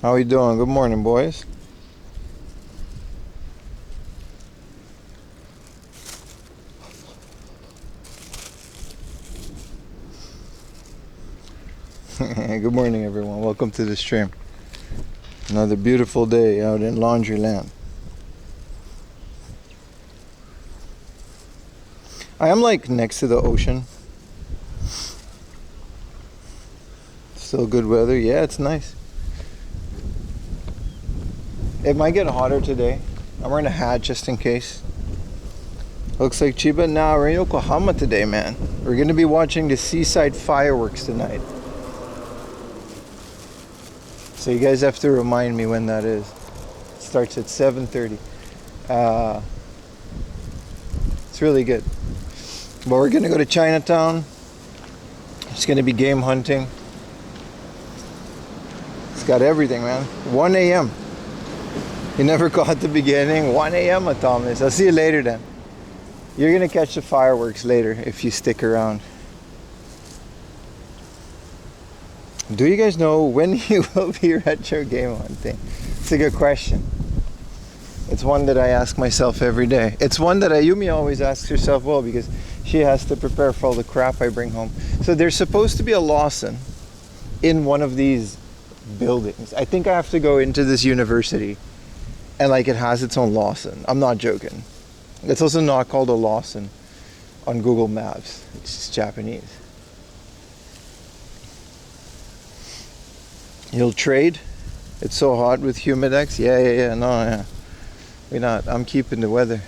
How we doing? Good morning, boys. Good morning, everyone. Welcome to the stream. Another beautiful day out in Laundryland. I am like next to the ocean. Still good weather. Yeah, it's nice. It might get hotter today. I'm wearing a hat just in case. Looks like Chiba. Now we're in Yokohama today, man. We're gonna be watching the Seaside fireworks tonight. So you guys have to remind me when that is. It starts at 7:30. It's really good. But we're gonna go to Chinatown. It's gonna be game hunting. It's got everything, man. 1 a.m. You never caught the beginning. 1 a.m. at Thomas. I'll see you later then. You're gonna catch the fireworks later if you stick around. Do you guys know when you will be retro game hunting? It's a good question. It's one that I ask myself every day. It's one that Ayumi always asks herself, well, because she has to prepare for all the crap I bring home. So there's supposed to be a Lawson in one of these buildings. I think I have to go into this university and like it has its own Lawson. I'm not joking. It's also not called a Lawson on Google Maps. It's just Japanese. You'll trade? It's so hot with Humidex? Yeah. No, yeah. We're not. I'm keeping the weather.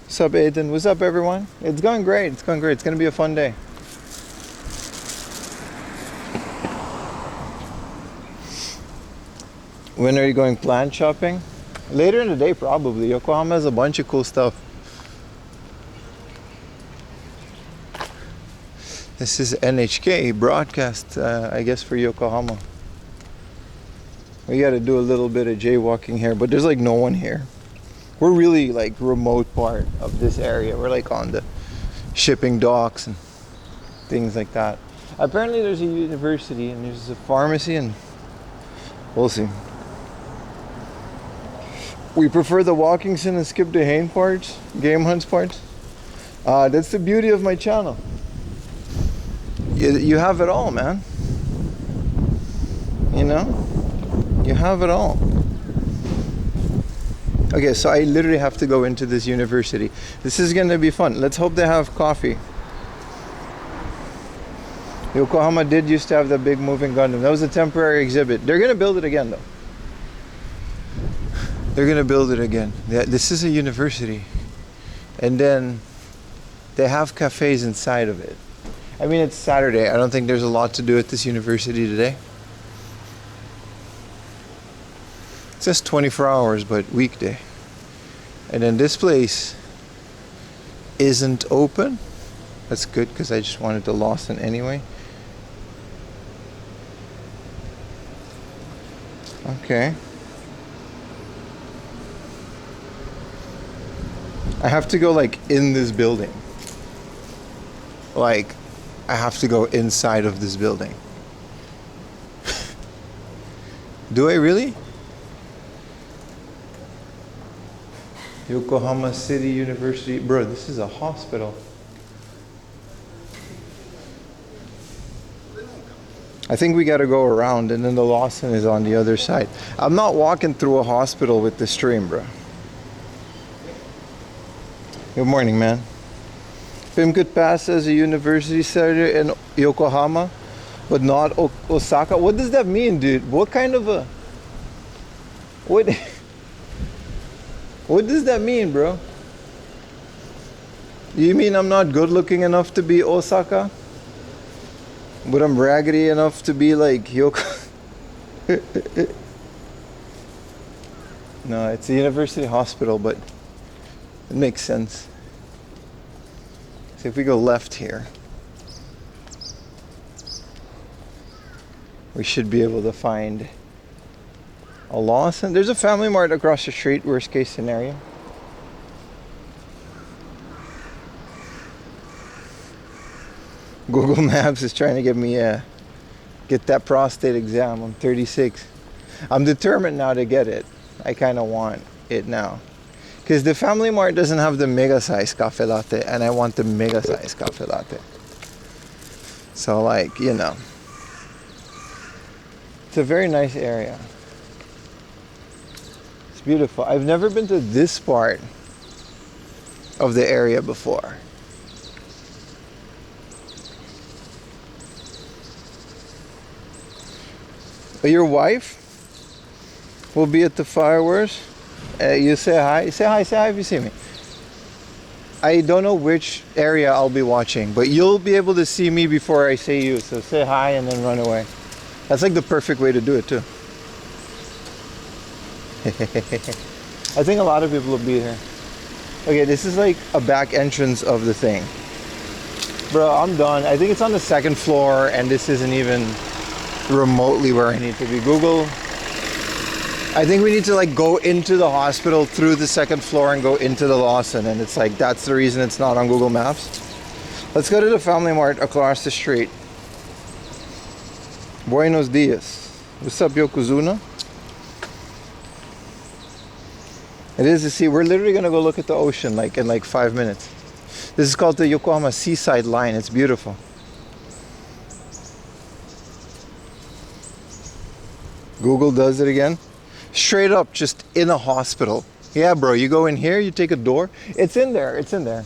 What's up, Aiden? What's up, everyone? It's going great. It's going great. It's going to be a fun day. When are you going plant shopping? Later in the day, probably. Yokohama has a bunch of cool stuff. This is NHK broadcast, I guess, for Yokohama. We got to do a little bit of jaywalking here, but there's like no one here. We're really like remote part of this area. We're like on the shipping docks and things like that. Apparently there's a university and there's a pharmacy and we'll see. We prefer the walking sim and skip the haying parts, game hunts parts. That's the beauty of my channel. You have it all, man. You know? You have it all. Okay, so I literally have to go into this university. This is gonna be fun. Let's hope they have coffee. Yokohama did used to have the big moving Gundam. That was a temporary exhibit. They're gonna build it again, though. They're gonna build it again. This is a university. And then they have cafes inside of it. I mean, it's Saturday. I don't think there's a lot to do at this university today. It says 24 hours, but weekday. And then this place isn't open. That's good because I just wanted to Lawson anyway. Okay. I have to go like in this building. Like, I have to go inside of this building. Do I really? Yokohama City University. Bro, this is a hospital. I think we gotta go around and then the Lawson is on the other side. I'm not walking through a hospital with the stream, bro. Good morning, man. Pim could pass as a university senator in Yokohama, but not Osaka. What does that mean, dude? What kind of a... What does that mean, bro? You mean I'm not good looking enough to be Osaka? But I'm raggedy enough to be like Yoko? No, it's a university hospital, but it makes sense. So if we go left here, we should be able to find a Lawson. There's a Family Mart across the street, worst case scenario. Google Maps is trying to get me Get that prostate exam. I'm 36. I'm determined now to get it. I kind of want it now. Because the Family Mart doesn't have the mega size cafe latte, and I want the mega size cafe latte. So like, you know, it's a very nice area. It's beautiful. I've never been to this part of the area before. Your wife will be at the fireworks. You say hi. Say hi if you see me. I don't know which area I'll be watching, but you'll be able to see me before I say you. So say hi and then run away. That's like the perfect way to do it too. I think a lot of people will be here. Okay, this is like a back entrance of the thing. Bro, I'm done. I think it's on the second floor and this isn't even remotely where I need to be. Google. I think we need to like go into the hospital through the second floor and go into the Lawson, and it's like that's the reason it's not on Google Maps. Let's go to the Family Mart across the street. Buenos dias. What's up, Yokozuna? It is to see. We're literally gonna go look at the ocean like in like 5 minutes. This is called the Yokohama Seaside Line. It's beautiful. Google does it again. Straight up, just in a hospital. Yeah, bro, you go in here, you take a door. It's in there, it's in there.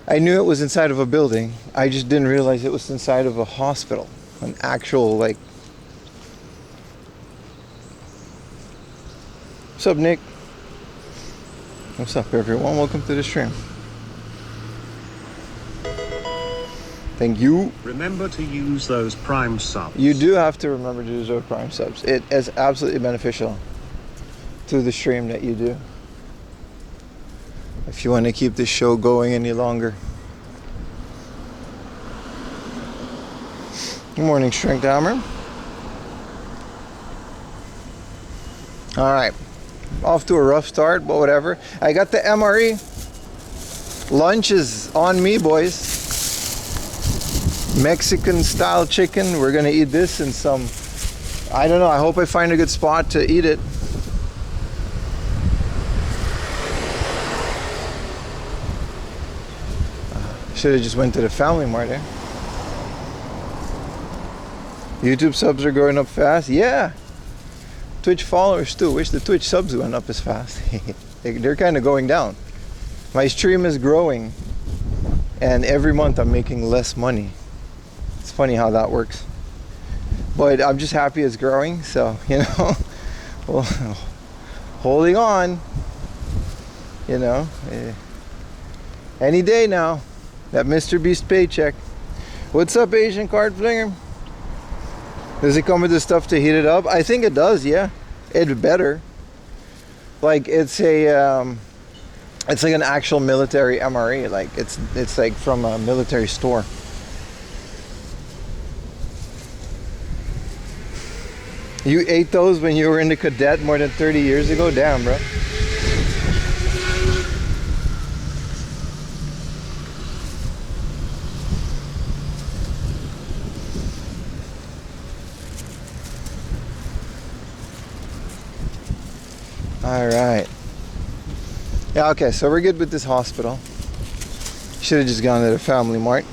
I knew it was inside of a building. I just didn't realize it was inside of a hospital. An actual, like... What's up, Nick? What's up, everyone? Welcome to the stream. Thank you. Remember to use those Prime subs. You do have to remember to use those Prime subs. It is absolutely beneficial to the stream that you do. If you want to keep this show going any longer. Good morning, Strength Hammer. Alright. Off to a rough start, but whatever. I got the MRE. Lunch is on me, boys. Mexican style chicken. We're gonna eat this in some, I don't know, I hope I find a good spot to eat it. Should have just went to the Family Mart, eh? YouTube subs are going up fast. Yeah. Twitch followers too. Wish the Twitch subs went up as fast. They're kind of going down. My stream is growing and every month I'm making less money. It's funny how that works, but I'm just happy it's growing, so you know. Well, holding on, you know, any day now, that Mr. Beast paycheck. What's up, Asian card flinger? Does it come with the stuff to heat it up? I think it does, yeah. It's better. Like it's a it's like an actual military MRE. Like it's like from a military store. You ate those when you were in the cadet more than 30 years ago? Damn, bro. All right. Yeah, okay, so we're good with this hospital. Should have just gone to the Family Mart.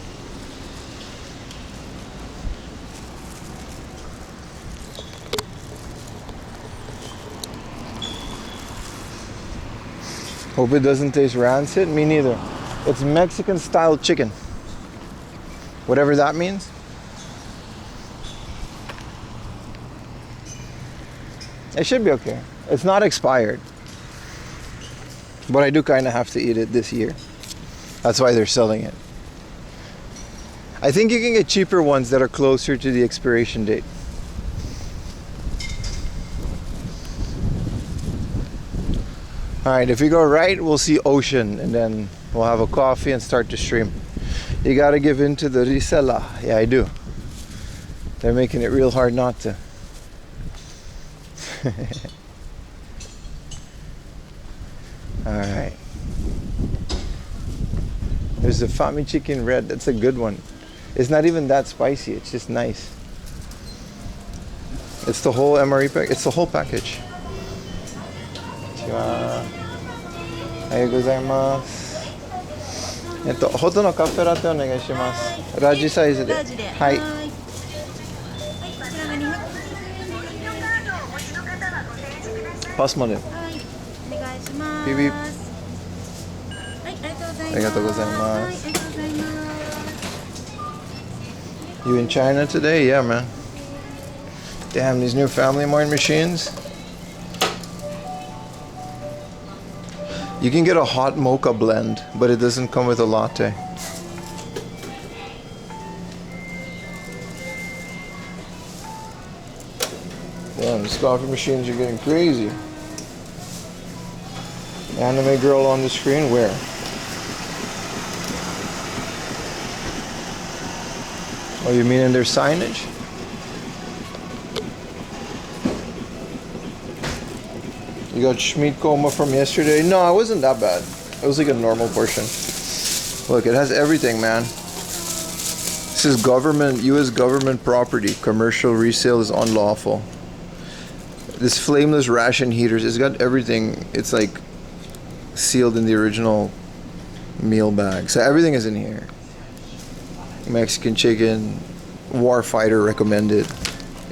Hope it doesn't taste rancid. Me neither. It's Mexican style chicken. Whatever that means. It should be okay. It's not expired. But I do kind of have to eat it this year. That's why they're selling it. I think you can get cheaper ones that are closer to the expiration date. Alright, if we go right, we'll see ocean, and then we'll have a coffee and start to stream. You gotta give in to the risala. Yeah, I do. They're making it real hard not to. Alright. There's the Fami Chicken Red. That's a good one. It's not even that spicy. It's just nice. It's the whole MRE pack. It's the whole package. Arigatou gozaimasu. ホットのカフェラテお願いします。ラージサイズで。はい。はい、こちらが200。パスまで。はい、お願いします。ビビ。はい、ありがとうございます。ありがとうございます。はい、ありがとうございます。You in China today? Yeah, man. Damn, these new family mart machines. You can get a hot mocha blend, but it doesn't come with a latte. Damn, these coffee machines are getting crazy. Anime girl on the screen? Where? Oh, you mean in their signage? You got Schmidt Coma from yesterday? No, it wasn't that bad. It was like a normal portion. Look, it has everything, man. This is government, U.S. government property. Commercial resale is unlawful. This flameless ration heaters, it's got everything. It's like sealed in the original meal bag. So everything is in here. Mexican chicken, warfighter recommended.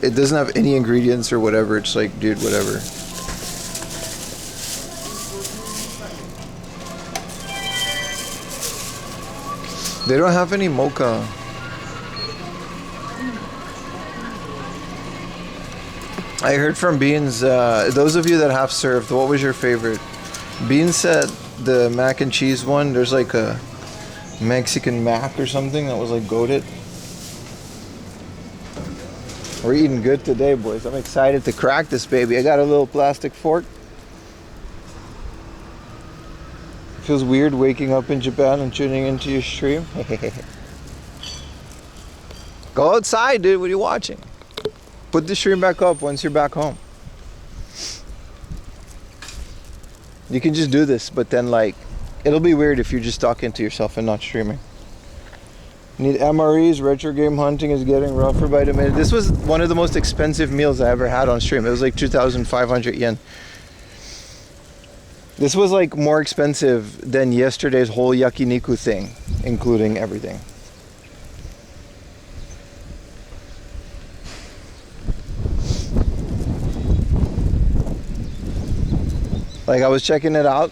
It doesn't have any ingredients or whatever. It's like, dude, whatever. They don't have any mocha. I heard from Beans, those of you that have served, what was your favorite? Beans said the mac and cheese one, there's like a Mexican mac or something that was like goated. We're eating good today, boys. I'm excited to crack this baby. I got a little plastic fork. Feels weird waking up in Japan and tuning into your stream. Go outside, dude. What are you watching? Put the stream back up once you're back home. You can just do this, but then like, it'll be weird if you're just talking to yourself and not streaming. Need MREs. Retro game hunting is getting rougher by the minute. This was one of the most expensive meals I ever had on stream. It was like 2,500 yen. This was like more expensive than yesterday's whole yakiniku thing, including everything. Like I was checking it out.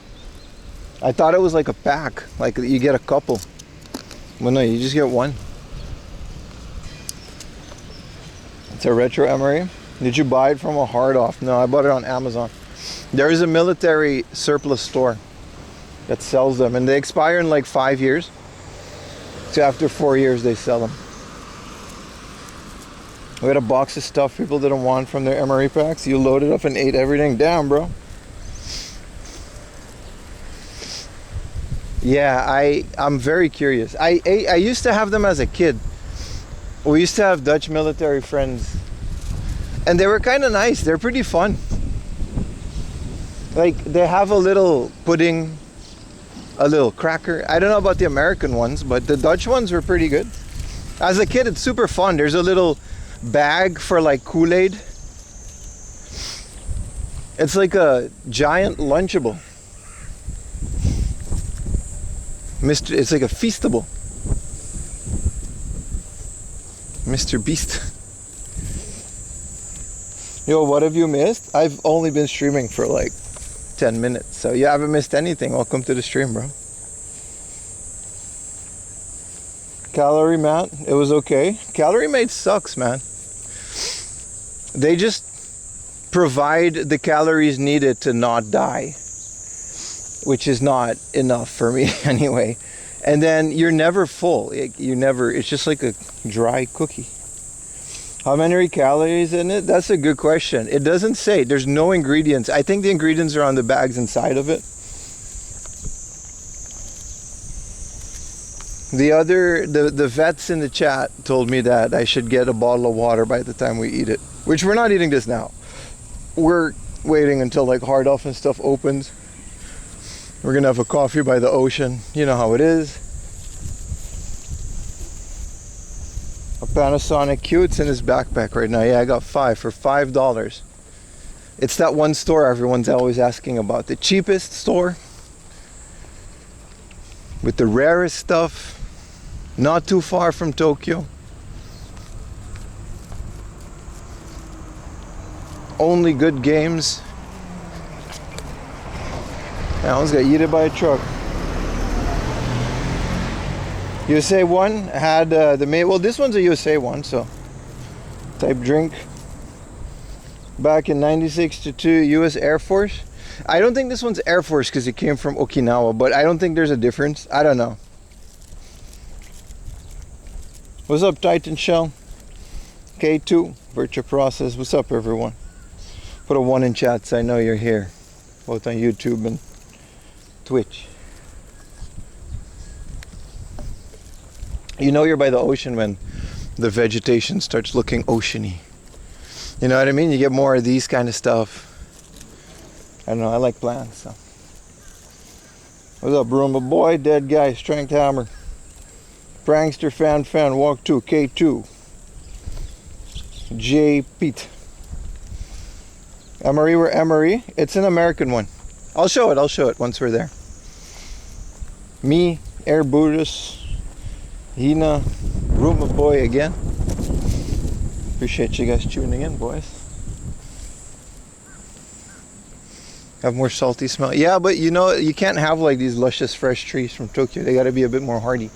I thought it was like a pack, like you get a couple. Well, no, you just get one. It's a retro MRE. Did you buy it from a hard off? No, I bought it on Amazon. There is a military surplus store that sells them, and they expire in like 5 years. So after 4 years, they sell them. We had a box of stuff people didn't want from their MRE packs. You loaded up and ate everything. Damn, bro. Yeah, I'm very curious. I used to have them as a kid. We used to have Dutch military friends, and they were kind of nice. They're pretty fun. Like they have a little pudding, a little cracker. I don't know about the American ones, but the Dutch ones were pretty good. As a kid, it's super fun. There's a little bag for like Kool-Aid. It's like a giant Lunchable. It's like a Feastable. Mr. Beast. Yo, what have you missed? I've only been streaming for like 10 minutes, so you haven't missed anything. Welcome to the stream, bro. Calorie Mat, it was okay. Calorie Mate sucks, man. They just provide the calories needed to not die, which is not enough for me anyway. And then you're never full. It's just like a dry cookie. How many calories in it? That's a good question. It doesn't say. There's no ingredients. I think the ingredients are on the bags inside of it. The vets in the chat told me that I should get a bottle of water by the time we eat it. Which we're not eating this now. We're waiting until like hard off and stuff opens. We're gonna have a coffee by the ocean. You know how it is. Panasonic Q. It's in his backpack right now. Yeah, I got 5 for $5. It's that one store everyone's always asking about. The cheapest store with the rarest stuff. Not too far from Tokyo. Only good games. I almost got eaten by a truck. USA 1 had the main. Well, this one's a USA 1, so type drink. Back in 96 to 2 US Air Force. I don't think this one's Air Force because it came from Okinawa, but I don't think there's a difference. I don't know. What's up, Titan Shell? K2 Virtual Process. What's up, everyone? Put a 1 in chat so I know you're here, both on YouTube and Twitch. You know you're by the ocean when the vegetation starts looking oceany. You know what I mean? You get more of these kind of stuff. I don't know, I like plants. So. What's up, Roomba Boy? Dead Guy, Strength Hammer. Prankster Fan, Walk 2, K2. J. Pete. Emery, we're Emery. It's an American one. I'll show it once we're there. Me, Air Buddhist. Hina, Roomba Boy again. Appreciate you guys tuning in, boys. Have more salty smell. Yeah, but you know, you can't have like these luscious fresh trees from Tokyo. They gotta be a bit more hardy.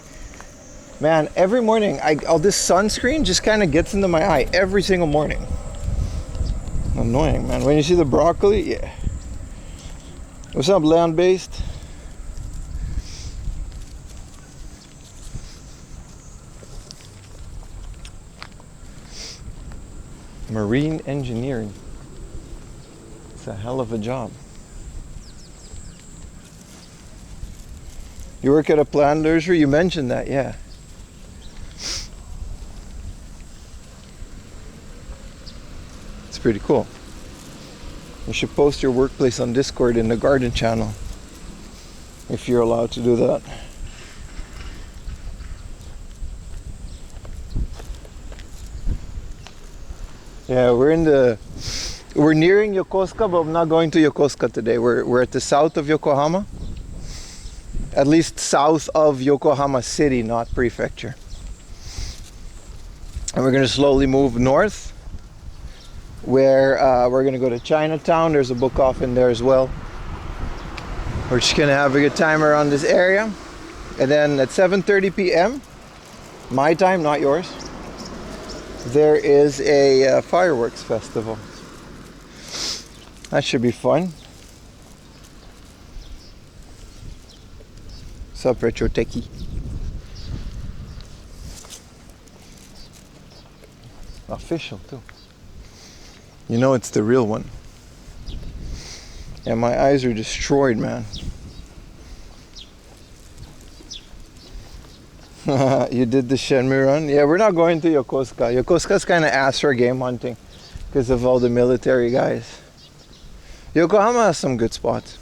Man, every morning, all this sunscreen just kind of gets into my eye every single morning. Annoying, man. When you see the broccoli, yeah. What's up, land-based? Marine engineering. It's a hell of a job. You work at a plant nursery? You mentioned that, yeah. It's pretty cool. You should post your workplace on Discord in the garden channel, if you're allowed to do that. Yeah, we're nearing Yokosuka, but I'm not going to Yokosuka today. We're at the south of Yokohama. At least south of Yokohama City, not prefecture. And we're gonna slowly move north, where we're gonna go to Chinatown. There's a book off in there as well. We're just gonna have a good time around this area. And then at 7:30 p.m., my time, not yours, there is a fireworks festival. That should be fun. What's up, Retro Techie? Official too. You know it's the real one. Yeah, my eyes are destroyed, man. You did the Shenmue run? Yeah, we're not going to Yokosuka. Yokosuka's kind of ass for game hunting because of all the military guys. Yokohama has some good spots.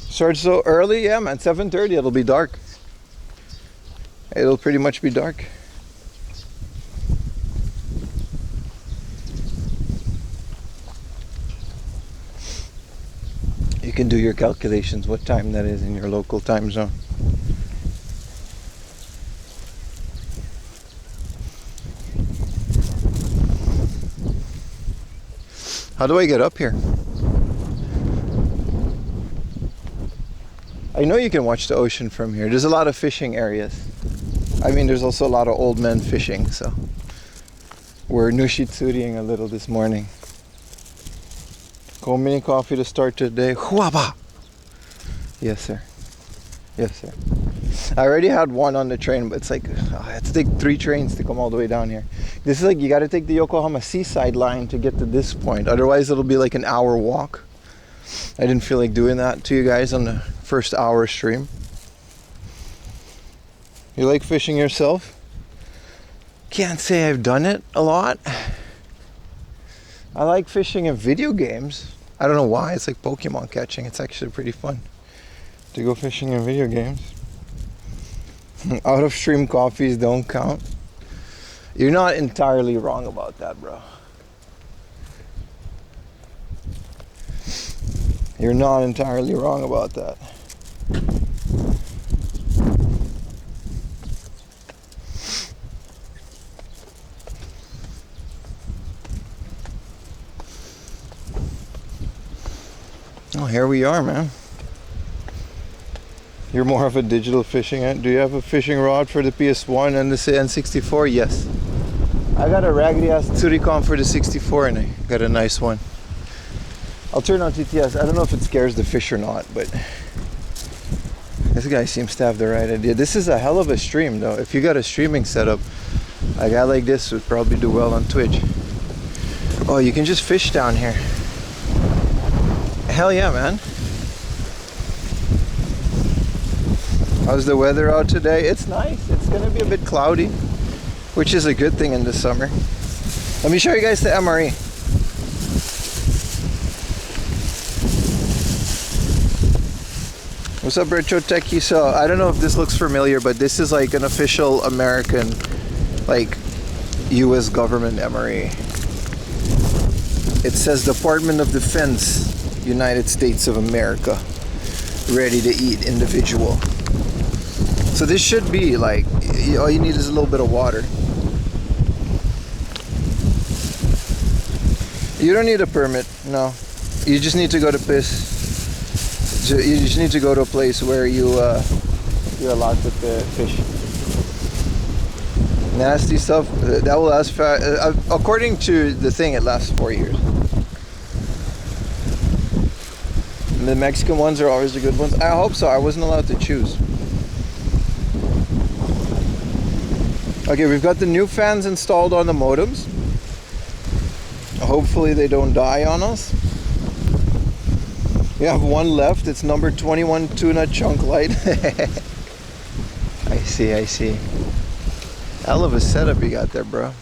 Starts so early? Yeah, man, 7:30, it'll be dark. It'll pretty much be dark. You can do your calculations what time that is in your local time zone. How do I get up here? I know you can watch the ocean from here. There's a lot of fishing areas. I mean, there's also a lot of old men fishing, so we're nushitsuring a little this morning. Cold mini coffee to start today. Huaba! Yes, sir. Yes, sir. I already had one on the train, but it's like, I had to take 3 trains to come all the way down here. This is like, you gotta take the Yokohama Seaside line to get to this point. Otherwise, it'll be like an hour walk. I didn't feel like doing that to you guys on the first hour stream. You like fishing yourself? Can't say I've done it a lot. I like fishing in video games. I don't know why. It's like Pokemon catching. It's actually pretty fun. to go fishing in video games. Out of stream coffees don't count. You're not entirely wrong about that, bro. You're not entirely wrong about that. Oh, here we are, man. You're more of a digital fishing. Do you have a fishing rod for the PS1 and the N64? Yes. I got a raggedy ass Tsuricon for the 64 and I got a nice one. I'll turn on TTS. I don't know if it scares the fish or not, but this guy seems to have the right idea. This is a hell of a stream though. If you got a streaming setup, a guy like this would probably do well on Twitch. Oh, you can just fish down here. Hell yeah, man. How's the weather out today? It's nice. It's gonna be a bit cloudy, which is a good thing in the summer. Let me show you guys the MRE. What's up, Retro Techie? So I don't know if this looks familiar, but this is like an official American, like US government MRE. It says Department of Defense, United States of America, ready to eat individual. So this should be like, all you need is a little bit of water. You don't need a permit, no. You just need to go to piss. You just need to go to a place where you're allowed to fish. Nasty stuff, that will last, according to the thing, it lasts 4 years. And the Mexican ones are always the good ones. I hope so, I wasn't allowed to choose. Okay, we've got the new fans installed on the modems. Hopefully they don't die on us. We have one left. It's number 21 tuna chunk light. I see. Hell of a setup you got there, bro.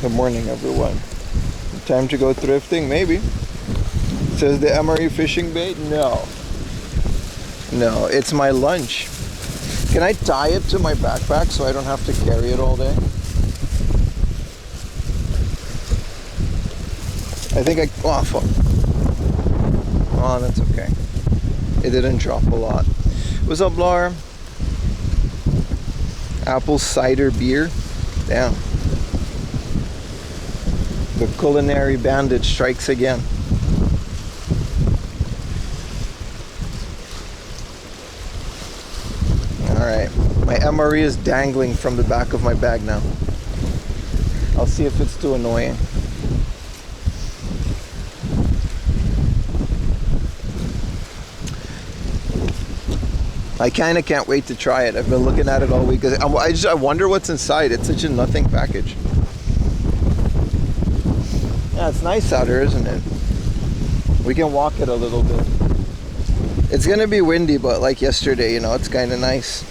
Good morning, everyone. Time to go thrifting? Maybe. Says the MRE fishing bait? No, it's my lunch. Can I tie it to my backpack so I don't have to carry it all day? I think oh fuck. Oh, that's okay. It didn't drop a lot. What's up, Laura? Apple cider beer. Damn. The culinary bandit strikes again. Alright, my MRE is dangling from the back of my bag now. I'll see if it's too annoying. I kind of can't wait to try it. I've been looking at it all week. I wonder what's inside. It's such a nothing package. Yeah, it's nice out here, isn't it? We can walk it a little bit. It's gonna be windy, but like yesterday, you know, it's kind of nice.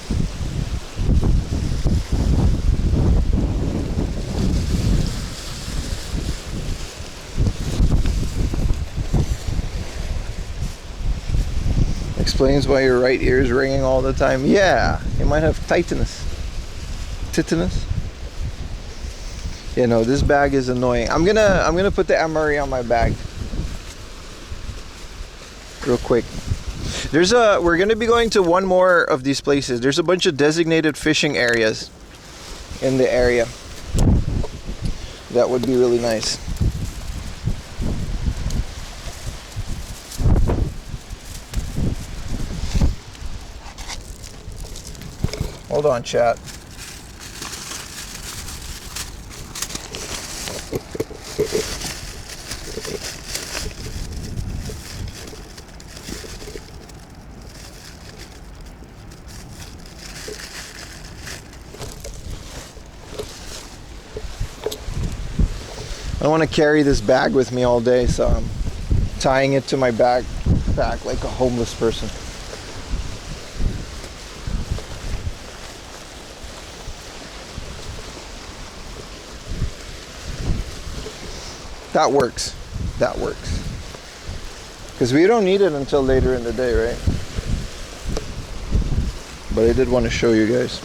Explains why your right ear is ringing all the time. Yeah, you might have titanus. Titanus? You know, this bag is annoying. I'm gonna put the MRE on my bag real quick. We're gonna be going to one more of these places. There's a bunch of designated fishing areas in the area. That would be really nice. Hold on, chat. I don't want to carry this bag with me all day, so I'm tying it to my backpack like a homeless person. That works. that works. Because we don't need it until later in the day, right? But I did want to show you guys.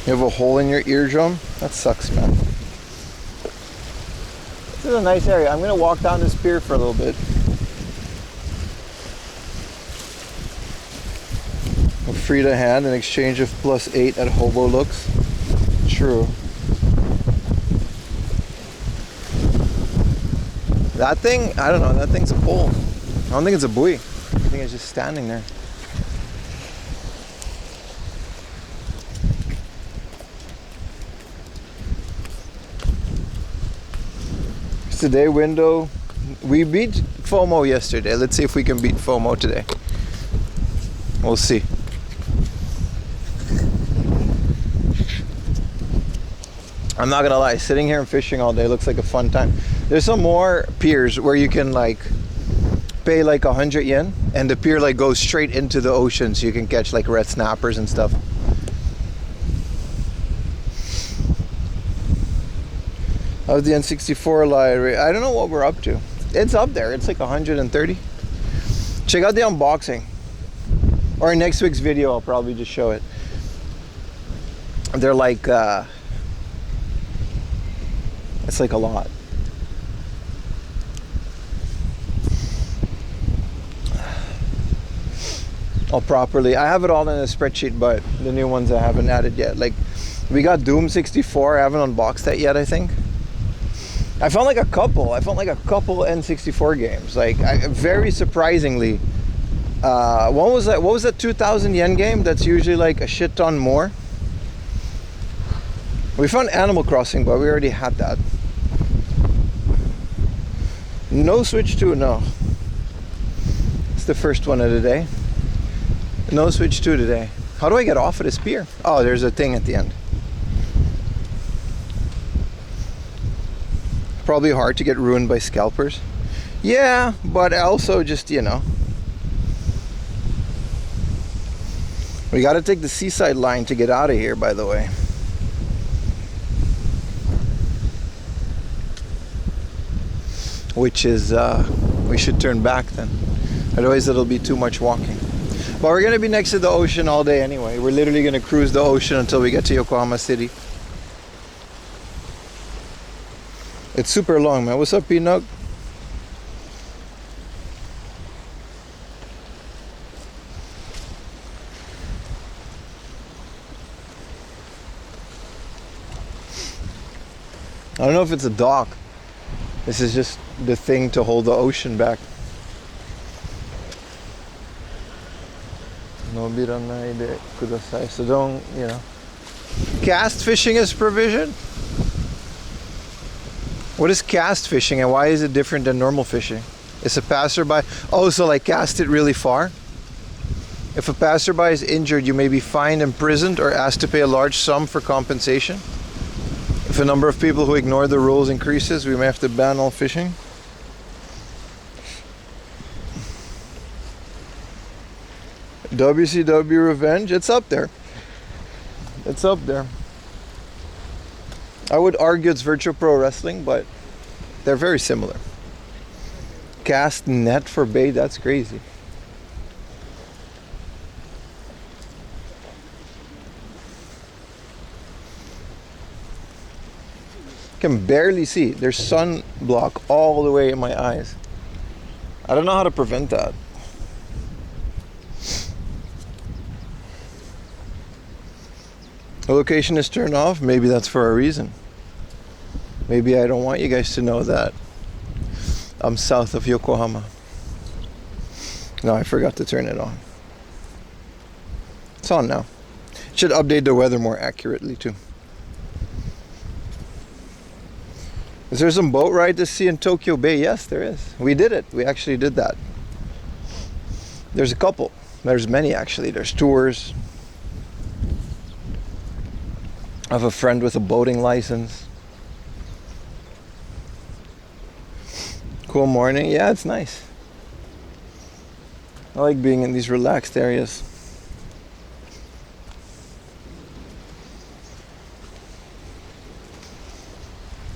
You have a hole in your eardrum? That sucks, man. This is a nice area. I'm going to walk down this pier for a little bit. A free to hand in exchange of +8 at Hobo Looks. True. That thing, I don't know, that thing's a pole. I don't think it's a buoy. I think it's just standing there. Today window, we beat FOMO yesterday. Let's see if we can beat FOMO today. We'll see. I'm not gonna lie, sitting here and fishing all day looks like a fun time. There's some more piers where you can like pay like 100 yen and the pier like goes straight into the ocean, so you can catch like red snappers and stuff. How's the N64 library? I don't know what we're up to. It's up there. It's like 130. Check out the unboxing. Or in next week's video, I'll probably just show it. They're like, it's like a lot. I'll properly, I have it all in a spreadsheet, but the new ones I haven't added yet. Like, we got Doom 64. I haven't unboxed that yet, I think. I found like a couple N64 games. Like, very surprisingly, what was that 2,000 yen game that's usually like a shit ton more? We found Animal Crossing, but we already had that. No Switch 2, no. It's the first one of the day. No Switch 2 today. How do I get off of this pier? Oh, there's a thing at the end. Probably hard to get ruined by scalpers. Yeah, but also just, you know. We gotta take the Seaside line to get out of here, by the way. Which is, we should turn back then. Otherwise it'll be too much walking. But we're gonna be next to the ocean all day anyway. We're literally gonna cruise the ocean until we get to Yokohama City. It's super long, man. What's up, Pinug? I don't know if it's a dock. This is just the thing to hold the ocean back. No biranai de kudasai. So don't, you know. Cast fishing is provision? What is cast fishing and why is it different than normal fishing? It's a passerby. Oh, so like cast it really far? If a passerby is injured, you may be fined, imprisoned, or asked to pay a large sum for compensation. If a number of people who ignore the rules increases, we may have to ban all fishing. WCW Revenge, it's up there. It's up there. I would argue it's Virtual Pro Wrestling, but they're very similar. Cast net for bait, that's crazy. Can barely see. There's sunblock all the way in my eyes. I don't know how to prevent that. The location is turned off. Maybe that's for a reason. Maybe I don't want you guys to know that I'm south of Yokohama. No, I forgot to turn it on. It's on now. It should update the weather more accurately too. Is there some boat ride to see in Tokyo Bay? Yes, there is. We did it. We actually did that. There's a couple. There's many actually. There's tours. I have a friend with a boating license. Cool morning. Yeah, it's nice. I like being in these relaxed areas.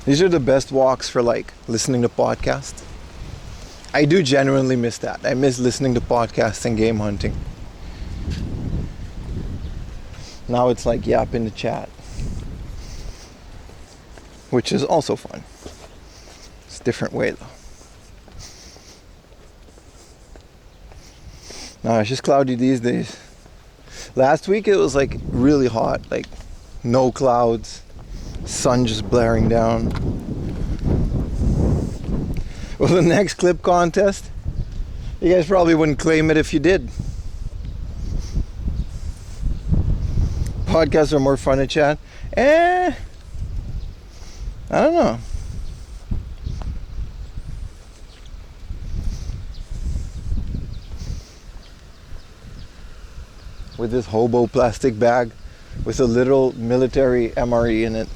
These are the best walks for like listening to podcasts. I do genuinely miss that. I miss listening to podcasts and game hunting. Now it's like yap in the chat, which is also fun. It's a different way though. No, it's just cloudy these days. Last week it was like really hot, like no clouds, sun just blaring down. Well, the next clip contest, you guys probably wouldn't claim it if you did. Podcasts are more fun to chat. I don't know. With this hobo plastic bag with a little military MRE in it.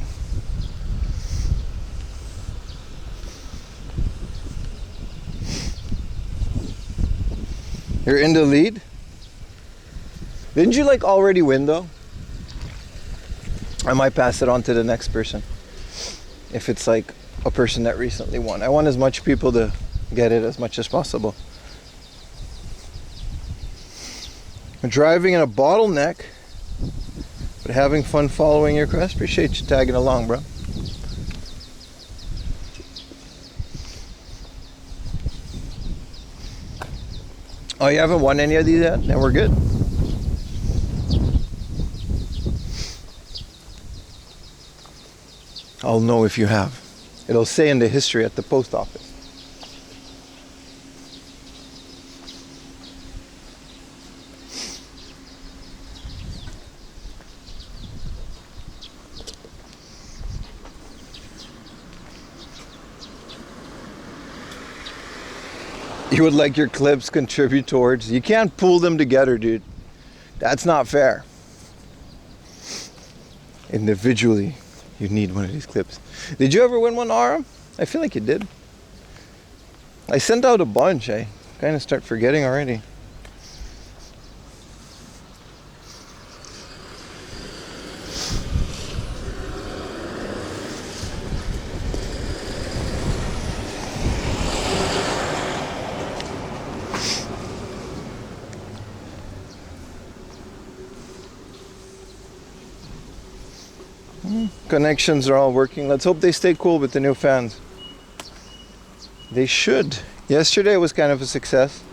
You're in the lead? Didn't you like already win though? I might pass it on to the next person if it's like a person that recently won. I want as much people to get it as much as possible. I'm driving in a bottleneck, but having fun following your quest. Appreciate you tagging along, bro. Oh, you haven't won any of these yet? Then we're good. I'll know if you have. It'll say in the history at the post office. You would like your clips contribute towards. You can't pool them together, dude. That's not fair. Individually, you need one of these clips. Did you ever win one, Aram? I feel like you did. I sent out a bunch. I kind of start forgetting already. Connections are all working. Let's hope they stay cool with the new fans. They should. Yesterday was kind of a success.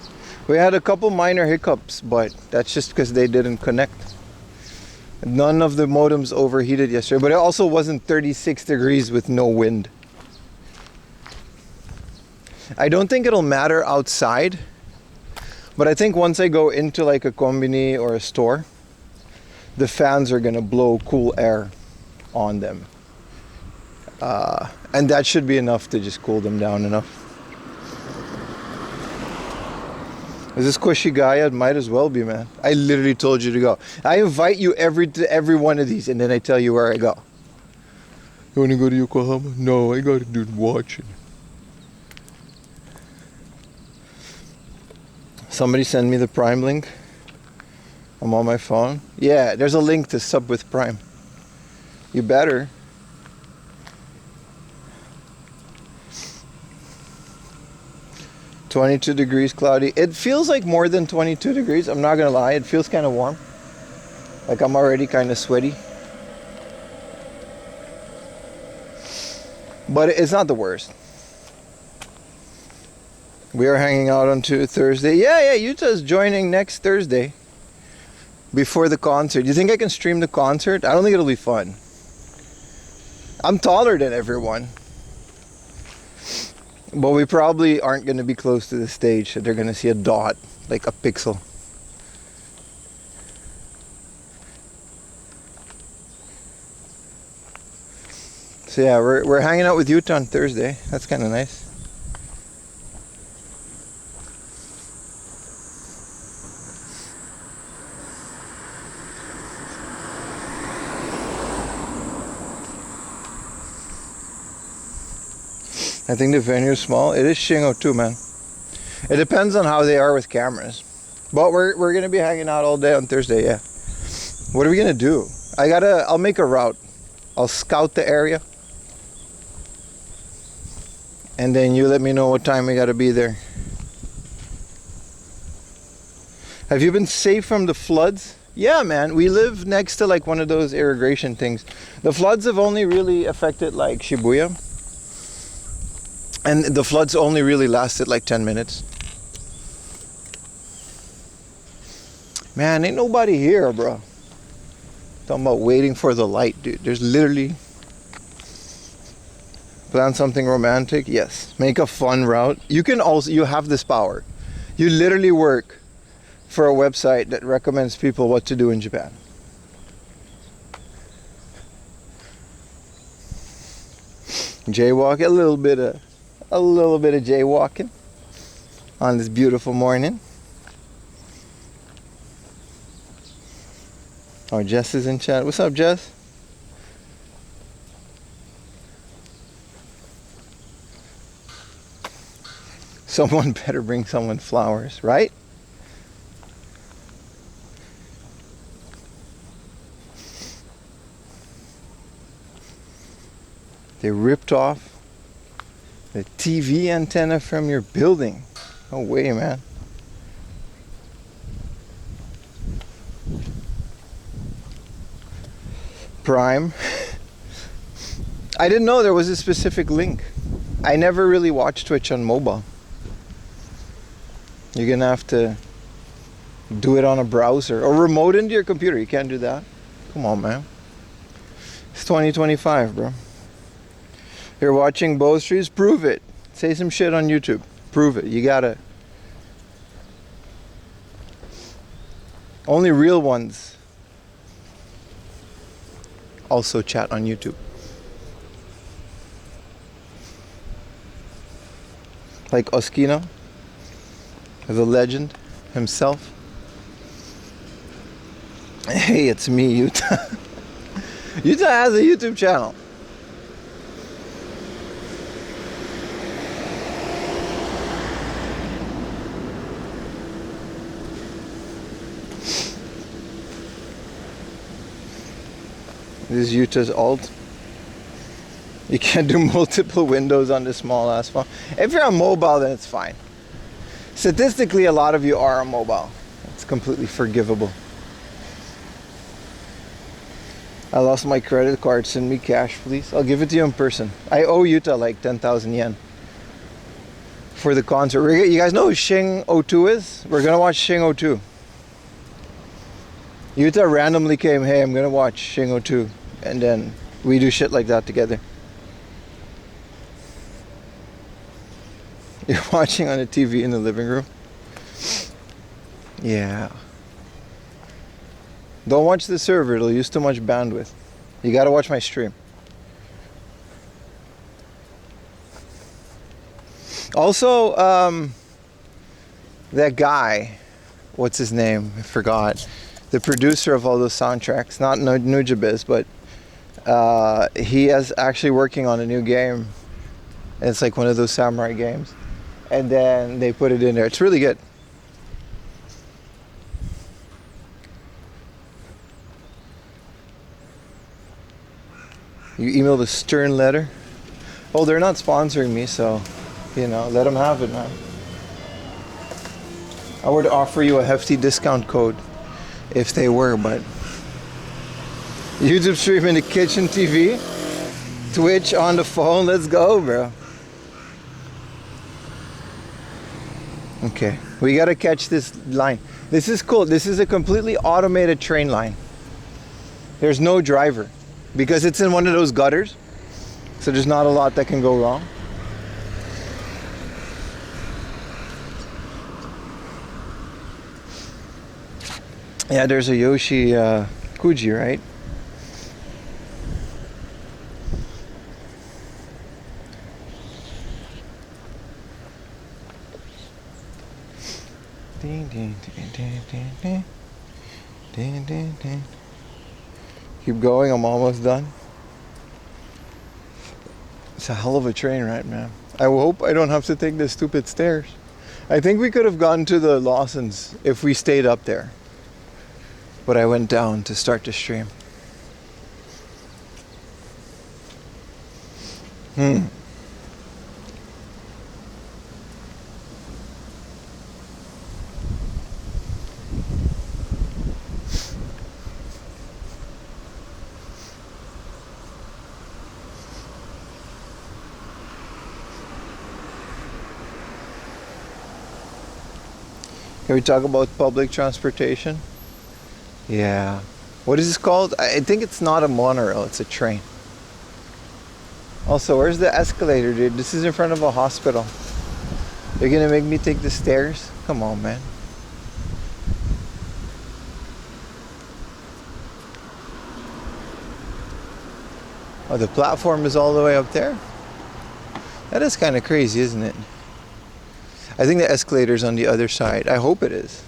We had a couple minor hiccups, but that's just because they didn't connect. None of the modems overheated yesterday, but it also wasn't 36 degrees with no wind. I don't think it'll matter outside, but I think once I go into like a combini or a store, the fans are gonna blow cool air on them, and that should be enough to just cool them down enough. Is this Koshi Gaya? It might as well be, man. I literally told you to go. I invite you to every one of these, and then I tell you where I go. You want to go to Yokohama? No, I got to do watching. Somebody send me the Prime link. I'm on my phone. Yeah, there's a link to sub with Prime. You better. "22 degrees cloudy." It feels like more than 22 degrees. I'm not gonna lie. It feels kind of warm. Like I'm already kind of sweaty. But it's not the worst. We are hanging out on Thursday. Yeah, Utah's joining next Thursday. Before the concert. You think I can stream the concert? I don't think it'll be fun. I'm taller than everyone. But we probably aren't going to be close to the stage, so they're going to see a dot, like a pixel. So yeah, we're hanging out with Utah on Thursday. That's kind of nice. I think the venue is small. It is Shingo too, man. It depends on how they are with cameras. But we're gonna be hanging out all day on Thursday. Yeah. What are we gonna do? I'll make a route. I'll scout the area, and then you let me know what time we gotta be there. Have you been safe from the floods? Yeah, man. We live next to like one of those irrigation things. The floods have only really affected like Shibuya, and the floods only really lasted like 10 minutes. Man, ain't nobody here, bro. Talking about waiting for the light, dude. There's literally... Plan something romantic? Yes. Make a fun route. You can also... You have this power. You literally work for a website that recommends people what to do in Japan. Jaywalk, a little bit of jaywalking on this beautiful morning. Oh, Jess is in chat. What's up, Jess? Someone better bring someone flowers, right? They ripped off the TV antenna from your building. No way, man. Prime. I didn't know there was a specific link. I never really watched Twitch on mobile. You're gonna have to do it on a browser or remote into your computer. You can't do that. Come on, man. It's 2025, bro. You're watching both streams? Prove it. Say some shit on YouTube. Prove it. You gotta. Only real ones also chat on YouTube. Like Oskino, the legend himself. Hey, it's me, Utah. Utah has a YouTube channel. This is Utah's alt. You can't do multiple windows on this small ass phone. If you're on mobile, then it's fine. Statistically, a lot of you are on mobile. It's completely forgivable. I lost my credit card. Send me cash, please. I'll give it to you in person. I owe Utah like 10,000 yen for the concert. You guys know who Shing 02 is? We're gonna watch Shing 02. Utah randomly came, hey, I'm gonna watch Shing 02. And then we do shit like that together. You're watching on a TV in the living room? Yeah. Don't watch the server, it'll use too much bandwidth. You gotta watch my stream. Also, that guy, what's his name? I forgot. The producer of all those soundtracks, not Nujabiz, but he is actually working on a new game. It's like one of those samurai games. And then they put it in there. It's really good. You emailed a stern letter? Oh, they're not sponsoring me, so, you know, let them have it, man. I would offer you a hefty discount code if they were, but YouTube stream in the kitchen TV, Twitch on the phone, let's go, bro. Okay, we gotta catch this line. This is cool. This is a completely automated train line. There's no driver because it's in one of those gutters, so there's not a lot that can go wrong. Yeah, there's a Yoshi Kuji, right? Keep going, I'm almost done. It's a hell of a train ride, man. I hope I don't have to take the stupid stairs. I think we could have gone to the Lawson's if we stayed up there. But I went down to start the stream. Can we talk about public transportation? Yeah. What is this called? I think it's not a monorail, it's a train. Also, where's the escalator, dude? This is in front of a hospital. You're gonna make me take the stairs? Come on, man. Oh, the platform is all the way up there? That is kind of crazy, isn't it? I think the escalator's on the other side. I hope it is.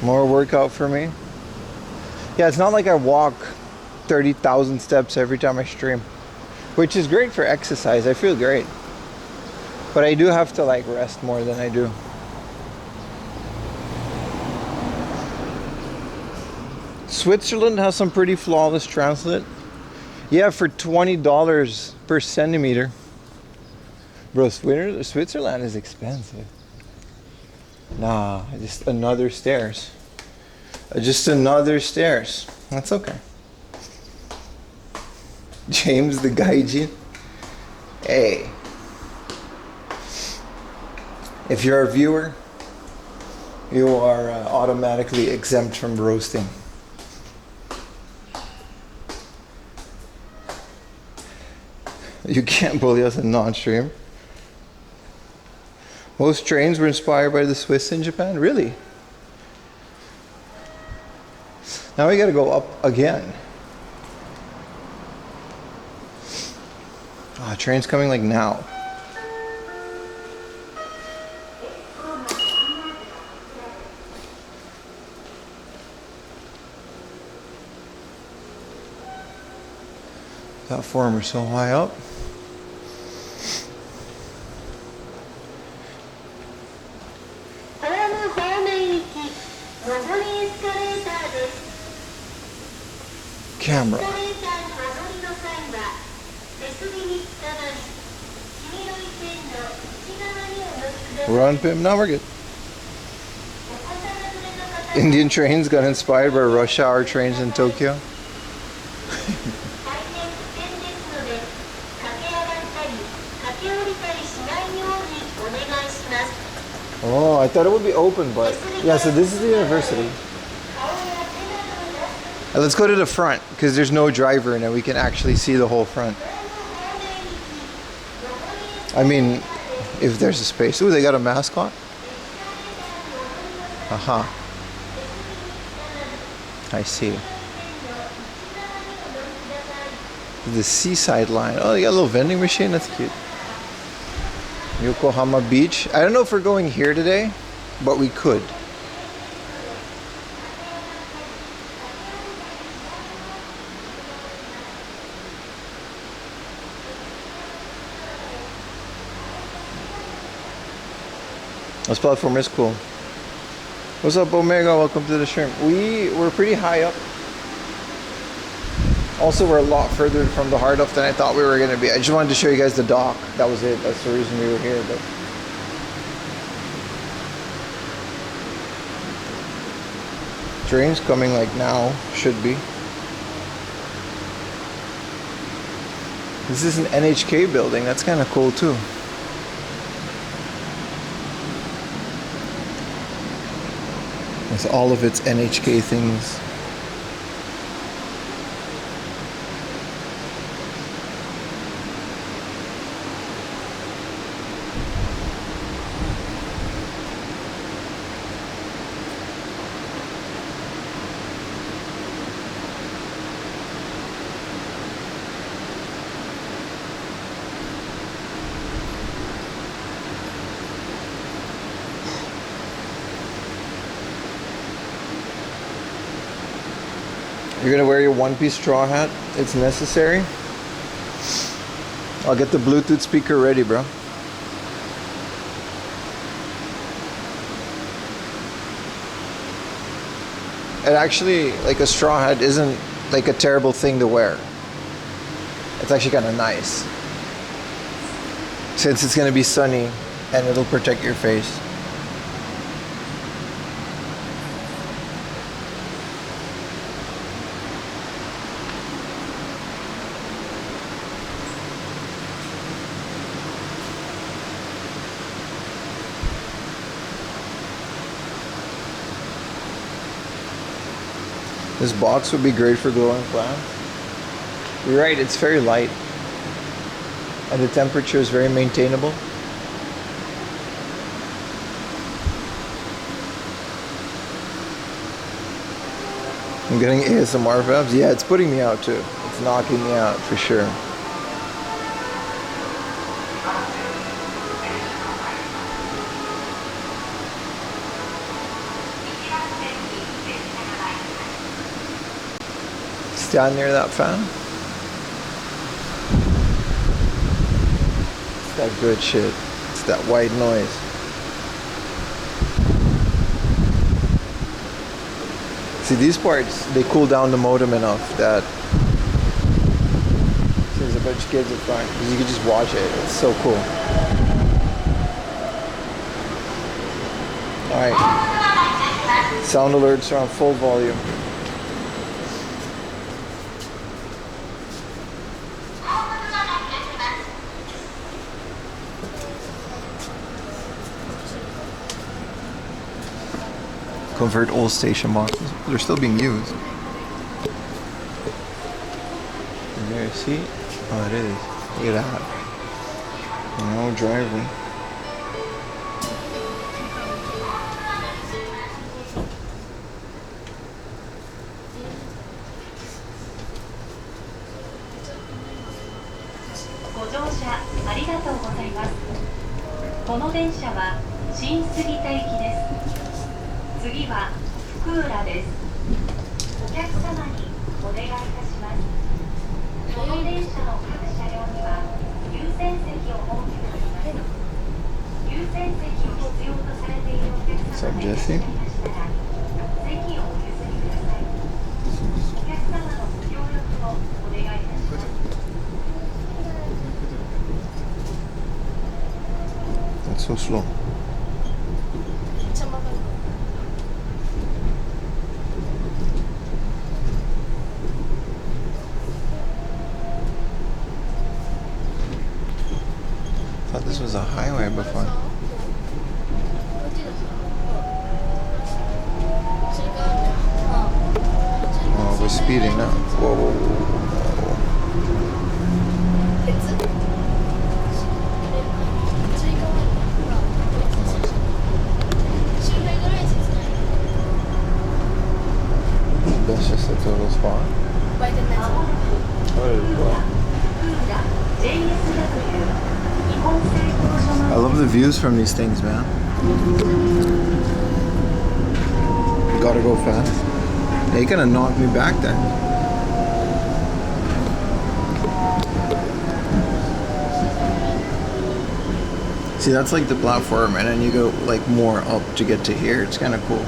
More workout for me. Yeah, it's not like I walk 30,000 steps every time I stream, which is great for exercise. I feel great. But I do have to like rest more than I do. Switzerland has some pretty flawless translate. Yeah, for $20 per centimeter. Bro, Switzerland is expensive. Nah, just another stairs. Just another stairs. That's okay. James the Gaijin. Hey. If you're a viewer, you are automatically exempt from roasting. You can't bully us in non-stream. Most trains were inspired by the Swiss in Japan? Really? Now we gotta go up again. Ah, train's coming like now. Platform are so high up. Camera. We're on Pim. Now we're good. Indian trains got inspired by rush hour trains in Tokyo. Oh, I thought it would be open, but yeah, so this is the university. Let's go to the front because there's no driver in it. We can actually see the whole front. I mean, if there's a space. Ooh, they got a mascot. Aha. I see. The seaside line. Oh, they got a little vending machine. That's cute. Yokohama Beach. I don't know if we're going here today, but we could. This platform is cool. What's up, Omega? Welcome to the stream. We're pretty high up. Also, we're a lot further from the hard up than I thought we were going to be. I just wanted to show you guys the dock. That was it. That's the reason we were here. But train's coming like now. Should be. This is an NHK building. That's kind of cool too. With all of its NHK things. You're gonna wear your one-piece straw hat. It's necessary. I'll get the Bluetooth speaker ready, bro. It actually, like a straw hat isn't like a terrible thing to wear. It's actually kind of nice. Since it's gonna be sunny and it'll protect your face. This box would be great for glowing plants. You're right, it's very light. And the temperature is very maintainable. I'm getting ASMR vibes. Yeah, it's putting me out too. It's knocking me out for sure. Stand near that fan. It's that good shit. It's that white noise. See, these parts, they cool down the modem enough that there's a bunch of kids in front. You can just watch it. It's so cool. Alright. Sound alerts are on full volume. Convert old station boxes. They're still being used. Is there a seat? Oh, it is. Look at that. No driver. What's up, Jesse? That's so slow. I thought this was a highway before. Oh, we're speeding now. Whoa, whoa, whoa. That's just a total spot. I love the views from these things, man. Gotta go fast. They gonna knock me back then. See, that's like the platform, and then you go like more up to get to here. It's kind of cool.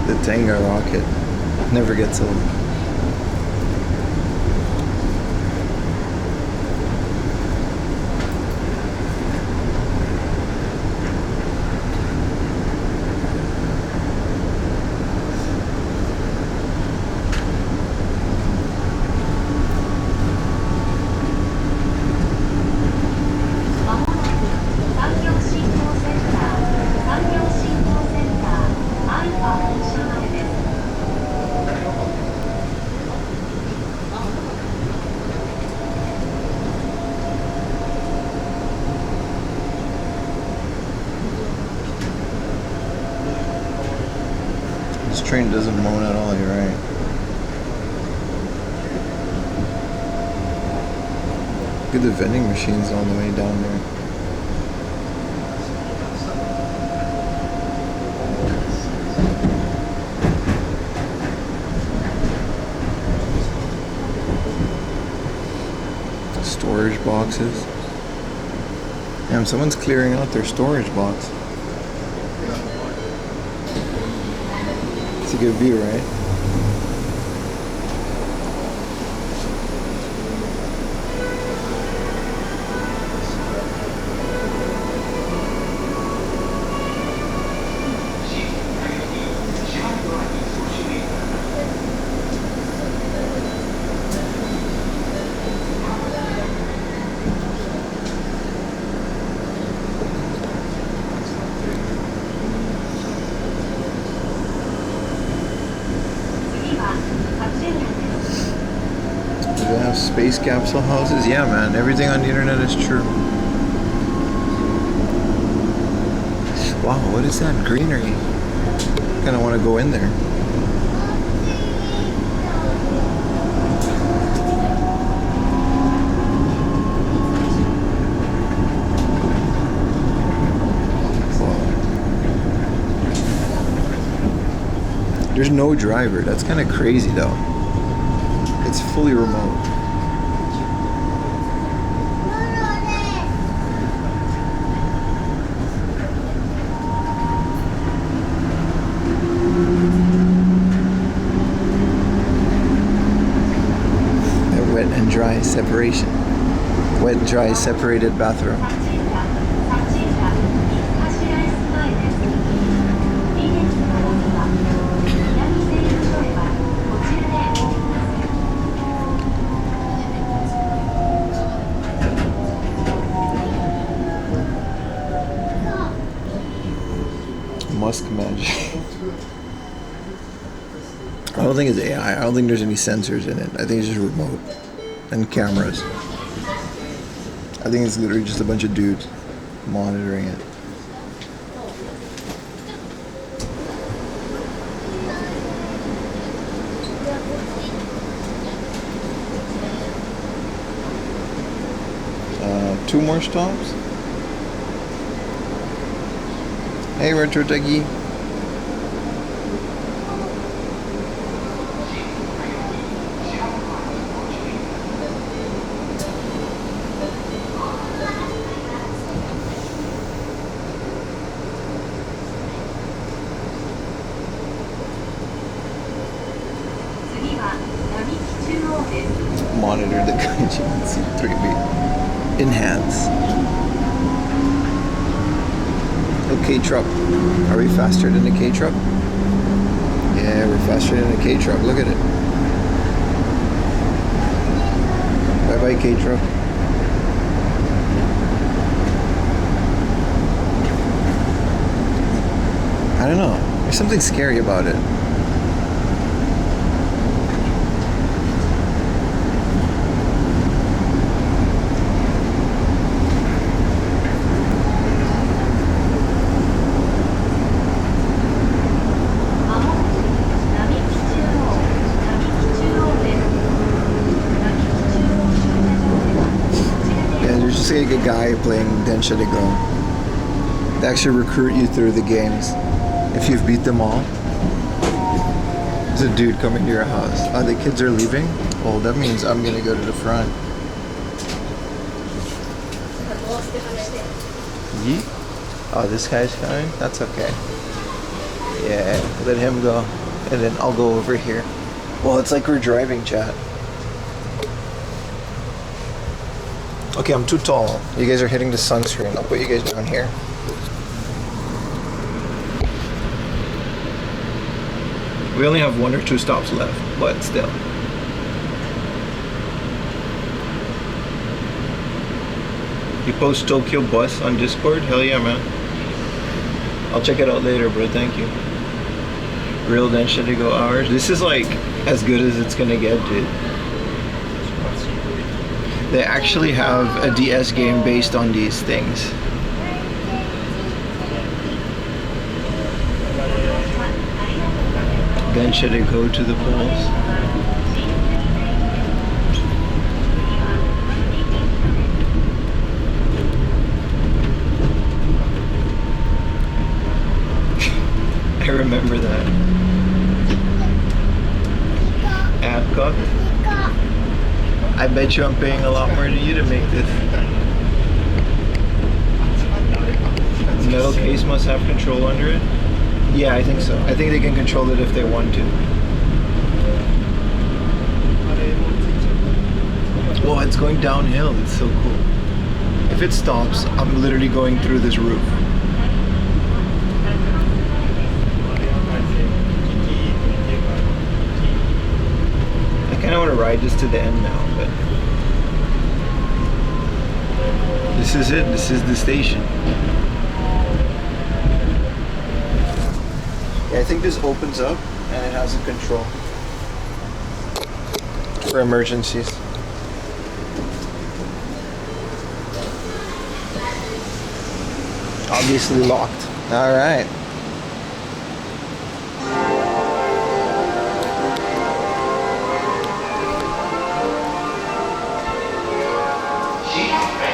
The Tenga rocket never gets old. This train doesn't moan at all, you're right. Look at the vending machines all the way down there. Storage boxes. Damn, someone's clearing out their storage box. It's a good view, right? Do they have space capsule houses? Yeah, man. Everything on the internet is true. Wow, what is that greenery? Kind of want to go in there. There's no driver. That's kind of crazy though. It's fully remote. A wet and dry separation. Wet and dry separated bathroom. Musk magic. I don't think it's AI. I don't think there's any sensors in it. I think it's just remote and cameras. I think it's literally just a bunch of dudes monitoring it. Two more stops. Hey, Retro Techie. Monitor the Kaiji C3B. Enhance. Oh, K-Truck. Are we faster than the K-Truck? Yeah, we're faster than the K-Truck. Look at it. Bye-bye, K-Truck. I don't know. There's something scary about it. Like a guy playing Densha de Go. They actually recruit you through the games if you've beat them all. There's a dude coming to your house. Oh, the kids are leaving? Oh, that means I'm gonna go to the front. Yeet. Oh, this guy's coming? That's okay. Yeah, let him go. And then I'll go over here. Well, it's like we're driving, chat. Okay, I'm too tall. You guys are hitting the sunscreen. I'll put you guys down here. We only have 1 or 2 stops left, but still. You post Tokyo Bus on Discord? Hell yeah, man. I'll check it out later, bro. Thank you. Real Densha to go hours. This is like as good as it's gonna get, dude. They actually have a DS game based on these things. Then should I go to the polls? I remember that. Adcock? I bet you I'm paying a lot more than you to make this. The metal case must have control under it? Yeah, I think so. I think they can control it if they want to. Well, it's going downhill. It's so cool. If it stops, I'm literally going through this roof. I kind of want to ride this to the end now, but this is it. This is the station. Yeah, I think this opens up and it has a control for emergencies. Obviously locked. All right.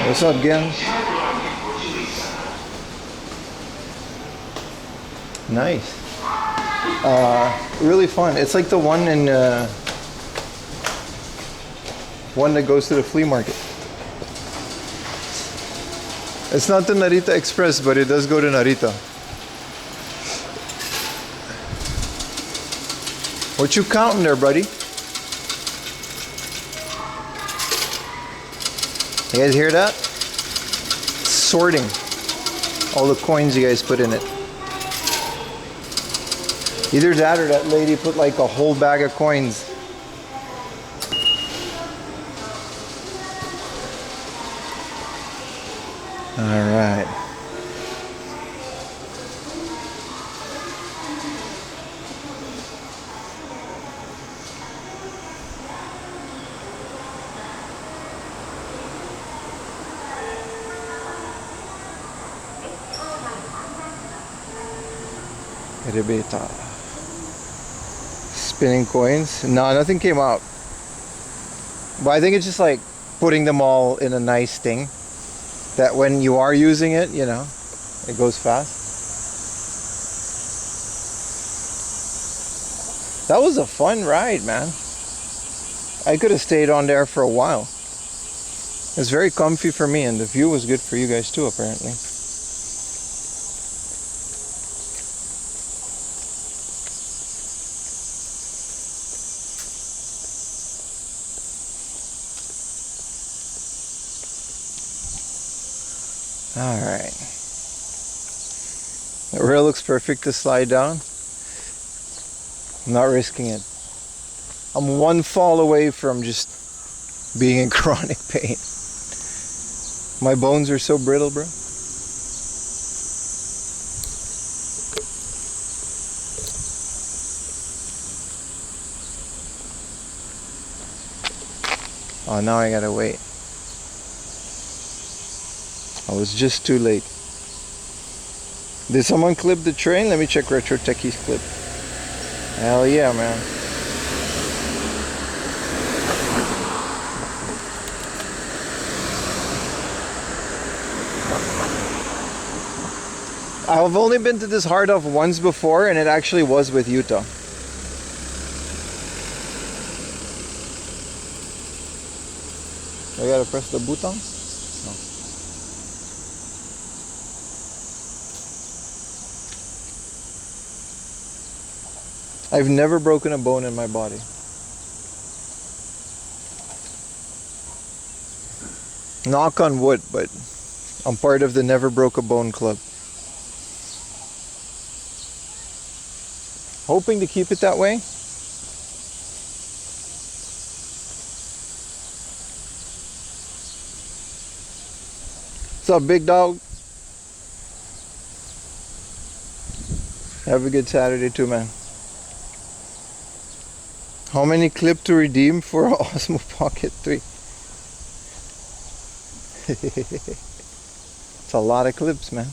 What's up, gang? Nice. Really fun. It's like the one in one that goes to the flea market. It's not the Narita Express, but it does go to Narita. What you counting there, buddy? You guys hear that? Sorting all the coins you guys put in it. Either that or that lady put like a whole bag of coins. All right. Rebeta. Spinning coins. No, nothing came out. But I think it's just like putting them all in a nice thing that when you are using it, you know, it goes fast. That was a fun ride, man. I could have stayed on there for a while. It's very comfy for me, and the view was good for you guys too, apparently. All right. The rail looks perfect to slide down. I'm not risking it. I'm one fall away from just being in chronic pain. My bones are so brittle, bro. Oh, now I gotta wait. I was just too late. Did someone clip the train? Let me check Retro Techie's clip. Hell yeah, man. I've only been to this hard off once before, and it actually was with Utah. I gotta press the button? No. I've never broken a bone in my body. Knock on wood, but I'm part of the Never Broke a Bone Club. Hoping to keep it that way. What's up, big dog? Have a good Saturday too, man. How many clip to redeem for Osmo Pocket 3? It's a lot of clips, man.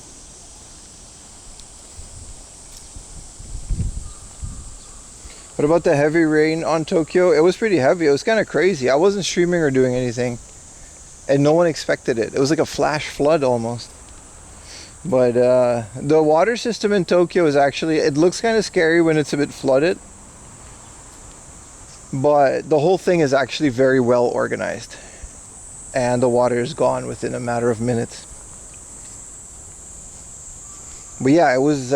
What about the heavy rain on Tokyo? It was pretty heavy. It was kind of crazy. I wasn't streaming or doing anything, and no one expected it. It was like a flash flood almost. But the water system in Tokyo is actually, it looks kind of scary when it's a bit flooded, but the whole thing is actually very well organized, and the water is gone within a matter of minutes. But yeah, it was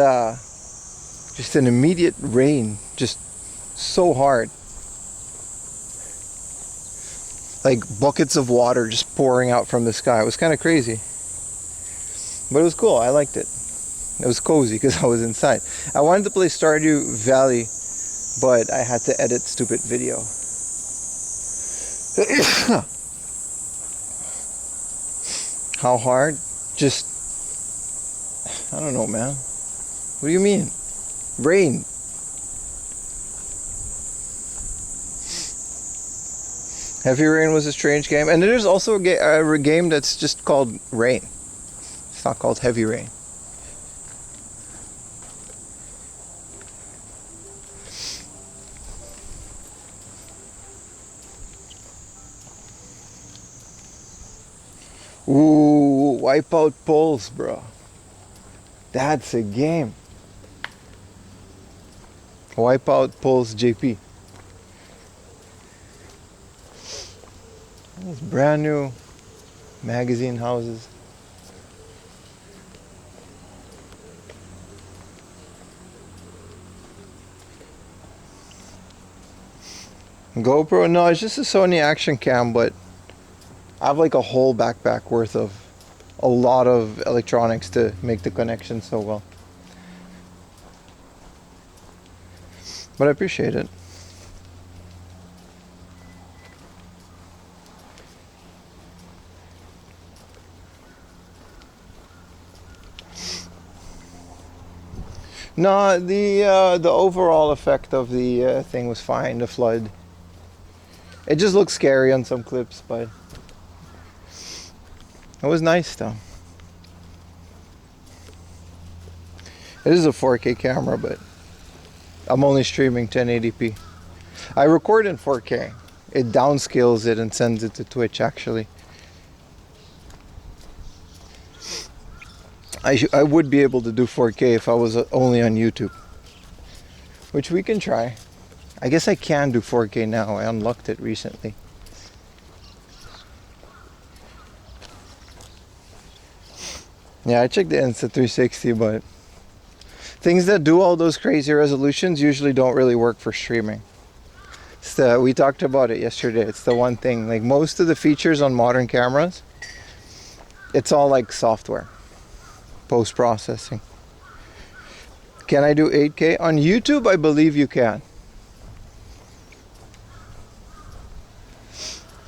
just an immediate rain, just so hard. Like buckets of water just pouring out from the sky. It was kind of crazy. But it was cool. I liked it. It was cozy because I was inside. I wanted to play Stardew Valley, but I had to edit stupid video. How hard? Just, I don't know, man. What do you mean? Rain. Heavy Rain was a strange game. And there's also a game that's just called Rain. It's not called Heavy Rain. Ooh, Wipeout Pulse, bro. That's a game. Wipeout Pulse JP. These brand new magazine houses. GoPro? No, it's just a Sony action cam, but I have like a whole backpack worth of a lot of electronics to make the connection so well. But I appreciate it. No, the overall effect of the thing was fine. The flood. It just looks scary on some clips, but it was nice though. It is a 4K camera, but I'm only streaming 1080p. I record in 4K. It downscales it and sends it to Twitch actually. I would be able to do 4K if I was only on YouTube, which we can try. I guess I can do 4K now. I unlocked it recently. Yeah, I checked the Insta360, but things that do all those crazy resolutions usually don't really work for streaming. We talked about it yesterday. It's the one thing. Like most of the features on modern cameras, it's all like software. Post-processing. Can I do 8K? On YouTube, I believe you can.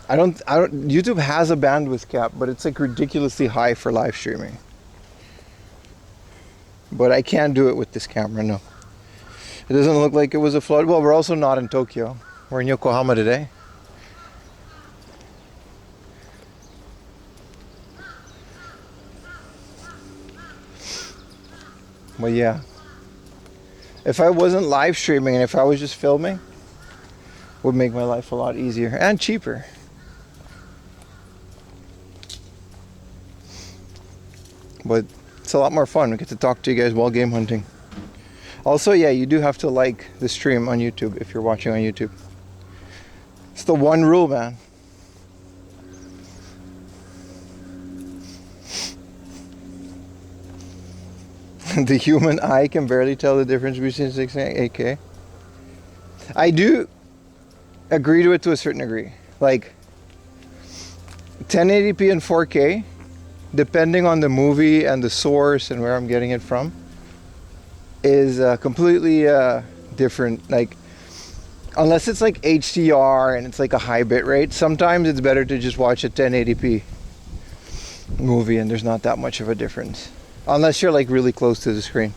YouTube has a bandwidth cap, but it's like ridiculously high for live streaming. But I can't do it with this camera, no. It doesn't look like it was a flood. Well, we're also not in Tokyo. We're in Yokohama today. But yeah, if I wasn't live streaming and if I was just filming, it would make my life a lot easier and cheaper. But it's a lot more fun. We get to talk to you guys while game hunting. Also, yeah, you do have to like the stream on YouTube if you're watching on YouTube. It's the one rule, man. The human eye can barely tell the difference between 6 and 8K. I do agree to it to a certain degree. Like 1080p and 4K, depending on the movie and the source and where I'm getting it from, is completely different. Like unless it's like HDR and it's like a high bit rate, sometimes it's better to just watch a 1080p movie and there's not that much of a difference. Unless you're like really close to the screen.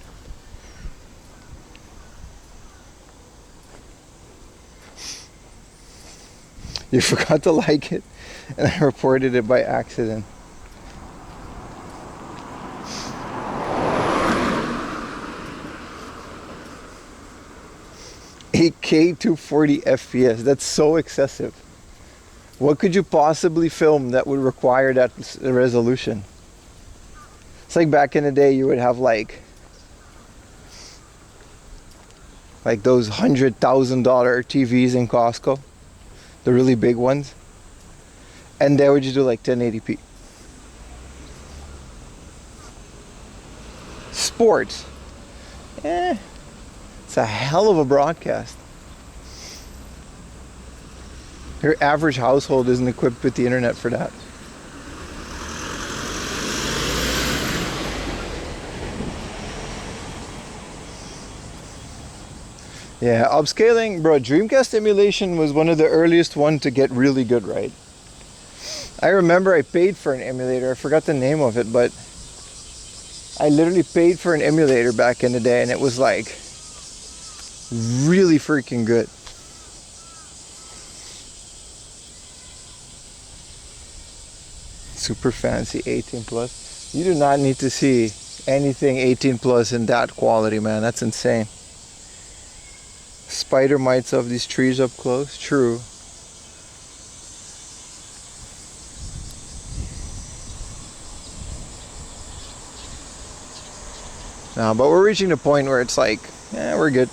You forgot to like it and I reported it by accident. $8K 4K 240 FPS. That's so excessive. What could you possibly film that would require that resolution? It's like back in the day you would have like those $100,000 TVs in Costco, the really big ones, and they would just do like 1080p. Sports, it's a hell of a broadcast. Your average household isn't equipped with the internet for that. Yeah, upscaling, bro, Dreamcast emulation was one of the earliest ones to get really good, right? I remember I paid for an emulator. I forgot the name of it, but I literally paid for an emulator back in the day, and it was like really freaking good. Super fancy 18 plus. You do not need to see anything 18 plus in that quality, man. That's insane. Spider mites of these trees up close. True. No, but we're reaching the point where it's like, we're good.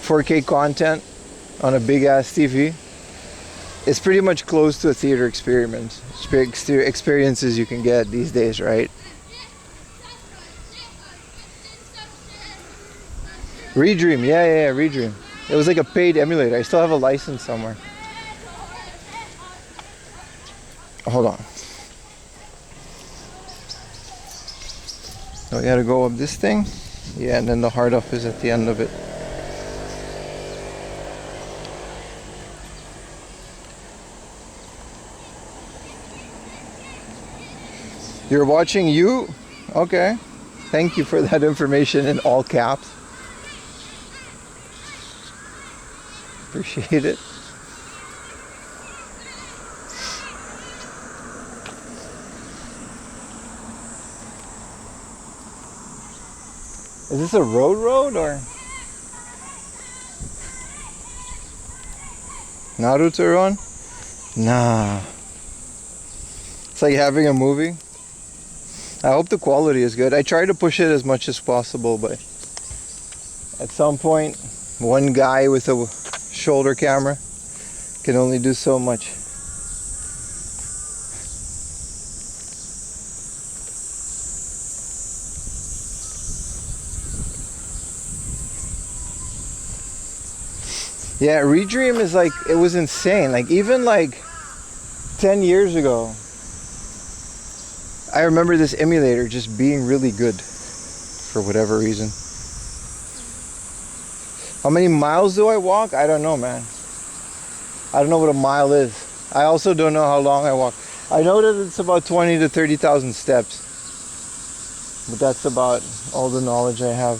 4K content on a big ass TV. It's pretty much close to a theater experience. Experiences you can get these days, right? Redream, yeah, Redream. It was like a paid emulator. I still have a license somewhere. Hold on. Oh, we gotta go up this thing. Yeah, and then the hard up is at the end of it. You're watching you? Okay. Thank you for that information in all caps. Appreciate it. Is this a road or Naruto run? Nah. It's like having a movie. I hope the quality is good. I try to push it as much as possible, but at some point, one guy with a shoulder camera can only do so much. Yeah, Redream is like, it was insane. Like even like 10 years ago, I remember this emulator just being really good for whatever reason. How many miles do I walk? I don't know, man. I don't know what a mile is. I also don't know how long I walk. I know that it's about 20 to 30,000 steps. But that's about all the knowledge I have.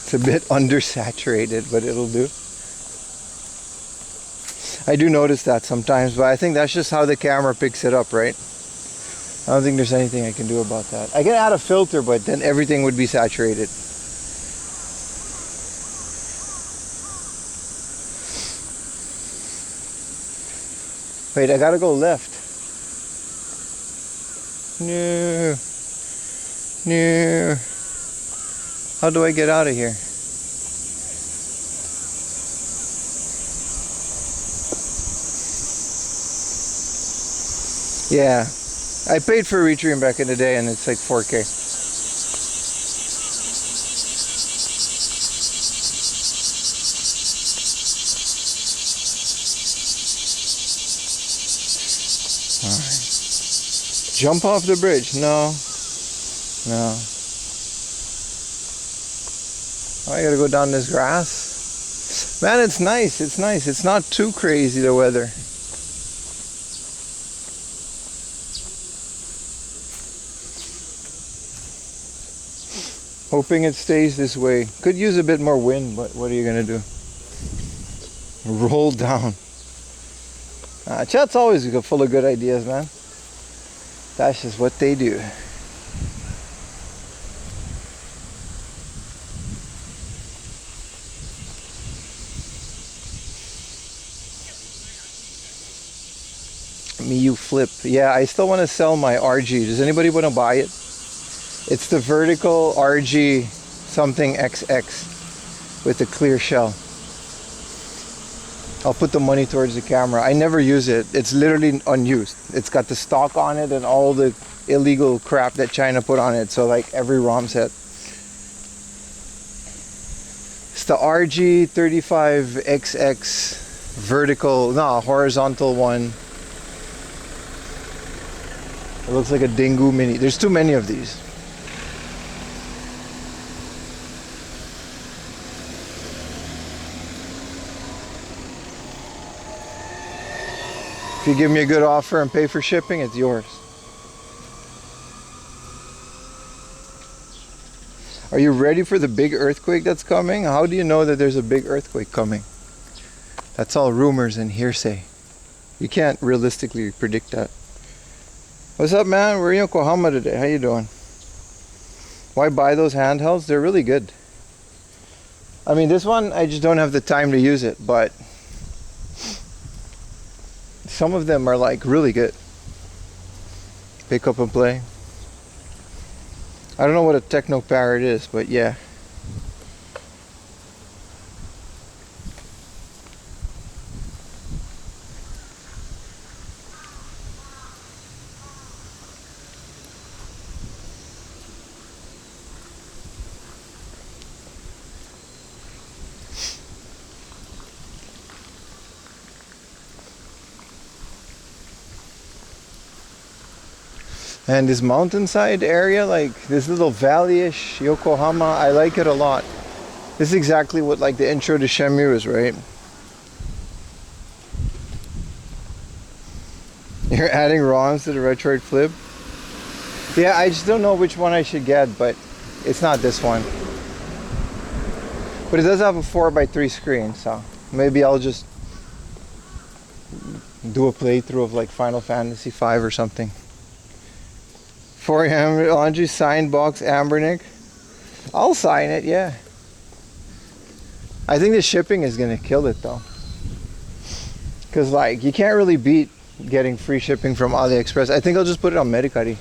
It's a bit undersaturated, but it'll do. I do notice that sometimes, but I think that's just how the camera picks it up, right? I don't think there's anything I can do about that. I can add a filter, but then everything would be saturated. Wait, I gotta go left. No. No. How do I get out of here? Yeah, I paid for Redream back in the day, and it's like 4K. All right. Jump off the bridge? No. No. Oh, I gotta go down this grass. Man, it's nice. It's nice. It's not too crazy, the weather. Hoping it stays this way. Could use a bit more wind, but what are you gonna do? Roll down. Chat's always full of good ideas, man. That's just what they do. Miu Flip. Yeah, I still want to sell my RG. Does anybody want to buy it? It's the vertical RG something XX with a clear shell. I'll put the money towards the camera. I never use it. It's literally unused. It's got the stock on it and all the illegal crap that China put on it. So like every ROM set. It's the RG35XX horizontal one. It looks like a Dingu Mini. There's too many of these. If you give me a good offer and pay for shipping, it's yours. Are you ready for the big earthquake that's coming? How do you know that there's a big earthquake coming? That's all rumors and hearsay. You can't realistically predict that. What's up, man? We're in Yokohama today. How you doing? Why buy those handhelds? They're really good. I mean, this one, I just don't have the time to use it, but some of them are like really good. Pick up and play. I don't know what a Techno Parrot is, but yeah. And this mountainside area, like this little valley-ish Yokohama, I like it a lot. This is exactly what like the intro to Shenmue is, right? You're adding ROMs to the Retroid Flip? Yeah, I just don't know which one I should get, but it's not this one. But it does have a 4x3 screen, so maybe I'll just do a playthrough of like Final Fantasy V or something. For Andrew, signed box Ambernick. I'll sign it, yeah. I think the shipping is gonna kill it though. Cause like you can't really beat getting free shipping from AliExpress. I think I'll just put it on Medicuddy.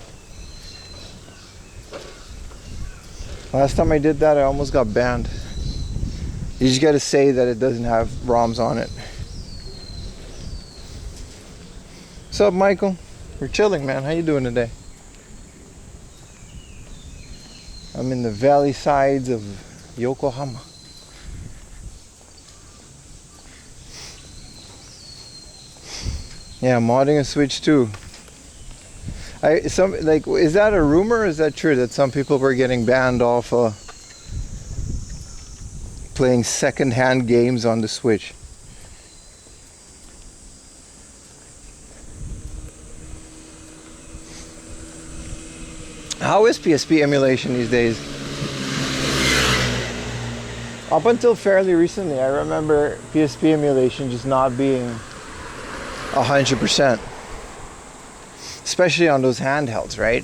Last time I did that, I almost got banned. You just gotta say that it doesn't have ROMs on it. What's up, Michael? We're chilling, man. How you doing today? I'm in the valley sides of Yokohama. Yeah, modding a Switch too. Is that a rumor or is that true that some people were getting banned off playing second-hand games on the Switch? How is PSP emulation these days? Up until fairly recently, I remember PSP emulation just not being 100%. Especially on those handhelds, right?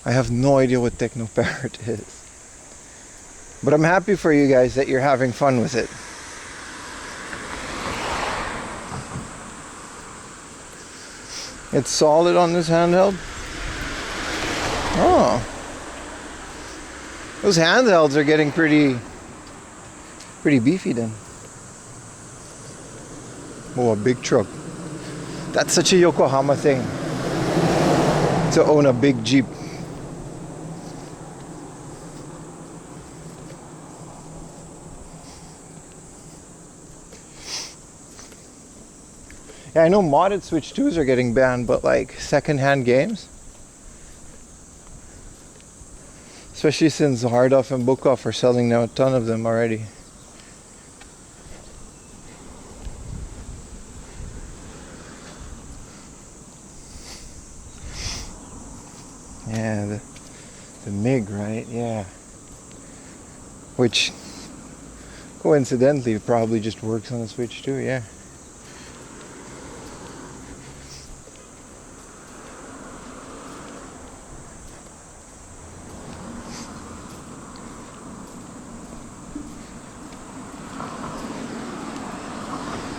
I have no idea what Techno Parrot is. But I'm happy for you guys that you're having fun with it. It's solid on this handheld? Oh. Those handhelds are getting pretty beefy then. Oh, a big truck. That's such a Yokohama thing. To own a big Jeep. Yeah, I know modded Switch 2s are getting banned, but like second-hand games? Especially since Hard Off and Book Off are selling now a ton of them already. Yeah, the MiG, right? Yeah. Which, coincidentally, probably just works on the Switch too, yeah.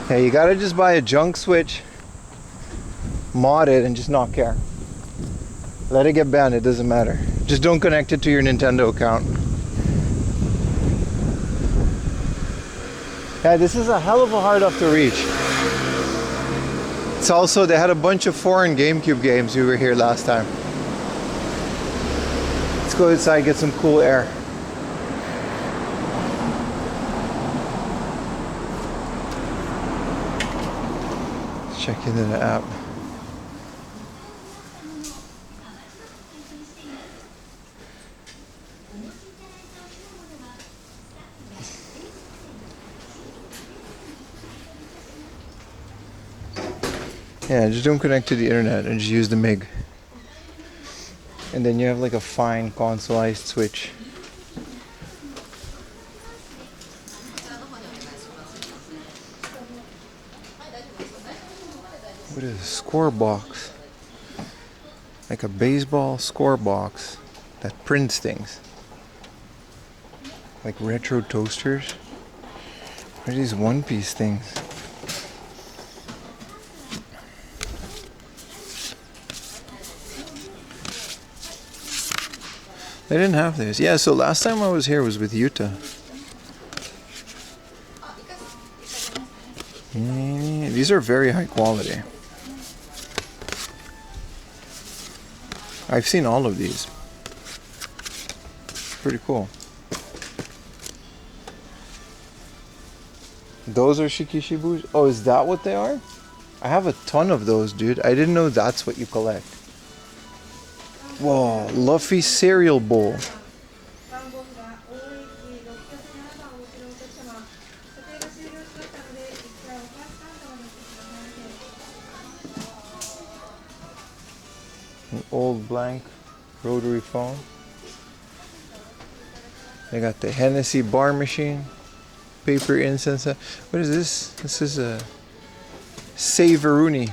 Yeah, you gotta just buy a junk Switch, mod it, and just not care. Let it get banned, it doesn't matter. Just don't connect it to your Nintendo account. Yeah, this is a hell of a hard up to reach. It's also, they had a bunch of foreign GameCube games. We were here last time. Let's go inside, get some cool air. Let's check into the app. Yeah, just don't connect to the internet and just use the MIG. And then you have like a fine consoleized Switch. What is a score box? Like a baseball score box that prints things. Like retro toasters. What are these one-piece things? They didn't have this. Yeah, so last time I was here was with Yuta. These are very high quality. I've seen all of these. Pretty cool. Those are Shikishibus? Oh, is that what they are? I have a ton of those, dude. I didn't know that's what you collect. Whoa, Luffy cereal bowl. An old blank rotary phone. They got the Hennessy bar machine. Paper incense. What is this? This is a Saveruni.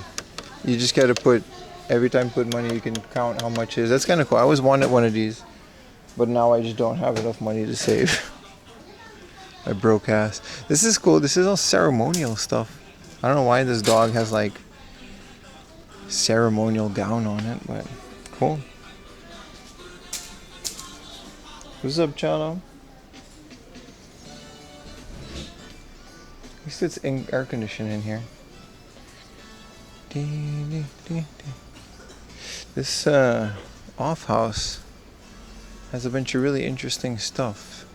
You just gotta put, every time you put money you can count how much it is. That's kind of cool. I always wanted one of these, but now I just don't have enough money to save. I broke ass. This is cool. This is all ceremonial stuff. I don't know why this dog has like ceremonial gown on it, but cool. What's up, Chano? At least it's air conditioning in here. This off house has a bunch of really interesting stuff.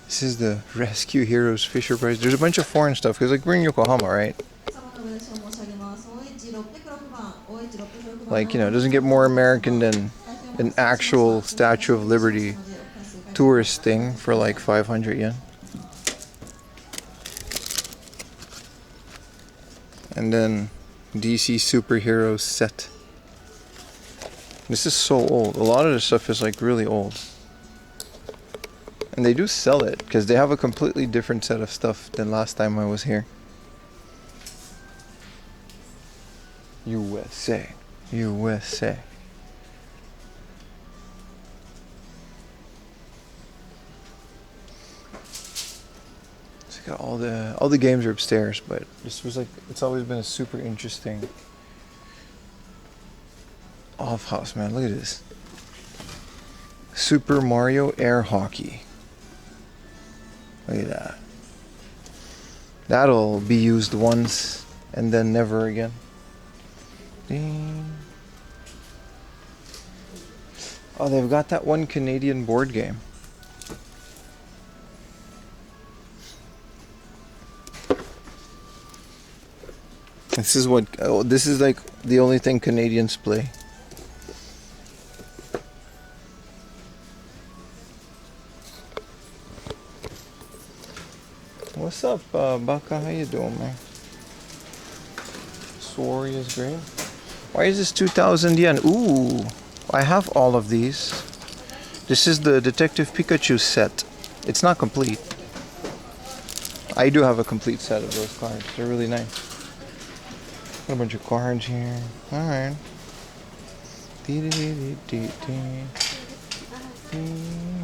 This is the Rescue Heroes Fisher Price. There's a bunch of foreign stuff because like we're in Yokohama, right? Like, you know, it doesn't get more American than an actual Statue of Liberty tourist thing for like 500 yen. And then DC superhero set. This is so old. A lot of this stuff is like really old. And they do sell it because they have a completely different set of stuff than last time I was here. USA. USA. Got all the games are upstairs, but this was like, it's always been a super interesting off house, man. Look at this. Super Mario Air Hockey. Look at that. That'll be used once and then never again. Ding. Oh, they've got that one Canadian board game. This is what, this is like the only thing Canadians play. What's up, Baka? How you doing, man? Sori is great. Why is this 2,000 yen? Ooh, I have all of these. This is the Detective Pikachu set. It's not complete. I do have a complete set of those cards. They're really nice. Got a bunch of cards here. Alright.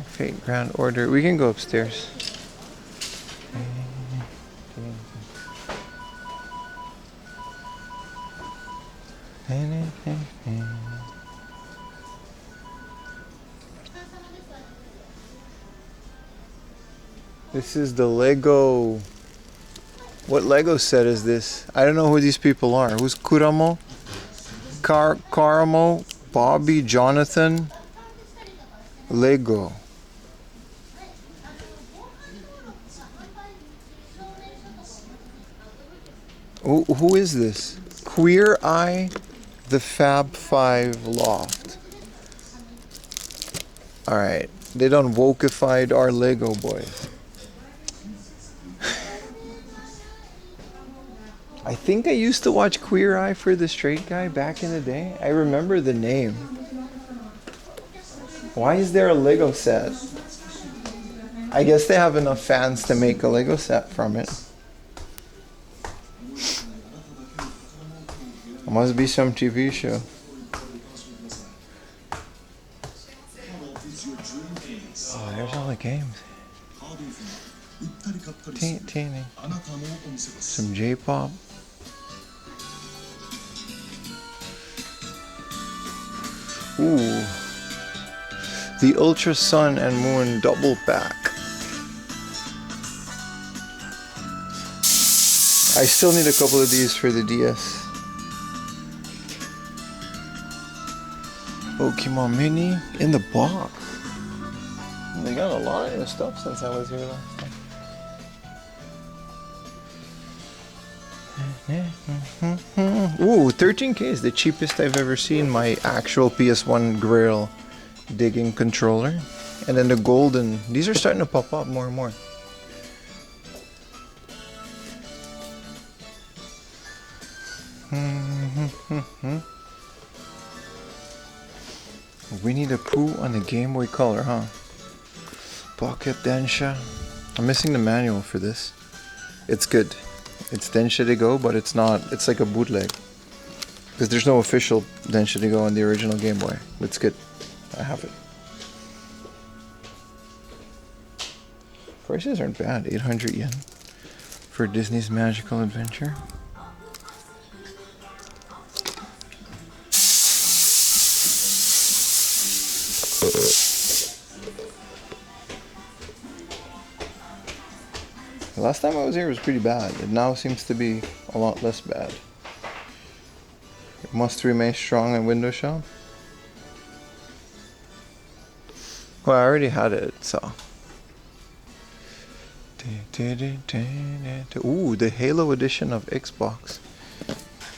Fate Grand Order. We can go upstairs. This is the Lego. What Lego set is this? I don't know who these people are. Who's Kuramo? Karamo? Bobby? Jonathan? Lego. Who is this? Queer Eye, the Fab Five Loft. Alright, they done wokeified our Lego boys. I think I used to watch Queer Eye for the Straight Guy back in the day. I remember the name. Why is there a Lego set? I guess they have enough fans to make a Lego set from it. It must be some TV show. Oh, there's all the games. Teeny. Some J-pop. Ooh. The Ultra Sun and Moon double pack. I still need a couple of these for the DS. Pokemon Mini in the box. They got a lot of stuff since I was here last time. Ooh, 13K is the cheapest I've ever seen my actual PS1 grill digging controller. And then the golden, these are starting to pop up more and more. Winnie the Pooh on the Game Boy Color, huh? Pocket Densha. I'm missing the manual for this. It's good. It's Densha to Go, but it's not. It's like a bootleg. Because there's no official Densha to Go on the original Game Boy. It's good. I have it. Prices aren't bad. 800 yen for Disney's Magical Adventure. The last time I was here it was pretty bad. It now seems to be a lot less bad. It must remain strong in window shop. Well, I already had it, so. Ooh, the Halo edition of Xbox.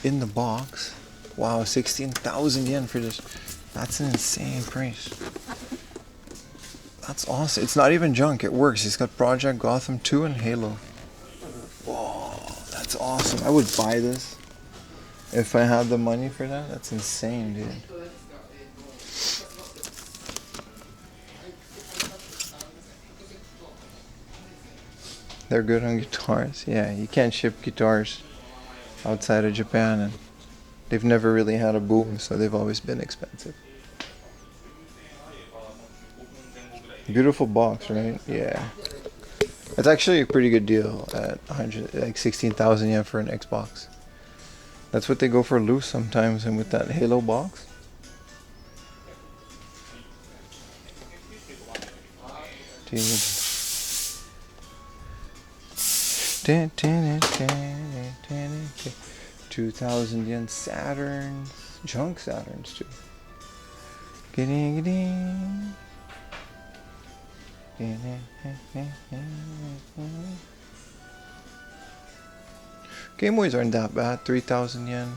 In the box. Wow, 16,000 yen for this. That's an insane price. That's awesome. It's not even junk. It works. It's got Project Gotham 2 and Halo. Whoa, that's awesome. I would buy this if I had the money for that. That's insane, dude. They're good on guitars. Yeah, you can't ship guitars outside of Japan, and they've never really had a boom, so they've always been expensive. Beautiful box, right? Yeah. It's actually a pretty good deal at 16,000 yen for an Xbox. That's what they go for loose sometimes, and with that Halo box. Dude. 2,000 yen Saturns, junk Saturns too. Game Boys aren't that bad. 3,000 yen,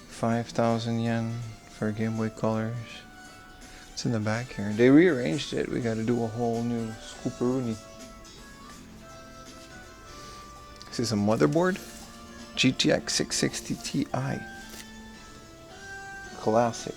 5,000 yen for Game Boy Colors. It's in the back here. They rearranged it. We got to do a whole new scooperoonie. This is a motherboard, GTX 660 Ti, classic.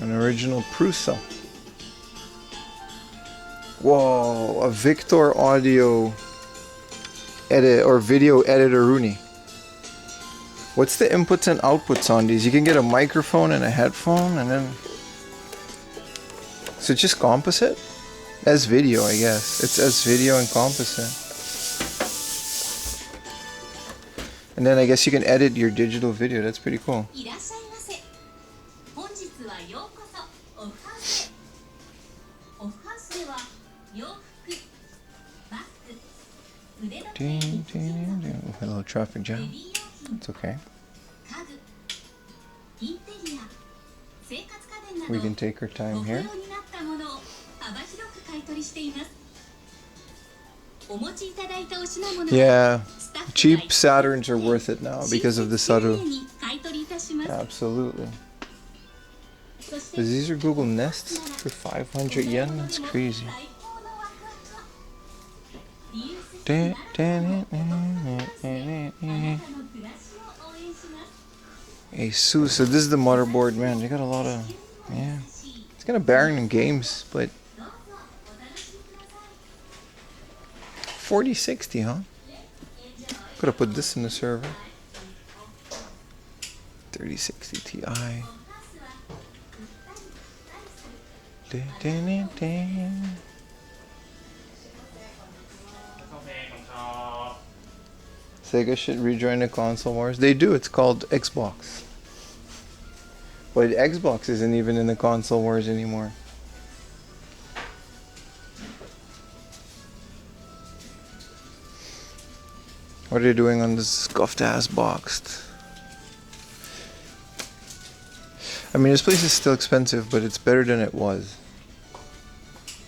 An original Prusa. Whoa, a Victor Audio edit or video editor Rooney. What's the inputs and outputs on these? You can get a microphone and a headphone, and then so it's just composite as video, I guess. It's as video and composite. And then I guess you can edit your digital video. That's pretty cool. Hello, traffic jam. It's okay. We can take our time here. Yeah, cheap Saturns are worth it now because of the Saru. Absolutely. These are Google Nests for 500 yen? That's crazy. Asus, so this is the motherboard, man. They got a lot of, yeah. It's kind of barren in games, but 4060, huh? Could have put this in the server. 3060 Ti. Sega should rejoin the console wars. They do. It's called Xbox. But Xbox isn't even in the console wars anymore. What are they doing on this scuffed ass box? I mean, this place is still expensive, but it's better than it was.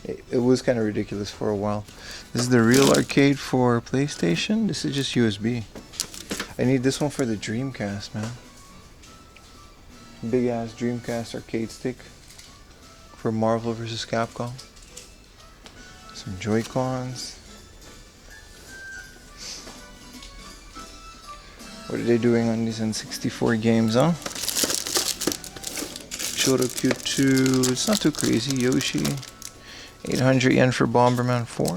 It was kind of ridiculous for a while. This is the real arcade for PlayStation. This is just USB. I need this one for the Dreamcast, man. Big ass Dreamcast arcade stick for Marvel vs. Capcom. Some Joy-Cons. What are they doing on these N64 games, huh? Shoto Q2, it's not too crazy. Yoshi, 800 yen for Bomberman 4.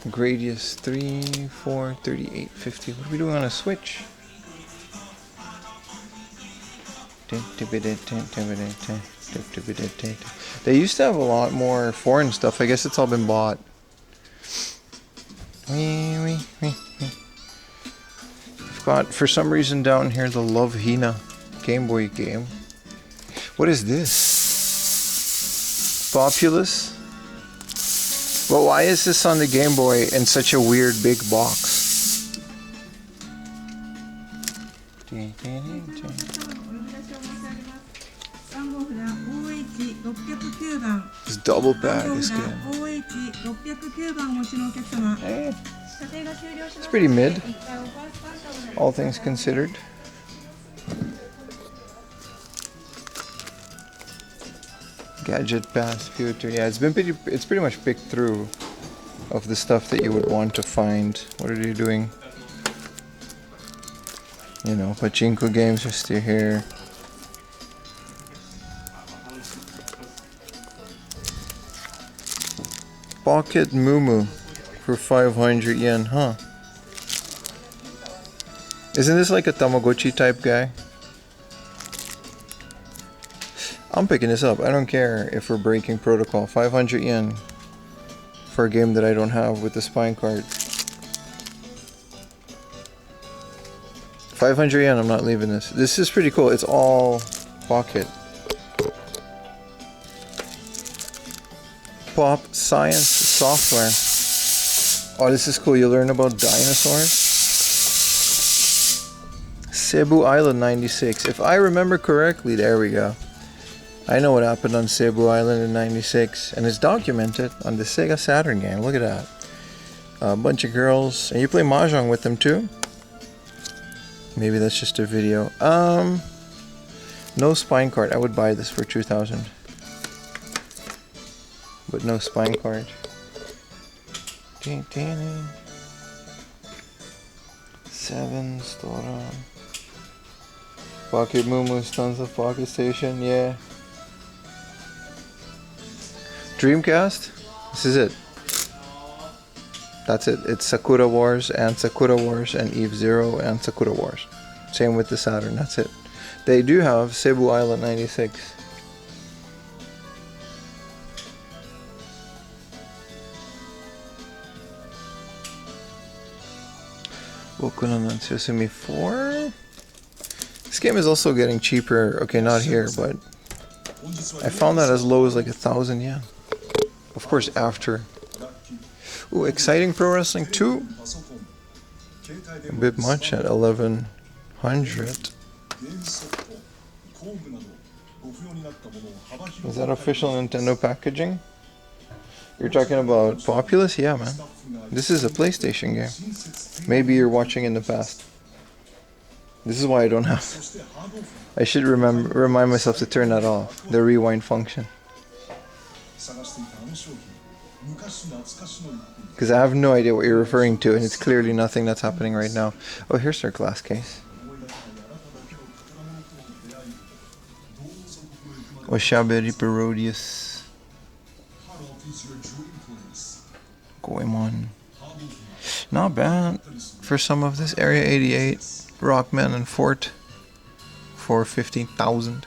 Gradius 3, 4, 38.50. What are we doing on a Switch? They used to have a lot more foreign stuff. I guess it's all been bought. I've got, for some reason down here, the Love Hina Game Boy game. What is this? Populous? Well, why is this on the Game Boy in such a weird big box? This double bag is good. Hey. It's pretty mid, all things considered. Gadget Pass, Future. Yeah, it's pretty much picked through of the stuff that you would want to find. What are they doing? You know, pachinko games are still here. Pocket Mumu for 500 yen, huh? Isn't this like a Tamagotchi type guy? I'm picking this up. I don't care if we're breaking protocol. 500 yen for a game that I don't have with the spine card. 500 yen, I'm not leaving this. This is pretty cool. It's all pocket. Pop Science Software. Oh, this is cool. You learn about dinosaurs. Cebu Island 96. If I remember correctly, there we go. I know what happened on Cebu Island in 96, and it's documented on the Sega Saturn game. Look at that. A bunch of girls, and you play Mahjong with them too? Maybe that's just a video. No spine card. I would buy this for 2,000. But no spine card. Seven, Stora. Pocket Mumu, tons of Pocket Station, yeah. Dreamcast? This is it. That's it. It's Sakura Wars and Sakura Wars and Eve Zero and Sakura Wars. Same with the Saturn. That's it. They do have Cebu Island 96. Boku no Natsuyasumi 4. This game is also getting cheaper. Okay, not here, but I found that as low as like 1,000 yen. Of course, after. Ooh, Exciting Pro Wrestling 2. A bit much at 1,100. Is that official Nintendo packaging? You're talking about Populous? Yeah, man. This is a PlayStation game. Maybe you're watching in the past. This is why I don't have. I should remind myself to turn that off. The rewind function. Because I have no idea what you're referring to, and it's clearly nothing that's happening right now. Oh, here's their glass case. Oshaberi Parodius. Goemon. Not bad for some of this. Area 88, Rockman and Fort for 15,000.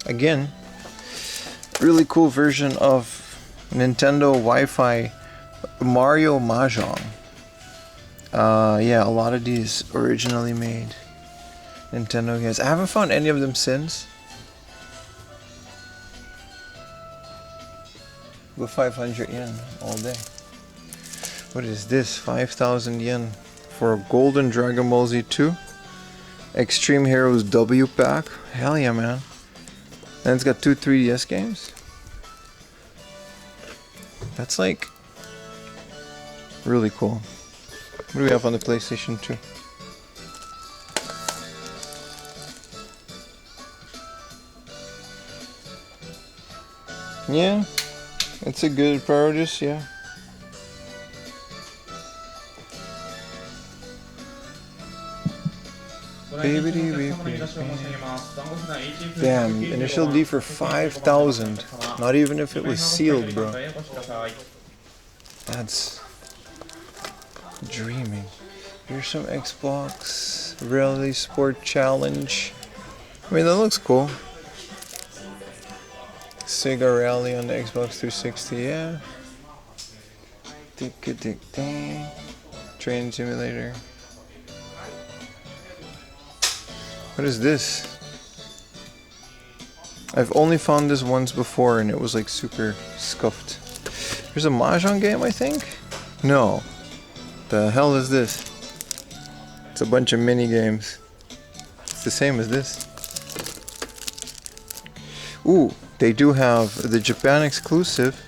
Again, really cool version of Nintendo Wi-Fi Mario Mahjong. Yeah, a lot of these originally made Nintendo games. I haven't found any of them since. With 500 yen all day. What is this? 5,000 yen for a Golden Dragon Ball Z 2. Extreme Heroes W pack. Hell yeah, man. And it's got 2 3DS games. That's like really cool. What do we have on the PlayStation 2? Yeah, it's a good produce, yeah. Damn, initial D for 5,000. Not even if it was sealed, bro. That's dreaming. Here's some Xbox Rally Sport Challenge. I mean, that looks cool. Sega Rally on the Xbox 360, yeah. Train Simulator. What is this? I've only found this once before and it was like super scuffed. There's a Mahjong game, I think? No. The hell is this? It's a bunch of mini games. It's the same as this. Ooh, they do have the Japan exclusive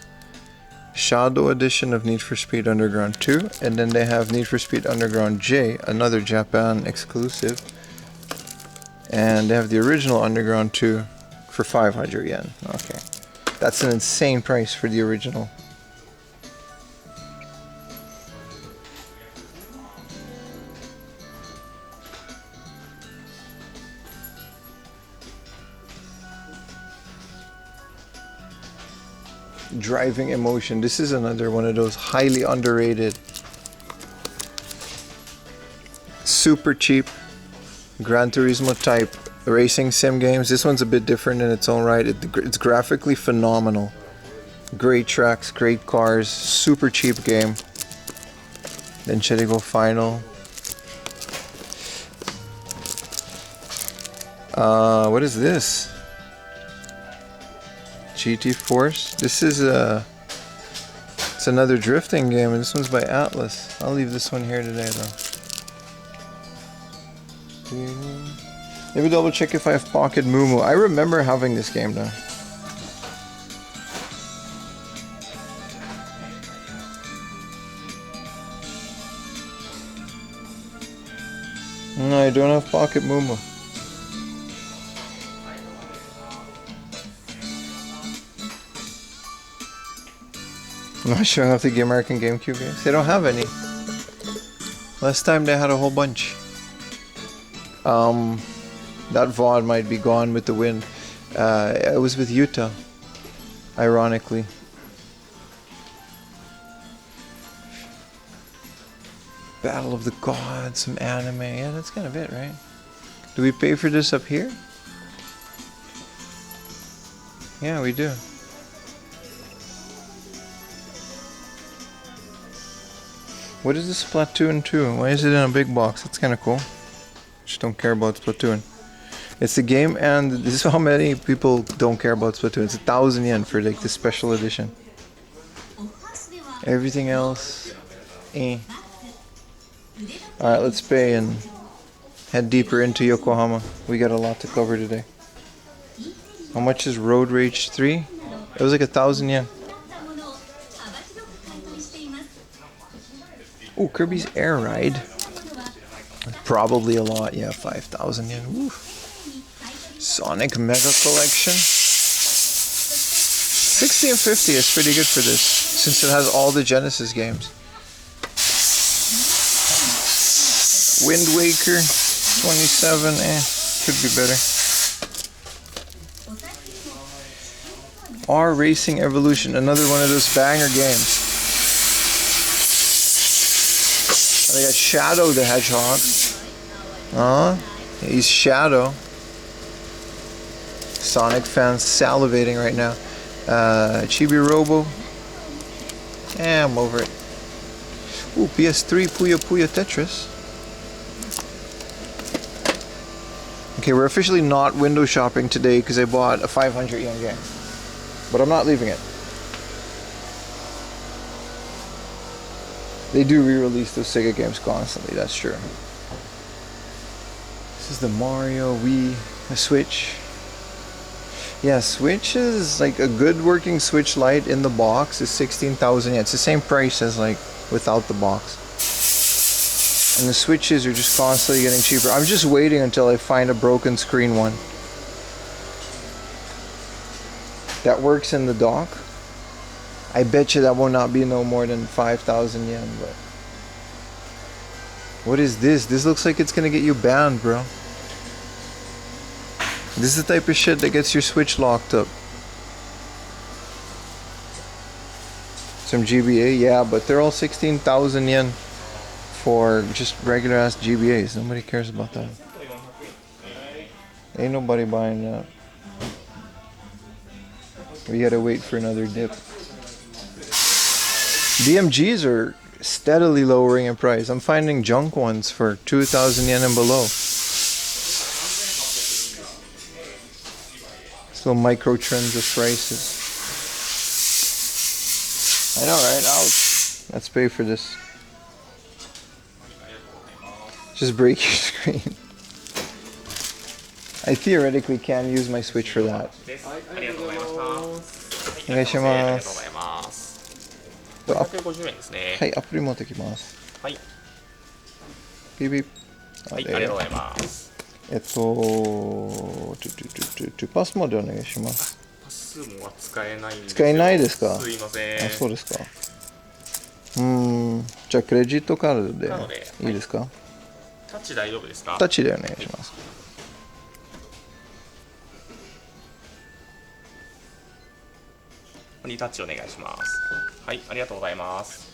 Shadow edition of Need for Speed Underground 2, and then they have Need for Speed Underground J, another Japan exclusive. And they have the original Underground 2 for 500 yen. Okay. That's an insane price for the original. Driving Emotion. This is another one of those highly underrated, super cheap Gran Turismo type racing sim games. This one's a bit different in its own right. It's graphically phenomenal. Great tracks, great cars, super cheap game. Then Chedigo Final. What is this? GT Force. This is it's another drifting game, and this one's by Atlas. I'll leave this one here today though. Maybe double check if I have Pocket Mumu. I remember having this game though. No, I don't have Pocket Mumu. I'm not showing off the American GameCube games. They don't have any. Last time they had a whole bunch. That VOD might be gone with the wind. It was with Utah. Ironically. Battle of the Gods, some anime. Yeah, that's kind of it, right? Do we pay for this up here? Yeah, we do. What is this Splatoon 2? Why is it in a big box? That's kind of cool. Just don't care about Splatoon. It's a game, and this is how many people don't care about Splatoon. It's 1,000 yen for like the special edition. Everything else, eh. Alright, let's pay and head deeper into Yokohama. We got a lot to cover today. How much is Road Rage 3? It was like 1,000 yen. Oh, Kirby's Air Ride. Probably a lot, yeah, 5,000 yen. Woo. Sonic Mega Collection. 1650 is pretty good for this, since it has all the Genesis games. Wind Waker, 27, could be better. R Racing Evolution, another one of those banger games. They got Shadow the Hedgehog. He's Shadow. Sonic fans salivating right now. Chibi Robo. I'm over it. Ooh, PS3 Puyo Puyo Tetris. Okay, we're officially not window shopping today because I bought a 500 yen game. But I'm not leaving it. They do re-release those Sega games constantly, that's true. This is the Mario Wii, the Switch. Yeah, Switch is like a good working Switch Lite in the box is 16,000 yen. It's the same price as like without the box. And the Switches are just constantly getting cheaper. I'm just waiting until I find a broken screen one that works in the dock. I bet you that will not be no more than 5,000 yen, but what is this? This looks like it's gonna get you banned, bro. This is the type of shit that gets your Switch locked up. Some GBA, yeah, but they're all 16,000 yen for just regular ass GBAs. Nobody cares about that. Ain't nobody buying that. We gotta wait for another dip. DMGs are steadily lowering in price. I'm finding junk ones for 2,000 yen and below. Little micro trends of prices. I know, right? Ouch. Let's pay for this. Just break your screen. I theoretically can use my Switch for that. Hi, アプリ持ってきます。はい。ピーピー。はい、ありがとうございます。パスまでお願いします。パスもは使えないんですよ。使えないですか？すいません。あ、そうですか。じゃあクレジットカードでいいですか？タッチ大丈夫ですか？タッチでお願いします。タッチお願いします。はい、ありがとうございます。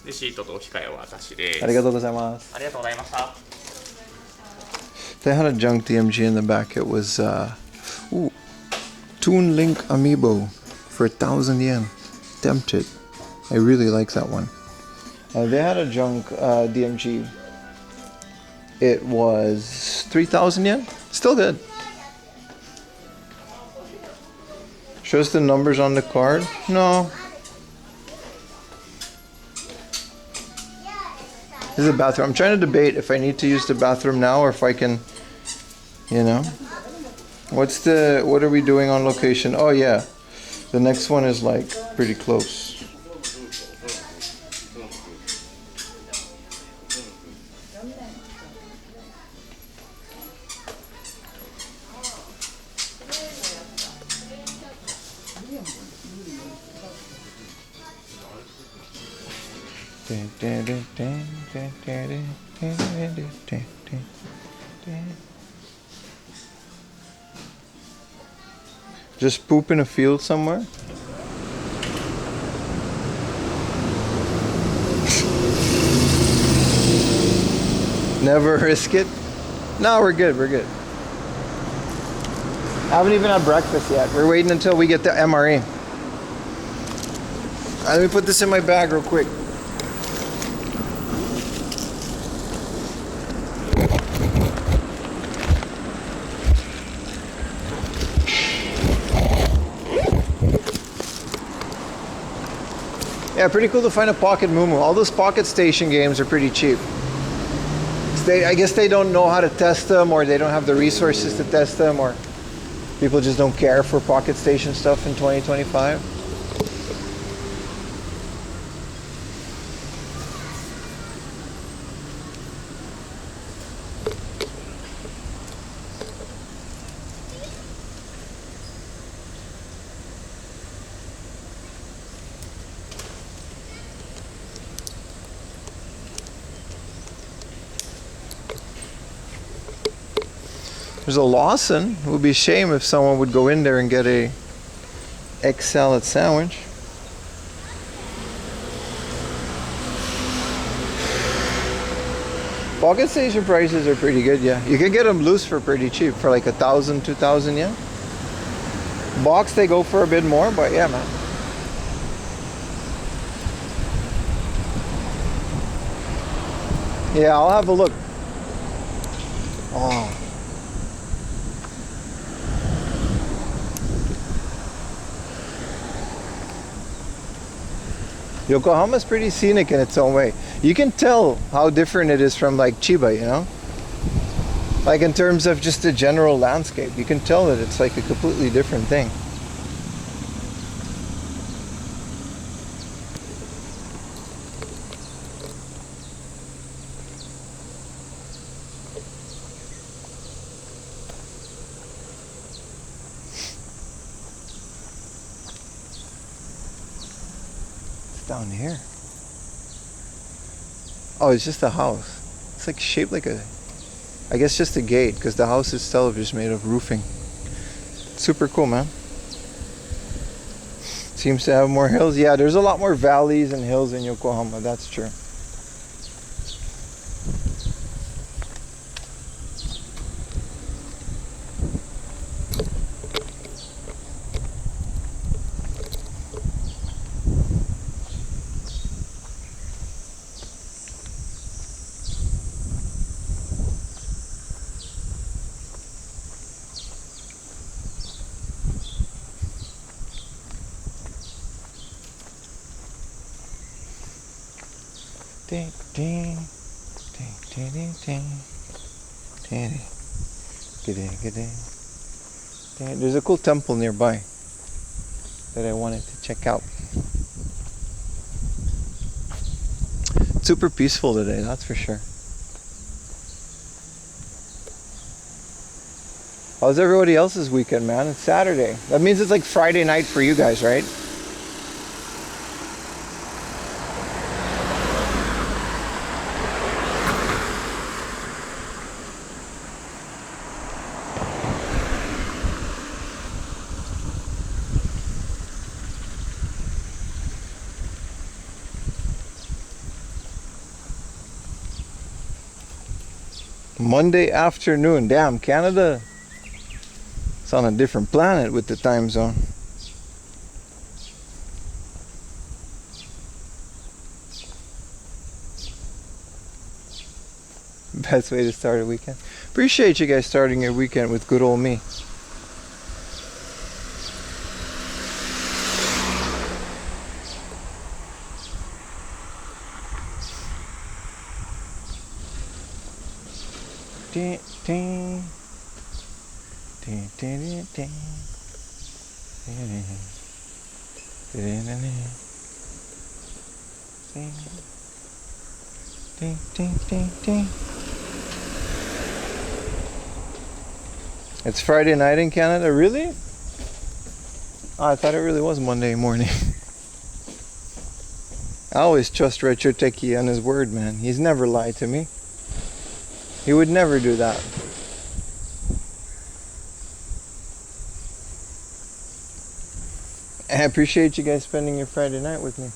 レシートとお控えは私です。ありがとうございます。ありがとうございました。They had a junk DMG in the back. It was Toon Link Amiibo for 1,000 yen. Tempted. I really like that one. They had a junk DMG. It was 3,000 yen. Still good. Shows the numbers on the card? No. This is a bathroom. I'm trying to debate if I need to use the bathroom now or if I can, you know. What are we doing on location? Oh yeah. The next one is like pretty close. Just poop in a field somewhere? Never risk it? No, we're good, we're good. I haven't even had breakfast yet. We're waiting until we get the MRE. Let me put this in my bag real quick. Yeah, pretty cool to find a Pocket Moo Moo. All those Pocket Station games are pretty cheap. I guess they don't know how to test them, or they don't have the resources to test them, or people just don't care for Pocket Station stuff in 2025. There's a Lawson. It would be a shame if someone would go in there and get a egg salad sandwich. Pocket Station prices are pretty good, yeah. You can get them loose for pretty cheap, for like 1,000, 2,000 yen. Box they go for a bit more, but yeah, man. Yeah, I'll have a look. Oh. Yokohama's pretty scenic in its own way. You can tell how different it is from like Chiba, you know? Like in terms of just the general landscape, you can tell that it's like a completely different thing. Down here. Oh, it's just a house. It's like shaped like a, I guess just a gate, because the house itself is made of roofing. Super cool, man. Seems to have more hills. Yeah, there's a lot more valleys and hills in Yokohama, that's true. Ding, ding, ding, ding, ding, ding, ding, ding, ding. There's a cool temple nearby that I wanted to check out. Super peaceful today, that's for sure. How's everybody else's weekend, man? It's Saturday. That means it's like Friday night for you guys, right? Monday afternoon. Damn, Canada. It's on a different planet with the time zone. Best way to start a weekend. Appreciate you guys starting your weekend with good old me. Ding, ding. Ding, ding, ding, ding. Ding, ding, ding, ding, ding, ding. It's Friday night in Canada, really? Oh, I thought it really was Monday morning. I always trust Retro Techie on his word, man. He's never lied to me. He would never do that. I appreciate you guys spending your Friday night with me.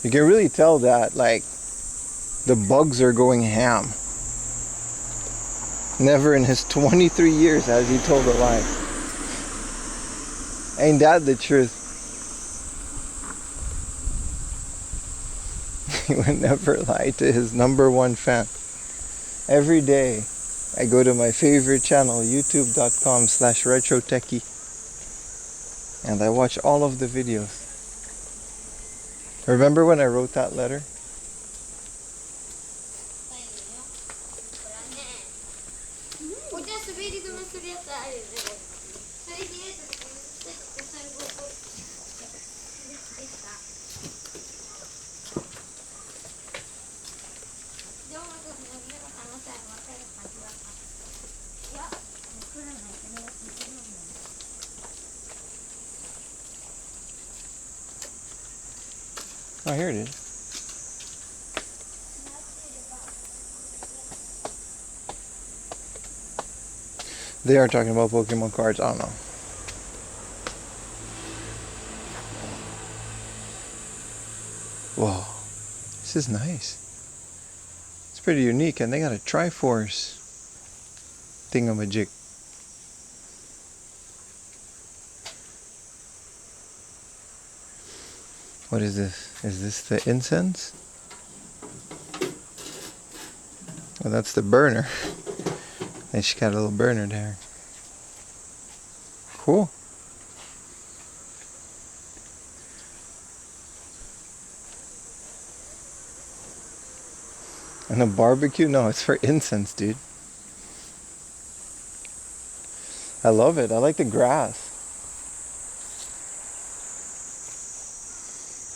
You can really tell that, like, the bugs are going ham. Never in his 23 years has he told a lie. Ain't that the truth? He would never lie to his #1 fan. Every day I go to my favorite channel, youtube.com/retrotechie, and I watch all of the videos. Remember when I wrote that letter? Oh, here it is. They are talking about Pokemon cards. I don't know. Whoa, this is nice. It's pretty unique, and they got a Triforce thingamajig. What is this? Is this the incense? Well, that's the burner. And she got a little burner there. Cool. And a barbecue? No, it's for incense, dude. I love it. I like the grass.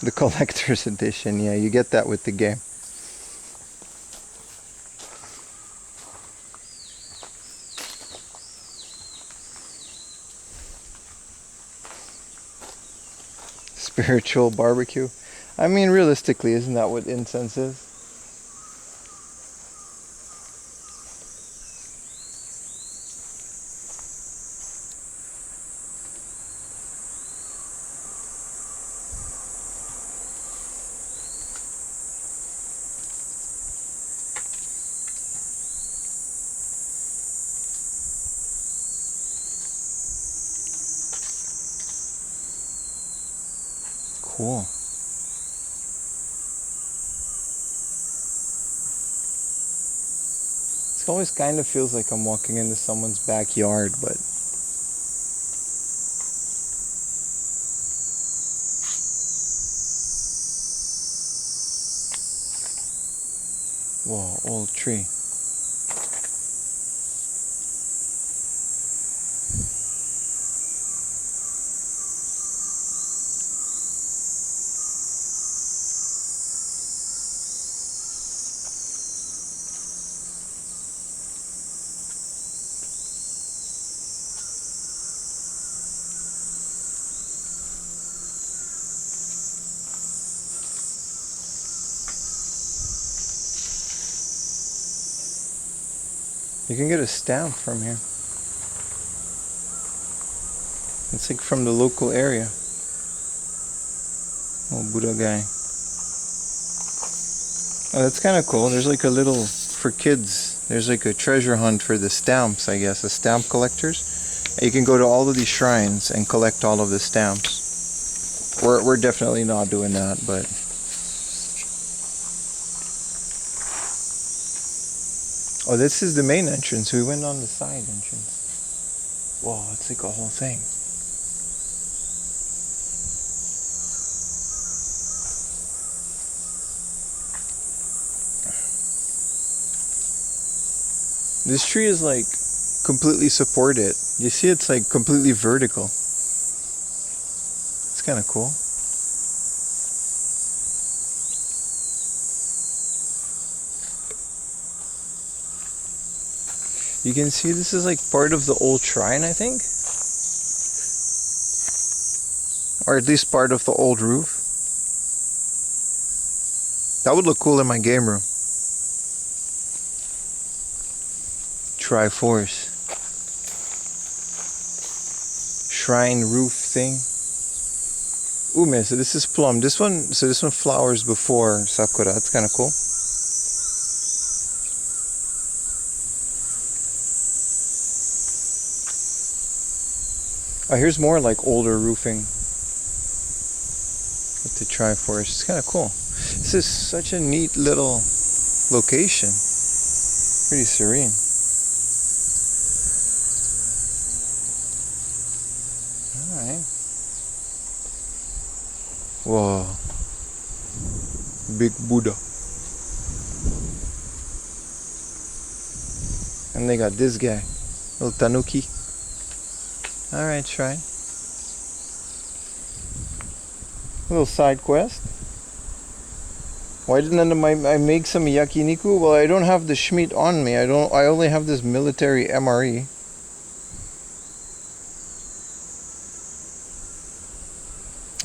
The collector's edition, yeah, you get that with the game. Spiritual barbecue. I mean, realistically, isn't that what incense is? Cool. It always kind of feels like I'm walking into someone's backyard, but whoa, old tree. You can get a stamp from here. It's like from the local area. Oh, Buddha guy. Oh, that's kind of cool. There's like a little, for kids, there's like a treasure hunt for the stamps, I guess, the stamp collectors. And you can go to all of these shrines and collect all of the stamps. We're definitely not doing that, but oh, this is the main entrance. We went on the side entrance. Whoa, it's like a whole thing. This tree is like completely support it. You see, it's like completely vertical. It's kind of cool. You can see this is like part of the old shrine, I think. Or at least part of the old roof. That would look cool in my game room. Triforce. Shrine roof thing. Ooh man, so this is plum. This one flowers before Sakura. That's kind of cool. Oh, here's more like older roofing with the Triforce. It's kind of cool. This is such a neat little location. Pretty serene. Alright. Whoa. Big Buddha. And they got this guy. Little Tanuki. Alright, shrine. Little side quest. Why didn't I make some yakiniku? Well, I don't have the Schmidt on me. I only have this military MRE.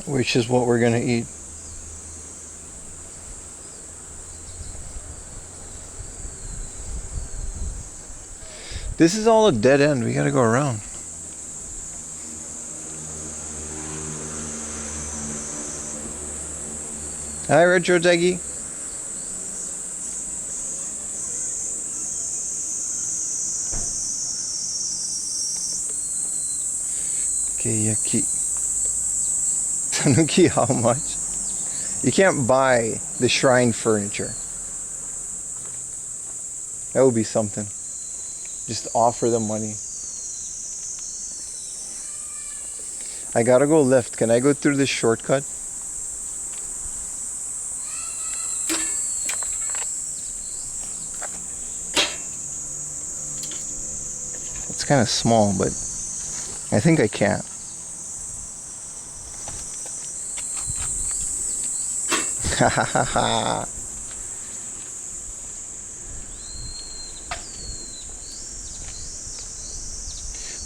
Which is what we're gonna eat. This is all a dead end. We gotta go around. Hi, Retro Teggy. Okay, yaki. Tanuki, how much? You can't buy the shrine furniture. That would be something. Just offer them money. I gotta go left. Can I go through this shortcut? It's kind of small, but I think I can. Ha ha ha ha.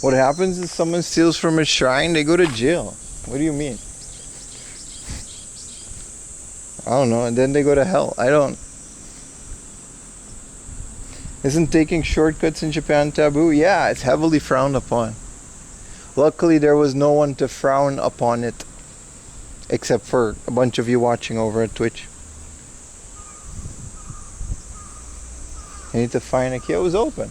What happens if someone steals from a shrine? They go to jail. What do you mean? I don't know. And then they go to hell. I don't. Isn't taking shortcuts in Japan taboo? Yeah, it's heavily frowned upon. Luckily, there was no one to frown upon it. Except for a bunch of you watching over at Twitch. I need to find a key. It was open.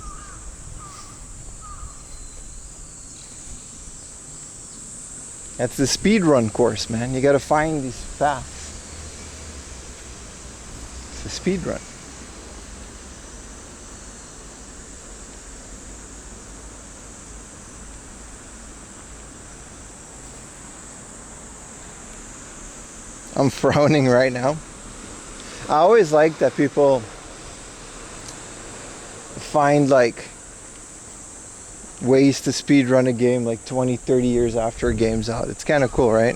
That's the speed run course, man. You gotta find these fast. It's a speed run. I'm frowning right now. I always like that people find like ways to speed run a game like 20, 30 years after a game's out. It's kind of cool, right?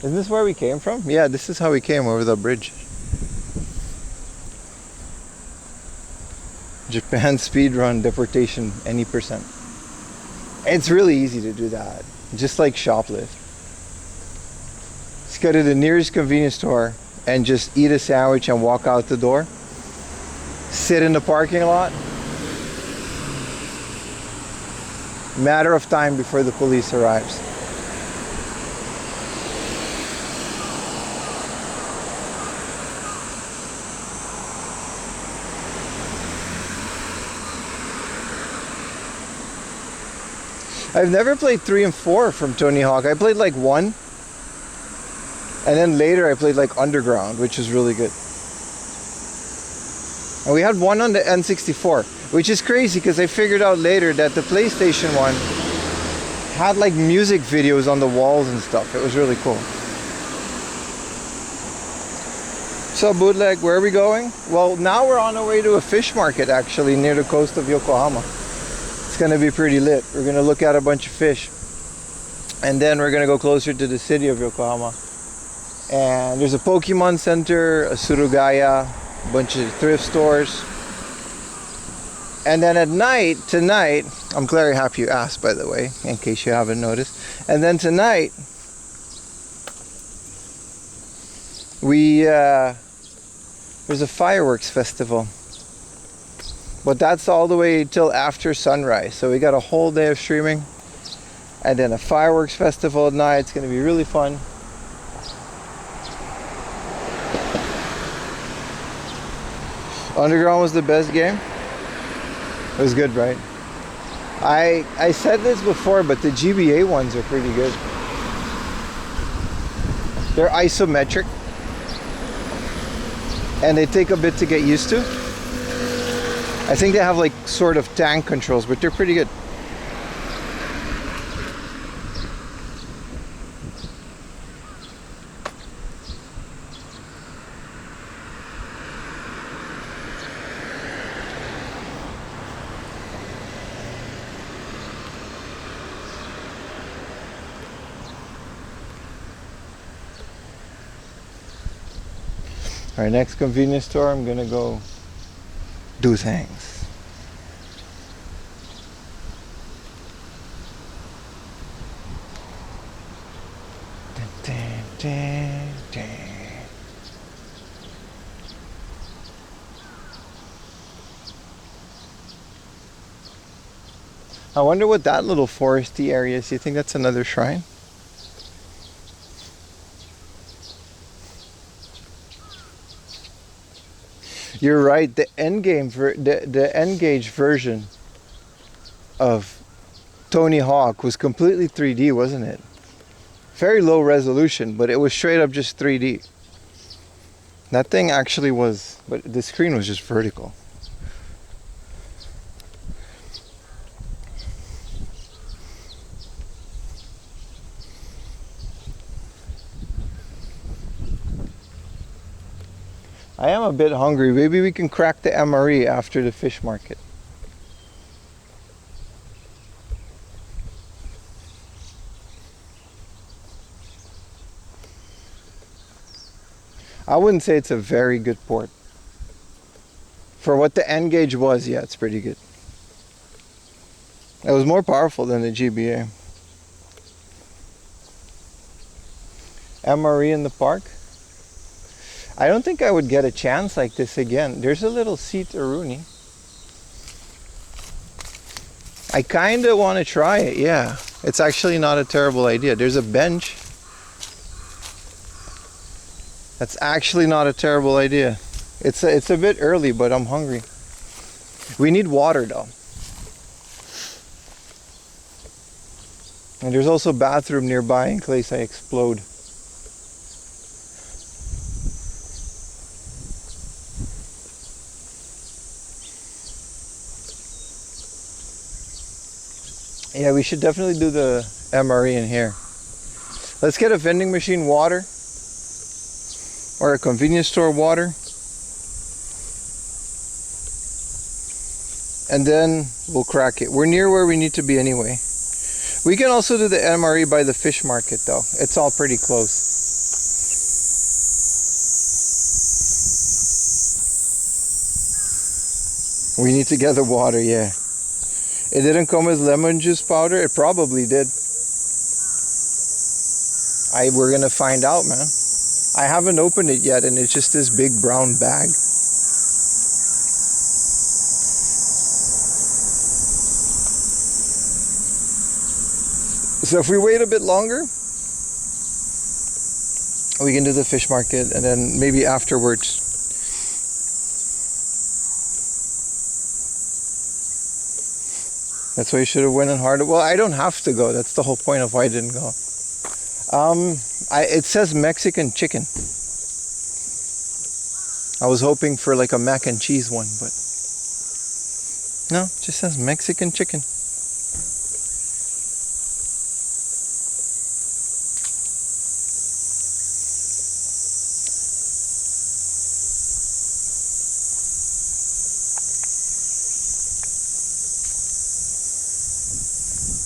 Isn't this where we came from? Yeah, this is how we came over the bridge. Japan speedrun deportation any percent. It's really easy to do that. Just like shoplift. Just go to the nearest convenience store and just eat a sandwich and walk out the door. Sit in the parking lot. Matter of time before the police arrives. I've never played 3 and 4 from Tony Hawk. I played like 1. And then later I played like Underground, which is really good. And we had one on the N64, which is crazy because I figured out later that the PlayStation one had like music videos on the walls and stuff. It was really cool. So bootleg, where are we going? Well, now we're on our way to a fish market actually near the coast of Yokohama. It's gonna be pretty lit. We're gonna look at a bunch of fish. And then we're gonna go closer to the city of Yokohama. And there's a Pokemon Center, a Surugaya, a bunch of thrift stores. And then at night, tonight, I'm very happy you asked, by the way, in case you haven't noticed. And then tonight, there's a fireworks festival. But that's all the way till after sunrise. So we got a whole day of streaming. And then a fireworks festival at night. It's gonna be really fun. Underground was the best game. It was good, right? I said this before, but the GBA ones are pretty good. They're isometric. And they take a bit to get used to. I think they have like sort of tank controls, but they're pretty good. Our next convenience store, I'm gonna go do things. Dun, dun, dun, dun. I wonder what that little foresty area is. You think that's another shrine? You're right. The the N-Gage version of Tony Hawk was completely 3D, wasn't it? Very low resolution, but it was straight up just 3D. That thing actually was, but the screen was just vertical. I am a bit hungry. Maybe we can crack the MRE after the fish market. I wouldn't say it's a very good port. For what the N-Gage was, yeah, it's pretty good. It was more powerful than the GBA. MRE in the park? I don't think I would get a chance like this again. There's a little seat Aruni. I kind of want to try it, yeah. It's actually not a terrible idea. There's a bench. That's actually not a terrible idea. It's a bit early, but I'm hungry. We need water though. And there's also a bathroom nearby in case I explode. Yeah, we should definitely do the MRE in here. Let's get a vending machine water. Or a convenience store water. And then we'll crack it. We're near where we need to be anyway. We can also do the MRE by the fish market though. It's all pretty close. We need to get the water, yeah. It didn't come with lemon juice powder. It probably did. We're gonna find out, man. I haven't opened it yet, and it's just this big brown bag. So if we wait a bit longer, we can do the fish market, and then maybe afterwards. That's why you should have went in harder. Well, I don't have to go. That's the whole point of why I didn't go. It says Mexican chicken. I was hoping for like a mac and cheese one, but no, it just says Mexican chicken.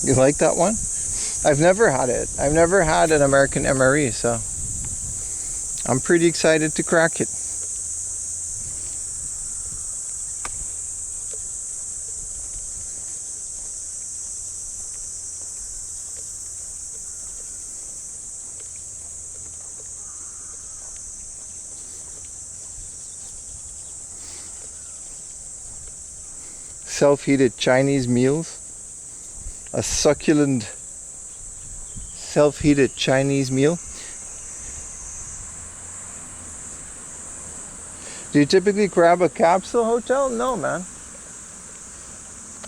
You like that one? I've never had it. I've never had an American MRE, so I'm pretty excited to crack it. Self-heated Chinese meals. A succulent self-heated Chinese meal. Do you typically grab a capsule hotel? No, man.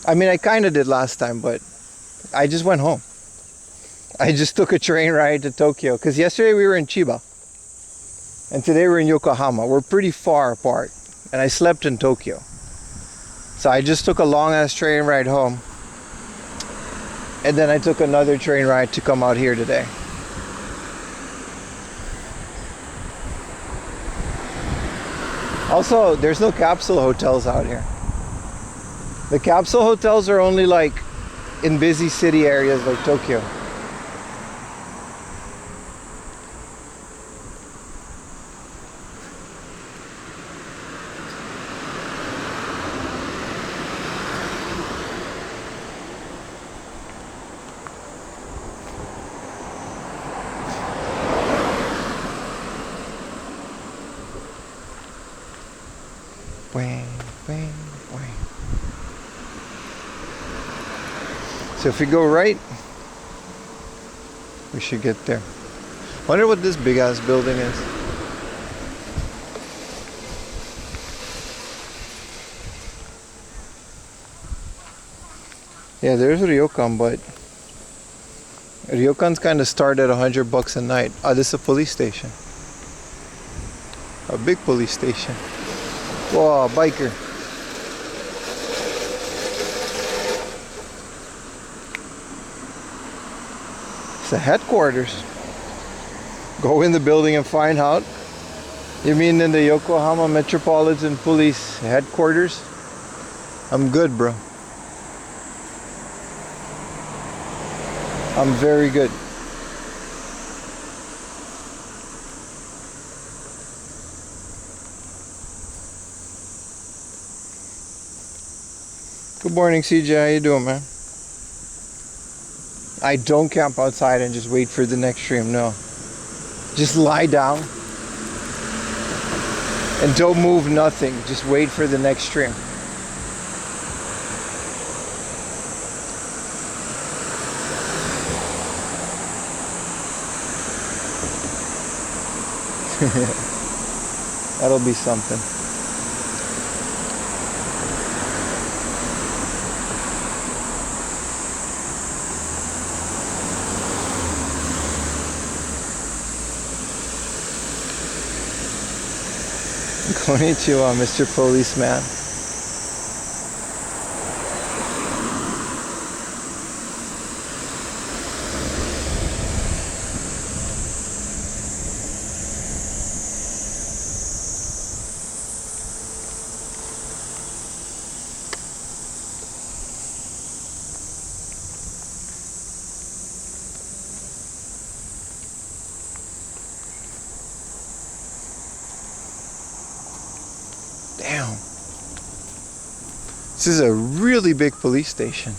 I mean, I kind of did last time, but I just went home. I just took a train ride to Tokyo because yesterday we were in Chiba and today we're in Yokohama. We're pretty far apart and I slept in Tokyo. So I just took a long ass train ride home. And then I took another train ride to come out here today. Also, there's no capsule hotels out here. The capsule hotels are only like in busy city areas like Tokyo. So if we go right, we should get there. Wonder what this big ass building is. Yeah, there's Ryokan, but Ryokans kind of start at $100 a night. Oh, this is a police station. A big police station. Whoa, biker. It's the headquarters. Go in the building and find out. You mean in the Yokohama Metropolitan Police headquarters? I'm good, bro. I'm very good. Good morning, CJ. How you doing, man? I don't camp outside and just wait for the next stream. No. Just lie down and don't move nothing. Just wait for the next stream. That'll be something. Konnichiwa, Mr. Policeman. Damn. This is a really big police station.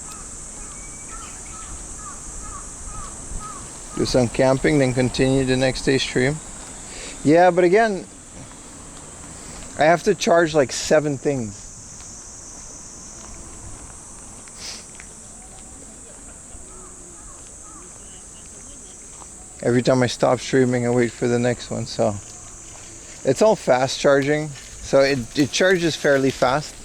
Do some camping, then continue the next day stream. Yeah, but again, I have to charge like 7 things. Every time I stop streaming, I wait for the next one, so it's all fast charging. So it charges fairly fast.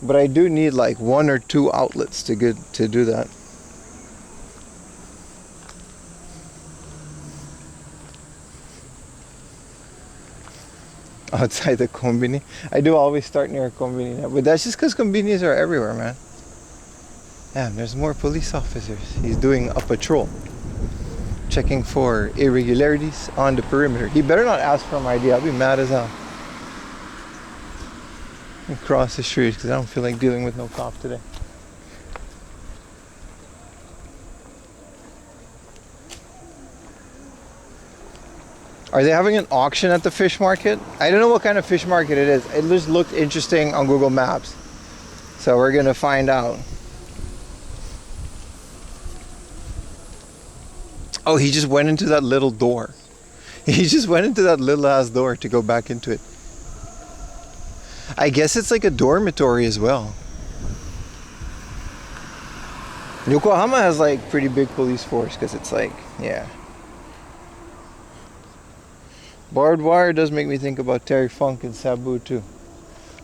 But I do need like 1 or 2 outlets to do that. outside the kombini. I do always start near a kombini now, but that's just because kombinis are everywhere, man. Damn, there's more police officers. He's doing a patrol, checking for irregularities on the perimeter. He better not ask for my ID. I'll be mad as hell. Let me cross the street because I don't feel like dealing with no cop today. Are they having an auction at the fish market? I don't know what kind of fish market it is. It just looked interesting on Google Maps. So we're gonna find out. Oh, he just went into that little door. He just went into that little ass door to go back into it. I guess it's like a dormitory as well. Yokohama has like pretty big police force because it's like, yeah. Barbed wire does make me think about Terry Funk and Sabu too.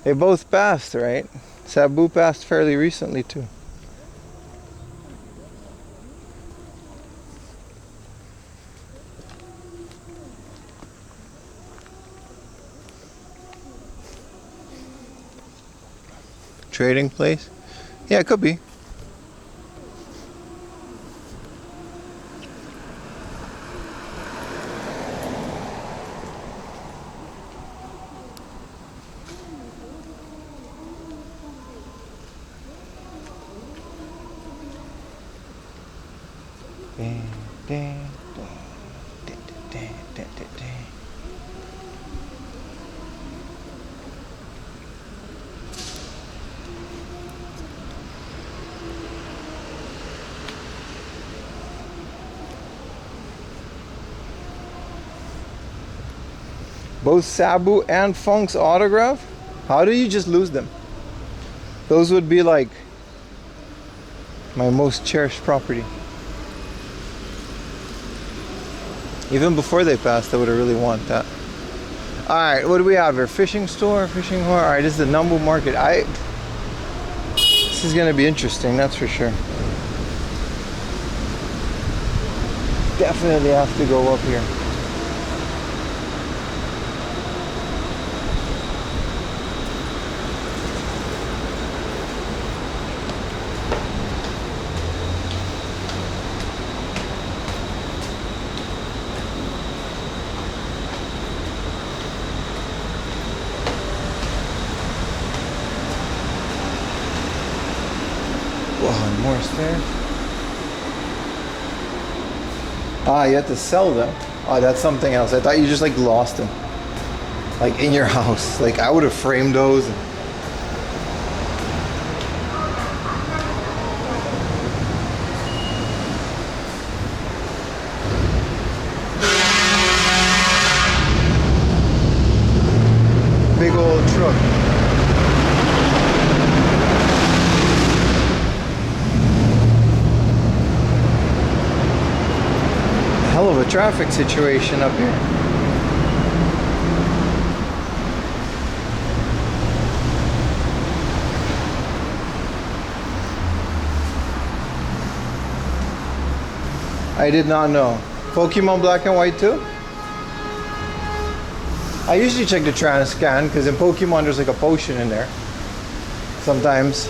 They both passed, right? Sabu passed fairly recently too. Trading place? Yeah, it could be. Both Sabu and Funk's autograph? How do you just lose them? Those would be like my most cherished property. Even before they passed, I would have really want that. Alright, what do we have here? Fishing store, fishing hall. Alright, this is the Nambu market. This is gonna be interesting, that's for sure. Definitely have to go up here. More stairs. Ah, you have to sell them. Oh, that's something else. I thought you just like lost them, like in your house. Like I would have framed those. Big old truck. Hell of a traffic situation up here. I did not know. Pokemon Black and White too? I usually check the Transcan because in Pokemon there's like a potion in there. Sometimes.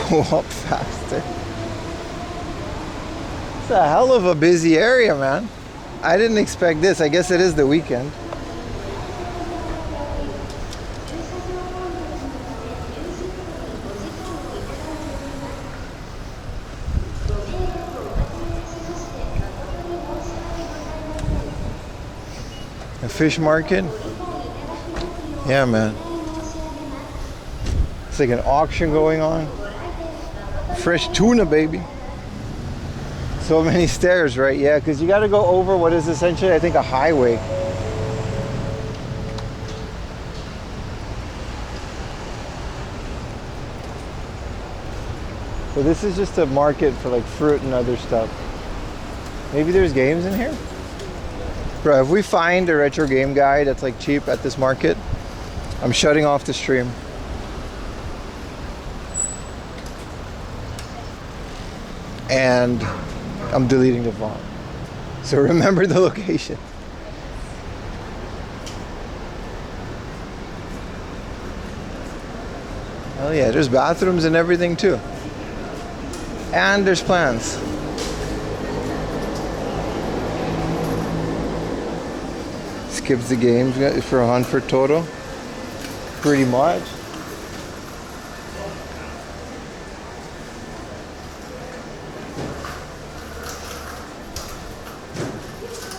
Go up faster. It's a hell of a busy area, man. I didn't expect this. I guess it is the weekend. A fish market? Yeah, man. It's like an auction going on. Fresh tuna, baby. So many stairs, right? Yeah, because you got to go over what is essentially, I think, a highway. So this is just a market for like fruit and other stuff. Maybe there's games in here? Bro, if we find a retro game guy that's like cheap at this market, I'm shutting off the stream. And I'm deleting the VOD. So remember the location. Oh yeah, there's bathrooms and everything too. And there's plants. Skips the games for a hunt for Toro. Pretty much.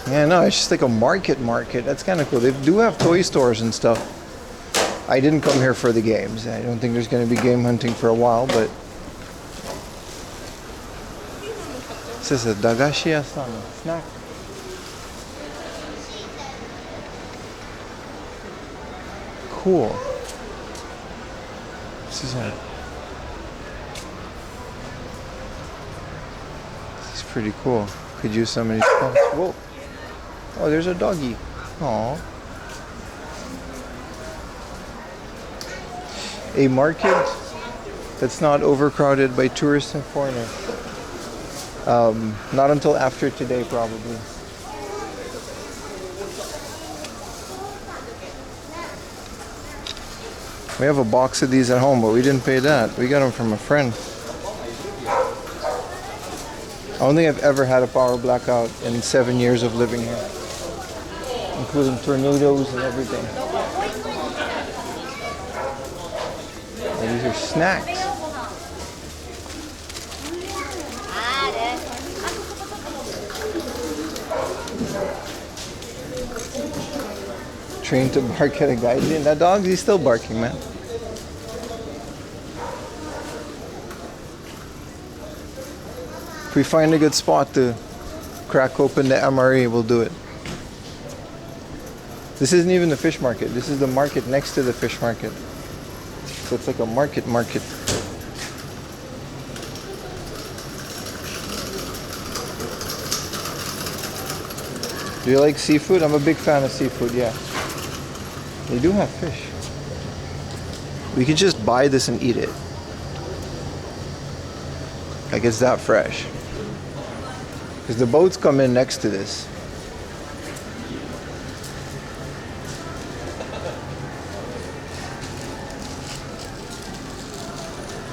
Yeah, no, it's just like a market. That's kind of cool. They do have toy stores and stuff. I didn't come here for the games. I don't think there's going to be game hunting for a while, but... This is a Dagashiya-san snack. Cool. This is pretty cool. Could use some of these spots. Whoa. Oh, there's a doggy. Aww. A market that's not overcrowded by tourists and foreigners. Not until after today, probably. We have a box of these at home, but we didn't pay that. We got them from a friend. I don't think I've ever had a power blackout in 7 years of living here, including tornadoes and everything. And these are snacks. Trained to bark at a gaijin. That dog, he's still barking, man. If we find a good spot to crack open the MRE, we'll do it. This isn't even the fish market. This is the market next to the fish market. So it's like a market. Do you like seafood? I'm a big fan of seafood, yeah. They do have fish. We could just buy this and eat it. Like it's that fresh. Because the boats come in next to this.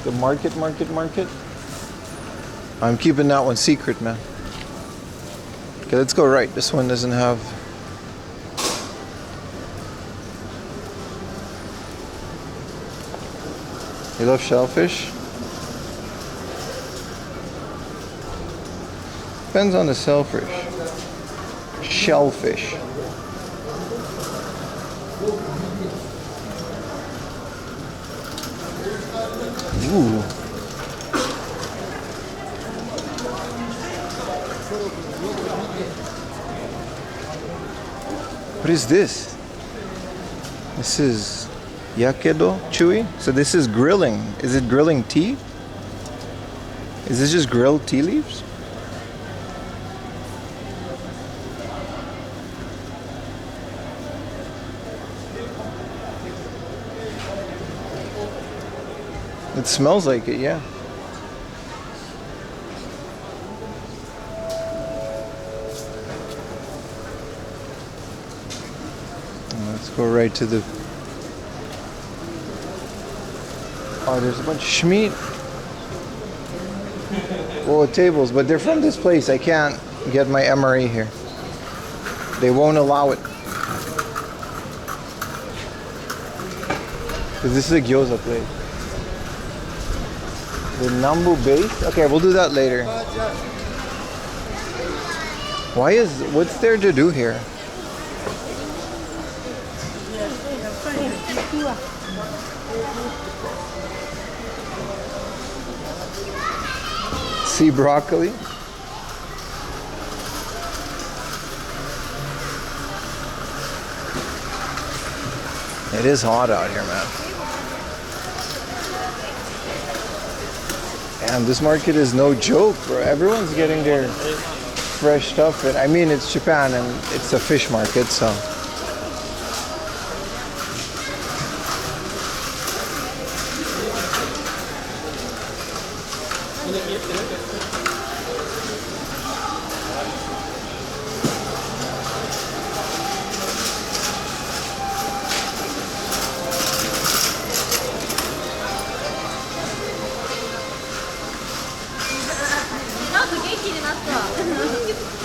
The market. I'm keeping that one secret, man. Okay, let's go right. This one doesn't have... You love shellfish? Depends on the shellfish. Shellfish. Ooh. What is this? This is yakedo chewy. So this is grilling. Is it grilling tea? Is this just grilled tea leaves? It smells like it, yeah. Let's go right to the... Oh, there's a bunch of schmeat. Oh, tables, but they're from this place. I can't get my MRE here. They won't allow it. Because this is a gyoza place. The Nambu base? Okay, we'll do that later. What's there to do here? Sea broccoli. It is hot out here, man. And this market is no joke, bro. Everyone's getting their fresh stuff. And I mean, it's Japan and it's a fish market, so.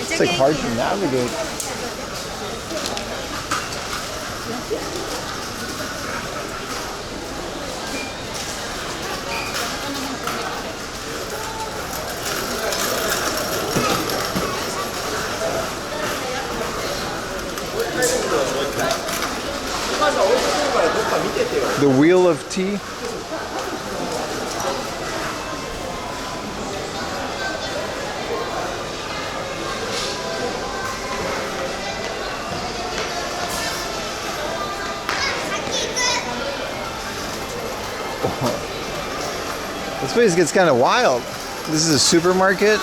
It's like hard to navigate. The wheel of tea. This place gets kind of wild. This is a supermarket.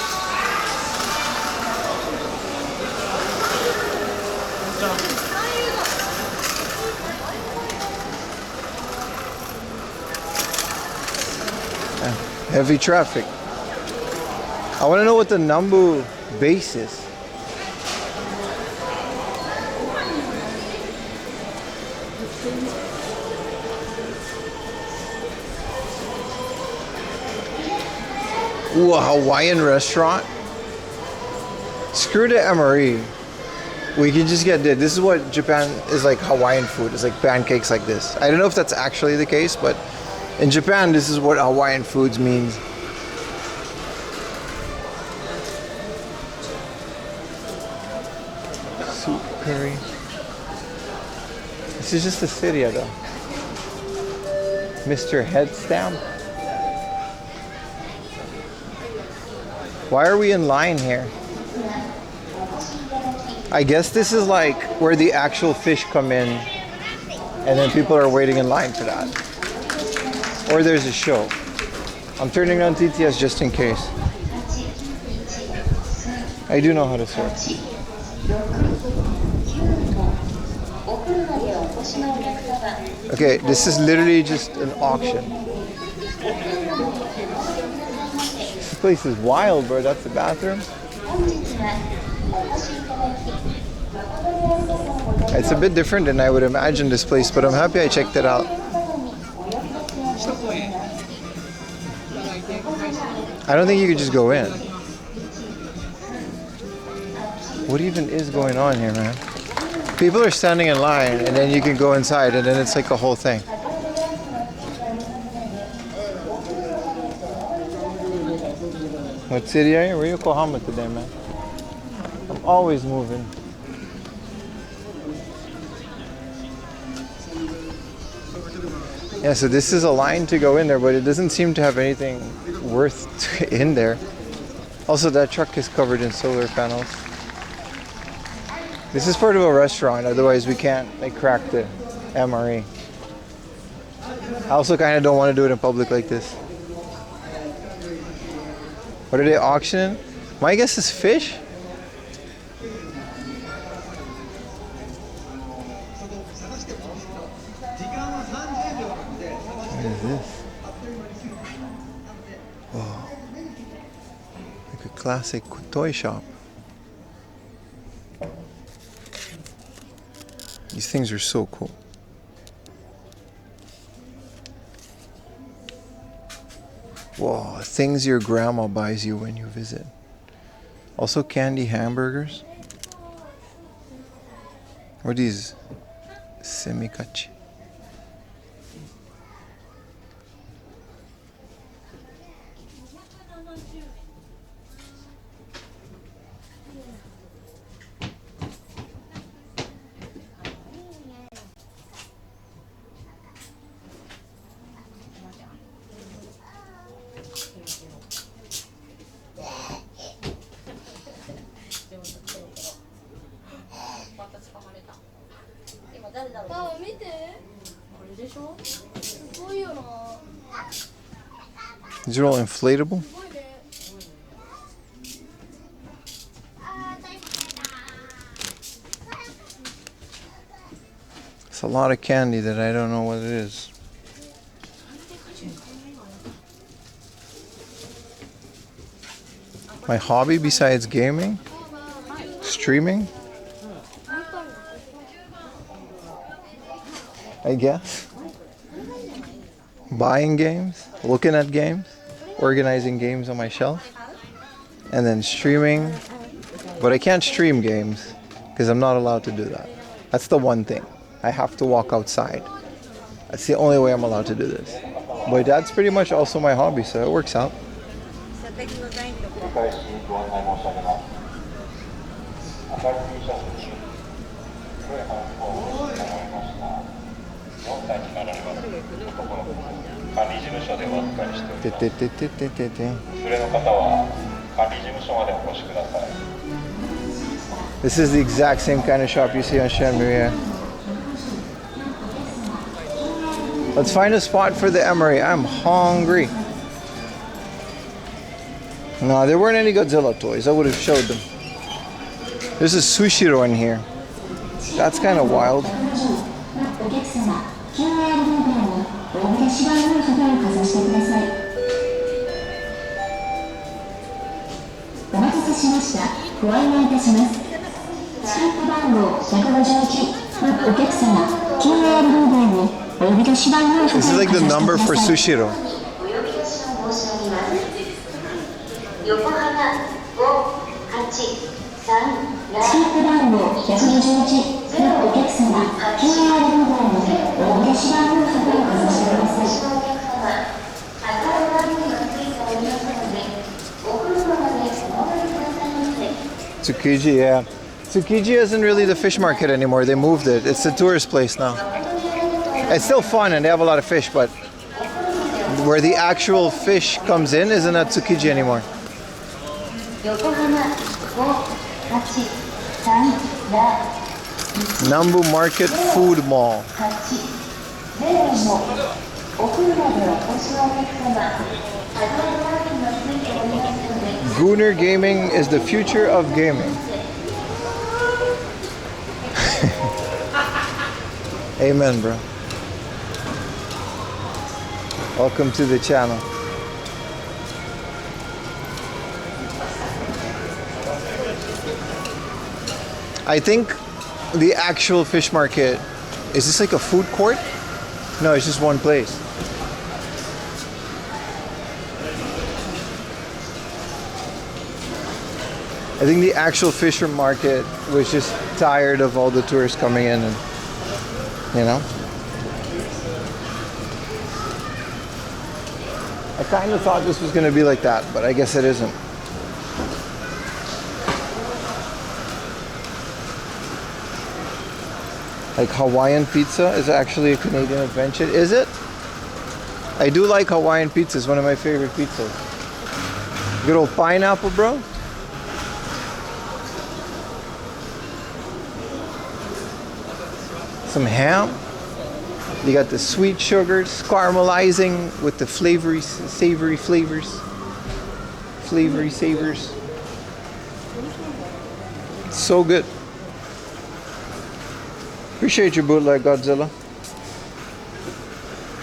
Heavy traffic. I want to know what the Nambu base is. Ooh, a Hawaiian restaurant. Screw the MRE. We can just get this. This is what Japan is like. Hawaiian food. It's like pancakes like this. I don't know if that's actually the case, but in Japan, this is what Hawaiian foods means. Soup curry. This is just a city, though. Mr. Head Stamp. Why are we in line here? I guess this is like where the actual fish come in, and then people are waiting in line for that. Or there's a show. I'm turning on TTS just in case. I do know how to surf. Okay, this is literally just an auction. This place is wild, bro. That's the bathroom. It's a bit different than I would imagine this place, but I'm happy I checked it out. I don't think you could just go in. What even is going on here, man? People are standing in line, and then you can go inside, and then it's like a whole thing. What city are you? We're Yokohama today, man. I'm always moving. Yeah, so this is a line to go in there, but it doesn't seem to have anything worth in there. Also, that truck is covered in solar panels. This is part of a restaurant, otherwise we can't like crack the MRE. I also kind of don't want to do it in public like this. What are they auctioning? My guess is fish. What is this? Whoa. Like a classic toy shop. These things are so cool. Whoa, things your grandma buys you when you visit. Also candy hamburgers. What are these? Semikachi. These are all inflatable. It's a lot of candy that I don't know what it is. My hobby besides gaming? Streaming? I guess. Buying games, looking at games, organizing games on my shelf. and then streaming. But I can't stream games because I'm not allowed to do that. That's the one thing. I have to walk outside. That's the only way I'm allowed to do this. But that's pretty much also my hobby, so it works out. 射的のラインとか。繰り返しご案内申し上げます。赤い T シャツに黒いハンコをつけられました4歳になられます男の子管理事務所でお預かりしております。連れの方は管理事務所までお越しください。 This is the exact same kind of shop you see on Shenmue. Let's find a spot for the emery. I'm hungry. No, there weren't any Godzilla toys. I would have showed them. There's a Sushiro in here. That's kind of wild. This is like the number for Sushiro. Yokohama 583チープ番号151のお客様 QR 番号にお出し番号札をかざしてください。お客様、赤い番号がついておりますので、お車までお戻りくださいませ。 Tsukiji, yeah. Tsukiji isn't really the fish market anymore. They moved it. It's a tourist place now. It's still fun and they have a lot of fish, but where the actual fish comes in isn't at Tsukiji anymore. Nambu Market Food Mall. Gooner Gaming is the future of gaming. Amen, bro. Welcome to the channel. I think the actual fish market, is this like a food court? No, it's just one place. I think the actual fish market was just tired of all the tourists coming in and, you know. I kind of thought this was going to be like that, but I guess it isn't. Like Hawaiian pizza is actually a Canadian invention. Is it? I do like Hawaiian pizza. It's one of my favorite pizzas. Good old pineapple, bro. Some ham. You got the sweet sugars caramelizing with the flavory, savory flavors. Flavory savors. So good. Appreciate your bootleg, Godzilla.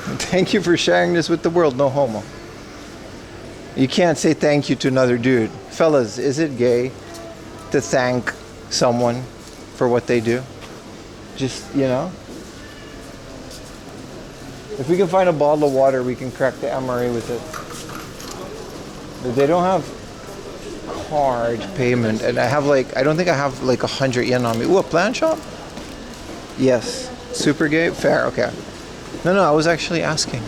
And thank you for sharing this with the world, no homo. You can't say thank you to another dude. Fellas, is it gay to thank someone for what they do? Just, you know? If we can find a bottle of water, we can crack the MRA with it. But they don't have card payment, and I don't think I have like 100 yen on me. Ooh, a plant shop? Yes. Super gay? Fair, okay. No, I was actually asking.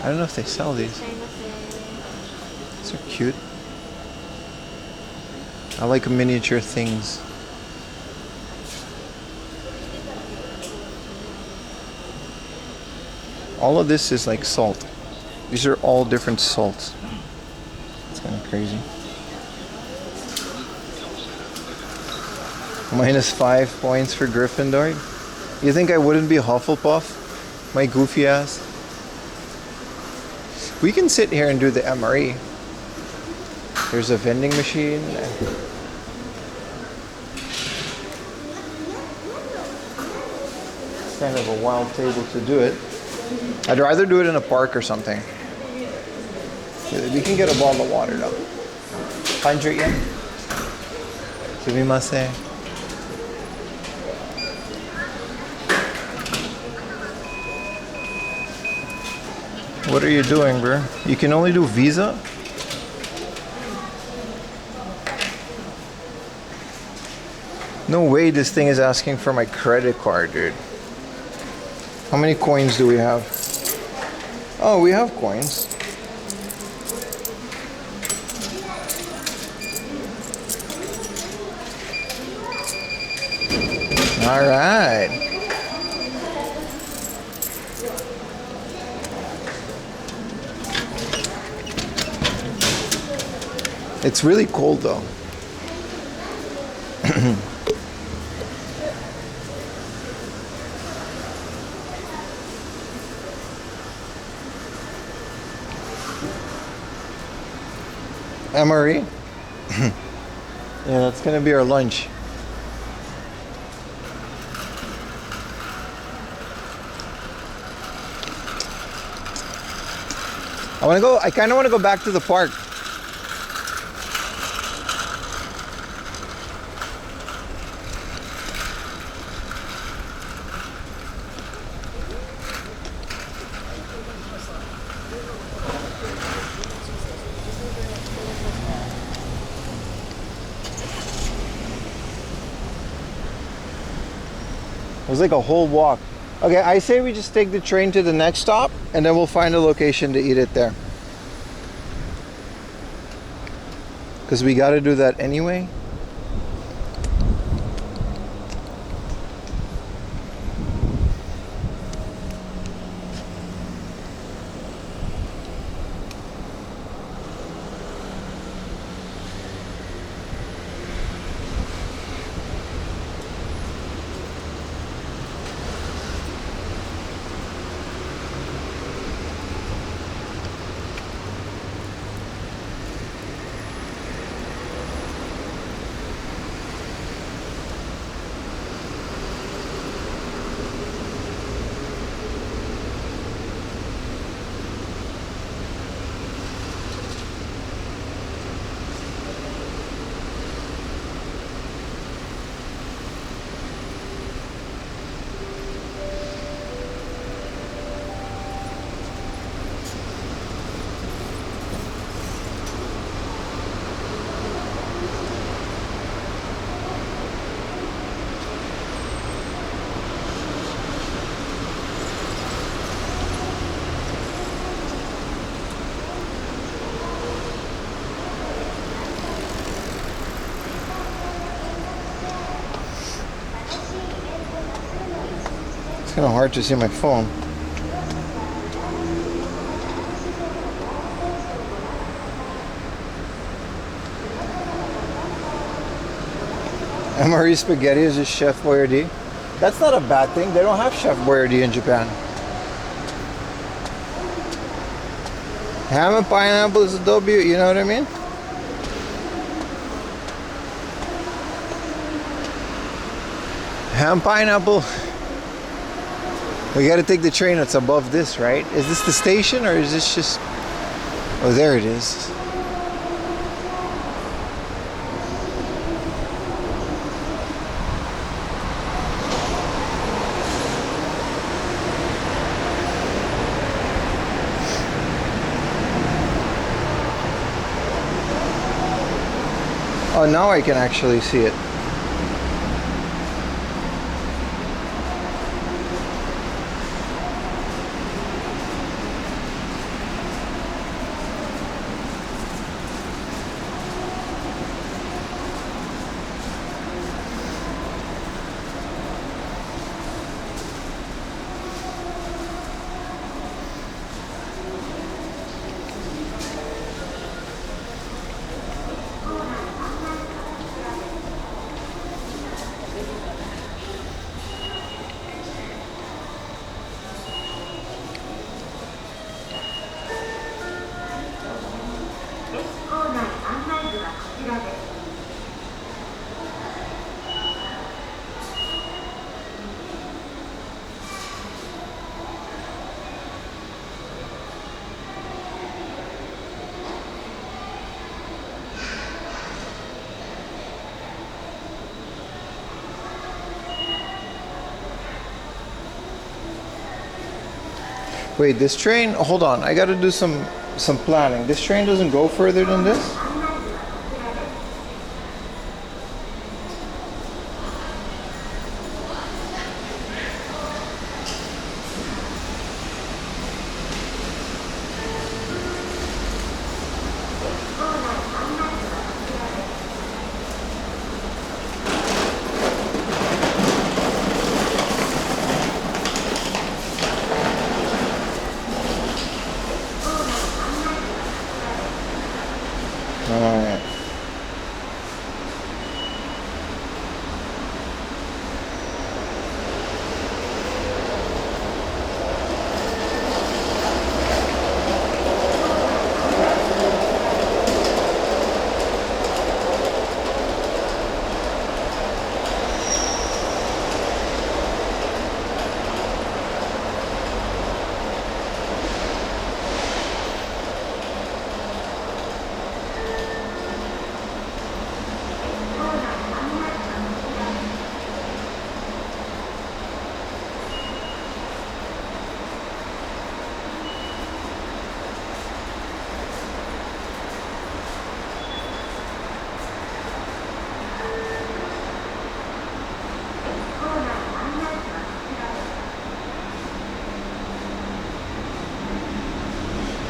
I don't know if they sell these. These are cute. I like miniature things. All of this is like salt. These are all different salts. It's kind of crazy. -5 points for Gryffindor. You think I wouldn't be Hufflepuff? My goofy ass. We can sit here and do the MRE. There's a vending machine. It's kind of a wild table to do it. I'd rather do it in a park or something. We can get a bottle of water though. 100 yen. Sumimasen. What are you doing, bro? You can only do Visa? No way this thing is asking for my credit card, dude. How many coins do we have? Oh, we have coins. All right. It's really cold though. Emery? Yeah, that's gonna be our lunch. I kinda wanna go back to the park. It was like a whole walk. Okay, I say we just take the train to the next stop and then we'll find a location to eat it there. Because we got to do that anyway. It's kind of hard to see my phone. MRE spaghetti is just Chef Boyardee. That's not a bad thing. They don't have Chef Boyardee in Japan. Ham and pineapple is a W, you know what I mean? Ham pineapple. We gotta take the train that's above this, right? Is this the station or is this just... Oh, there it is. Oh, now I can actually see it. Wait, this train, hold on, I gotta do some planning. This train doesn't go further than this? Alright.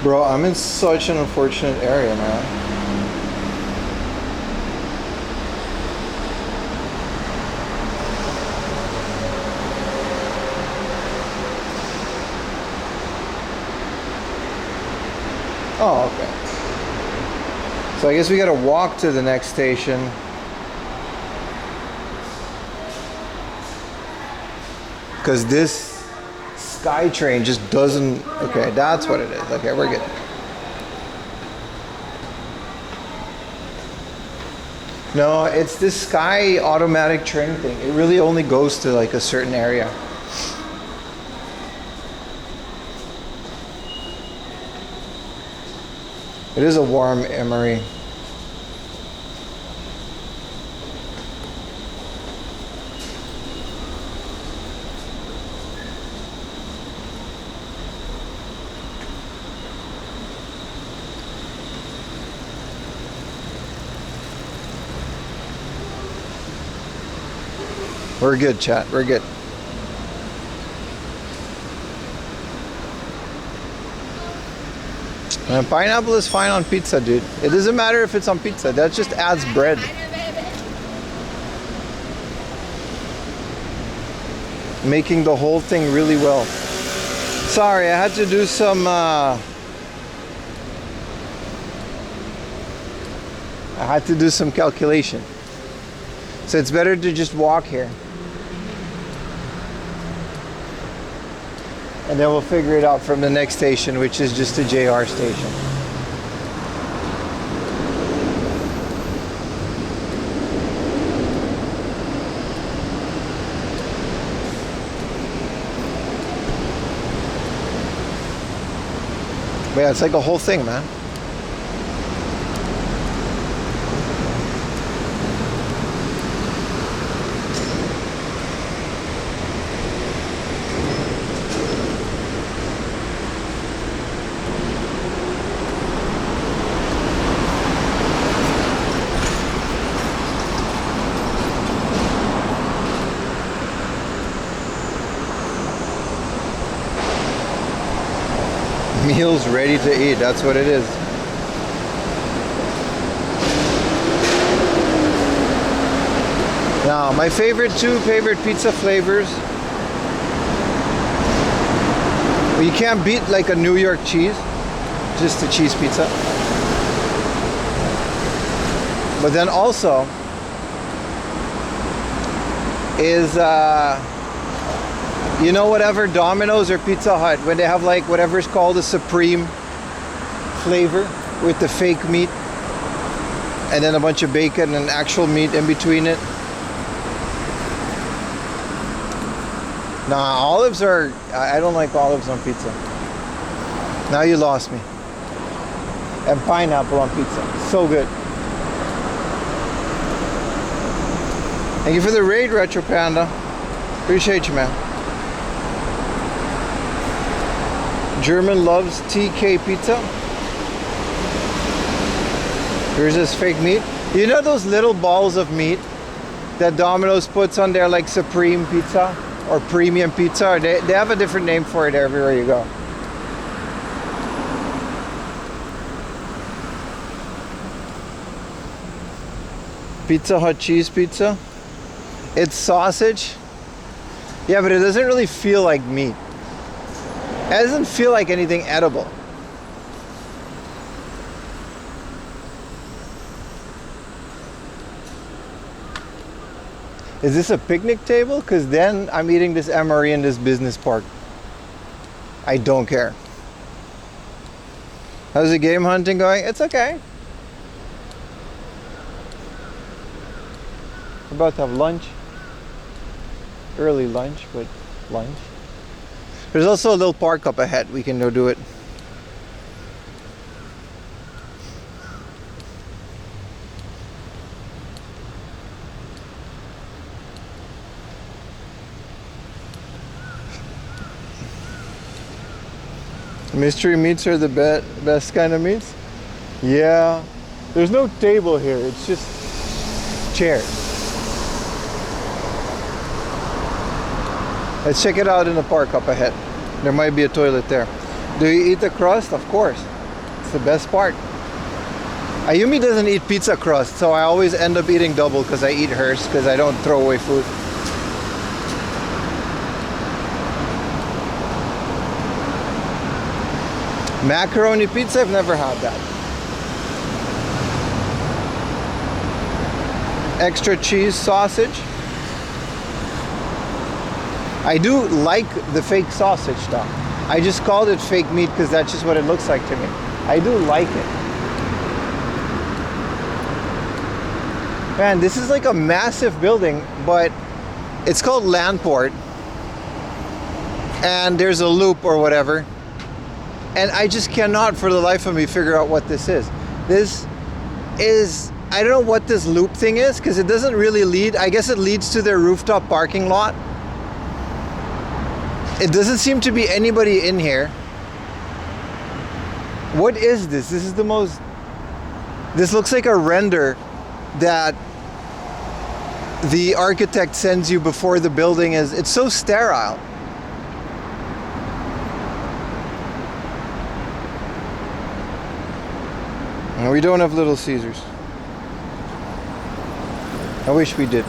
Bro, I'm in such an unfortunate area, man. Oh, okay. So I guess we gotta walk to the next station. Because this SkyTrain just doesn't. Okay, that's what it is. Okay, we're good. No, it's this Sky automatic train thing. It really only goes to like a certain area. It is a warm emery. We're good, chat. We're good. And pineapple is fine on pizza, dude. It doesn't matter if it's on pizza. That just adds bread. Making the whole thing really well. Sorry, I had to do some calculation. So it's better to just walk here. And then we'll figure it out from the next station, which is just a JR station. But yeah, it's like a whole thing, man. Meals ready to eat, that's what it is. Now, my two favorite pizza flavors. Well, you can't beat like a New York cheese, just a cheese pizza. But then also is you know, whatever Domino's or Pizza Hut, when they have like whatever's called a supreme flavor with the fake meat and then a bunch of bacon and actual meat in between it. Nah, olives are, I don't like olives on pizza. Now you lost me. And pineapple on pizza, so good. Thank you for the raid, Retro Panda. Appreciate you, man. German loves TK pizza. Here's this fake meat. You know those little balls of meat that Domino's puts on their like supreme pizza or premium pizza? Or they have a different name for it everywhere you go. Pizza Hut cheese pizza. It's sausage. Yeah, but it doesn't really feel like meat. It doesn't feel like anything edible. Is this a picnic table? Because then I'm eating this MRE in this business park. I don't care. How's the game hunting going? It's okay. We're about to have lunch. Early lunch, but lunch. There's also a little park up ahead. We can go do it. Mystery meats are the best kind of meats. Yeah. There's no table here. It's just chairs. Let's check it out in the park up ahead. There might be a toilet there. Do you eat the crust? Of course. It's the best part. Ayumi doesn't eat pizza crust, so I always end up eating double because I eat hers because I don't throw away food. Macaroni pizza, I've never had that. Extra cheese sausage. I do like the fake sausage though. I just called it fake meat because that's just what it looks like to me. I do like it. Man, this is like a massive building, but it's called Landport. And there's a loop or whatever. And I just cannot for the life of me figure out what this is. This is, I don't know what this loop thing is because it doesn't really lead. I guess it leads to their rooftop parking lot. It doesn't seem to be anybody in here. What is this? This is the most... This looks like a render that the architect sends you before the building is... It's so sterile. And we don't have Little Caesars. I wish we did.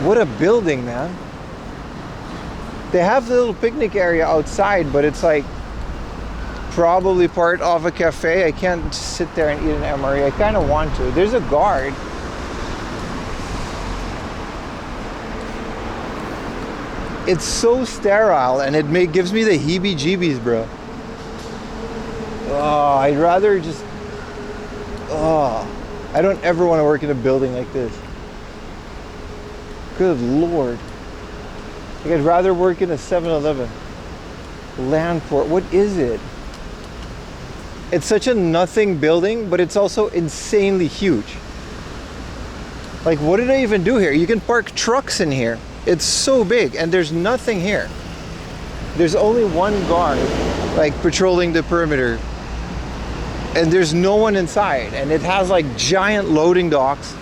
What a building, man. They have the little picnic area outside, but it's like probably part of a cafe. I can't just sit there and eat an MRE. I kind of want to. There's a guard. It's so sterile and it gives me the heebie-jeebies, bro. Oh, I'd rather just... Oh, I don't ever want to work in a building like this. Good Lord. Like I'd rather work in a 7-Eleven. Landport, what is it? It's such a nothing building, but it's also insanely huge. Like, what did I even do here? You can park trucks in here. It's so big, and there's nothing here. There's only one guard, like, patrolling the perimeter. And there's no one inside. And it has, like, giant loading docks.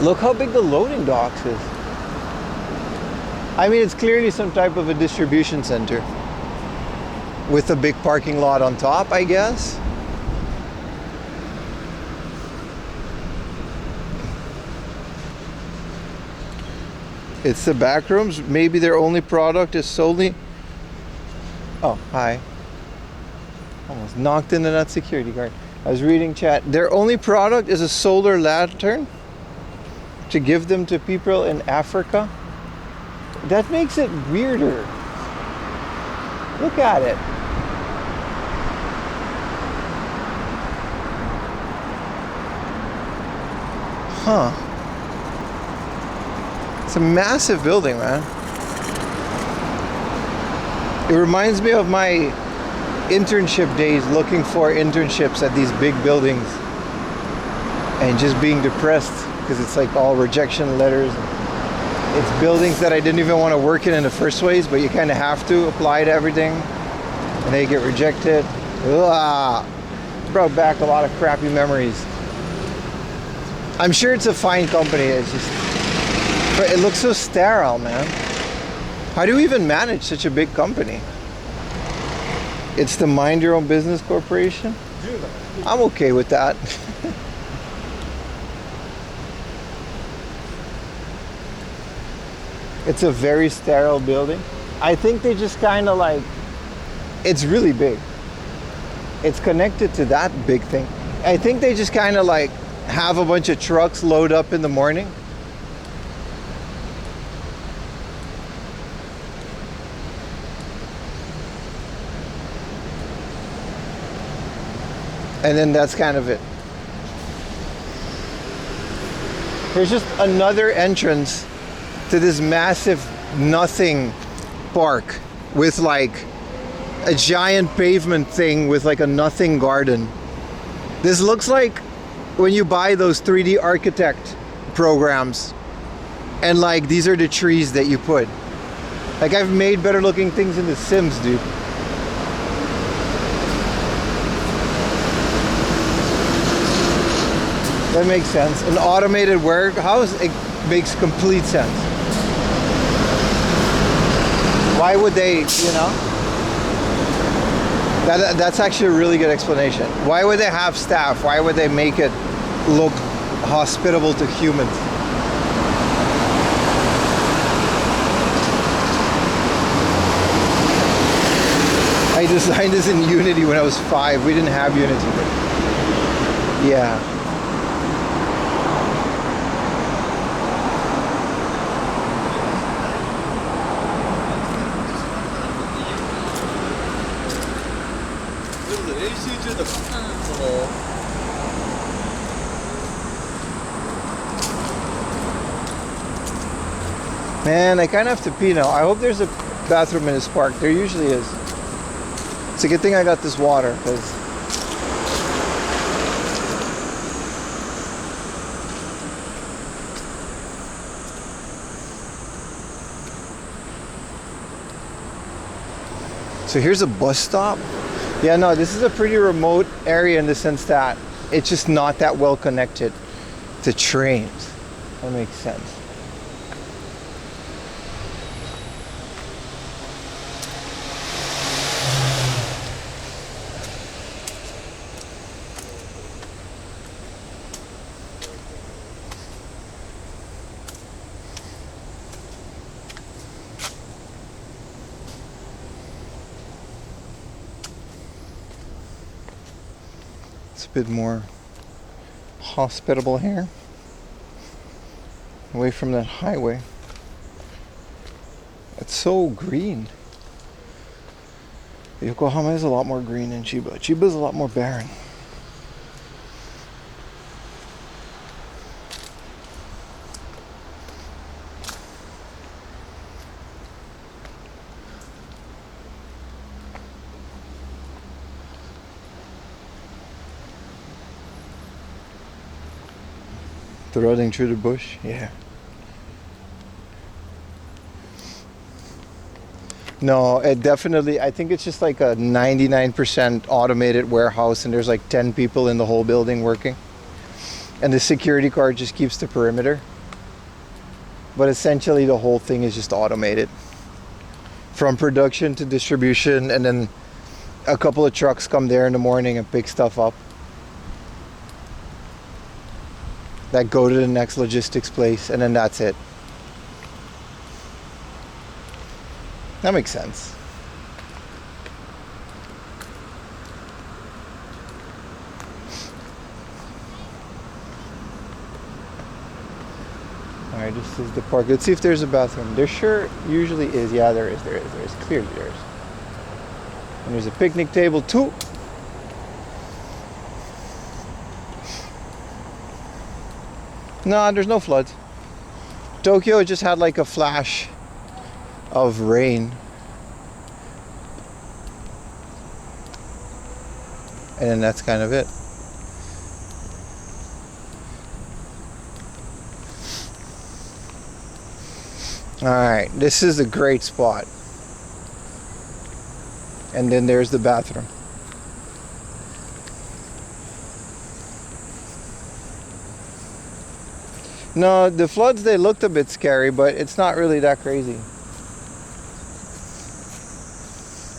Look how big the loading docks is. I mean, it's clearly some type of a distribution center with a big parking lot on top, I guess. It's the back rooms. Maybe their only product is solely... Oh, hi. Almost knocked into that security guard. I was reading chat. Their only product is a solar lantern to give them to people in Africa. That makes it weirder. Look at it. Huh. It's a massive building, man. It reminds me of my internship days looking for internships at these big buildings. and just being depressed because it's like all rejection letters. It's buildings that I didn't even want to work in the first place, but you kind of have to apply to everything, and they get rejected. Ugh. Brought back a lot of crappy memories. I'm sure it's a fine company. It's just, but it looks so sterile, man. How do you even manage such a big company? It's the Mind Your Own Business Corporation. I'm okay with that. It's a very sterile building. I think they just kind of like, it's really big. It's connected to that big thing. I think they just kind of like have a bunch of trucks load up in the morning. And then that's kind of it. There's just another entrance to this massive nothing park with like a giant pavement thing with like a nothing garden. This looks like when you buy those 3D architect programs and like these are the trees that you put. Like I've made better looking things in The Sims, dude. That makes sense. An automated warehouse, it makes complete sense. Why would they, you know? That's actually a really good explanation. Why would they have staff? Why would they make it look hospitable to humans? I designed this in Unity when I was 5. We didn't have Unity. But yeah. Man, I kind of have to pee now. I hope there's a bathroom in this park. There usually is. It's a good thing I got this water, because so here's a bus stop. Yeah, no, this is a pretty remote area in the sense that it's just not that well connected to trains. That makes sense. It's a bit more hospitable here, away from that highway. It's so green. Yokohama is a lot more green than Chiba. Chiba is a lot more barren. Threading through the bush, yeah. No, it definitely, I think it's just like a 99% automated warehouse and there's like 10 people in the whole building working. And the security guard just keeps the perimeter. But essentially the whole thing is just automated. From production to distribution, and then a couple of trucks come there in the morning and pick stuff up that go to the next logistics place, and then that's it. That makes sense. Alright, this is the park. Let's see if there's a bathroom. There sure usually is. Yeah, there is. Clearly there is. And there's a picnic table too. No, there's no floods. Tokyo just had like a flash of rain. And then that's kind of it. Alright, this is a great spot. And then there's the bathroom. No, the floods, they looked a bit scary, but it's not really that crazy.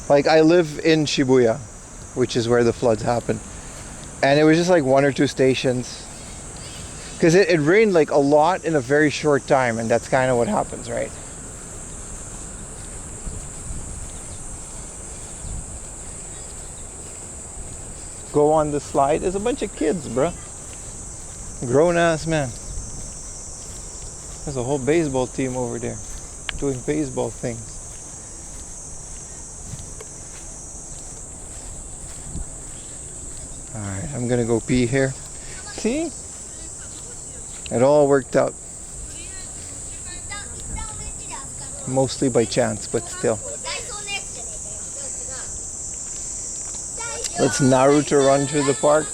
Like, I live in Shibuya, which is where the floods happened. And it was just like 1 or 2 stations. Because it rained like a lot in a very short time, and that's kind of what happens, right? Go on the slide. There's a bunch of kids, bro. Grown ass man. There's a whole baseball team over there doing baseball things. Alright, I'm gonna go pee here. See? It all worked out. Mostly by chance, but still. Let's Naruto run through the park.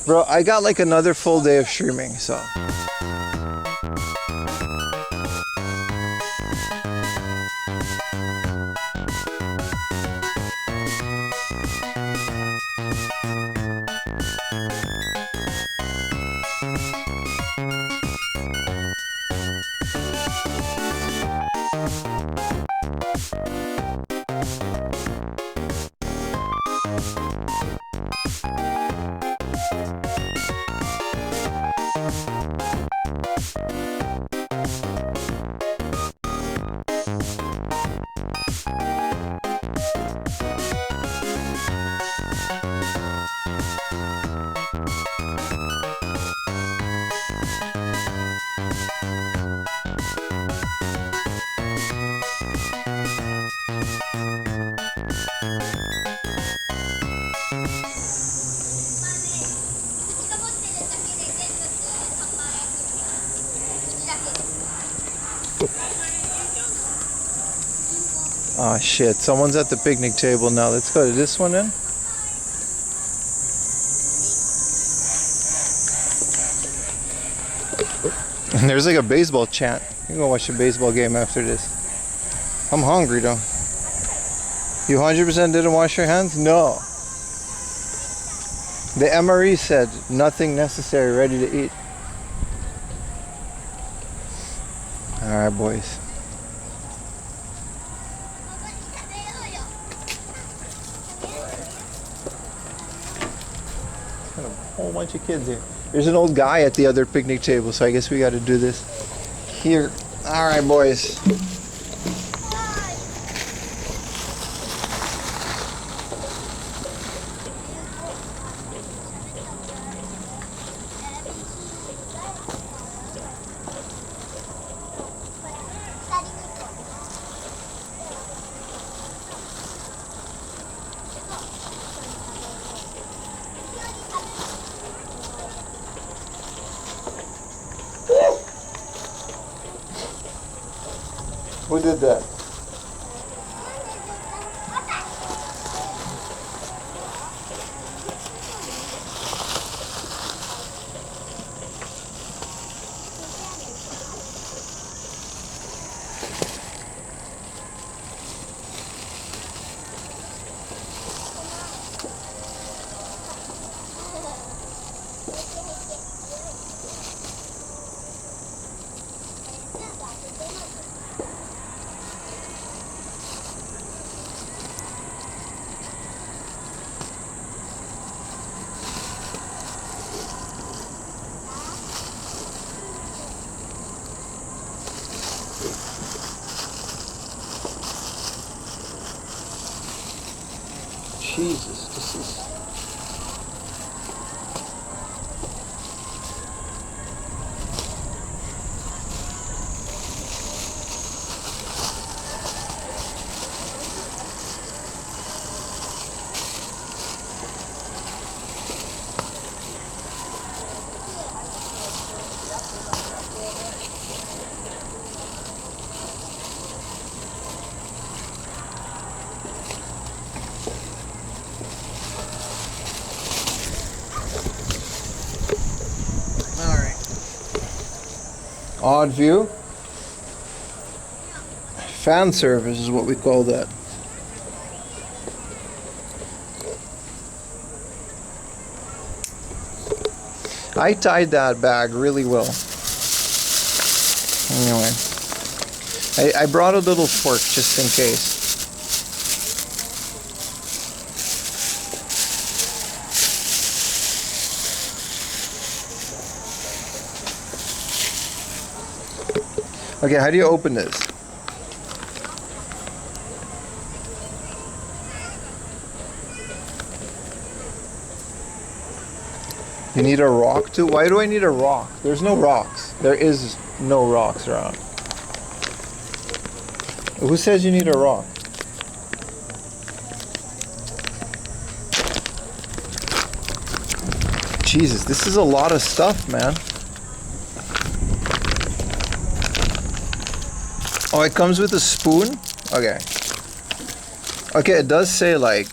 Bro, I got like another full day of streaming, so. Oh shit, someone's at the picnic table now. Let's go to this one then. And there's like a baseball chant. You can go watch a baseball game after this. I'm hungry though. You 100% didn't wash your hands? No. The MRE said nothing necessary, ready to eat. Alright boys. A whole bunch of kids here. There's an old guy at the other picnic table, so I guess we got to do this here. All right, boys. Who did that? Jesus, this is... Odd view. Fan service is what we call that. I tied that bag really well. Anyway, I brought a little fork just in case. Okay, how do you open this? You need a rock too? Why do I need a rock? There's no rocks. There is no rocks around. Who says you need a rock? Jesus, this is a lot of stuff, man. Oh, it comes with a spoon? Okay. Okay, it does say like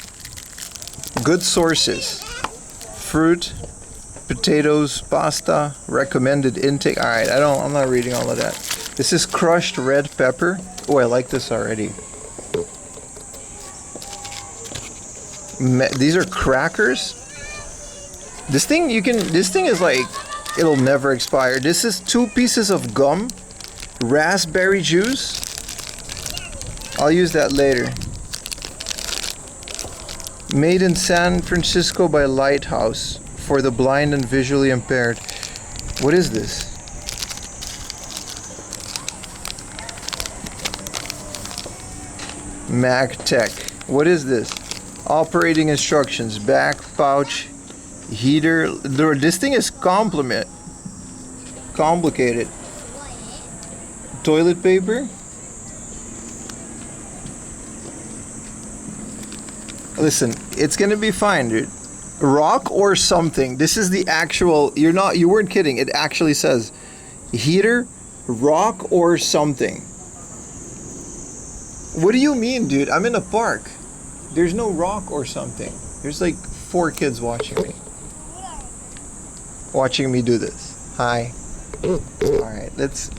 good sources. Fruit, potatoes, pasta, recommended intake. Alright, I'm not reading all of that. This is crushed red pepper. Oh, I like this already. These are crackers. This thing is like, it'll never expire. This is 2 pieces of gum. Raspberry juice. I'll use that later. Made in San Francisco by Lighthouse for the blind and visually impaired. What is this? MagTech. What is this? Operating instructions. Back pouch. Heater. This thing is complicated. Toilet paper. Listen, it's gonna be fine, dude. Rock or something. This is the actual. You weren't kidding. It actually says heater, rock or something. What do you mean, dude? I'm in a park. There's no rock or something. There's like 4 kids watching me. Watching me do this. Hi. Alright, let's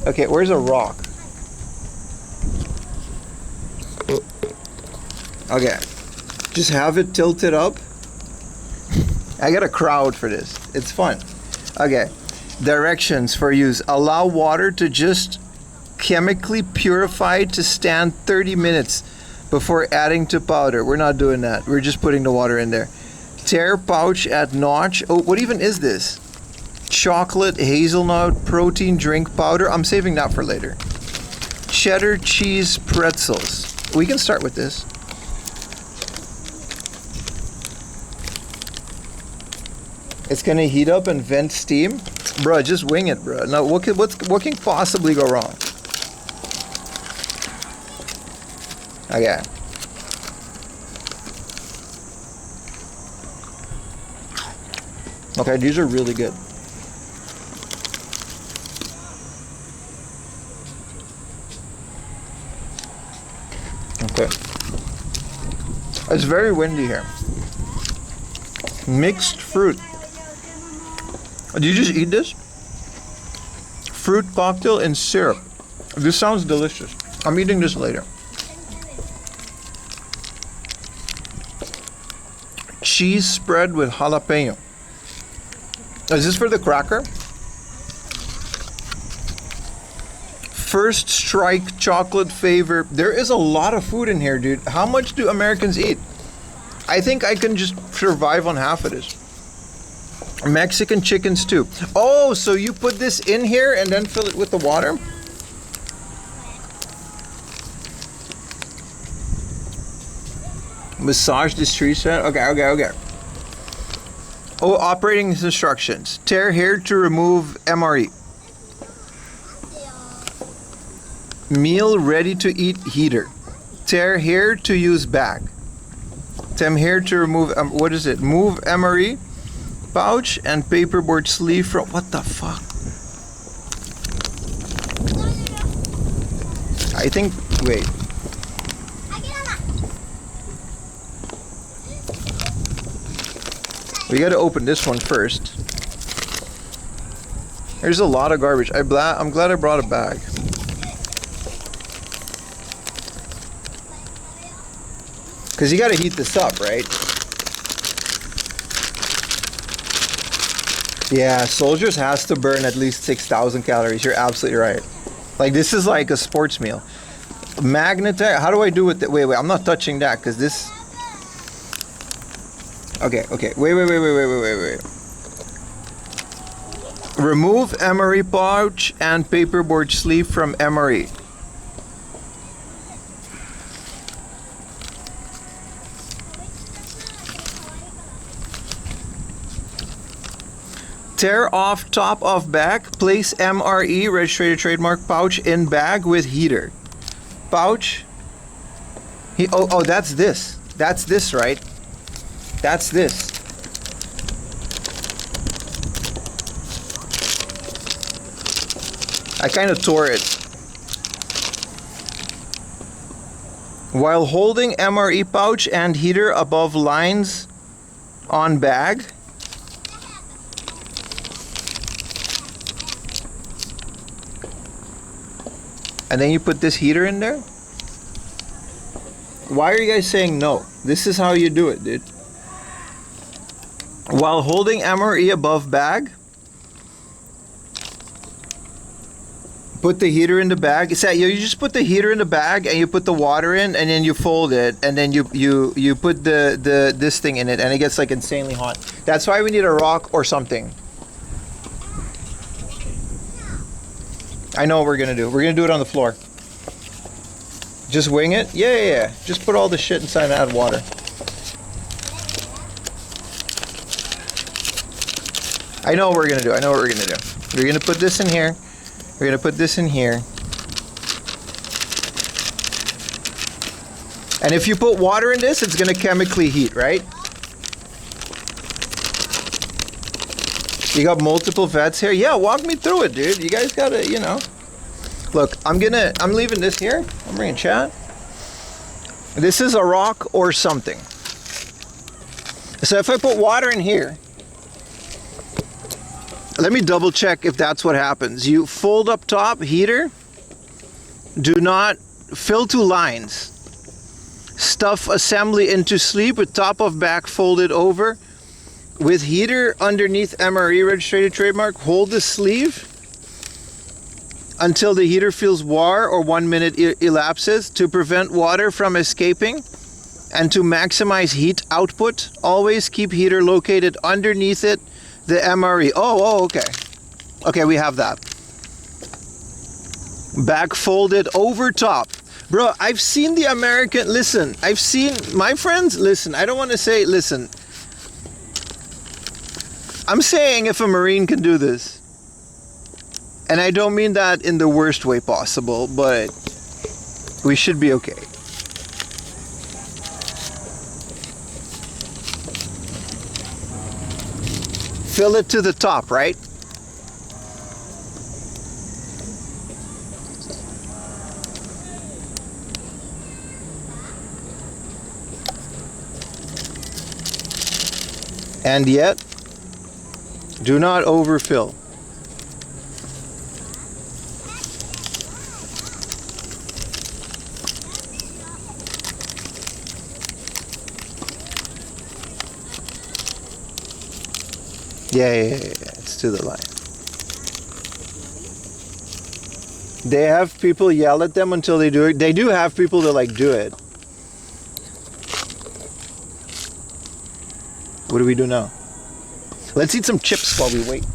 okay, where's a rock? Okay. Just have it tilted up. I got a crowd for this. It's fun. Okay. Directions for use. Allow water to just chemically purify to stand 30 minutes before adding to powder. We're not doing that. We're just putting the water in there. Tear pouch at notch. Oh, what even is this? Chocolate hazelnut protein drink powder. I'm saving that for later. Cheddar cheese pretzels. We can start with this. It's gonna heat up and vent steam. Bruh, just wing it, bruh. Now, what can possibly go wrong? Okay. Okay, these are really good. Okay. It's very windy here. Mixed fruit. Did you just eat this? Fruit cocktail and syrup. This sounds delicious. I'm eating this later. Cheese spread with jalapeno. Is this for the cracker? First strike chocolate flavor. There is a lot of food in here, dude. How much do Americans eat? I think I can just survive on half of this. Mexican chicken stew. Oh, so you put this in here and then fill it with the water? Massage this tree set. Okay. Oh, operating instructions. Tear here to remove MRE. Meal ready to eat heater. Tear here to use bag. Tear here to remove, what is it? Move MRE. Pouch and paperboard sleeve from, what the fuck? I think, wait. We gotta open this one first. There's a lot of garbage. I'm glad I brought a bag. Because you got to heat this up, right? Yeah, Soldiers has to burn at least 6,000 calories. You're absolutely right. Like, this is like a sports meal. Magnetite, how do I do it? Wait, I'm not touching that because this... Okay. Wait. Remove emery pouch and paperboard sleeve from emery. Tear off top of bag. Place MRE, registered trademark pouch, in bag with heater. Pouch. Oh, that's this. That's this, right? That's this. I kind of tore it. While holding MRE pouch and heater above lines on bag. And then you put this heater in there? Why are you guys saying no? This is how you do it, dude. While holding MRE above bag, put the heater in the bag. You just put the heater in the bag and you put the water in and then you fold it and then you put this thing in it and it gets like insanely hot. That's why we need a rock or something. I know what we're gonna do. We're gonna do it on the floor. Just wing it? Yeah. Just put all the shit inside and add water. I know what we're gonna do. We're gonna put this in here. We're gonna put this in here. And if you put water in this, it's gonna chemically heat, right? You got multiple vets here? Yeah, walk me through it, dude. You guys gotta, you know. Look, I'm leaving this here. I'm bringing chat. This is a rock or something. So if I put water in here, let me double check if that's what happens. You fold up top, heater. Do not fill two lines. Stuff assembly into sleeve with top of back folded over. With heater underneath MRE registered trademark, hold the sleeve until the heater feels warm or 1 minute elapses to prevent water from escaping and to maximize heat output. Always keep heater located underneath it, the MRE. Oh, okay. Okay, we have that. Back folded over top. Bro, I've seen the American, listen, I've seen, my friends, listen, I don't want to say, listen. I'm saying if a Marine can do this, and I don't mean that in the worst way possible, but we should be okay. Fill it to the top, right? And yet, do not overfill. Yeah, it's to the line. They have people yell at them until they do it. They do have people that like do it. What do we do now? Let's eat some chips while we wait.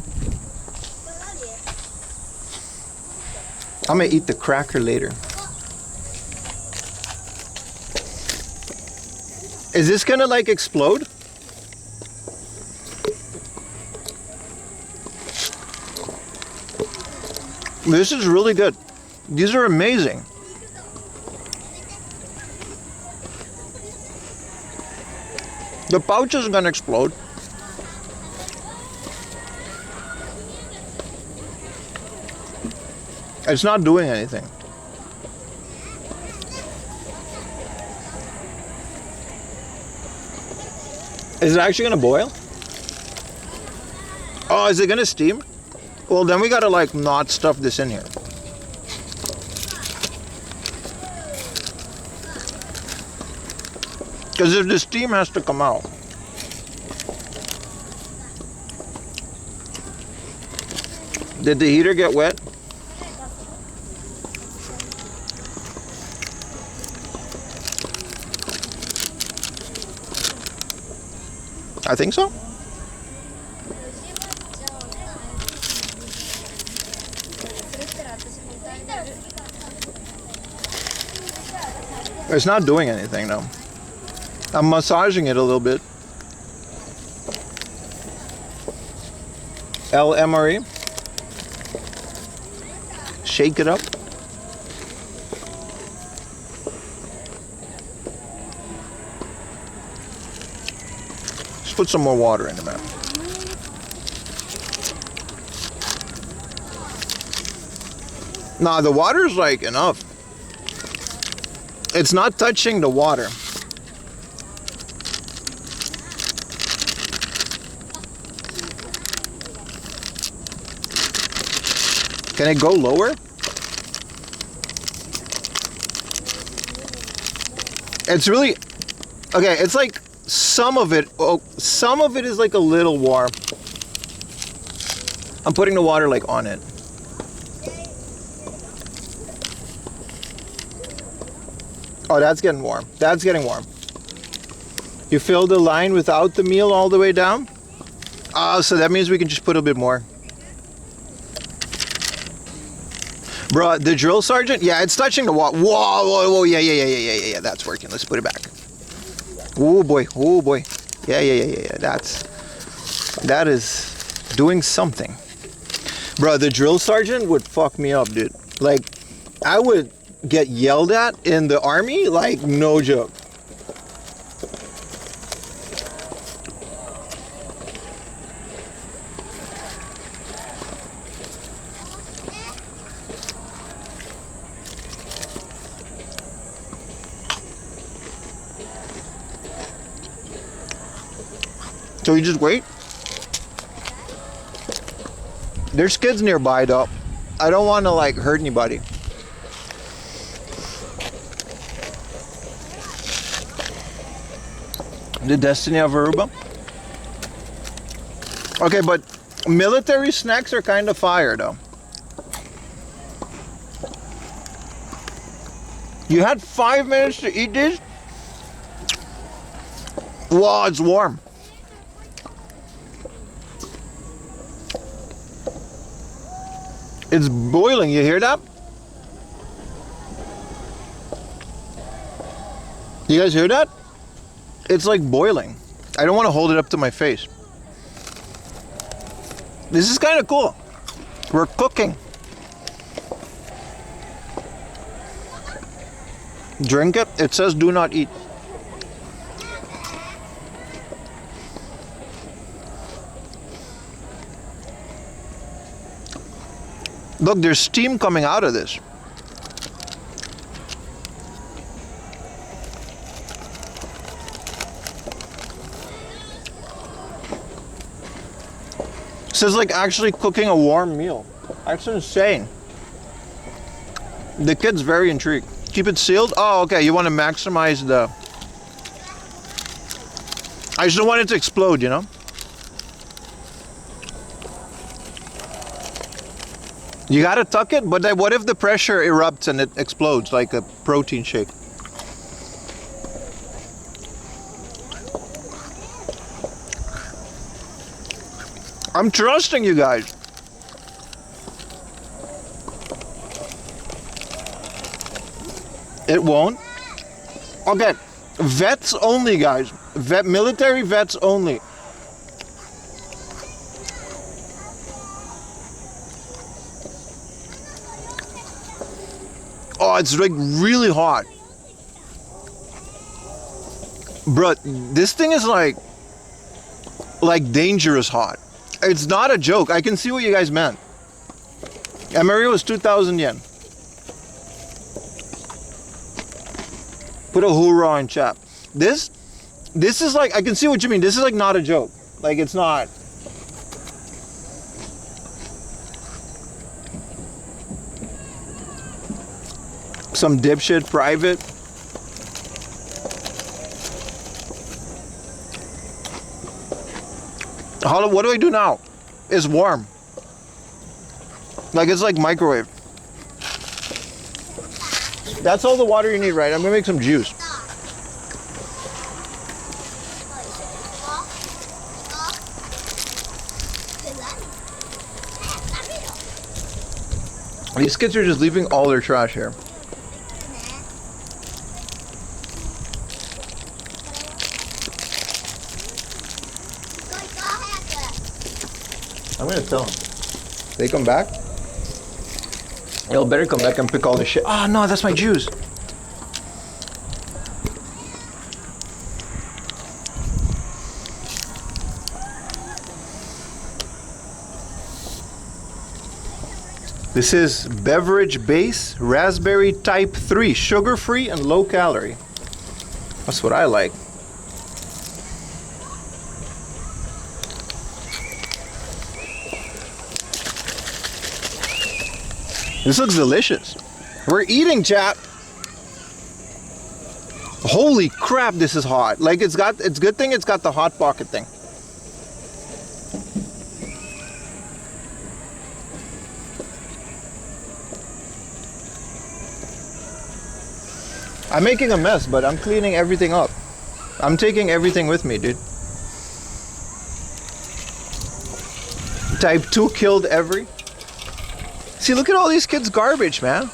I'm gonna eat the cracker later. Is this gonna like explode? This is really good. These are amazing. The pouch isn't gonna explode. It's not doing anything. Is it actually gonna boil? Oh, is it gonna steam? Well, then we gotta like not stuff this in here. Because if the steam has to come out. Did the heater get wet? I think so. It's not doing anything though. I'm massaging it a little bit. LMRE. Shake it up. Just put some more water in the man. Nah, the water's like enough. It's not touching the water. Can it go lower? It's really, okay, it's like some of it is like a little warm. I'm putting the water like on it. Oh, that's getting warm. That's getting warm. You fill the line without the meal all the way down? So that means we can just put a bit more. Bro, the drill sergeant? Yeah, it's touching the wall. Whoa, yeah, that's working. Let's put it back. Oh boy. Yeah. That is doing something. Bro, the drill sergeant would fuck me up, dude. Like, I would get yelled at in the army, like, no joke. So you just wait? There's kids nearby though. I don't want to like hurt anybody. The Destiny of Aruba. Okay, but military snacks are kind of fire though. You had 5 minutes to eat this? Wow, it's warm. It's boiling, you hear that? You guys hear that? It's like boiling. I don't want to hold it up to my face. This is kind of cool. We're cooking. Drink it. It says do not eat. Look, there's steam coming out of this. This is like actually cooking a warm meal. That's insane. The kid's very intrigued. Keep it sealed? Oh, okay. You want to maximize the... I just don't want it to explode, you know? You gotta tuck it, but then what if the pressure erupts and it explodes like a protein shake? I'm trusting you guys. It won't? Okay, vets only, guys. Military vets only. Oh, it's like really hot. Bro, this thing is like dangerous hot. It's not a joke. I can see what you guys meant. MRE was 2,000 yen. Put a hoorah in chat. This is like, I can see what you mean. This is like not a joke. Like it's not. Some dipshit private. What do I do now? It's warm. Like it's like microwave. That's all the water you need, right? I'm gonna make some juice. These kids are just leaving all their trash here. I'm gonna tell them. They come back. They'll better come back and pick all the shit. Oh no, that's my juice. This is beverage base raspberry type 3, sugar free and low calorie. That's what I like. This looks delicious. We're eating, chat. Holy crap, this is hot. Like it's good thing it's got the hot pocket thing. I'm making a mess, but I'm cleaning everything up. I'm taking everything with me, dude. Type 2 killed every. See, look at all these kids' garbage, man.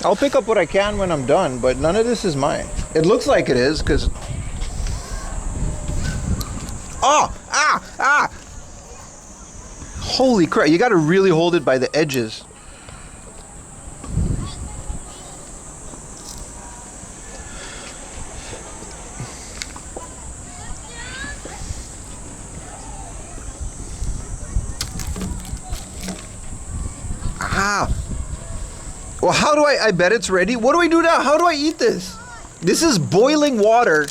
I'll pick up what I can when I'm done, but none of this is mine. It looks like it is, because... Holy crap, you gotta really hold it by the edges. Well, how do I bet it's ready. What do I do now? How do I eat this? This is boiling water.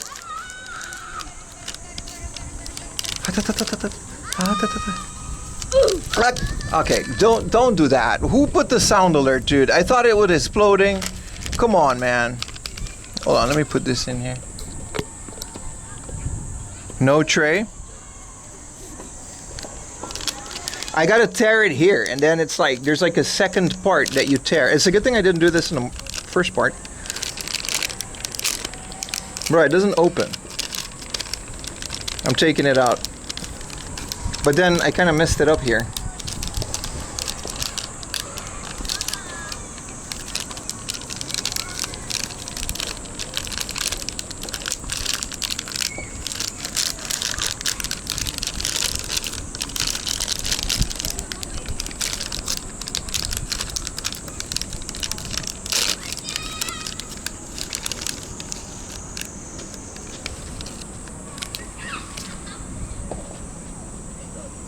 Okay, don't do that. Who put the sound alert, dude? I thought it was exploding. Come on, man. Hold on, let me put this in here. No tray. I gotta tear it here, and then it's like there's like a second part that you tear. It's a good thing I didn't do this in the first part. Bro, it doesn't open. I'm taking it out. But then I kind of messed it up here.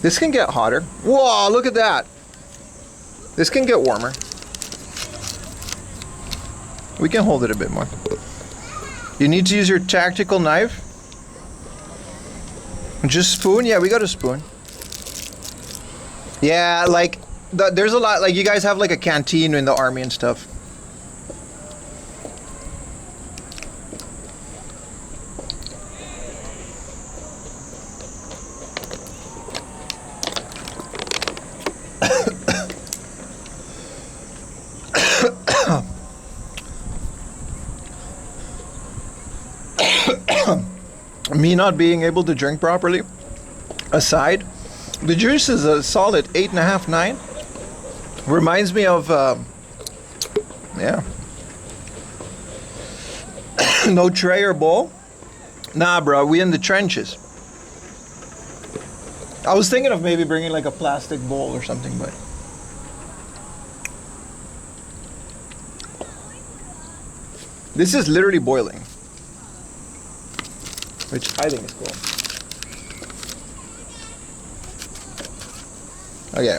This can get hotter. Whoa, look at that. This can get warmer. We can hold it a bit more. You need to use your tactical knife. Just spoon? Yeah, we got a spoon. Yeah, like, there's a lot, like you guys have like a canteen in the army and stuff. Me not being able to drink properly aside, the juice is a solid 8.5, 9. Reminds me of yeah. No tray or bowl. Nah, bro, we in the trenches. I was thinking of maybe bringing like a plastic bowl or something, but this is literally boiling, which I think is cool. Okay,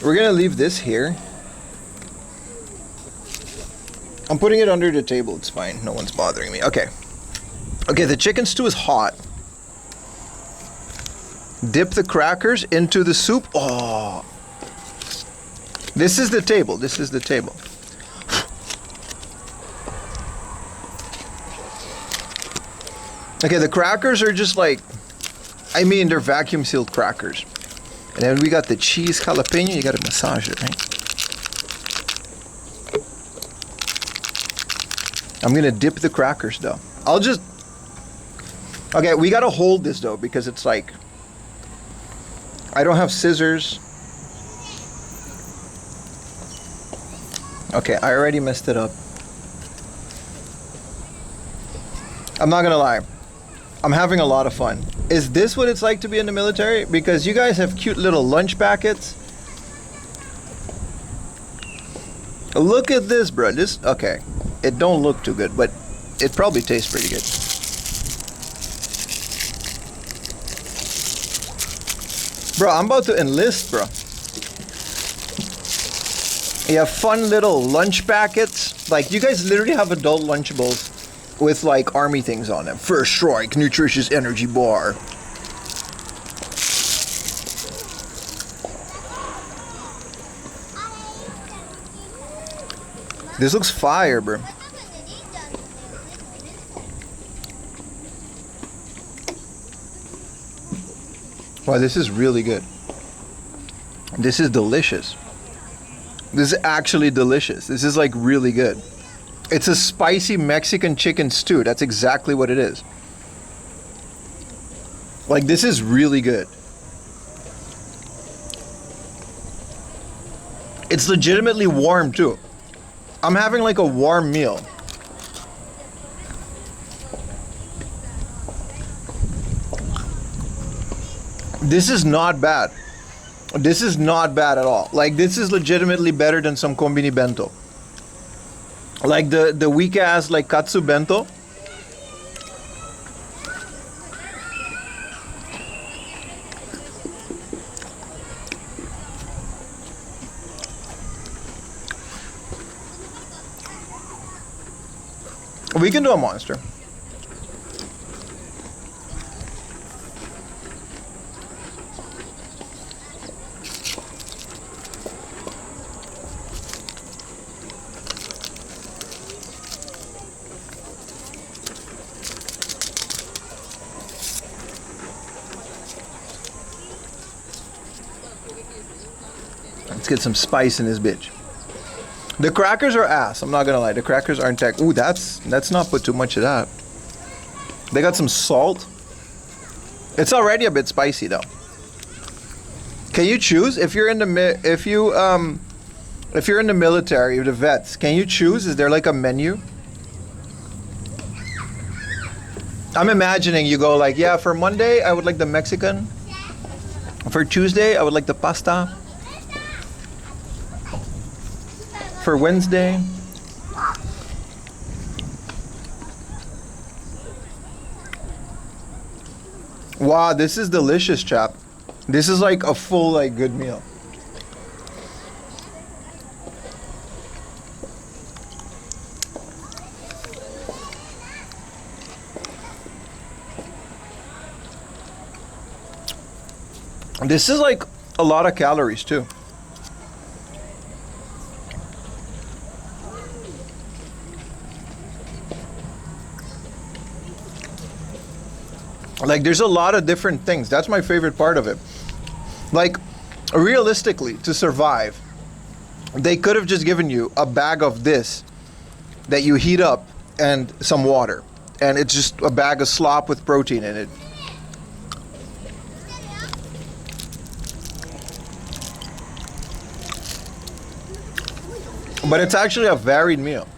we're gonna leave this here. I'm putting it under the table, it's fine, no one's bothering me. Okay, the chicken stew is hot. Dip the crackers into the soup. Oh, this is the table, this is the table. Okay, the crackers are just like I mean, they're vacuum sealed crackers. And then we got the cheese jalapeno. You gotta massage it, right? I'm gonna dip the crackers though. I'll just... Okay, we gotta hold this though because it's like... I don't have scissors. Okay, I already messed it up. I'm not gonna lie. I'm having a lot of fun. Is this what it's like to be in the military? Because you guys have cute little lunch packets. Look at this, bro. This, okay. It don't look too good, but it probably tastes pretty good. Bro, I'm about to enlist, bro. You have fun little lunch packets. Like, you guys literally have adult Lunchables with like army things on them. First strike, nutritious energy bar. This looks fire, bro. Wow, this is really good. This is delicious. This is actually delicious. This is like really good. It's a spicy Mexican chicken stew. That's exactly what it is. Like, this is really good. It's legitimately warm too. I'm having like a warm meal. This is not bad. This is not bad at all. Like, this is legitimately better than some kombini bento. Like the weak ass like katsu bento. We can do a monster. Let's get some spice in this bitch. The crackers are ass. I'm not gonna lie. The crackers aren't tech. Ooh, that's not put too much of that. They got some salt. It's already a bit spicy though. Can you choose if you're in the if you're in the military, the vets? Can you choose? Is there like a menu? I'm imagining you go like, yeah, for Monday I would like the Mexican. For Tuesday I would like the pasta. For Wednesday. Wow, this is delicious, chap. This is like a full, like, good meal. This is like a lot of calories too. Like, there's a lot of different things. That's my favorite part of it. Like, realistically, to survive, they could have just given you a bag of this that you heat up and some water. And it's just a bag of slop with protein in it. But it's actually a varied meal.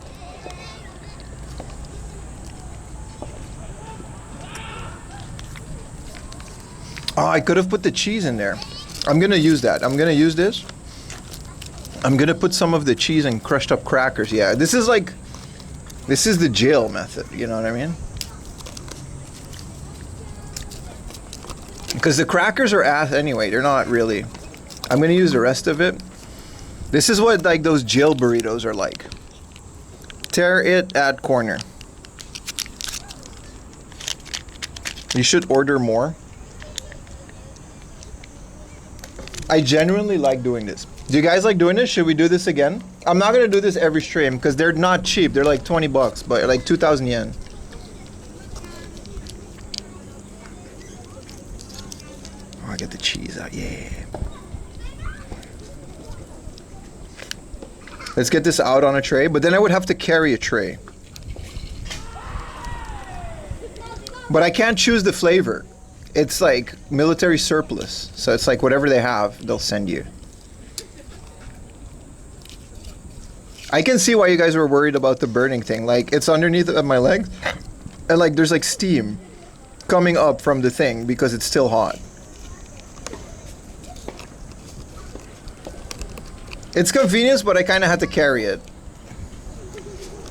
Oh, I could have put the cheese in there. I'm gonna use that. I'm gonna use this. I'm gonna put some of the cheese and crushed up crackers. Yeah, this is like, this is the jail method, you know what I mean? Because the crackers are ass anyway, they're not really. I'm gonna use the rest of it. This is what like those jail burritos are like. Tear it at corner. You should order more. I genuinely like doing this. Do you guys like doing this? Should we do this again? I'm not gonna do this every stream because they're not cheap. They're like 20 bucks, but like 2,000 yen. pizza, yeah. Let's get this out on a tray, but then I would have to carry a tray. But I can't choose the flavor. It's like military surplus. So it's like whatever they have, they'll send you. I can see why you guys were worried about the burning thing. Like, it's underneath of my legs, and like there's like steam coming up from the thing because it's still hot. It's convenience, but I kind of had to carry it.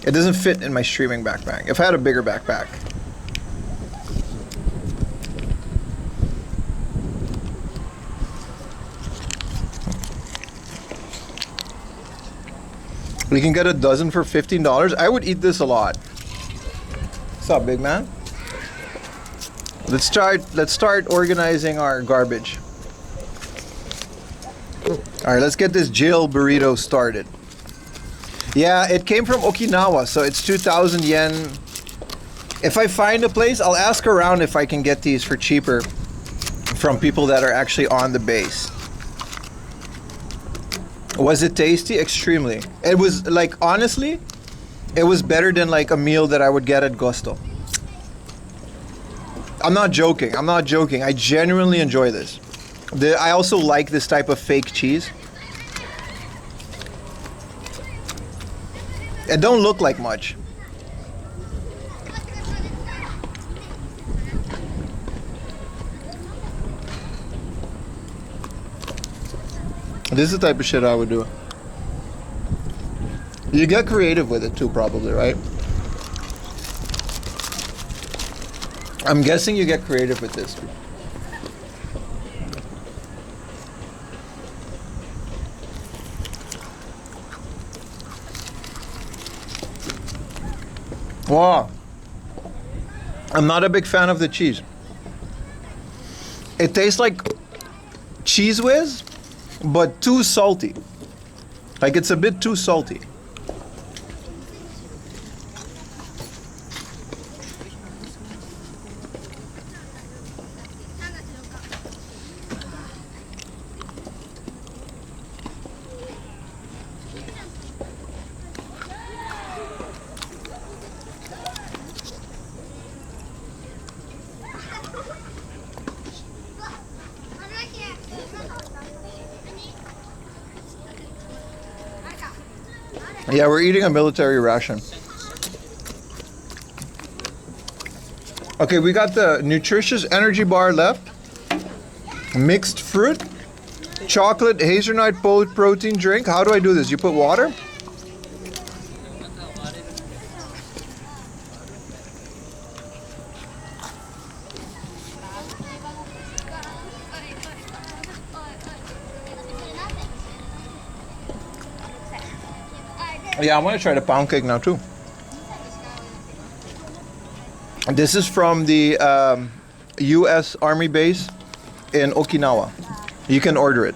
It doesn't fit in my streaming backpack. If I had a bigger backpack. We can get a dozen for $15. I would eat this a lot. What's up, big man? Let's start organizing our garbage. All right, let's get this jail burrito started. Yeah, it came from Okinawa, so it's 2,000 yen. If I find a place, I'll ask around if I can get these for cheaper from people that are actually on the base. Was it tasty? Extremely. It was like, honestly, it was better than like a meal that I would get at Gusto. I'm not joking. I genuinely enjoy this. I also like this type of fake cheese. It don't look like much. This is the type of shit I would do. You get creative with it too, probably, right? I'm guessing you get creative with this. Wow. I'm not a big fan of the cheese. It tastes like Cheese Whiz, but too salty. Like, it's a bit too salty. Yeah, we're eating a military ration. Okay, we got the nutritious energy bar left. Mixed fruit. Chocolate hazelnut protein drink. How do I do this? You put water? Yeah, I want to try the pound cake now too. This is from the U.S. Army base in Okinawa. You can order it.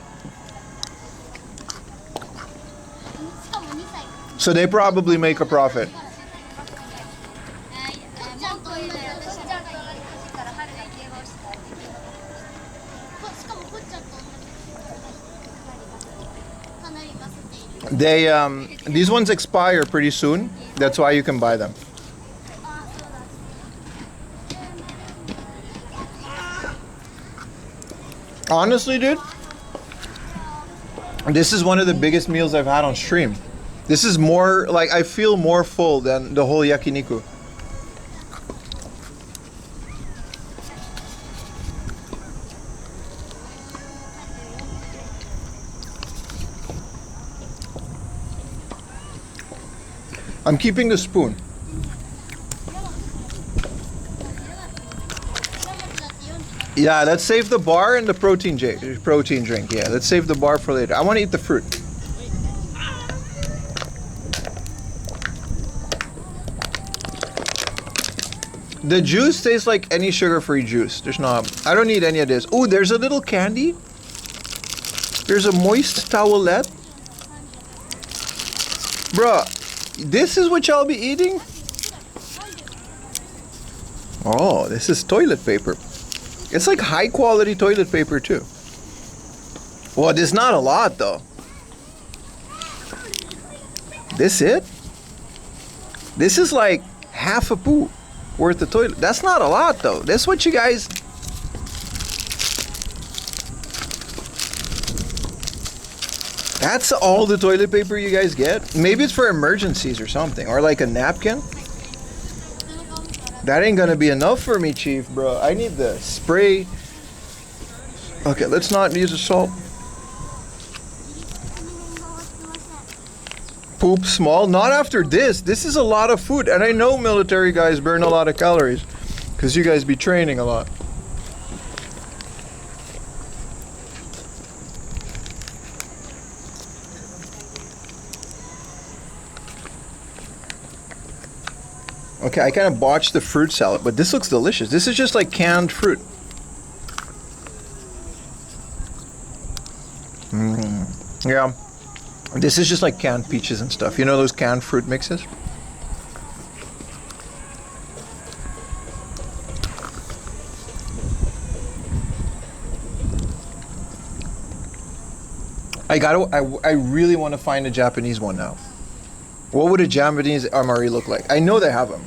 So they probably make a profit. They these ones expire pretty soon. That's why you can buy them. Honestly, dude, this is one of the biggest meals I've had on stream. This is more like, I feel more full than the whole yakiniku. I'm keeping the spoon. Yeah, let's save the bar and the protein drink. Yeah, let's save the bar for later. I want to eat the fruit. The juice tastes like any sugar-free juice. There's not. I don't need any of this. Ooh, there's a little candy. There's a moist towelette. Bruh, this is what y'all be eating? Oh, this is toilet paper. It's like high quality toilet paper too. Well, there's not a lot though. This it? This is like half a poo worth of toilet. That's not a lot though. That's what you guys. That's all the toilet paper you guys get? Maybe it's for emergencies or something. Or like a napkin. That ain't gonna be enough for me, Chief, bro. I need the spray. Okay, let's not use the salt. Poop small. Not after this. This is a lot of food. And I know military guys burn a lot of calories. Because you guys be training a lot. Okay, I kind of botched the fruit salad, but this looks delicious. This is just like canned fruit. Yeah. This is just like canned peaches and stuff. You know those canned fruit mixes? I really want to find a Japanese one now. What would a Japanese MRE look like? I know they have them.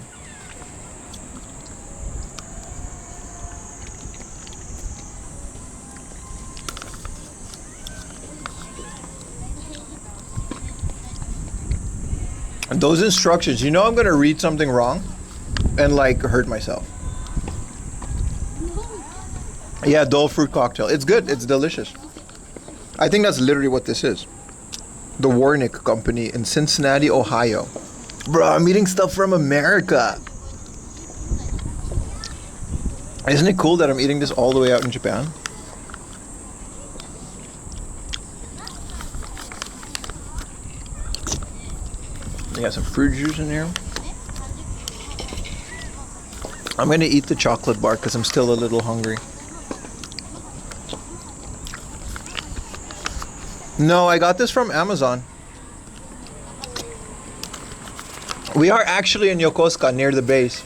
And those instructions, you know I'm gonna read something wrong and like hurt myself. Yeah, Dole fruit cocktail. It's good, it's delicious. I think that's literally what this is. The Warnick Company in Cincinnati, Ohio. Bro, I'm eating stuff from America. Isn't it cool that I'm eating this all the way out in Japan? They got some fruit juice in here. I'm gonna eat the chocolate bar because I'm still a little hungry. No, I got this from Amazon. We are actually in Yokosuka near the base.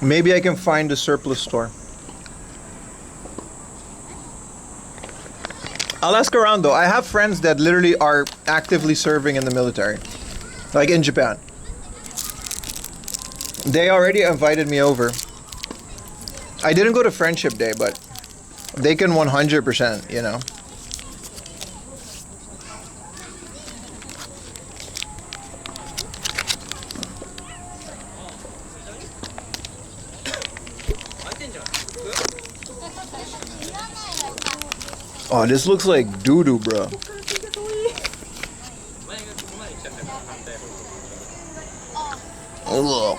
Maybe I can find a surplus store. I'll ask around though. I have friends that literally are actively serving in the military. Like in Japan. They already invited me over. I didn't go to Friendship Day, but they can 100%, you know. Oh, this looks like doo-doo, bro. Ugh.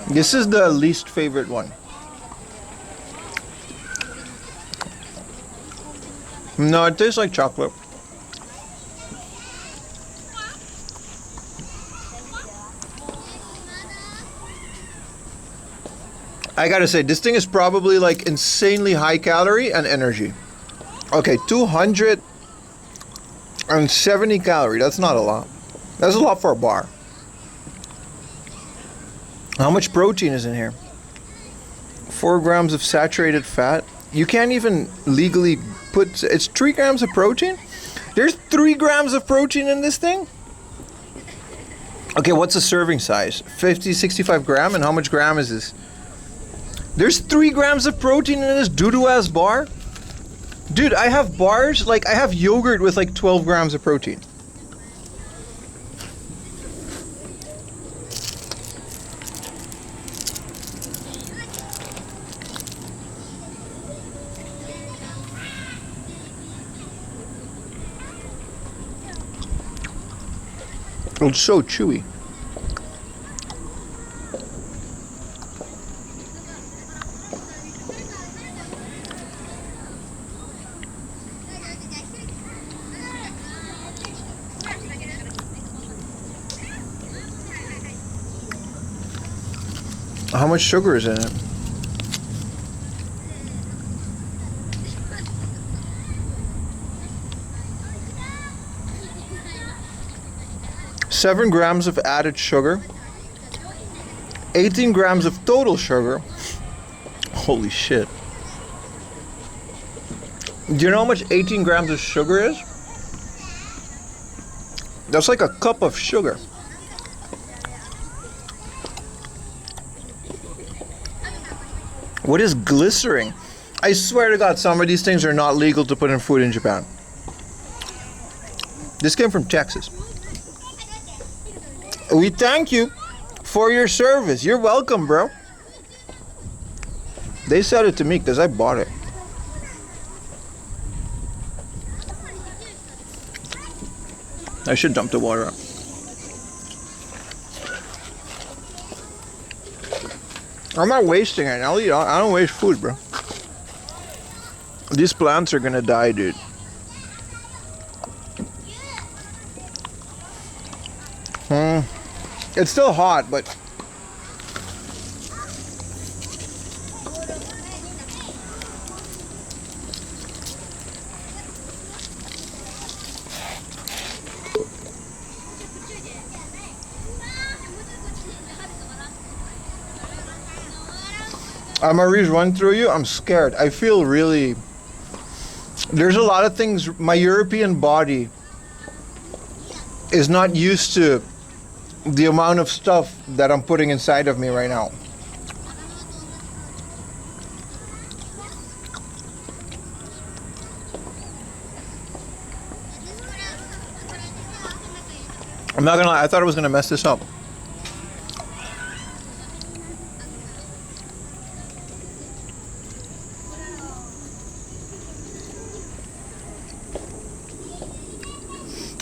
This is the least favorite one. No, it tastes like chocolate. I gotta say, this thing is probably like insanely high calorie and energy. Okay, 270 calorie. That's not a lot. That's a lot for a bar. How much protein is in here? 4 grams of saturated fat. You can't even legally put... It's 3 grams of protein? There's 3 grams of protein in this thing? Okay, what's the serving size? 50, 65 gram? And how much gram is this? There's 3 grams of protein in this doo-doo-ass bar? Dude, I have bars, like I have yogurt with like 12 grams of protein. It's so chewy. How much sugar is in it? 7 grams of added sugar, 18 grams of total sugar. Holy shit. Do you know how much 18 grams of sugar is? That's like a cup of sugar. What is glycerin? I swear to God, some of these things are not legal to put in food in Japan. This came from Texas. We thank you for your service. You're welcome, bro. They said it to me because I bought it. I should dump the water out. I'm not wasting it. I'll eat. I don't waste food, bro. These plants are gonna die, dude. It's still hot, but Marie's run through you. I'm scared. I feel really. There's a lot of things. My European body is not used to the amount of stuff that I'm putting inside of me right now. I'm not gonna lie, I thought I was gonna mess this up.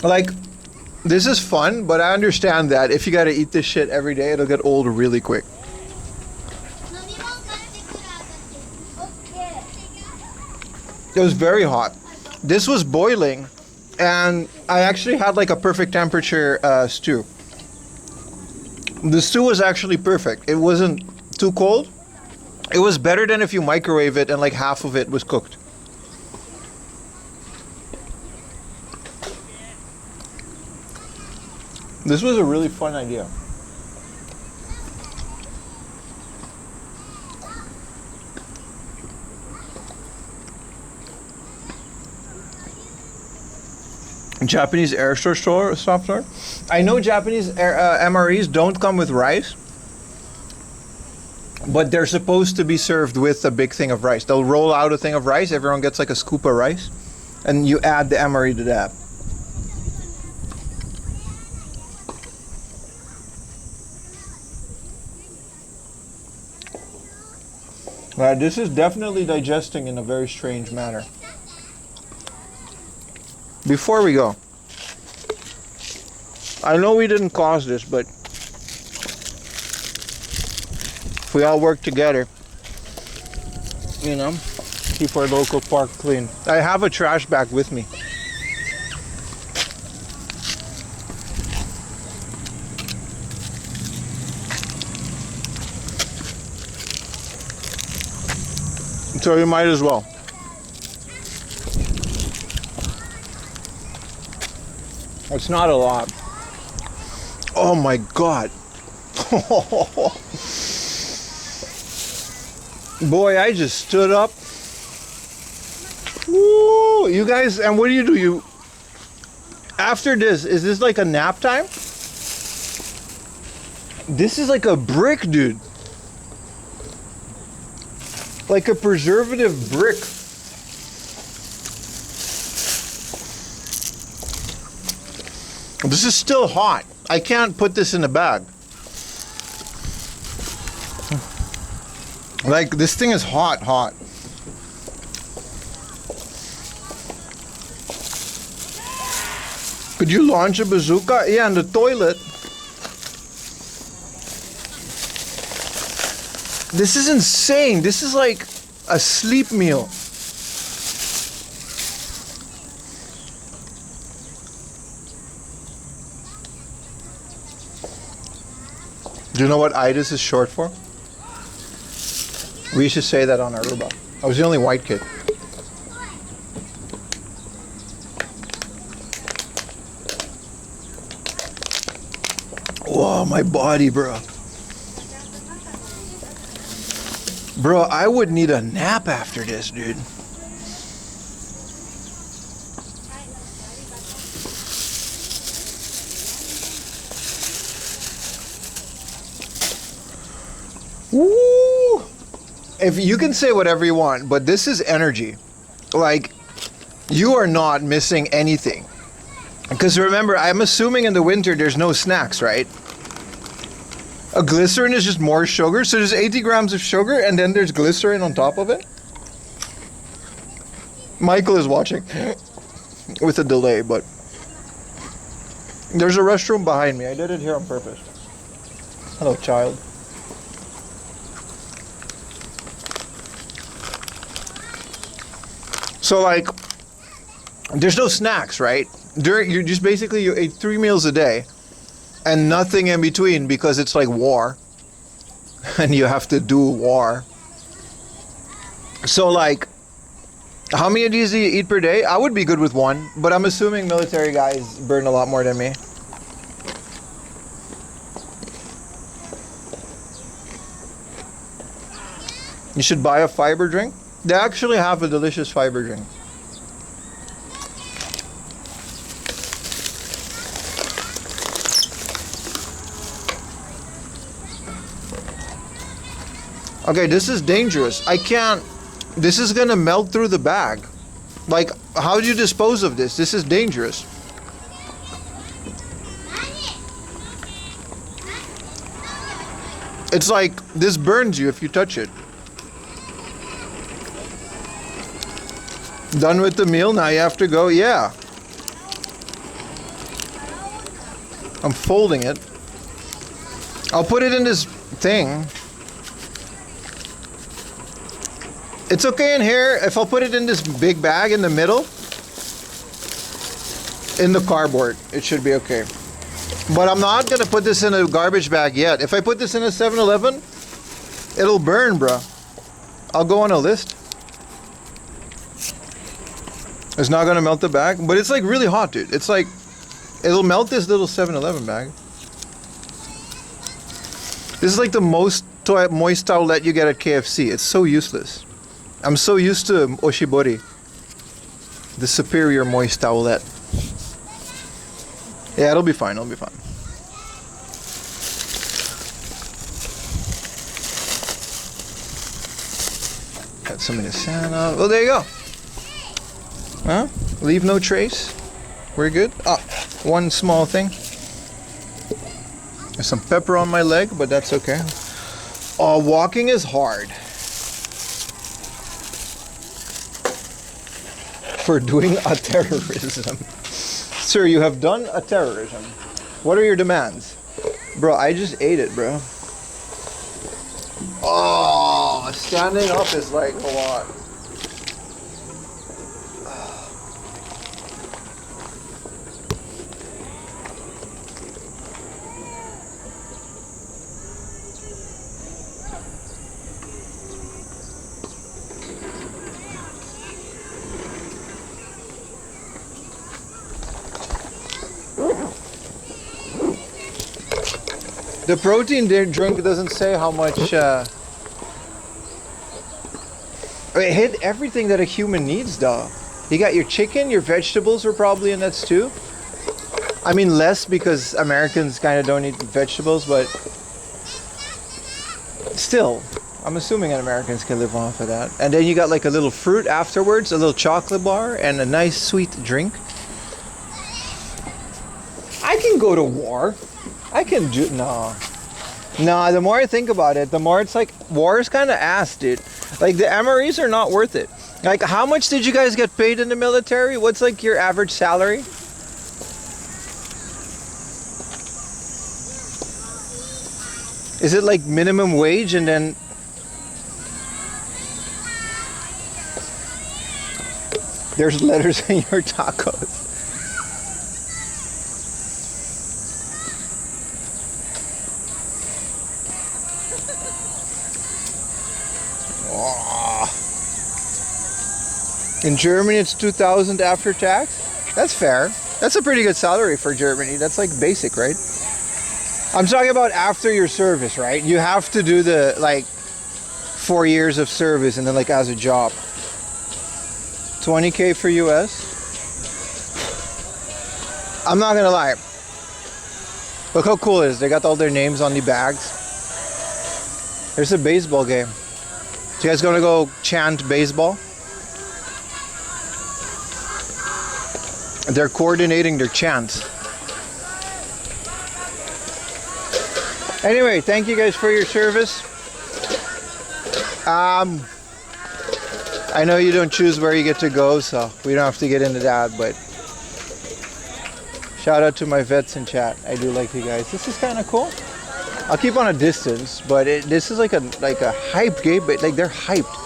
Like, this is fun, but I understand that if you gotta eat this shit every day, it'll get old really quick. It was very hot. This was boiling, and I actually had like a perfect temperature stew. The stew was actually perfect. It wasn't too cold. It was better than if you microwave it and like half of it was cooked. This was a really fun idea. Japanese air store soft store. I know Japanese MREs don't come with rice, but they're supposed to be served with a big thing of rice. They'll roll out a thing of rice. Everyone gets like a scoop of rice, and you add the MRE to that. This is definitely digesting in a very strange manner. Before we go, I know we didn't cause this, but if we all work together, you know, keep our local park clean. I have a trash bag with me. So you might as well. It's not a lot. Oh my God. Boy, I just stood up. Woo, you guys, and what do? You, after this, is this like a nap time? This is like a brick, dude. Like a preservative brick. This is still hot. I can't put this in a bag. Like, this thing is hot. Could you launch a bazooka? Yeah, in the toilet. This is insane. This is like a sleep meal. Do you know what IDIS is short for? We used to say that on Aruba. I was the only white kid. Oh, my body, bro. Bro, I would need a nap after this, dude. Woo! If you can say whatever you want, but this is energy. Like, you are not missing anything. Because remember, I'm assuming in the winter there's no snacks, right? A glycerin is just more sugar, so there's 80 grams of sugar and then there's glycerin on top of it. Michael is watching with a delay, but there's a restroom behind me. I did it here on purpose. Hello, child. So like, there's no snacks, right? You just basically you ate 3 meals a day and nothing in between because it's like war and you have to do war. So like, how many of these do you eat per day? I would be good with one, but I'm assuming military guys burn a lot more than me. You should buy a fiber drink. They actually have a delicious fiber drink. Okay, this is dangerous. I can't. This is gonna melt through the bag. Like, how do you dispose of this? This is dangerous. It's like, this burns you if you touch it. Done with the meal, now you have to go. Yeah. I'm folding it. I'll put it in this thing. It's okay in here if I'll put it in this big bag in the middle. In the cardboard, it should be okay. But I'm not gonna put this in a garbage bag yet. If I put this in a 7-Eleven, it'll burn, bro. I'll go on a list. It's not gonna melt the bag, but it's like really hot, dude. It's like, it'll melt this little 7-Eleven bag. This is like the most moist towelette you get at KFC. It's so useless. I'm so used to Oshibori, the superior moist towelette. Yeah, it'll be fine, it'll be fine. Got some in the Santa. Oh, there you go. Huh? Leave no trace. We're good. Ah, one small thing. There's some pepper on my leg, but that's okay. Oh, walking is hard. For doing a terrorism. Sir, you have done a terrorism. What are your demands? Bro, I just ate it, bro. Oh, standing up is like a lot. The protein drink doesn't say how much. It hit everything that a human needs, though. You got your chicken, your vegetables are probably in that too. I mean, less because Americans kind of don't eat vegetables, but still, I'm assuming that Americans can live off of that. And then you got like a little fruit afterwards, a little chocolate bar, and a nice sweet drink. I can go to war. I can do no. The more I think about it, the more it's like war is kind of ass, dude. Like the MREs are not worth it. Like, how much did you guys get paid in the military? What's like your average salary? Is it like minimum wage and then? There's letters in your tacos. In Germany, it's 2,000 after tax. That's fair. That's a pretty good salary for Germany. That's like basic, right? I'm talking about after your service, right? You have to do the like 4 years of service and then like as a job. 20K for US. I'm not gonna lie. Look how cool it is. They got all their names on the bags. There's a baseball game. So you guys gonna go chant baseball? They're coordinating their chants. Anyway, thank you guys for your service. I know you don't choose where you get to go, so we don't have to get into that, but shout out to my vets in chat. I do like you guys. This is kind of cool. I'll keep on a distance, but this is like a hype game, but like they're hyped.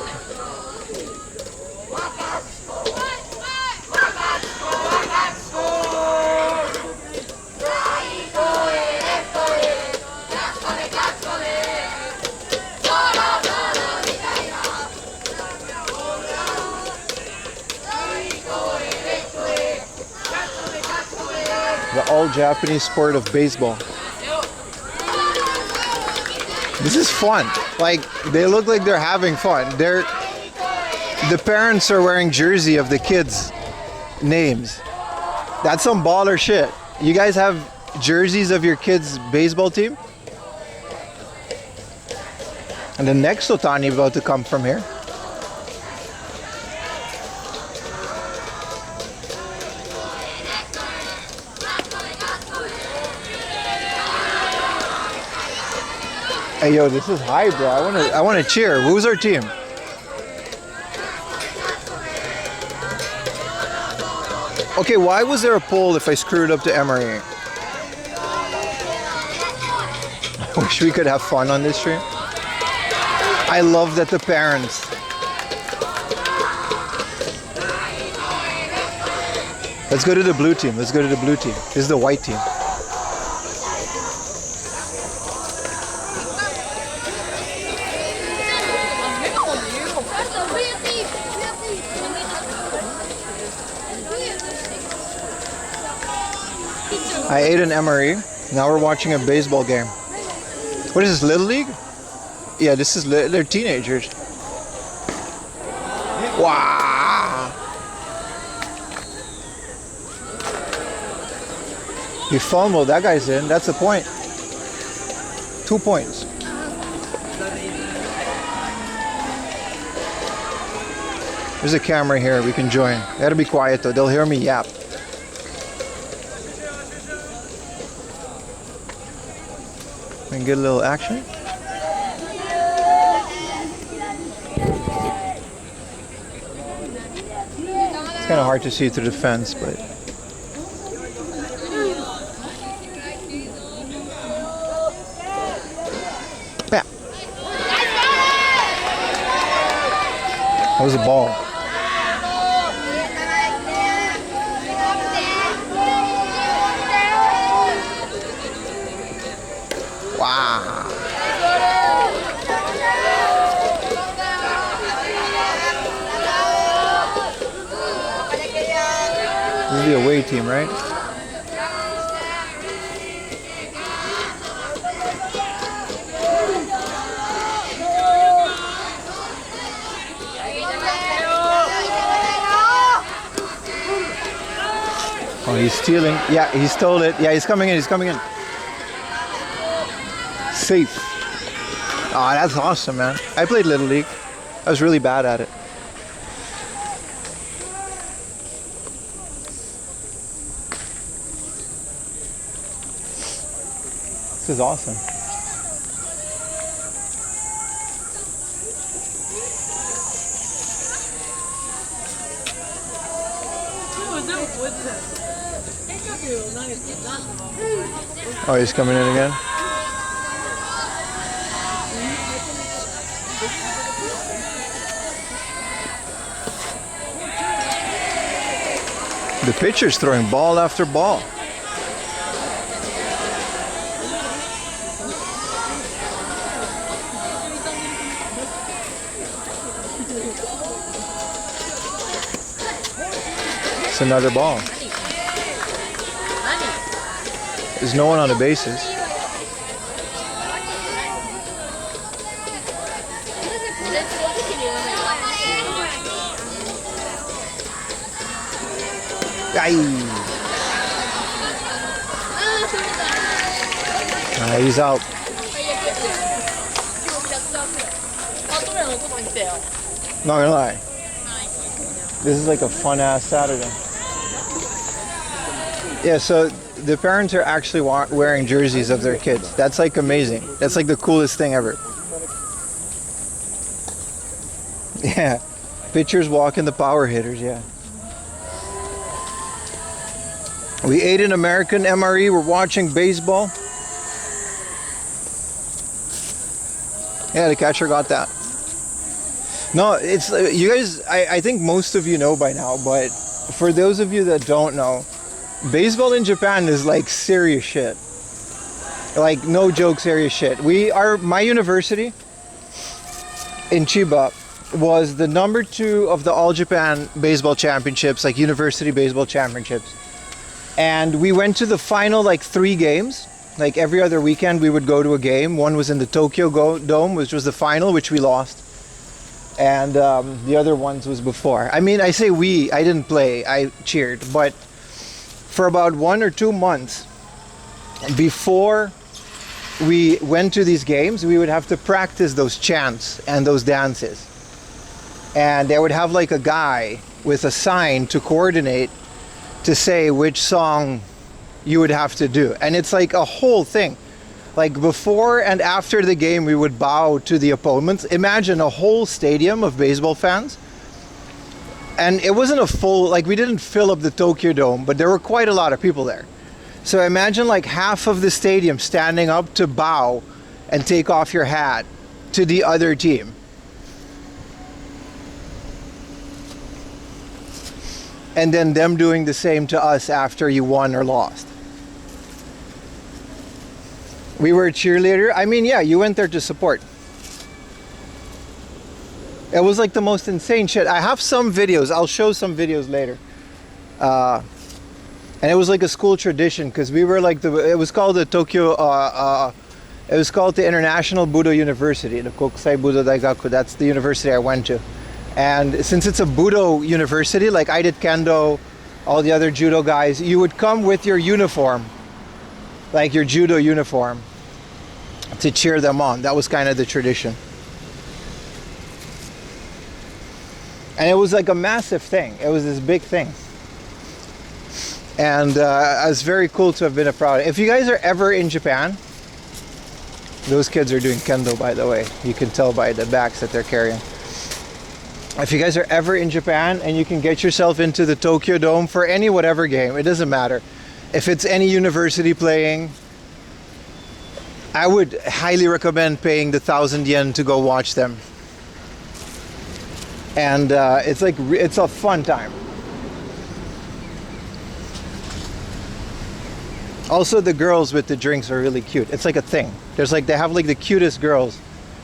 The all-Japanese sport of baseball. This is fun. Like, they look like they're having fun. The parents are wearing jersey of the kids' names. That's some baller shit. You guys have jerseys of your kids' baseball team? And the next Otani about to come from here. Hey yo, this is high, bro. I wanna cheer. Who's our team? Okay, why was there a poll if I screwed up to MRE? I wish we could have fun on this stream. I love that the parents. Let's go to the blue team. Let's go to the blue team. This is the white team. I ate an MRE. Now we're watching a baseball game. What is this, Little League? Yeah, this is they're teenagers. Wow. You fumbled. That guy's in. That's a point. 2 points. There's a camera here. We can join. Gotta be quiet though. They'll hear me yap. And get a little action. It's kind of hard to see through the fence, but yeah. That was a ball. Wow. This is the away team, right? Oh, he's stealing. Yeah, he stole it. Yeah, he's coming in. He's coming in. Safe. Oh, that's awesome, man. I played Little League. I was really bad at it. This is awesome. Oh, he's coming in again? The pitcher's throwing ball after ball. It's another ball. There's no one on the bases. He's out. Not gonna lie. This is like a fun ass Saturday. Yeah, so the parents are actually wearing jerseys of their kids. That's like amazing. That's like the coolest thing ever. Yeah. Pitchers walking the power hitters, yeah. We ate an American MRE. We're watching baseball. Yeah, the catcher got that. No, it's you guys. I think most of you know by now, but for those of you that don't know, baseball in Japan is like serious shit. Like no joke, serious shit. My university in Chiba was the number 2 of the All Japan Baseball Championships, like university baseball championships. And we went to the final like 3 games. Like every other weekend we would go to a game. One was in the Tokyo Dome, which was the final, which we lost. And the other ones was before. I mean, I say we, I didn't play, I cheered. But for about 1 or 2 months before we went to these games, we would have to practice those chants and those dances. And they would have like a guy with a sign to coordinate to say which song you would have to do. And it's like a whole thing. Like before and after the game, we would bow to the opponents. Imagine a whole stadium of baseball fans. And it wasn't a full, like we didn't fill up the Tokyo Dome, but there were quite a lot of people there. So imagine like half of the stadium standing up to bow and take off your hat to the other team. And then them doing the same to us after you won or lost. We were a cheerleader. I mean, yeah, you went there to support. It was like the most insane shit. I have some videos. I'll show some videos later. And it was like a school tradition because we were like it was called the Tokyo, it was called the International Budo University, the Kokusai Budo Daigaku. That's the university I went to. And since it's a Budo university, like I did Kendo, all the other judo guys, you would come with your uniform, like your judo uniform, to cheer them on. That was kind of the tradition. And it was like a massive thing. It was this big thing. And it's very cool to have been a part of it. If you guys are ever in Japan, those kids are doing Kendo, by the way. You can tell by the bags that they're carrying. If you guys are ever in Japan and you can get yourself into the Tokyo Dome for any whatever game, it doesn't matter. If it's any university playing, I would highly recommend paying the 1,000 yen to go watch them. And it's a fun time. Also, the girls with the drinks are really cute. It's like a thing. They have like the cutest girls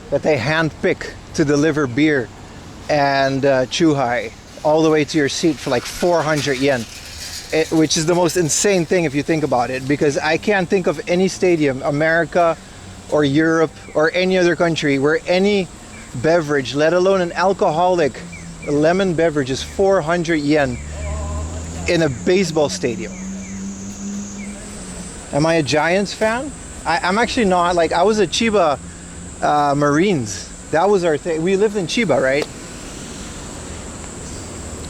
that they hand pick to deliver beer and chuhai all the way to your seat for like 400 yen. Which is the most insane thing if you think about it, because I can't think of any stadium, America or Europe or any other country, where any beverage, let alone an alcoholic lemon beverage, is 400 yen in a baseball stadium. Am I a Giants fan? I'm actually not. Like, I was a Chiba Marines. That was our thing. We lived in Chiba, right?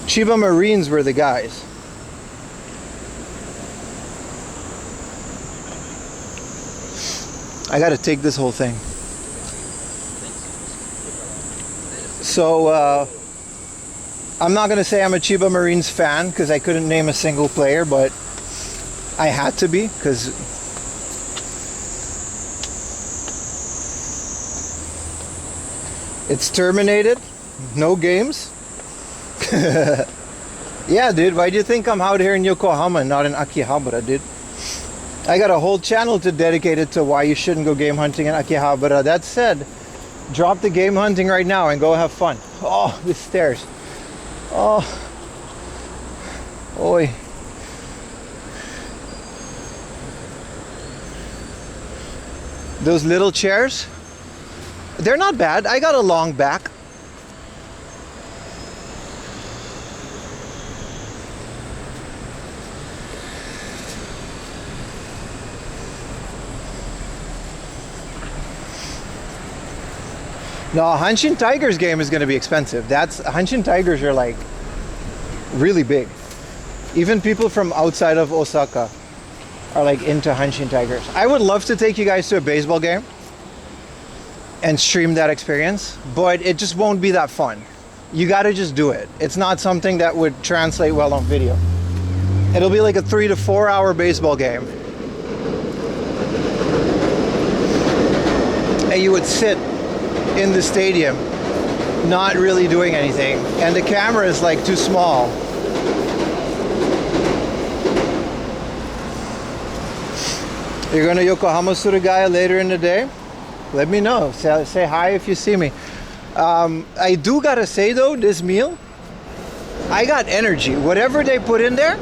Chiba Marines were the guys. I gotta take this whole thing. So, I'm not gonna say I'm a Chiba Marines fan because I couldn't name a single player, but I had to be because it's terminated. No games. Yeah, dude, why do you think I'm out here in Yokohama and not in Akihabara, dude? I got a whole channel to dedicate it to why you shouldn't go game hunting in Akihabara. That said, drop the game hunting right now and go have fun. Oh, the stairs. Oh. Oi. Those little chairs, they're not bad. I got a long back. No, Hanshin Tigers game is going to be expensive. Hanshin Tigers are like really big. Even people from outside of Osaka are like into Hanshin Tigers. I would love to take you guys to a baseball game and stream that experience, but it just won't be that fun. You got to just do it. It's not something that would translate well on video. It'll be like a 3 to 4 hour baseball game. And you would sit in the stadium not really doing anything, and the camera is like too small. You're going to Yokohama Surugaya later in the day? Let me know. Say hi if you see me. I do gotta say though, this meal, I got energy. Whatever they put in there,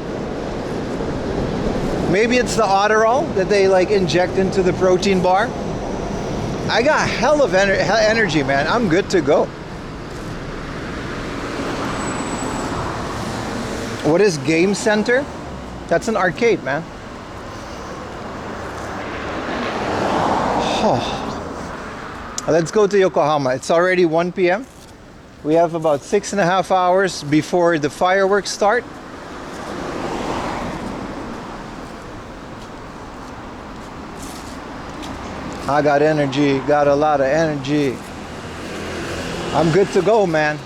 maybe it's the Adderall that they like inject into the protein bar. I got hell of energy, man. I'm good to go. What is Game Center? That's an arcade, man. Oh. Let's go to Yokohama. It's already 1 p.m. We have about 6.5 hours before the fireworks start. I got energy, got a lot of energy. I'm good to go, man.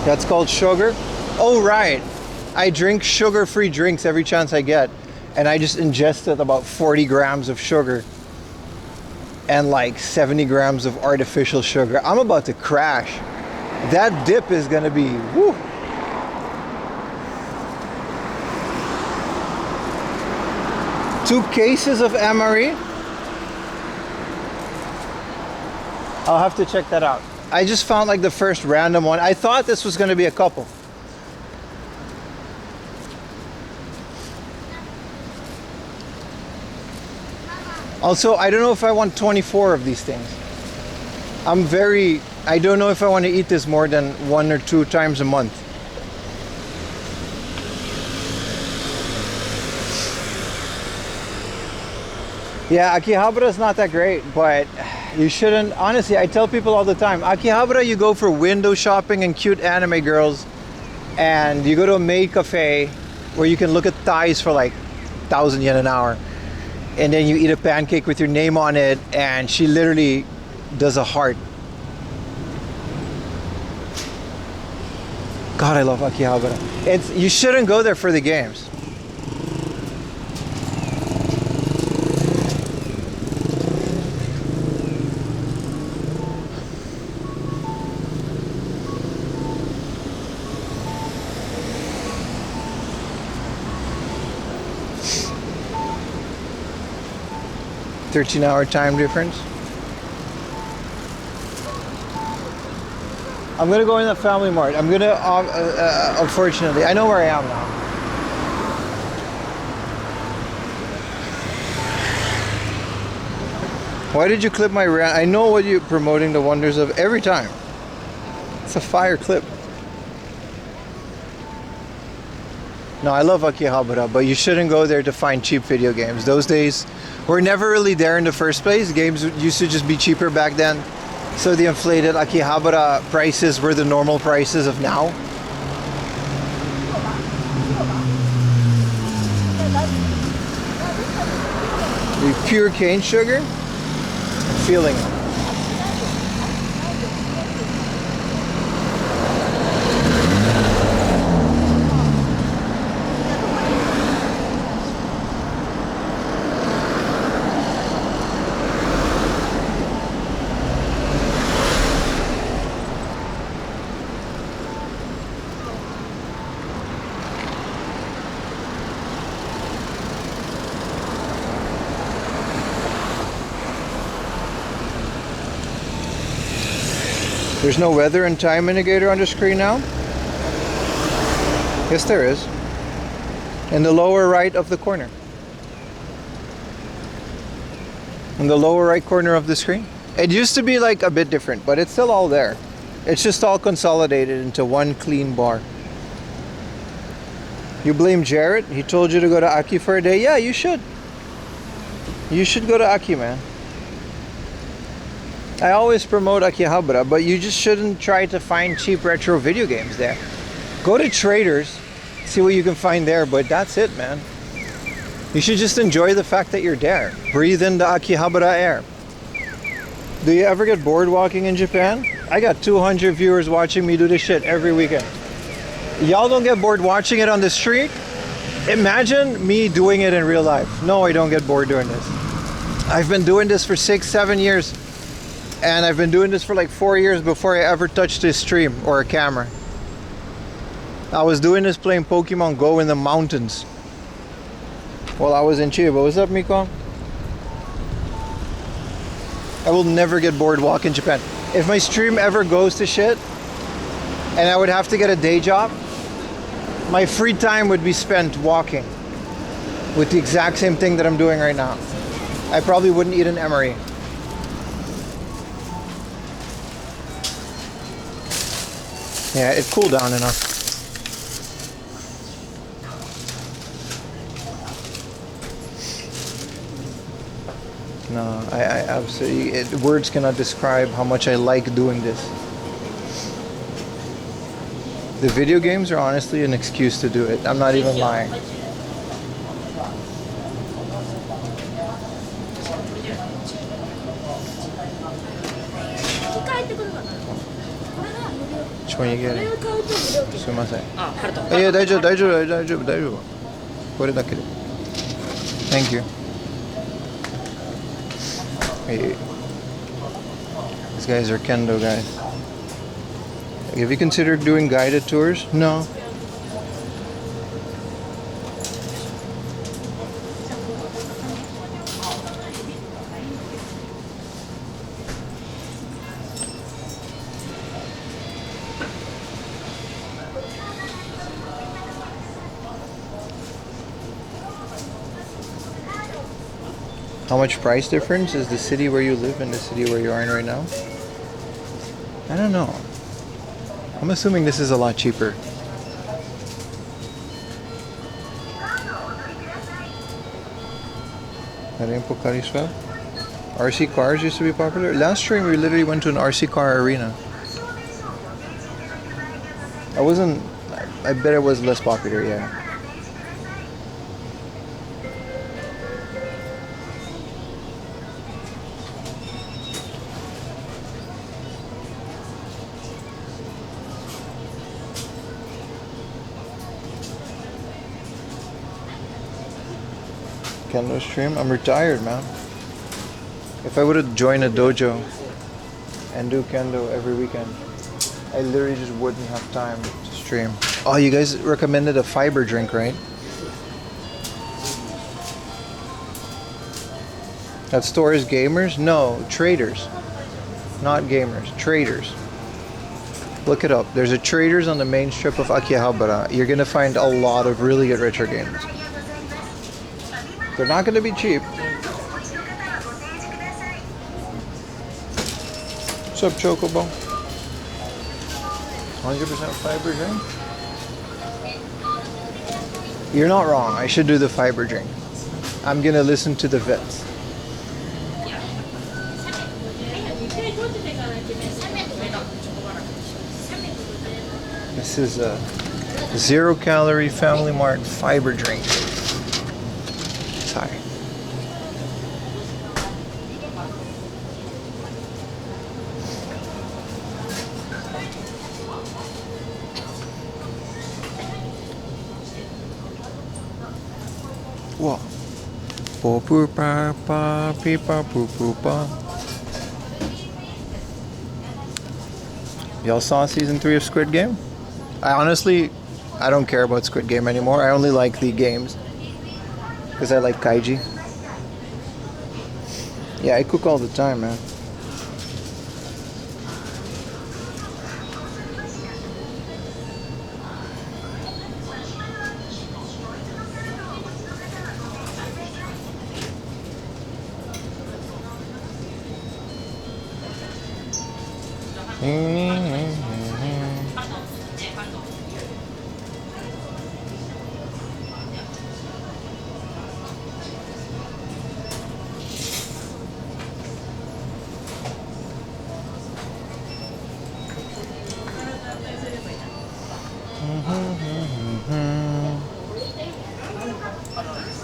That's called sugar. Oh, right. I drink sugar-free drinks every chance I get. And I just ingested about 40 grams of sugar. And like 70 grams of artificial sugar. I'm about to crash. That dip is gonna be, woo. Two cases of MRE. I'll have to check that out. I just found like the first random one. I thought this was gonna be a couple. Also, I don't know if I want 24 of these things. I don't know if I want to eat this more than 1 or 2 times a month. Yeah, Akihabara is not that great, but you shouldn't. Honestly, I tell people all the time, Akihabara, you go for window shopping and cute anime girls, and you go to a maid cafe where you can look at thighs for like 1,000 yen an hour, and then you eat a pancake with your name on it, and she literally does a heart. God, I love Akihabara. You shouldn't go there for the games. $13-hour time difference. I'm gonna go in the Family Mart. I'm gonna, unfortunately, I know where I am now. Why did you clip my rant? I know what you're promoting, the wonders of every time. It's a fire clip. No, I love Akihabara, but you shouldn't go there to find cheap video games. Those days were never really there in the first place. Games used to just be cheaper back then. So the inflated Akihabara prices were the normal prices of now. The pure cane sugar, I'm feeling it. There's no weather and time indicator on the screen now? Yes, there is. In the lower right of the corner. In the lower right corner of the screen. It used to be like a bit different, but it's still all there. It's just all consolidated into one clean bar. You blame Jarrett? He told you to go to Aki for a day? Yeah, you should. You should go to Aki, man. I always promote Akihabara, but you just shouldn't try to find cheap retro video games there. Go to Traders, see what you can find there, but that's it, man. You should just enjoy the fact that you're there. Breathe in the Akihabara air. Do you ever get bored walking in Japan? I got 200 viewers watching me do this shit every weekend. Y'all don't get bored watching it on the street? Imagine me doing it in real life. No, I don't get bored doing this. I've been doing this for 6-7 years. And I've been doing this for like 4 years before I ever touched a stream or a camera. I was doing this playing Pokemon Go in the mountains while I was in Chiba. What's up, Miko? I will never get bored walking Japan. If my stream ever goes to shit and I would have to get a day job, my free time would be spent walking with the exact same thing that I'm doing right now. I probably wouldn't eat an emery. Yeah, it cooled down enough. No, I absolutely, words cannot describe how much I like doing this. The video games are honestly an excuse to do it. I'm not even lying. Which one you getting? すいません。いや、大丈夫。これだけで。Thank you. Hey. These guys are kendo guys. Have you considered doing guided tours? No. How much price difference is the city where you live and the city where you are in right now? I don't know. I'm assuming this is a lot cheaper. RC cars used to be popular. Last stream we literally went to an RC car arena. I bet it was less popular, yeah. Kendo stream? I'm retired, man. If I would have joined a dojo and do kendo every weekend, I literally just wouldn't have time to stream. Oh, you guys recommended a fiber drink, right? That store is gamers? No, traders. Not gamers, traders. Look it up. There's a traders on the main strip of Akihabara. You're gonna find a lot of really good retro games. They're not going to be cheap. What's up, Chocobo? 100% fiber drink? You're not wrong. I should do the fiber drink. I'm going to listen to the vets. This is a 0-calorie Family Mart fiber drink. Hi. What? Po poo pa pa pee pa poo poo pa. Y'all saw season 3 of Squid Game? I don't care about Squid Game anymore. I only like the games. Because I like kaiji. Yeah, I cook all the time, man.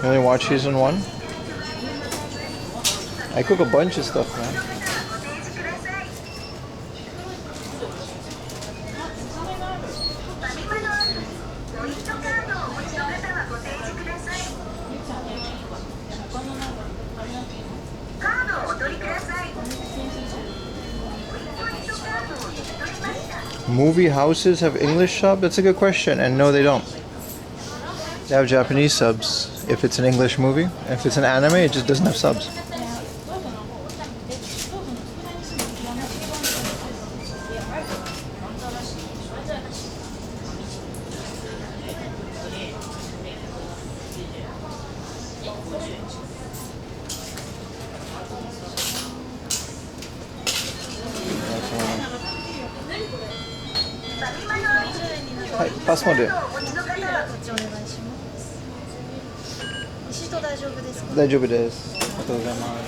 You only watch season 1? I cook a bunch of stuff, man. Movie houses have English sub? That's a good question, and no, they don't. They have Japanese subs if it's an English movie. If it's an anime, it just doesn't have subs. Hi, pass mo de. 大丈夫です。ありがとうございま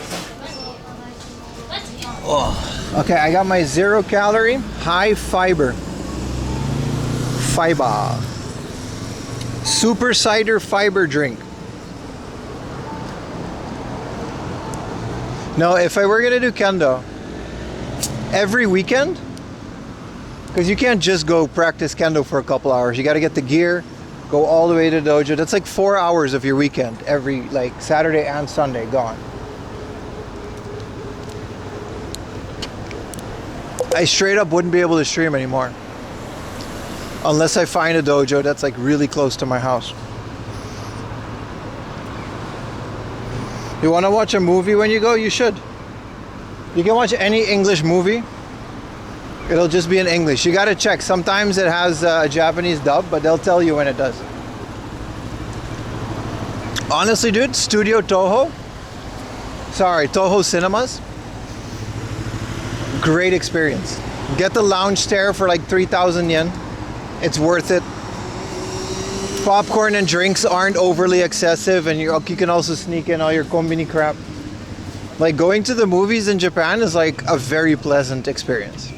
す。Okay, I got my 0 calorie, high fiber. Super cider fiber drink. No, if I were gonna do kendo every weekend, because you can't just go practice kendo for a couple hours. You got to get the gear, go all the way to dojo. That's like 4 hours of your weekend, every like Saturday and Sunday gone. I straight up wouldn't be able to stream anymore unless I find a dojo that's like really close to my house. You want to watch a movie when you go? You should. You can watch any English movie. It'll just be in English. You gotta check. Sometimes it has a Japanese dub, but they'll tell you when it does. Honestly, dude, Studio Toho. Sorry, Toho Cinemas. Great experience. Get the lounge chair for like 3,000 yen. It's worth it. Popcorn and drinks aren't overly excessive, and you can also sneak in all your kombini crap. Like going to the movies in Japan is like a very pleasant experience.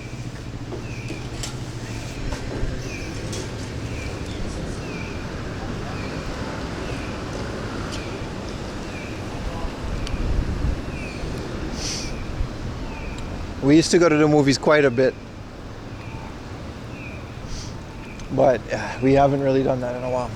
We used to go to the movies quite a bit, but we haven't really done that in a while.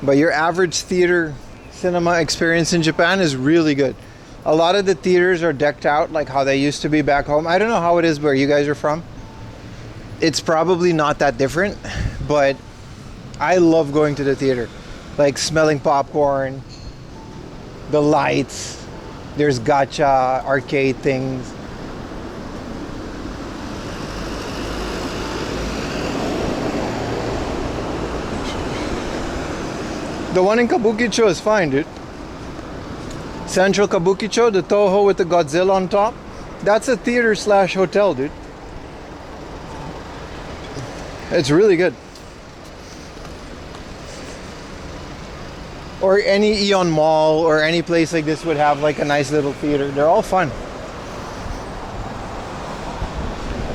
But your average theater cinema experience in Japan is really good. A lot of the theaters are decked out like how they used to be back home. I don't know how it is where you guys are from. It's probably not that different, but I love going to the theater. Like smelling popcorn, the lights. There's gacha, arcade things. The one in Kabukicho is fine, dude. Central Kabukicho, the Toho with the Godzilla on top. That's a theater slash hotel, dude. It's really good. Or any Eon Mall or any place like this would have like a nice little theater. They're all fun.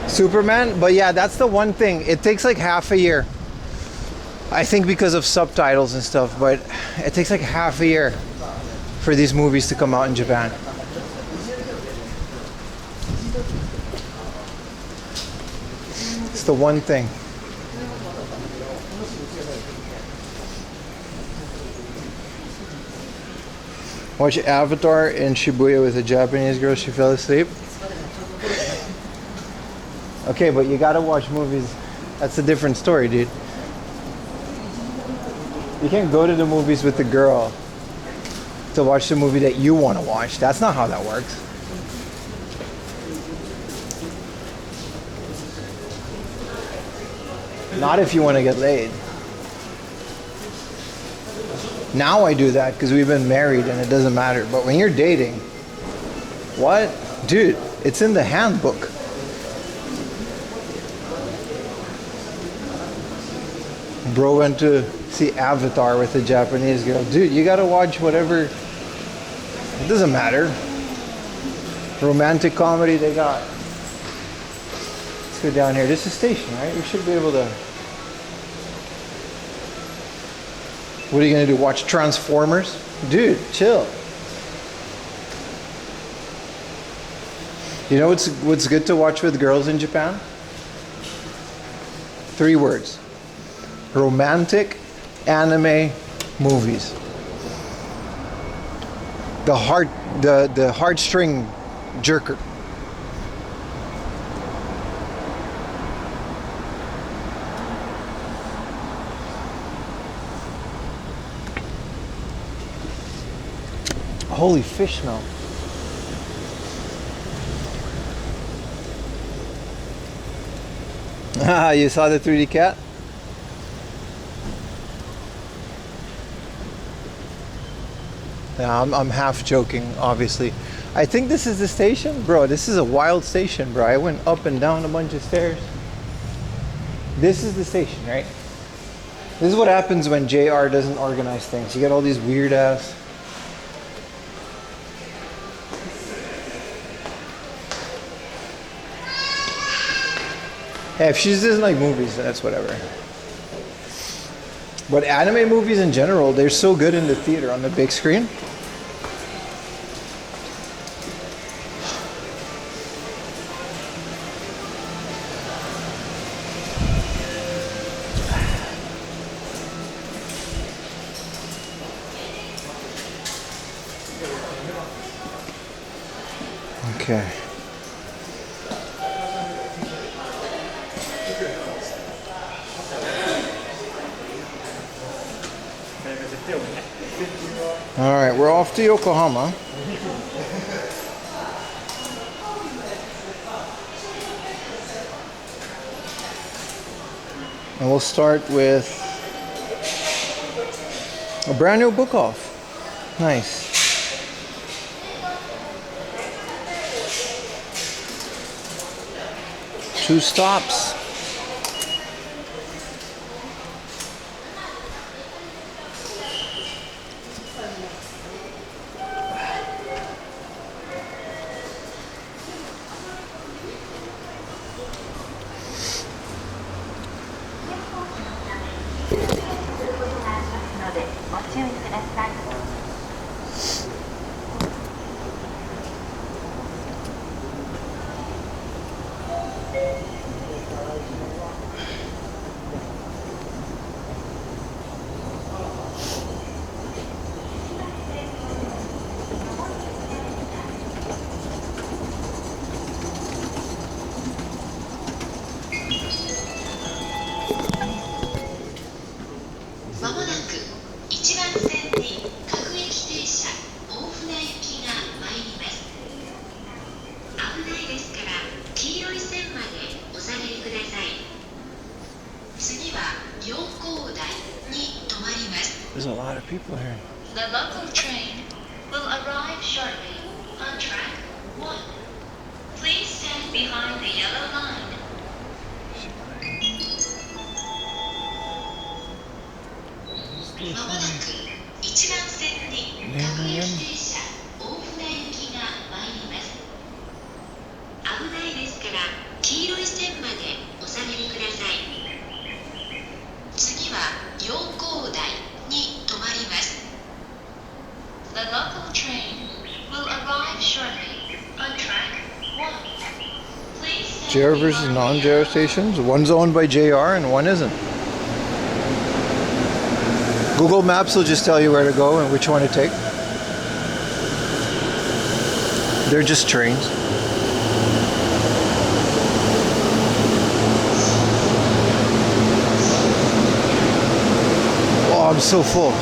Superman, but yeah, that's the one thing. It takes like half a year. I think because of subtitles and stuff, but it takes like half a year for these movies to come out in Japan. It's the one thing. Watch Avatar in Shibuya with a Japanese girl, she fell asleep. Okay, but you gotta watch movies. That's a different story, dude. You can't go to the movies with the girl to watch the movie that you want to watch. That's not how that works. Not if you want to get laid. Now I do that because we've been married and it doesn't matter. But when you're dating, what? Dude, it's in the handbook. Bro went to see Avatar with a Japanese girl. Dude, you gotta watch whatever. It doesn't matter. Romantic comedy they got. Let's go down here. This is a station, right? We should be able to. What are you gonna do? Watch Transformers? Dude, chill. You know what's good to watch with girls in Japan? 3 words. Romantic anime movies. The heartstring jerker. Holy fish smell. Ah, you saw the 3D cat? Yeah, I'm half joking, obviously. I think this is the station. Bro, this is a wild station, bro. I went up and down a bunch of stairs. This is the station, right? This is what happens when JR doesn't organize things. You get all these weird ass. Hey, if she doesn't like movies, that's whatever. But anime movies in general, they're so good in the theater on the big screen. Okay. All right, we're off to Yokohama. And we'll start with a brand new book off. Nice. Two stops. There's a lot of people here. The local train will arrive shortly on track 1. Please stand behind the yellow line. まもなく1番線に各駅停車大船行きが参ります。危ないですから黄色い線までお下がりください。次は陽光台に止まります。The local train will arrive shortly on track 1. Please stand JR versus behind the non-JR yellow stations. One's owned by JR and one isn't. Google Maps will just tell you where to go and which one to take. They're just trains. Oh, I'm so full.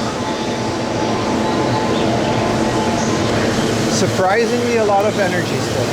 Surprisingly, a lot of energy still.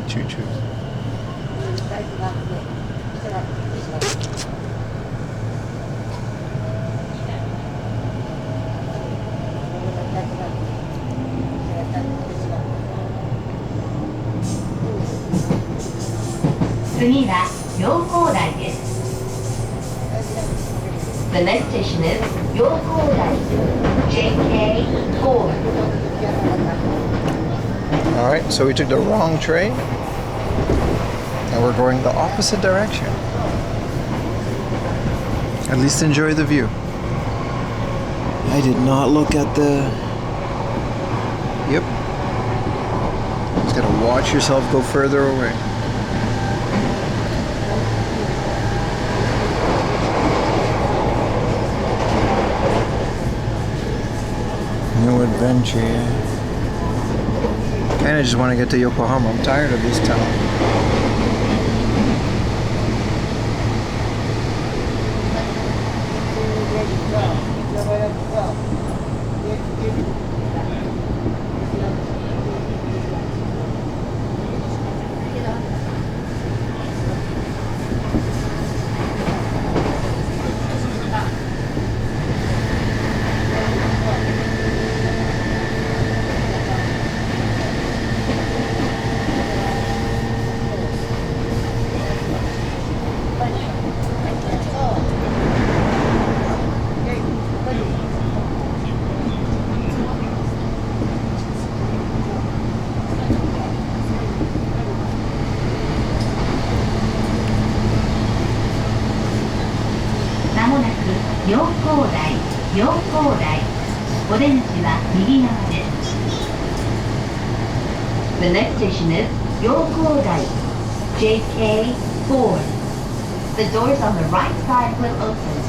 Choo-choo. 次は陽光台です。The next station is 陽光台 JK4. Alright, so we took the wrong train. And we're going the opposite direction. At least enjoy the view. I did not look at the... Yep. Just gotta watch yourself go further away. New adventure, yeah. Kinda just want to get to Yokohama. I'm tired of this town. The next station is Yokohama JK4. The doors on the right side will open.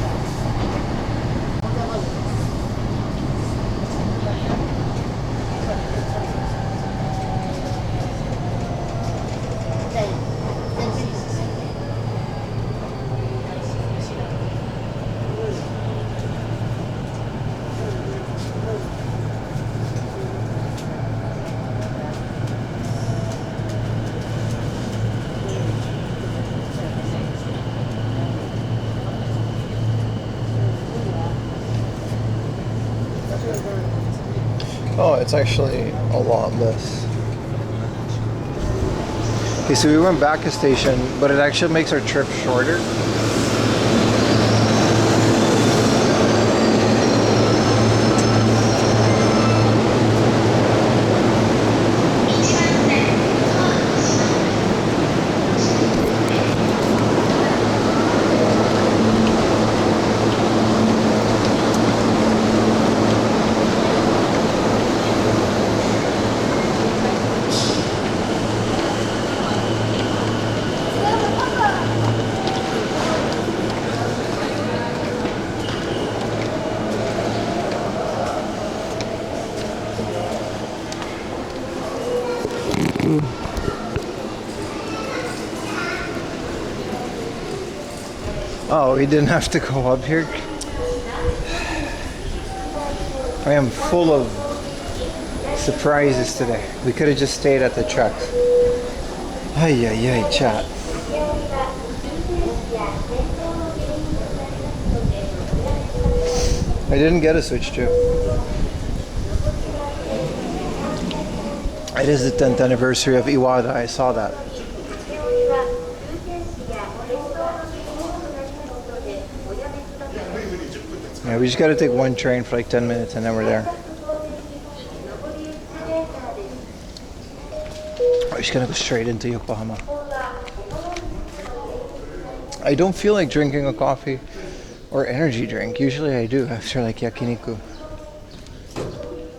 Oh, it's actually a lot less. Okay, so we went back a station, but it actually makes our trip shorter. Oh, we didn't have to go up here. I am full of surprises today. We could have just stayed at the trucks. Ay, ay, ay, chat. I didn't get a Switch 2. It is the 10th anniversary of Iwata. I saw that. Yeah, we just gotta take one train for like 10 minutes and then we're there. We're just gonna go straight into Yokohama. I don't feel like drinking a coffee or energy drink. Usually I do after like yakiniku.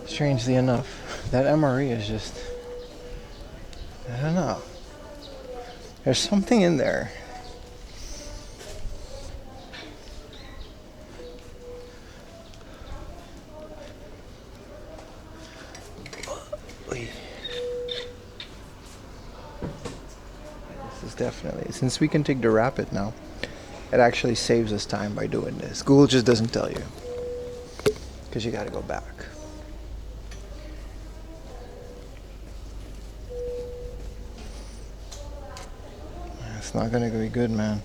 Strangely enough, that MRE is just, I don't know. There's something in there. Definitely. Since we can take the rapid now, it actually saves us time by doing this. Google just doesn't tell you because you got to go back. It's not going to be good, man.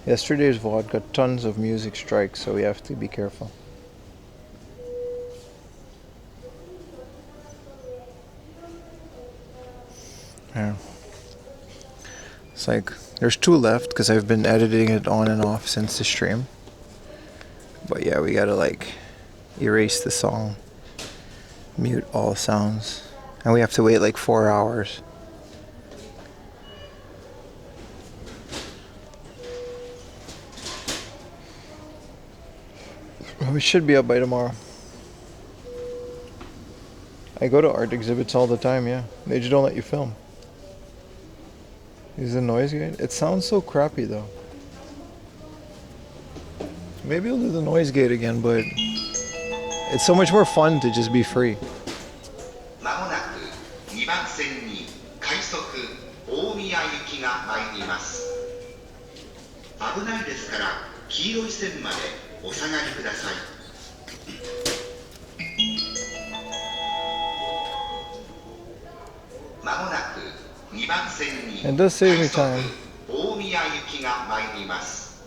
Yesterday's VOD got tons of music strikes, so we have to be careful. Yeah. It's like, there's 2 left because I've been editing it on and off since the stream. But yeah, we gotta like erase the song, mute all sounds, and we have to wait like 4 hours. We should be up by tomorrow. I go to art exhibits all the time, yeah. They just don't let you film. Is the noise gate? It sounds so crappy though. Maybe I'll do the noise gate again, but it's so much more fun to just be free. まもなく2番線に快速大宮行きが参ります。危ないですから黄色い線までお下がりください。まもなく2番線に It does save me time. 大宮行きが参ります。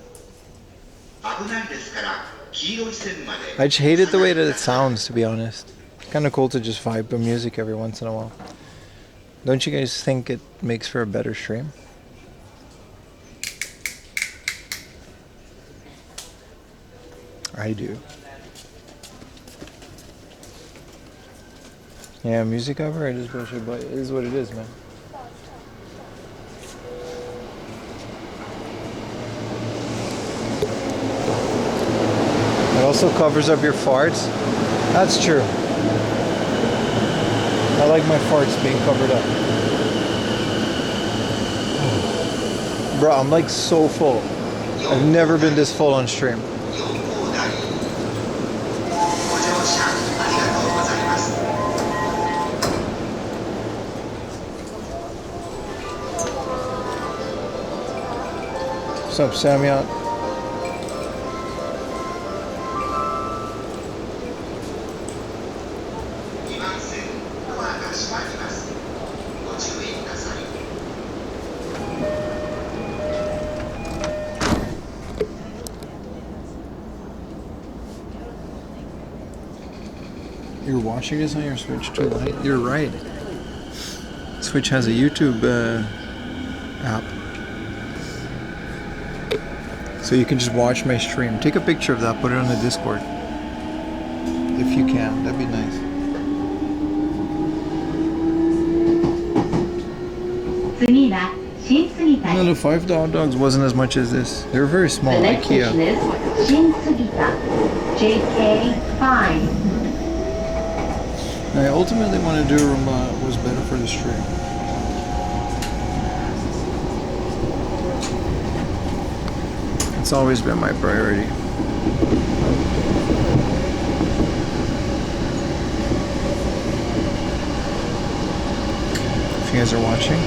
危ないですから黄色い線まで I just hate it the way that it sounds, to be honest. It's kind of cool to just vibe to music every once in a while. Don't you guys think it makes for a better stream? I do. Yeah, music cover, it is bullshit, but it is what it is, man. It also covers up your farts. That's true. I like my farts being covered up. Bro, I'm like so full. I've never been this full on stream. ご乗車ありがとうございます。 What's up, Samyat? 2番線ドアが閉まります。ご注意ください。 You're watching this on your Switch too late? You're right. Switch has a YouTube app. So you can just watch my stream. Take a picture of that, put it on the Discord. If you can, that'd be nice. No, the 5 dogs wasn't as much as this. They were very small, The next IKEA. station is Shin-Sugita, JK5. I ultimately want to do was better for the stream. It's always been my priority. If you guys are watching.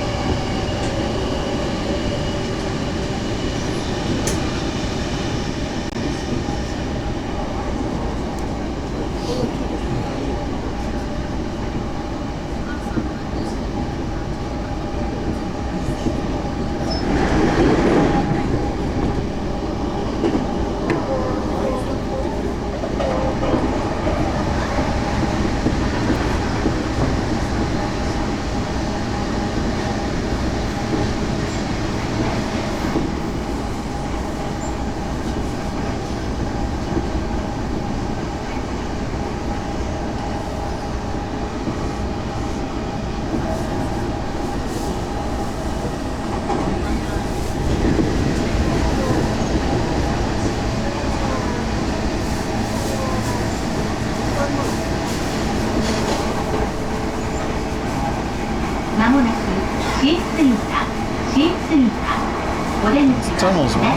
Tunnels, man.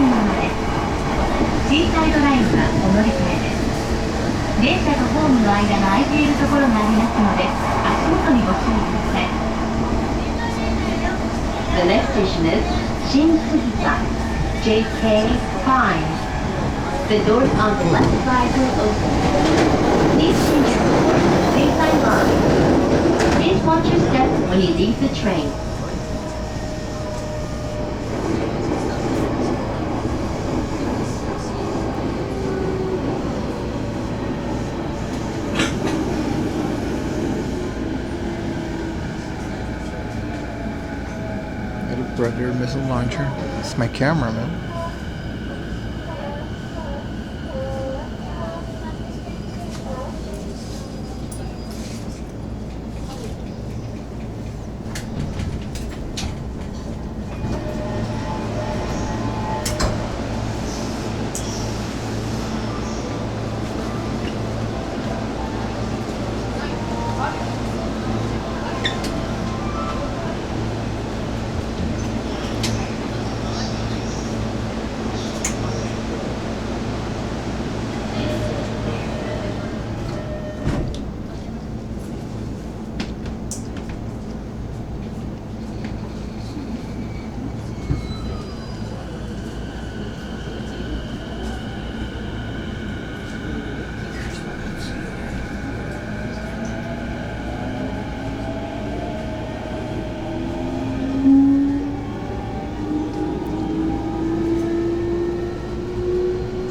シーサイドラインはお乗り換えです。電車とホームの間が空いているところがありますので、足元にご注意ください。The next station is Shin-Sugita, JK5. The doors on the left side will open. Please change your doors, please sign line. Please watch your step when you leave the train. Predator missile launcher. It's my cameraman.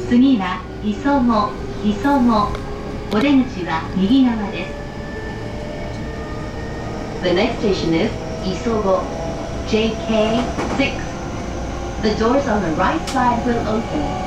次は磯子。お出口は右側です。The next station is Isogo, JK6. The doors on the right side will open.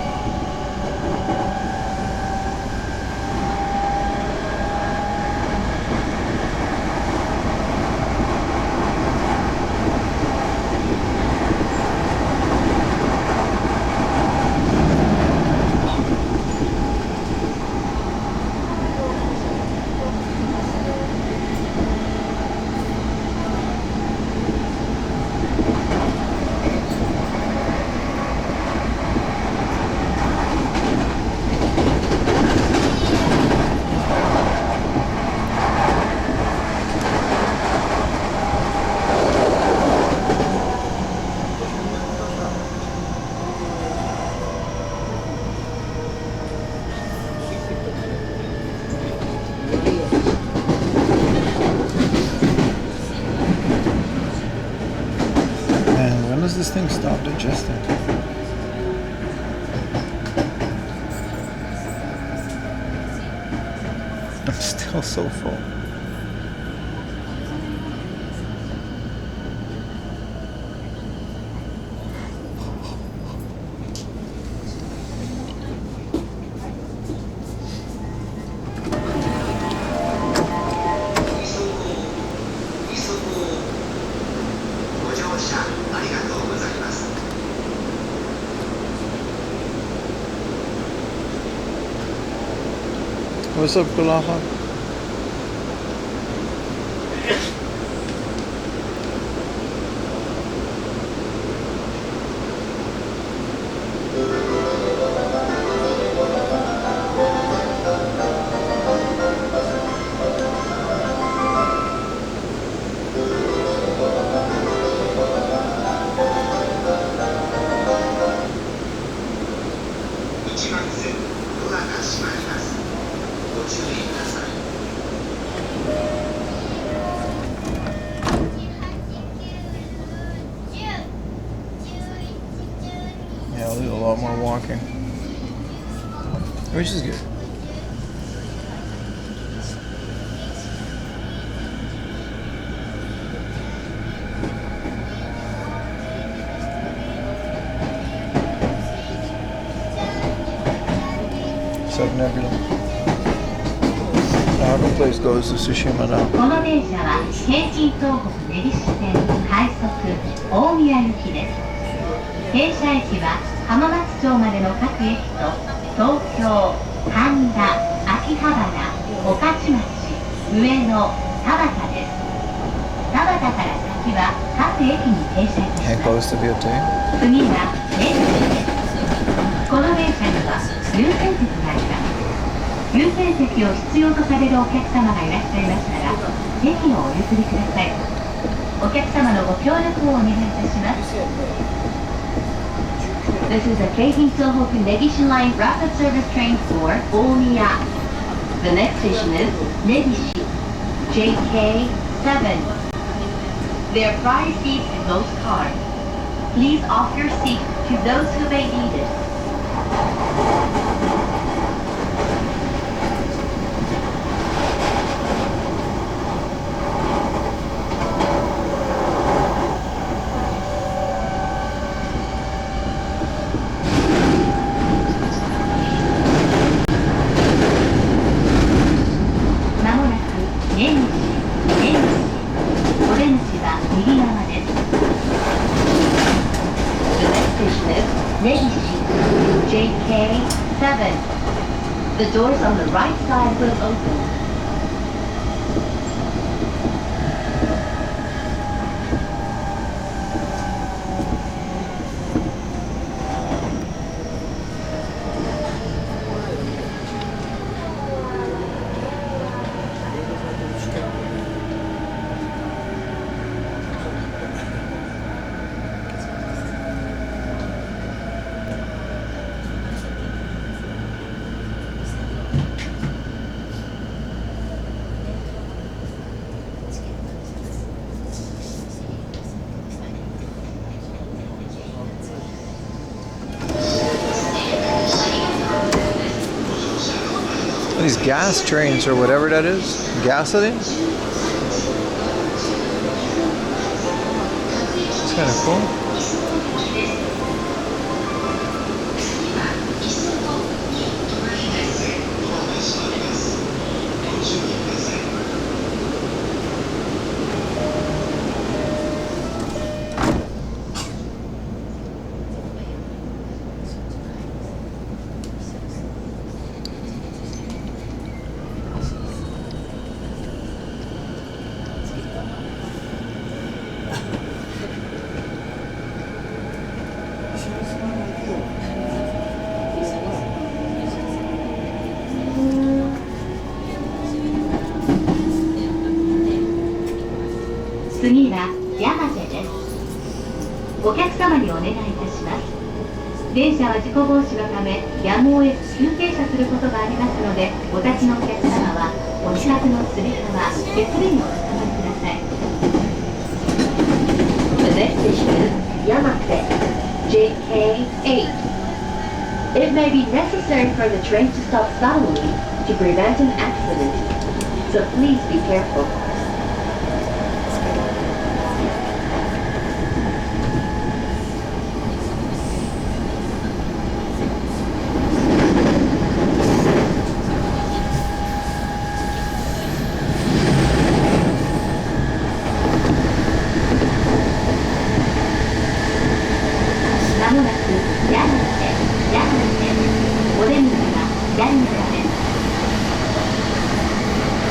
Does this thing stop digesting? I'm still so full. What's up, Kulaha? Yeah, I'll do a lot more walking, which is good. Nebula. Our place goes to Tsushima now. この電車は京浜東北根岸線快速大宮行きです。停車駅は浜松町までの各駅と東京、神田、秋葉原、御徒町、上野、田端です。田端から先は各駅に停車いたします。Close to Beauty. 次は根岸です。この電車には優先席があります。優先席を必要とされるお客様がいらっしゃいましたら、席をお譲りください。お客様のご協力をお願いいたします。This is a Keihin Tohoku Negishi Line rapid service train for Omiya. The next station is Negishi, JK7. There are prize seats in most cars. Please offer your seat to those who may need it. JK7. The doors on the right side will open. These gas trains or whatever that is, gasoline. It's kind of cool.次は山手です。お客様にお願いいたします。電車は事故防止のためやむを得ず急停車することがありますので、お立ちのお客様はお近くのつり革、別便をお使いください。The next station is Yamate, JK8. It may be necessary for the train to stop suddenly to prevent an accident, so please be careful.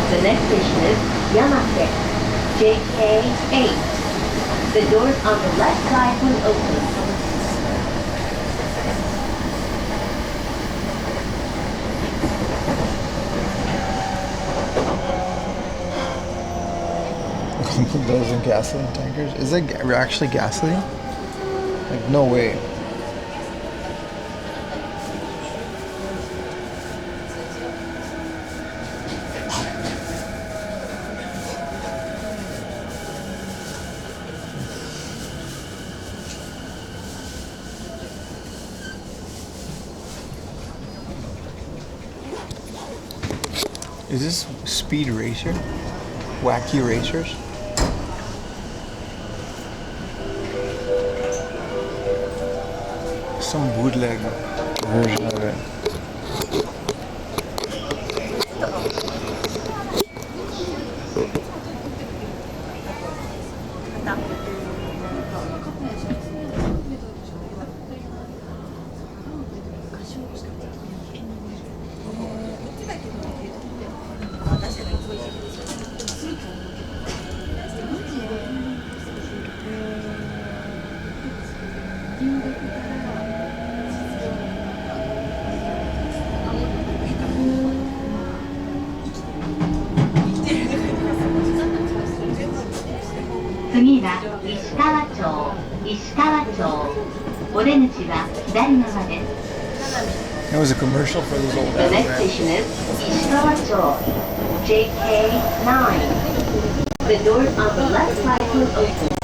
The next station is Yamate, JK8. The doors on the left side will open. Those are gasoline tankers. Is that actually gasoline? Like, no way. Is this Speed Racer? Wacky Racers? Some bootleg version of it.次は石川町。お出口は左側です。It was a commercial for those old The next ads, station is 石川町 JK9. The doors on the left side will open.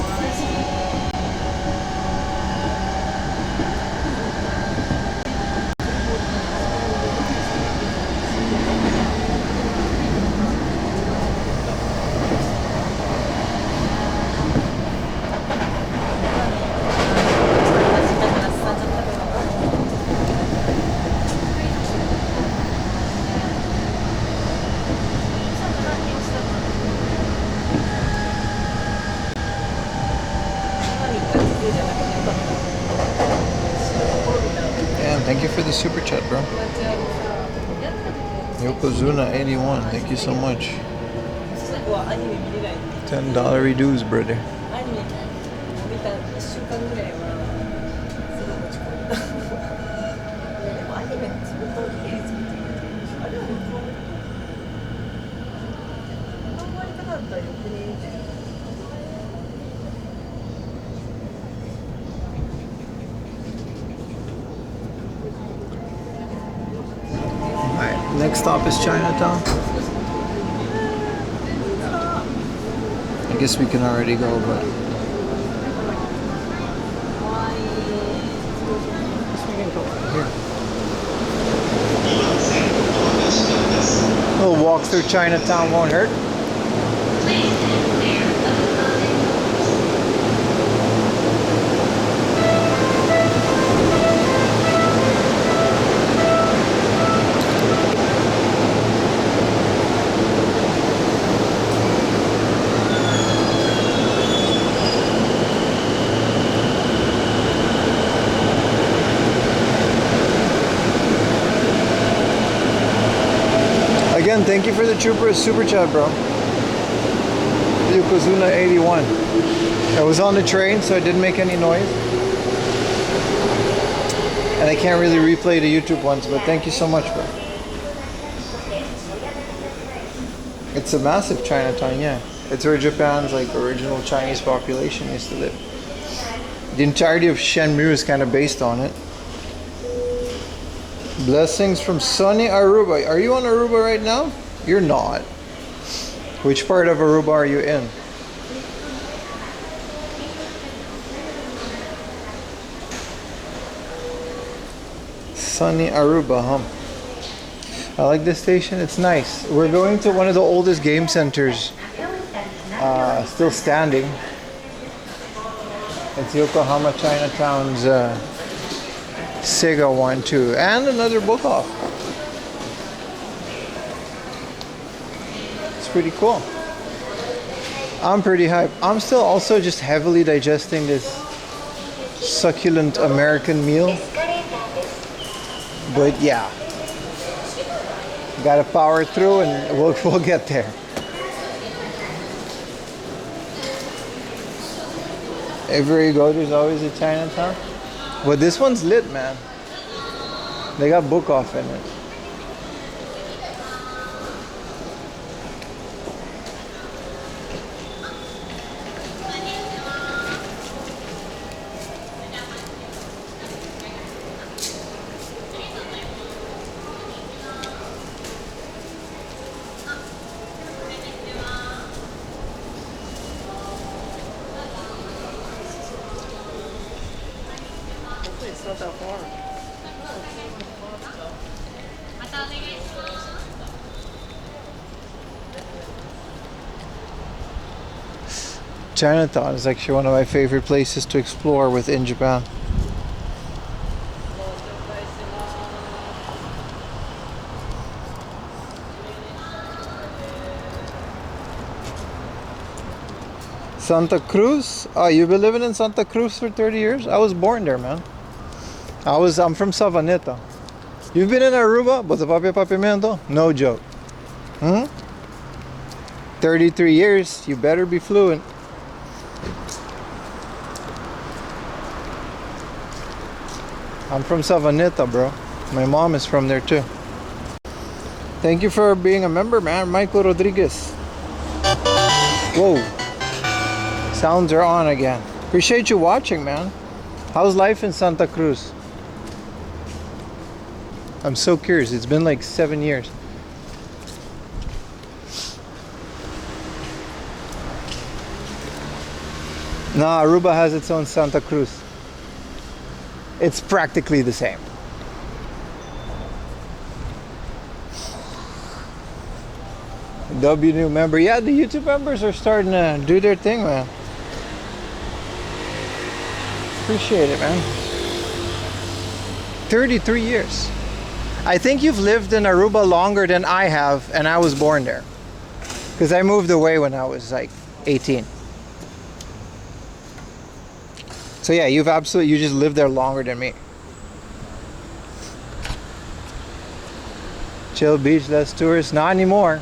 Thank you for the super chat, bro. Yokozuna 81. Thank you so much. $10 reduce, brother. Alright, next stop is Chinatown. I guess we can already go, but a little walk through Chinatown won't hurt. Again, thank you for the Trooper super chat, bro. Yokozuna 81. I was on the train, so it didn't make any noise. And I can't really replay the YouTube ones, but thank you so much, bro. It's a massive Chinatown, yeah. It's where Japan's like original Chinese population used to live. The entirety of Shenmue is kind of based on it. Blessings from sunny Aruba. Are you on Aruba right now? You're not. Which part of Aruba are you in? Sunny Aruba, huh? I like this station. It's nice. We're going to one of the oldest game centers still standing. It's Yokohama Chinatown's Sega one too, and another book off. It's pretty cool. I'm pretty hyped. I'm still also just heavily digesting this succulent American meal, but yeah, gotta power through and we'll get there. Everywhere you go, there's always a Chinatown. But this one's lit, man. They got book off in it. It's not that far. Chinatown is actually one of my favorite places to explore within Japan. Santa Cruz? Oh, you've been living in Santa Cruz for 30 years? I was born there, man. I'm from Savaneta. You've been in Aruba? Botapapimento? No joke. 33 years. You better be fluent. I'm from Savaneta, bro. My mom is from there too. Thank you for being a member, man. Michael Rodriguez. Whoa. Sounds are on again. Appreciate you watching, man. How's life in Santa Cruz? I'm so curious. It's been like 7 years. Nah, Aruba has its own Santa Cruz. It's practically the same. W new member. Yeah, the YouTube members are starting to do their thing, man. Appreciate it, man. 33 years. I think you've lived in Aruba longer than I have, and I was born there. Because I moved away when I was like 18. So yeah, you just lived there longer than me. Chill beach, less tourists. Not anymore.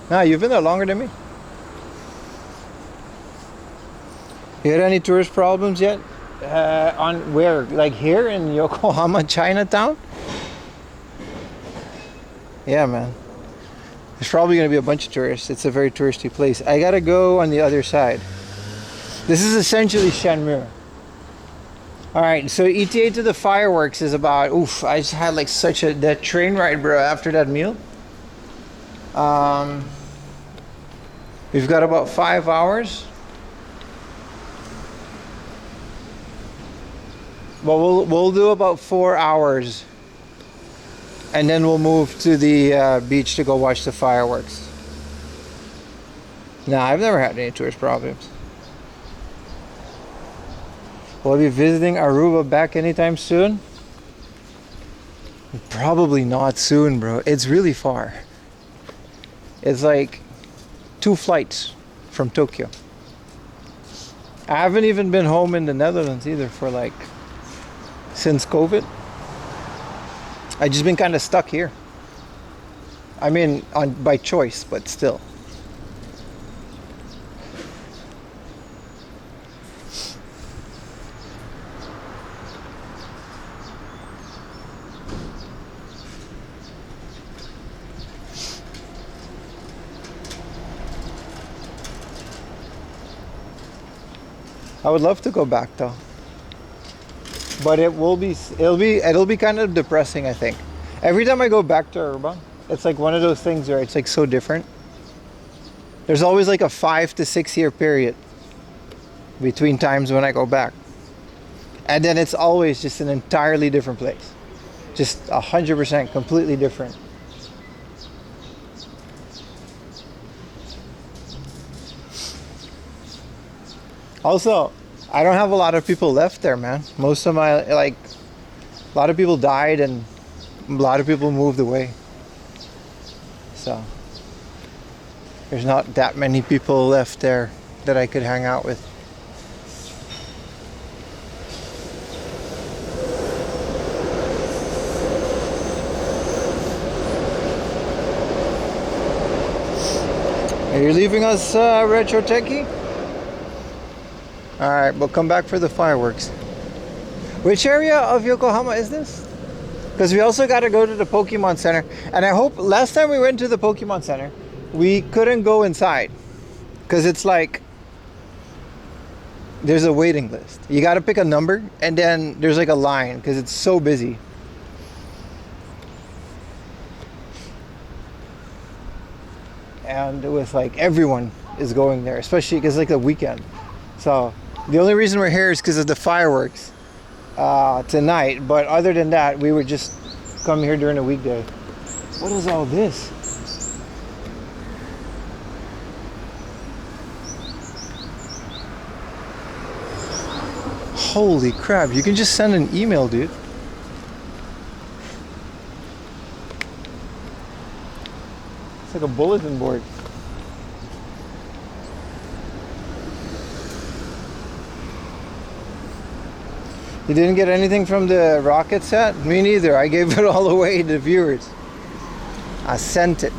Nah, you've been there longer than me. You had any tourist problems yet? On where? Like here in Yokohama, Chinatown? Yeah, man. There's probably going to be a bunch of tourists. It's a very touristy place. I gotta go on the other side. This is essentially Shenmue. Alright, so ETA to the fireworks is about, oof, I just had like such a, that train ride, bro, after that meal. We've got about 5 hours. Well, we'll do about 4 hours. And then we'll move to the beach to go watch the fireworks. Nah, I've never had any tourist problems. Will I be visiting Aruba back anytime soon? Probably not soon, bro. It's really far. It's like 2 flights from Tokyo. I haven't even been home in the Netherlands either for like since COVID. I just been kind of stuck here. I mean, by choice, but still. I would love to go back though. But it'll be kind of depressing, I think. Every time I go back to Aruba, it's like one of those things where it's like so different. There's always like a 5 to 6 year period between times when I go back. And then it's always just an entirely different place. Just 100% completely different. Also, I don't have a lot of people left there, man. Most of my, like, a lot of people died and a lot of people moved away. So, there's not that many people left there that I could hang out with. Are you leaving us, Retro Techie? Alright, we'll come back for the fireworks. Which area of Yokohama is this? Because we also got to go to the Pokemon Center. And I hope, last time we went to the Pokemon Center, we couldn't go inside. Because it's like, there's a waiting list. You got to pick a number, and then there's like a line, because it's so busy. And it was like, everyone is going there, especially because it's like the weekend. So, the only reason we're here is because of the fireworks tonight. But other than that, we would just come here during the weekday. What is all this? Holy crap, you can just send an email, dude. It's like a bulletin board. You didn't get anything from the rocket set? Me neither. I gave it all away to viewers. I sent it.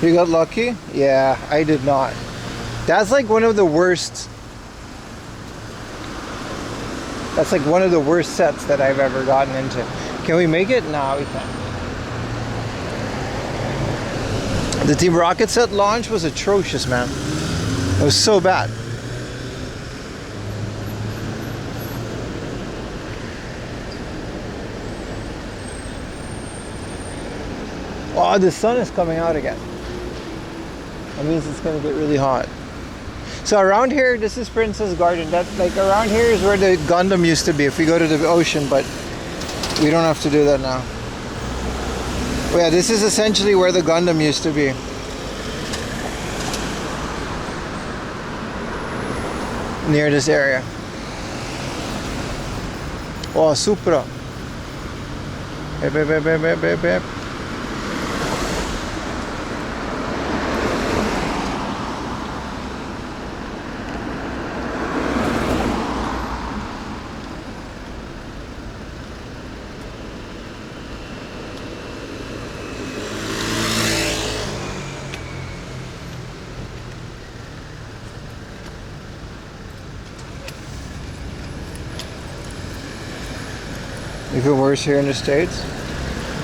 You got lucky? Yeah, I did not. That's like one of the worst. That's like one of the worst sets that I've ever gotten into. Can we make it? No, we can't. The Team Rocket set launch was atrocious, man. It was so bad. Oh, the sun is coming out again. That means it's gonna get really hot. So around here, this is Princess Garden. That like around here is where the Gundam used to be if we go to the ocean, but we don't have to do that now. But yeah, this is essentially where the Gundam used to be. Near this area. Oh, Supra. Hep, hep, hep, hep, hep, hep, hep. Even worse here in the States?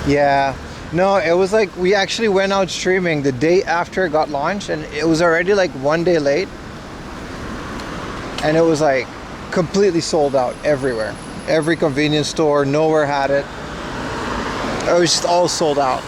Yeah. No, it was like we actually went out streaming the day after it got launched, and it was already like 1 day late. And it was like completely sold out everywhere. Every convenience store, nowhere had it. It was just all sold out.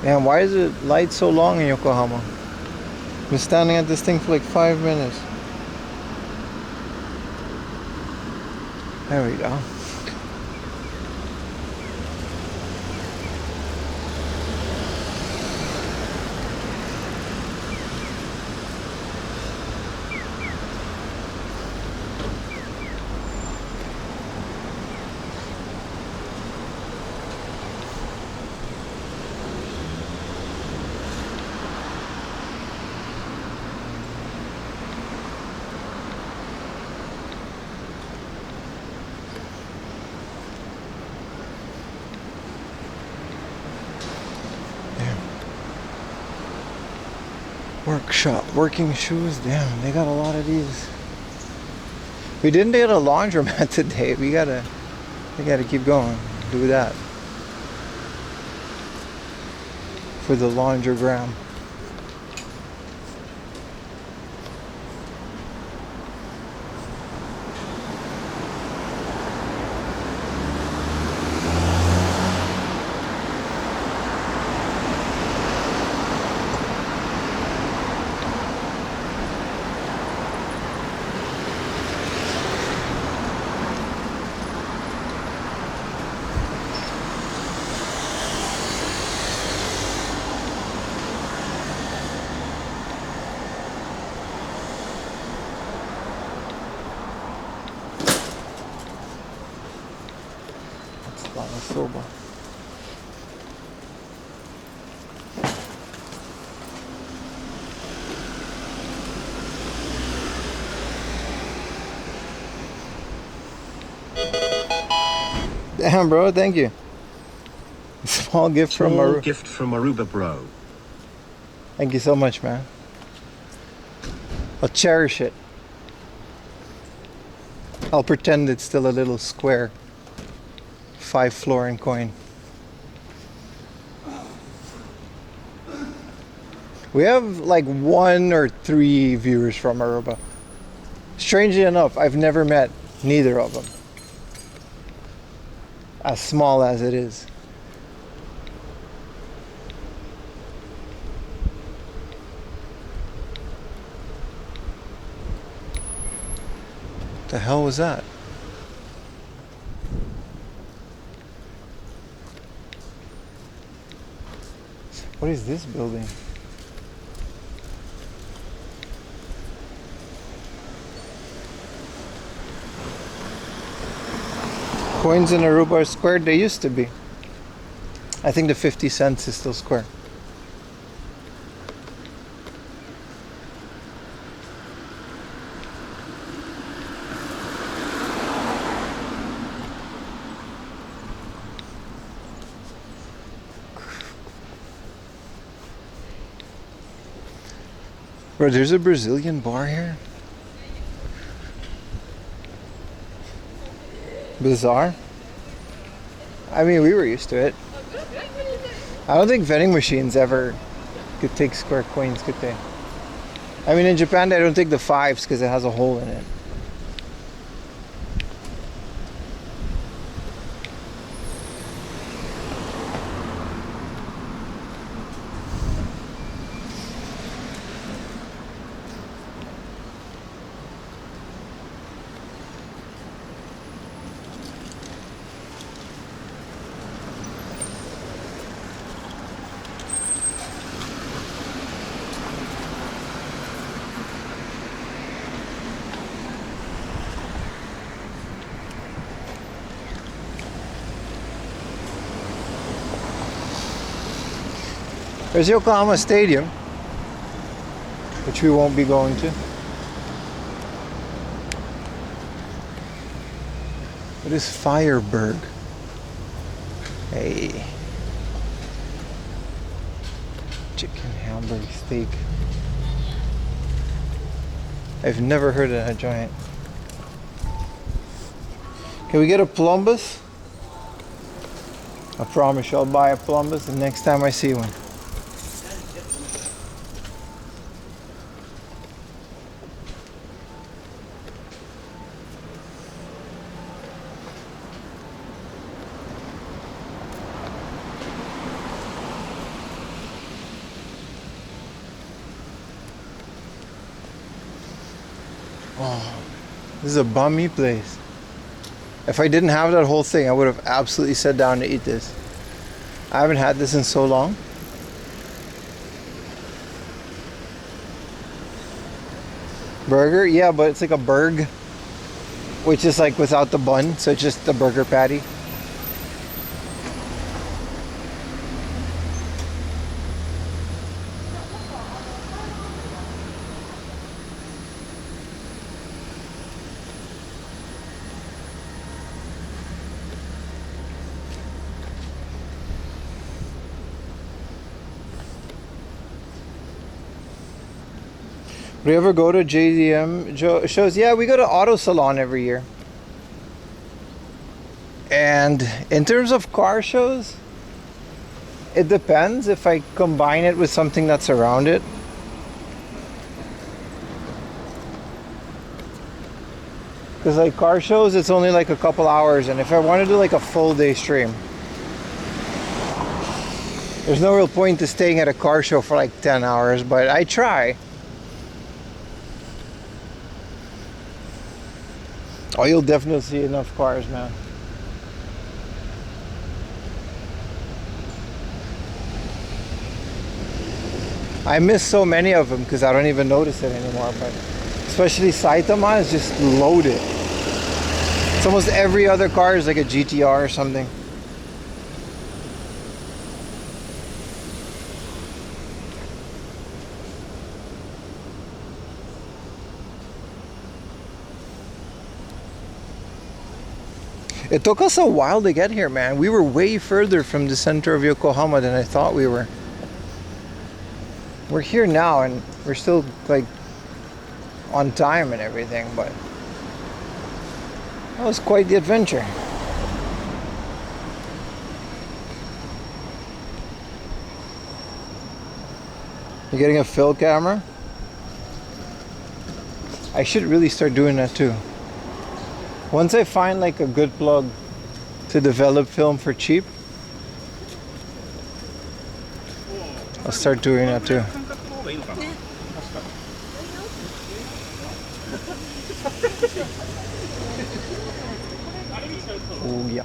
Man, why is the light so long in Yokohama? I've been standing at this thing for like 5 minutes. There we go. Workshop, working shoes. Damn, they got a lot of these. We didn't get a laundromat today. We gotta keep going. Do that for the laundrogram. Soba. Damn, bro, thank you. Small gift from Small Aruba. gift from Aruba, bro. Thank you so much, man. I'll cherish it. I'll pretend it's still a little square 5 florin coin. We have like 1 or 3 viewers from Aruba. Strangely enough, I've never met neither of them. As small as it is. What the hell was that? What is this building? Coins in Aruba are square. They used to be. I think the 50 cents is still square. Bro, there's a Brazilian bar here. Bizarre. I mean, we were used to it. I don't think vending machines ever could take square coins, could they? I mean, in Japan, they don't take the fives because it has a hole in it. There's Yokohama Stadium, which we won't be going to. What is Fireberg? Hey. Chicken Hamburg steak. I've never heard of that giant. Can we get a plumbus? I promise you I'll buy a plumbus the next time I see one. Oh, this is a bummy place. If I didn't have that whole thing, I would have absolutely sat down to eat this. I haven't had this in so long. Burger? Yeah, but it's like a burg, which is like without the bun, so it's just the burger patty. Do you ever go to JDM shows? Yeah, we go to Auto Salon every year. And in terms of car shows, it depends if I combine it with something that's around it. Because like car shows, it's only like a couple hours, and if I want to do like a full day stream, there's no real point to staying at a car show for like 10 hours, but I try. Oh, you'll definitely see enough cars, man. I miss so many of them because I don't even notice it anymore, but especially Saitama is just loaded. It's almost every other car is like a GTR or something. It took us a while to get here, man. We were way further from the center of Yokohama than I thought we were. We're here now and we're still like on time and everything, but that was quite the adventure. You getting a fill camera? I should really start doing that too. Once I find like a good plug to develop film for cheap, I'll start doing that too. Oh yeah.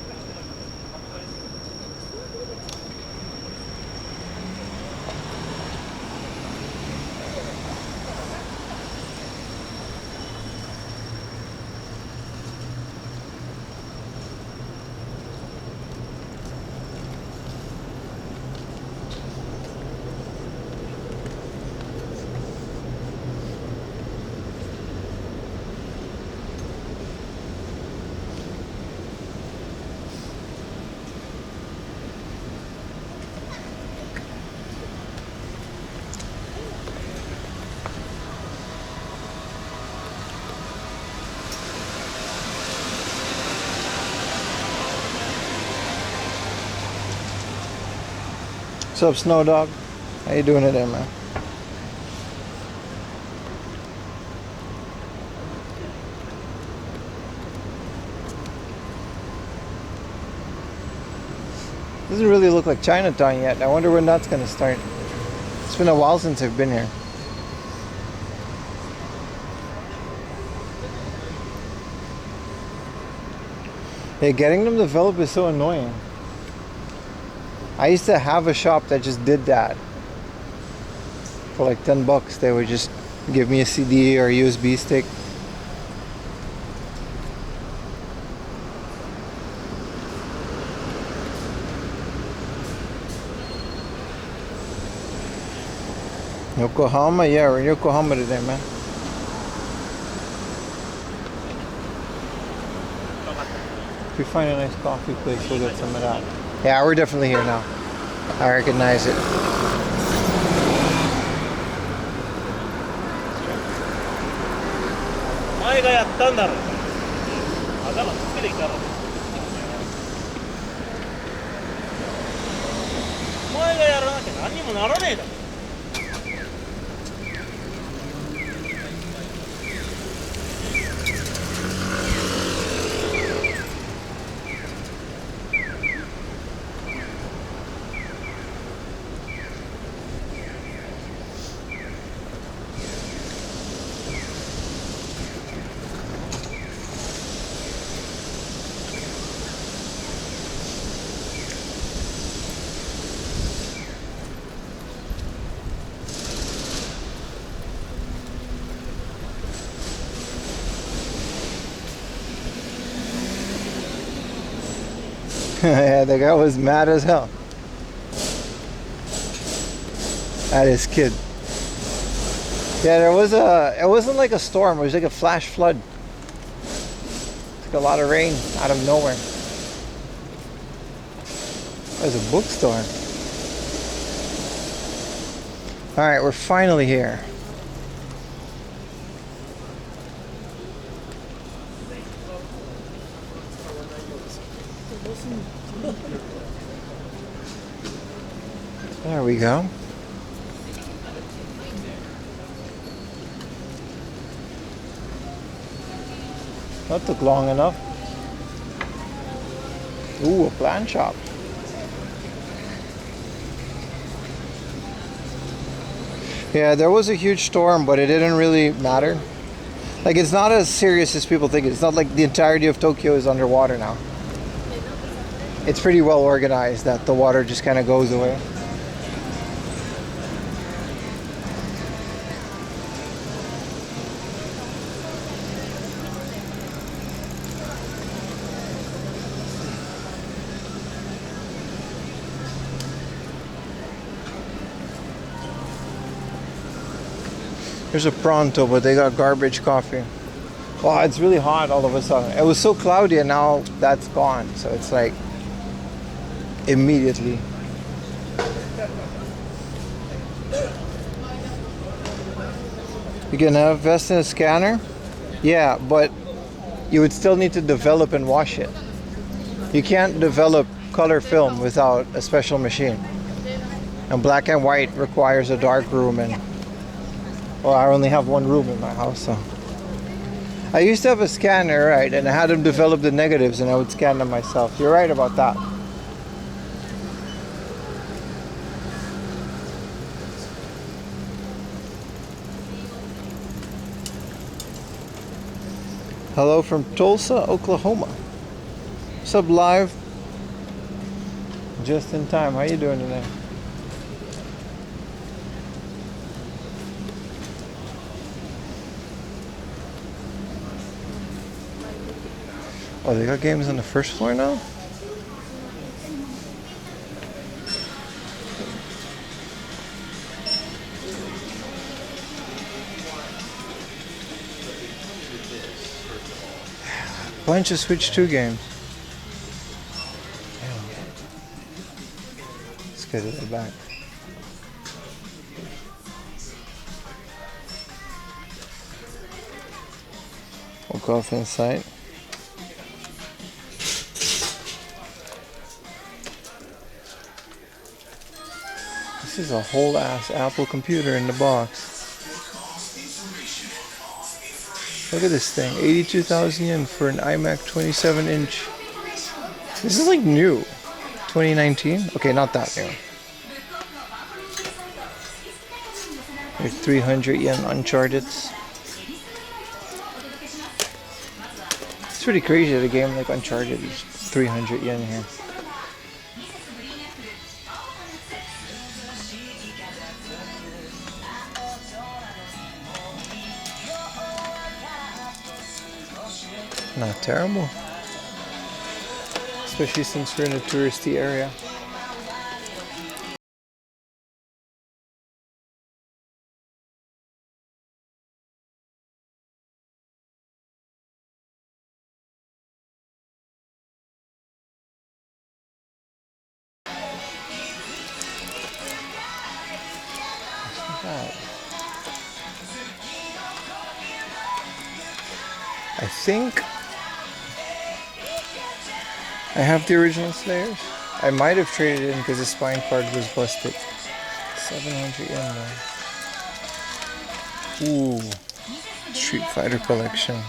What's up, Snow Dog? How you doing today, man? Doesn't really look like Chinatown yet. I wonder when that's gonna start. It's been a while since I've been here. Yeah, getting them developed is so annoying. I used to have a shop that just did that. For like $10, they would just give me a CD or a USB stick. Yokohama? Yeah, we're in Yokohama today, man. If we find a nice coffee place, we'll get some of that. Yeah, we're definitely here now. I recognize it. 前がやったんだろう。頭つけてきたろ。お前がやらなきゃ何にもならねえだろ。Yeah, the guy was mad as hell at his kid. Yeah, there was it wasn't like a storm, it was like a flash flood. Took a lot of rain out of nowhere. There's a bookstore. Alright, we're finally here. There we go. That took long enough. Ooh, a plant shop. Yeah, there was a huge storm, but it didn't really matter. Like, it's not as serious as people think. It's not like the entirety of Tokyo is underwater now. It's pretty well organized that the water just kind of goes away. There's a Pronto, but they got garbage coffee. Wow, it's really hot all of a sudden. It was so cloudy and now that's gone. So it's like immediately. You can invest in a scanner? Yeah, but you would still need to develop and wash it. You can't develop color film without a special machine. And black and white requires a dark room, and well, I only have one room in my house, so. I used to have a scanner, right, and I had them develop the negatives and I would scan them myself. You're right about that. Hello from Tulsa, Oklahoma. What's up, live? Just in time. How you doing today? Oh, they got games on the first floor now? Bunch of Switch 2 games. Let's get to the back. We'll go off inside. This is a whole ass Apple computer in the box. Look at this thing, 82,000 yen for an iMac 27-inch. This is like new, 2019. Okay, not that new. There's 300 yen Uncharted. It's pretty crazy that a game like Uncharted is 300 yen here. Not terrible. Especially since we're in a touristy area. I think I have the original Slayers. I might have traded it in because the spine card was busted. 700 yen though. Ooh, Street Fighter collection.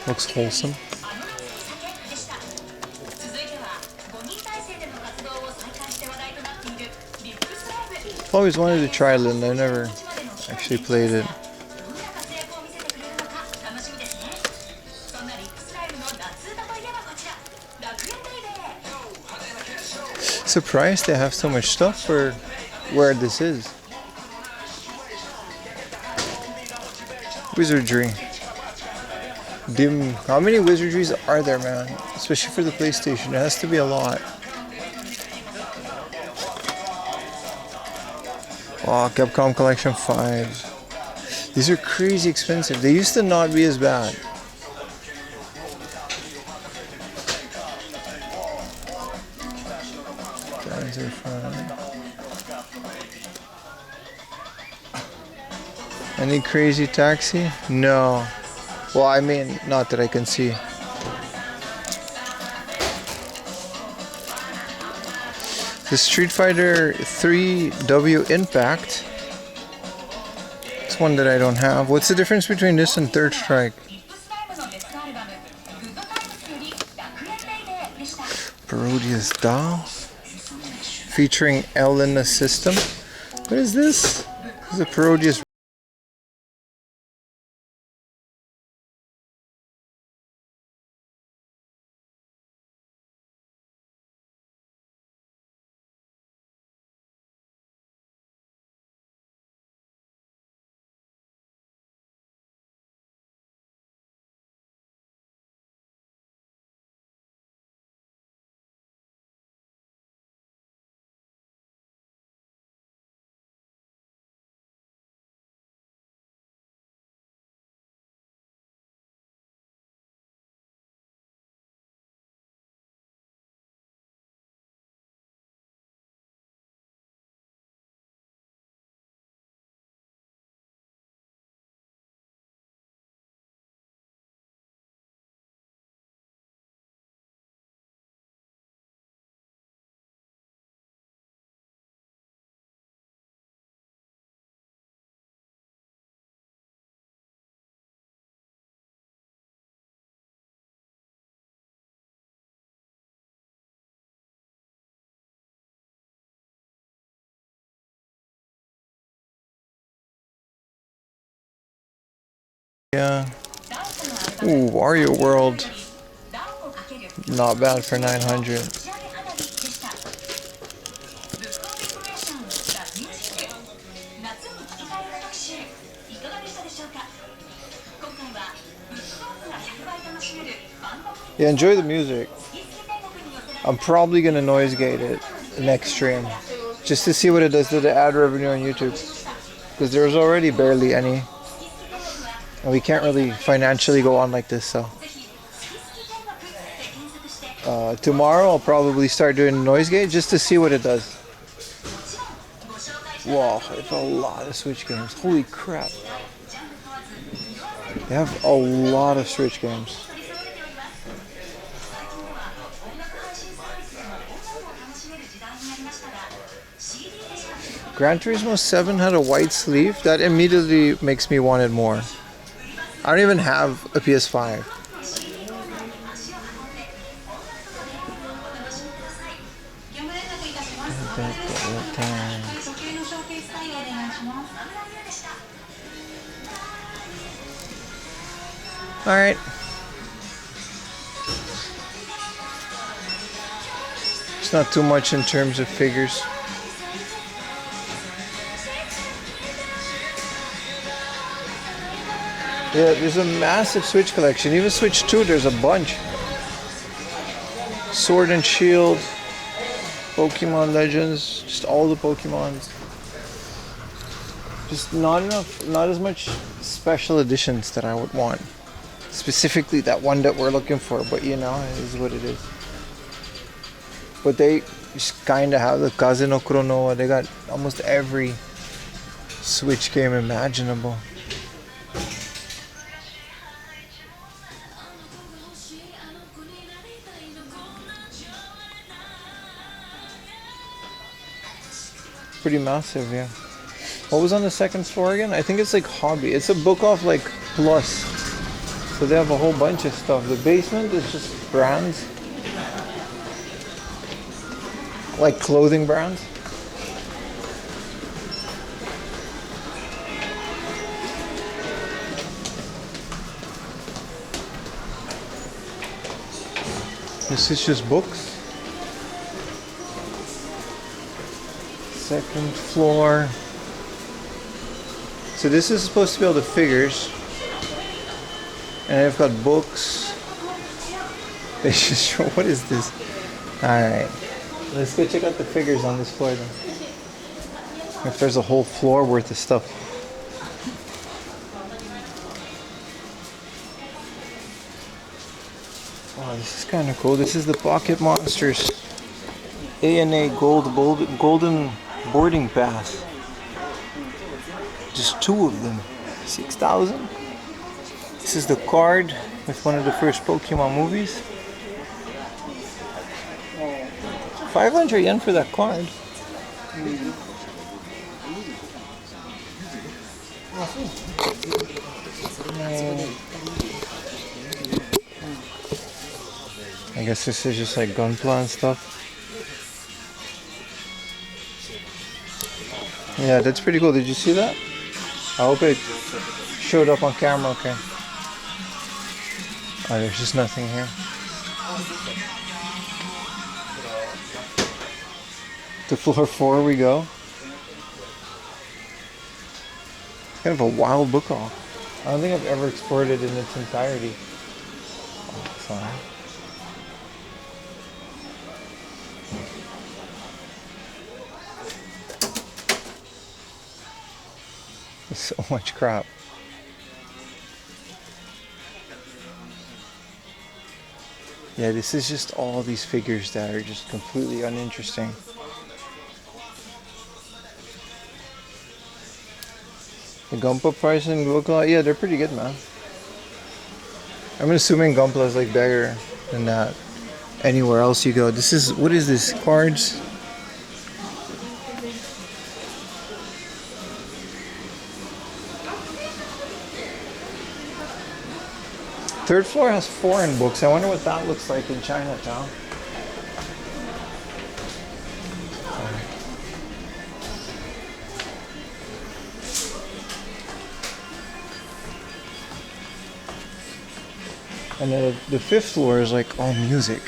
Looks wholesome. I've always wanted to try it and I never actually played it. Surprised they have so much stuff for where this is. Wizardry. How many wizardries are there, man? Especially for the PlayStation, it has to be a lot. Oh, Capcom Collection 5. These are crazy expensive. They used to not be as bad. Guys are fun. Any Crazy Taxi? No. Well, I mean, not that I can see. The Street Fighter 3W Impact. It's one that I don't have. What's the difference between this and Third Strike? Parodius doll. Featuring L in the system. What is this? This is a Parodius Yeah. Ooh, Wario World. Not bad for 900. Yeah, enjoy the music. I'm probably gonna noise gate it next stream, just to see what it does to the ad revenue on YouTube, because there's already barely any, and we can't really financially go on like this. So tomorrow I'll probably start doing noise gate just to see what it does. Wow, it's a lot of Switch games. Holy crap. They have a lot of Switch games. Gran Turismo 7 had a white sleeve. That immediately makes me want it more. I don't even have a PS5. Alright. It's not too much in terms of figures. Yeah, there's a massive Switch collection. Even Switch 2, there's a bunch. Sword and Shield, Pokemon Legends, just all the Pokemons. Just not enough, not as much special editions that I would want. Specifically that one that we're looking for, but you know, it is what it is. But they just kind of have the Kaze no Chronoa. They got almost every Switch game imaginable. Pretty massive, yeah. What was on the second floor again? I think it's like hobby. It's a book off like plus. So they have a whole bunch of stuff. The basement is just brands. Like clothing brands. This is just books. Second floor. So this is supposed to be all the figures. And I've got books. They just show, what is this? Alright. Let's go check out the figures on this floor then. If there's a whole floor worth of stuff. Oh, this is kind of cool. This is the Pocket Monsters ANA Golden Boarding Pass. Just two of them. 6,000. This is the card with one of the first Pokemon movies. 500 yen for that card. I guess this is just like Gunpla and stuff. Yeah, that's pretty cool. Did you see that? I hope it showed up on camera okay. Oh, there's just nothing here. To floor 4 we go. Kind of a wild book off. I don't think I've ever explored it in its entirety. Oh, sorry. There's so much crap. Yeah, this is just all these figures that are just completely uninteresting. The Gunpla price and Gokula, yeah, they're pretty good, man. I'm assuming Gunpla is like better than that anywhere else you go. This is, what is this? Cards? Third floor has foreign books. I wonder what that looks like in Chinatown. And the fifth floor is like all music.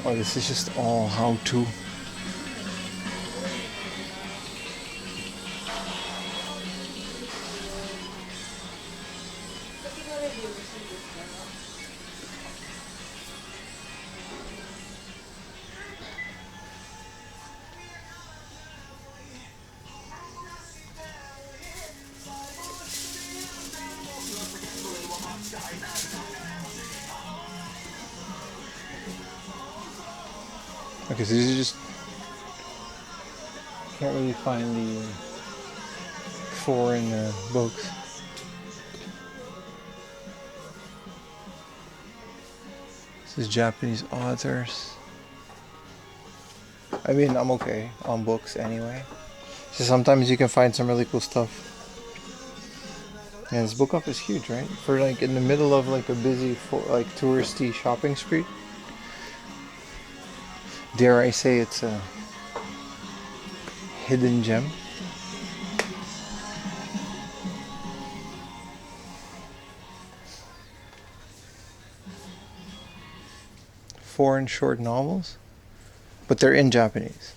Oh, this is just all how to. Okay, so these are just, can't really find the foreign books. This is Japanese authors. I mean, I'm okay on books anyway. So sometimes you can find some really cool stuff. Yeah, this book off is huge, right? For like in the middle of like a busy, like touristy shopping street. Dare I say it's a hidden gem. Foreign short novels, but they're in Japanese,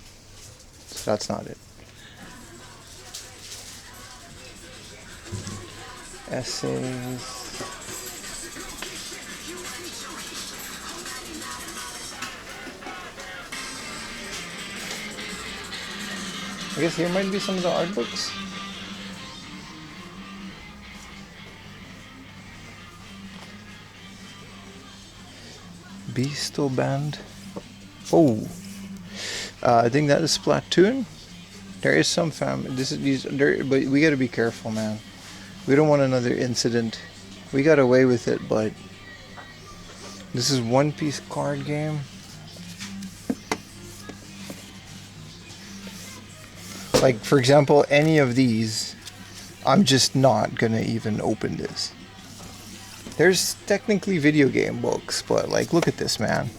so that's not it. Essays. I guess here might be some of the art books. Beastal Band. Oh, I think that is Splatoon. There is some but we gotta be careful, man. We don't want another incident. We got away with it, but this is One Piece card game. Like, for example, any of these, I'm just not gonna even open this. There's technically video game books, but like, look at this, man.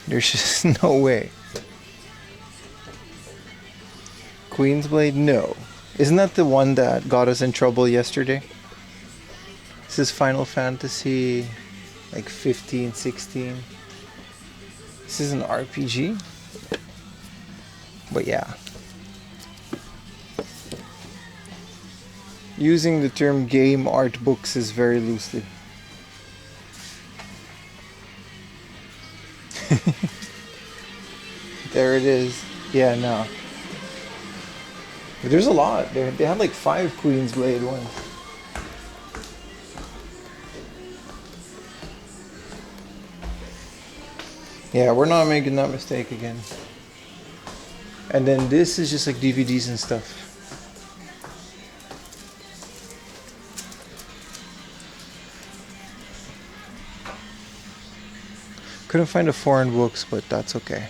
There's just no way. Queensblade, no. Isn't that the one that got us in trouble yesterday? This is Final Fantasy, like 15, 16. This is an RPG. But yeah. Using the term game art books is very loosely. There it is. Yeah, no. But there's a lot. They had like 5 Queensblade ones. Yeah, we're not making that mistake again. And then this is just like DVDs and stuff. Couldn't find the foreign books, but that's okay.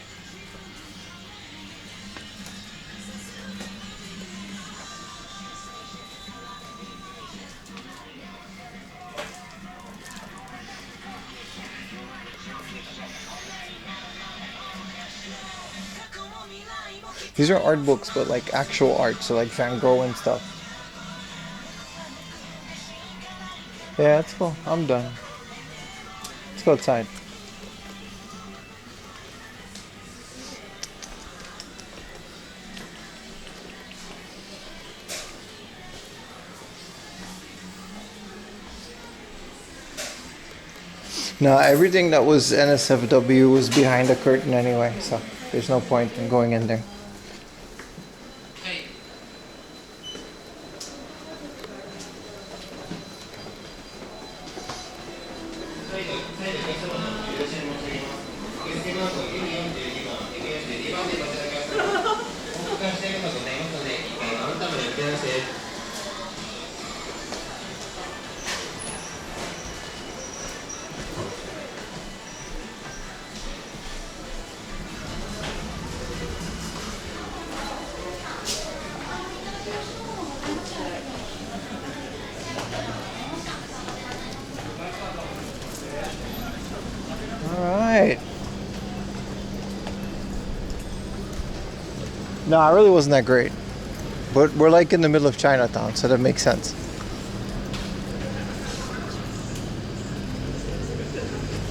These are art books, but like actual art, so like Van Gogh and stuff. Yeah, that's cool. I'm done. Let's go outside. No, everything that was NSFW was behind the curtain anyway, so there's no point in going in there. No, it really wasn't that great. But we're like in the middle of Chinatown, so that makes sense.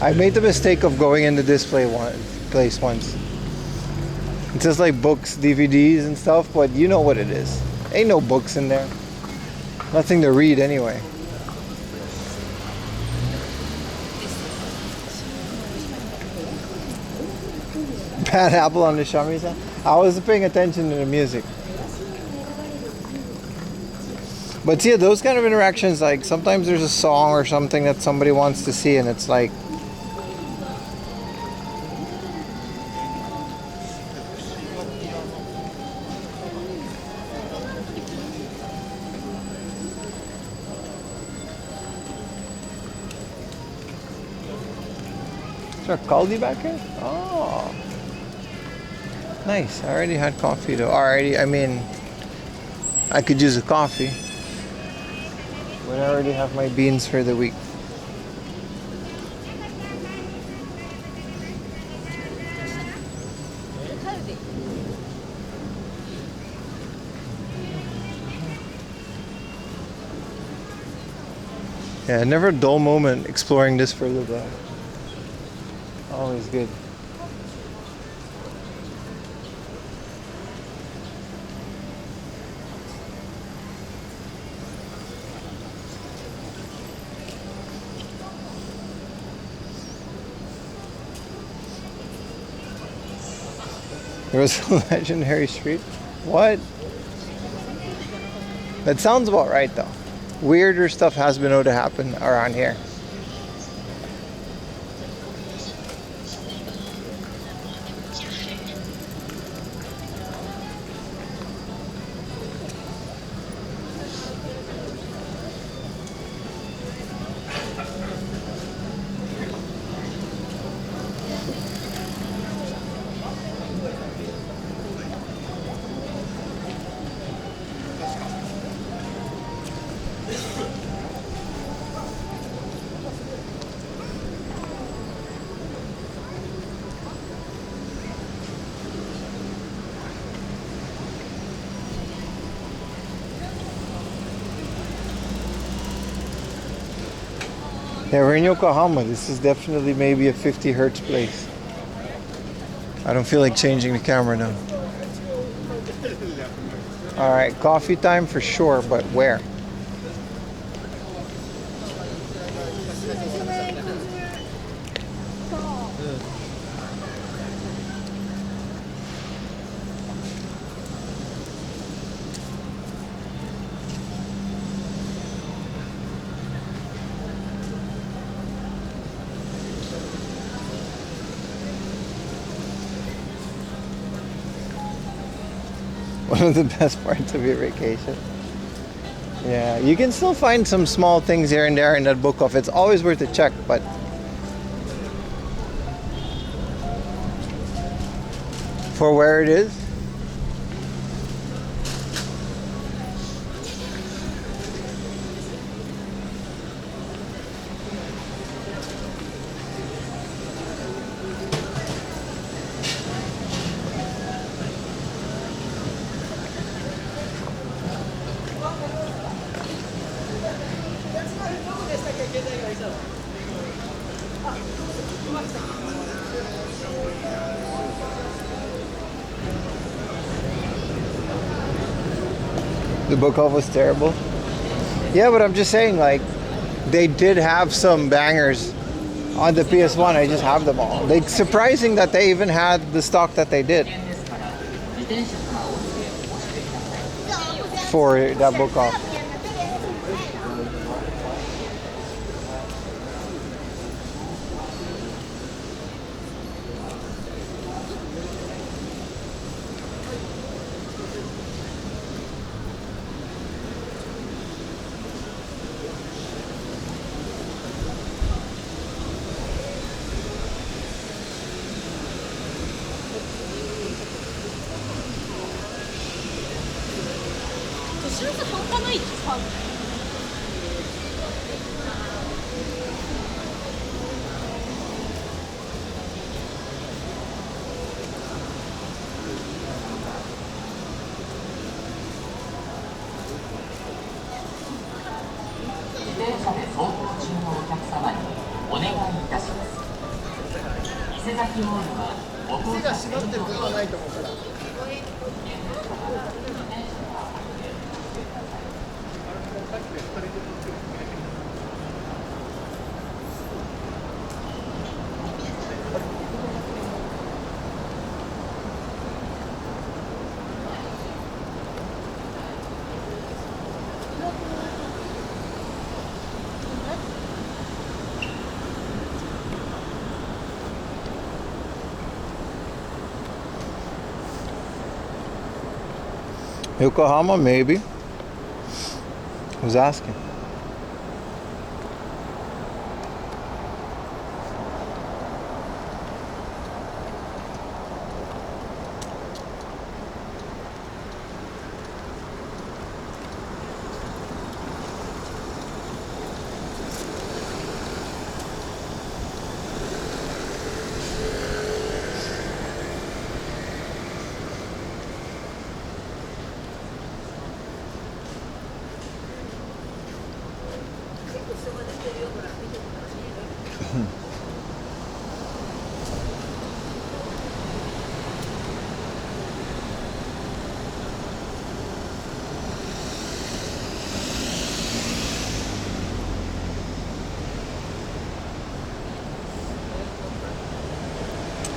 I made the mistake of going in the place once. It says like books, DVDs and stuff, but you know what it is. Ain't no books in there. Nothing to read anyway. Bad apple on the shamisen. I wasn't paying attention to the music. But see, those kind of interactions, like sometimes there's a song or something that somebody wants to see, and it's like, is there a Caldi back here? Oh, nice. I already had coffee though. I mean, I could use a coffee. But I already have my beans for the week. Yeah, never a dull moment exploring this further though. Always good. There was a legendary street? What? That sounds about right though. Weirder stuff has been known to happen around here. Yeah, we're in Yokohama. This is definitely maybe a 50 hertz place. I don't feel like changing the camera now. Alright, coffee time for sure, but where? One of the best parts of your vacation. Yeah, you can still find some small things here and there in that book off. It's always worth a check, but for where it is, the book off was terrible. Yeah, but I'm just saying, like, they did have some bangers on the PS1. I just have them all. Like, surprising that they even had the stock that they did for that book off. 崎ホールはお店が閉まってることはないと思うから。Yokohama, maybe. Who's asking?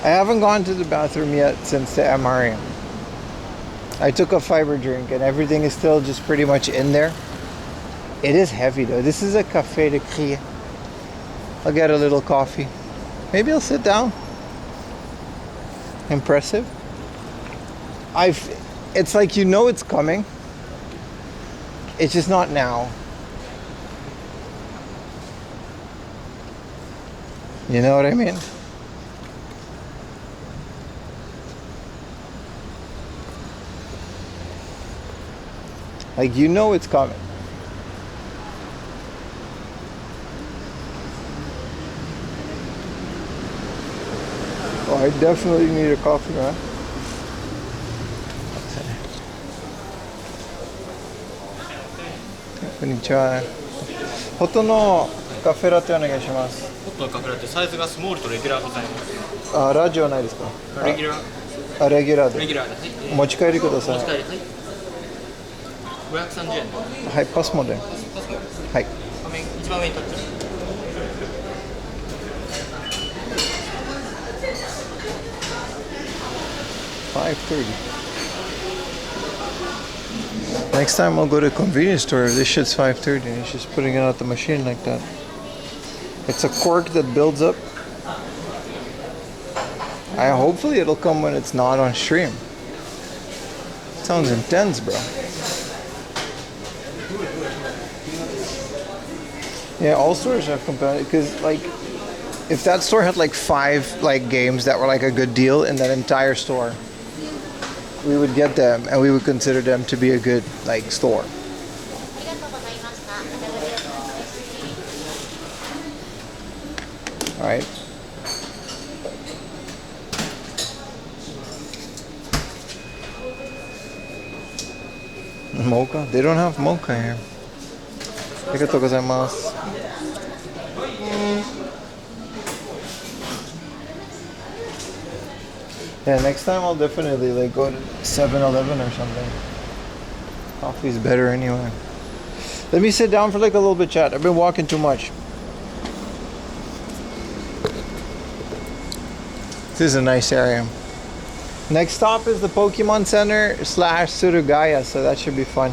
I haven't gone to the bathroom yet since the MRE. I took a fiber drink and everything is still just pretty much in there. It is heavy though. This is a café de crie. I'll get a little coffee. Maybe I'll sit down. Impressive. It's like you know it's coming. It's just not now. You know what I mean? Like you know it's coming. Oh, I definitely need a coffee, man. Konnichiwa. ホットのカフェラテお願いします。ホットのカフェラテサイズがスモールとレギュラーございます。あ、ラジオないですか？レギュラー。あ、レギュラーで。レギュラーで。はい。お持ち帰りください。お持ち帰り、はい。530円。はい、パスモで。パスモ。はい。一番上に立ってる。5:30. Next time I'll go to a convenience store. This shit's 5:30 and he's just putting it out the machine like that. It's a cork that builds up. Hopefully it'll come when it's not on stream. Sounds intense, bro. Yeah, all stores have competitive because like if that store had like 5 like games that were like a good deal in that entire store, we would get them and we would consider them to be a good like store. All right. Mocha? They don't have mocha here. Arigatou gozaimasu. Yeah, next time I'll definitely like go to 7-Eleven or something. Coffee's better anyway. Let me sit down for like a little bit, chat. I've been walking too much. This is a nice area. Next stop is the Pokemon Center / Surugaya, so that should be fun.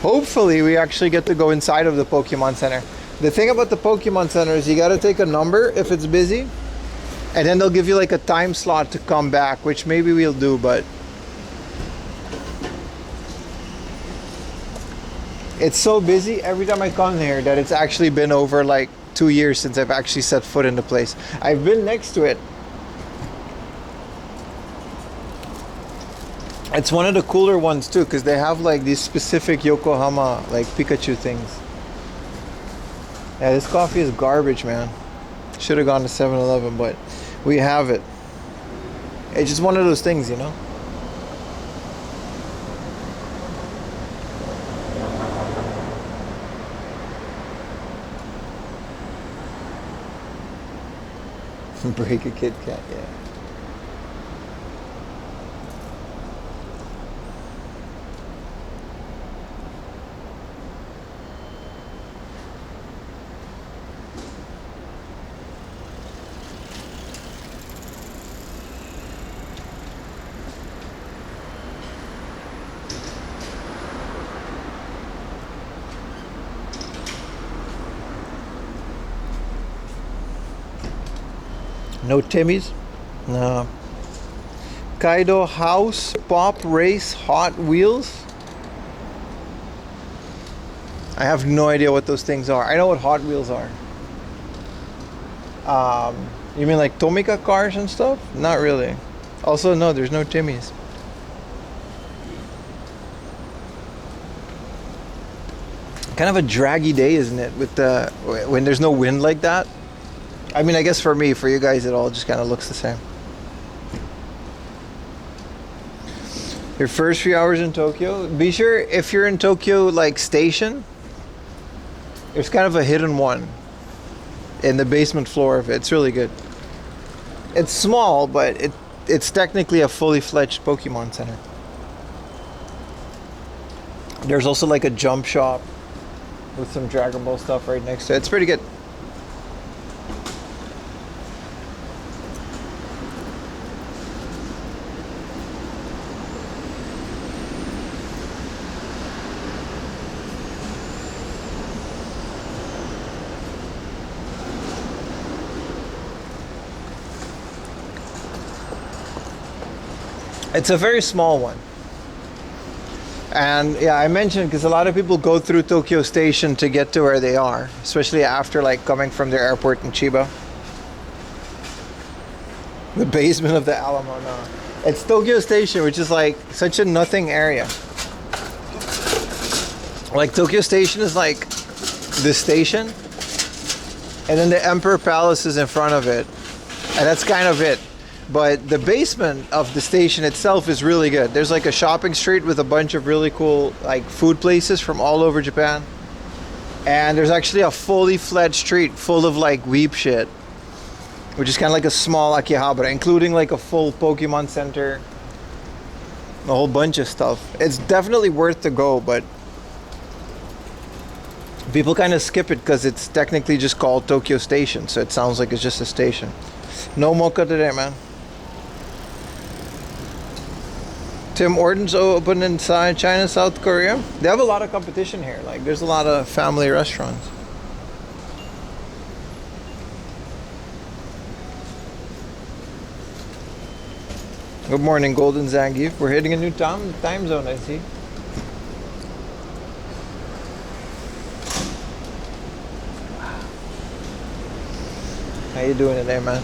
Hopefully we actually get to go inside of the Pokemon Center. The thing about the Pokemon Center is you gotta take a number if it's busy, and then they'll give you like a time slot to come back, which maybe we'll do, but it's so busy every time I come here that it's actually been over like 2 years since I've actually set foot in the place. I've been next to it. It's one of the cooler ones too, because they have like these specific Yokohama like Pikachu things. Yeah, this coffee is garbage, man. Should have gone to 7-Eleven, but we have it. It's just one of those things, you know? Break a Kit Kat, yeah. No Timmy's? No. Kaido House Pop Race Hot Wheels? I have no idea what those things are. I know what Hot Wheels are. You mean like Tomica cars and stuff? Not really. Also, no, there's no Timmy's. Kind of a draggy day, isn't it? With the when there's no wind like that. I mean, I guess for me, for you guys, it all just kind of looks the same. Your first few hours in Tokyo, be sure if you're in Tokyo, like station, there's kind of a hidden one in the basement floor of it. It's really good. It's small, but it's technically a fully fledged Pokemon Center. There's also like a jump shop with some Dragon Ball stuff right next to it. It's pretty good. It's a very small one. And yeah, I mentioned because a lot of people go through Tokyo Station to get to where they are, especially after like coming from their airport in Chiba. The basement of the Alamo. No. It's Tokyo Station, which is like such a nothing area. Like Tokyo Station is like the station, and then the Emperor Palace is in front of it, and that's kind of it. But the basement of the station itself is really good. There's like a shopping street with a bunch of really cool like food places from all over Japan. And there's actually a fully fledged street full of like weeb shit, which is kind of like a small Akihabara, including like a full Pokemon Center, a whole bunch of stuff. It's definitely worth to go, but people kind of skip it because it's technically just called Tokyo Station, so it sounds like it's just a station. No mocha today, man. Tim Hortons open inside China, South Korea. They have a lot of competition here. Like, there's a lot of family restaurants. Good morning, Golden Zangief. We're hitting a new time zone, I see. How you doing today, man?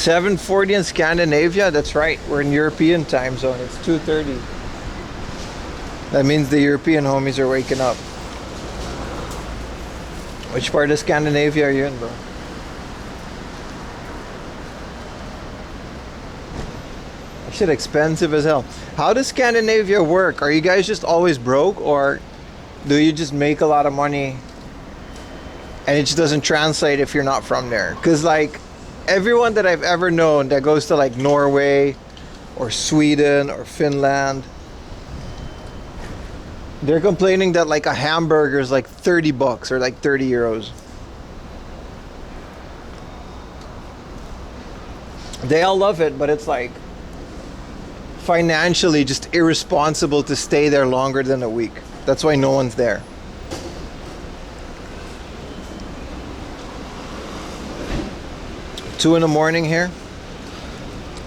$7:40 in Scandinavia. That's right. We're in European time zone. It's 2:30. That means the European homies are waking up. Which part of Scandinavia are you in, bro? That shit expensive as hell. How does Scandinavia work? Are you guys just always broke, or do you just make a lot of money and it just doesn't translate if you're not from there? Because like everyone that I've ever known that goes to like Norway or Sweden or Finland, they're complaining that like a hamburger is like $30 or like 30 euros. They all love it, but it's like financially just irresponsible to stay there longer than a week. That's why no one's there. Two in the morning here.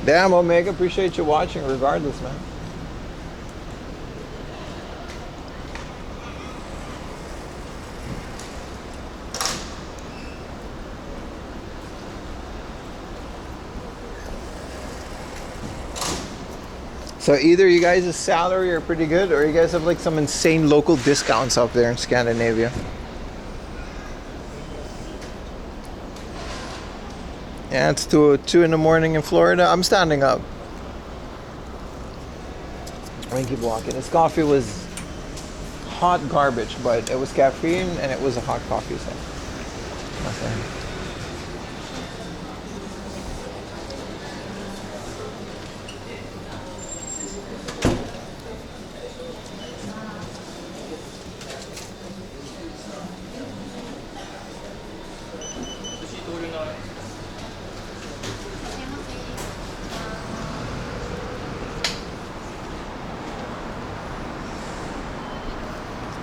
Damn, Omega, appreciate you watching regardless, man. So either you guys' salary are pretty good, or you guys have like some insane local discounts up there in Scandinavia. Yeah, it's 2 in the morning in Florida. I'm standing up. I'm gonna keep walking. This coffee was hot garbage, but it was caffeine and it was a hot coffee, so nothing.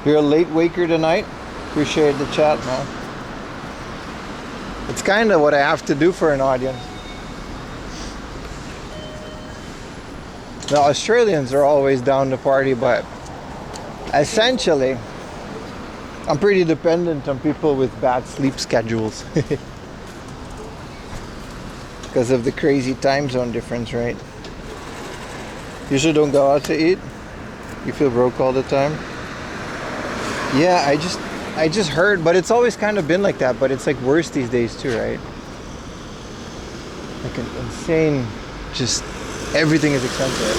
You're a late waker tonight. Appreciate the chat, man. It's kind of what I have to do for an audience. The Australians are always down to party, but essentially, I'm pretty dependent on people with bad sleep schedules. Because of the crazy time zone difference, right? Usually don't go out to eat. You feel broke all the time. Yeah, I just heard, but it's always kind of been like that, but it's like worse these days too, right? Like an insane, just everything is expensive.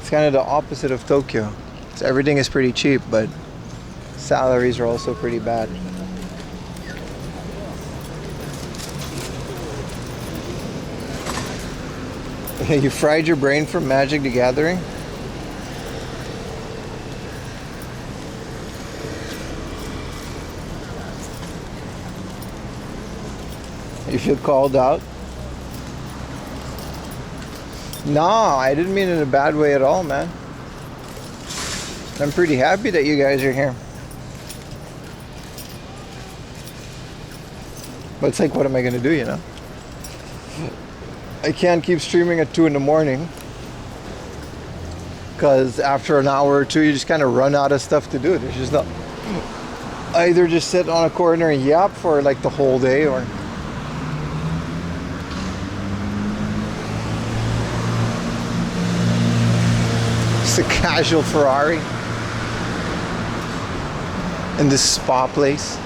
It's kind of the opposite of Tokyo. So everything is pretty cheap, but salaries are also pretty bad. You fried your brain from Magic the Gathering? You feel called out? No, I didn't mean it in a bad way at all, man. I'm pretty happy that you guys are here. But it's like, what am I gonna do, you know? I can't keep streaming at 2 in the morning because after an hour or two you just kind of run out of stuff to do. There's just not, either just sit on a corner and yap for like the whole day, or just a casual Ferrari in this spa place.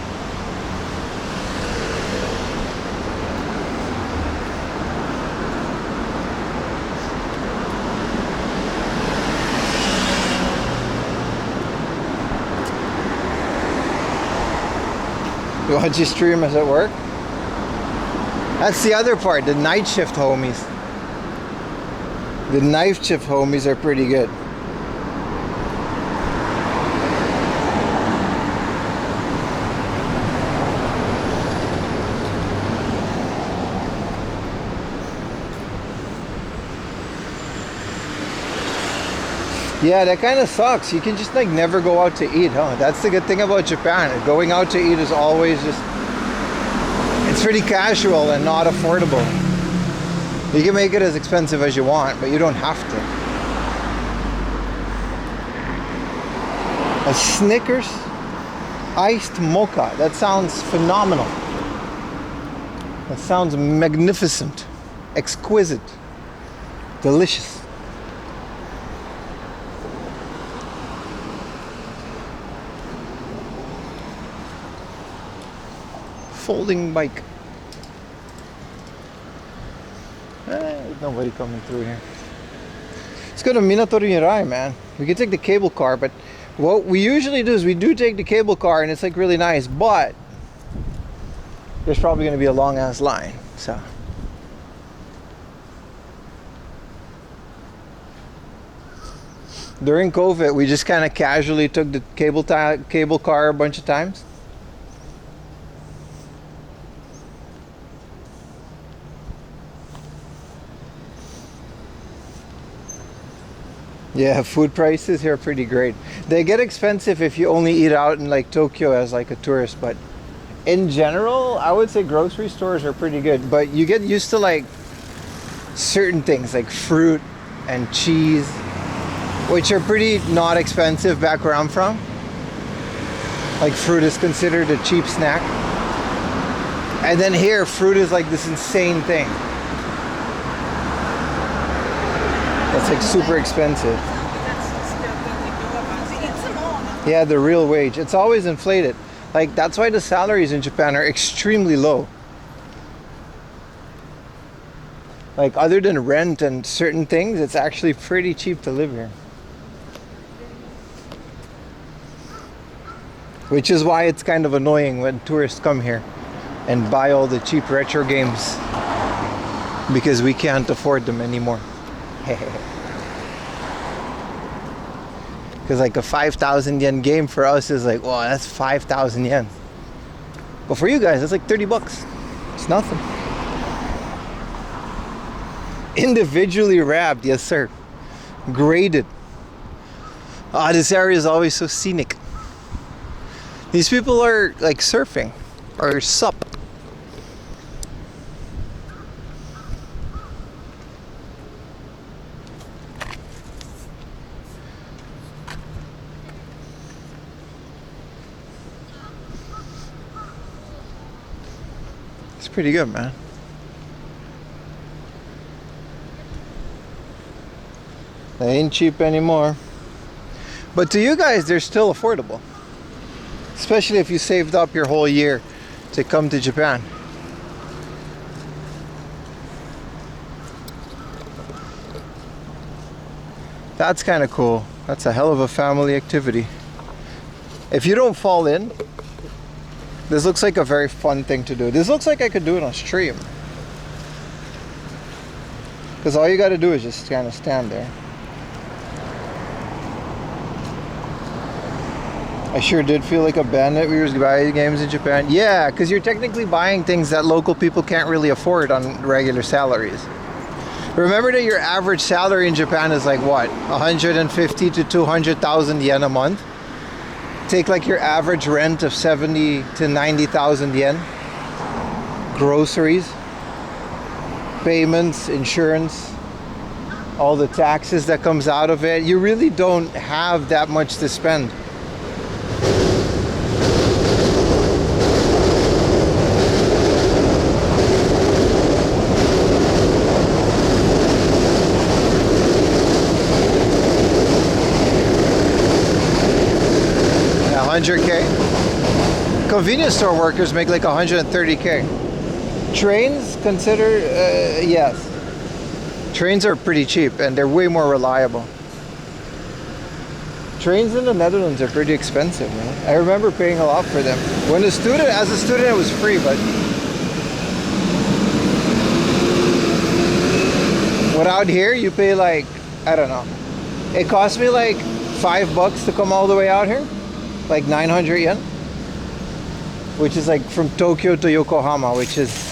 You watch your stream as at work? That's the other part, the night shift homies. The night shift homies are pretty good. Yeah, that kind of sucks. You can just like never go out to eat, huh? That's the good thing about Japan. Going out to eat is always just, it's pretty casual and not affordable. You can make it as expensive as you want, but you don't have to. A Snickers iced mocha. That sounds phenomenal. That sounds magnificent, exquisite, delicious. Folding bike. There's nobody coming through here. Let's go to Minato Rinrai, man. We can take the cable car, but what we usually do is we do take the cable car and it's like really nice, but there's probably going to be a long ass line, so. During COVID, we just kind of casually took the cable car a bunch of times. Yeah, food prices here are pretty great. They get expensive if you only eat out in like Tokyo as like a tourist, but in general, I would say grocery stores are pretty good. But you get used to like certain things like fruit and cheese, which are pretty not expensive back where I'm from. Like fruit is considered a cheap snack. And then here, fruit is like this insane thing. It's like super expensive. Yeah, the real wage. It's always inflated. Like that's why the salaries in Japan are extremely low. Like other than rent and certain things, it's actually pretty cheap to live here. Which is why it's kind of annoying when tourists come here and buy all the cheap retro games because we can't afford them anymore. Because like a 5,000 yen game for us is like, wow, that's 5,000 yen. But for you guys, it's like 30 bucks. It's nothing. Individually wrapped, yes sir. Graded. Ah, this area is always so scenic. These people are like surfing or sup. It's pretty good, man. They ain't cheap anymore. But to you guys, they're still affordable. Especially if you saved up your whole year to come to Japan. That's kind of cool. That's a hell of a family activity. If you don't fall in, this looks like a very fun thing to do. This looks like I could do it on stream. Because all you got to do is just kind of stand there. I sure did feel like a bandit. We were buying games in Japan. Yeah, because you're technically buying things that local people can't really afford on regular salaries. Remember that your average salary in Japan is like what? 150 to 200,000 yen a month? Take like your average rent of 70 to 90,000 yen. Groceries, payments, insurance, all the taxes that comes out of it. You really don't have that much to spend. Yeah, 100K. Convenience store workers make like 130K. Trains consider, yes. Trains are pretty cheap and they're way more reliable. Trains in the Netherlands are pretty expensive, man. I remember paying a lot for them. When a student, as a student, it was free, but without here, you pay like, I don't know. It cost me like $5 to come all the way out here, like 900 yen, which is like from Tokyo to Yokohama, which is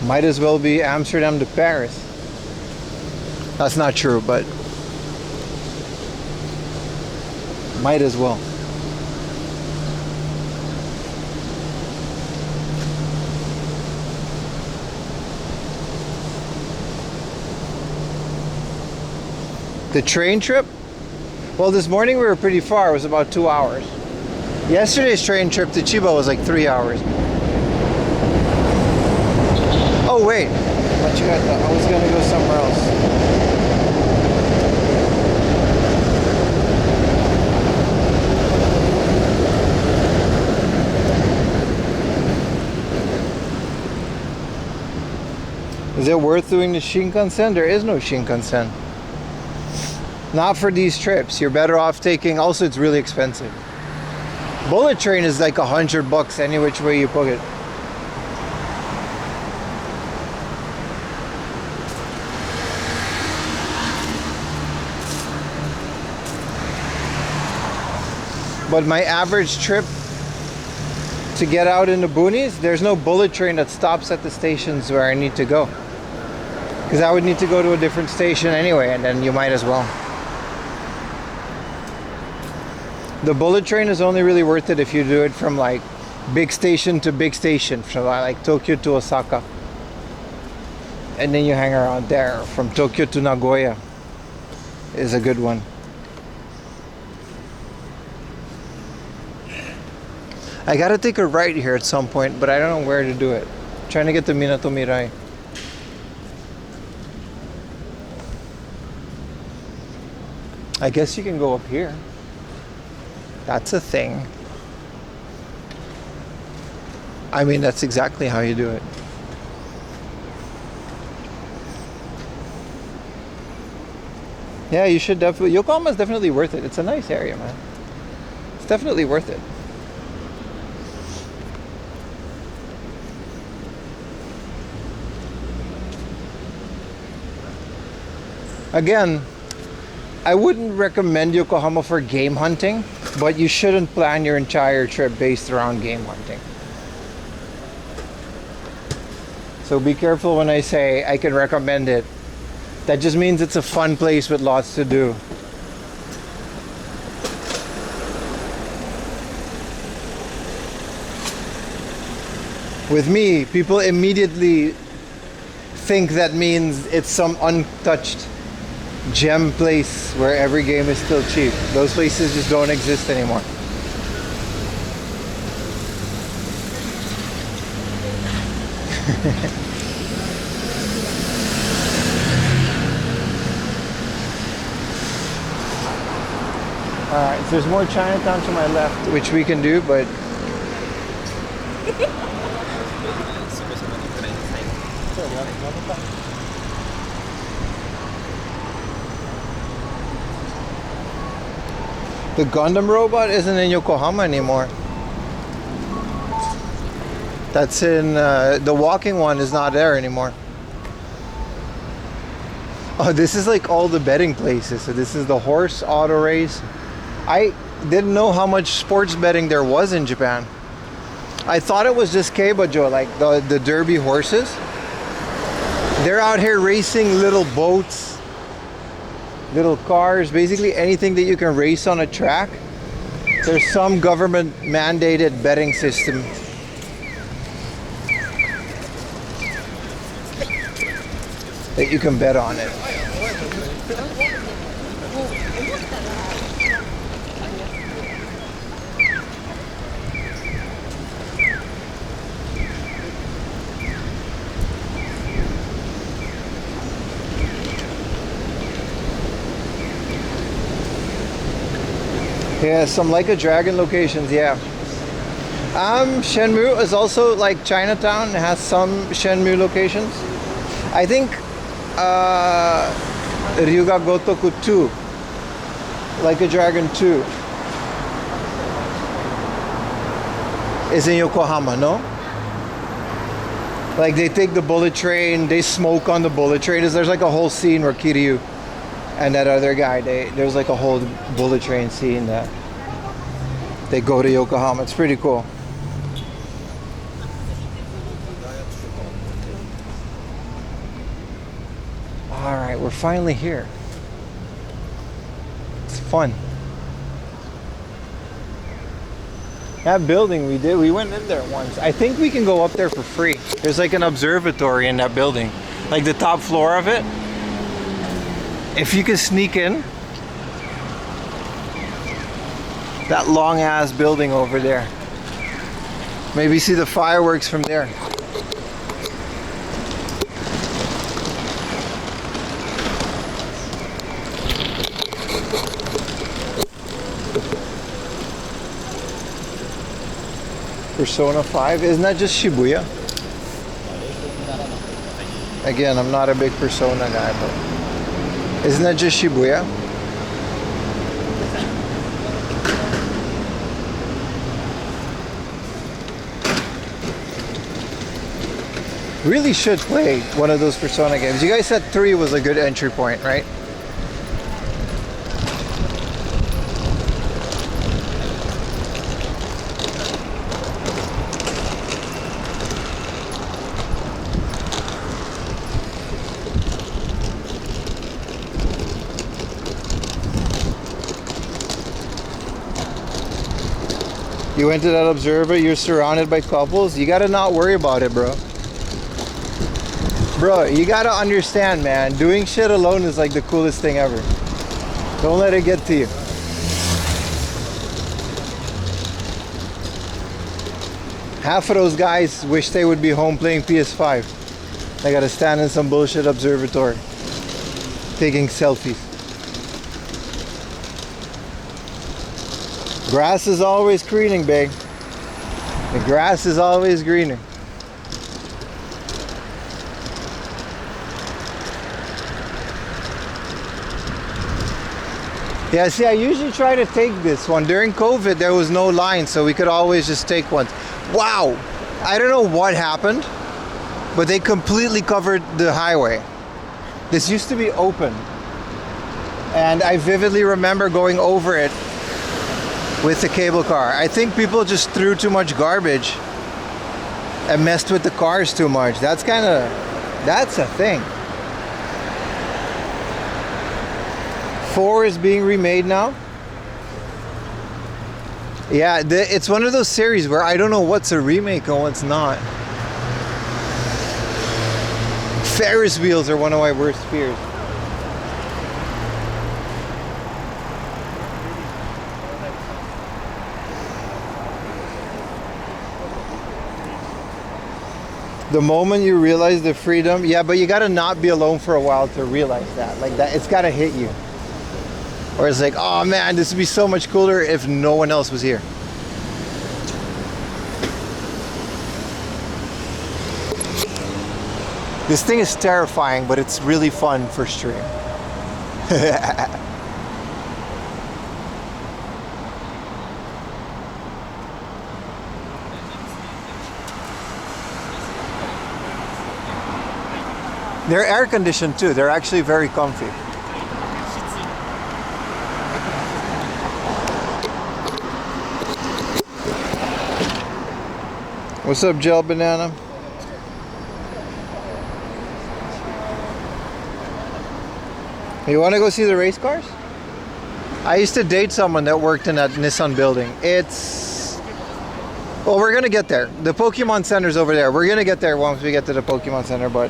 might as well be Amsterdam to Paris. That's not true, but might as well. The train trip? Well, this morning we were pretty far. It was about 2 hours. Yesterday's train trip to Chiba was like 3 hours. Oh wait, what you got? I was gonna go somewhere else. Is it worth doing the Shinkansen? There is no Shinkansen. Not for these trips. You're better off taking, also it's really expensive. Bullet train is like $100 any which way you put it. But my average trip to get out in the boonies, there's no bullet train that stops at the stations where I need to go. Because I would need to go to a different station anyway, and then you might as well. The bullet train is only really worth it if you do it from like big station to big station, from like Tokyo to Osaka. And then you hang around there. From Tokyo to Nagoya is a good one. I gotta take a right here at some point, but I don't know where to do it. I'm trying to get to Minato Mirai. I guess you can go up here. That's a thing. I mean, that's exactly how you do it. Yeah, you should definitely. Yokohama is definitely worth it. It's a nice area, man. It's definitely worth it. Again, I wouldn't recommend Yokohama for game hunting, but you shouldn't plan your entire trip based around game hunting. So be careful when I say I can recommend it. That just means it's a fun place with lots to do. With me, people immediately think that means it's some untouched gem place where every game is still cheap. Those places just don't exist anymore. Alright, so there's more Chinatown to my left, which we can do, but the Gundam robot isn't in Yokohama anymore. That's in, the walking one is not there anymore. Oh, this is like all the betting places. So this is the horse auto race. I didn't know how much sports betting there was in Japan. I thought it was just Keibajo, like the derby horses. They're out here racing little boats, little cars, basically anything that you can race on a track. There's some government mandated betting system. That you can bet on it. Yeah, some Like a Dragon locations, yeah. Shenmue is also like Chinatown, has some Shenmue locations. I think Ryuga Gotoku 2, Like a Dragon 2, is in Yokohama, no? Like they take the bullet train, they smoke on the bullet train. There's like a whole scene where Kiryu and that other guy, there's like a whole bullet train scene that they go to Yokohama. It's pretty cool. Alright, we're finally here. It's fun. That building we went in there once. I think we can go up there for free. There's like an observatory in that building. Like the top floor of it. If you can sneak in. That long ass building over there. Maybe see the fireworks from there. Persona 5, isn't that just Shibuya? Again, I'm not a big Persona guy, but isn't that just Shibuya? Really should play one of those Persona games. You guys said 3 was a good entry point, right? You went to that observer, you're surrounded by couples. You gotta not worry about it, bro. Bro, you gotta understand, man. Doing shit alone is like the coolest thing ever. Don't let it get to you. Half of those guys wish they would be home playing PS5. They gotta stand in some bullshit observatory, taking selfies. Grass is always greening, babe. The grass is always greener. Yeah, see, I usually try to take this one. During COVID, there was no line, so we could always just take one. Wow! I don't know what happened, but they completely covered the highway. This used to be open. And I vividly remember going over it with the cable car. I think people just threw too much garbage and messed with the cars too much. That's a thing. 4 is being remade now. Yeah, it's one of those series where I don't know what's a remake and what's not. Ferris wheels are one of my worst fears. The moment you realize the freedom, yeah, but you gotta not be alone for a while to realize that. Like that, it's gotta hit you. Or it's like, oh man, this would be so much cooler if no one else was here. This thing is terrifying, but it's really fun for stream. They're air conditioned too. They're actually very comfy. What's up, Gel Banana? You want to go see the race cars? I used to date someone that worked in that Nissan building. Well, we're gonna get there. The Pokemon Center's over there. We're gonna get there once we get to the Pokemon Center, but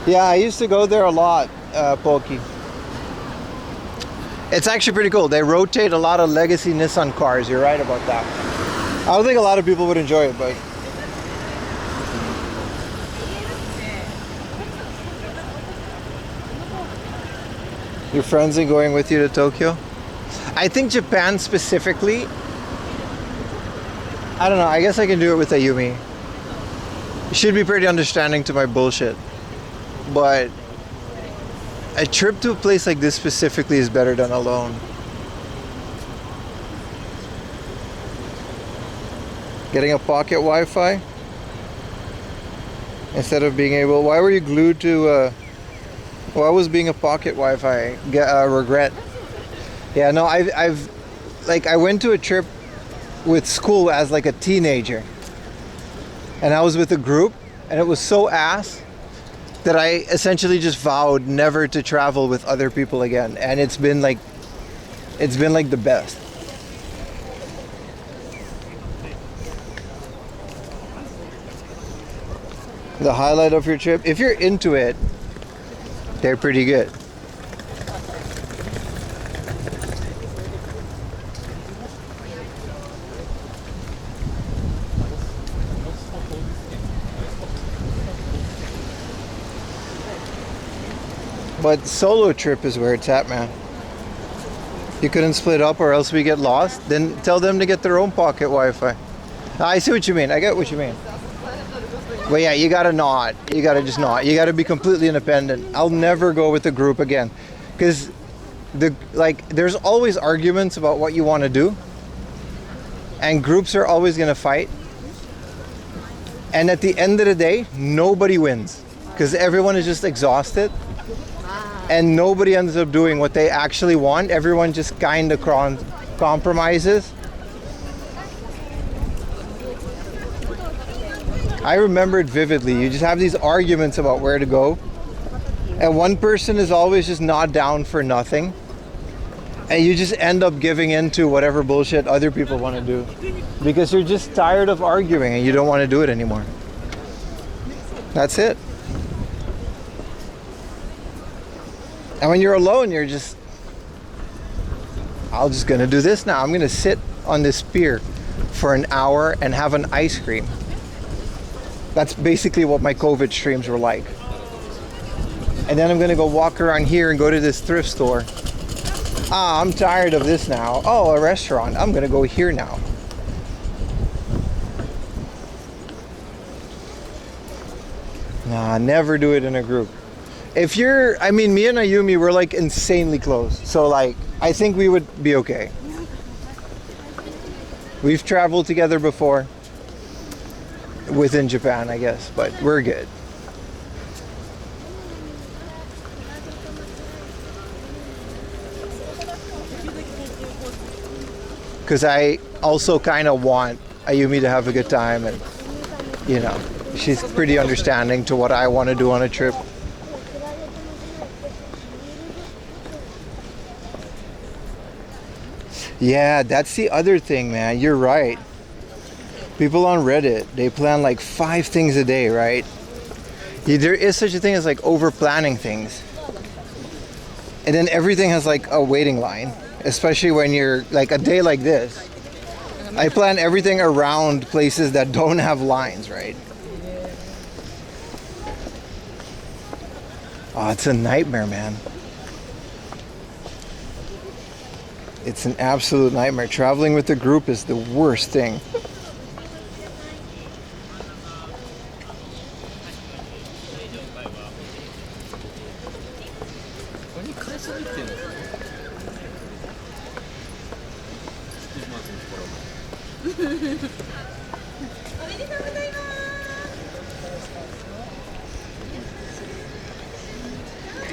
yeah, I used to go there a lot, Pokey. It's actually pretty cool. They rotate a lot of legacy Nissan cars. You're right about that. I don't think a lot of people would enjoy it, but your friends are going with you to Tokyo? I think Japan specifically, I don't know, I guess I can do it with Ayumi. She'd be pretty understanding to my bullshit. But a trip to a place like this specifically is better than alone. Getting a pocket Wi-Fi instead of being able. Why were you glued to? Why was being a pocket Wi-Fi regret? Yeah, no, I've like I went to a trip with school as like a teenager, and I was with a group, and it was so ass that I essentially just vowed never to travel with other people again, and it's been like the best. The highlight of your trip, if you're into it, they're pretty good. But solo trip is where it's at, man. You couldn't split up or else we get lost. Then tell them to get their own pocket Wi-Fi. I see what you mean. I get what you mean. But yeah, you gotta not. You gotta just not. You gotta be completely independent. I'll never go with a group again, because there's always arguments about what you want to do, and groups are always gonna fight. And at the end of the day, nobody wins, because everyone is just exhausted, and nobody ends up doing what they actually want. Everyone just kind of compromises. I remember it vividly. You just have these arguments about where to go, and one person is always just not down for nothing, And you just end up giving in to whatever bullshit other people want to do because you're just tired of arguing and you don't want to do it anymore. That's it. And when you're alone, you're just, I'm just gonna do this now. I'm gonna sit on this pier for an hour and have an ice cream. That's basically what my COVID streams were like. And then I'm gonna go walk around here and go to this thrift store. Ah, I'm tired of this now. Oh, a restaurant. I'm gonna go here now. Nah, never do it in a group. If you're, I mean, me and Ayumi, we're like insanely close. So like, I think we would be okay. We've traveled together before. Within Japan, I guess, but we're good. Because I also kind of want Ayumi to have a good time, and you know, she's pretty understanding to what I want to do on a trip. Yeah, that's the other thing, man. You're right. People on Reddit, they plan like 5 things a day, right? Yeah, there is such a thing as like over planning things. And then everything has like a waiting line, especially when you're like a day like this. I plan everything around places that don't have lines, right? Oh, it's a nightmare, man. It's an absolute nightmare. Traveling with a group is the worst thing.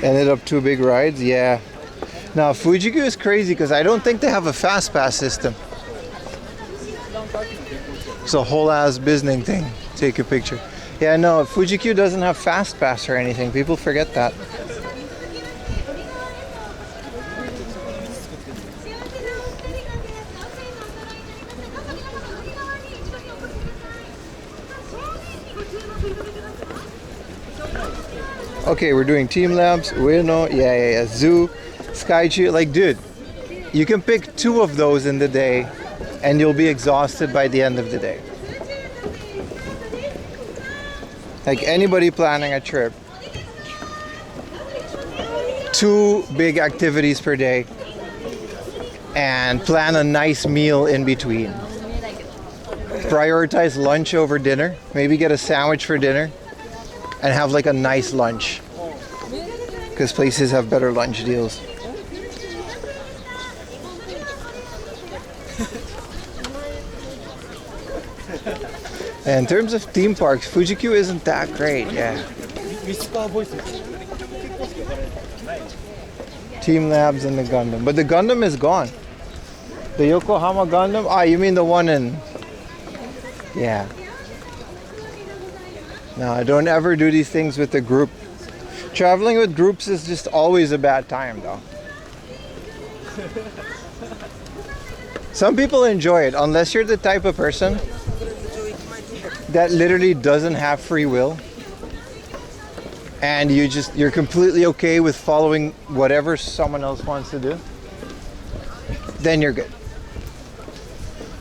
Ended up 2 big rides, yeah. Now Fujiku is crazy because I don't think they have a fast pass system. It's a whole ass business thing. Take a picture. Yeah, no, Fujiku doesn't have fast pass or anything. People forget that. Okay, we're doing team labs, Ueno, yeah, zoo, Skychu. Like, dude, you can pick 2 of those in the day and you'll be exhausted by the end of the day. Like anybody planning a trip, 2 big activities per day and plan a nice meal in between. Prioritize lunch over dinner, maybe get a sandwich for dinner and have like a nice lunch because places have better lunch deals. And in terms of theme parks, Fujiku isn't that great, yeah. Team Labs and the Gundam, but the Gundam is gone. The Yokohama Gundam? Ah, you mean the one in... Yeah. No, I don't ever do these things with a group. Traveling with groups is just always a bad time, though. Some people enjoy it, unless you're the type of person that literally doesn't have free will. And you're completely okay with following whatever someone else wants to do. Then you're good.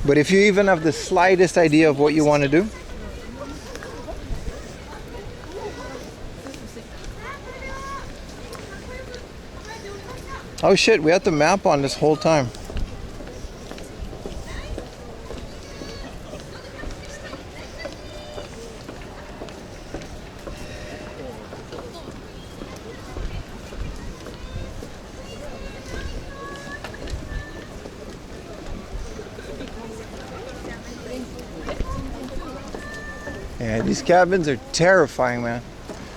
But if you even have the slightest idea of what you want to do, oh shit, we had the map on this whole time. Yeah, these cabins are terrifying, man.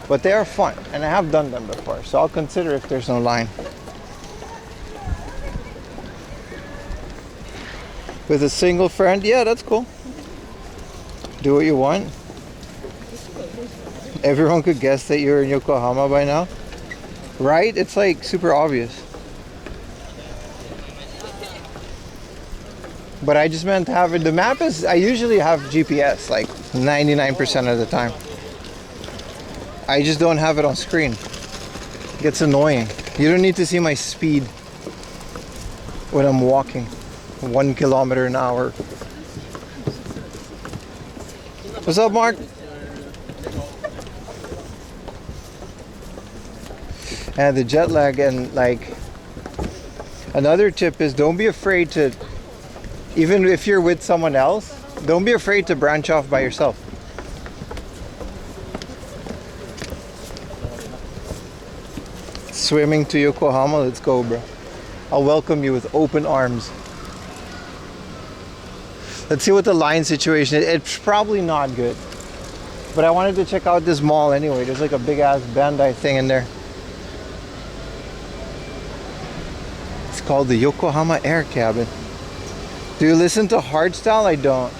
But they are fun, and I have done them before, so I'll consider if there's no line. With a single friend, yeah, that's cool. Do what you want. Everyone could guess that you're in Yokohama by now. Right? It's like super obvious. But I just meant having the map is. I usually have GPS like 99% of the time. I just don't have it on screen. It gets annoying. You don't need to see my speed when I'm walking 1 kilometer an hour. What's up, Mark? And the jet lag, and like another tip is don't be afraid to, even if you're with someone else, don't be afraid to branch off by yourself. Swimming to Yokohama, let's go, bro. I'll welcome you with open arms. Let's see what the line situation is. It's probably not good. But I wanted to check out this mall anyway. There's like a big ass Bandai thing in there. It's called the Yokohama Air Cabin. Do you listen to hardstyle? I don't.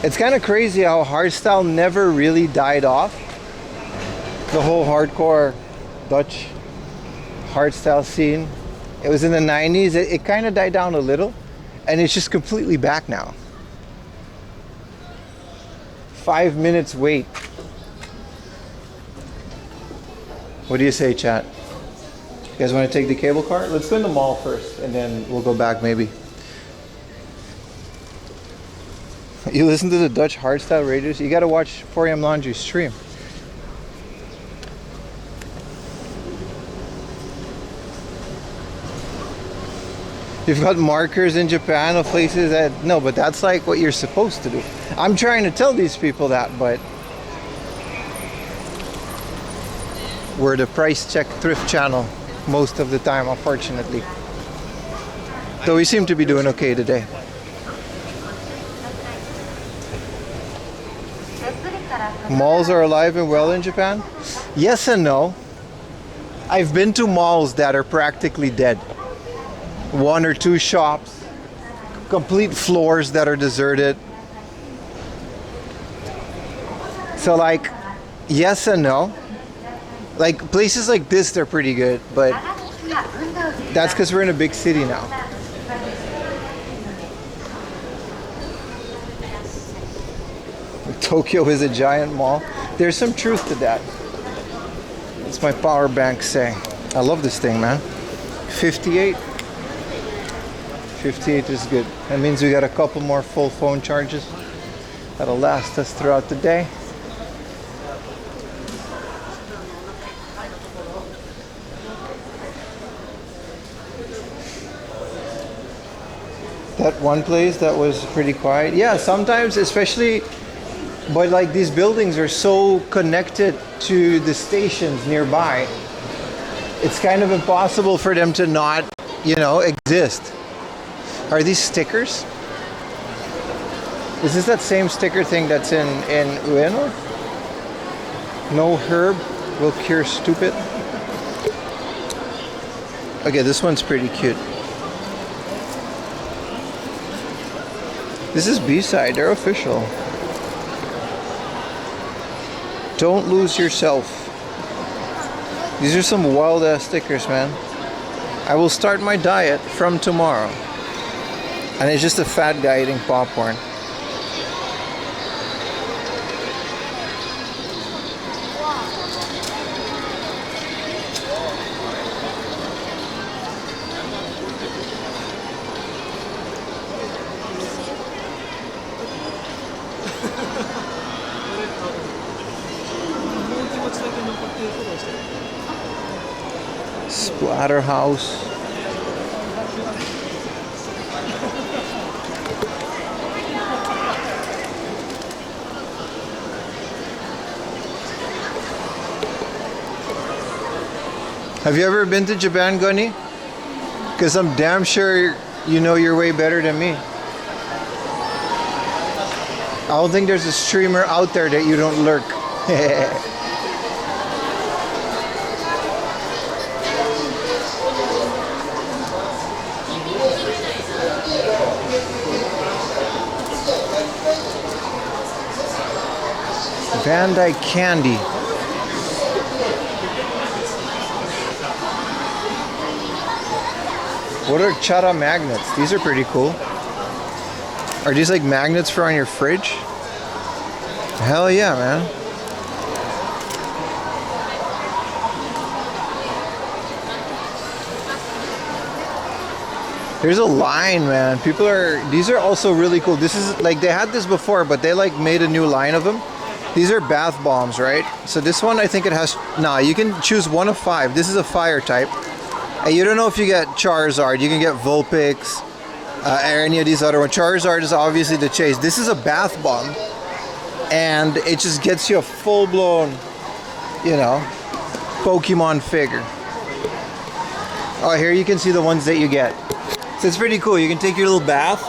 It's kind of crazy how hardstyle never really died off. The whole hardcore Dutch hardstyle scene. It was in the 90s. It kind of died down a little, and it's just completely back now. 5 minutes wait. What do you say, chat? You guys want to take the cable car? Let's go in the mall first, and then we'll go back maybe. You listen to the Dutch hardstyle radios? You gotta watch 4am Laundry stream. You've got markers in Japan of places that, no, but that's like what you're supposed to do. I'm trying to tell these people that, but we're the price check thrift channel most of the time, unfortunately. Though we seem to be doing okay today. Malls are alive and well in Japan? Yes and no. I've been to malls that are practically dead. 1 or 2 shops, complete floors that are deserted. So like, yes and no. Like places like this, they're pretty good, but that's because we're in a big city now. Tokyo is a giant mall. There's some truth to that. It's my power bank saying. I love this thing, man. 58. 58 is good. That means we got a couple more full phone charges. That'll last us throughout the day. That one place that was pretty quiet. Yeah, sometimes, especially, but like these buildings are so connected to the stations nearby, it's kind of impossible for them to not, you know, exist. Are these stickers? Is this that same sticker thing that's in Ueno? No herb will cure stupid. Okay, this one's pretty cute. This is B-side, they're official. Don't lose yourself. These are some wild ass stickers, man. I will start my diet from tomorrow. And it's just a fat guy eating popcorn. Splatterhouse. Have you ever been to Japan, Gunny? Because I'm damn sure you know your way better than me. I don't think there's a streamer out there that you don't lurk. Bandai candy. What are chara magnets? These are pretty cool. Are these like magnets for on your fridge? Hell yeah, man. There's a line, man. People are, these are also really cool. This is like, they had this before, but they like made a new line of them. These are bath bombs, right? So this one, I think it has, nah, you can choose one of 5. This is a fire type. And you don't know if you get Charizard. You can get Vulpix, or any of these other ones. Charizard is obviously the chase. This is a bath bomb. And it just gets you a full-blown, you know, Pokemon figure. Oh, here you can see the ones that you get. So it's pretty cool. You can take your little bath,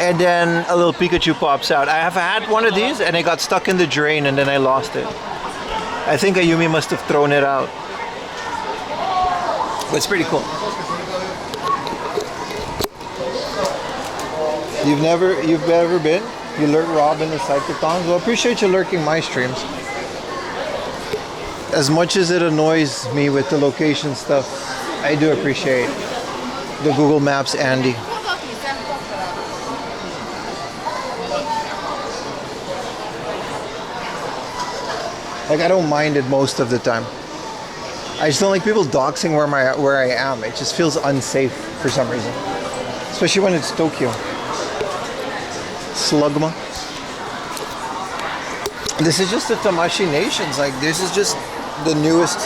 and then a little Pikachu pops out. I have had one of these, and it got stuck in the drain, and then I lost it. I think Ayumi must have thrown it out. But it's pretty cool. You've ever been? You lurk Rob in the Cyclothons? Well, I appreciate you lurking my streams. As much as it annoys me with the location stuff, I do appreciate the Google Maps Andy. Like, I don't mind it most of the time. I just don't like people doxing where I am. It just feels unsafe for some reason. Especially when it's Tokyo. Slugma. This is just the Tamashii Nations. Like, this is just the newest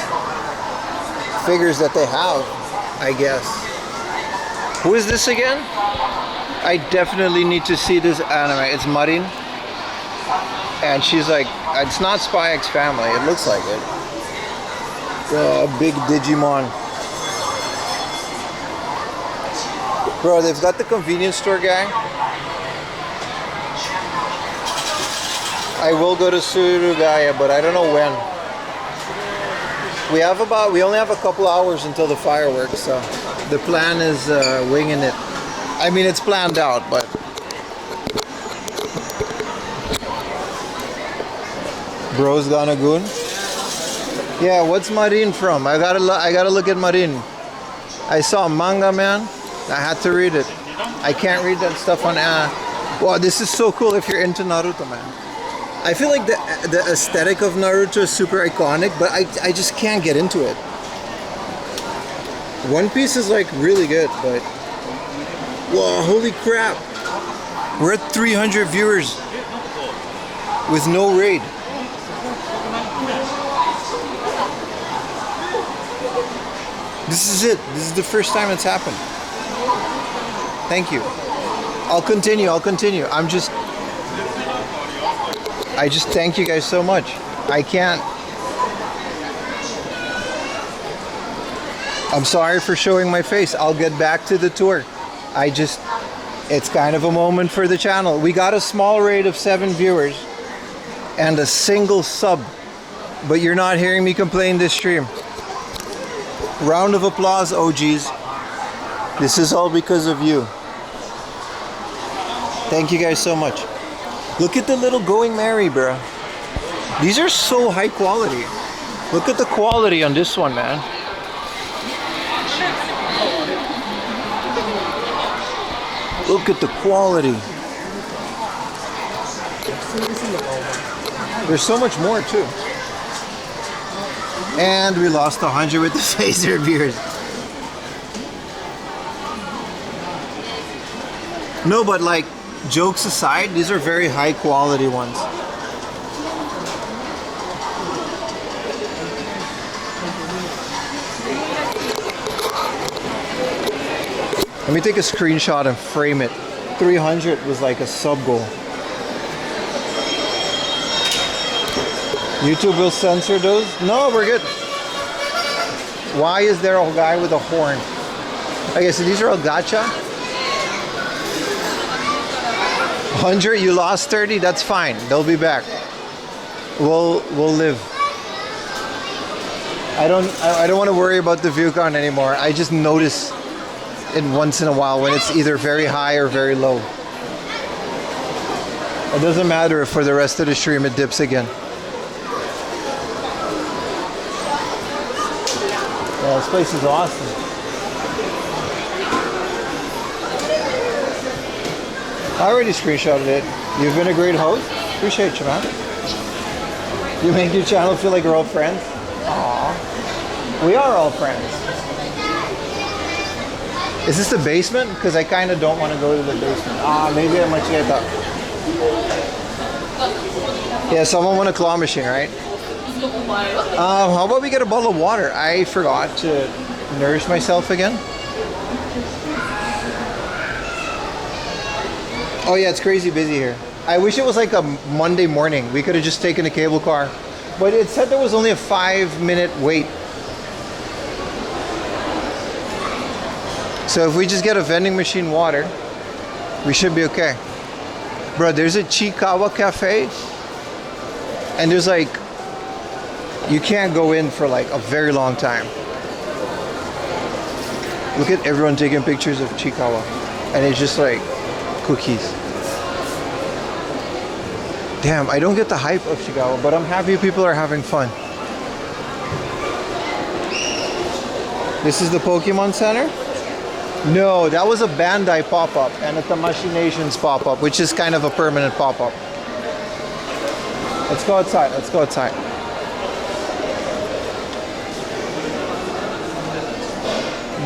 figures that they have, I guess. Who is this again? I definitely need to see this anime. It's Marin. And she's like, it's not Spy X Family. It looks like it. Big Digimon. Bro, they've got the convenience store guy. I will go to Surugaya, but I don't know when. We only have a couple hours until the fireworks, so the plan is winging it. I mean, it's planned out, but Bro's gone a goon. Yeah, what's Marin from? I gotta look at Marin. I saw manga, man. I had to read it. I can't read that stuff on. Wow, this is so cool if you're into Naruto, man. I feel like the aesthetic of Naruto is super iconic, but I just can't get into it. One Piece is like really good, but whoa, holy crap! We're at 300 viewers with no raid. This is it. This is the first time it's happened. Thank you. I'll continue. I just thank you guys so much. I can't. I'm sorry for showing my face. I'll get back to the tour. It's kind of a moment for the channel. We got a small rate of 7 viewers and a single sub, but you're not hearing me complain this stream. Round of applause, OGs. This is all because of you. Thank you guys so much. Look at the little Going Merry, bro. These are so high quality. Look at the quality on this one, man. Look at the quality. There's so much more too. And we lost 100 with the phaser viewers. No, but like, jokes aside, these are very high quality ones. Let me take a screenshot and frame it. 300 was like a sub goal. YouTube will censor those? No, we're good. Why is there a guy with a horn? Okay, so these are all gacha. 100, you lost 30, that's fine. They'll be back. We'll live. I don't want to worry about the view count anymore. I just notice it once in a while when it's either very high or very low. It doesn't matter if for the rest of the stream it dips again. Yeah, this place is awesome. I already screenshotted it. You've been a great host. Appreciate you, man. You make your channel feel like we're all friends. Aww. We are all friends. Is this the basement? Because I kind of don't want to go to the basement. Maybe I might get that. Yeah, someone want a claw machine, right? How about we get a bottle of water? I forgot to nourish myself again. Oh yeah, it's crazy busy here. I wish it was like a Monday morning. We could have just taken a cable car. But it said there was only a 5-minute wait. So if we just get a vending machine water, we should be okay. Bro, there's a Chikawa cafe. And there's like, you can't go in for like a very long time. Look at everyone taking pictures of Chikawa. And it's just like cookies. Damn, I don't get the hype of Chikawa, but I'm happy people are having fun. This is the Pokemon Center? No, that was a Bandai pop-up and a Tamashii Nations pop-up, which is kind of a permanent pop-up. Let's go outside, let's go outside.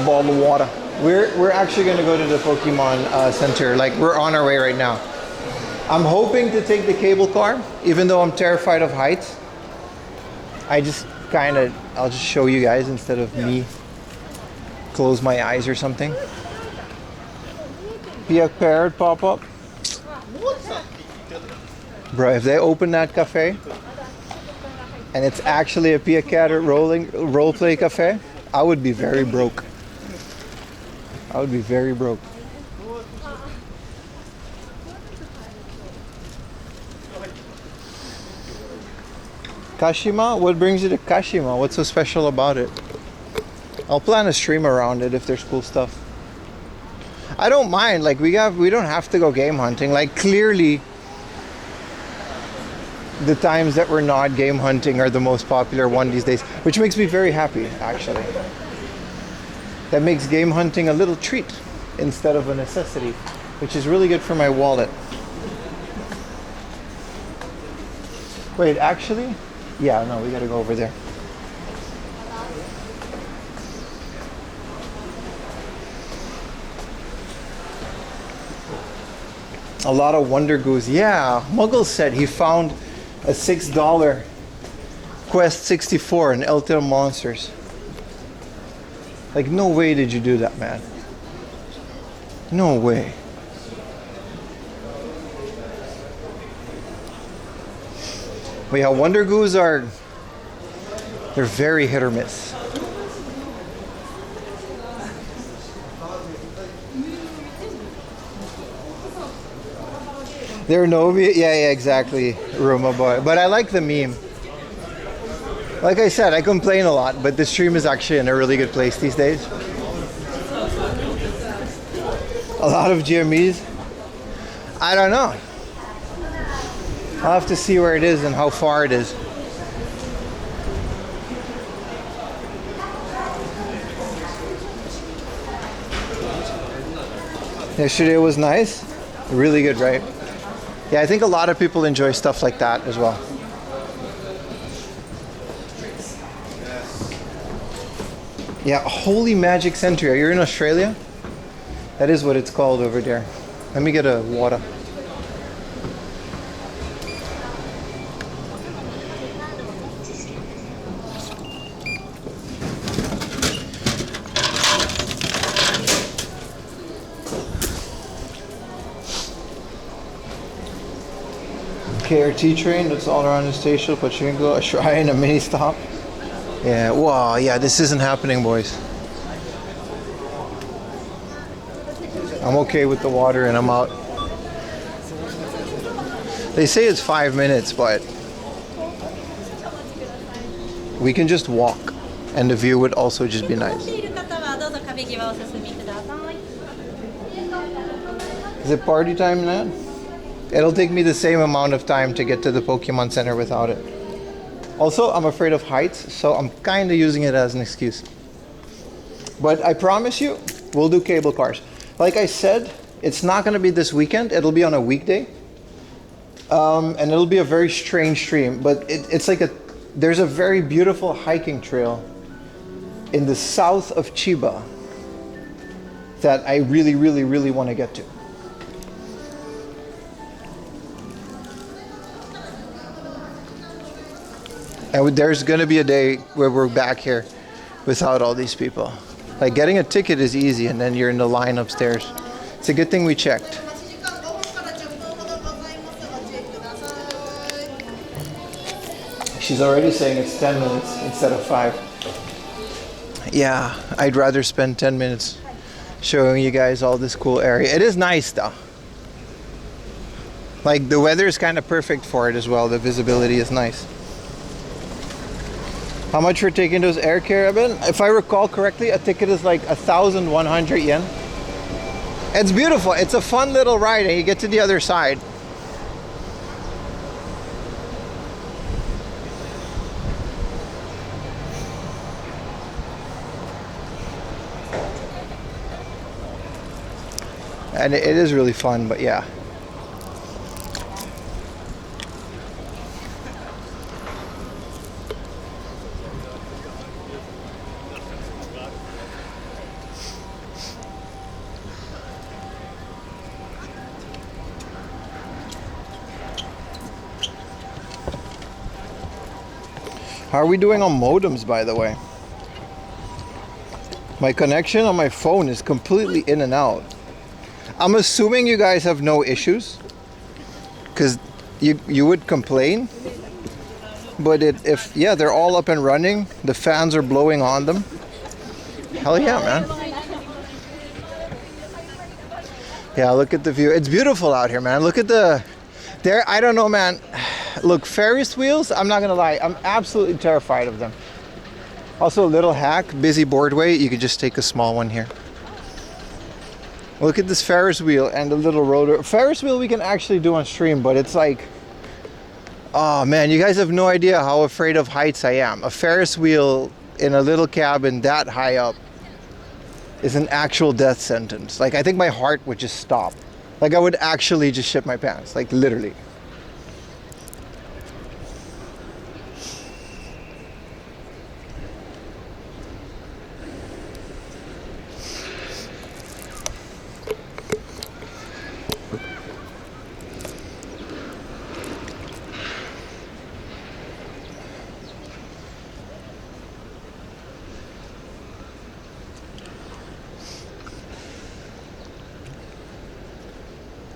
Ball of water. We're actually gonna go to the Pokemon Center. Like, we're on our way right now. I'm hoping to take the cable car, even though I'm terrified of heights. I'll just show you guys instead of me close my eyes or something. Pia Parrot pop-up. Bro, if they open that cafe and it's actually a Pia Carrot role play cafe, I would be very broke. I would be very broke. Kashima? What brings you to Kashima? What's so special about it? I'll plan a stream around it if there's cool stuff. I don't mind. Like, we don't have to go game hunting. Like, clearly the times that we're not game hunting are the most popular one these days, which makes me very happy, actually. That makes game hunting a little treat instead of a necessity, which is really good for my wallet. Wait, actually? Yeah, no, we gotta go over there. A lot of Wonder Goose. Yeah, Muggle said he found a $6 Quest 64 in Elton Monsters. Like, no way did you do that, man. No way. But yeah, Wonder Goose they're very hit or miss. They're Novi, yeah, exactly, Roma boy. But I like the meme. Like I said, I complain a lot, but the stream is actually in a really good place these days. A lot of GMEs. I don't know. I'll have to see where it is and how far it is. Yesterday was nice. Really good, right? Yeah, I think a lot of people enjoy stuff like that as well. Yeah, Holy Magic Century. You're in Australia? That is what it's called over there. Let me get a water. KRT train that's all around the station, Pachinko, a shrine, a mini stop. Yeah, wow, yeah, this isn't happening, boys. I'm okay with the water and I'm out. They say it's 5 minutes, but we can just walk and the view would also just be nice. Is it party time now? It'll take me the same amount of time to get to the Pokemon Center without it. Also, I'm afraid of heights, so I'm kind of using it as an excuse. But I promise you, we'll do cable cars. Like I said, It's not going to be this weekend. It'll be on a weekday. And it'll be a very strange stream. But it's like there's a very beautiful hiking trail in the south of Chiba that I really, really, really want to get to. And there's going to be a day where we're back here without all these people. Like getting a ticket is easy and then you're in the line upstairs. It's a good thing we checked. She's already saying it's 10 minutes instead of 5. Yeah, I'd rather spend 10 minutes showing you guys all this cool area. It is nice though. Like the weather is kind of perfect for it as well. The visibility is nice. How much for taking those air carabin? If I recall correctly, a ticket is like 1,100 yen. It's beautiful. It's a fun little ride and you get to the other side. And it is really fun, but yeah. How are we doing on modems, by the way? My connection on my phone is completely in and out. I'm assuming you guys have no issues, because you would complain. But if they're all up and running, the fans are blowing on them. Hell yeah, man. Yeah, look at the view. It's beautiful out here, man. Look at I don't know, man. Look, Ferris wheels, I'm not gonna lie, I'm absolutely terrified of them. Also a little hack, busy boardway, you could just take a small one here. Look at this Ferris wheel and the little rotor. Ferris wheel we can actually do on stream, but it's like, oh man, you guys have no idea how afraid of heights I am. A Ferris wheel in a little cabin that high up is an actual death sentence. Like I think my heart would just stop. Like I would actually just shit my pants, like literally.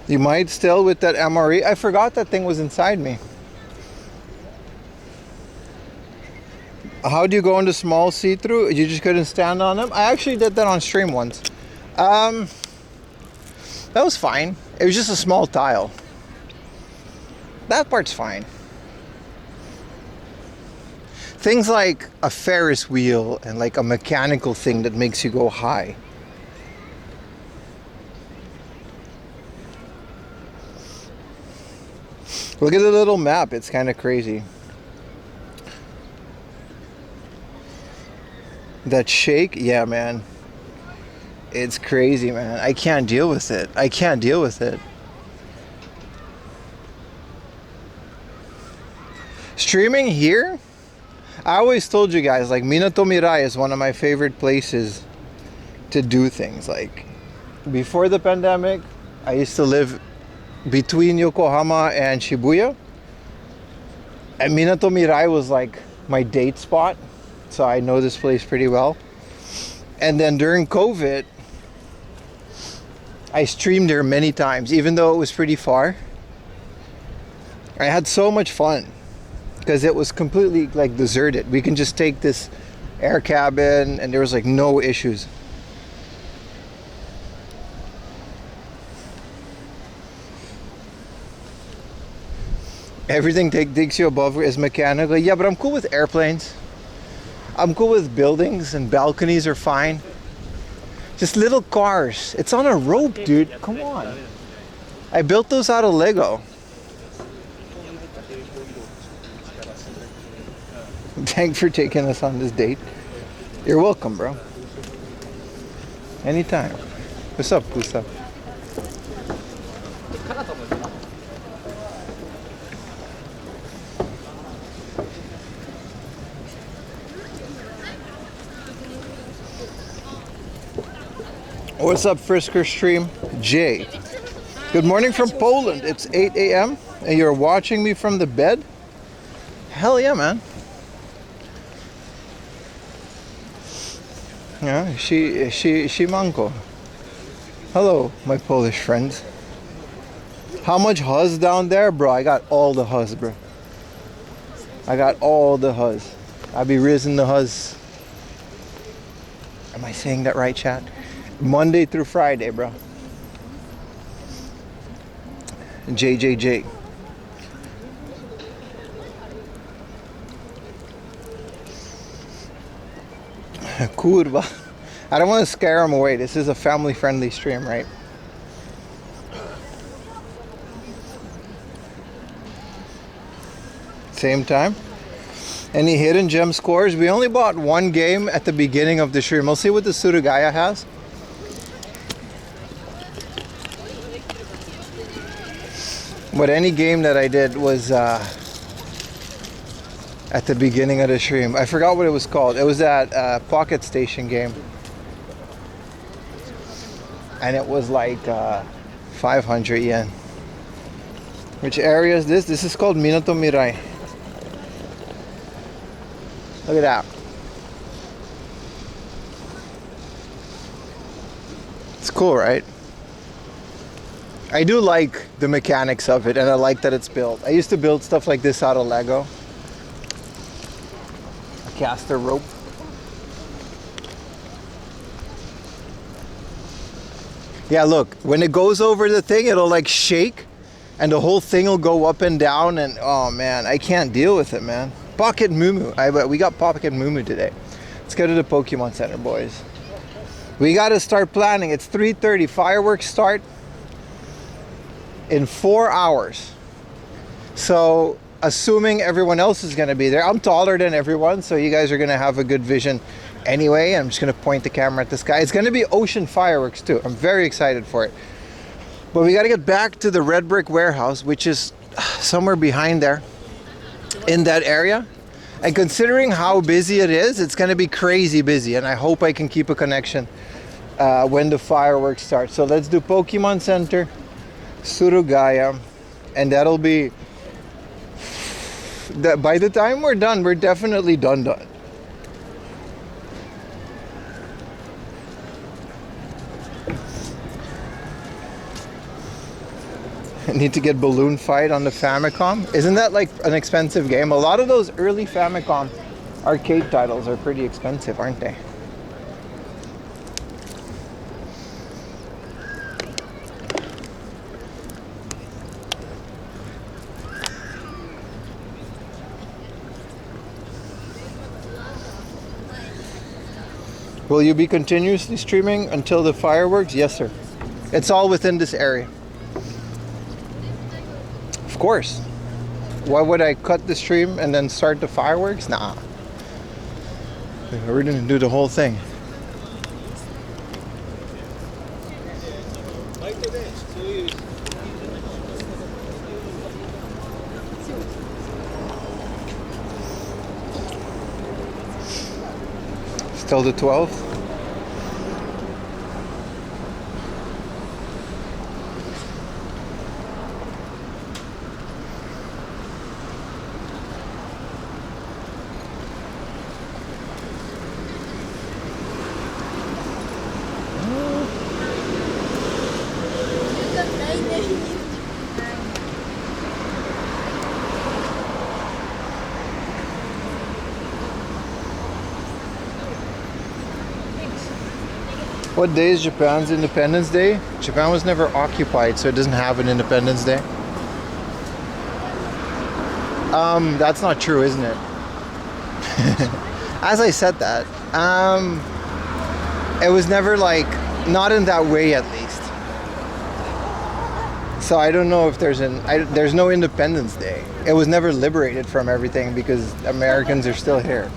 You might still with that MRE. I forgot that thing was inside me. How do you go into small see-through? You just couldn't stand on them? I actually did that on stream once. That was fine. It was just a small tile. That part's fine. Things like a Ferris wheel and like a mechanical thing that makes you go high. Look at the little map, it's kind of crazy. That shake, yeah man. It's crazy, man. I can't deal with it. I can't deal with it. Streaming here, I always told you guys, like Minato Mirai is one of my favorite places to do things. Like before the pandemic, I used to live between Yokohama and Shibuya, and Minato Mirai was like my date spot, so I know this place pretty well. And then during COVID, I streamed there many times, even though it was pretty far. I had so much fun because it was completely like deserted. We can just take this air cabin and there was like no issues. Everything takes you above is mechanical. Yeah, but I'm cool with airplanes. I'm cool with buildings, and balconies are fine. Just little cars. It's on a rope, dude. Come on. I built those out of Lego. Thanks for taking us on this date. You're welcome, bro. Anytime. What's up, Gustav? What's up, Frisker Stream? Jay. Good morning from Poland. It's 8 a.m. and you're watching me from the bed? Hell yeah, man. Yeah, Siemanko. Hello, my Polish friends. How much huzz down there? Bro, I got all the huzz, bro. I got all the huzz. I be rizzing the huzz. Am I saying that right, chat? Monday through Friday, bro. JJJ. Kurwa. I don't want to scare them away. This is a family-friendly stream, right? Same time. Any hidden gem scores? We only bought one game at the beginning of the stream. We'll see what the Surugaya has. But any game that I did was at the beginning of the stream. I forgot what it was called. It was that Pocket Station game. And it was like 500 yen. Which area is this? This is called Minato Mirai. Look at that. It's cool, right? I do like the mechanics of it, and I like that it's built. I used to build stuff like this out of Lego. A caster rope. Yeah, look, when it goes over the thing, it'll like shake, and the whole thing will go up and down, and oh man, I can't deal with it, man. Pocket Mumu. We got Pocket Mumu today. Let's go to the Pokemon Center, boys. We got to start planning. It's 3:30. Fireworks start in 4 hours. So, assuming everyone else is going to be there, I'm taller than everyone, so you guys are going to have a good vision anyway. I'm just going to point the camera at the sky. It's going to be ocean fireworks too. I'm very excited for it. But we got to get back to the Red Brick Warehouse, which is somewhere behind there in that area. And considering how busy it is, it's going to be crazy busy. And I hope I can keep a connection when the fireworks start. So let's do Pokemon Center, Surugaya, and that'll be... by the time we're done, we're definitely done. I need to get Balloon Fight on the Famicom. Isn't that like an expensive game? A lot of those early Famicom arcade titles are pretty expensive, aren't they? Will you be continuously streaming until the fireworks? Yes, sir. It's all within this area. Of course. Why would I cut the stream and then start the fireworks? Nah. We're gonna do the whole thing. Still the 12th? What day is Japan's Independence Day? Japan was never occupied, so it doesn't have an Independence Day. That's not true, isn't it? As I said that, it was never like, not in that way at least. So I don't know if there's no Independence Day. It was never liberated from everything because Americans are still here.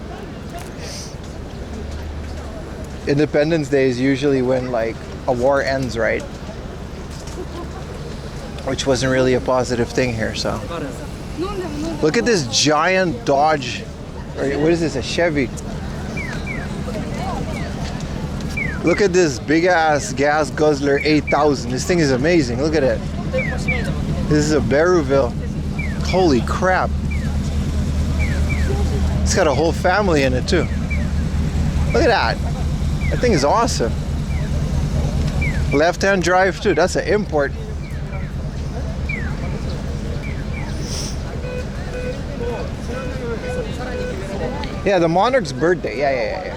Independence Day is usually when like a war ends, right? Which wasn't really a positive thing here, so. Look at this giant Dodge, or what is this, a Chevy? Look at this big ass gas guzzler 8000. This thing is amazing. Look at it. This is a Baruville. Holy crap. It's got a whole family in it too. Look at that. That thing is awesome. Left-hand drive too. That's an import. Yeah, the monarch's birthday. Yeah.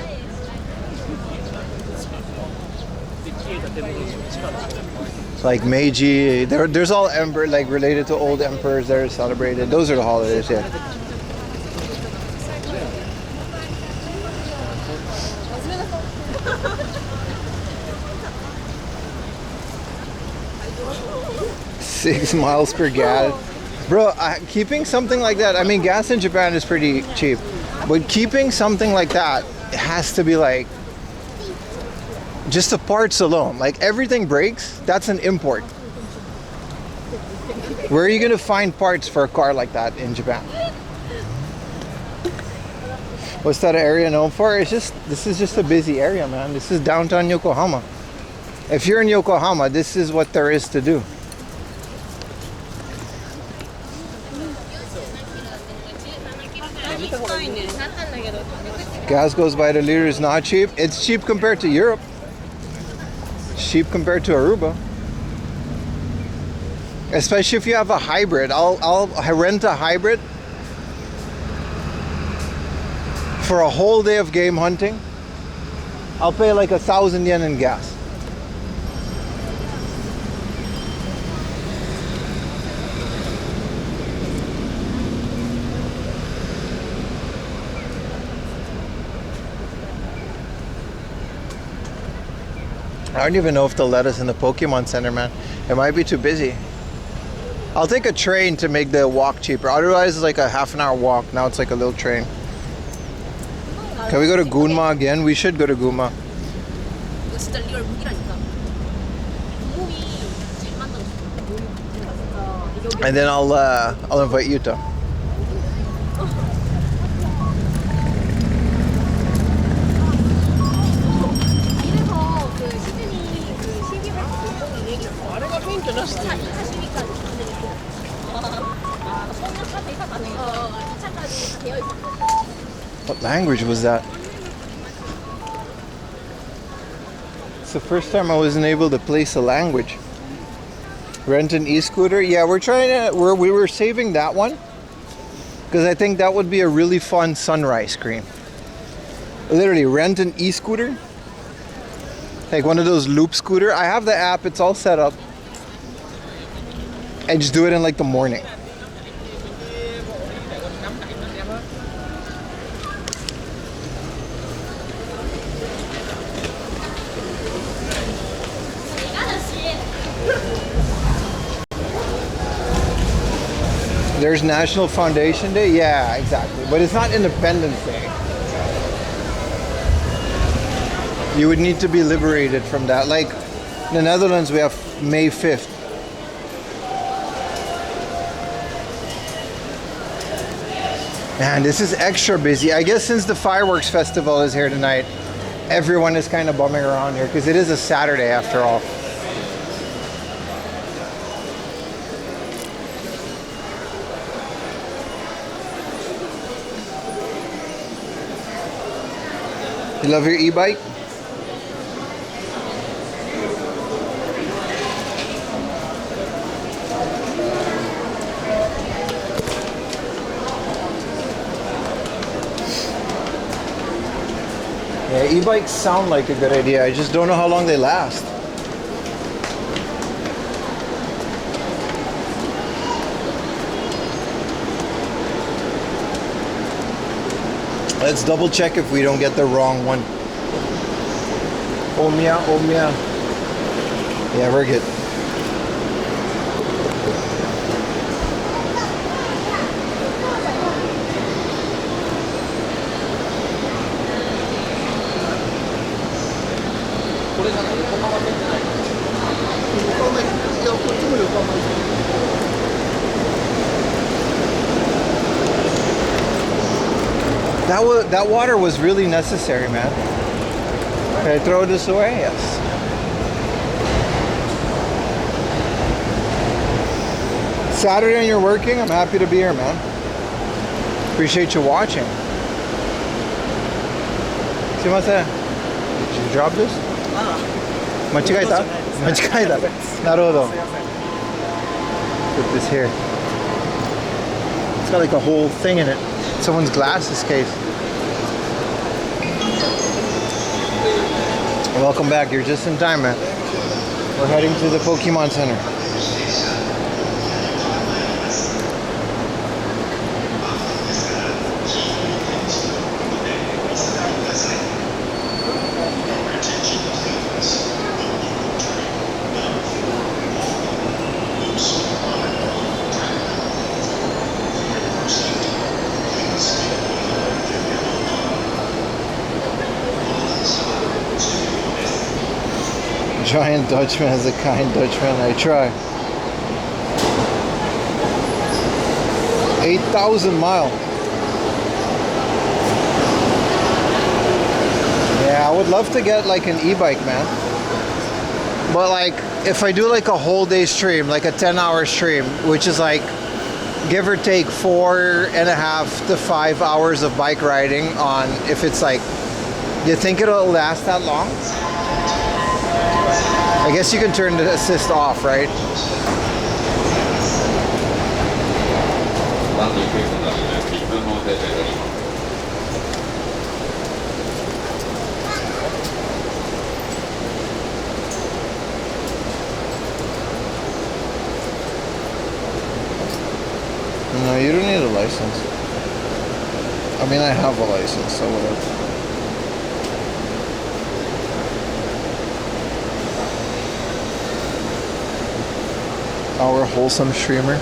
Like Meiji. There's all emperor, like related to old emperors that are celebrated. Those are the holidays, yeah. $6 miles per gallon. Bro, keeping something like that, I mean, gas in Japan is pretty cheap. But keeping something like that, it has to be like, just the parts alone. Like, everything breaks, that's an import. Where are you going to find parts for a car like that in Japan? What's that area known for? This is just a busy area, man. This is downtown Yokohama. If you're in Yokohama, this is what there is to do. Gas goes by the liter is not cheap. It's cheap compared to Europe. It's cheap compared to Aruba. Especially if you have a hybrid. I'll rent a hybrid for a whole day of game hunting. I'll pay like 1,000 yen in gas. I don't even know if they'll let us in the Pokemon Center, man. It might be too busy. I'll take a train to make the walk cheaper. Otherwise, it's like a half an hour walk. Now it's like a little train. Can we go to Gunma again? We should go to Gunma. And then I'll invite you to. What language was that? It's the first time I wasn't able to place a language. Rent an e-scooter? Yeah, we were saving that one because I think that would be a really fun sunrise screen. Literally, rent an e-scooter, like one of those loop scooter. I have the app, it's all set up, and just do it in like the morning. There's National Foundation Day? Yeah, exactly. But it's not Independence Day. You would need to be liberated from that. Like, in the Netherlands, we have May 5th. Man, this is extra busy. I guess since the fireworks festival is here tonight, everyone is kind of bumming around here because it is a Saturday after all. You love your e-bike? Yeah, e-bikes sound like a good idea. I just don't know how long they last. Let's double check if we don't get the wrong one. Omiya. Yeah, we're good. That water was really necessary, man. Can I throw this away? Yes. Saturday and you're working? I'm happy to be here, man. Appreciate you watching. すいません。Did you drop this? 間違えた？間違えた。なるほど。Put this here. It's got like a whole thing in it. Someone's glasses case. Welcome back. You're just in time, man. We're heading to the Pokemon Center. Giant Dutchman has a kind Dutchman. I try. 8,000 miles. Yeah, I would love to get like an e-bike, man. But like, if I do like a whole day stream, like a 10-hour stream, which is like, give or take 4.5 to 5 hours of bike riding on, if it's like, you think it'll last that long? I guess you can turn the assist off, right? No, you don't need a license. I mean, I have a license, so whatever. Our wholesome streamer.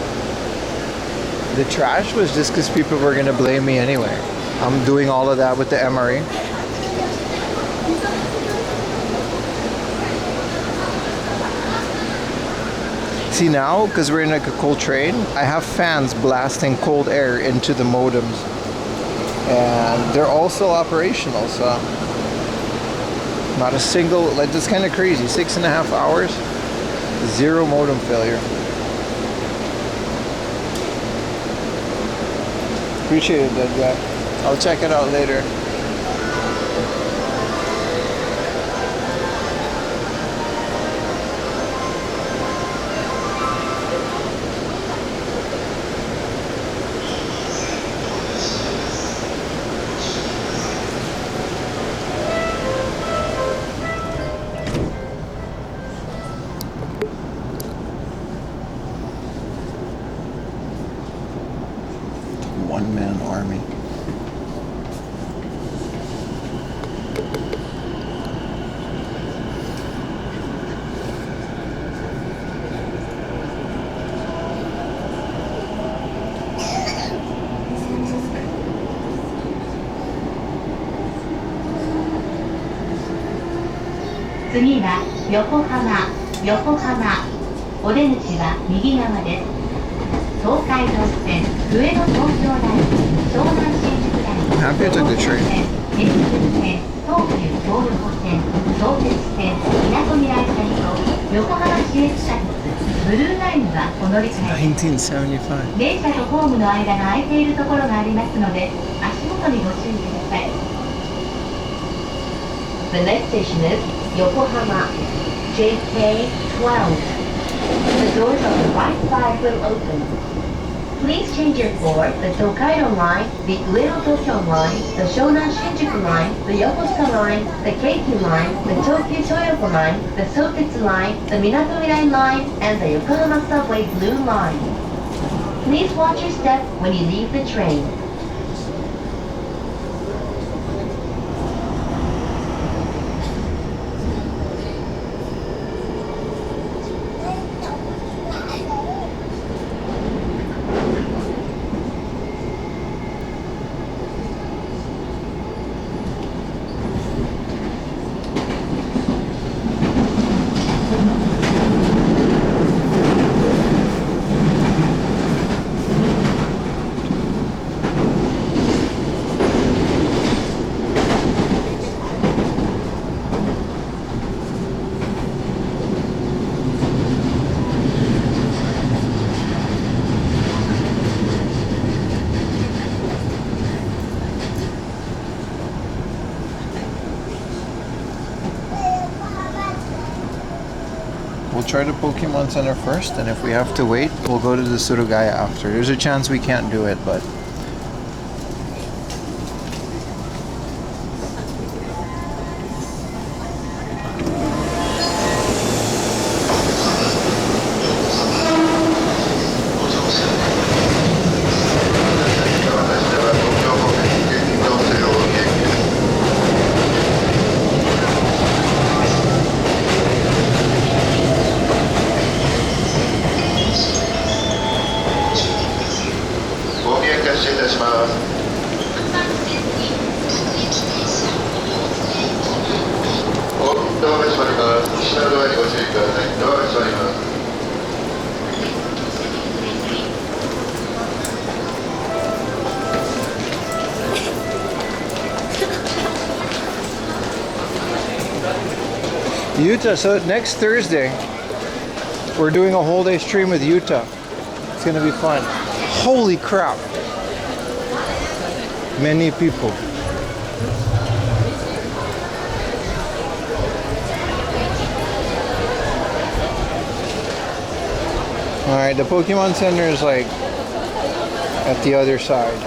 The trash was just because people were gonna blame me anyway. I'm doing all of that with the MRE. See now, because we're in like a cold train, I have fans blasting cold air into the modems. And they're also operational, so not a single, like that's kind of crazy. 6.5 hours, 0 modem failure. Appreciate it, that guy. I'll check it out later. One-man army.次は横浜。お出口は右側です。東海道線、上野東京ライン、湘南新宿ライン、Happy I took the train. 江ノ電線、東急東横線、相鉄線、みなとみらい線と横浜市営地下鉄ブルーラインはお乗り換えです。1975. 電車とホームの間が空いているところがありますので、足元にご注意ください。The next station is Yokohama, JK12. The doors on the right side will open. Please change your floor, the Tokaido line, the Ueno Tokyo line, the Shonan Shinjuku line, the Yokosuka line, the Keikyu line, the Tokyo Toyoko line, the Sotetsu line, the Minato Mirai line, and the Yokohama Subway Blue line. Please watch your step when you leave the train. We'll try the Pokemon Center first, and if we have to wait, we'll go to the Surugaya after. There's a chance we can't do it, but... Utah, so next Thursday, we're doing a whole day stream with Utah. It's gonna be fun. Holy crap! Many people. Alright, the Pokemon Center is like at the other side.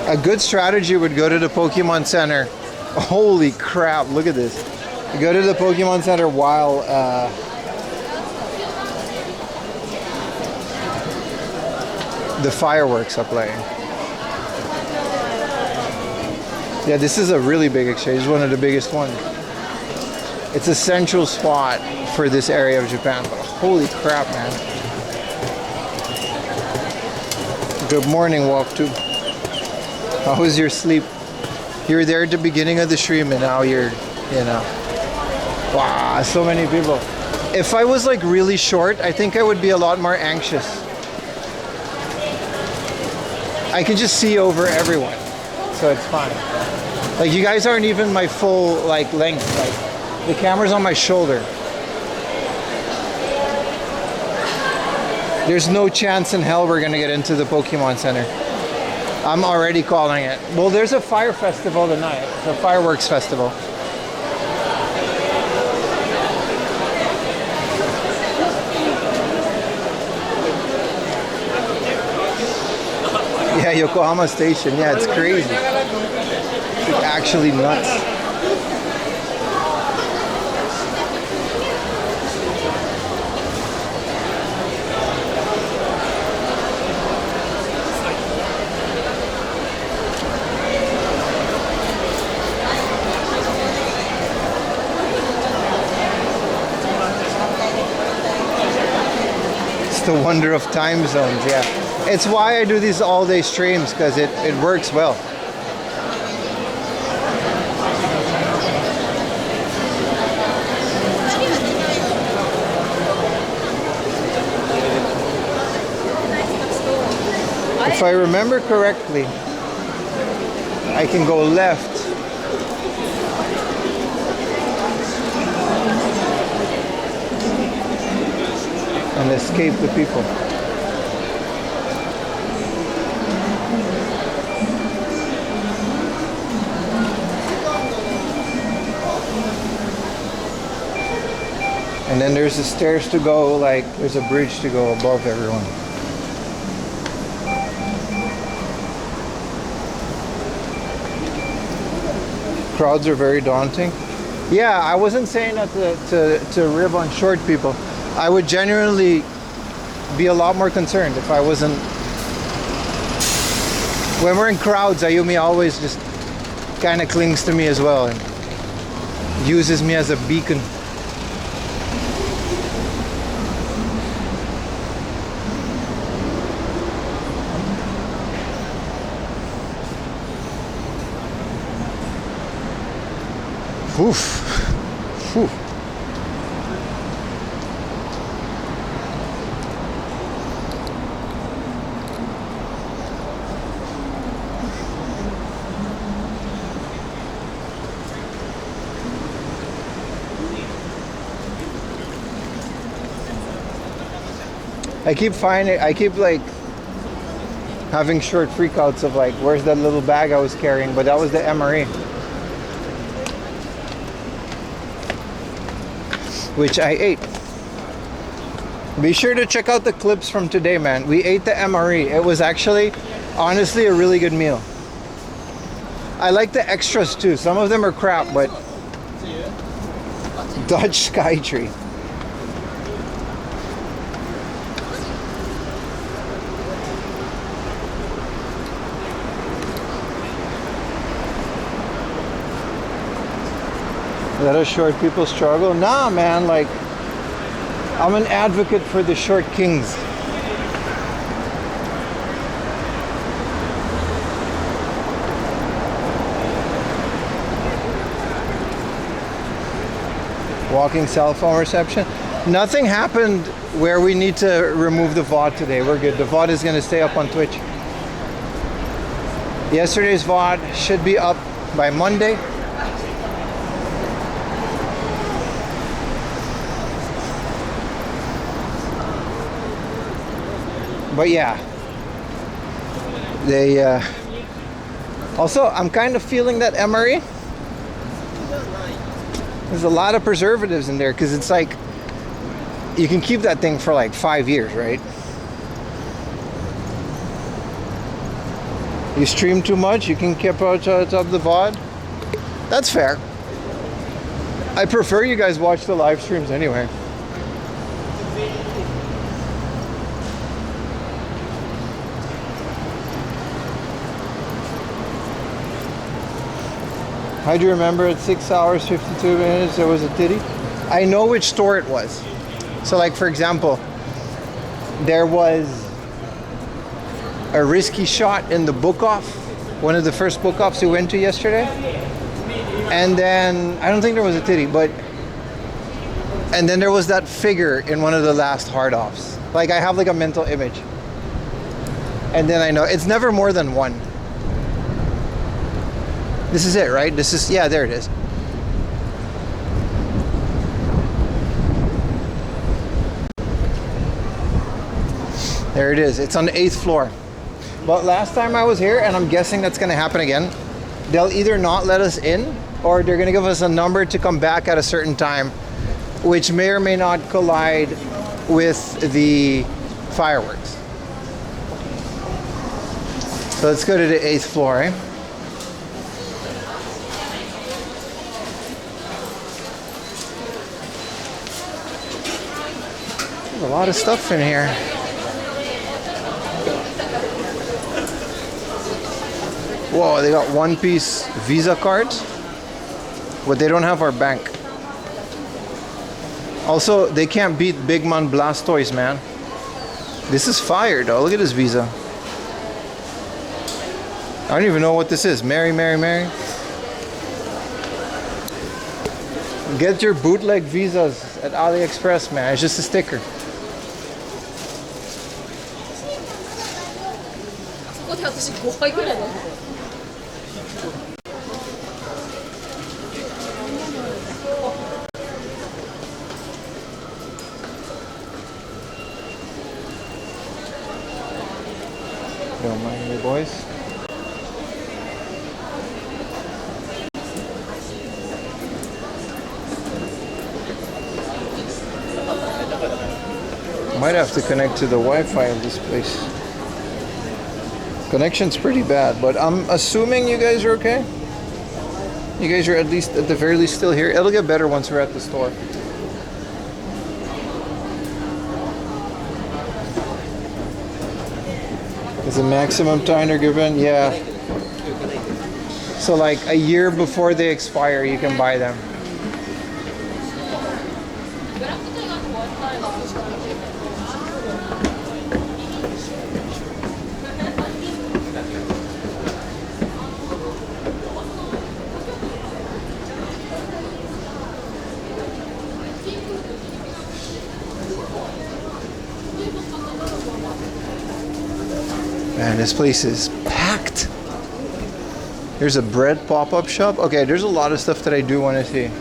A good strategy would go to the Pokemon Center. Holy crap, look at this. Go to the Pokemon Center while the fireworks are playing. Yeah, this is a really big exchange. It's one of the biggest ones. It's a central spot for this area of Japan. But holy crap, man. Good morning, Walk 2. How was your sleep? You were there at the beginning of the stream and now you're, you know. Wow, so many people. If I was like really short, I think I would be a lot more anxious. I can just see over everyone, so it's fine. Like you guys aren't even my full like length. Like the camera's on my shoulder. There's no chance in hell we're gonna get into the Pokemon Center. I'm already calling it. Well, there's a fire festival tonight. It's a fireworks festival. Yeah, Yokohama Station. Yeah, it's crazy. It's actually nuts. The wonder of time zones, yeah. It's why I do these all-day streams, because it works well. If I remember correctly, I can go left. And escape the people. And then there's the stairs to go, like there's a bridge to go above everyone. Crowds are very daunting. Yeah, I wasn't saying that to rib on short people. I would genuinely be a lot more concerned if I wasn't. When we're in crowds, Ayumi always just kind of clings to me as well and uses me as a beacon. Oof. Oof. I keep like having short freakouts of like, where's that little bag I was carrying? But that was the MRE, which I ate. Be sure to check out the clips from today, man. We ate the MRE. It was actually, honestly, a really good meal. I like the extras too. Some of them are crap, but Dutch Skytree. Let us short people struggle? Nah, man, like, I'm an advocate for the short kings. Walking cell phone reception. Nothing happened where we need to remove the VOD today. We're good. The VOD is going to stay up on Twitch. Yesterday's VOD should be up by Monday. But yeah, they also, I'm kind of feeling that MRE. There's a lot of preservatives in there because it's like you can keep that thing for like 5 years, right? You stream too much, you can keep out of the VOD. That's fair. I prefer you guys watch the live streams anyway. How do you remember at 6 hours 52 minutes there was a titty? I know which store it was. So like, for example, there was a risky shot in the book off, one of the first book offs we went to yesterday. And then I don't think there was a titty, but and then there was that figure in one of the last hard offs. Like, I have like a mental image. And then I know it's never more than one. This is it, right? This is, yeah, there it is. There it is. It's on the 8th floor. But last time I was here, and I'm guessing that's going to happen again, they'll either not let us in, or they're going to give us a number to come back at a certain time, which may or may not collide with the fireworks. So let's go to the 8th floor, eh? There's a lot of stuff in here. Whoa, they got one-piece Visa cards, but they don't have our bank. Also, they can't beat Big Man Blastoise, man. This is fire, though. Look at this Visa. I don't even know what this is. Mary, Mary, Mary. Get your bootleg Visas at AliExpress, man. It's just a sticker. Don't mind me, boys. Might have to connect to the Wi-Fi of this place. Connection's pretty bad, but I'm assuming you guys are okay. You guys are at the very least still here. It'll get better once we're at the store. Is a maximum time they're given? Yeah. So like a year before they expire, you can buy them. Man, this place is packed. There's a bread pop-up shop. Okay, there's a lot of stuff that I do want to see.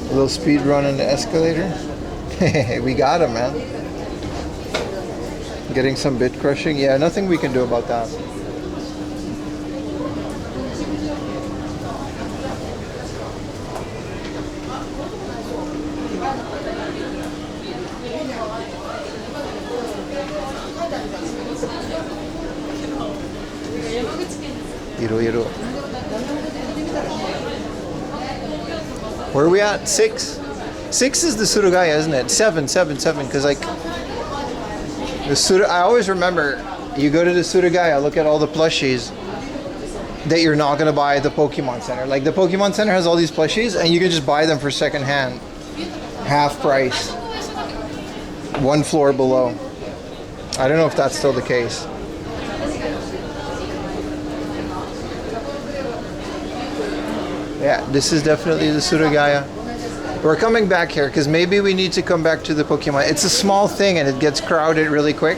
A little speed run on the escalator. We got him, man. Getting some bit crushing. Yeah, nothing we can do about that. Iro. Where are we at? 6? 6 is the Surugaya, isn't it? 7, because like I always remember you go to the Surugaya, look at all the plushies that you're not gonna buy at the Pokemon Center. Like the Pokemon Center has all these plushies and you can just buy them for second hand. Half price. 1 floor below. I don't know if that's still the case. Yeah, this is definitely the Surugaya. We're coming back here because maybe we need to come back to the Pokemon. It's a small thing and it gets crowded really quick.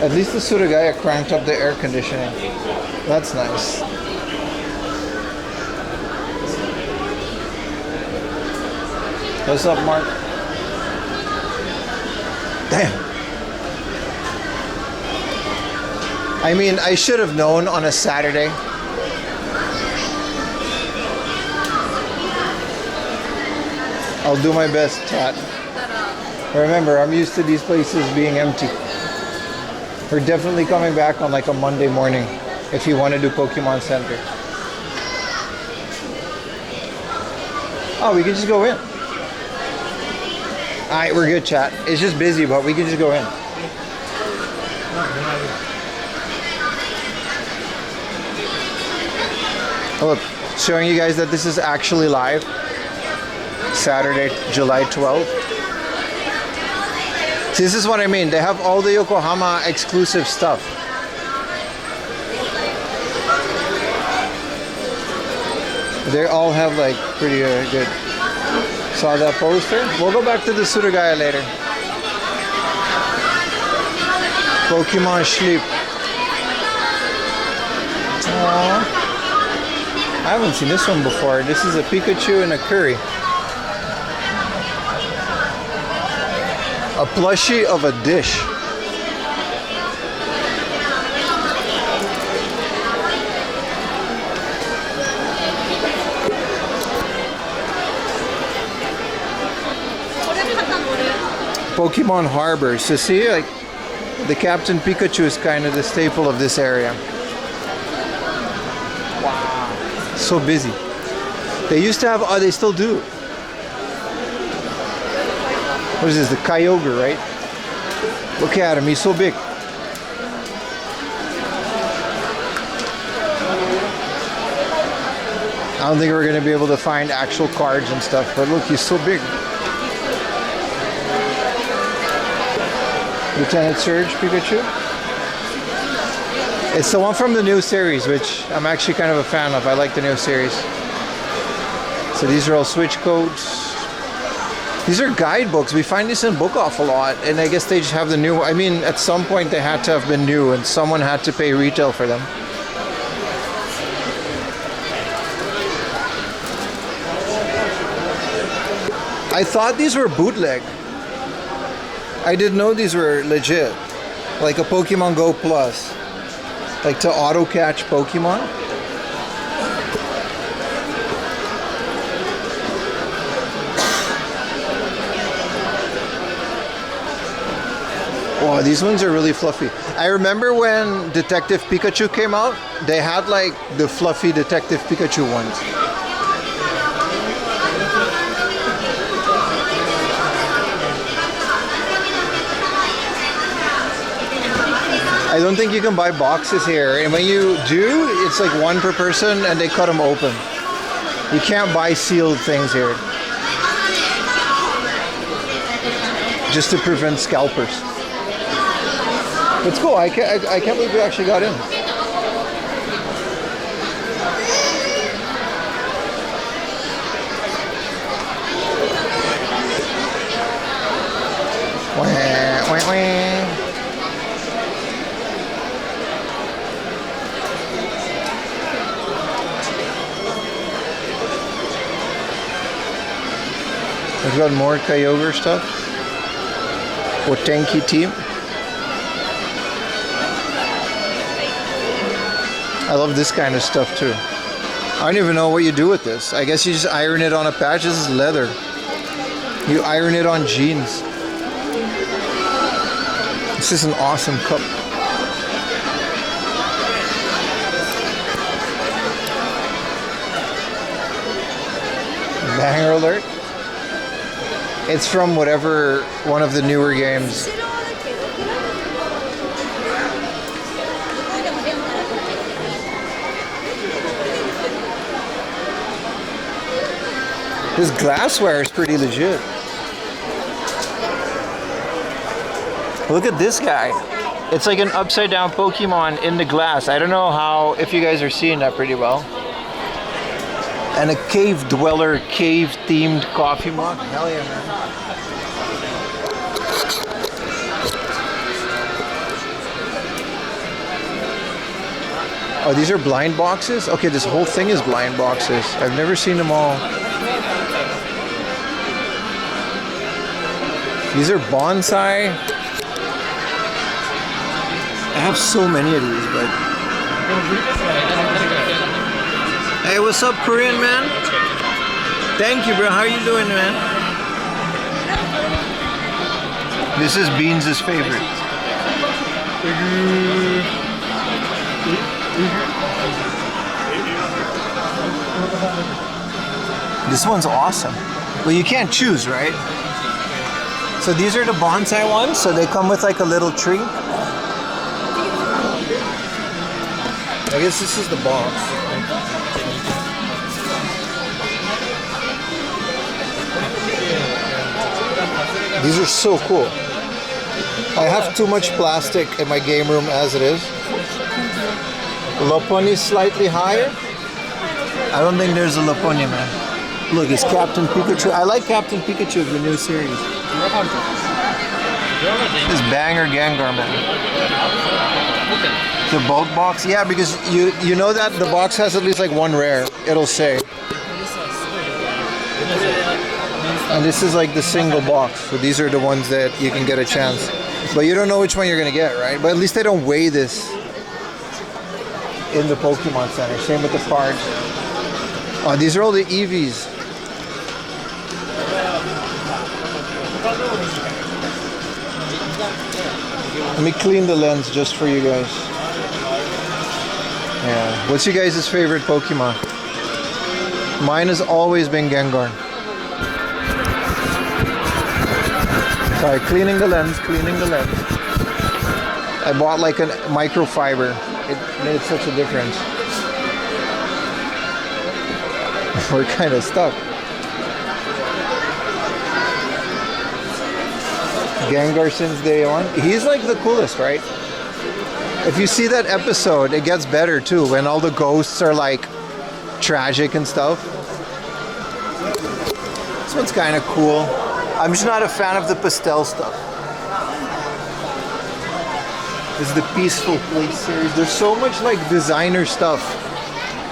At least the Surugaya cranked up the air conditioning. That's nice. What's up, Mark? Damn. I mean, I should have known on a Saturday. I'll do my best, chat. Remember, I'm used to these places being empty. We're definitely coming back on like a Monday morning if you want to do Pokemon Center. Oh, we can just go in. Alright, we're good, chat. It's just busy, but we can just go in. Oh, look, showing you guys that this is actually live. Saturday, July 12th. See, this is what I mean. They have all the Yokohama exclusive stuff. They all have like pretty good. Saw that poster? We'll go back to the Surugaya later. Pokemon Sleep. Aww. I haven't seen this one before. This is a Pikachu and a curry. A plushie of a dish. Pokemon Harbor. So see, like the Captain Pikachu is kind of the staple of this area. So busy. They used to have, oh, they still do. What is this, the Kyogre, right? Look at him, he's so big. I don't think we're going to be able to find actual cards and stuff, but look, he's so big. Lieutenant Surge Pikachu. It's the one from the new series, which I'm actually kind of a fan of. I like the new series. So these are all Switch codes. These are guidebooks. We find this in Book Off a lot, and I guess they just have the new. I mean, at some point they had to have been new, and someone had to pay retail for them. I thought these were bootleg. I didn't know these were legit. Like a Pokemon Go Plus. Like to auto catch Pokemon. Oh, these ones are really fluffy. I remember when Detective Pikachu came out, they had like the fluffy Detective Pikachu ones. I don't think you can buy boxes here, and when you do, it's like one per person and they cut them open. You can't buy sealed things here. Just to prevent scalpers. It's cool, I can't believe we actually got in. Wah, wah, wah. We've got more Kyogre stuff. Otenki team. I love this kind of stuff too. I don't even know what you do with this. I guess you just iron it on a patch. This is leather. You iron it on jeans. This is an awesome cup. Banger alert. It's from whatever one of the newer games. This glassware is pretty legit. Look at this guy. It's like an upside down Pokemon in the glass. I don't know how, if you guys are seeing that pretty well. And a cave dweller, cave themed coffee mug. Hell yeah, man. Oh, these are blind boxes? Okay, this whole thing is blind boxes. I've never seen them all. These are bonsai. I have so many of these, but... Hey, what's up, Korean man? Thank you, bro. How are you doing, man? This is Beans' favorite. This one's awesome. Well, you can't choose, right? So these are the bonsai ones. So they come with like a little tree. I guess this is the box. These are so cool. I have too much plastic in my game room as it is. Lopunny is slightly higher. I don't think there's a Lopunny, man. Look, it's Captain Pikachu. I like Captain Pikachu of the new series. This banger Gengar, man. The bulk box? Yeah, because you know that the box has at least like one rare. It'll say. And this is like the single box. So these are the ones that you can get a chance. But you don't know which one you're going to get, right? But at least they don't weigh this in the Pokemon Center. Same with the cards. Oh, these are all the EVs. Let me clean the lens just for you guys. Yeah. What's your guys' favorite Pokemon? Mine has always been Gengar. Sorry, cleaning the lens, I bought like a microfiber. It made such a difference. We're kind of stuck. Gengar since day one. He's like the coolest, right? If you see that episode, it gets better too, when all the ghosts are like tragic and stuff. This one's kind of cool. I'm just not a fan of the pastel stuff. This is the Peaceful Place series. There's so much like designer stuff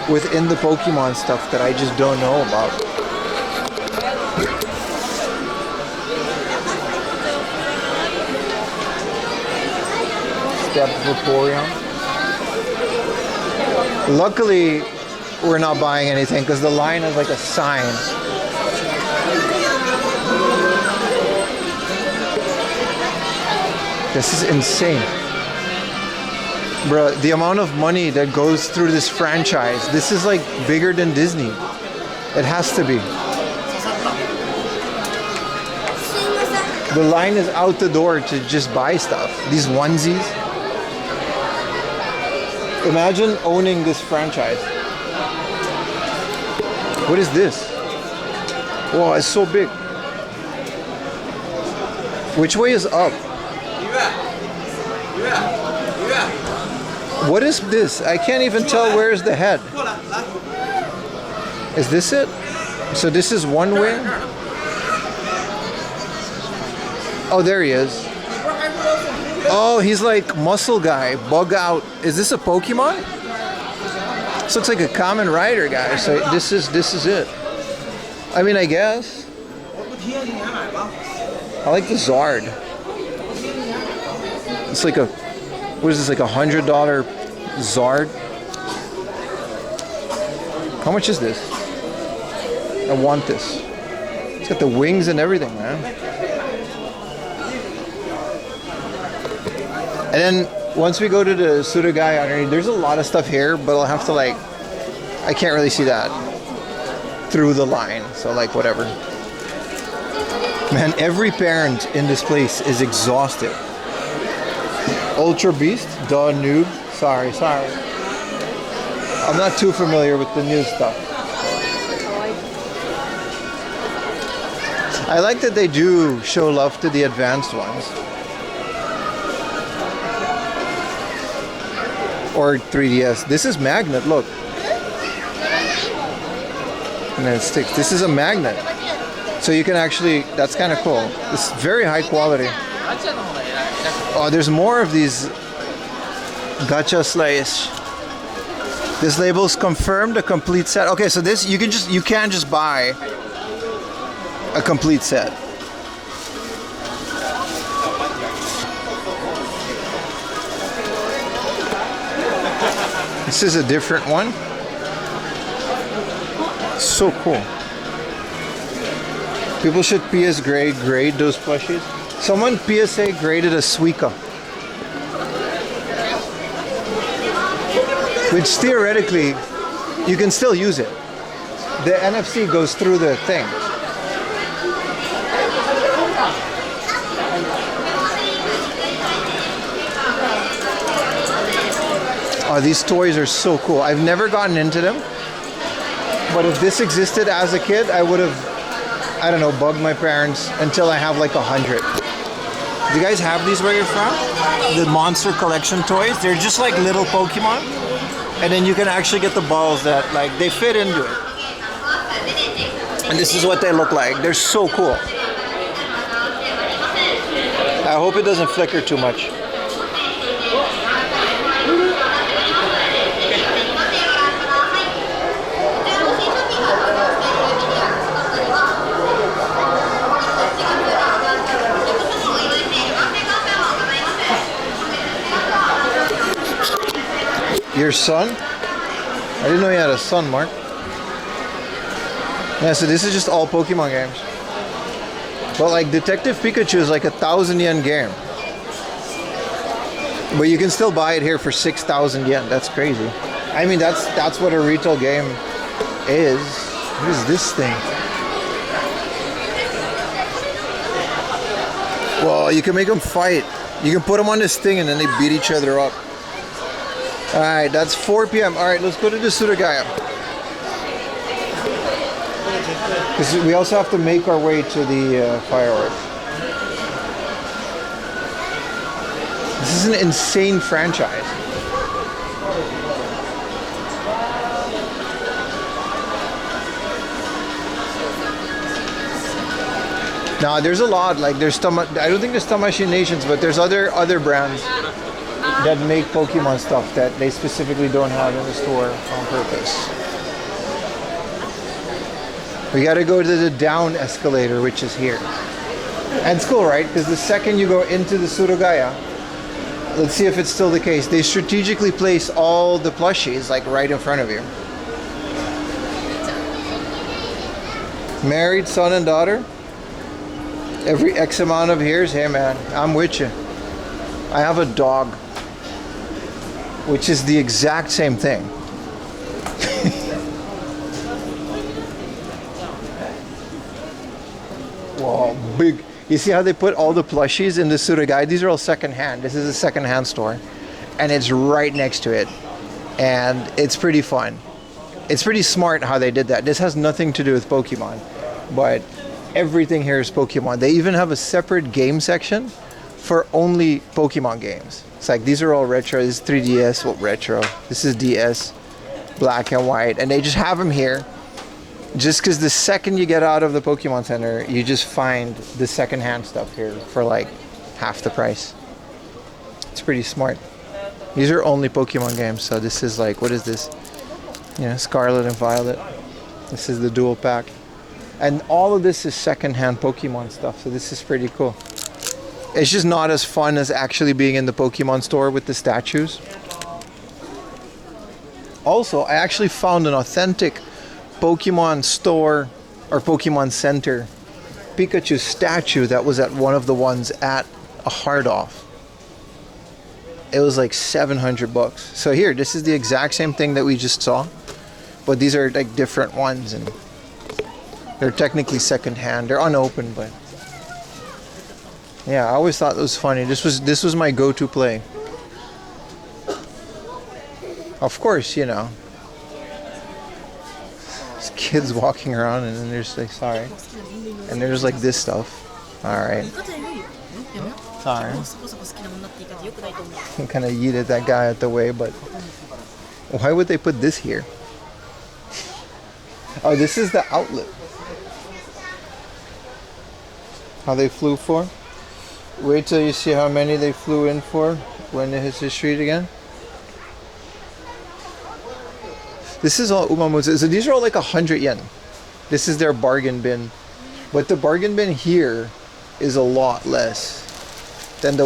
within the Pokemon stuff that I just don't know about. Step Vaporeon. Luckily, we're not buying anything because the line is like a sign. This is insane. Bro, the amount of money that goes through this franchise, this is like bigger than Disney. It has to be. The line is out the door to just buy stuff. These onesies. Imagine owning this franchise. What is this? Wow, it's so big. Which way is up? What is this? I can't even tell where's the head. Is this it? So this is one wing? Oh, there he is. Oh, he's like muscle guy, bug out. Is this a Pokemon? This looks like a common rider guy. So this is it. I mean, I guess. I like the Zard. It's like a, what is this, like $100 Zard? How much is this? I want this. It's got the wings and everything, man. And then once we go to the Surugaya underneath, there's a lot of stuff here, but I'll have to like, I can't really see that through the line, so like whatever. Man, every parent in this place is exhausted. Ultra Beast? Duh, noob. Sorry. I'm not too familiar with the new stuff. I like that they do show love to the advanced ones. Or 3DS. This is magnet, look. And then it sticks. This is a magnet. So you can actually, that's kind of cool. It's very high quality. Oh, there's more of these gacha slays. This label's confirmed a complete set. Okay, so this you can't just buy a complete set. This is a different one. So cool. People should PS grade those plushies. Someone PSA graded a Suica, which theoretically you can still use it. The NFC goes through the thing. Oh, these toys are so cool. I've never gotten into them, but if this existed as a kid, I would have, I don't know, bugged my parents until I have like 100. Do you guys have these where you're from? The Monster Collection toys? They're just like little Pokemon. And then you can actually get the balls that like, they fit into it. And this is what they look like. They're so cool. I hope it doesn't flicker too much. Your son? I didn't know you had a son, Mark. Yeah, so this is just all Pokemon games. But like Detective Pikachu is like 1,000 yen game. But you can still buy it here for 6,000 yen. That's crazy. I mean, that's what a retail game is. What is this thing? Well, you can make them fight. You can put them on this thing and then they beat each other up. Alright, that's 4 p.m. Alright, let's go to the Surugaya. Because we also have to make our way to the fireworks. This is an insane franchise. Now, there's a lot. Like, there's I don't think there's Tamashii Nations, but there's other brands that make Pokemon stuff that they specifically don't have in the store on purpose. We gotta go to the down escalator, which is here. And it's cool, right? Because the second you go into the Surugaya, let's see if it's still the case, they strategically place all the plushies like right in front of you. Married, son and daughter. Every X amount of years, hey man, I'm with you. I have a dog, which is the exact same thing. Wow, big. You see how they put all the plushies in the Surugaya? These are all secondhand. This is a secondhand store. And it's right next to it. And it's pretty fun. It's pretty smart how they did that. This has nothing to do with Pokemon. But everything here is Pokemon. They even have a separate game section for only Pokemon games. It's like, these are all retro. This is 3DS, well, retro. This is DS, black and white. And they just have them here. Just because the second you get out of the Pokemon Center, you just find the secondhand stuff here for like half the price. It's pretty smart. These are only Pokemon games, so this is like, what is this? You know, Scarlet and Violet. This is the dual pack. And all of this is secondhand Pokemon stuff, so this is pretty cool. It's just not as fun as actually being in the Pokemon store with the statues. Also, I actually found an authentic Pokemon store or Pokemon Center Pikachu statue that was at one of the ones at a hard off. It was like $700. So here, this is the exact same thing that we just saw, but these are like different ones, and they're technically secondhand. They're unopened, but yeah, I always thought it was funny. This was my go-to play. Of course, you know, there's kids walking around, and then there's like, sorry, and there's like this stuff. All right, sorry. I kind of yeeted that guy out the way, but why would they put this here? Oh, this is the outlet. How they flew for? Wait till you see how many they flew in for when it hits the street again. This is all Umamu's. So these are all like 100 yen. This is their bargain bin. But the bargain bin here is a lot less than the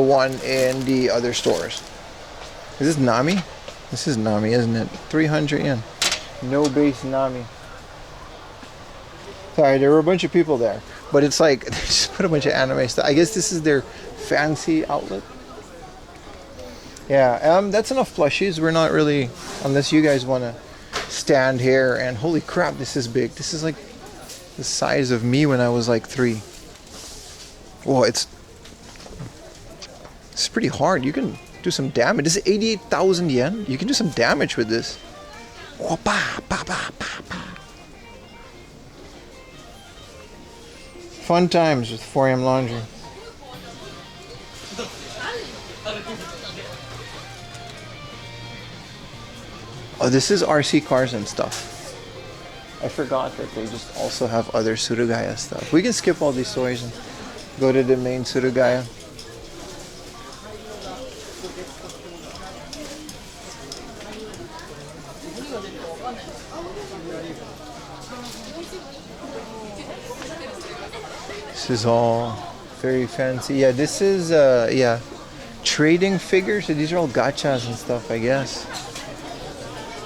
one in the other stores. Is this Nami? This is Nami, isn't it? 300 yen. No base Nami. Sorry, there were a bunch of people there. But it's like, they just put a bunch of anime stuff. I guess this is their fancy outlet. Yeah, that's enough plushies. We're not really, unless you guys want to stand here and holy crap, this is big. This is like the size of me when I was like 3. Whoa, it's pretty hard. You can do some damage. This is 88,000 yen. You can do some damage with this. Oh, pa, pa, pa, pa, pa. Fun times with 4am laundry. Oh, this is RC cars and stuff. I forgot that they just also have other Surugaya stuff. We can skip all these stores and go to the main Surugaya. This is all very fancy. Yeah, this is yeah, trading figures. So these are all gachas and stuff, I guess.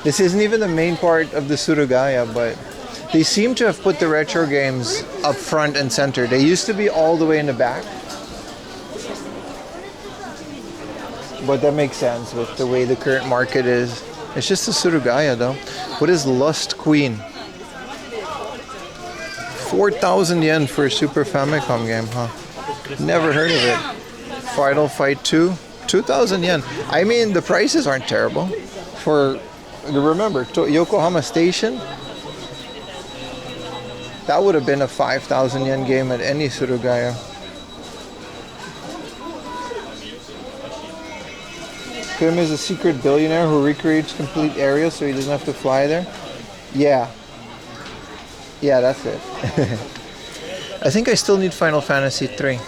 This isn't even the main part of the Surugaya, but they seem to have put the retro games up front and center. They used to be all the way in the back, but that makes sense with the way the current market is. It's just a Surugaya though. What is Lust Queen? 4,000 yen for a Super Famicom game, huh? Never heard of it. Final Fight 2, 2,000 yen. I mean, the prices aren't terrible. For, remember, Yokohama Station, that would have been a 5,000 yen game at any Surugaya. Kim is a secret billionaire who recreates complete areas so he doesn't have to fly there. Yeah. Yeah, that's it. I think I still need Final Fantasy 3.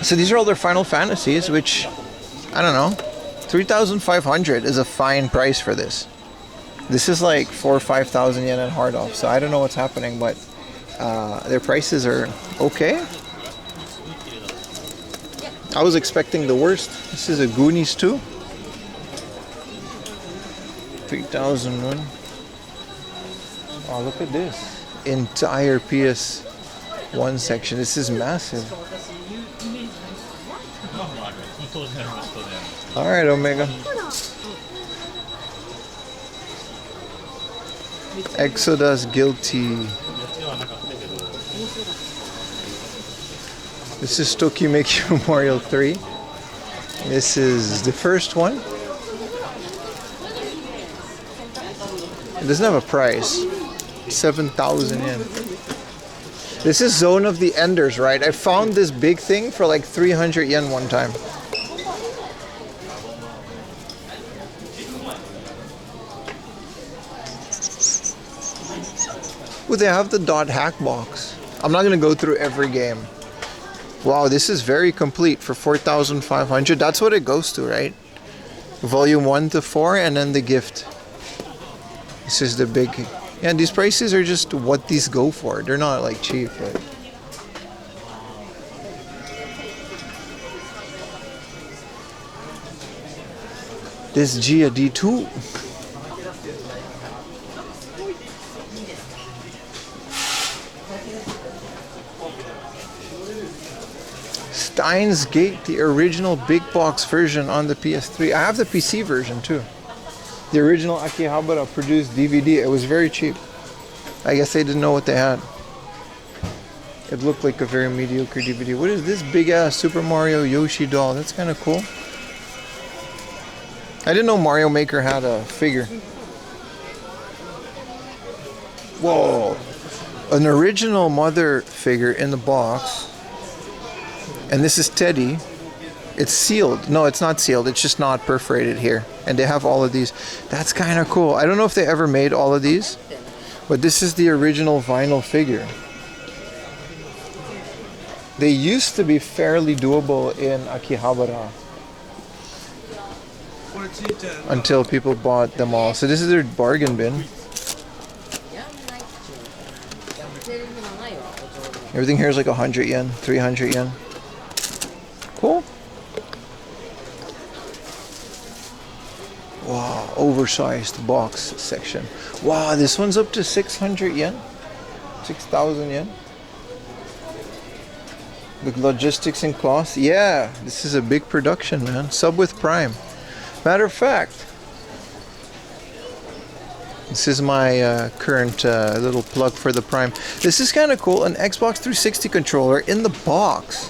So these are all their Final Fantasies, which, I don't know, 3,500 is a fine price for this. This is like 4,000 or 5,000 yen at hard off, so I don't know what's happening, but their prices are okay. I was expecting the worst. This is a Goonies 2. 3,001. Oh, look at this. Entire PS1 section. This is massive. Alright, Omega. Exodus Guilty. This is Tokimeki Memorial 3. This is the first one. It doesn't have a price. 7,000 yen. This is Zone of the Enders, right? I found this big thing for like 300 yen one time. Ooh, they have the dot hack box. I'm not gonna go through every game. Wow, this is very complete for 4,500. That's what it goes to, right? Volume 1 to 4, and then the gift. This is the big. Yeah, these prices are just what these go for. They're not like cheap, but. This Gia D2. Steins Gate, the original big box version on the PS3. I have the PC version too. The original Akihabara produced DVD. It was very cheap. I guess they didn't know what they had. It looked like a very mediocre DVD. What is this big ass Super Mario Yoshi doll? That's kind of cool. I didn't know Mario Maker had a figure. Whoa. An original Mother figure in the box. And this is Teddy. It's sealed. No, it's not sealed. It's just not perforated here. And they have all of these. That's kind of cool. I don't know if they ever made all of these. But this is the original vinyl figure. They used to be fairly doable in Akihabara. Until people bought them all. So this is their bargain bin. Everything here is like 100 yen, 300 yen. Cool. Wow, oversized box section. Wow, this one's up to 600 yen. 6,000 yen. The logistics and costs. Yeah, this is a big production, man. Sub with Prime. Matter of fact, this is my current little plug for the Prime. This is kind of cool. An Xbox 360 controller in the box.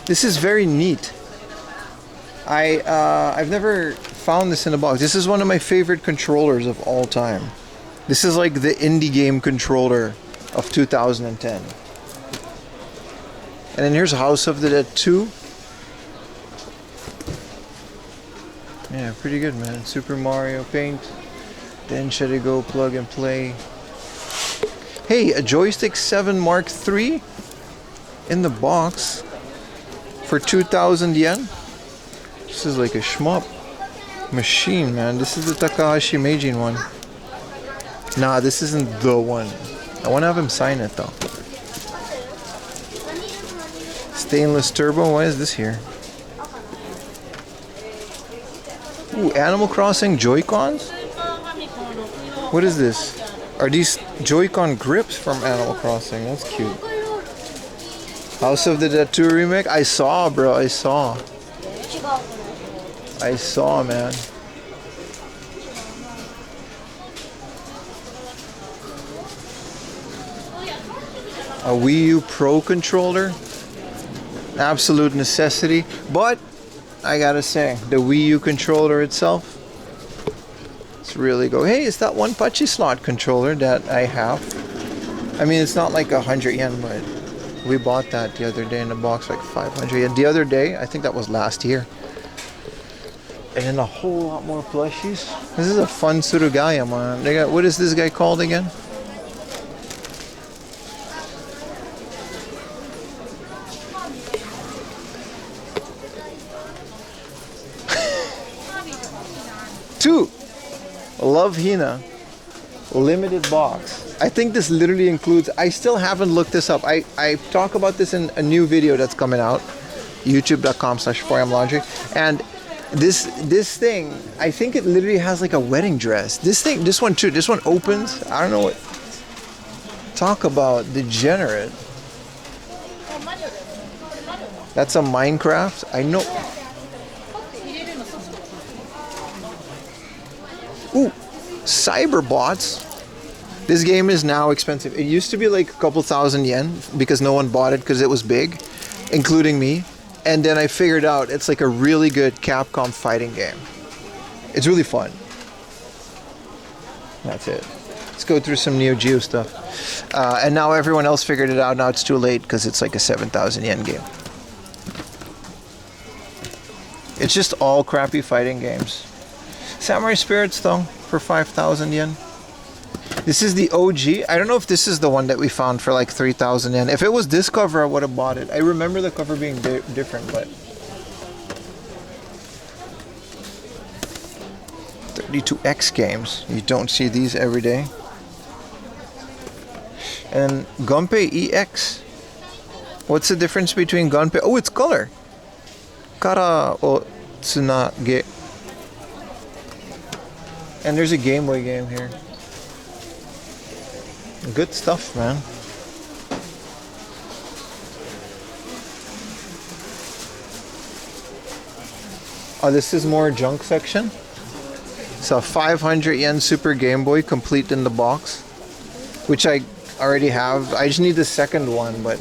This is very neat. I've never found this in a box. This is one of my favorite controllers of all time. This is like the indie game controller of 2010. And then here's House of the Dead 2. Yeah, pretty good, man. Super Mario Paint. Then should I go plug and play? Hey, a Joystick 7 Mark III in the box for 2,000 yen. This is like a shmup machine, man. This is the Takahashi Meijin one. Nah, this isn't the one. I want to have him sign it though. Stainless turbo. Why is this here? Ooh, Animal Crossing Joy-Cons? What is this? Are these Joy-Con grips from Animal Crossing? That's cute. House of the Dead 2 remake? I saw, bro. I saw, man. A Wii U Pro controller? Absolute necessity. But I gotta say, the Wii U controller itself, it's really go. Hey, it's that one Pachi slot controller that I have. I mean, it's not like 100 yen, but we bought that the other day in the box, like 500 yen. The other day, I think that was last year. And then a whole lot more plushies. This is a fun Surugaya, man. They got, what is this guy called again? Two. Love Hina. Limited box. I think this literally includes, I still haven't looked this up. I talk about this in a new video that's coming out. youtube.com/4amlaundry. And this thing, I think it literally has like a wedding dress. This one too, this one opens. I don't know what. Talk about degenerate. That's a Minecraft. I know. Ooh, Cyberbots. This game is now expensive. It used to be like a couple thousand yen because no one bought it because it was big, including me. And then I figured out it's like a really good Capcom fighting game. It's really fun. That's it. Let's go through some Neo Geo stuff. And now everyone else figured it out. Now it's too late because it's like a 7,000 yen game. It's just all crappy fighting games. Samurai Spirits though, for 5,000 yen. This is the OG. I don't know if this is the one that we found for like 3,000 yen. If it was this cover, I would have bought it. I remember the cover being different, but 32X games. You don't see these every day. And Gunpei EX. What's the difference between Gunpei? Oh, it's color. Kara o tsunage. And there's a Game Boy game here. Good stuff, man. Oh, this is more junk section. It's a 500 yen Super Game Boy, complete in the box, which I already have. I just need the second one, but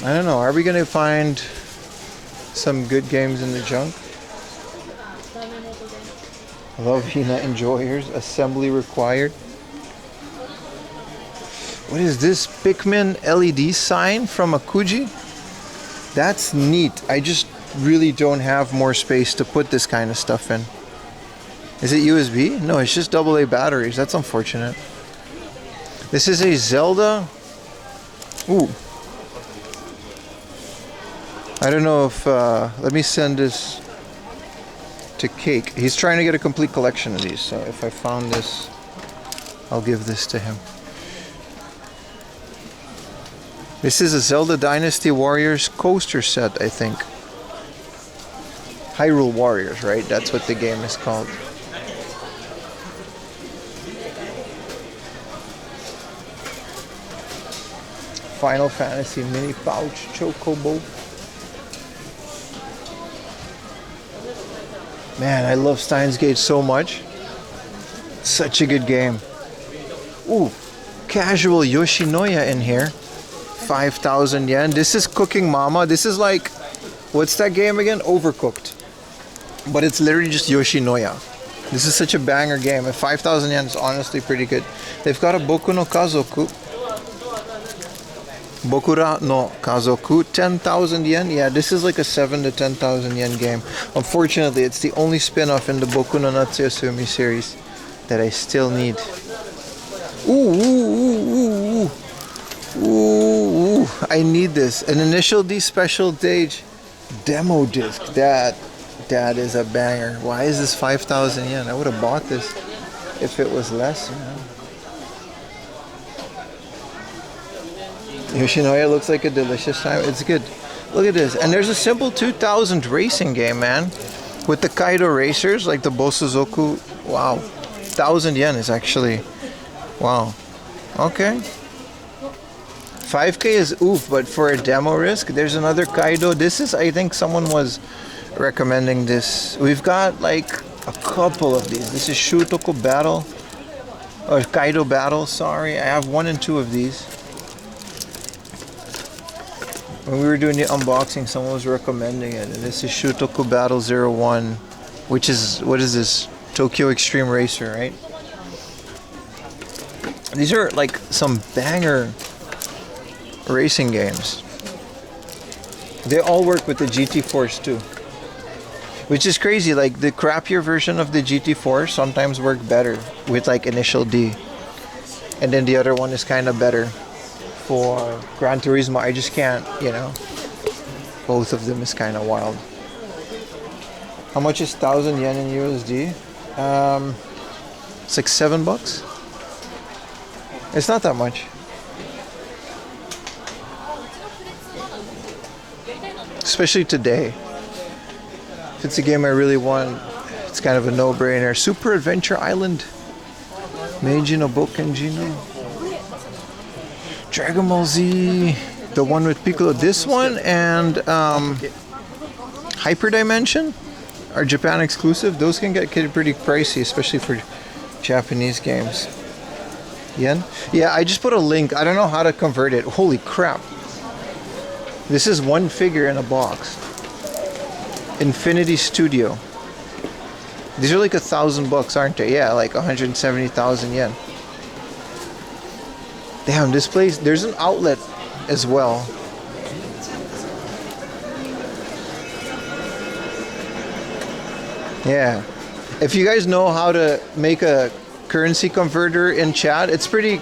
I don't know. Are we gonna find some good games in the junk? Love Hina Enjoyers. Assembly required. What is this? Pikmin LED sign from Akuji? That's neat. I just really don't have more space to put this kind of stuff in. Is it USB? No, it's just AA batteries. That's unfortunate. This is a Zelda. Ooh. I don't know if... let me send this to Cake. He's trying to get a complete collection of these. So if I found this, I'll give this to him. This is a Zelda Dynasty Warriors coaster set, I think. Hyrule Warriors, right? That's what the game is called. Final Fantasy mini pouch Chocobo. Man, I love Steins Gate so much. Such a good game. Ooh, casual Yoshinoya in here. 5,000 yen. This is Cooking Mama. This is like, what's that game again? Overcooked. But it's literally just Yoshinoya. This is such a banger game. At 5,000 yen is honestly pretty good. They've got a Boku no Kazoku. Bokura no Kazoku. 10,000 yen. Yeah, this is like a 7 to 10,000 yen game. Unfortunately, it's the only spin-off in the Boku no Natsuyasumi series that I still need. Ooh. Ooh, I need this. An Initial D Special Stage demo disc. That is a banger. Why is this 5,000 yen? I would have bought this if it was less, you know. Yoshinoya looks like a delicious time. It's good. Look at this. And there's a simple 2000 racing game, man. With the Kaido racers, like the Bosuzoku. Wow. 1,000 yen is actually... Wow. Okay. 5K is oof, but for a demo risk, there's another Kaido. This is, I think someone was recommending this. We've got like a couple of these. This is Shutoku Battle, or Kaido Battle, sorry. I have 1 and 2 of these. When we were doing the unboxing, someone was recommending it. And this is Shutoku Battle 01, which is, what is this? Tokyo Extreme Racer, right? These are like some banger racing games. They all work with the GT Force too, which is crazy. Like the crappier version of the GT Force sometimes work better with like Initial D, and then the other one is kind of better for Gran Turismo. I just can't, you know. Both of them is kind of wild. How much is 1,000 yen in USD? It's like $7. It's not that much. Especially today. If it's a game I really want, it's kind of a no-brainer. Super Adventure Island. Meiji no Bokenjino. Dragon Ball Z. The one with Piccolo. This one and Hyperdimension are Japan exclusive. Those can get pretty pricey, especially for Japanese games. Yen? Yeah, I just put a link. I don't know how to convert it. Holy crap. This is one figure in a box. Infinity Studio. These are like $1,000, aren't they? Yeah, like 170,000 yen. Damn, this place, there's an outlet as well. Yeah. If you guys know how to make a currency converter in chat, it's pretty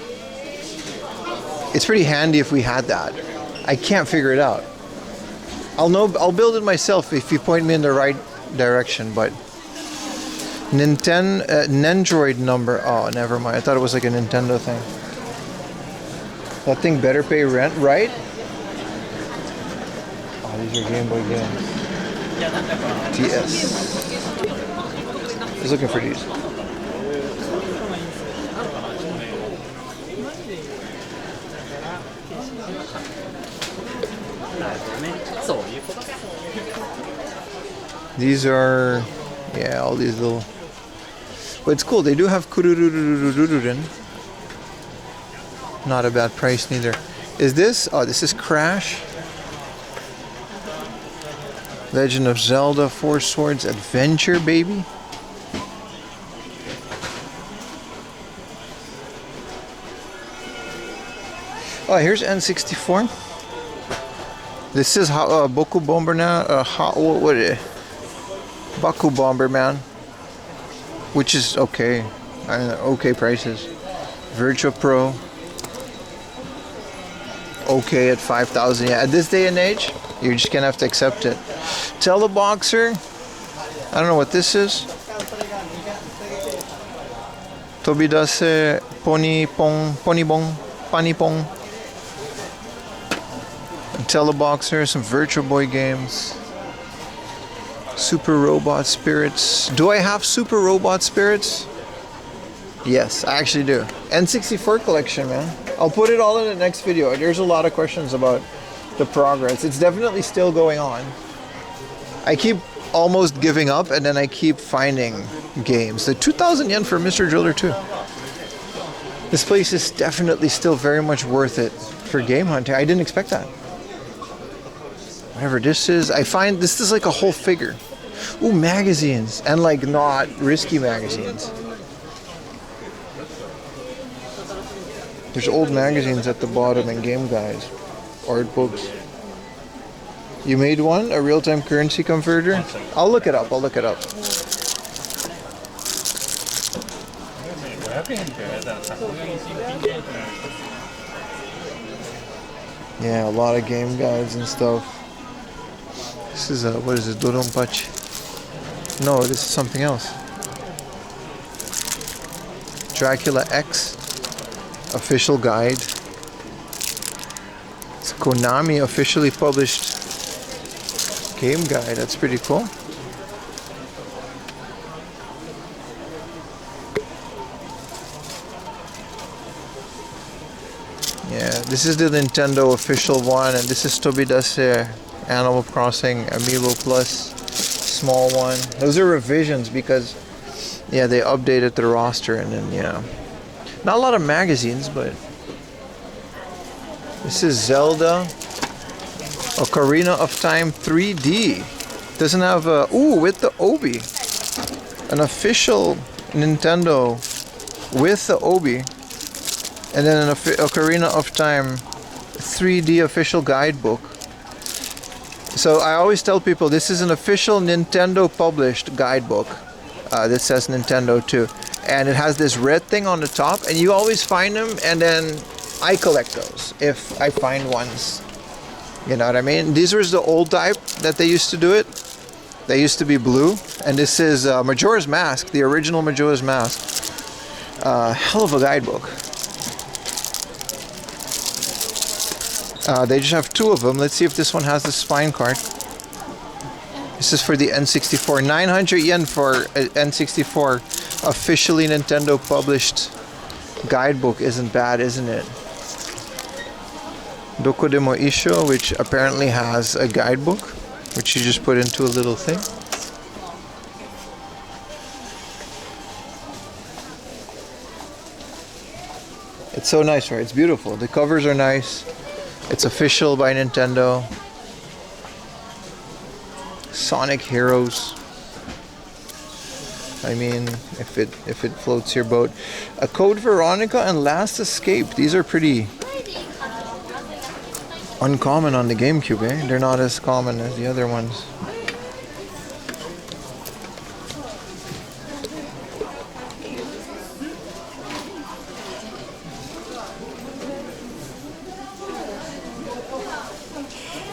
handy if we had that. I can't figure it out. I'll build it myself if you point me in the right direction, but Nendroid number. Oh, never mind. I thought it was like a Nintendo thing. That thing better pay rent, right? Oh, these are Game Boy games. TS. I was looking for these. These are, yeah, all these little. But it's cool. They do have kurururururururin. Not a bad price neither. Is this? Oh, this is Crash. Legend of Zelda: Four Swords Adventure, baby. Oh, here's N64. This is Boku Bomber now. What is it? Baku Bomberman, which is okay. Okay prices. Virtua Pro. Okay at 5,000. Yeah, at this day and age, you're just gonna have to accept it. Teleboxer. I don't know what this is. Tobidase Pony Pong Pony Bong Pani Pong. Teleboxer, some Virtual Boy games. Super Robot Spirits. Do I have Super Robot Spirits? Yes, I actually do. N64 collection, man. I'll put it all in the next video. There's a lot of questions about the progress. It's definitely still going on. I keep almost giving up, and then I keep finding games. The 2,000 yen for Mr. Driller 2. This place is definitely still very much worth it for game hunting. I didn't expect that. Whatever this is, I find this is like a whole figure. Ooh, magazines, and like not risky magazines. There's old magazines at the bottom and game guides, art books. You made one, a real-time currency converter? I'll look it up. I'll look it up. Yeah, a lot of game guides and stuff. This is what is it? Doronpachi? No, this is something else. Dracula X official guide. It's Konami officially published game guide. That's pretty cool. Yeah, this is the Nintendo official one, and this is Tobidase Animal Crossing Amiibo Plus, small one. Those are revisions because, yeah, they updated the roster, and then, yeah. Not a lot of magazines, but this is Zelda Ocarina of Time 3D. Doesn't have a, ooh, with the Obi. An official Nintendo with the Obi. And then an Ocarina of Time 3D official guidebook. So I always tell people this is an official Nintendo published guidebook that says Nintendo too. And it has this red thing on the top, and you always find them, and then I collect those if I find ones. You know what I mean? These were the old type that they used to do it. They used to be blue, and this is Majora's Mask, the original Majora's Mask. Hell of a guidebook. They just have two of them. Let's see if this one has the spine card. This is for the N64. 900 yen for N64 officially Nintendo published guidebook. Isn't bad, isn't it? Dokodemo Isho, which apparently has a guidebook, which you just put into a little thing. It's so nice, right? It's beautiful. The covers are nice. It's official by Nintendo. Sonic Heroes. I mean, if it floats your boat. A Code Veronica and Last Escape. These are pretty uncommon on the GameCube, eh? They're not as common as the other ones.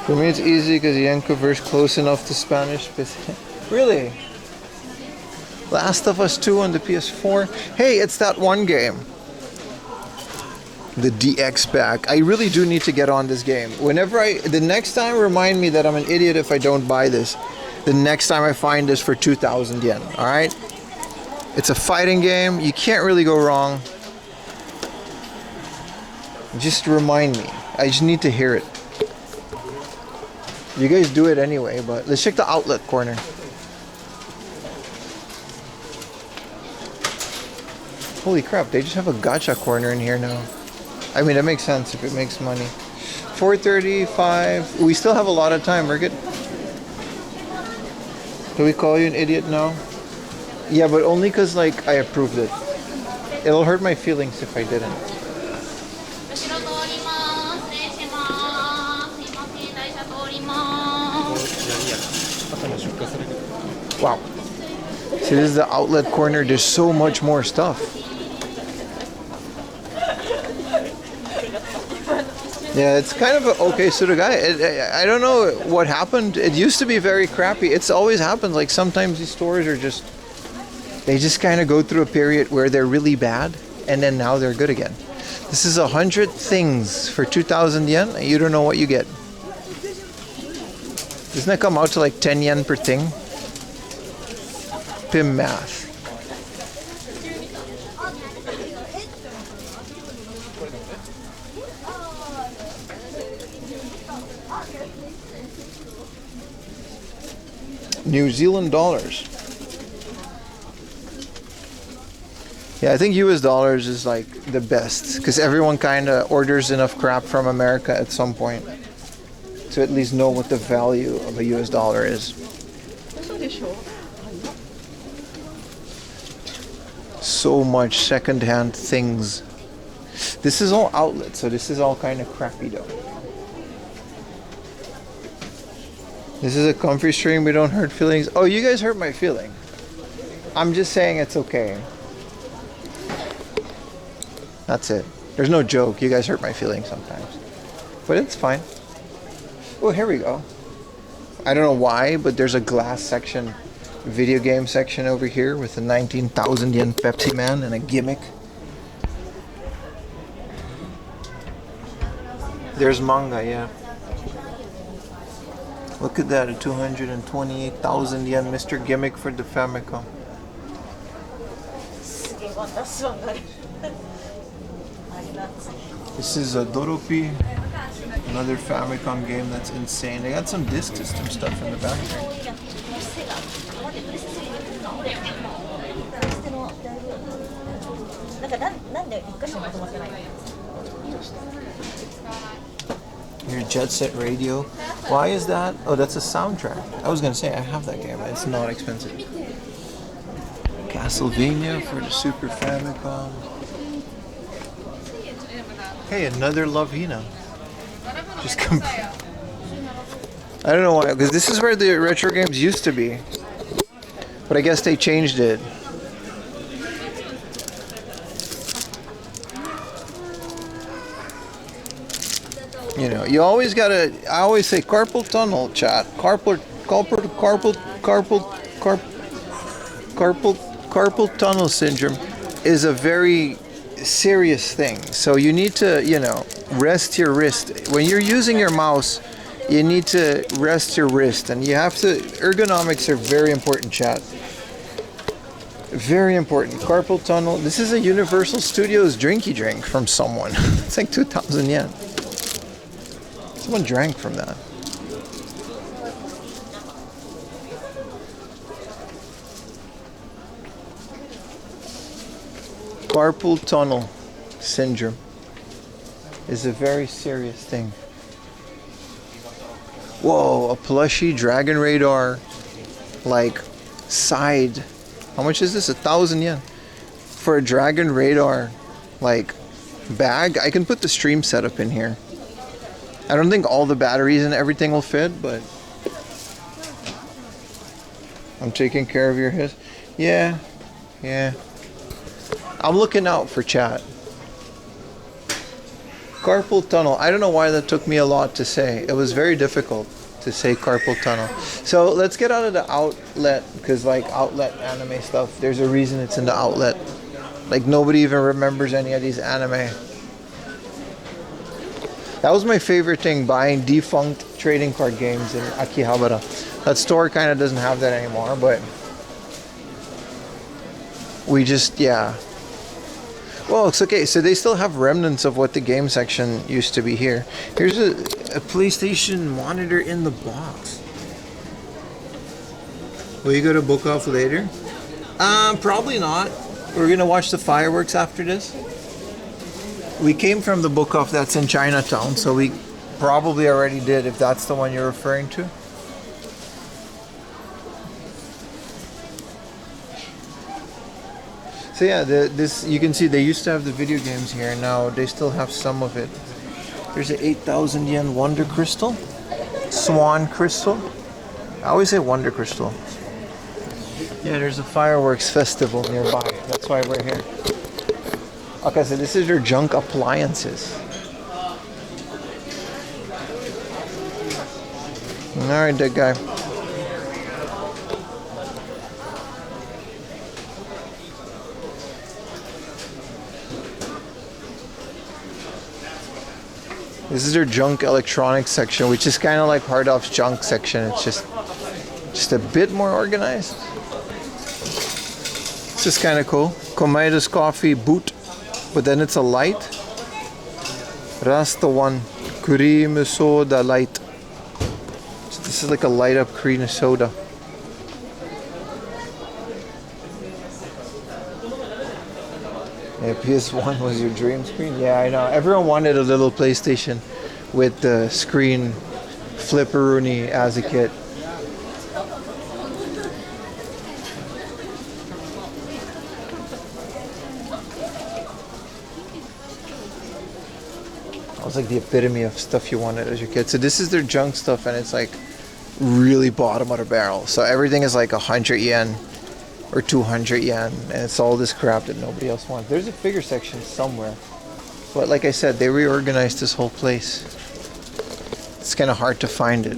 For me it's easy because Yankover's close enough to Spanish. Really? Last of Us 2 on the PS4. Hey, it's that one game. The DX back. I really do need to get on this game. The next time, remind me that I'm an idiot if I don't buy this. The next time I find this for 2,000 yen. Alright? It's a fighting game. You can't really go wrong. Just remind me. I just need to hear it. You guys do it anyway, but let's check the outlet corner. Holy crap, they just have a gacha corner in here now. I mean, that makes sense if it makes money. 4:35. We still have a lot of time. We're good. Do we call you an idiot now? Yeah, but only because, like, I approved it. It'll hurt my feelings if I didn't. Wow. See, this is the outlet corner. There's so much more stuff. Yeah, it's kind of okay. So the guy, I don't know what happened. It used to be very crappy. It's always happened. Like sometimes these stores are just, they just kind of go through a period where they're really bad, and then now they're good again. This is 100 things for 2,000 yen. You don't know what you get. Doesn't that come out to like 10 yen per thing? Pim math. New Zealand dollars. Yeah, I think US dollars is like the best because everyone kind of orders enough crap from America at some point to at least know what the value of a US dollar is. So much secondhand things. This is all outlet, so this is all kind of crappy though. This is a comfy stream, we don't hurt feelings. Oh, you guys hurt my feeling. I'm just saying it's okay. That's it. There's no joke. You guys hurt my feelings sometimes. But it's fine. Oh, here we go. I don't know why, but there's a glass section, video game section over here with a 19,000 yen Pepsi Man and a gimmick. There's manga, yeah. Look at that, a 228,000 yen Mr. Gimmick for the Famicom. This is a Doropi, another Famicom game that's insane. They got some disk system stuff in the back there. Your Jet Set Radio. Why is that? Oh, that's a soundtrack. I was gonna say I have that game. It's not expensive. Castlevania for the Super Famicom. Hey, another Lavina. Just come. I don't know why, because this is where the retro games used to be. But I guess they changed it. You know, you always gotta, I always say carpal tunnel, chat. Carpal tunnel syndrome is a very serious thing. So you need to, you know, rest your wrist. When you're using your mouse, you need to rest your wrist. And you have to, ergonomics are very important, chat. Very important. Carpal tunnel. This is a Universal Studios drinky drink from someone. It's like 2,000 yen. Someone drank from that. Carpal tunnel syndrome is a very serious thing. Whoa, a plushie Dragon Radar, like, side. How much is this? 1,000 yen. For a Dragon Radar, like, bag. I can put the stream setup in here. I don't think all the batteries and everything will fit, but I'm taking care of your his. Yeah. I'm looking out for chat. Carpal tunnel. I don't know why that took me a lot to say. It was very difficult to say carpal tunnel. So let's get out of the outlet, because like outlet anime stuff, there's a reason it's in the outlet. Like nobody even remembers any of these anime. That was my favorite thing, buying defunct trading card games in Akihabara. That store kind of doesn't have that anymore, but we just, yeah. Well, it's okay. So they still have remnants of what the game section used to be here. Here's a PlayStation monitor in the box. Will you go to book off later? Probably not. We're gonna watch the fireworks after this. We came from the book off that's in Chinatown, so we probably already did, if that's the one you're referring to. So yeah, this you can see they used to have the video games here. Now they still have some of it. There's an 8,000 yen Wonder Crystal, Swan Crystal. I always say Wonder Crystal. Yeah, there's a fireworks festival nearby. That's why we're here. Okay, so this is your junk appliances. All right, that guy. This is their junk electronics section, which is kind of like Hardoff's junk section. It's just a bit more organized. This is kind of cool. Komaida's coffee boot, but then it's a light. Rasta one, cream soda light. So this is like a light up cream soda. Yeah, PS1 was your dream screen? Yeah, I know. Everyone wanted a little PlayStation with the screen flipperoonie as a kid. That was like the epitome of stuff you wanted as your kid. So this is their junk stuff, and it's like really bottom of the barrel. So everything is like 100 yen. Or 200 yen, and it's all this crap that nobody else wants. There's a figure section somewhere, but like I said, they reorganized this whole place. It's kind of hard to find it.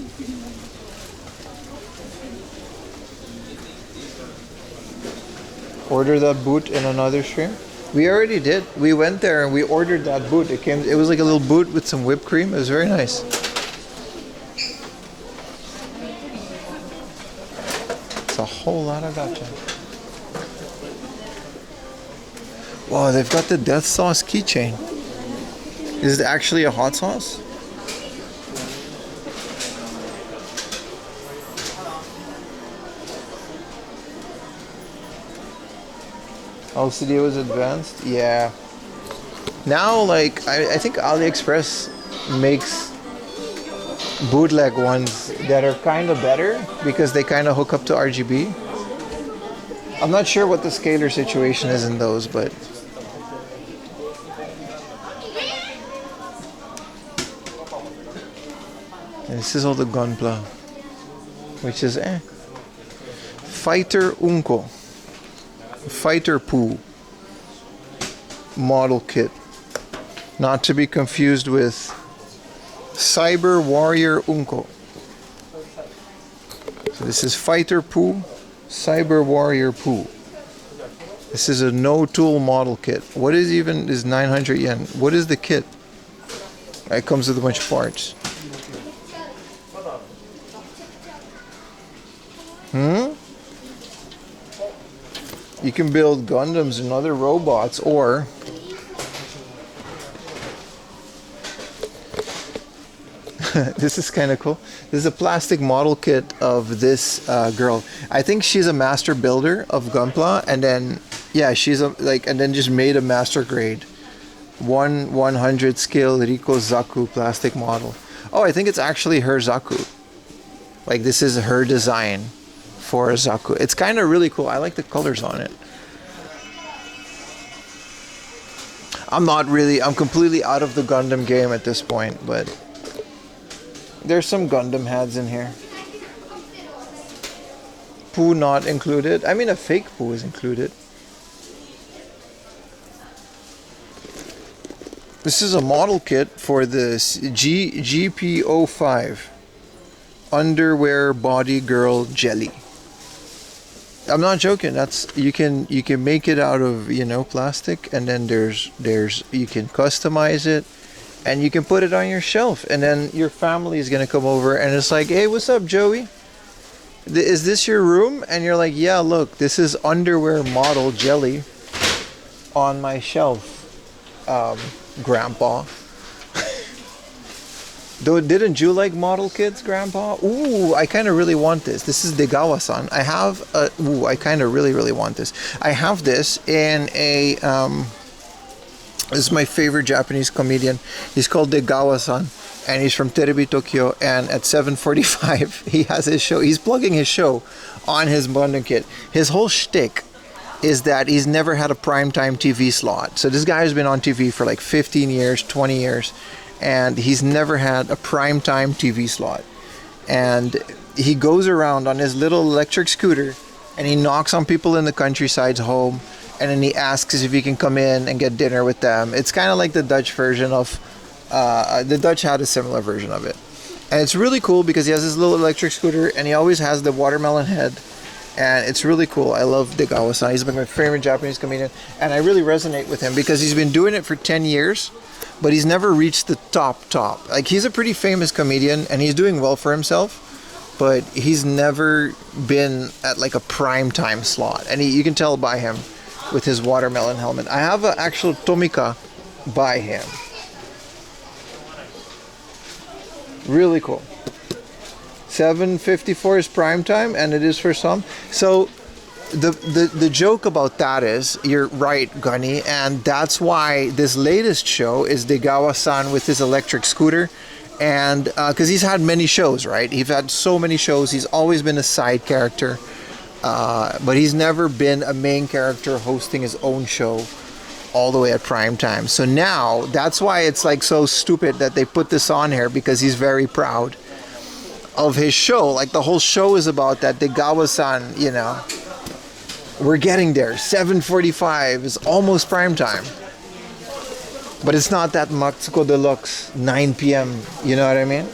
Order that boot in another stream? We already did. We went there and we ordered that boot. It was like a little boot with some whipped cream. It was very nice. It's a whole lot of gotcha. Wow, they've got the death sauce keychain. Is it actually a hot sauce? LCD was advanced? Yeah. Now, like, I think AliExpress makes bootleg ones that are kind of better because they kind of hook up to RGB. I'm not sure what the scalar situation is in those, but and this is all the gunpla, which is Fighter Unko, Fighter Poo model kit, not to be confused with Cyber Warrior Unko. So this is Fighter Poo, Cyber Warrior Poo. This is a no tool model kit. What is 900 yen? What is the kit? It comes with a bunch of parts. You can build Gundams and other robots, or this is kind of cool. This is a plastic model kit of this girl. I think she's a master builder of Gunpla, and then yeah, she's and then just made a master grade 100 scale Riko Zaku plastic model. Oh, I think it's actually her Zaku. Like this is her design for a Zaku. It's kind of really cool. I like the colors on it. I'm completely out of the Gundam game at this point, but there's some Gundam heads in here. Poo not included. I mean, a fake Poo is included. This is a model kit for the GP05. underwear body girl jelly. I'm not joking. That's you can make it out of, you know, plastic, and then there's you can customize it, and you can put it on your shelf, and then your family is gonna come over and it's like, hey, what's up, Joey? Is this your room? And you're like, yeah, look, this is underwear model jelly on my shelf, Grandpa. Though, didn't you like model kits, Grandpa? Ooh, I kind of really want this. This is Degawa-san. I have a, ooh, I kind of really want this. I have this in a, this is my favorite Japanese comedian. He's called Degawa-san, and he's from Terebi Tokyo, and at 7:45, he has his show. He's plugging his show on his bundle kit. His whole shtick is that he's never had a primetime TV slot. So this guy has been on TV for like 15 years, 20 years, and he's never had a primetime TV slot. And he goes around on his little electric scooter and he knocks on people in the countryside's home, and then he asks if he can come in and get dinner with them. It's kind of like the Dutch version of, the Dutch had a similar version of it. And it's really cool because he has this little electric scooter and he always has the watermelon head. And it's really cool. I love Degawa-san. He's been my favorite Japanese comedian, and I really resonate with him because he's been doing it for 10 years, but he's never reached the top. Like, he's a pretty famous comedian and he's doing well for himself, but he's never been at like a prime time slot. And you can tell by him with his watermelon helmet. I have an actual Tomika by him. Really cool. 7:54 is prime time, and it is for some. So the joke about that is, you're right, Gunny, and that's why this latest show is Degawa-san with his electric scooter, and because he's had many shows, right? He's had so many shows. He's always been a side character, but he's never been a main character hosting his own show all the way at prime time. So now that's why it's like so stupid that they put this on here, because he's very proud of his show. Like, the whole show is about that. Degawa-san, you know, we're getting there. 7:45 is almost prime time, but it's not that Matsuko Deluxe 9 p.m. You know what I mean?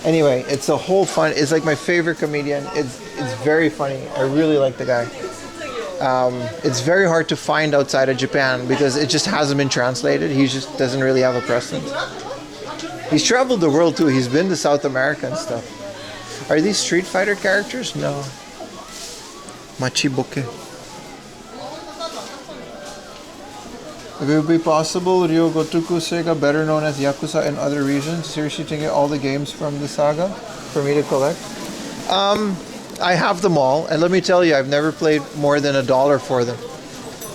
Anyway, it's a whole fun. It's like my favorite comedian. It's very funny. I really like the guy. It's very hard to find outside of Japan because it just hasn't been translated. He just doesn't really have a presence. He's traveled the world too. He's been to South America and stuff. Are these Street Fighter characters? No. Machiboke. If it would be possible, Ryo Gotoku Sega, better known as Yakuza in other regions, seriously to get all the games from the saga for me to collect? I have them all, and let me tell you, I've never played more than $1 for them.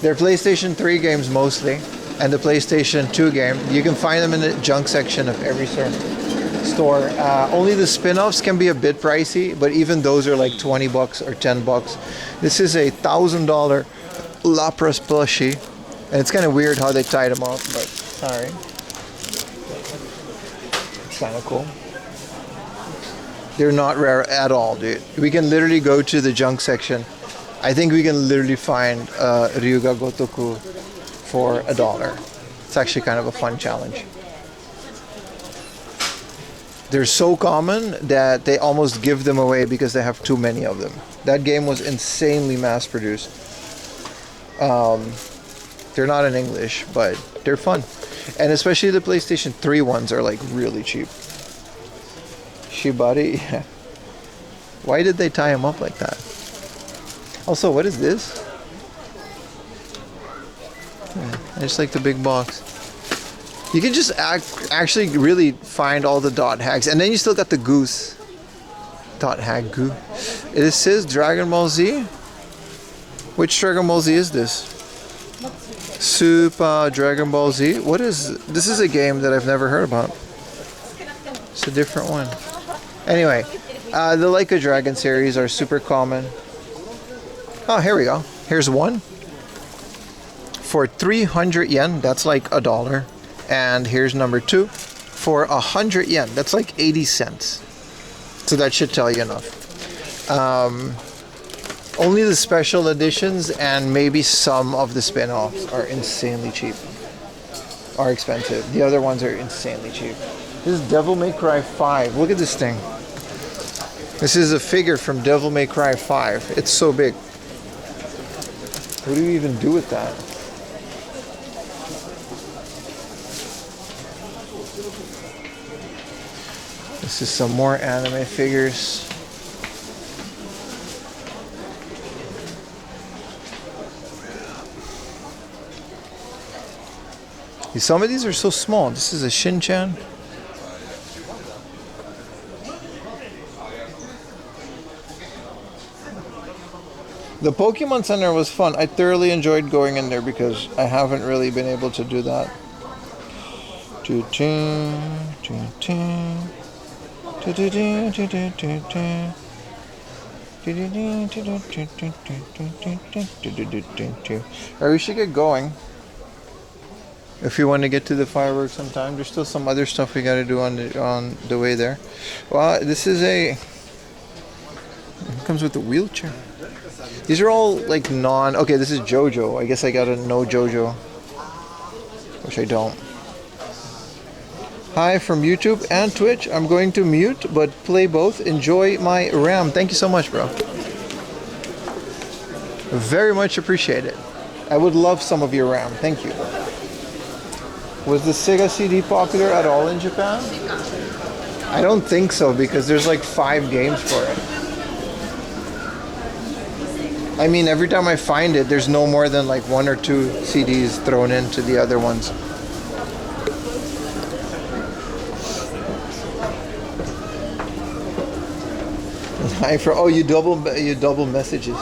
They're PlayStation 3 games mostly, and the PlayStation 2 game. You can find them in the junk section of every store. Only the spin-offs can be a bit pricey, but even those are like $20 or $10. This is a $1,000 Lapras plushie, and it's kind of weird how they tied them up, but sorry. It's kind of cool. They're not rare at all, dude. We can literally go to the junk section. I think we can literally find Ryuga Gotoku for $1. It's actually kind of a fun challenge. They're so common that they almost give them away because they have too many of them. That game was insanely mass produced. They're not in English, but they're fun. And especially the PlayStation 3 ones are like really cheap. Shibari, yeah. Why did they tie him up like that? Also, what is this? I just like the big box. You can just actually really find all the dot hags, and then you still got the goose. Dot hag goo. It says Dragon Ball Z. Which Dragon Ball Z is this? Super Dragon Ball Z. What is this? Is a game that I've never heard about. It's a different one. Anyway, the Like a Dragon series are super common. Oh, here we go. Here's one. For 300 yen, that's like $1. And here's number 2 for 100 yen. That's like 80 cents. So that should tell you enough. Only the special editions and maybe some of the spin-offs are insanely cheap. Are expensive. The other ones are insanely cheap. This is Devil May Cry 5. Look at this thing. This is a figure from Devil May Cry 5. It's so big. What do you even do with that? This is some more anime figures. Some of these are so small. This is a Shin-chan. The Pokemon Center was fun. I thoroughly enjoyed going in there because I haven't really been able to do that. Alright, we should get going. If you want to get to the fireworks sometime, there's still some other stuff we got to do on the way there. Well, this is it comes with a wheelchair. These are all like okay, this is JoJo. I guess I gotta know JoJo, which I don't. Hi from YouTube and Twitch. I'm going to mute, but play both. Enjoy my RAM. Thank you so much, bro. Very much appreciate it. I would love some of your RAM. Thank you. Was the Sega CD popular at all in Japan? I don't think so because there's like 5 games for it. I mean, every time I find it, there's no more than like 1 or 2 CDs thrown into the other ones. Oh, you double messages.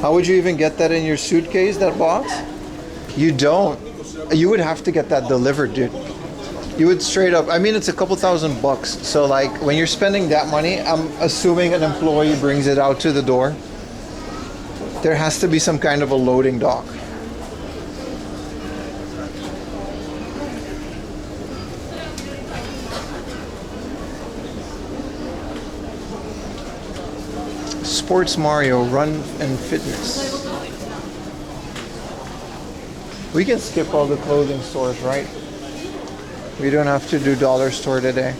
How would you even get that in your suitcase, that box? You don't. You would have to get that delivered, dude. You would straight up, I mean, it's a couple $1,000. So like when you're spending that money, I'm assuming an employee brings it out to the door. There has to be some kind of a loading dock. Sports Mario Run and Fitness. We can skip all the clothing stores, right? We don't have to do dollar store today.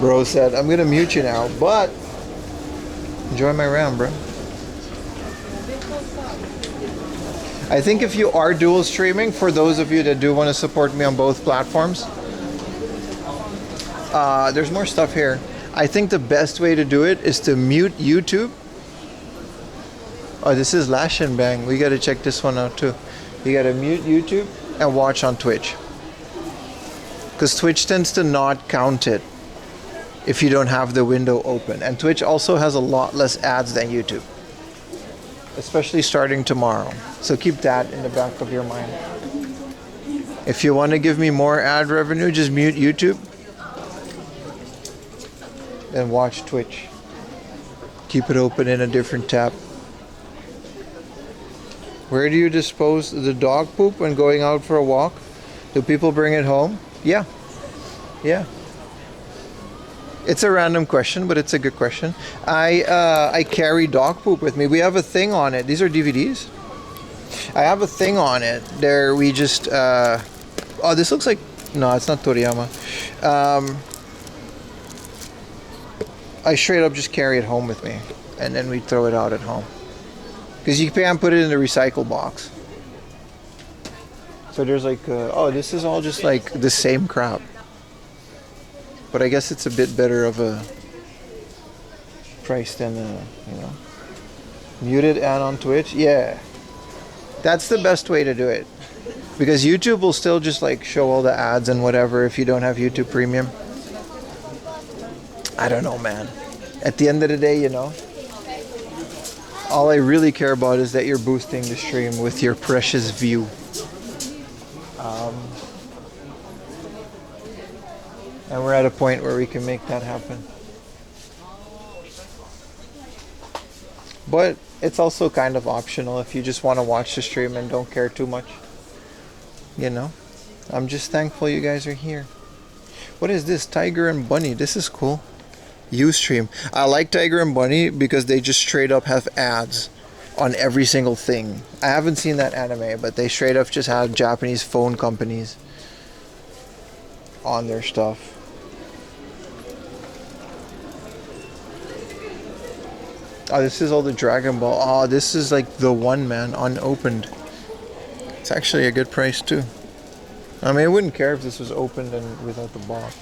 Bro said, I'm gonna mute you now, but enjoy my RAM, bro. I think if you are dual streaming, for those of you that do want to support me on both platforms, there's more stuff here. I think the best way to do it is to mute YouTube. Oh, this is Lash and Bang. We gotta check this one out too. You gotta mute YouTube and watch on Twitch. Because Twitch tends to not count it if you don't have the window open. And Twitch also has a lot less ads than YouTube, especially starting tomorrow. So keep that in the back of your mind. If you want to give me more ad revenue, just mute YouTube and watch Twitch. Keep it open in a different tab. Where do you dispose the dog poop when going out for a walk? Do people bring it home? Yeah. Yeah. It's a random question, but it's a good question. I carry dog poop with me. We have a thing on it. These are DVDs. I have a thing on it. There we just... oh, this looks like... No, it's not Toriyama. I straight up just carry it home with me. And then we throw it out at home. Because you can't put it in the recycle box. So there's like... oh, this is all just like the same crap. But I guess it's a bit better of a price than, you know. Muted and on Twitch? Yeah. That's the best way to do it. Because YouTube will still just like show all the ads and whatever if you don't have YouTube Premium. I don't know, man. At the end of the day, you know, all I really care about is that you're boosting the stream with your precious view. And we're at a point where we can make that happen. But it's also kind of optional if you just want to watch the stream and don't care too much. You know? I'm just thankful you guys are here. What is this? Tiger and Bunny. This is cool. Ustream. I like Tiger and Bunny because they just straight up have ads on every single thing. I haven't seen that anime, but they straight up just have Japanese phone companies on their stuff. Oh, this is all the Dragon Ball. Oh, this is like the one, man, unopened. It's actually a good price too. I mean, I wouldn't care if this was opened and without the box.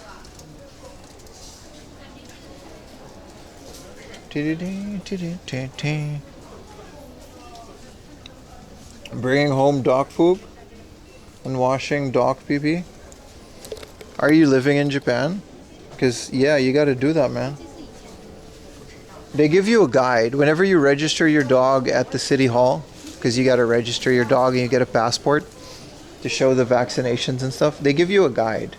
Bringing home dog poop and washing dog pee pee. Are you living in Japan? Because yeah, you got to do that, man. They give you a guide whenever you register your dog at the city hall, because you got to register your dog and you get a passport to show the vaccinations and stuff. They give you a guide.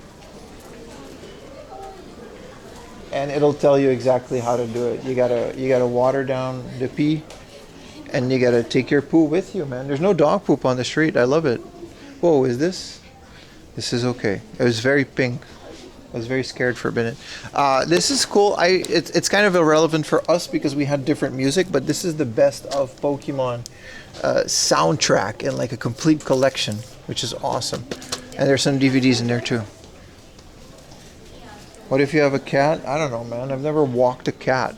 And it'll tell you exactly how to do it. You gotta water down the pee, and you gotta take your poo with you, man. There's no dog poop on the street. I love it. Whoa, is this? This is okay. It was very pink. I was very scared for a minute. This is cool. It's kind of irrelevant for us because we had different music, but this is the best of Pokemon soundtrack in like a complete collection, which is awesome. And there's some DVDs in there too. What if you have a cat? I don't know, man. I've never walked a cat.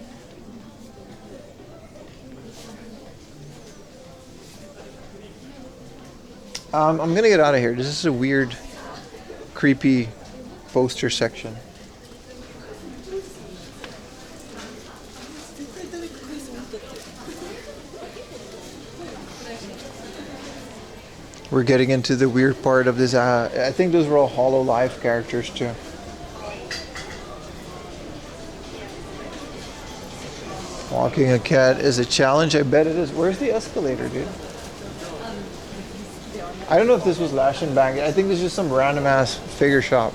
I'm gonna get out of here. This is a weird, creepy poster section. We're getting into the weird part of this. I think those were all HoloLive characters too. Walking a cat is a challenge. I bet it is. Where's the escalator, dude? I don't know if this was Lash and Bang. I think this is just some random ass figure shop.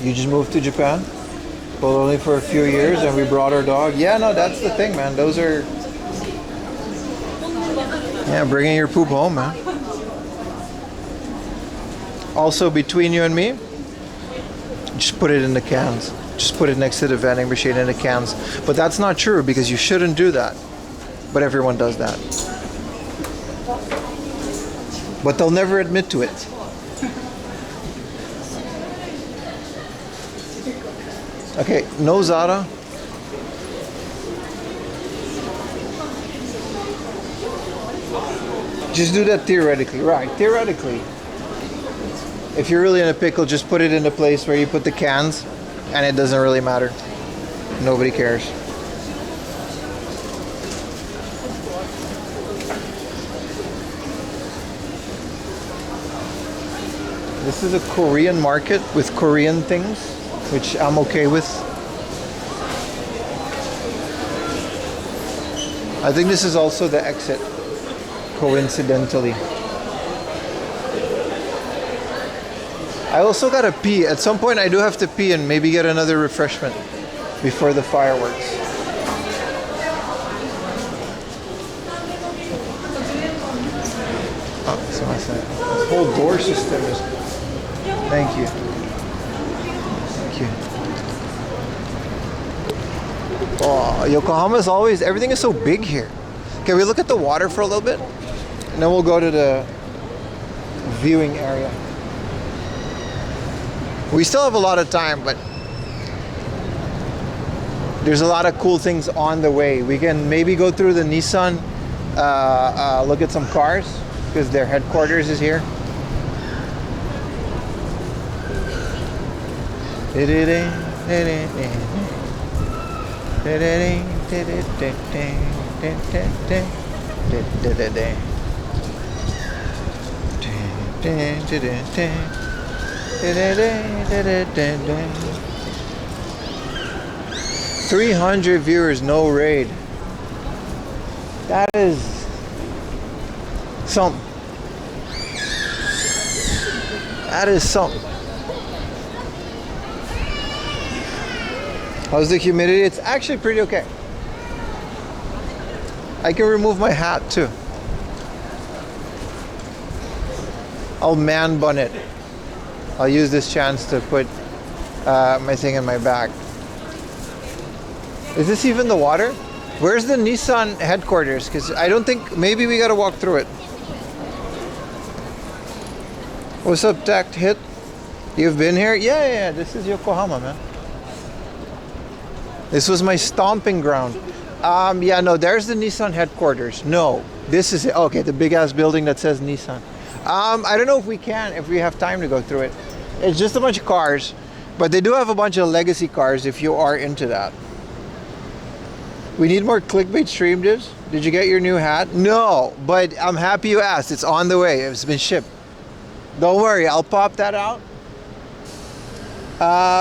You just moved to Japan? Well, only for a few years, and we brought our dog. Yeah, no, that's the thing, man. Those are... Yeah, bringing your poop home, man. Also, between you and me, just put it in the cans. Just put it next to the vending machine in the cans. But that's not true, because you shouldn't do that. But everyone does that. But they'll never admit to it. Okay, no Zara. Just do that theoretically, right? Theoretically. If you're really in a pickle, just put it in the place where you put the cans, and it doesn't really matter. Nobody cares. This is a Korean market with Korean things, which I'm okay with. I think this is also the exit, coincidentally. I also gotta pee. At some point I do have to pee and maybe get another refreshment before the fireworks. Oh, so I said, this whole door system is... Thank you. Thank you. Oh, Yokohama is always... Everything is so big here. Can we look at the water for a little bit? And then we'll go to the viewing area. We still have a lot of time, but there's a lot of cool things on the way. We can maybe go through the Nissan, look at some cars, because their headquarters is here. $300 viewers, no raid. That is something. That is something. How's the humidity? It's actually pretty okay. I can remove my hat too. I'll man bun it. I'll use this chance to put my thing in my bag. Is this even the water? Where's the Nissan headquarters? Because I don't think, maybe we gotta walk through it. What's up, Tact Hit? You've been here? Yeah, this is Yokohama, man. This was my stomping ground. Yeah, no, there's the Nissan headquarters. No, this is it. Okay, the big ass building that says Nissan. I don't know if we have time to go through it. It's just a bunch of cars, but they do have a bunch of legacy cars if you are into that. We need more clickbait stream divs. Did you get your new hat? No, but I'm happy you asked. It's on the way. It's been shipped. Don't worry, I'll pop that out.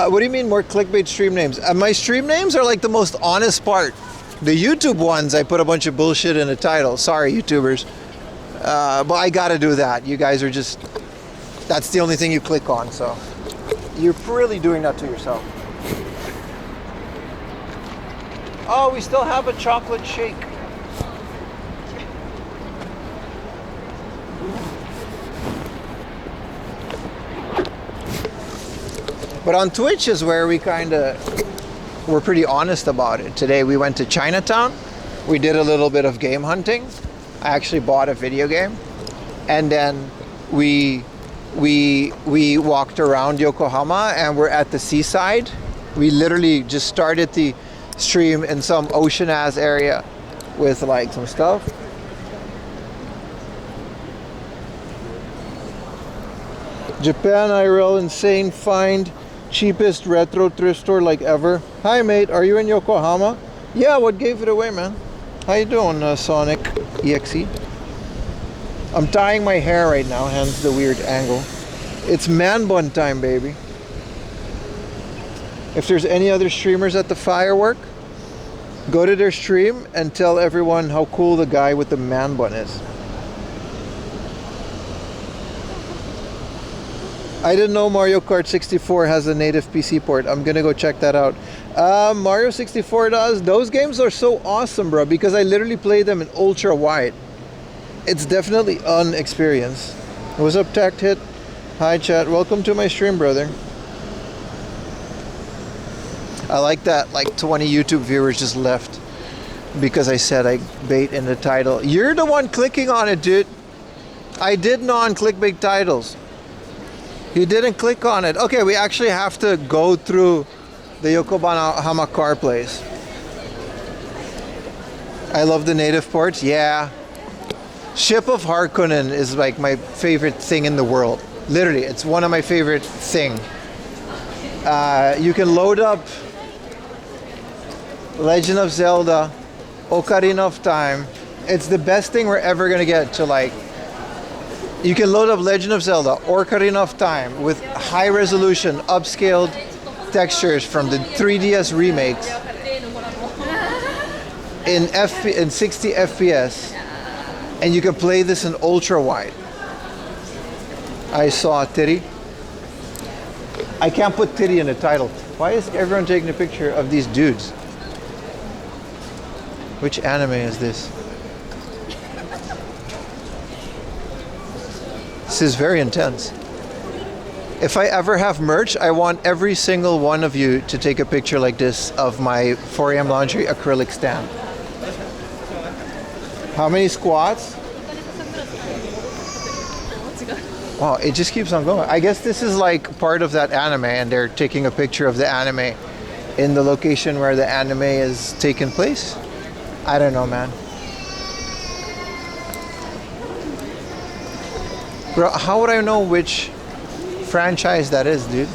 What do you mean more clickbait stream names? My stream names are like the most honest part. The YouTube ones, I put a bunch of bullshit in the title. Sorry, YouTubers. But I gotta do that. You guys are just, that's the only thing you click on, so. You're really doing that to yourself. Oh, we still have a chocolate shake. But on Twitch is where we're pretty honest about it. Today we went to Chinatown. We did a little bit of game hunting. I actually bought a video game. And then we walked around Yokohama and we're at the seaside. We literally just started the stream in some ocean ass area with like some stuff. Japan IRL insane find. Cheapest retro thrift store like ever. Hi mate, are you in Yokohama? Yeah, what gave it away, man? How you doing, Sonic EXE? I'm tying my hair right now, hence the weird angle. It's man bun time, baby. If there's any other streamers at the firework, go to their stream and tell everyone how cool the guy with the man bun is. I didn't know Mario Kart 64 has a native PC port. I'm gonna go check that out. Mario 64 does. Those games are so awesome, bro, because I literally play them in ultra wide. It's definitely an experience. What's up, Tact Hit? Hi, chat. Welcome to my stream, brother. I like that, like 20 YouTube viewers just left because I said I bait in the title. You're the one clicking on it, dude. I did non-clickbait titles. You didn't click on it. Okay, we actually have to go through the Yokohama car place. I love the native ports. Yeah. Ship of Harkonnen is like my favorite thing in the world. Literally, it's one of my favorite thing. You can load up Legend of Zelda, Ocarina of Time. It's the best thing we're ever gonna get to like. You can load up Legend of Zelda, Ocarina of Time with high resolution, upscaled textures from the 3DS remakes in 60 FPS, and you can play this in ultra wide. I saw titty. I can't put titty in the title. Why is everyone taking a picture of these dudes? Which anime is this? This is very intense. If I ever have merch, I want every single one of you to take a picture like this of my 4am laundry acrylic stand. How many squats? Wow, it just keeps on going. I guess this is like part of that anime and they're taking a picture of the anime in the location where the anime is taking place. I don't know, man. Bro, how would I know which franchise that is, dude?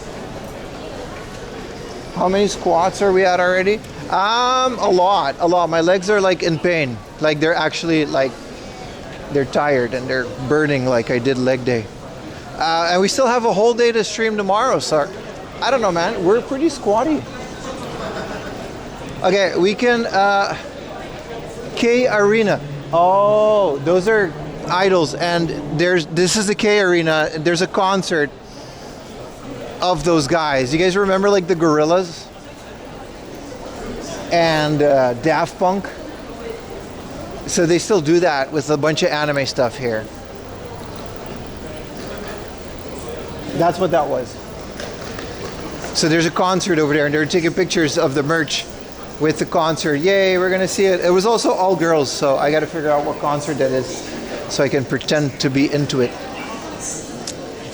How many squats are we at already? A lot. My legs are like in pain. Like they're actually like, they're tired and they're burning like I did leg day. And we still have a whole day to stream tomorrow, so I don't know, man. We're pretty squatty. Okay, we can, K Arena. Oh, those are idols, and this is the K Arena. There's a concert of those guys. You guys remember like the Gorillas and Daft Punk? So they still do that with a bunch of anime stuff here. That's what that was. So there's a concert over there, and they're taking pictures of the merch with the concert. Yay, we're gonna see it. It was also all girls, so I gotta figure out what concert that is so I can pretend to be into it.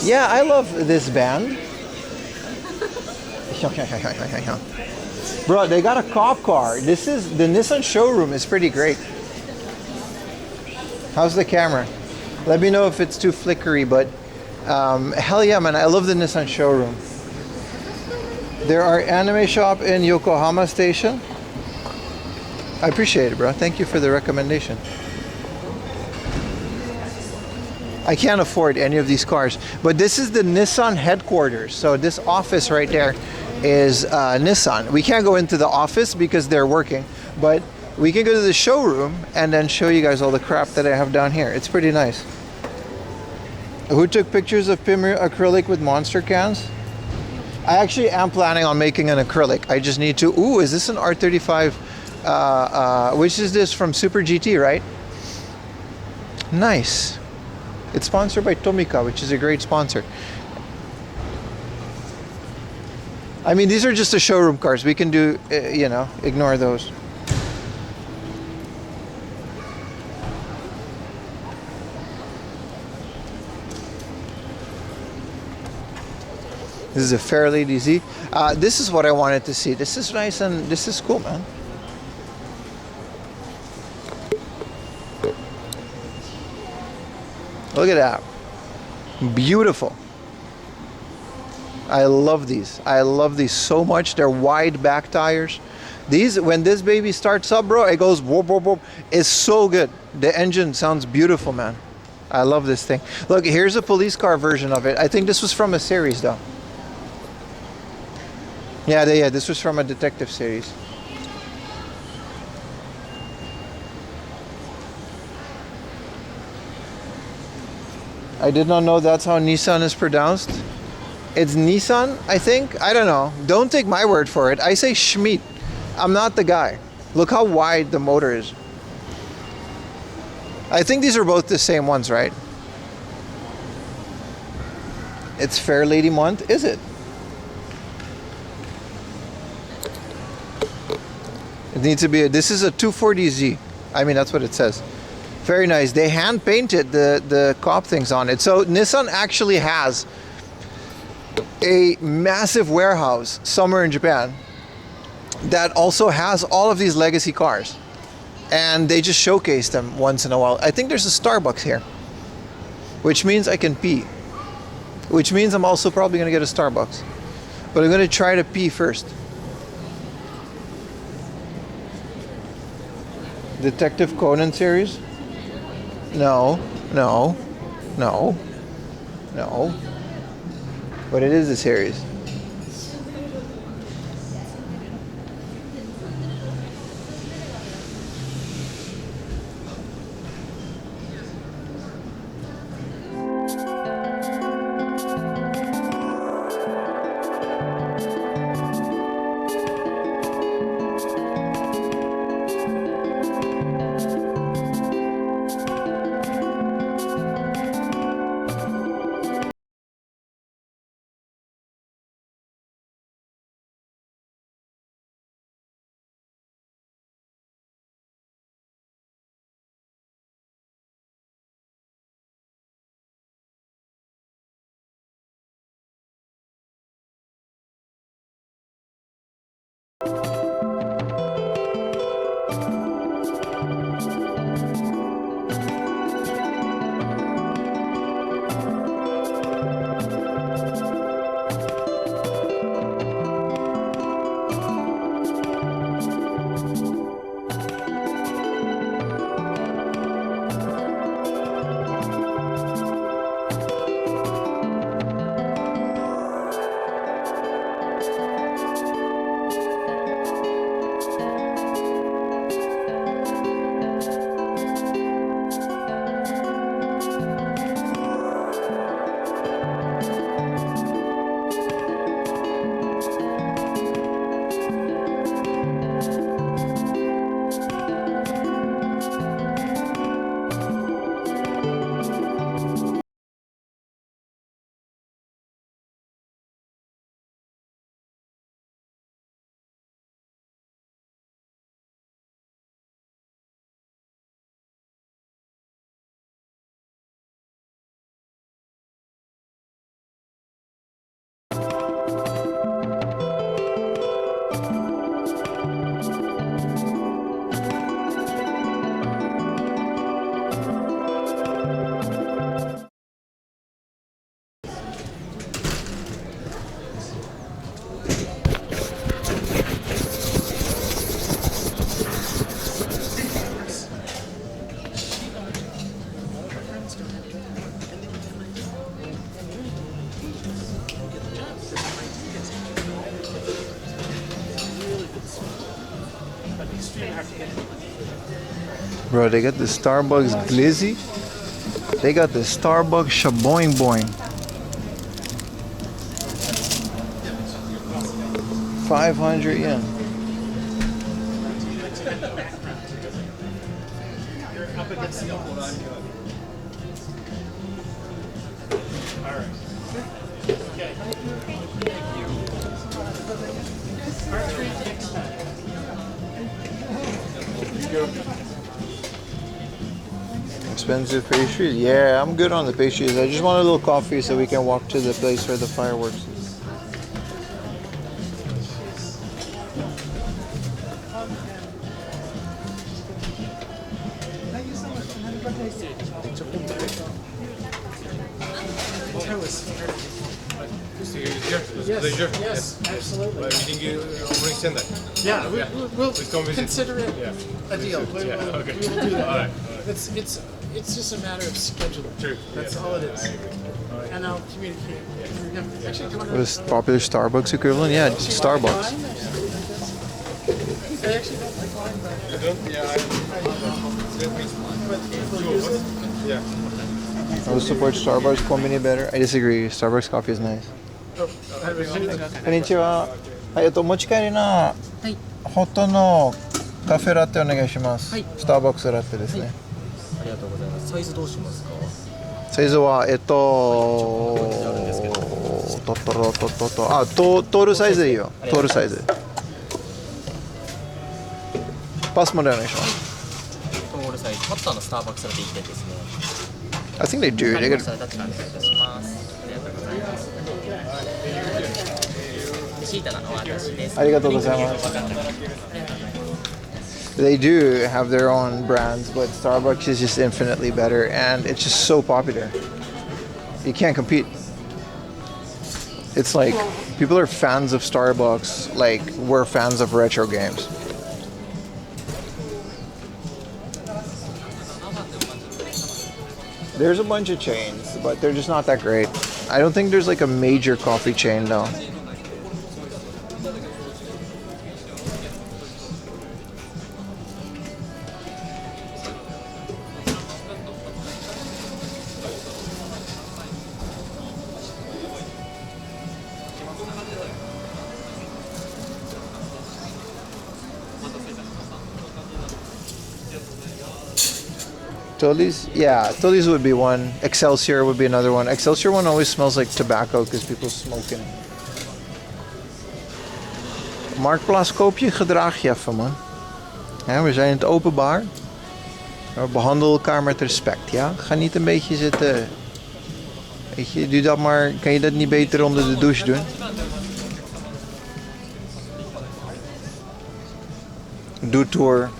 Yeah, I love this band. Bro, they got a cop car. This is, the Nissan showroom is pretty great. How's the camera? Let me know if it's too flickery, but hell yeah, man, I love the Nissan showroom. There are anime shop in Yokohama station. I appreciate it, bro. Thank you for the recommendation. I can't afford any of these cars, but this is the Nissan headquarters. So this office right there is Nissan. We can't go into the office because they're working, but we can go to the showroom and then show you guys all the crap that I have down here. It's pretty nice. Who took pictures of Pimmer acrylic with monster cans? I actually am planning on making an acrylic. I just need to. Ooh, is this an R35? Which is this from Super GT, right? Nice. It's sponsored by Tomica, which is a great sponsor. I mean, these are just the showroom cars. We can do, you know, ignore those. This is a Fairlady Z. This is what I wanted to see. This is nice and this is cool, man. Look at that. Beautiful. I love these. I love these so much. They're wide back tires. These, when this baby starts up, bro, it goes whoop, whoop, whoop. It's so good. The engine sounds beautiful, man. I love this thing. Look, here's a police car version of it. I think this was from a series, though. Yeah, this was from a detective series. I did not know that's how Nissan is pronounced. It's Nissan, I think. I don't know. Don't take my word for it. I say Schmidt. I'm not the guy. Look how wide the motor is. I think these are both the same ones, right? It's Fairlady month, is it? It needs to be this is a 240Z. I mean, that's what it says. Very nice. They hand painted the cop things on it. So Nissan actually has a massive warehouse somewhere in Japan that also has all of these legacy cars. And they just showcase them once in a while. I think there's a Starbucks here, which means I can pee. Which means I'm also probably going to get a Starbucks. But I'm going to try to pee first. Detective Conan series? No. But it is a series. Bro, they got the Starbucks Glizzy. They got the Starbucks Shaboing Boing. 500 yen. Expensive pastries? Yeah, I'm good on the pastries. I just want a little coffee so we can walk to the place where the fireworks is. Yes, absolutely. Yeah, we'll consider it a deal. We'll do that. It's just a matter of scheduling. That's all it is. And I'll communicate. Actually, do you want What is popular Starbucks equivalent? Yeah, Starbucks. I actually don't like wine, but I would support Starbucks combine better. I disagree. Starbucks coffee is nice. Konnichiwa. はい、お持ち帰りのホットのカフェラテお願いします。スターバックスラテですね。ありがとうございます。サイズどうしますか？サイズはトールサイズでいいよ。トールサイズ。パスもでお願いします。トールサイズ。ホットのスターバックスラテ1点ですね。I think they do. わか They りま got した。タッチからお願いいたします。ありがとうございます。シータの私です。ありがとうございます。They do have their own brands, but Starbucks is just infinitely better, and it's just so popular. You can't compete. It's like people are fans of Starbucks, like we're fans of retro games. There's a bunch of chains, but they're just not that great. I don't think there's like a major coffee chain though. Tully's? Yeah, Tully's would be one. Excelsior would be another one. Excelsior one always smells like tobacco because people smoke in it. Marktplaats, koop je, gedraag je even, man. Ja, we zijn in het openbaar. Maar behandel elkaar met respect, ja? Ga niet een beetje zitten... Weet je, doe dat maar... Kan je dat niet beter onder de douche doen? Do tour.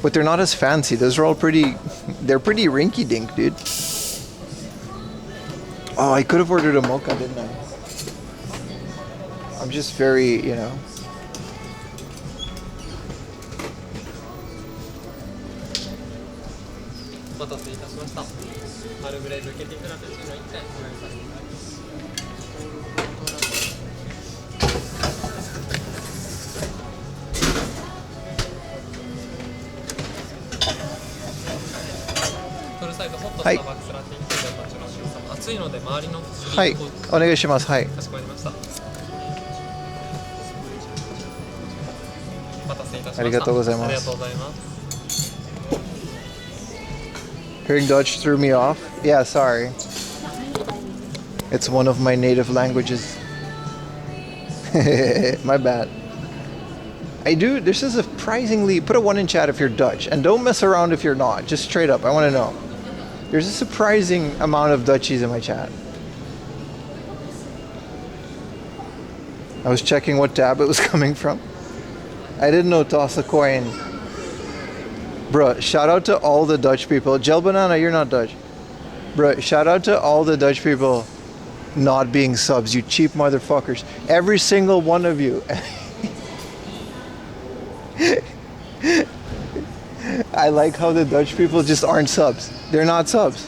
But they're not as fancy. Those are all pretty... They're pretty rinky-dink, dude. Oh, I could have ordered a mocha, didn't I? I'm just very, you know...はいはい、お願いします。はい。かしこまりました。お待たせいたしました。ありがとうございます。ありがとうございます。Hearing Dutch threw me off. Yeah, sorry. It's one of my native languages. My bad. I do. This is surprisingly. Put a 1 in chat if you're Dutch, and don't mess around if you're not. Just straight up. I want to know. There's a surprising amount of Dutchies in my chat. I was checking what tab it was coming from. I didn't know toss a coin. Bruh, shout out to all the Dutch people. Gel Banana, you're not Dutch. Bruh, shout out to all the Dutch people not being subs, you cheap motherfuckers. Every single one of you. I like how the Dutch people just aren't subs. They're not subs.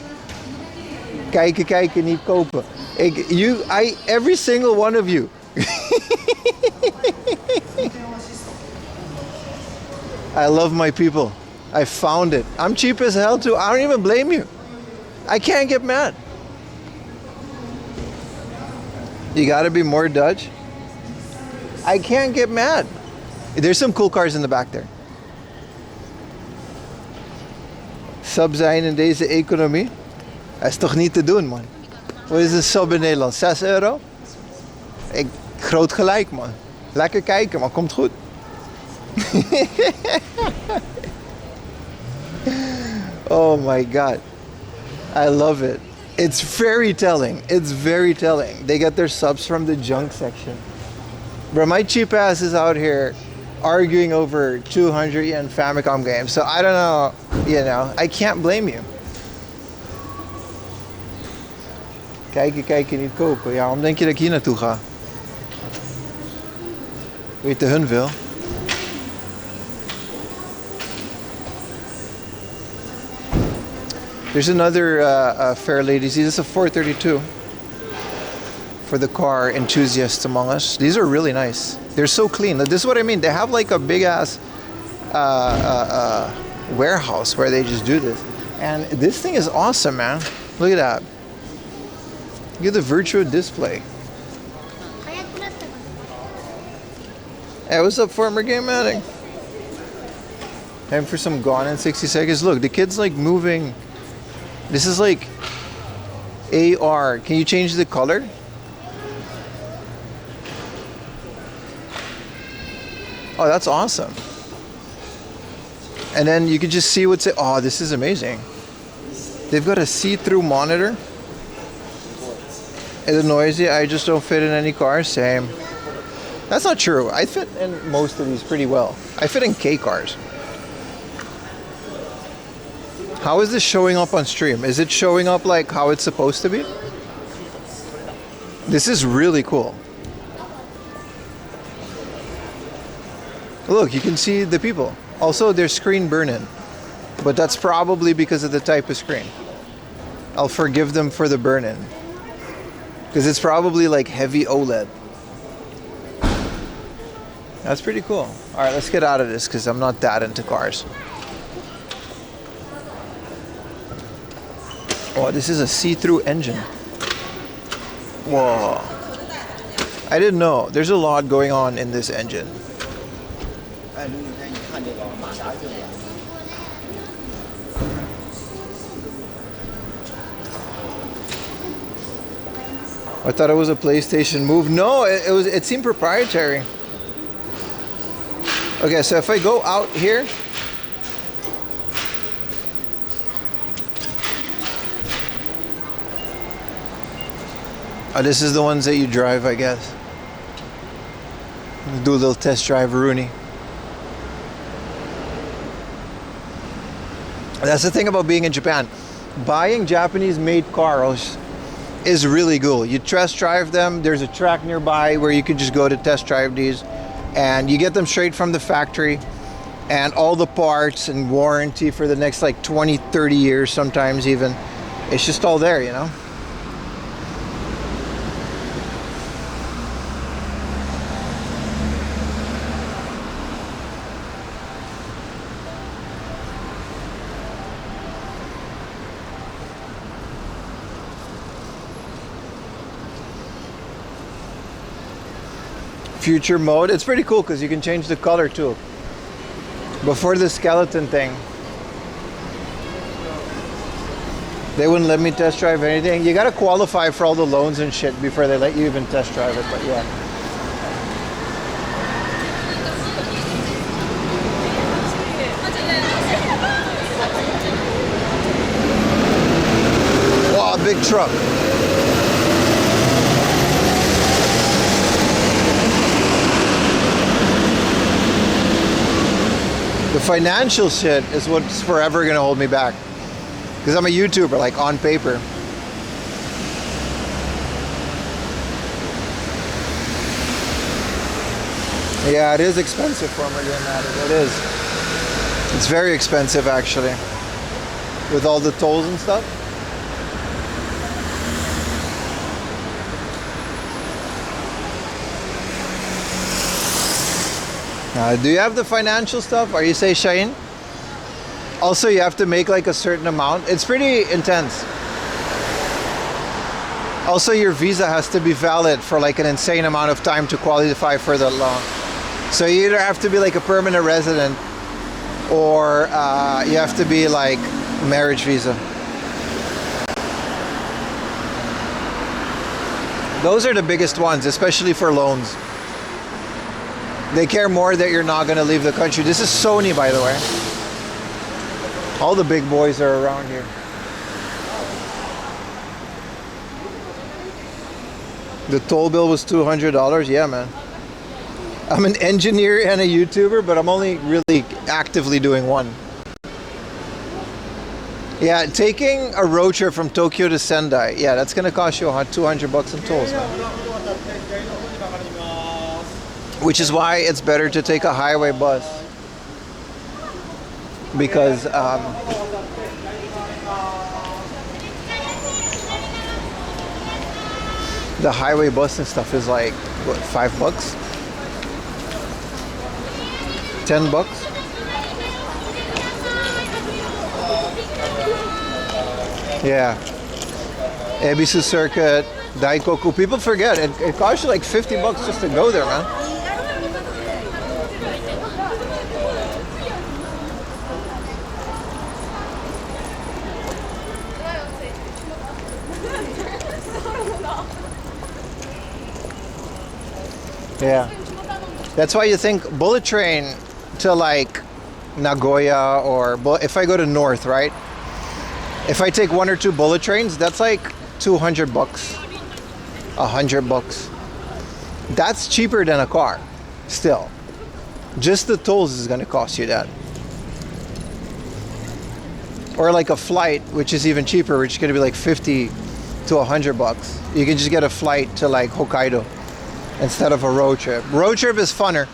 Kijken, kijken, niet kopen. Every single one of you. I love my people. I found it. I'm cheap as hell too. I don't even blame you. I can't get mad. You gotta be more Dutch. I can't get mad. There's some cool cars in the back there. Sub zijn in deze economie. Dat is toch niet te doen, man. Wat is een sub in Nederland? 6 euro? Groot gelijk, man. Lekker kijken, man. Komt goed. Oh my god. I love it. It's very telling. It's very telling. They get their subs from the junk section. Bro, my cheap ass is out here arguing over 200 yen Famicom games. So I don't know, you know, I can't blame you. Kijken, niet kopen. Ja, waarom denk je dat ik hier naartoe ga? Weet je hun veel? There's another fair lady. See, this is a 432 for the car enthusiasts among us. These are really nice. They're so clean. This is what I mean. They have like a big ass warehouse where they just do this. And this thing is awesome, man. Look at that. Look at the virtual display. Hey, what's up, former game addict? Time for some Gone in 60 Seconds. Look, the kid's like moving. This is like AR. Can you change the color? Oh, that's awesome. And then you can just see what's it. Oh, this is amazing. They've got a see-through monitor. It's noisy. I just don't fit in any car. Same. That's not true. I fit in most of these pretty well. I fit in K cars. How is this showing up on stream? Is it showing up like how it's supposed to be? This is really cool. Look, you can see the people. Also, there's screen burn-in. But that's probably because of the type of screen. I'll forgive them for the burn-in. Because it's probably like heavy OLED. That's pretty cool. Alright, let's get out of this because I'm not that into cars. Oh, this is a see-through engine. Whoa. I didn't know. There's a lot going on in this engine. I thought it was a PlayStation move. No, it seemed proprietary. Okay, so if I go out here, oh, this is the ones that you drive, I guess. Do a little test drive, Rooney. That's the thing about being in Japan. Buying Japanese-made cars is really cool. You test drive them. There's a track nearby where you can just go to test drive these, and you get them straight from the factory, and all the parts and warranty for the next like 20, 30 years sometimes even. It's just all there, you know? Future mode, it's pretty cool because you can change the color too. Before the skeleton thing, they wouldn't let me test drive anything. You gotta qualify for all the loans and shit before they let you even test drive it, but yeah. Wow, big truck. The financial shit is what's forever gonna hold me back. Because I'm a YouTuber, like on paper. Yeah, it is expensive for me doing that. It is. It's very expensive actually. With all the tolls and stuff. Do you have the financial stuff? Are you say Shine? Also, you have to make like a certain amount. It's pretty intense. Also, your visa has to be valid for like an insane amount of time to qualify for that loan. So you either have to be like a permanent resident, or you have to be like marriage visa. Those are the biggest ones, especially for loans. They care more that you're not going to leave the country. This is Sony, by the way. All the big boys are around here. The toll bill was $200. Yeah, man. I'm an engineer and a YouTuber, but I'm only really actively doing one. Yeah, taking a road trip from Tokyo to Sendai, yeah, that's gonna cost you $200 in tolls, man. Which is why it's better to take a highway bus, because the highway bus and stuff is like what, $5, $10. Yeah, Ebisu Circuit, Daikoku. People forget it costs you like $50 just to go there, man. Yeah, that's why you think bullet train to like Nagoya, or if I go to north, right? If I take 1 or 2 bullet trains, that's like $200, $100. That's cheaper than a car, still. Just the tolls is gonna cost you that. Or like a flight, which is even cheaper, which is gonna be like $50 to $100. You can just get a flight to like Hokkaido instead of a road trip. Road trip is funner,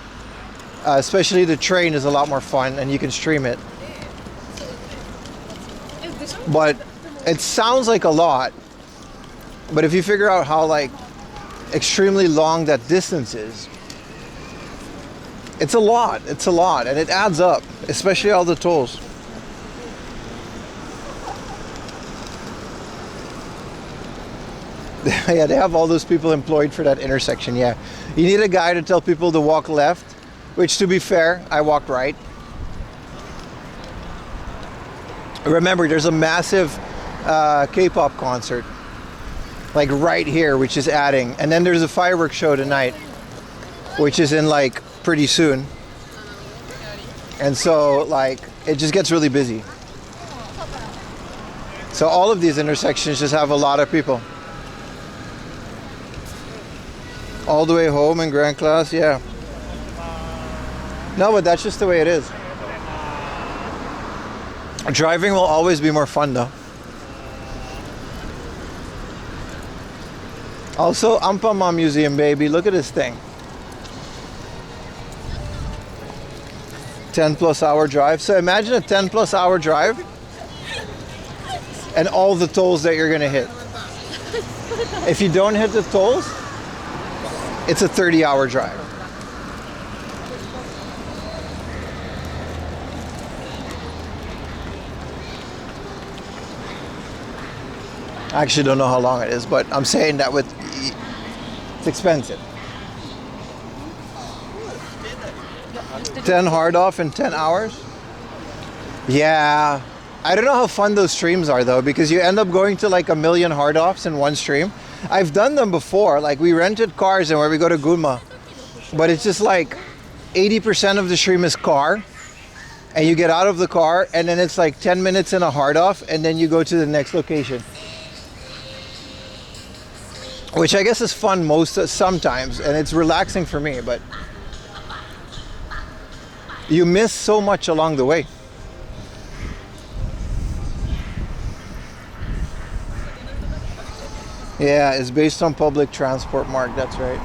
especially the train is a lot more fun and you can stream it. But it sounds like a lot, but if you figure out how like extremely long that distance is, it's a lot, and it adds up, especially all the tolls. Yeah, they have all those people employed for that intersection. Yeah, you need a guy to tell people to walk left, which, to be fair, I walked right. Remember, there's a massive K-pop concert like right here, which is adding, and then there's a fireworks show tonight, which is in like pretty soon, and so like it just gets really busy. So all of these intersections just have a lot of people. All the way home in Grand Class, yeah. No, but that's just the way it is. Driving will always be more fun though. Also, Ampama Museum, baby. Look at this thing. 10+ hour drive. So imagine a 10+ hour drive and all the tolls that you're gonna hit. If you don't hit the tolls, it's a 30-hour drive. I actually don't know how long it is, but I'm saying that it's expensive. 10 hard off in 10 hours? Yeah. I don't know how fun those streams are though, because you end up going to like 1 million hard offs in one stream. I've done them before, like we rented cars and where we go to Gunma, but it's just like 80% of the stream is car, and you get out of the car and then it's like 10 minutes in a hard off and then you go to the next location. Which I guess is fun sometimes, and it's relaxing for me, but you miss so much along the way. Yeah, it's based on public transport, Mark, that's right.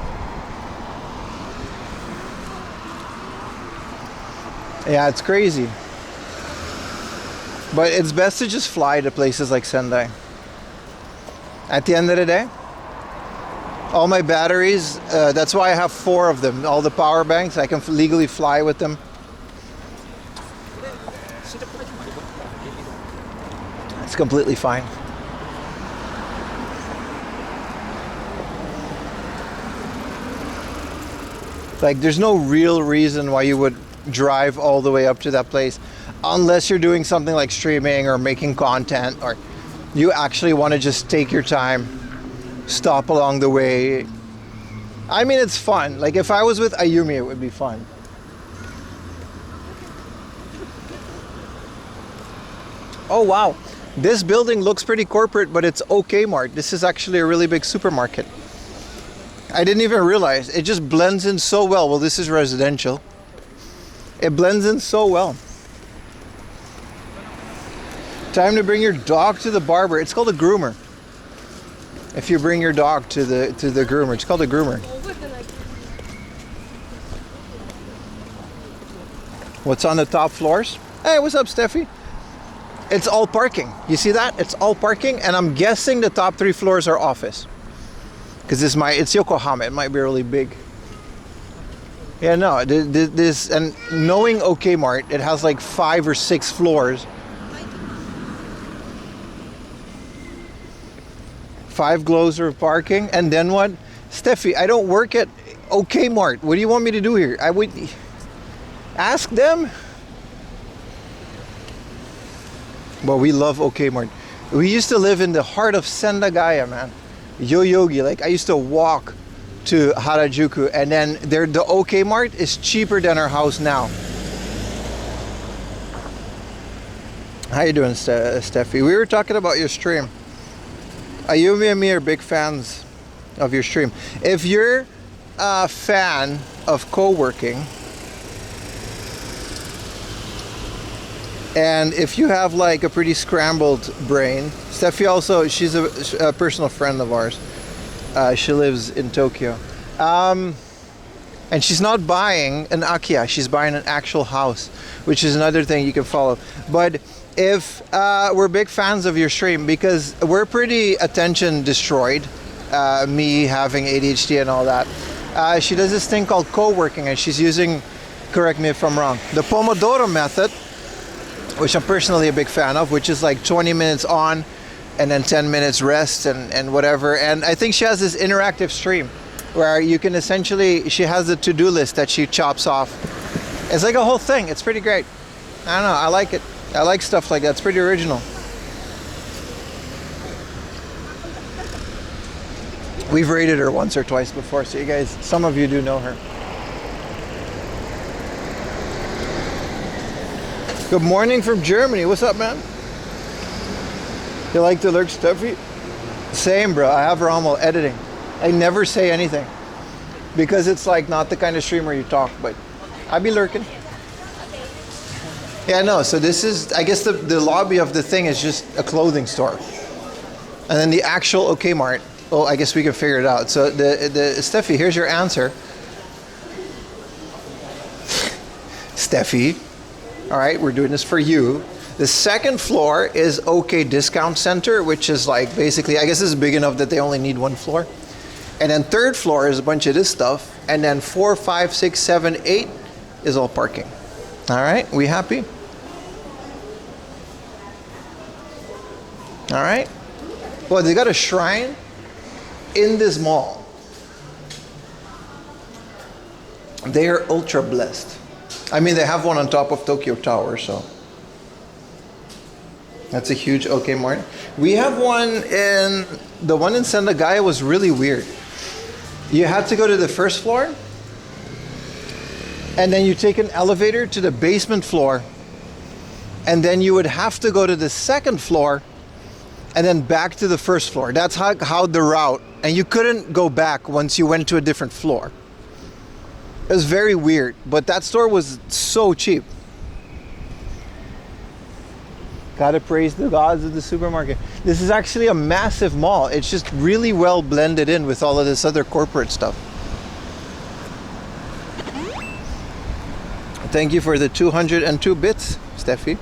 Yeah, it's crazy. But it's best to just fly to places like Sendai. At the end of the day, All my batteries, that's why I have 4 of them. All the power banks, I can legally fly with them. It's completely fine. Like, there's no real reason why you would drive all the way up to that place unless you're doing something like streaming or making content, or you actually want to just take your time, stop along the way. I mean, it's fun. Like, if I was with Ayumi, it would be fun. Oh wow, this building looks pretty corporate, but it's OK Mart. This is actually a really big supermarket. I didn't even realize. It just blends in so well. Well, this is residential. It blends in so well. Time to bring your dog to the barber. It's called a groomer. If you bring your dog to the groomer, it's called a groomer. What's on the top floors? Hey, what's up, Steffi? It's all parking. You see that? It's all parking, and I'm guessing the top 3 floors are office. Because it's Yokohama. It might be really big. Yeah, no, this, and knowing OK Mart, it has like 5 or 6 floors. 5 floors of parking, and then what? Steffi, I don't work at OK Mart. What do you want me to do here? I would ask them. Well, we love OK Mart. We used to live in the heart of Sendagaya, man. Yoyogi. Like, I used to walk to Harajuku, and then the OK Mart is cheaper than our house now. How you doing, Steffi? We were talking about your stream. Ayumi and me are big fans of your stream. If you're a fan of co-working, and if you have like a pretty scrambled brain, Steffi also, she's a personal friend of ours. She lives in Tokyo. And she's not buying an Akia, she's buying an actual house, which is another thing you can follow. But if we're big fans of your stream, because we're pretty attention destroyed, me having ADHD and all that, she does this thing called co-working, and she's using, correct me if I'm wrong, the Pomodoro method, which I'm personally a big fan of, which is like 20 minutes on and then 10 minutes rest and whatever. And I think she has this interactive stream where you can essentially, she has a to-do list that she chops off. It's like a whole thing. It's pretty great. I don't know, I like it. I like stuff like that. It's pretty original. We've rated her once or twice before, so you guys, some of you do know her. Good morning from Germany. What's up, man? You like to lurk, Steffi? Same, bro. I have her on while editing. I never say anything because it's like not the kind of streamer you talk, but I be lurking. Yeah, no. So this is, I guess the lobby of the thing is just a clothing store, and then the actual OK Mart. Well, I guess we can figure it out. So the Steffi, here's your answer. Steffi. All right, we're doing this for you. The second floor is OK Discount Center, which is like basically, I guess this is big enough that they only need 1 floor. And then third floor is a bunch of this stuff. And then 4, 5, 6, 7, 8 is all parking. All right, we happy? All right. Well, they got a shrine in this mall. They are ultra blessed. I mean, they have one on top of Tokyo Tower, so that's a huge OK Mart. We have one in, the one in Sendagaya was really weird. You had to go to the first floor, and then you take an elevator to the basement floor, and then you would have to go to the second floor, and then back to the first floor. That's how the route, and you couldn't go back once you went to a different floor. It was very weird, but that store was so cheap. Gotta praise the gods of the supermarket. This is actually a massive mall. It's just really well blended in with all of this other corporate stuff. Thank you for the 202 bits, Steffi.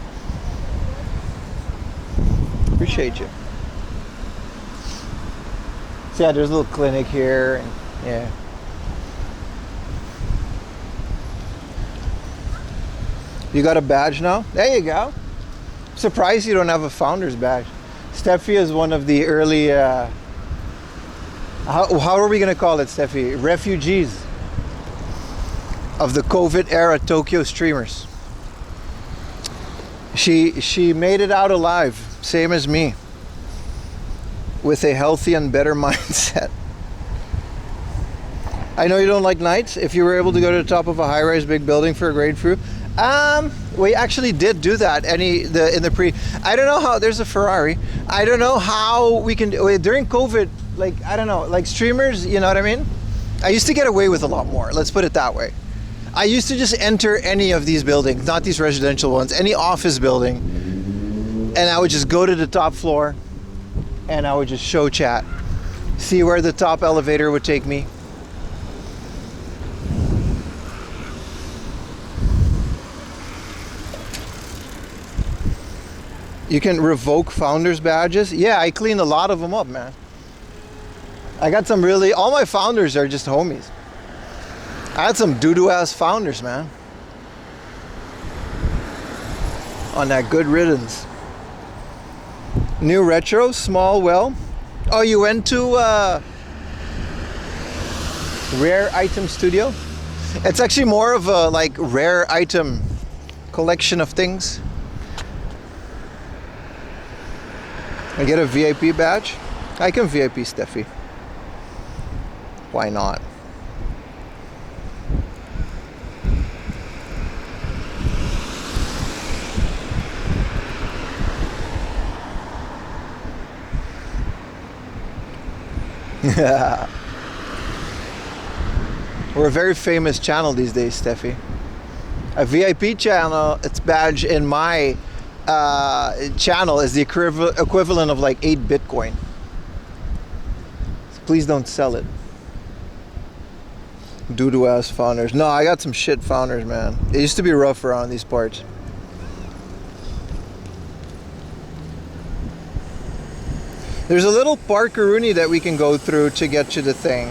Appreciate you. So yeah, there's a little clinic here. And, yeah. You got a badge now? There you go. Surprised you don't have a founder's badge. Steffi is one of the early, how are we going to call it, Steffi? Refugees of the COVID era Tokyo streamers. She made it out alive, same as me, with a healthy and better mindset. I know you don't like nights. If you were able to go to the top of a high-rise big building for a grapefruit, we actually did do that. I don't know how. There's a Ferrari. I don't know how we can during COVID. Like, I don't know. Like streamers, you know what I mean? I used to get away with a lot more. Let's put it that way. I used to just enter any of these buildings, not these residential ones, any office building, and I would just go to the top floor, and I would just show chat, see where the top elevator would take me. You can revoke founders badges. Yeah, I cleaned a lot of them up, man. I got some really, all my founders are just homies. I had some doo-doo ass founders, man. On that good riddance. New retro, small well. Oh, you went to Rare Item Studio? It's actually more of a like rare item collection of things. I get a VIP badge. I can VIP Steffi. Why not? We're a very famous channel these days, Steffi. A VIP channel, its badge in my channel is the equivalent of like 8 Bitcoin. So please don't sell it. Doo-doo ass founders. No, I got some shit founders, man. It used to be rough around these parts. There's a little parkaroonie that we can go through to get to the thing.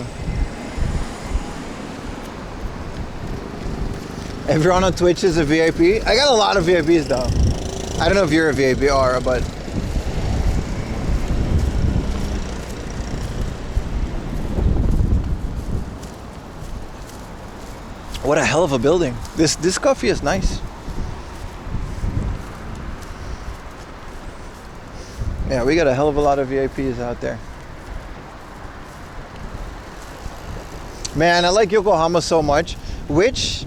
Everyone on Twitch is a VIP. I got a lot of VIPs though. I don't know if you're a VIP, Aura, but what a hell of a building. This coffee is nice. Yeah, we got a hell of a lot of VIPs out there. Man, I like Yokohama so much, which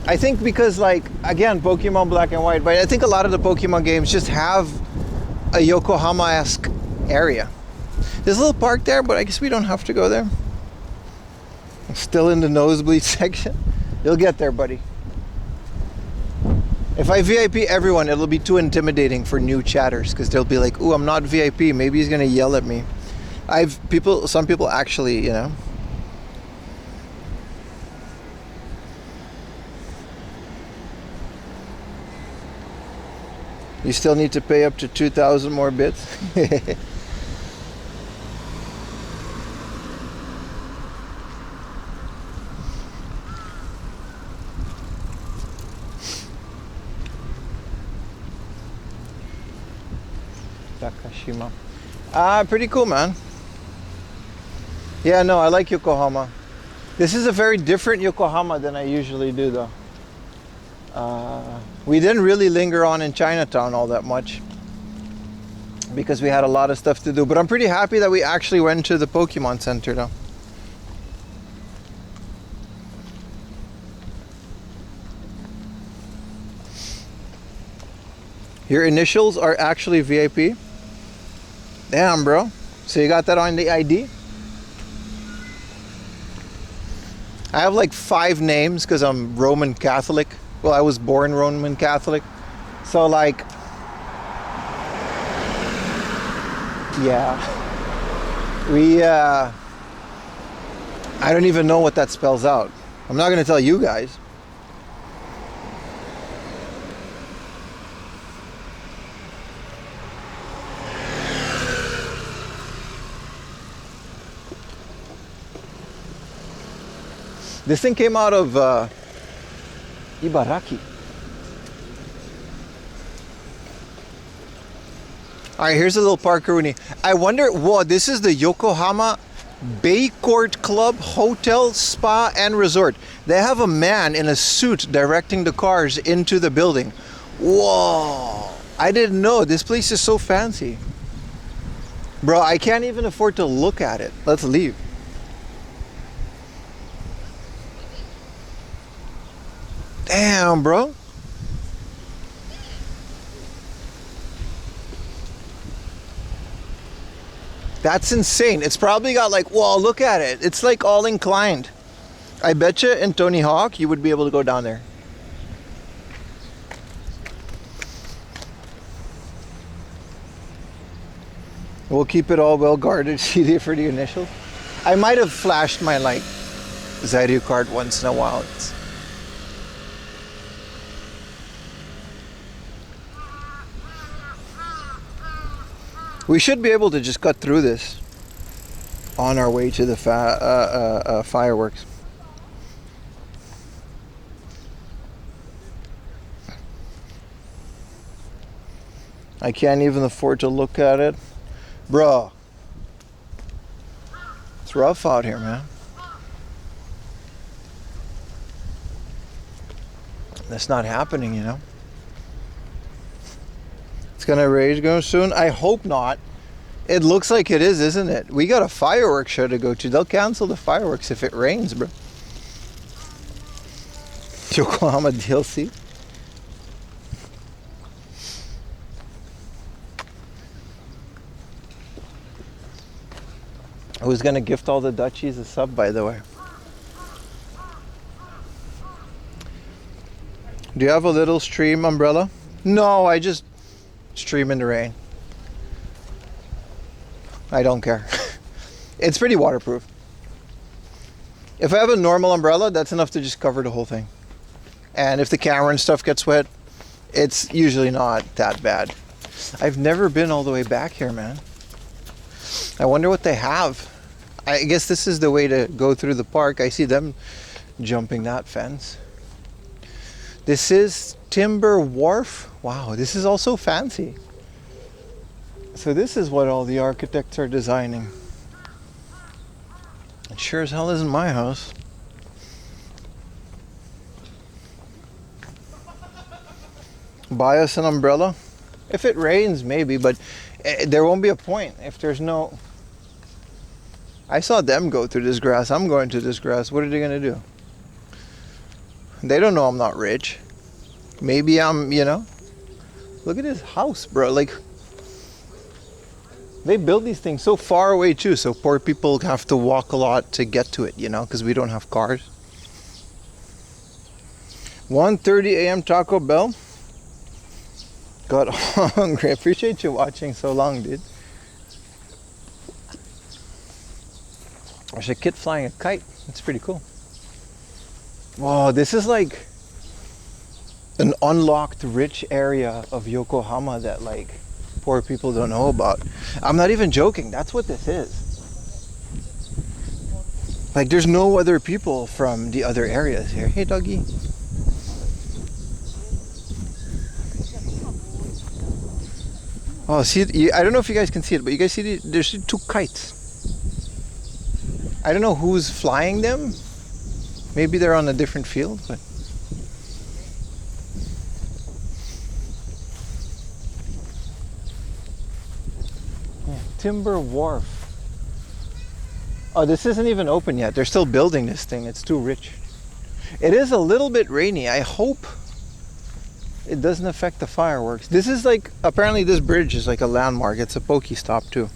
I think because, like, again, Pokemon Black and White, but I think a lot of the Pokemon games just have a Yokohama-esque area. There's a little park there, but I guess we don't have to go there. I'm still in the nosebleed section. You'll get there, buddy. If I VIP everyone, it'll be too intimidating for new chatters because they'll be like, "Ooh, I'm not VIP. Maybe he's gonna yell at me." Some people actually, you know. You still need to pay up to 2,000 more bits. Takashima. Pretty cool, man. Yeah, no, I like Yokohama. This is a very different Yokohama than I usually do, though. We didn't really linger on in Chinatown all that much because we had a lot of stuff to do. But I'm pretty happy that we actually went to the Pokemon Center, though. Your initials are actually VIP? Damn, bro. So you got that on the ID? I have like 5 names because I'm Roman Catholic. Well, I was born Roman Catholic. So like, yeah. I don't even know what that spells out. I'm not going to tell you guys. This thing came out of Ibaraki. All right, here's a little parkaroonie. I wonder, whoa, this is the Yokohama Bay Court Club Hotel, Spa, and Resort. They have a man in a suit directing the cars into the building. Whoa, I didn't know. This place is so fancy. Bro, I can't even afford to look at it. Let's leave. Damn, bro. That's insane. It's probably got like, whoa, look at it. It's like all inclined. I bet you in Tony Hawk, you would be able to go down there. We'll keep it all well guarded. CD for the initials. I might have flashed my like Zairyu card once in a while. We should be able to just cut through this on our way to the fireworks. I can't even afford to look at it. Bro, it's rough out here, man. That's not happening, you know. It's gonna rage go soon. I hope not. It looks like it is, isn't it? We got a fireworks show to go to. They'll cancel the fireworks if it rains, bro. Yokohama DLC. Who's gonna gift all the Dutchies a sub, by the way? Do you have a little stream umbrella? No, I just stream in the rain. I don't care. It's pretty waterproof. If I have a normal umbrella, that's enough to just cover the whole thing. And if the camera and stuff gets wet, it's usually not that bad. I've never been all the way back here, man. I wonder what they have. I guess this is the way to go through the park. I see them jumping that fence. This is Timber Wharf. Wow, this is also fancy. So this is what all the architects are designing. It sure as hell isn't my house. Buy us an umbrella? If it rains, maybe, but there won't be a point if there's no... I saw them go through this grass. I'm going through this grass. What are they going to do? They don't know I'm not rich. Maybe I'm, you know. Look at this house, bro. Like, they build these things so far away too, so poor people have to walk a lot to get to it, you know, because we don't have cars. 1:30 a.m. Taco Bell. Got hungry. I appreciate you watching so long, dude. There's a kid flying a kite. That's pretty cool. Whoa, this is like an unlocked rich area of Yokohama that like poor people don't know about. I'm not even joking. That's what this is. Like there's no other people from the other areas here. Hey, doggy. Oh, see, I don't know if you guys can see it, but you guys see there's two kites. I don't know who's flying them. Maybe they're on a different field, but... Yeah, Timber Wharf. Oh, this isn't even open yet. They're still building this thing. It's too rich. It is a little bit rainy. I hope it doesn't affect the fireworks. This is like, apparently this bridge is like a landmark. It's a Pokestop too.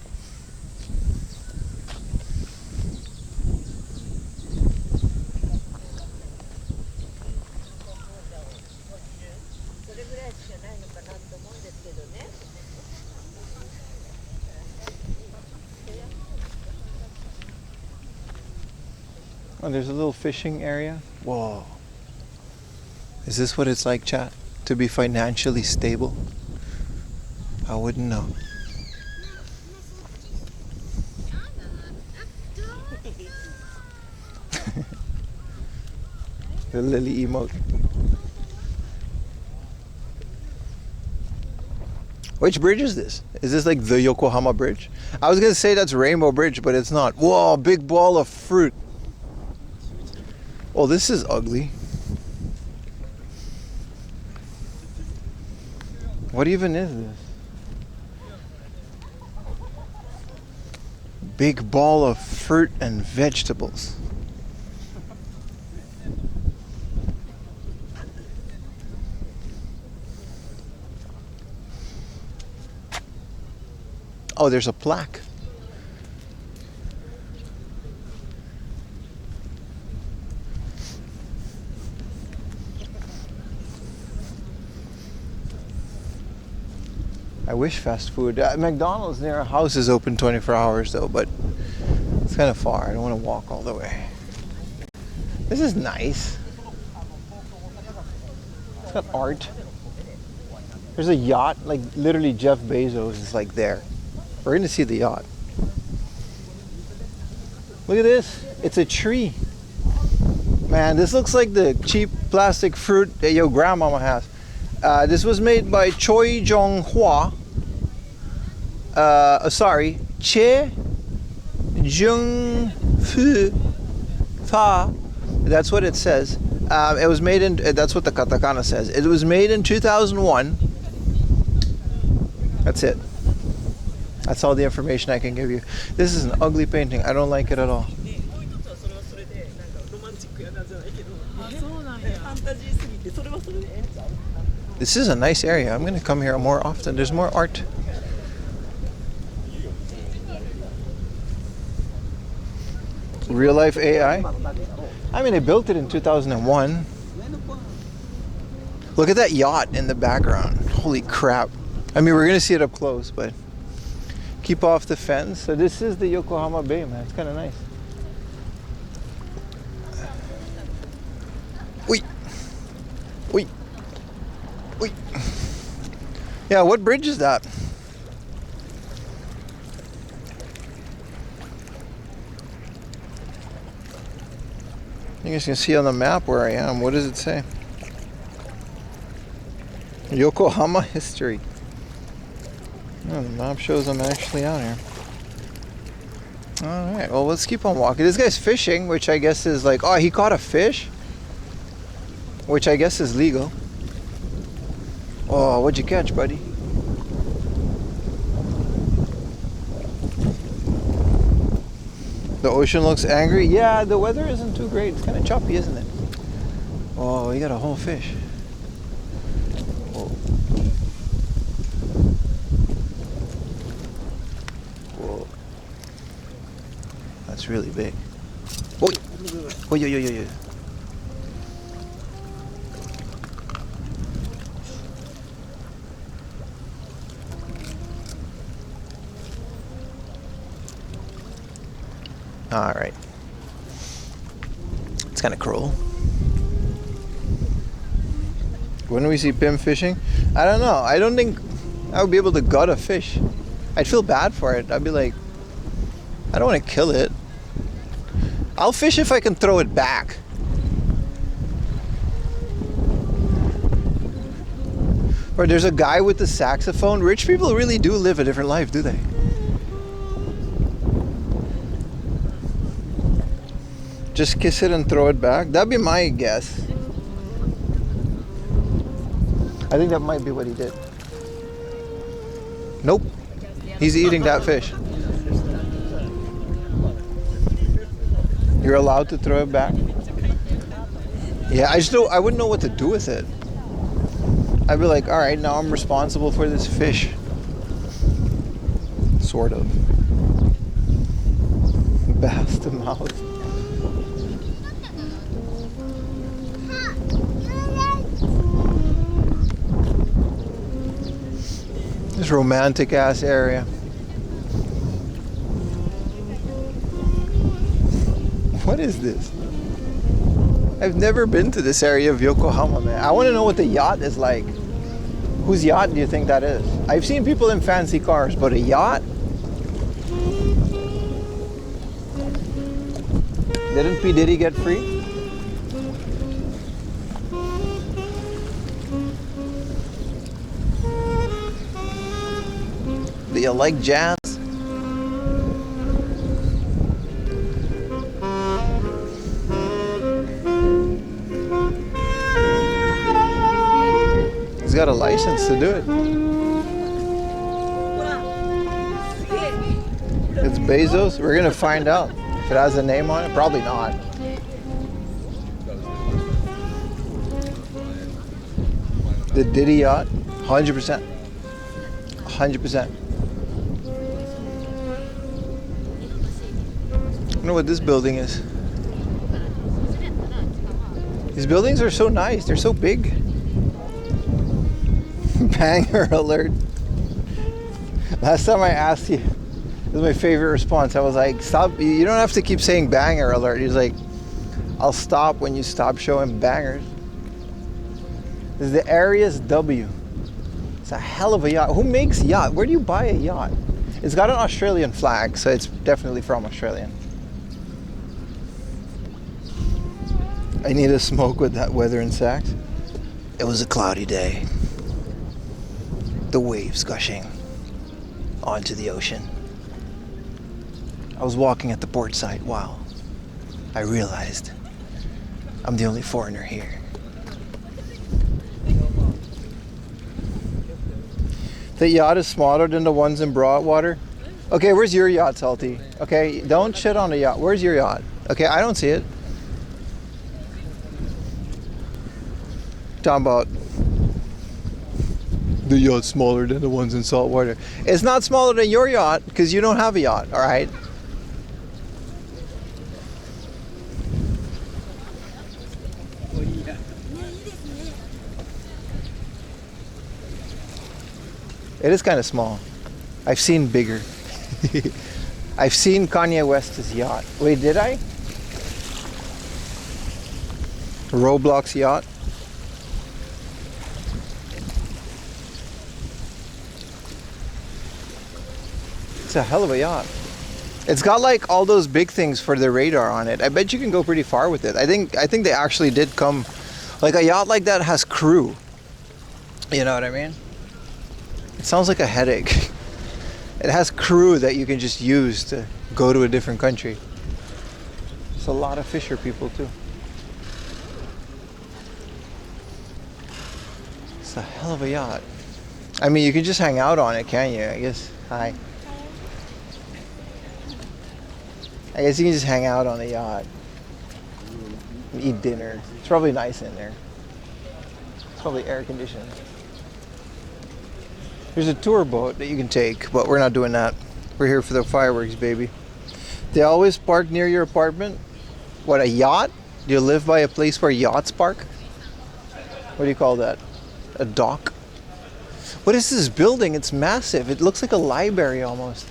Oh, there's a little fishing area. Whoa. Is this what it's like, chat? To be financially stable? I wouldn't know. The lily emote. Which bridge is this? Is this like the Yokohama bridge? I was gonna say that's Rainbow Bridge, but it's not. Whoa, big ball of fruit. Oh, this is ugly. What even is this? Big ball of fruit and vegetables. Oh, there's a plaque. I wish fast food. McDonald's near our house is open 24 hours though, but it's kind of far. I don't want to walk all the way. This is nice. It's got art. There's a yacht, like literally Jeff Bezos is like there. We're gonna see the yacht. Look at this. It's a tree. Man, this looks like the cheap plastic fruit that your grandmama has. This was made by Choi Jong-hwa. Sorry, Che Jung-fu Fa. That's what it says. It was made in, that's what the katakana says. It was made in 2001. That's it. That's all the information I can give you. This is an ugly painting. I don't like it at all. This is a nice area. I'm going to come here more often. There's more art. Real life AI. I mean, they built it in 2001. Look at that yacht in the background. Holy crap. I mean, we're going to see it up close, but keep off the fence. So this is the Yokohama Bay, man. It's kind of nice. Wait. Wait. Wait. Yeah, what bridge is that? You guys can see on the map where I am. What does it say? Yokohama history. Oh, the map shows I'm actually out here. Alright, well, let's keep on walking. This guy's fishing, which I guess is like, oh, he caught a fish? Which I guess is legal. Oh, what'd you catch, buddy? The ocean looks angry. Yeah, the weather isn't too great. It's kind of choppy, isn't it? Oh, you got a whole fish. Whoa. Whoa. That's really big. Oh, oh, yo. All right. It's kind of cruel. When do we see Pim fishing? I don't know. I don't think I would be able to gut a fish. I'd feel bad for it. I'd be like, I don't want to kill it. I'll fish if I can throw it back. Or there's a guy with the saxophone. Rich people really do live a different life, do they? Just kiss it and throw it back? That'd be my guess. I think that might be what he did. Nope. He's eating that fish. You're allowed to throw it back? Yeah, I wouldn't know what to do with it. I'd be like, alright, now I'm responsible for this fish. Sort of. Bass to mouth. This romantic ass area. What is this? I've never been to this area of Yokohama, man. I want to know what the yacht is like. Whose yacht do you think that is? I've seen people in fancy cars, but a yacht? Didn't P. Diddy get free? you like jazz. He's got a license to do it. It's Bezos. We're gonna find out if it has a name on it. Probably not. The Diddy yacht, 100%. 100%. I don't know what this building is. These buildings are so nice. They're so big. Banger alert. Last time I asked you, this is my favorite response. I was like, stop. You don't have to keep saying banger alert. He's like, I'll stop when you stop showing bangers. This is the Arias W. It's a hell of a yacht. Who makes yacht? Where do you buy a yacht? It's got an Australian flag, so it's definitely from Australia. I need a smoke with that weather in Sachs. It was a cloudy day. The waves gushing onto the ocean. I was walking at the port side. Wow. I realized I'm the only foreigner here. The yacht is smaller than the ones in Broadwater. Okay, where's your yacht, Salty? Okay, don't shit on the yacht. Where's your yacht? Okay, I don't see it. Talking about the yacht's smaller than the ones in saltwater. It's not smaller than your yacht because you don't have a yacht, all right? It is kind of small. I've seen bigger. I've seen Kanye West's yacht. Wait, did I? Roblox yacht. It's a hell of a yacht. It's got like all those big things for the radar on it. I bet you can go pretty far with it. I think they actually did come, like a yacht like that has crew. You know what I mean? It sounds like a headache. It has crew that you can just use to go to a different country. It's a lot of fisher people too. It's a hell of a yacht. I mean, you can just hang out on it, can't you? I guess. Hi. I guess you can just hang out on a yacht and eat dinner. It's probably nice in there. It's probably air conditioned. There's a tour boat that you can take, but we're not doing that. We're here for the fireworks, baby. They always park near your apartment. What, a yacht? Do you live by a place where yachts park? What do you call that? A dock? What is this building? It's massive. It looks like a library almost.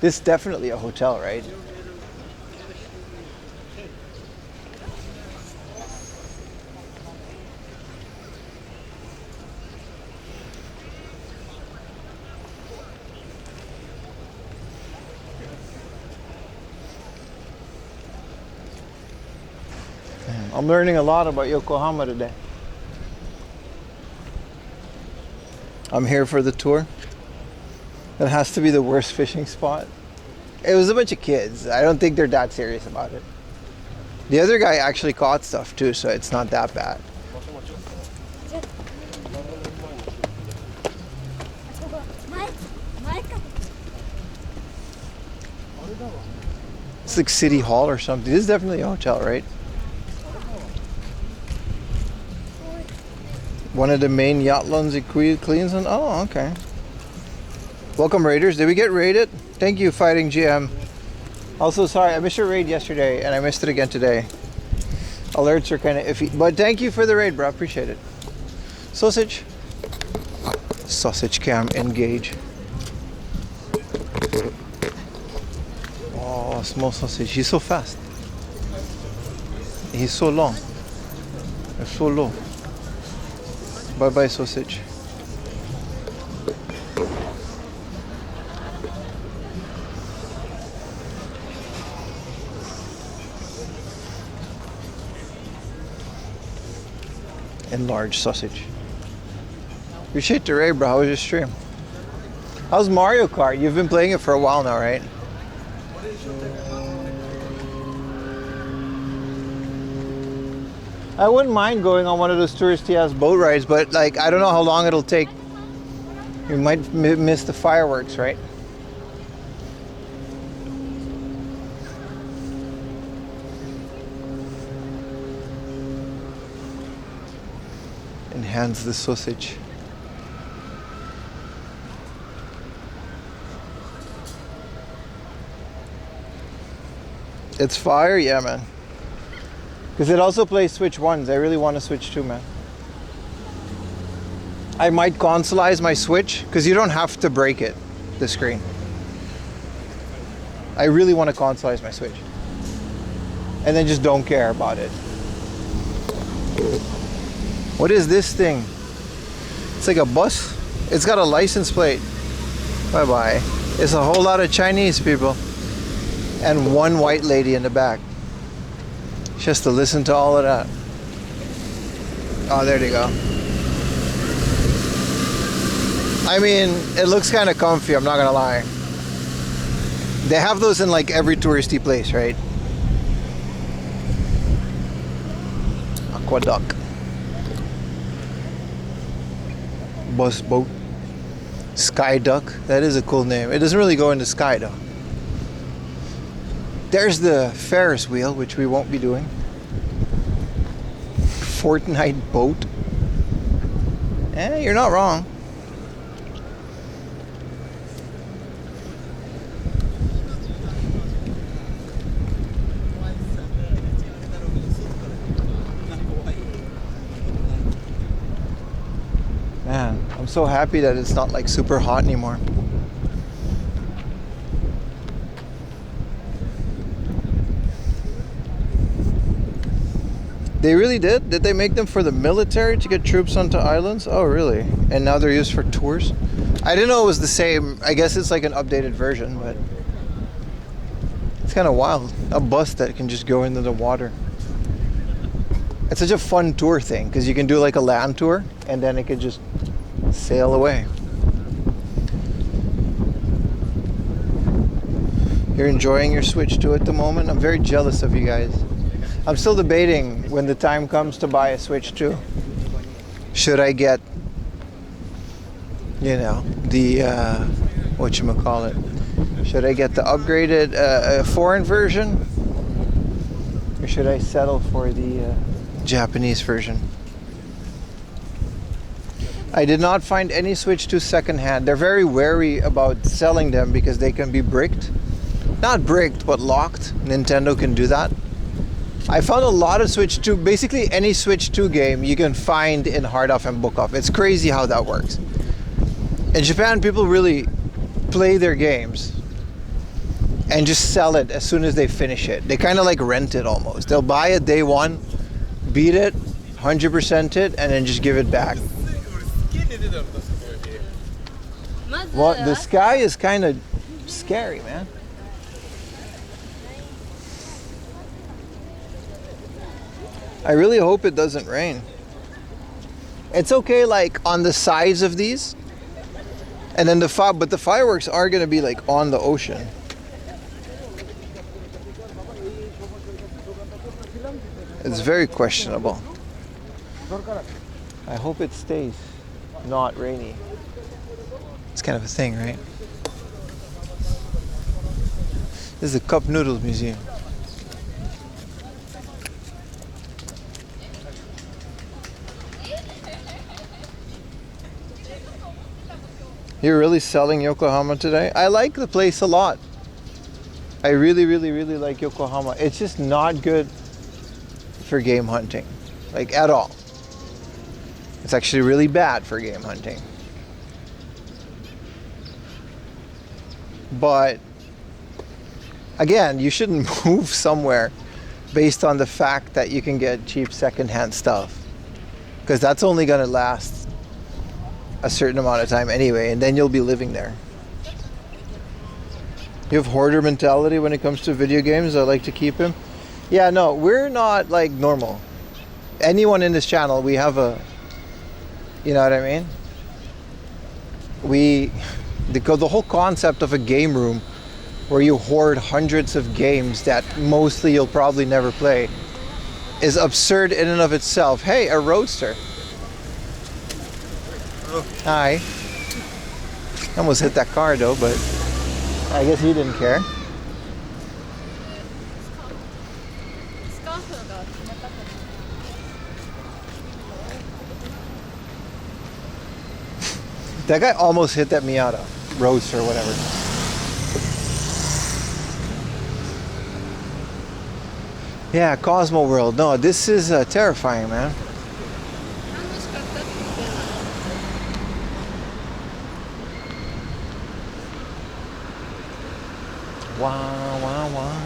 This is definitely a hotel, right? I'm learning a lot about Yokohama today. I'm here for the tour. It has to be the worst fishing spot. It was a bunch of kids. I don't think they're that serious about it. The other guy actually caught stuff too, so it's not that bad. It's like City Hall or something. This is definitely a hotel, right? One of the main yacht loans it cleans on. Oh, okay. Welcome, Raiders. Did we get raided? Thank you, Fighting GM. Also, sorry, I missed your raid yesterday, and I missed it again today. Alerts are kind of iffy, but thank you for the raid, bro. Appreciate it. Sausage. Sausage cam, engage. Oh, small sausage. He's so fast. He's so long. He's so low. Bye-bye, sausage. Enlarged sausage. Appreciate the raid, bro. How was your stream? How's Mario Kart? You've been playing it for a while now, right? I wouldn't mind going on one of those touristy ass boat rides, but like I don't know how long it'll take. You might miss the fireworks, right? Enhance the sausage. It's fire, yeah, man. Because it also plays Switch 1s. I really want to Switch 2, man. I might consoleize my Switch, because you don't have to break it, the screen. I really want to consoleize my Switch. And then just don't care about it. What is this thing? It's like a bus. It's got a license plate. Bye-bye. It's a whole lot of Chinese people. And one white lady in the back. She has to listen to all of that. Oh, there they go. I mean, it looks kind of comfy, I'm not gonna lie. They have those in like every touristy place, right? Aqueduct. Bus boat. Sky Duck. That is a cool name. It doesn't really go in the sky though. There's the Ferris wheel, which we won't be doing. Fortnite boat. Eh, you're not wrong. Man, I'm so happy that it's not like super hot anymore. They really did? Did they make them for the military to get troops onto islands? Oh, really? And now they're used for tours? I didn't know it was the same. I guess it's like an updated version, but it's kind of wild. A bus that can just go into the water. It's such a fun tour thing because you can do like a land tour and then it could just sail away. You're enjoying your Switch 2 at the moment? I'm very jealous of you guys. I'm still debating when the time comes to buy a Switch 2. Should I get, you know, the, whatchamacallit? Should I get the upgraded foreign version? Or should I settle for the Japanese version? I did not find any Switch 2 secondhand. They're very wary about selling them because they can be bricked. Not bricked, but locked. Nintendo can do that. I found a lot of Switch 2, basically any Switch 2 game you can find in Hard Off and Book Off. It's crazy how that works. In Japan, people really play their games and just sell it as soon as they finish it. They kind of like rent it almost. They'll buy it day one, beat it, 100% it, and then just give it back. Well, the sky is kind of scary, man. I really hope it doesn't rain. It's okay like on the sides of these. And then but the fireworks are going to be like on the ocean. It's very questionable. I hope it stays not rainy. It's kind of a thing, right? This is the Cup Noodles Museum. You're really selling Yokohama today? I like the place a lot. I really, really, really like Yokohama. It's just not good for game hunting, like at all. It's actually really bad for game hunting. But again, you shouldn't move somewhere based on the fact that you can get cheap secondhand stuff, because that's only going to last a certain amount of time anyway, and then you'll be living there. You have hoarder mentality when it comes to video games. I like to keep him. Yeah, no, we're not like normal. Anyone in this channel, we have a, you know what I mean? The whole concept of a game room where you hoard hundreds of games that mostly you'll probably never play is absurd in and of itself. Hey, a roadster. Hi. Almost hit that car though, but I guess he didn't care. That guy almost hit that Miata roadster or whatever. Yeah, Cosmo World. No, this is terrifying, man. Wow, wow, wow.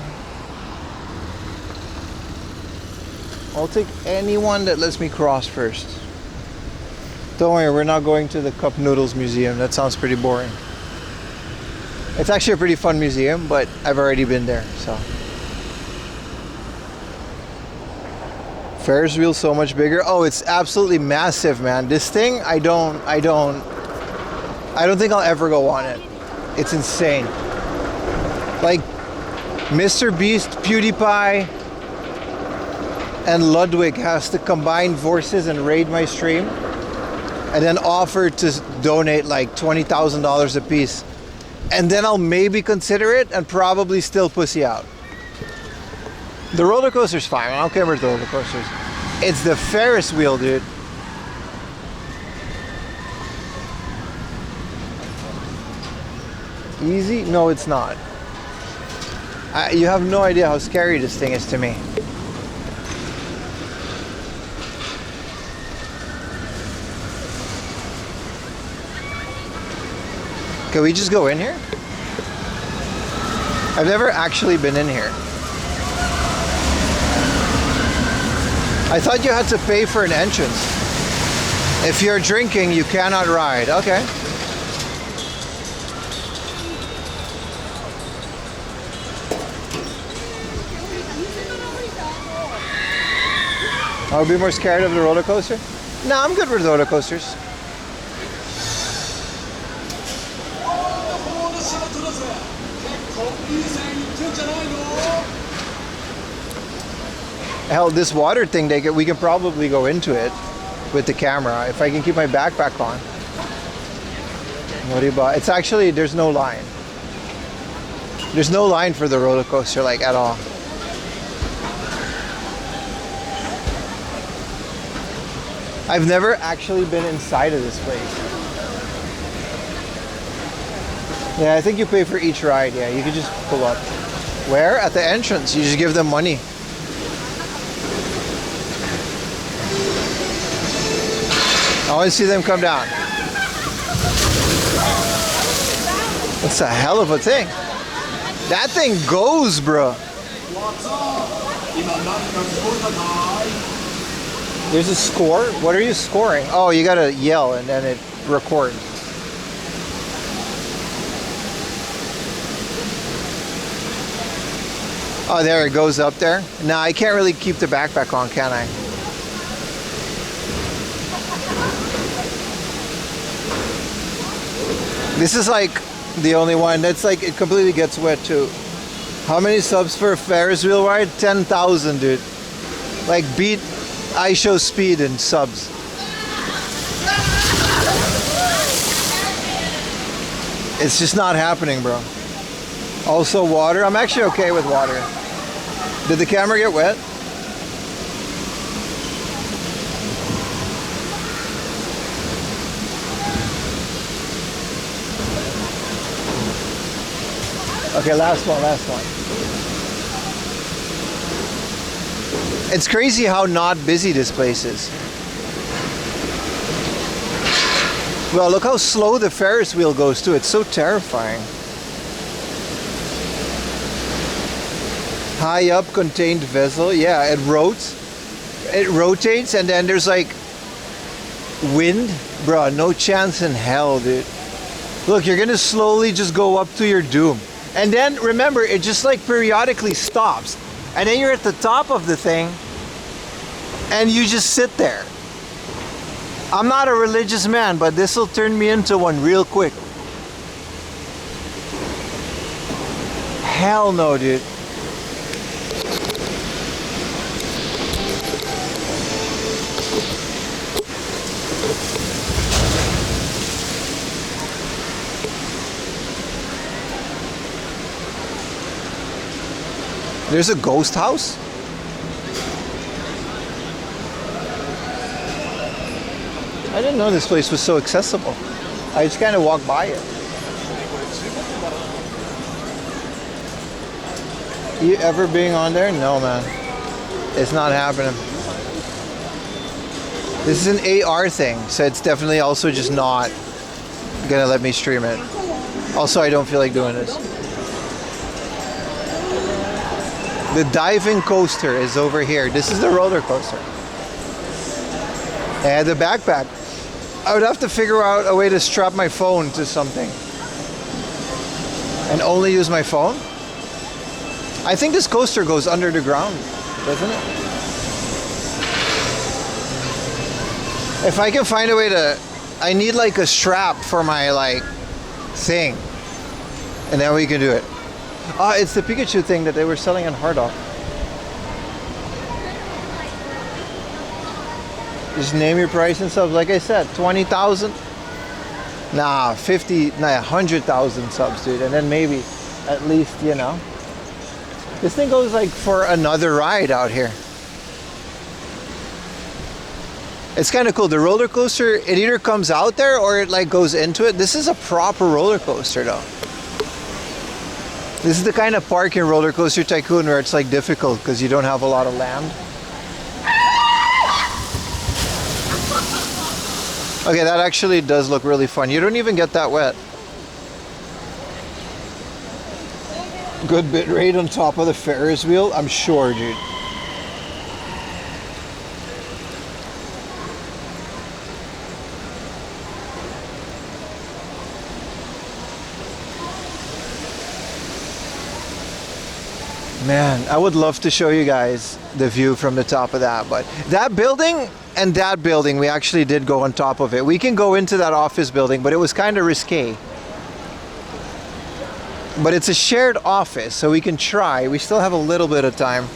I'll take anyone that lets me cross first. Don't worry, we're not going to the Cup Noodles Museum. That sounds pretty boring. It's actually a pretty fun museum, but I've already been there, so. Ferris wheel so much bigger. Oh, it's absolutely massive, man. This thing, I don't think I'll ever go on it. It's insane. Like Mr. Beast, PewDiePie, and Ludwig has to combine forces and raid my stream, and then offer to donate like $20,000 a piece, and then I'll maybe consider it and probably still pussy out. The roller coaster's fine. I don't care about the roller coasters. It's the Ferris wheel, dude. Easy? No, it's not. You have no idea how scary this thing is to me. Can we just go in here? I've never actually been in here. I thought you had to pay for an entrance. If you're drinking, you cannot ride. Okay. I would be more scared of the roller coaster? No, I'm good with roller coasters. Hell, this water thing, we can probably go into it with the camera if I can keep my backpack on. What do you buy? It's actually, there's no line. There's no line for the roller coaster, like, at all. I've never actually been inside of this place. Yeah, I think you pay for each ride. Yeah, you can just pull up. Where? At the entrance. You just give them money. I want to see them come down. That's a hell of a thing. That thing goes, bro. There's a score? What are you scoring? Oh, you gotta yell and then it records. Oh, there it goes up there. No, I can't really keep the backpack on, can I? This is like the only one that's like, it completely gets wet too. How many subs for a Ferris wheel ride? 10,000, dude. Like, beat iShow Speed in subs. It's just not happening, bro. Also water. I'm actually okay with water. Did the camera get wet? Okay, last one. It's crazy how not busy this place is. Well, look how slow the Ferris wheel goes too. It's so terrifying. High up contained vessel. Yeah, it rotates and then there's like wind. Bruh, no chance in hell, dude. Look, you're gonna slowly just go up to your doom. And then remember, it just like periodically stops. And then you're at the top of the thing and you just sit there. I'm not a religious man, but this will turn me into one real quick. Hell no, dude. There's a ghost house? I didn't know this place was so accessible. I just kind of walked by it. You ever being on there? No, man. It's not happening. This is an AR thing, so it's definitely also just not gonna let me stream it. Also, I don't feel like doing this. The diving coaster is over here. This is the roller coaster. And the backpack. I would have to figure out a way to strap my phone to something. And only use my phone? I think this coaster goes under the ground, doesn't it? If I can find a way to... I need like a strap for my like thing. And then we can do it. It's the Pikachu thing that they were selling on Hard Off. Just name your price and stuff. Like I said, 20,000. Nah, 50, nah, 100,000 subs, dude. And then maybe at least, you know. This thing goes like for another ride out here. It's kind of cool. The roller coaster, it either comes out there or it like goes into it. This is a proper roller coaster though. This is the kind of parking roller coaster tycoon where it's like difficult because you don't have a lot of land. Okay, that actually does look really fun. You don't even get that wet. Good bit rate on top of the Ferris wheel, I'm sure, dude. Man, I would love to show you guys the view from the top of that, but that building and that building, we actually did go on top of it. We can go into that office building, but it was kind of risque. But it's a shared office, so we can try. We still have a little bit of time.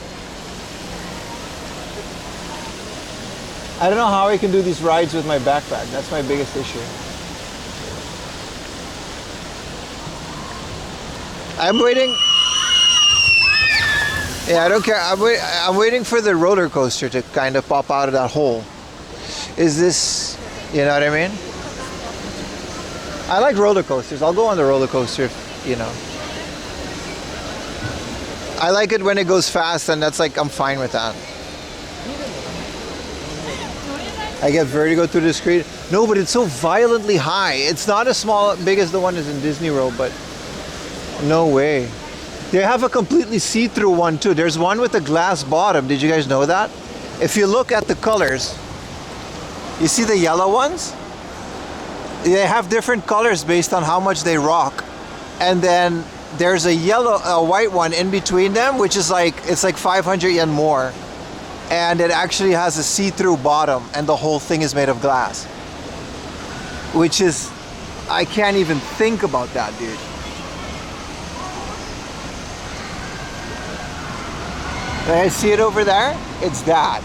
I don't know how I can do these rides with my backpack. That's my biggest issue. I'm waiting. Yeah, I don't care. I'm waiting for the roller coaster to kind of pop out of that hole. Is this, you know what I mean? I like roller coasters. I'll go on the roller coaster if, you know. I like it when it goes fast, and that's like, I'm fine with that. I get vertigo through the screen. No, but it's so violently high. It's not as big as the one is in Disney World, but no way. They have a completely see-through one too. There's one with a glass bottom. Did you guys know that? If you look at the colors, you see the yellow ones? They have different colors based on how much they rock. And then there's a white one in between them, which is like, it's like 500 yen more. And it actually has a see-through bottom, and the whole thing is made of glass. Which is, I can't even think about that, dude. I see it over there? It's that.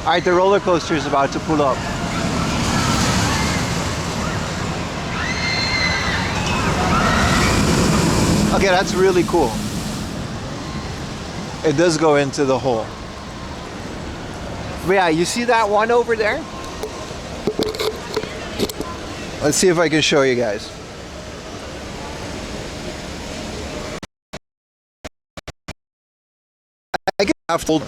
All right, the roller coaster is about to pull up. Okay, that's really cool. It does go into the hole. But yeah, you see that one over there? Let's see if I can show you guys. I can have to.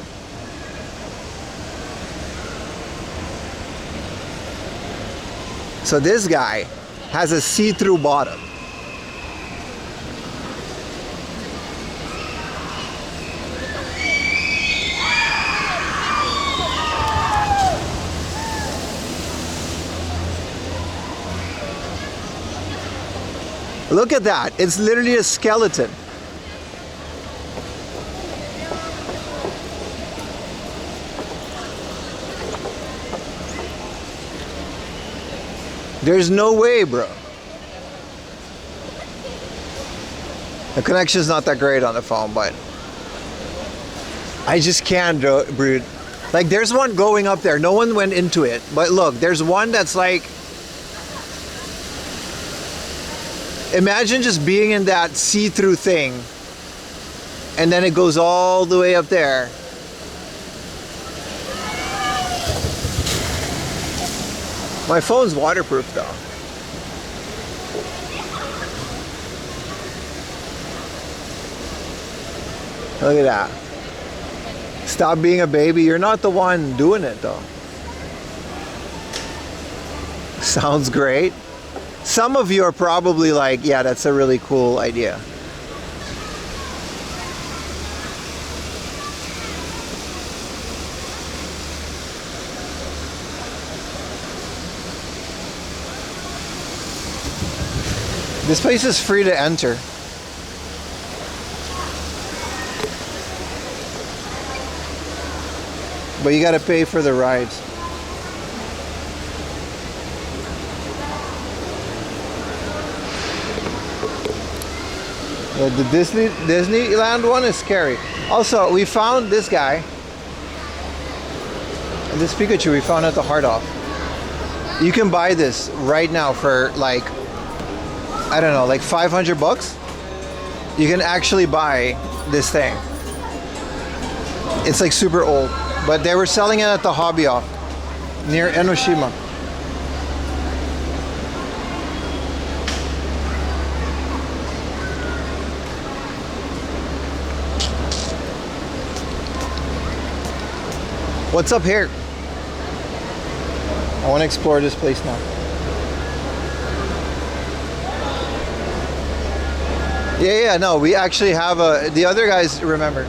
So this guy has a see-through bottom. Look at that. It's literally a skeleton. There's no way, bro. The connection's not that great on the phone, but I just can't brood. Like there's one going up there. No one went into it. But look, there's one that's like, imagine just being in that see-through thing and then it goes all the way up there. My phone's waterproof though. Look at that. Stop being a baby. You're not the one doing it though. Sounds great. Some of you are probably like, yeah, that's a really cool idea. This place is free to enter. But you gotta pay for the rides. The Disneyland one is scary. Also, we found this guy. This Pikachu we found at the Heart Off. You can buy this right now for like, I don't know, like 500 bucks. You can actually buy this thing. It's like super old, but they were selling it at the Hobby Off near Enoshima. What's up here? I want to explore this place now. Yeah, no, we actually have the other guys, remember,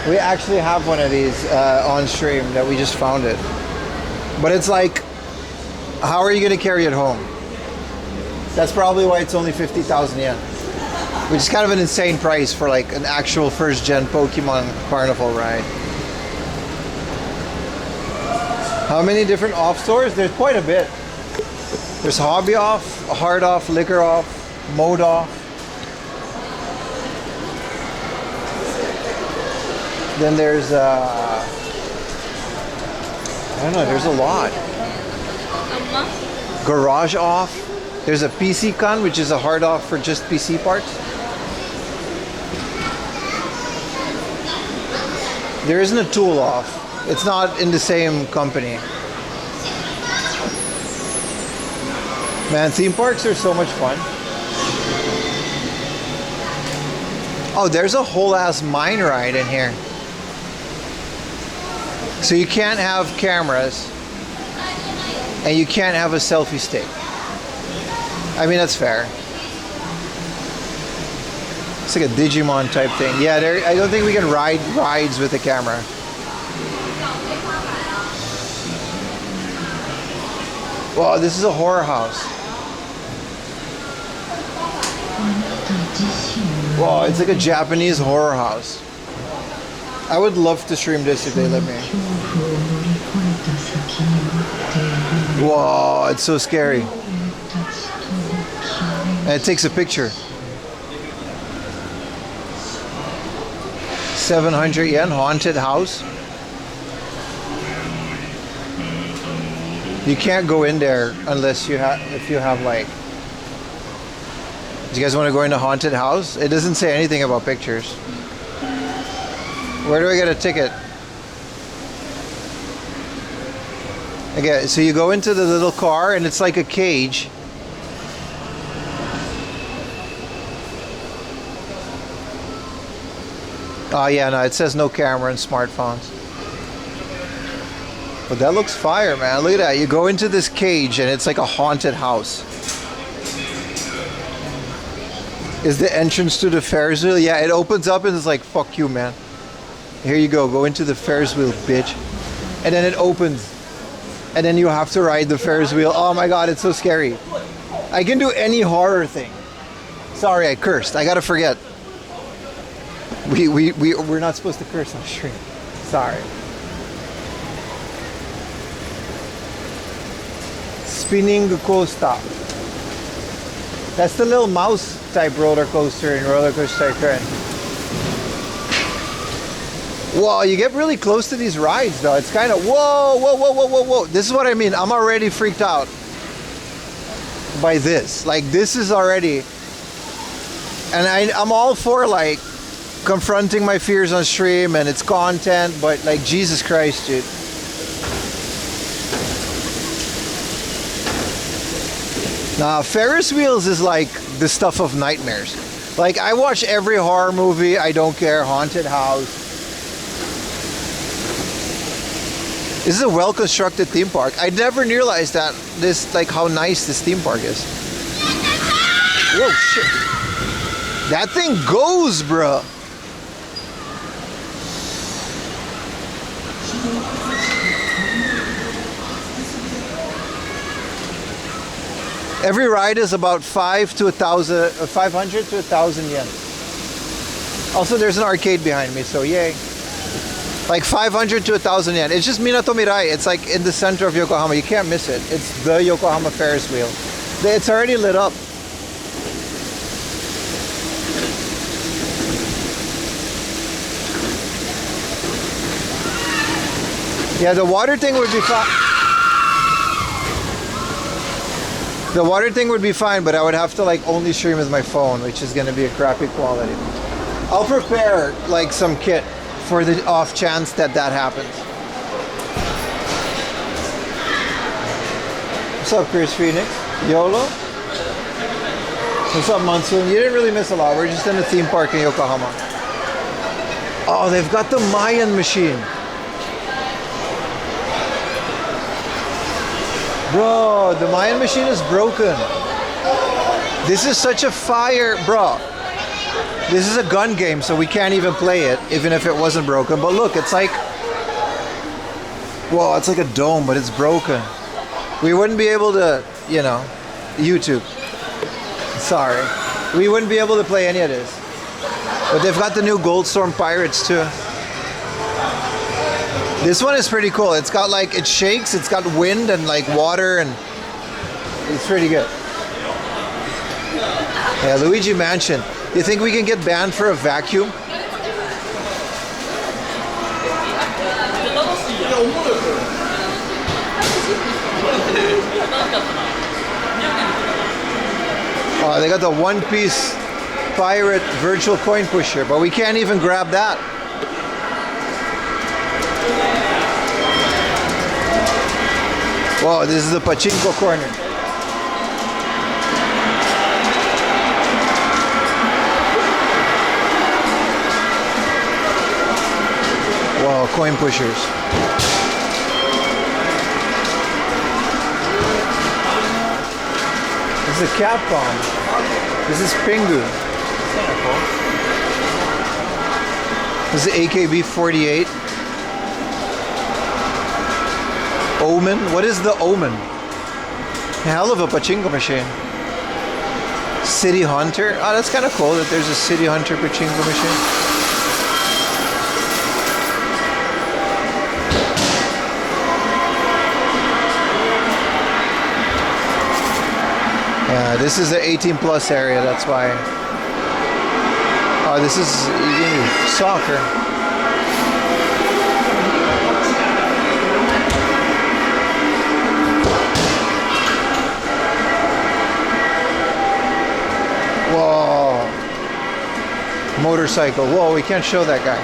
we actually have one of these on stream that we just found it. But it's like, how are you going to carry it home? That's probably why it's only 50,000 yen. Which is kind of an insane price for like an actual first gen Pokemon Carnival ride. How many different off stores? There's quite a bit. There's Hobby Off, Hard Off, Liquor Off, Mode Off. Then there's I don't know, there's a lot. Garage Off. There's a PC Con, which is a hard off for just PC parts. There isn't a Tool Off. It's not in the same company. Man, theme parks are so much fun. Oh, there's a whole ass mine ride in here. So you can't have cameras and you can't have a selfie stick. I mean, that's fair. It's like a Digimon type thing. Yeah, I don't think we can ride rides with a camera. Wow, this is a horror house. Wow, it's like a Japanese horror house. I would love to stream this if they let me. Wow, it's so scary. And it takes a picture. 700 yen, haunted house. You can't go in there unless if you have like. Do you guys want to go into haunted house? It doesn't say anything about pictures. Where do I get a ticket? Okay, so you go into the little car and it's like a cage. Oh yeah, no, it says no camera and smartphones. But that looks fire, man. Look at that. You go into this cage and it's like a haunted house. Is the entrance to the Ferris wheel? Yeah, it opens up and it's like, fuck you, man. Here you go. Go into the Ferris wheel, bitch. And then it opens. And then you have to ride the Ferris wheel. Oh my god, it's so scary. I can do any horror thing. Sorry, I cursed. I gotta forget. We're not supposed to curse on stream. Sorry. Spinning coaster. That's the little mouse. type roller coaster in Roller Coaster Tycoon. Whoa, you get really close to these rides though. It's kind of, whoa. This is what I mean. I'm already freaked out by this. Like, this is already, and I'm all for like confronting my fears on stream and it's content, but like, Jesus Christ, dude. Nah, Ferris wheels is like the stuff of nightmares. Like, I watch every horror movie, I don't care, haunted house. This is a well-constructed theme park. I never realized that this, like, how nice this theme park is. Whoa, shit. That thing goes, bro. Every ride is about 500 to 1,000 yen. Also, there's an arcade behind me, so yay. Like 500 to 1,000 yen. It's just Minato Mirai. It's like in the center of Yokohama. You can't miss it. It's the Yokohama Ferris wheel. It's already lit up. Yeah, the water thing would be fine. The water thing would be fine, but I would have to like only stream with my phone, which is gonna be a crappy quality. I'll prepare like some kit for the off chance that that happens. What's up, Chris Phoenix? YOLO? What's up, Monsoon? You didn't really miss a lot. We're just in a theme park in Yokohama. Oh, they've got the Mayan machine. Bro, the Mayan machine is broken. This is such a fire, bro. This is a gun game, so we can't even play it, even if it wasn't broken. But look, it's like, whoa, it's like a dome, but it's broken. We wouldn't be able to, you know, YouTube. Sorry. We wouldn't be able to play any of this. But they've got the new Goldstorm Pirates too. This one is pretty cool. It's got like, it shakes, it's got wind and like water, and it's pretty good. Yeah, Luigi Mansion. You think we can get banned for a vacuum? Oh, they got the One Piece pirate virtual coin pusher, but we can't even grab that. Whoa, this is the pachinko corner. Whoa, coin pushers. This is a Capcom. This is Pingu. This is AKB 48. Omen? What is the Omen? Hell of a pachinko machine. City Hunter? Oh, that's kind of cool that there's a City Hunter pachinko machine. Yeah, this is the 18 plus area, that's why. Oh, this is soccer. Whoa. Motorcycle. Whoa, we can't show that guy.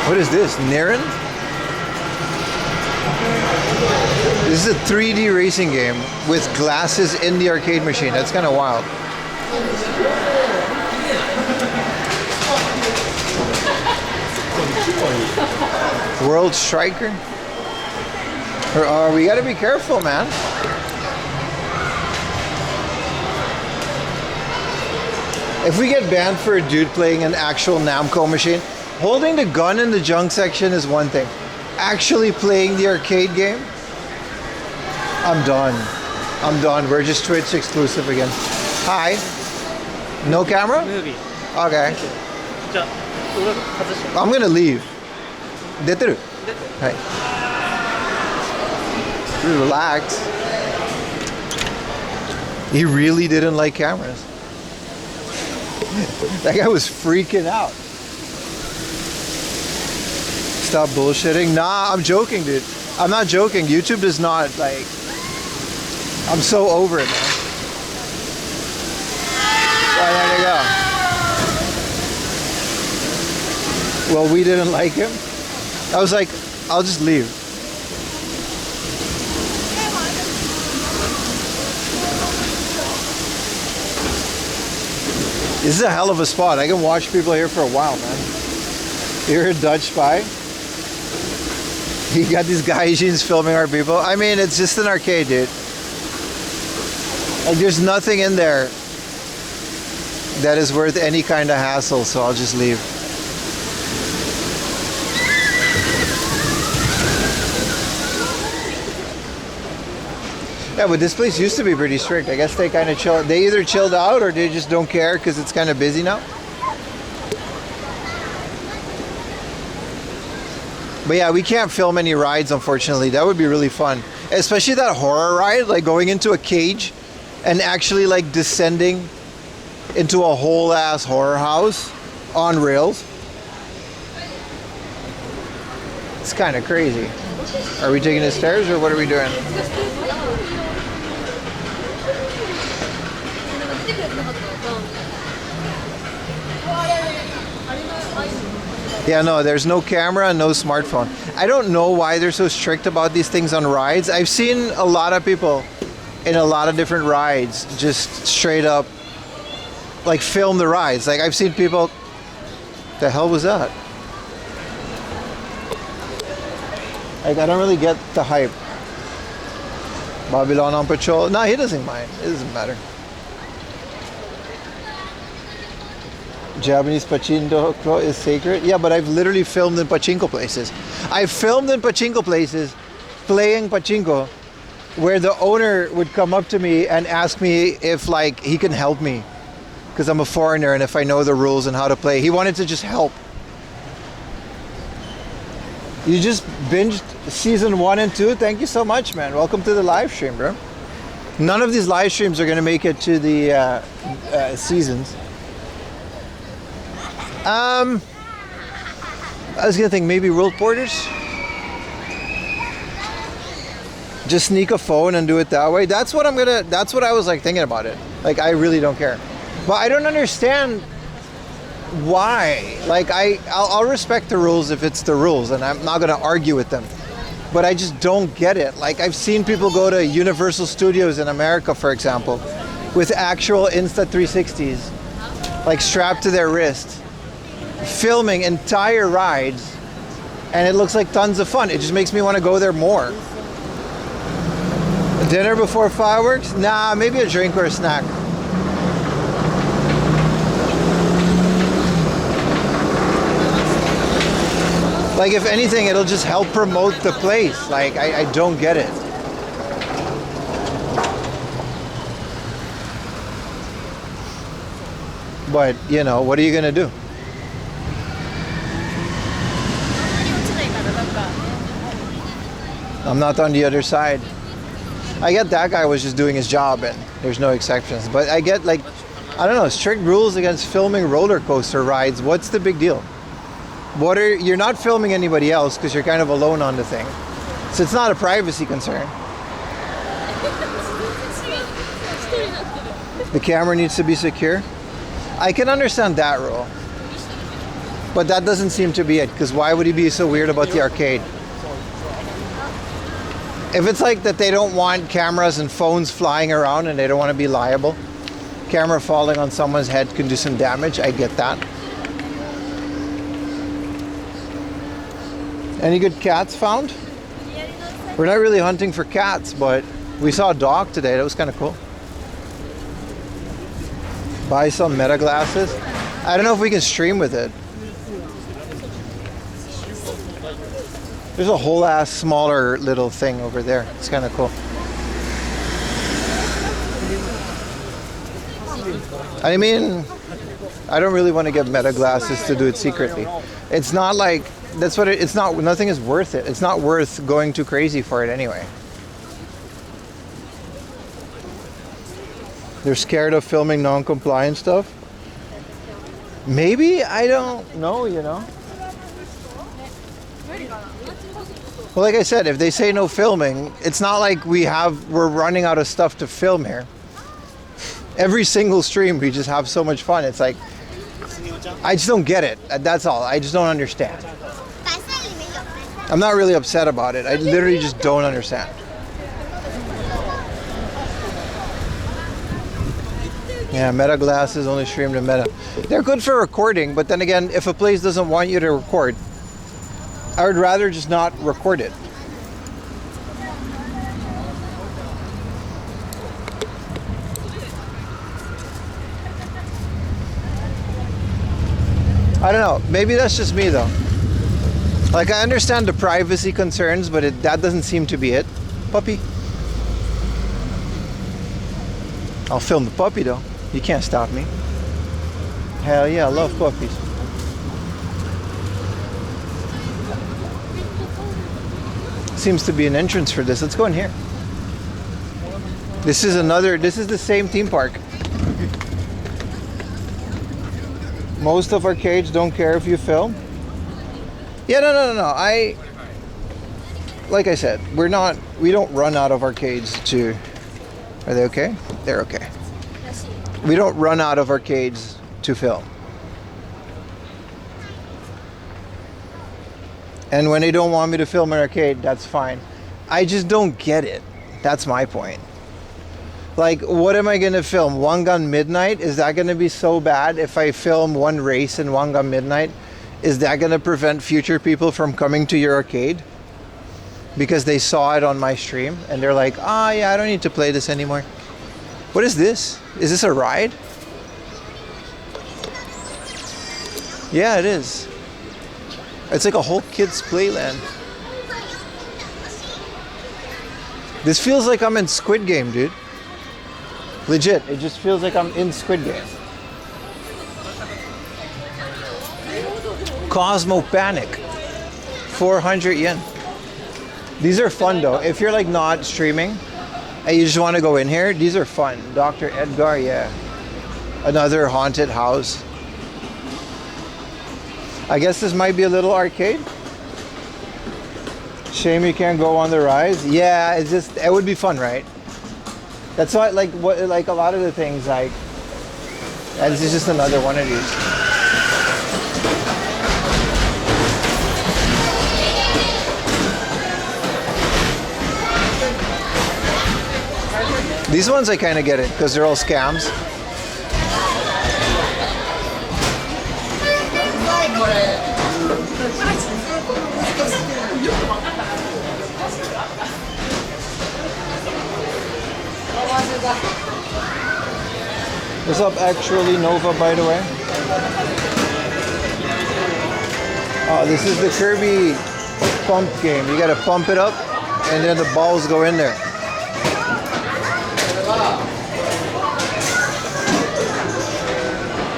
What is this? Naren? This is a 3D racing game with glasses in the arcade machine. That's kind of wild. World Striker? We gotta be careful, man. If we get banned for a dude playing an actual Namco machine, holding the gun in the junk section is one thing. Actually playing the arcade game? I'm done. I'm done. We're just Twitch exclusive again. Hi. No camera? Movie. Okay. じゃあ、外して。 I'm gonna leave. 出てる? Hi. Relax. He really didn't like cameras. That guy was freaking out. Stop bullshitting. Nah, I'm joking, dude. I'm not joking. YouTube does not, like... I'm so over it, man. Oh, there you go. Well, we didn't like him. I was like, I'll just leave. This is a hell of a spot. I can watch people here for a while, man. You're a Dutch spy. You got these gaijins filming our people. I mean, it's just an arcade, dude. Like, there's nothing in there that is worth any kind of hassle, so I'll just leave. Yeah, but this place used to be pretty strict. I guess they kind of chill. They either chilled out or they just don't care because it's kind of busy now. But yeah, we can't film any rides, unfortunately. That would be really fun. Especially that horror ride, like going into a cage and actually like descending into a whole ass horror house on rails. It's kind of crazy. Are we taking the stairs or what are we doing? Yeah, no, there's no camera and no smartphone. I don't know why they're so strict about these things on rides. I've seen a lot of people in a lot of different rides just straight up like film the rides. Like I've seen people, the hell was that? Like I don't really get the hype. Babylon on patrol. No, he doesn't mind. It doesn't matter. Japanese pachinko is sacred. Yeah, but I've literally filmed in pachinko places. I've filmed in pachinko places playing pachinko where the owner would come up to me and ask me if like he can help me because I'm a foreigner and if I know the rules and how to play. He wanted to just help. You just binged season 1 and 2. Thank you so much, man. Welcome to the live stream, bro. None of these live streams are gonna make it to the seasons. I was gonna think maybe World Porters. Just sneak a phone and do it that way. That's what I was like thinking about it. Like I really don't care. But I don't understand why. Like I'll respect the rules if it's the rules and I'm not gonna argue with them. But I just don't get it. Like I've seen people go to Universal Studios in America, for example, with actual Insta360s like strapped to their wrist, filming entire rides, and it looks like tons of fun. It just makes me want to go there more. Dinner before fireworks? Nah, maybe a drink or a snack. Like if anything, it'll just help promote the place. Like I don't get it. But you know, what are you gonna do? I'm not on the other side. I get that guy was just doing his job and there's no exceptions. But I get like, I don't know, strict rules against filming roller coaster rides. What's the big deal? You're not filming anybody else because you're kind of alone on the thing. So it's not a privacy concern. The camera needs to be secure. I can understand that rule. But that doesn't seem to be it, because why would he be so weird about the arcade? If it's like that they don't want cameras and phones flying around and they don't want to be liable, camera falling on someone's head can do some damage, I get that. Any good cats found? We're not really hunting for cats, but we saw a dog today. That was kind of cool. Buy some Meta glasses. I don't know if we can stream with it. There's a whole ass smaller little thing over there. It's kind of cool. I mean, I don't really want to get Meta glasses to do it secretly. It's not like, that's what it's not, nothing is worth it. It's not worth going too crazy for it anyway. They're scared of filming non-compliant stuff. Maybe, I don't know, you know. Well, like I said, if they say no filming, it's not like we're running out of stuff to film here. Every single stream, we just have so much fun. It's like, I just don't get it. That's all. I just don't understand. I'm not really upset about it. I literally just don't understand. Yeah, Meta glasses only streamed in Meta. They're good for recording, but then again, if a place doesn't want you to record, I would rather just not record it. I don't know. Maybe that's just me though. Like, I understand the privacy concerns, but that doesn't seem to be it. Puppy. I'll film the puppy though. You can't stop me. Hell yeah, I love puppies. Seems to be an entrance for this. Let's go in here. This is the same theme park. Most of arcades don't care if you film. Yeah, no. Like I said, we don't run out of arcades to... Are they okay? They're okay. We don't run out of arcades to film. And when they don't want me to film an arcade, that's fine. I just don't get it. That's my point. Like, what am I gonna film? One Gun Midnight? Is that gonna be so bad if I film one race in One Gun Midnight? Is that gonna prevent future people from coming to your arcade? Because they saw it on my stream and they're like, ah, yeah, I don't need to play this anymore. What is this? Is this a ride? Yeah, it is. It's like a whole kids' playland. This feels like I'm in Squid Game, dude. Legit, it just feels like I'm in Squid Game. Cosmo Panic. 400 yen. These are fun though. If you're like not streaming and you just want to go in here, these are fun. Dr. Edgar, yeah. Another haunted house. I guess this might be a little arcade. Shame you can't go on the rise. Yeah, it would be fun, right? That's why, like a lot of the things, like, and this is just another one of these. These ones I kind of get it because they're all scams. What's up, actually, Nova, by the way? Oh, this is the Kirby pump game. You gotta pump it up and then the balls go in there.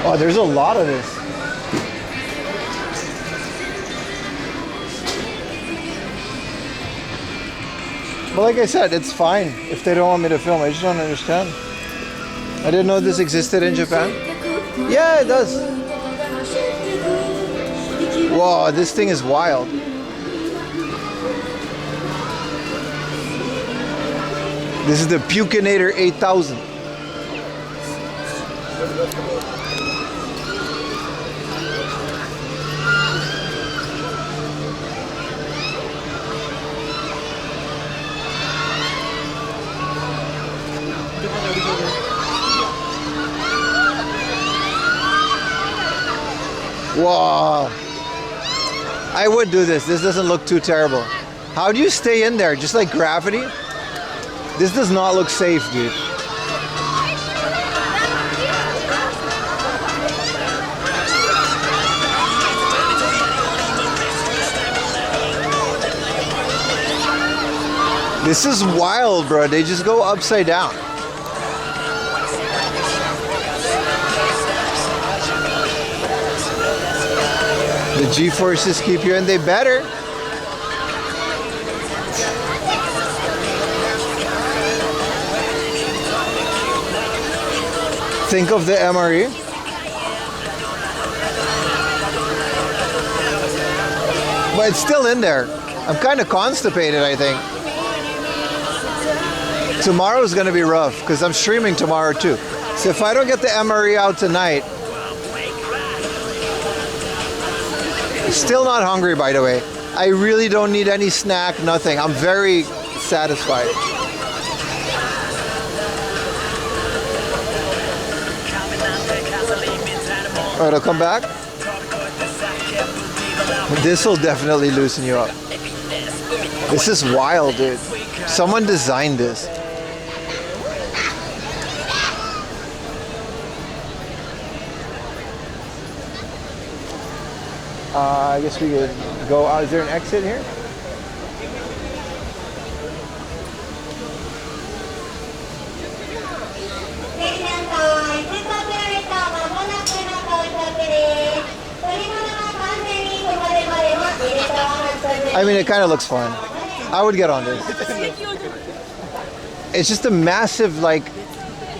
Oh, there's a lot of this. But like I said, it's fine if they don't want me to film. I just don't understand. I didn't know this existed in Japan. Yeah, it does. Whoa, this thing is wild. This is the Pukinator 8000. Wow. I would do this. This doesn't look too terrible. How do you stay in there? Just like gravity? This does not look safe, dude. This is wild, bro. They just go upside down. The G-forces keep you, and they better. Think of the MRE. But it's still in there. I'm kind of constipated, I think. Tomorrow's gonna be rough because I'm streaming tomorrow too. So if I don't get the MRE out tonight, still not hungry, by the way. I really don't need any snack, nothing. I'm very satisfied. Oh, it'll come back? This will definitely loosen you up. This is wild, dude. Someone designed this. I guess we could go out. Is there an exit here? I mean, it kind of looks fun. I would get on this. It's just a massive, like,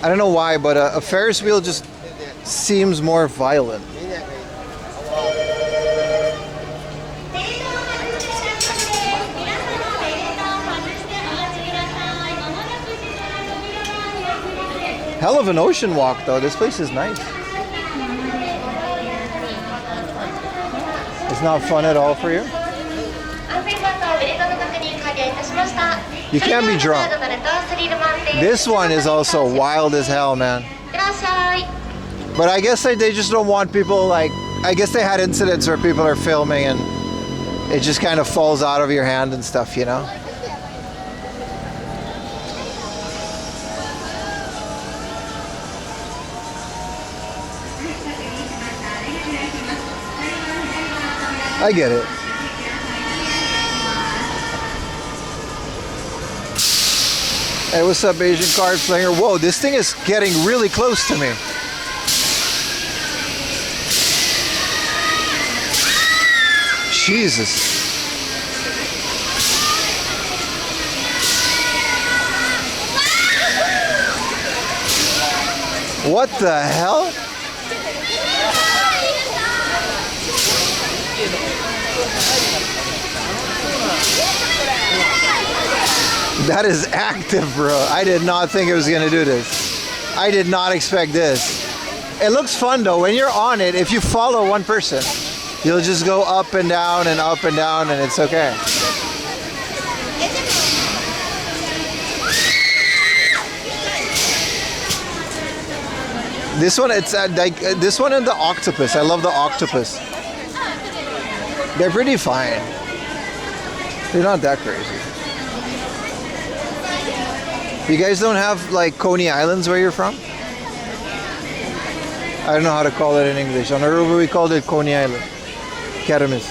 I don't know why, but a Ferris wheel just seems more violent. Hell of an ocean walk, though. This place is nice. It's not fun at all for you? You can't be drunk. This one is also wild as hell, man. But I guess they just don't want people, like, I guess they had incidents where people are filming and it just kind of falls out of your hand and stuff, you know? I get it. Hey, what's up, Asian card flinger? Whoa, this thing is getting really close to me. Jesus. What the hell? That is active, bro. I did not think it was gonna do this. I did not expect this. It looks fun though. When you're on it, if you follow one person, you'll just go up and down and up and down and it's okay. This one, it's like this one and the octopus. I love the octopus. They're pretty fine. They're not that crazy. You guys don't have like Coney Islands where you're from? I don't know how to call it in English. On Aruba we called it Coney Island. Keramis.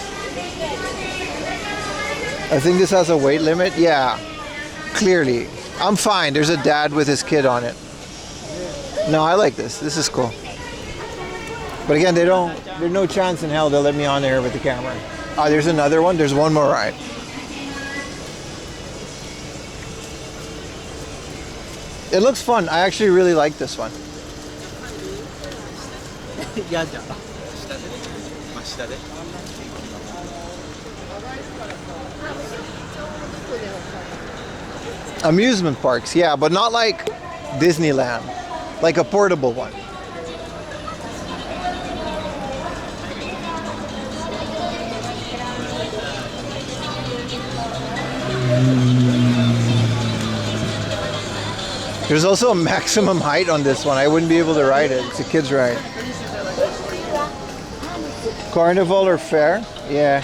I think this has a weight limit. Yeah, clearly. I'm fine. There's a dad with his kid on it. No, I like this. This is cool. But again, there's no chance in hell they'll let me on there with the camera. There's another one. There's one more ride. It looks fun. I actually really like this one. Amusement parks, yeah, but not like Disneyland. Like a portable one. There's also a maximum height on this one. I wouldn't be able to ride it. It's a kid's ride. Carnival or fair? Yeah.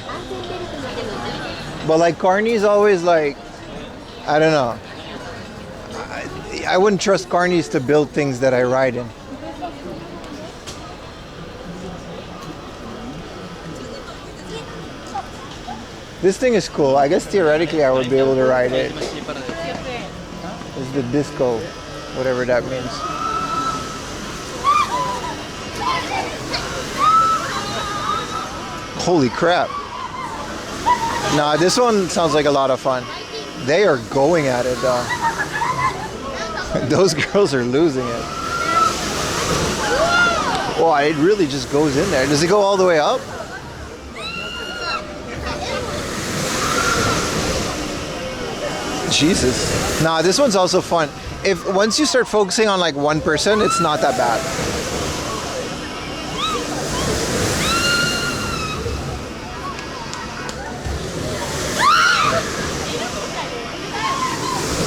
But like Carney's always like, I don't know. I wouldn't trust Carney's to build things that I ride in. This thing is cool. I guess theoretically I would be able to ride it. It's the disco, whatever that means. Holy crap. Nah, this one sounds like a lot of fun. They are going at it though. Those girls are losing it. Oh, it really just goes in there. Does it go all the way up? Jesus. Nah, this one's also fun. If once you start focusing on like one person, it's not that bad.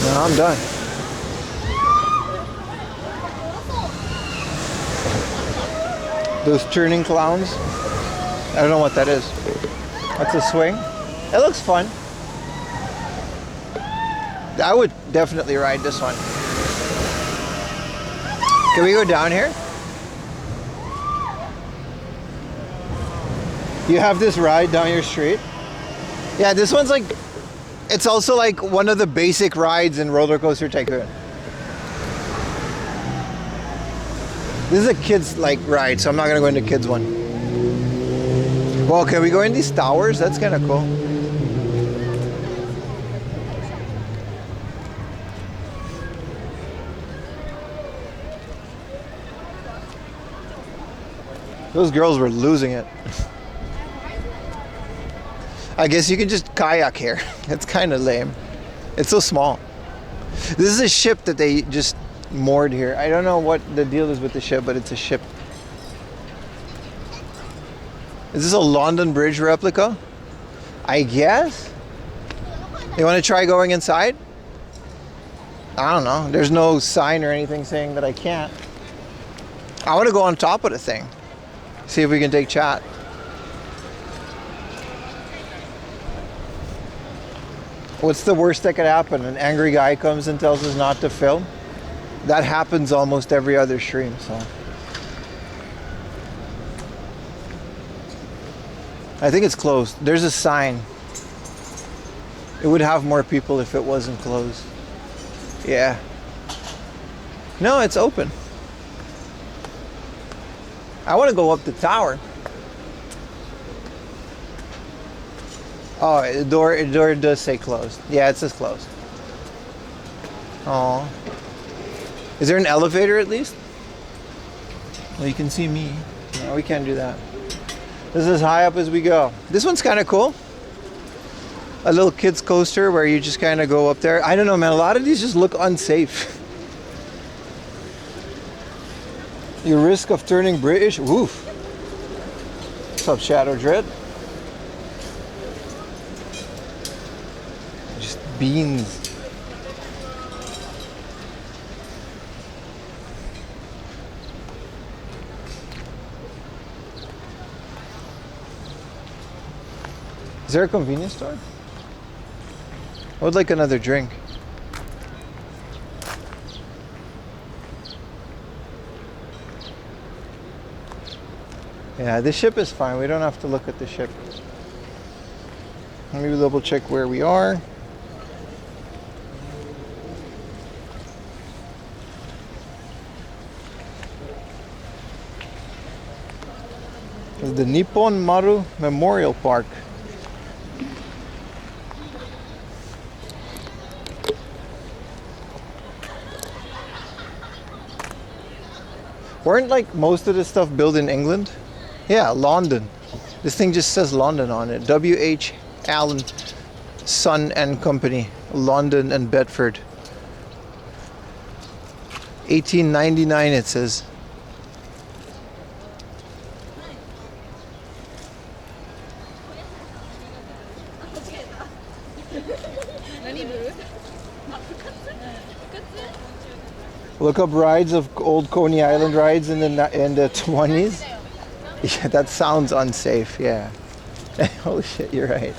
No, I'm done. Those turning clowns. I don't know what that is. That's a swing. It looks fun. I would definitely ride this one. Can we go down here? You have this ride down your street? Yeah, this one's like, it's also like one of the basic rides in Roller Coaster Tycoon. This is a kid's like ride, so I'm not gonna go into kids one. Well, can we go in these towers? That's kind of cool. Those girls were losing it. I guess you can just kayak here. It's kind of lame. It's so small. This is a ship that they just moored here. I don't know what the deal is with the ship, but it's a ship. Is this a London Bridge replica? I guess. You want to try going inside? I don't know. There's no sign or anything saying that I can't. I want to go on top of the thing. See if we can take chat. What's the worst that could happen? An angry guy comes and tells us not to film? That happens almost every other stream, so. I think it's closed. There's a sign. It would have more people if it wasn't closed. Yeah. No, it's open. I want to go up the tower. Oh, the door does say closed. Yeah, it says closed. Oh. Is there an elevator at least? Well, you can see me. No, we can't do that. This is as high up as we go. This one's kind of cool. A little kids coaster where you just kind of go up there. I don't know, man. A lot of these just look unsafe. Your risk of turning British. Woof. What's up, Shadow Dread? Just beans. Is there a convenience store? I would like another drink. Yeah, this ship is fine. We don't have to look at the ship. Let me double check where we are. This is the Nippon Maru Memorial Park. Weren't like most of the stuff built in England? Yeah, London. This thing just says London on it. W.H. Allen, Son and Company, London and Bedford. 1899 it says. Look up rides of old Coney Island rides in the 20s. Yeah, that sounds unsafe, yeah. Holy shit, you're right.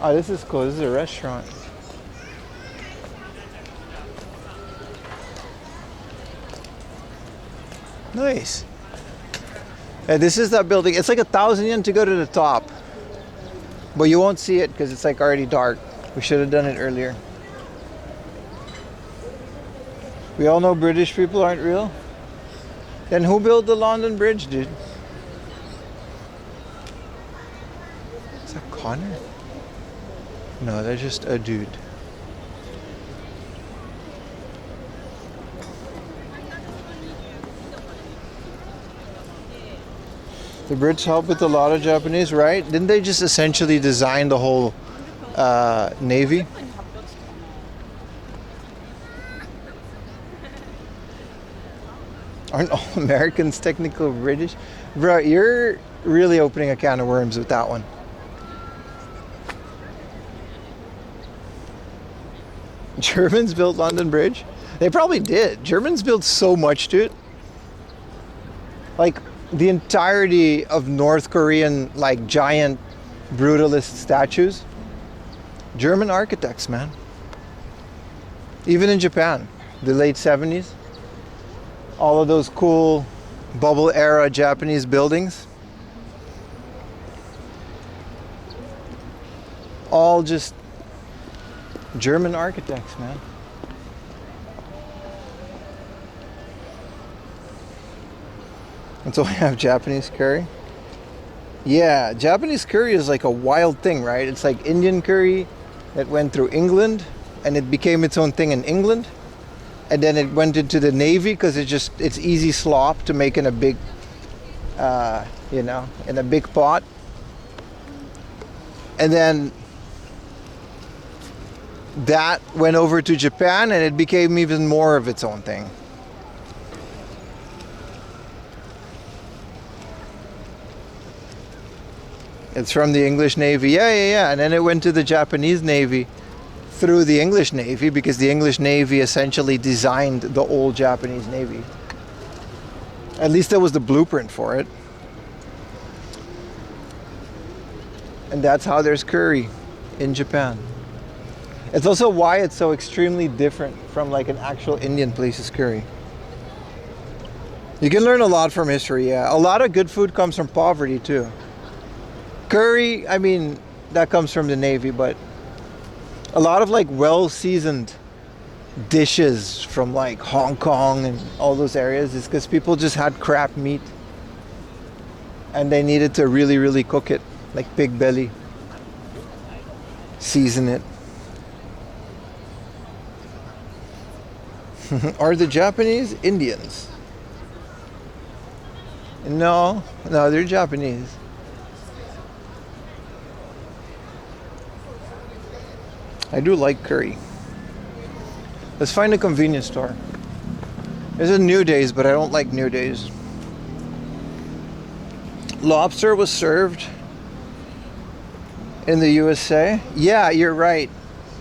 Oh, this is cool. This is a restaurant. Nice. Yeah, this is that building. It's like 1,000 yen to go to the top. But you won't see it because it's like already dark. We should have done it earlier. We all know British people aren't real. Then who built the London Bridge, dude? It's a Connor? No, they're just a dude. The Brits help with a lot of Japanese, right? Didn't they just essentially design the whole navy? Aren't all Americans technically British? Bro, you're really opening a can of worms with that one. Germans built London Bridge? They probably did. Germans built so much to it. Like the entirety of North Korean like giant brutalist statues. German architects, man. Even in Japan, the late 70s. All of those cool bubble era Japanese buildings. All just German architects, man. And so we have Japanese curry. Yeah, Japanese curry is like a wild thing, right? It's like Indian curry that went through England and it became its own thing in England. And then it went into the Navy because it's easy slop to make in a big, in a big pot. And then that went over to Japan and it became even more of its own thing. It's from the English Navy. Yeah. And then it went to the Japanese Navy through the English Navy because the English Navy essentially designed the old Japanese Navy. At least that was the blueprint for it. And that's how there's curry in Japan. It's also why it's so extremely different from like an actual Indian place's curry. You can learn a lot from history, yeah. A lot of good food comes from poverty too. Curry, I mean, that comes from the Navy, but a lot of like well-seasoned dishes from like Hong Kong and all those areas is because people just had crap meat and they needed to really, really cook it, like pig belly, season it. Are the Japanese Indians? No, they're Japanese. I do like curry. Let's find a convenience store. There's a New Days, but I don't like New Days. Lobster was served in the USA. Yeah, you're right.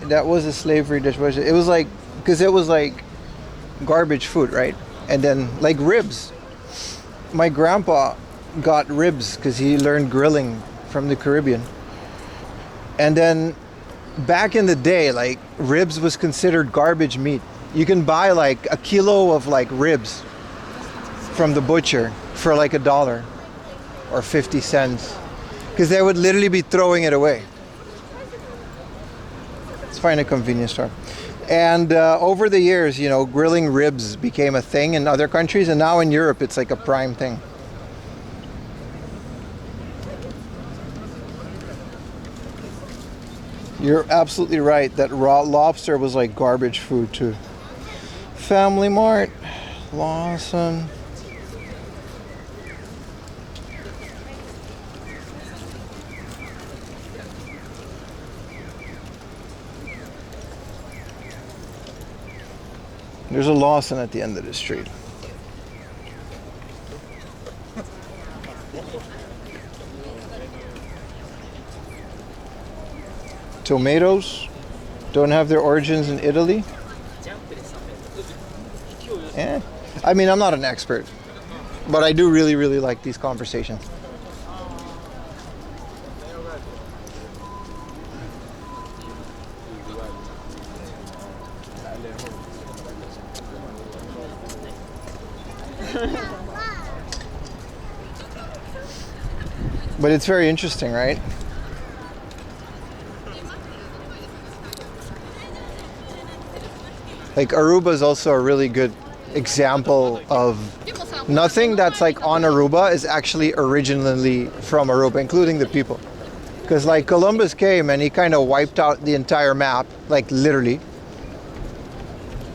That was a slavery dish. It was like, because it was like garbage food, right? And then like ribs. My grandpa got ribs because he learned grilling from the Caribbean. And then back in the day, like ribs was considered garbage meat. You can buy like a kilo of like ribs from the butcher for like $1 or 50 cents because they would literally be throwing it away. Let's find a convenience store. And over the years, grilling ribs became a thing in other countries, and now in Europe it's like a prime thing. You're absolutely right that raw lobster was like garbage food too. Family Mart, Lawson. There's a Lawson at the end of the street. Tomatoes don't have their origins in Italy. Yeah. I mean, I'm not an expert, but I do really, really like these conversations. But it's very interesting, right? Like Aruba is also a really good example of nothing that's like on Aruba is actually originally from Aruba, including the people. Because like Columbus came and he kind of wiped out the entire map, like literally,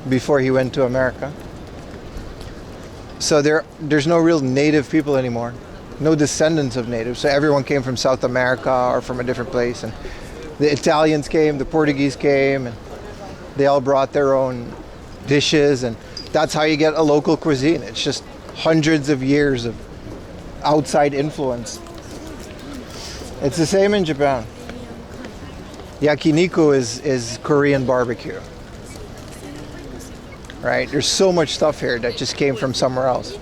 before he went to America. So there's no real native people anymore, no descendants of natives. So everyone came from South America or from a different place. And the Italians came, the Portuguese came, and they all brought their own dishes. And that's how you get a local cuisine. It's just hundreds of years of outside influence. It's the same in Japan. Yakiniku is Korean barbecue. Right? There's so much stuff here that just came from somewhere else.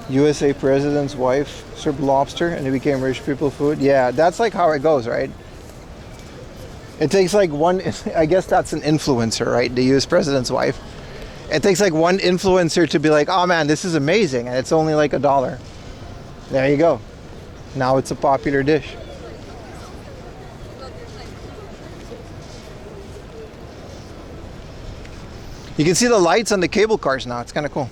USA president's wife served lobster and it became rich people food. Yeah, that's like how it goes, right? It takes like one, I guess that's an influencer, right? The US president's wife. It takes like one influencer to be like, oh man, this is amazing. And it's only like $1. There you go. Now it's a popular dish. You can see the lights on the cable cars now. It's kind of cool.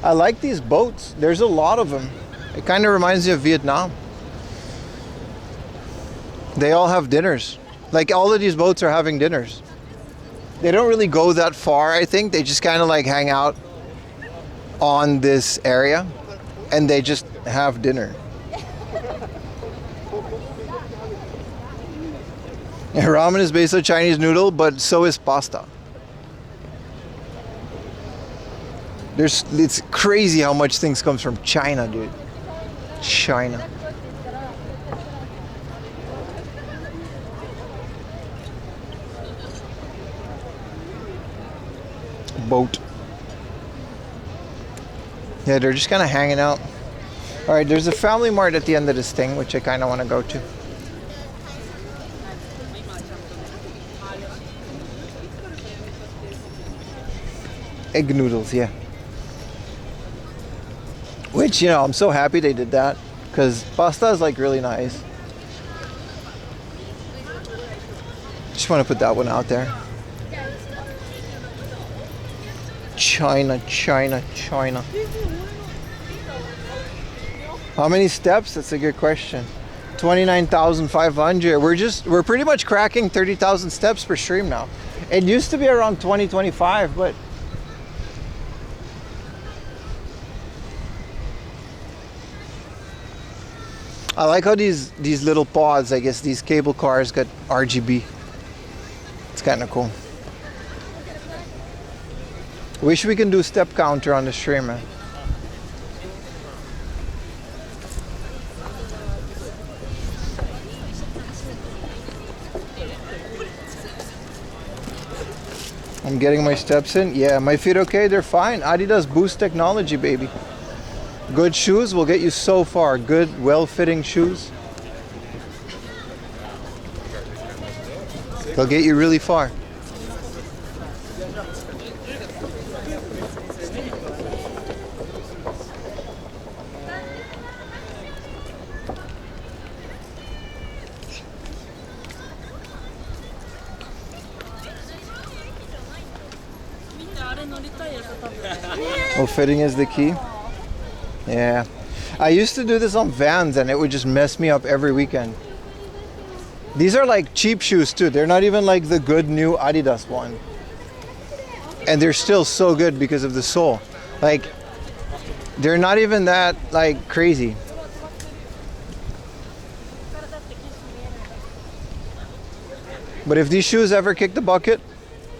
I like these boats. There's a lot of them. It kind of reminds me of Vietnam. They all have dinners. Like all of these boats are having dinners. They don't really go that far, I think. They just kind of like hang out on this area and they just have dinner. Yeah, ramen is based on Chinese noodle, but so is pasta. It's crazy how much things comes from China, dude. China. Boat. Yeah, they're just kind of hanging out. All right, there's a Family Mart at the end of this thing, which I kind of want to go to. Egg noodles, yeah. Which, you know, I'm so happy they did that because pasta is like really nice. Just want to put that one out there. China, China, China. How many steps? That's a good question. 29,500. We're pretty much cracking 30,000 steps per stream now. It used to be around 20, 25, but I like how these little pods, I guess these cable cars got RGB. It's kind of cool. Wish we can do step counter on the stream, man. I'm getting my steps in. Yeah, my feet okay? They're fine. Adidas Boost technology, baby. Good shoes will get you so far. Good, well-fitting shoes. They'll get you really far. Oh, fitting is the key? Yeah. I used to do this on Vans and it would just mess me up every weekend. These are like cheap shoes too. They're not even like the good new Adidas one. And they're still so good because of the sole. Like, they're not even that like crazy. But if these shoes ever kick the bucket,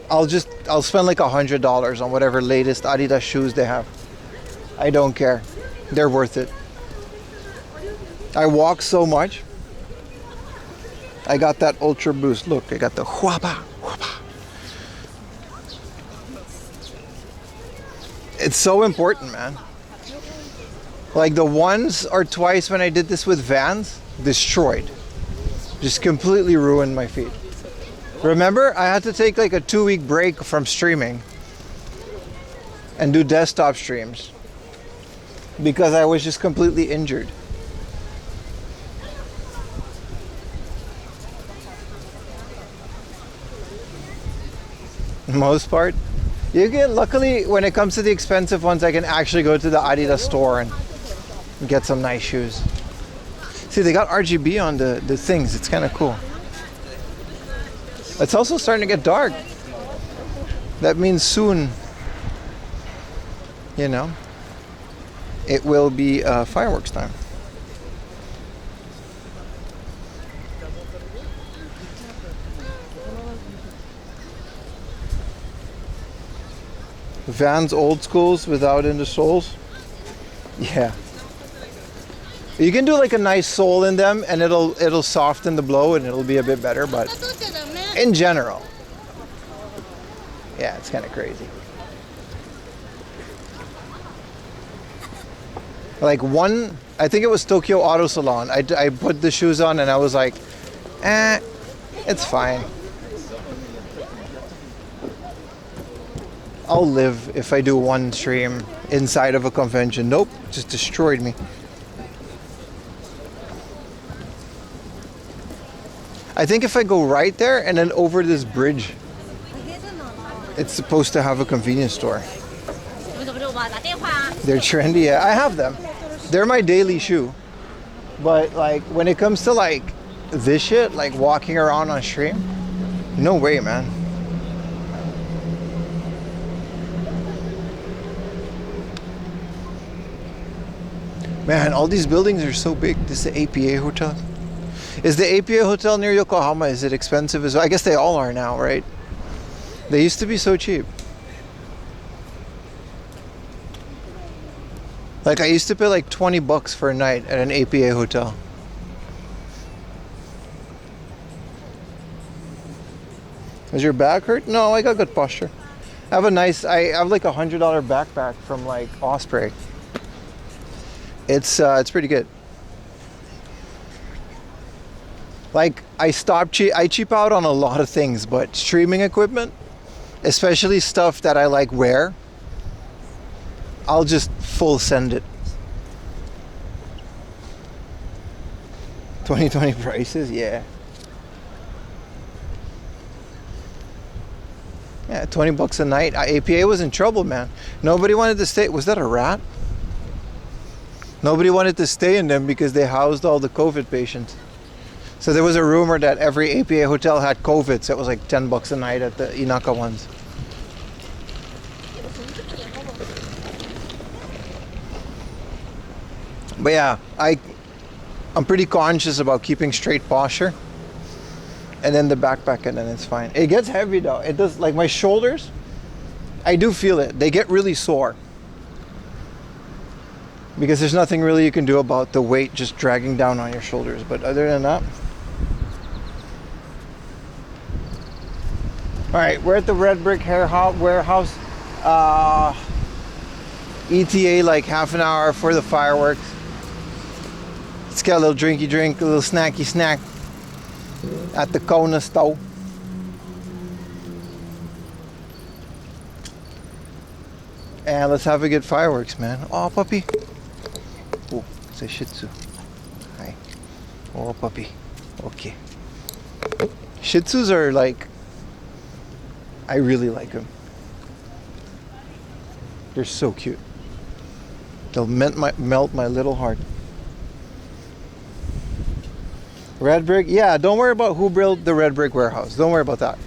I'll spend like $100 on whatever latest Adidas shoes they have. I don't care. They're worth it. I walk so much. I got that Ultra Boost. Look, I got the huapa, huapa. It's so important, man. Like the once or twice when I did this with Vans, destroyed. Just completely ruined my feet. Remember, I had to take like a 2-week break from streaming and do desktop streams because I was just completely injured. Most part. You can, luckily, when it comes to the expensive ones, I can actually go to the Adidas store and get some nice shoes. See, they got RGB on the things. It's kind of cool. It's also starting to get dark. That means soon, you know, it will be fireworks time. Vans old schools without in the soles. Yeah. You can do like a nice sole in them and it'll soften the blow and it'll be a bit better, but in general, yeah, it's kind of crazy. Like I think it was Tokyo Auto Salon. I put the shoes on and I was like, it's fine. I'll live if I do one stream inside of a convention. Nope, just destroyed me. I think if I go right there and then over this bridge, it's supposed to have a convenience store. They're trendy, yeah. I have them. They're my daily shoe. But like when it comes to like this shit, like walking around on stream, no way, man. Man, all these buildings are so big. This is the APA Hotel. Is the APA Hotel near Yokohama, is it expensive as well? I guess they all are now, right? They used to be so cheap. Like I used to pay like $20 for a night at an APA hotel. Is your back hurt? No, I got good posture. I have like a $100 backpack from like Osprey. It's pretty good. Like I cheap out on a lot of things, but streaming equipment, especially stuff that I like wear, I'll just full send it. 2020 prices, yeah. Yeah, $20 a night. APA was in trouble, man. Nobody wanted to stay. Was that a rat? Nobody wanted to stay in them because they housed all the COVID patients. So there was a rumor that every APA hotel had COVID, so it was like $10 a night at the Inaka ones. But yeah, I'm pretty conscious about keeping straight posture. And then the backpack, and then it's fine. It gets heavy though. It does, like my shoulders, I do feel it. They get really sore. Because there's nothing really you can do about the weight just dragging down on your shoulders. But other than that. Alright, we're at the Red Brick Warehouse. ETA like half an hour for the fireworks. Let's get a little drinky drink, a little snacky snack at the Kona stove. And let's have a good fireworks, man. Oh, puppy. Oh, it's a Shih Tzu. Hi. Oh, puppy. Okay. Shih Tzus are like, I really like them. They're so cute. They'll melt my little heart. Red Brick? Yeah, don't worry about who built the Red Brick Warehouse. Don't worry about that.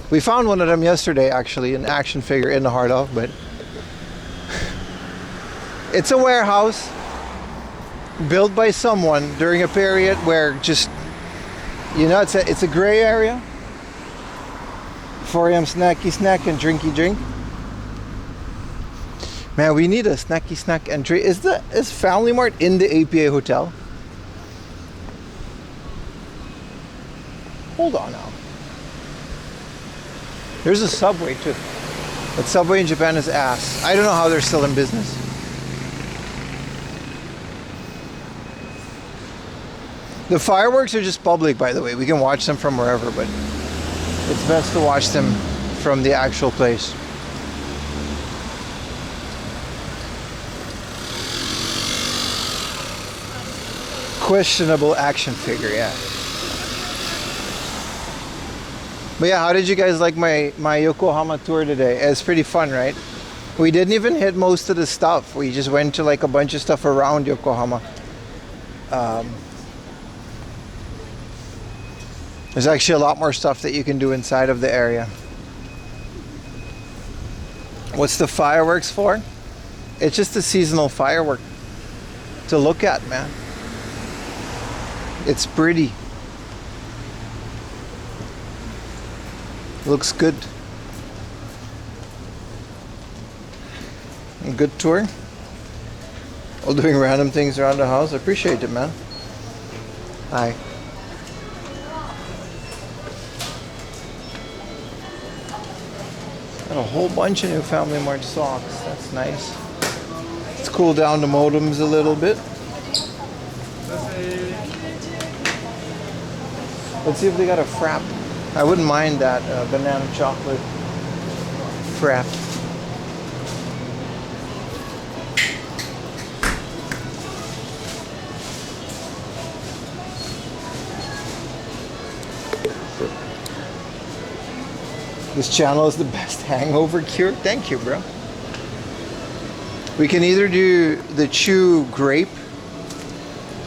We found one of them yesterday, actually, an action figure in the heart of, but it's a warehouse built by someone during a period where just, you know, it's a gray area. 4 a.m. snacky snack and drinky drink. Man, we need a snacky snack and drink. Is Family Mart in the APA hotel? Hold on now. There's a Subway too. But Subway in Japan is ass. I don't know how they're still in business. The fireworks are just public, by the way. We can watch them from wherever, but it's best to watch them from the actual place. Questionable action figure, yeah. But yeah, how did you guys like my Yokohama tour today? It's pretty fun, right? We didn't even hit most of the stuff. We just went to like a bunch of stuff around Yokohama. There's actually a lot more stuff that you can do inside of the area. What's the fireworks for? It's just a seasonal firework to look at, man. It's pretty. Looks good. A good tour. All doing random things around the house. I appreciate it, man. Hi. Got a whole bunch of new Family Mart socks. That's nice. Let's cool down the modems a little bit. Let's see if they got a frap. I wouldn't mind that banana chocolate frap. This channel is the best hangover cure. Thank you, bro. We can either do the Chew Grape.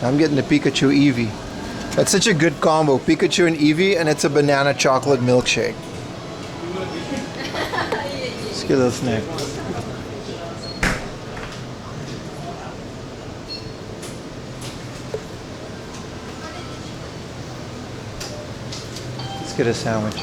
I'm getting the Pikachu Eevee. That's such a good combo. Pikachu and Eevee, and it's a banana chocolate milkshake. Let's get a little snack. Let's get a sandwich.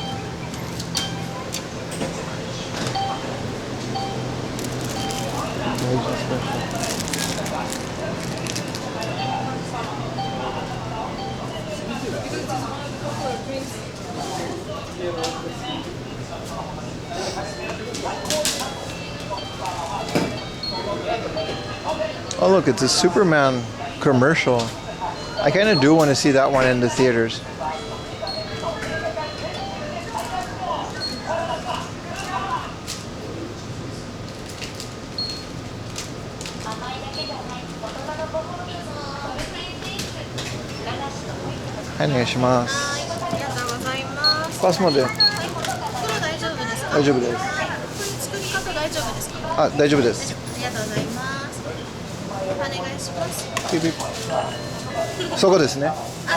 Oh look, it's a Superman commercial. I kind of do want to see that one in the theaters. Passもで。大丈夫です。作り方大丈夫ですか？あ、大丈夫です。ありがとうございます。お願いします。ピピそこですね。あ、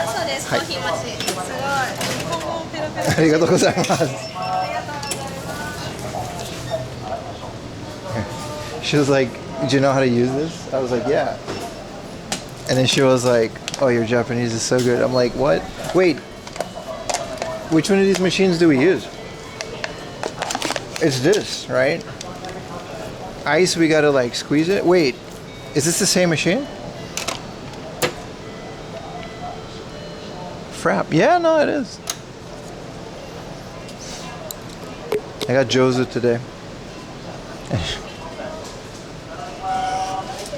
そうです。コーヒー待ち。すごい。日本語ペラペラ。ありがとうございます。ありがとうございます。She was like, "Do you know how to use this?" I was like, "Yeah." And then she was like, "Oh, your Japanese is so good." I'm like, "What? Wait. Which one of these machines do we use?" It's this, right? Ice, we gotta like squeeze it. Wait, is this the same machine? Frap. Yeah, no, it is. I got Jozu today.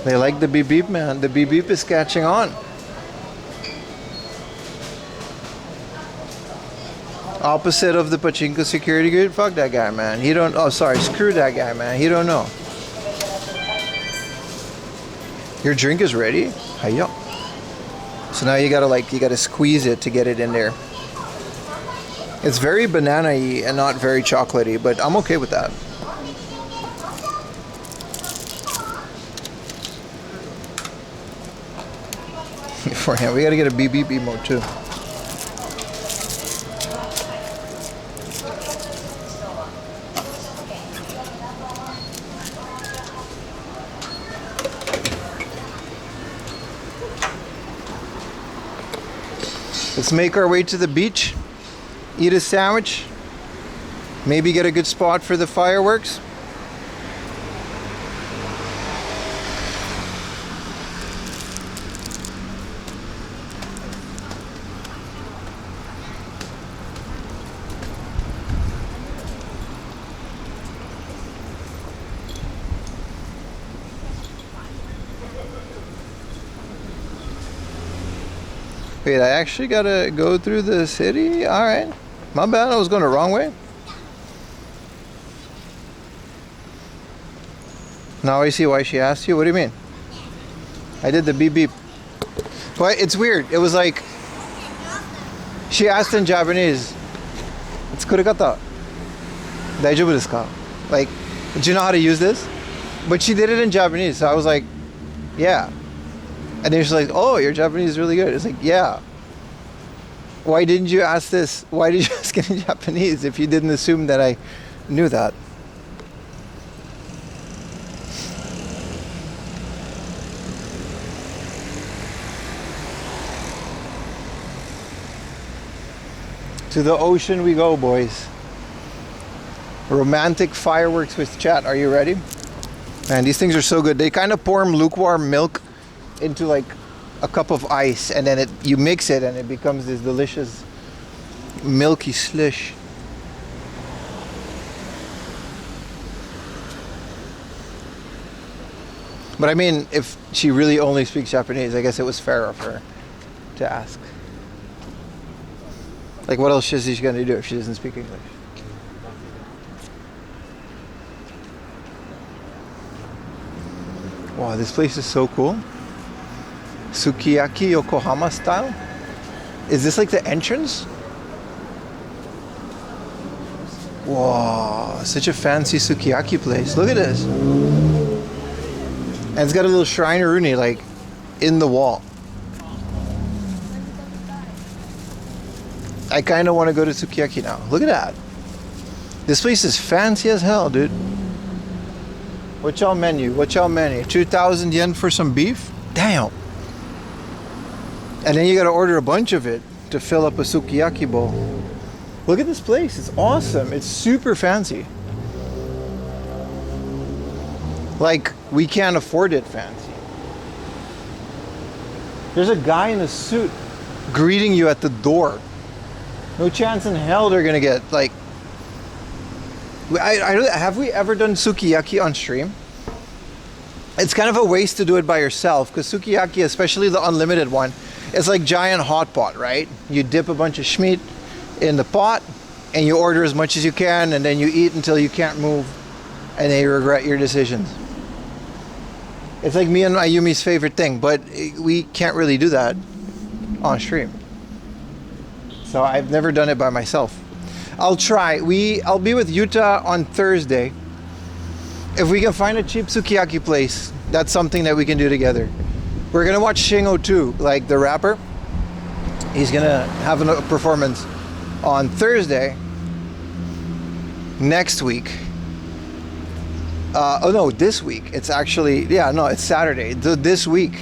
They like the beep beep, man. The beep beep is catching on. Opposite of the pachinko security guard. Fuck that guy, man. He don't. Oh, sorry. Screw that guy, man. He don't know. Your drink is ready. Hiya. So now you gotta squeeze it to get it in there. It's very banana-y and not very chocolatey, but I'm okay with that. Beforehand, we gotta get a beep beep emote too. Let's make our way to the beach, eat a sandwich, maybe get a good spot for the fireworks. Wait, I actually gotta go through the city? Alright. My bad, I was going the wrong way. Now I see why she asked you. What do you mean? I did the beep beep. But it's weird. It was like she asked in Japanese. It's kurigata. Daijoubu desu ka? Like, do you know how to use this? But she did it in Japanese, so I was like, yeah. And then she's like, oh, your Japanese is really good. It's like, yeah. Why didn't you ask this? Why did you ask it in Japanese if you didn't assume that I knew that? To the ocean we go, boys. Romantic fireworks with chat. Are you ready? Man, these things are so good. They kind of pour lukewarm milk into like a cup of ice, and then you mix it and it becomes this delicious milky slush. But I mean, if she really only speaks Japanese, I guess it was fair of her to ask. Like, what else is she gonna do if she doesn't speak English? Wow, this place is so cool. Sukiyaki Yokohama style. Is this like the entrance? Wow, such a fancy sukiyaki place. Look at this. And it's got a little Shrineruni like in the wall. I kind of want to go to sukiyaki now. Look at that. This place is fancy as hell, dude. What's y'all menu? 2,000 yen for some beef? Damn. And then you got to order a bunch of it to fill up a sukiyaki bowl. Look at this place. It's awesome. It's super fancy. Like, we can't afford it fancy. There's a guy in a suit greeting you at the door. No chance in hell they're gonna get like. Have we ever done sukiyaki on stream? It's kind of a waste to do it by yourself, because sukiyaki, especially the unlimited one, it's like giant hot pot, right? You dip a bunch of shmeat in the pot and you order as much as you can, and then you eat until you can't move, and then you regret your decisions. It's like me and Ayumi's favorite thing, but we can't really do that on stream. So I've never done it by myself. I'll try. I'll be with Yuta on Thursday. If we can find a cheap sukiyaki place, that's something that we can do together. We're gonna watch Shingo too, like the rapper. He's gonna have a performance on Thursday next week. This week. It's actually, it's Saturday. This week.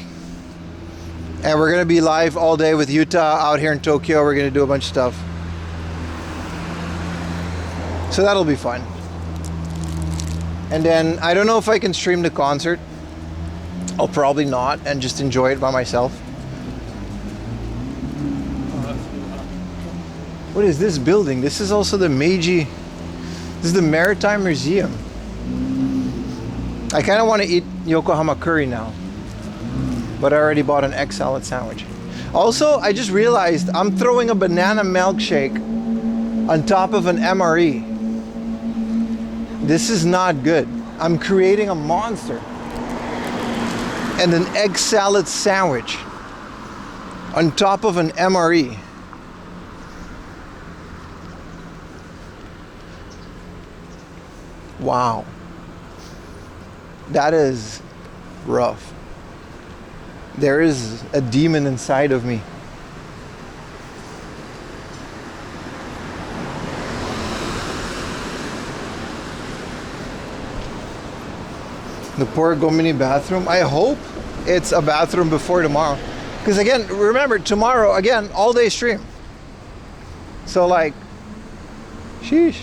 And we're going to be live all day with Yuta out here in Tokyo. We're going to do a bunch of stuff. So that'll be fun. And then, I don't know if I can stream the concert. I'll probably not, and just enjoy it by myself. What is this building? This is also the Meiji. This is the Maritime Museum. I kind of want to eat Yokohama curry now, but I already bought an egg salad sandwich. Also, I just realized I'm throwing a banana milkshake on top of an MRE. This is not good. I'm creating a monster. And an egg salad sandwich on top of an MRE. Wow. That is rough. There is a demon inside of me. The poor Gomini bathroom. I hope it's a bathroom before tomorrow. Because again, remember, tomorrow, again, all day stream. So like, sheesh.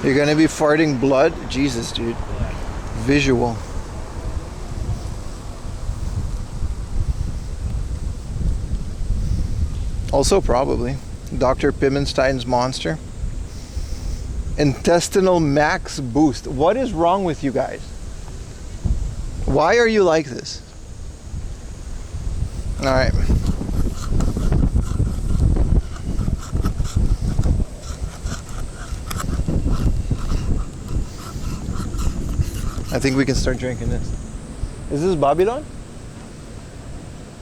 You're gonna be farting blood? Jesus, dude. Visual. Also probably Dr. Pimmenstein's monster. Intestinal max boost. What is wrong with you guys? Why are you like this? All right. I think we can start drinking this. Is this Babylon?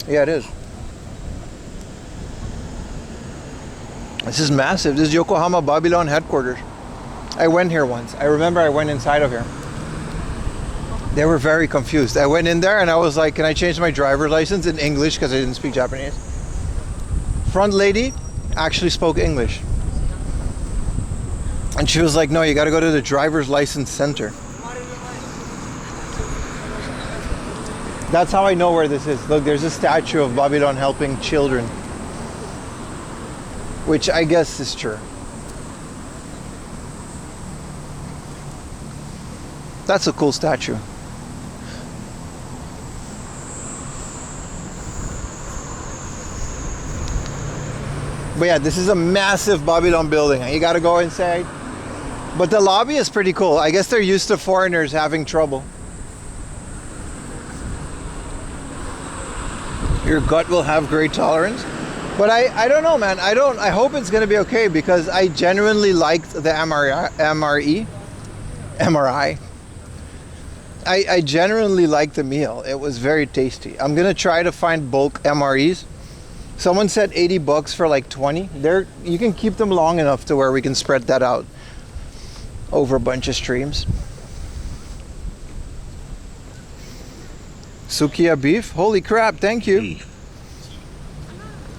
Yeah, it is. This is massive. This is Yokohama Babylon headquarters. I went here once. I remember I went inside of here. They were very confused. I went in there and I was like, can I change my driver's license in English because I didn't speak Japanese? Front lady actually spoke English. And she was like, no, you got to go to the driver's license center. That's how I know where this is. Look, there's a statue of Babylon helping children. Which I guess is true. That's a cool statue. But yeah, this is a massive Babylon building. You gotta go inside. But the lobby is pretty cool. I guess they're used to foreigners having trouble. Your gut will have great tolerance. But I don't know, man. I hope it's gonna be okay because I genuinely liked the MRI. I genuinely liked the meal. It was very tasty. I'm gonna try to find bulk MREs. Someone said $80 for like 20. You can keep them long enough to where we can spread that out over a bunch of streams. Sukiya beef. Holy crap! Thank you.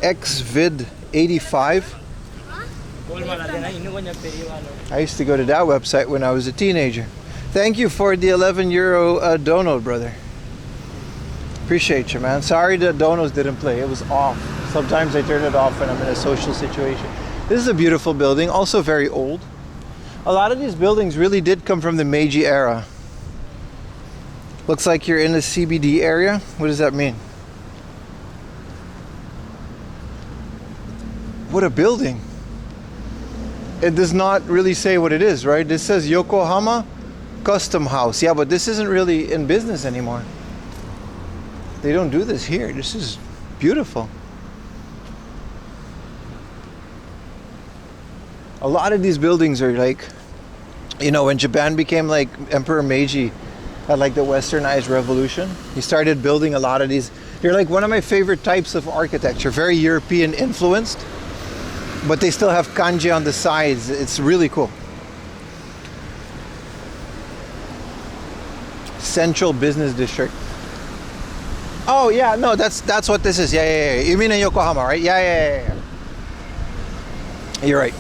XVID85. I used to go to that website when I was a teenager. Thank you for the €11 dono, brother. Appreciate you, man. Sorry the donos didn't play. It was off. Sometimes I turn it off when I'm in a social situation. This is a beautiful building, also very old. A lot of these buildings really did come from the Meiji era. Looks like you're in the CBD area. What does that mean? What a building. It does not really say what it is, right? This says Yokohama Custom House. Yeah, but this isn't really in business anymore. They don't do this here. This is beautiful. A lot of these buildings are like, you know, when Japan became like Emperor Meiji had like the westernized revolution, he started building a lot of these. They're like one of my favorite types of architecture, very European influenced, but they still have kanji on the sides. It's really cool. Central Business District. Oh yeah, no, that's what this is. Yeah. You mean in Yokohama, right? Yeah. You're right.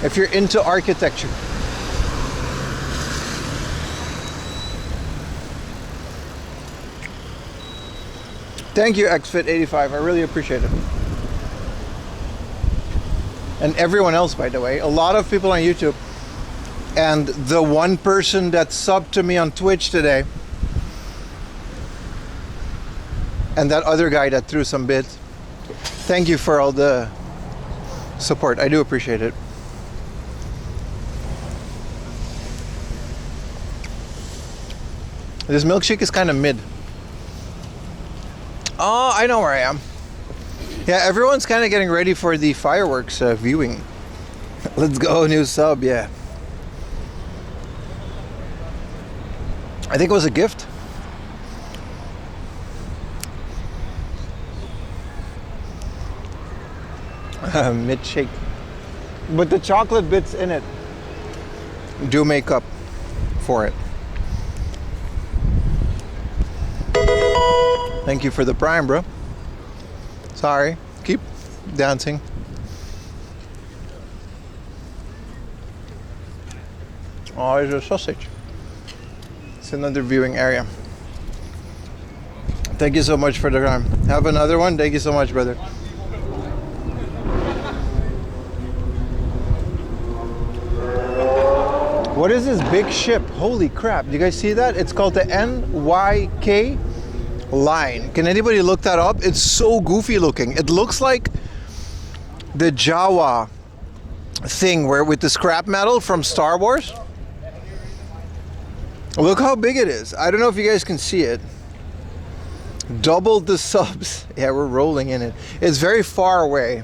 If you're into architecture. Thank you, XFit85. I really appreciate it. And everyone else, by the way. A lot of people on YouTube. And the one person that subbed to me on Twitch today. And that other guy that threw some bits. Thank you for all the support. I do appreciate it. This milkshake is kind of mid. Oh, I know where I am. Yeah, everyone's kind of getting ready for the fireworks viewing. Let's go, new sub, yeah. I think it was a gift. Mid shake. But the chocolate bits in it do make up for it. Thank you for the prime, bro. Sorry. Keep dancing. Oh, there's a sausage. It's another viewing area. Thank you so much for the time. Have another one. Thank you so much, brother. What is this big ship? Holy crap. Do you guys see that? It's called the NYK line. Can anybody look that up? It's so goofy looking. It looks like the Jawa thing where with the scrap metal from Star Wars. Look how big it is. I don't know if you guys can see it. Doubled the subs. Yeah, we're rolling in it. It's very far away.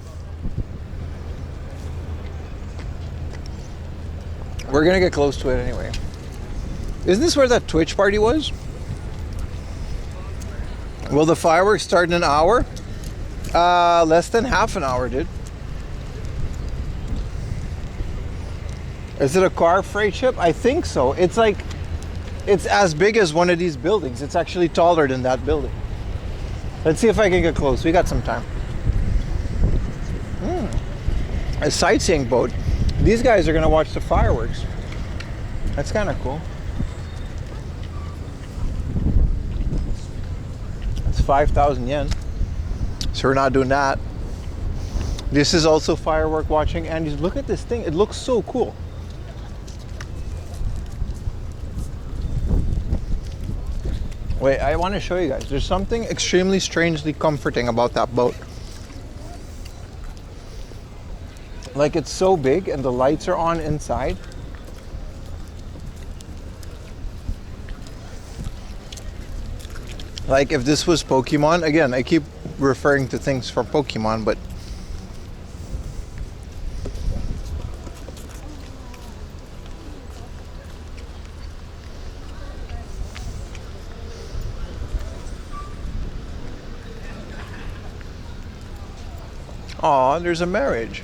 We're gonna get close to it anyway. Isn't this where that Twitch party was? Will the fireworks start in an hour? Less than half an hour, dude. Is it a car freight ship? I think so. It's like, it's as big as one of these buildings. It's actually taller than that building. Let's see if I can get close. We got some time. A sightseeing boat. These guys are gonna watch the fireworks. That's kind of cool. It's 5,000 yen. So we're not doing that. This is also firework watching. And just look at this thing. It looks so cool. Wait, I want to show you guys. There's something extremely strangely comforting about that boat. Like, it's so big and the lights are on inside. Like, if this was Pokemon, again, I keep referring to things from Pokemon, but aw, there's a marriage.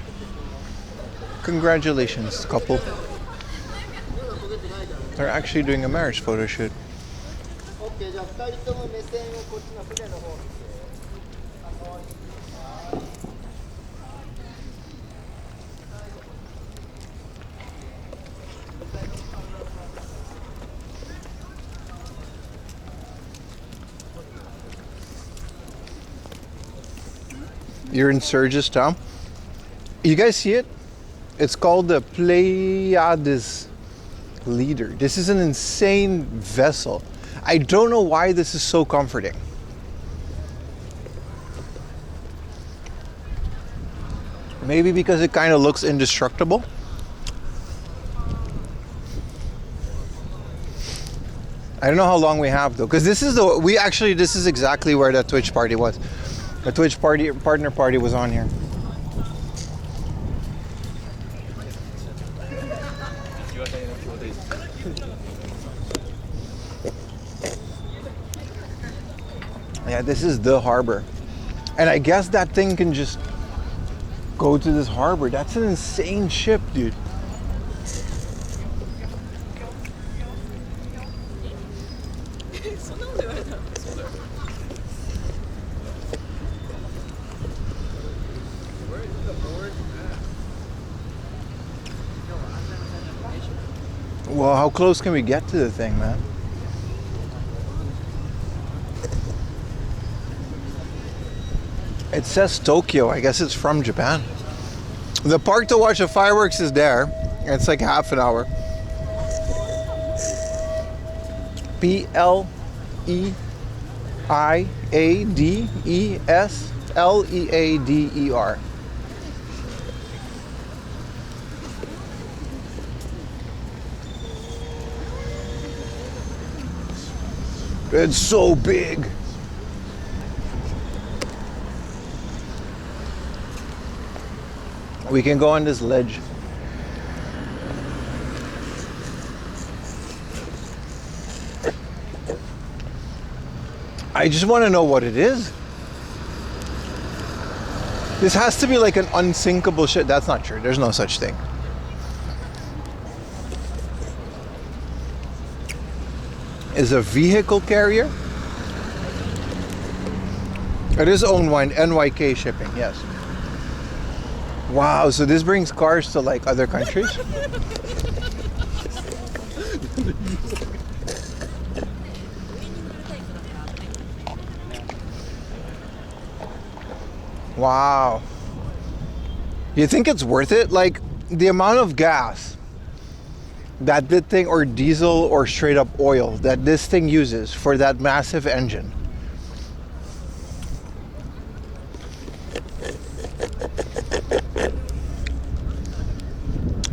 Congratulations, couple. They're actually doing a marriage photo shoot. You're in Surges Town. You guys see it? It's called the Pleiades Leader. This is an insane vessel. I don't know why this is so comforting. Maybe because it kind of looks indestructible. I don't know how long we have though, because this is this is exactly where that Twitch party was. The Twitch party partner party was on here. Yeah, this is the harbor. And I guess that thing can just go to this harbor. That's an insane ship, dude. Well, how close can we get to the thing, man? It says Tokyo. I guess it's from Japan. The park to watch the fireworks is there. It's like half an hour. Pleiadesleader. It's so big. We can go on this ledge. I just want to know what it is. This has to be like an unsinkable ship. That's not true. There's no such thing. Is a vehicle carrier? It is owned by NYK Shipping, yes. Wow, so this brings cars to like other countries? Wow. You think it's worth it? Like the amount of gas that this thing, or diesel or straight up oil that this thing uses for that massive engine.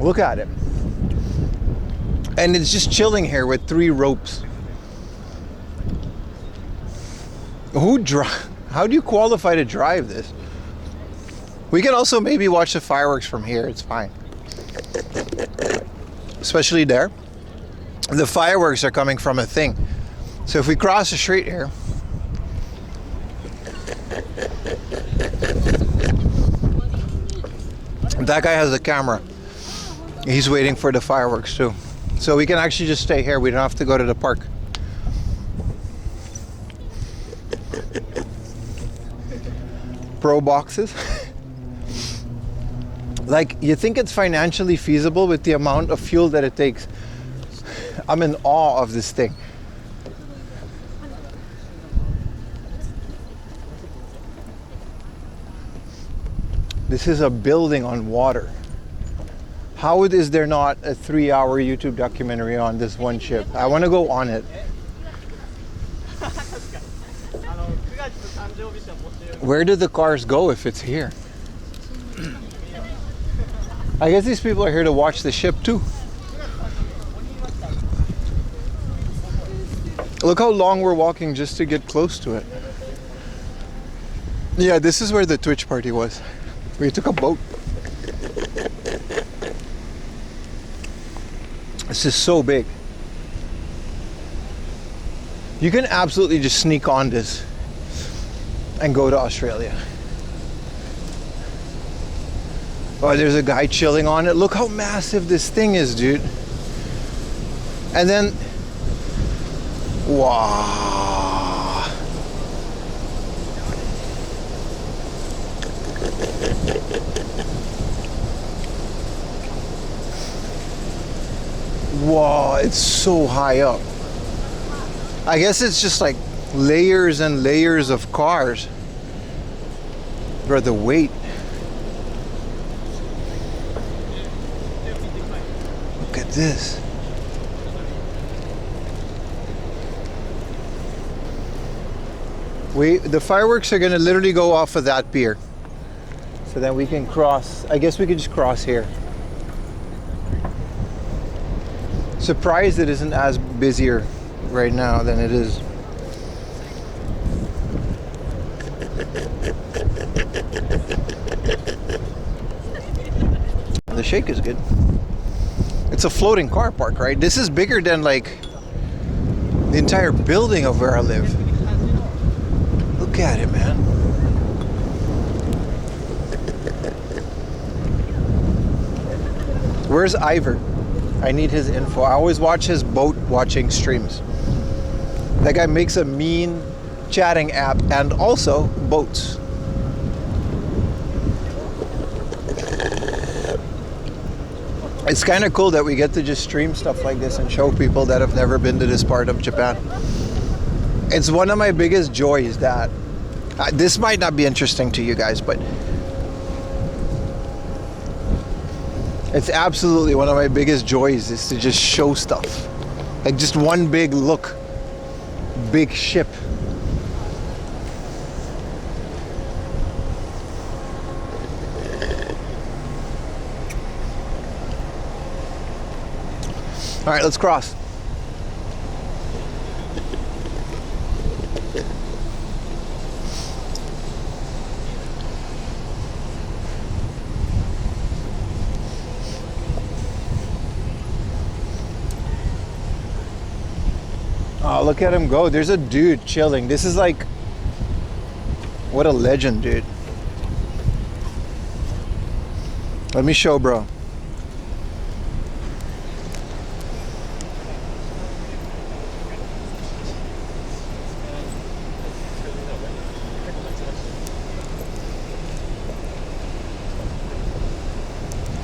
Look at it. And it's just chilling here with 3 ropes. How do you qualify to drive this? We can also maybe watch the fireworks from here. It's fine. Especially there. The fireworks are coming from a thing. So if we cross the street here, that guy has a camera. He's waiting for the fireworks too. So we can actually just stay here. We don't have to go to the park. Pro boxes. Like, you think it's financially feasible with the amount of fuel that it takes? I'm in awe of this thing. This is a building on water. How is there not a 3-hour YouTube documentary on this one ship? I want to go on it. Where do the cars go if it's here? I guess these people are here to watch the ship too. Look how long we're walking just to get close to it. Yeah, this is where the Twitch party was. We took a boat. This is so big. You can absolutely just sneak on this and go to Australia. Oh, there's a guy chilling on it. Look how massive this thing is, dude. And then, wow. Wow, it's so high up. I guess it's just like layers and layers of cars. Bro, the weight. Look at this. The fireworks are gonna literally go off of that pier. So then we can cross. I guess we could just cross here. Surprised it isn't as busier right now than it is. The shake is good. It's a floating car park, right? This is bigger than like the entire building of where I live. Look at it, man. Where's Ivor? I need his info. I always watch his boat watching streams. That guy makes a mean chatting app and also boats. It's kind of cool that we get to just stream stuff like this and show people that have never been to this part of Japan. It's one of my biggest joys that this might not be interesting to you guys, but it's absolutely one of my biggest joys is to just show stuff. Like just one big look, big ship. All right, let's cross. Oh, look at him go. There's a dude chilling. This is like, what a legend, dude. Let me show, bro.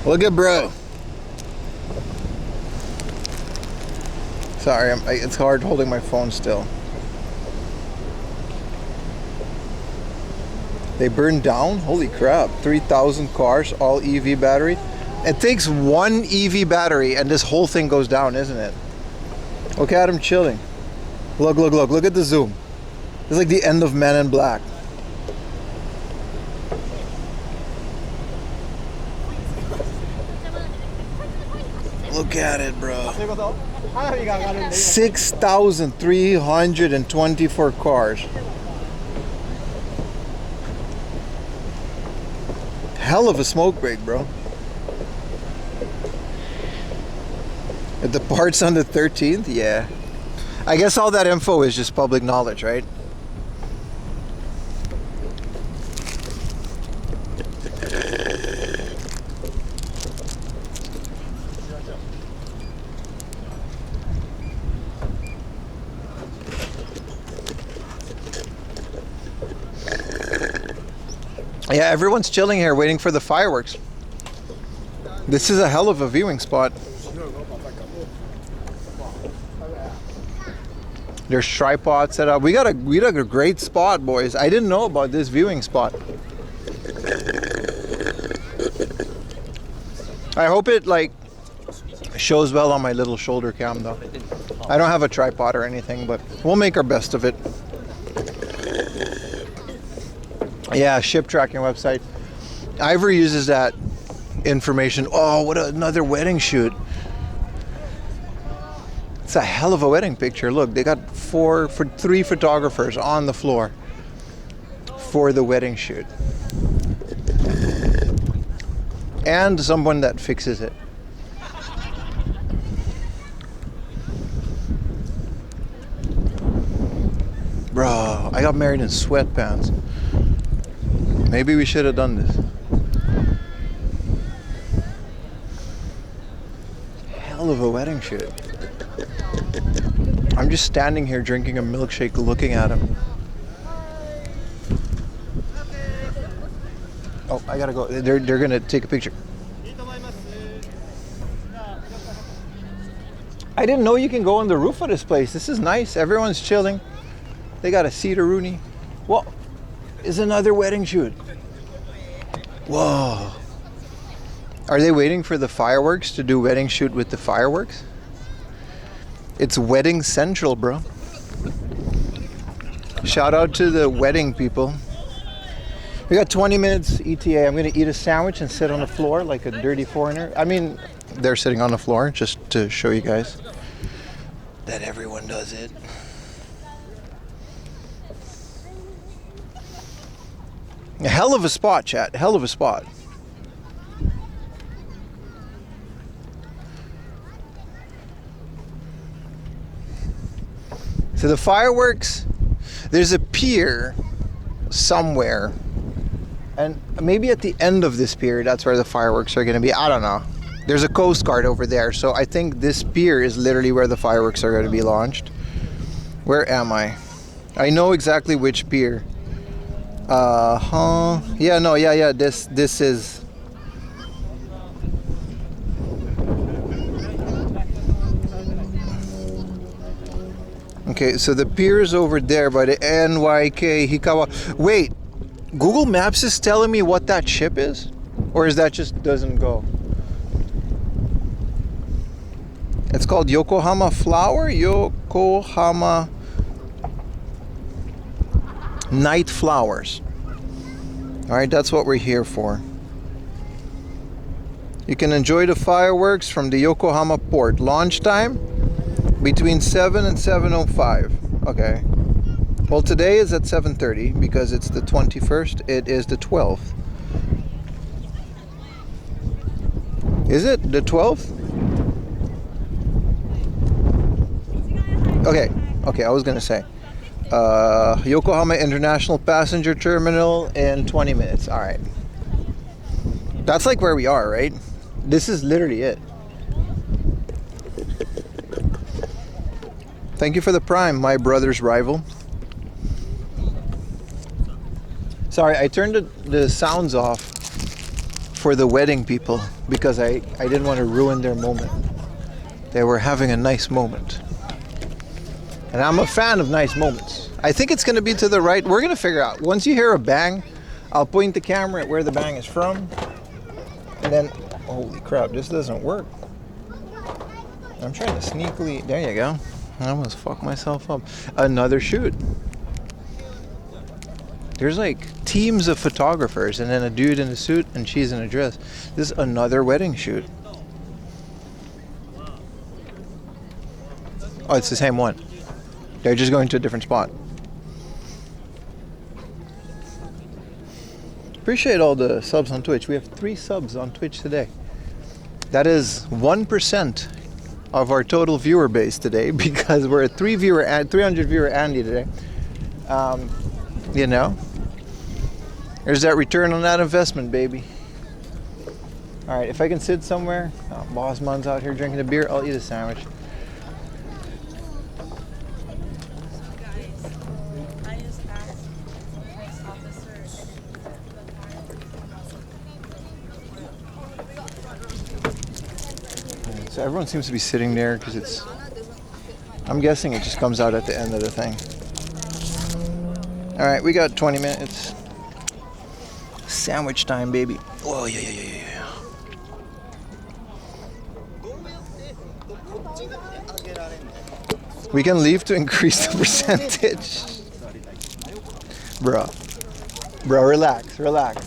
Look at bro. Sorry, it's hard holding my phone still. They burned down? Holy crap. 3,000 cars, all EV battery. It takes one EV battery and this whole thing goes down, isn't it? Look at him chilling. Look, look, look. Look at the zoom. It's like the end of Men in Black. Look at it, bro. 6,324 cars. Hell of a smoke break, bro. It departs on the 13th? Yeah. I guess all that info is just public knowledge, right? Yeah, everyone's chilling here waiting for the fireworks. This is a hell of a viewing spot. There's tripods set up. We got a great spot, boys. I didn't know about this viewing spot. I hope it like shows well on my little shoulder cam though. I don't have a tripod or anything, but we'll make our best of it. Yeah, ship tracking website. Ivory uses that information. Oh, what another wedding shoot. It's a hell of a wedding picture. Look, they got three photographers on the floor for the wedding shoot. And someone that fixes it. Bro, I got married in sweatpants. Maybe we should have done this. Hell of a wedding shoot. I'm just standing here drinking a milkshake looking at him. Oh, I gotta go. They're gonna take a picture. I didn't know you can go on the roof of this place. This is nice. Everyone's chilling. They got a cedar-rooney. What is another wedding shoot? Whoa. Are they waiting for the fireworks to do wedding shoot with the fireworks? It's wedding central, bro. Shout out to the wedding people. We got 20 minutes ETA. I'm gonna eat a sandwich and sit on the floor like a dirty foreigner. I mean, they're sitting on the floor just to show you guys that everyone does it. A hell of a spot, chat. Hell of a spot. So the fireworks, there's a pier somewhere. And maybe at the end of this pier, that's where the fireworks are going to be. I don't know. There's a Coast Guard over there. So I think this pier is literally where the fireworks are going to be launched. Where am I? I know exactly which pier. Yeah, this is. Okay, so the pier is over there by the NYK Hikawa. Wait, Google Maps is telling me what that ship is? Or is that just doesn't go? It's called Yokohama Flower? Yokohama Night Flowers. Alright, that's what we're here for. You can enjoy the fireworks from the Yokohama port. Launch time between 7 and 7:05. Okay. Well, today is at 7:30 because it's the 21st. It is the 12th. Is it the 12th? Okay, I was gonna say. Yokohama International Passenger Terminal in 20 minutes. All right. That's like where we are, right? This is literally it. Thank you for the Prime, my brother's rival. Sorry, I turned the sounds off for the wedding people because I didn't want to ruin their moment. They were having a nice moment. And I'm a fan of nice moments. I think it's going to be to the right. We're going to figure out. Once you hear a bang, I'll point the camera at where the bang is from. And then, holy crap, this doesn't work. I'm trying to sneakily, there you go. I almost fucked myself up. Another shoot. There's like teams of photographers and then a dude in a suit and she's in a dress. This is another wedding shoot. Oh, it's the same one. They're just going to a different spot. Appreciate all the subs on Twitch. We have 3 subs on Twitch today. That is 1% of our total viewer base today, because we're at 300 viewer Andy today. You know, there's that return on that investment, baby. All right, if I can sit somewhere, Bossman's out here drinking a beer, I'll eat a sandwich. So everyone seems to be sitting there because it's, I'm guessing it just comes out at the end of the thing. All right, we got 20 minutes. Sandwich time, baby. Oh, yeah. We can leave to increase the percentage. Bro, relax.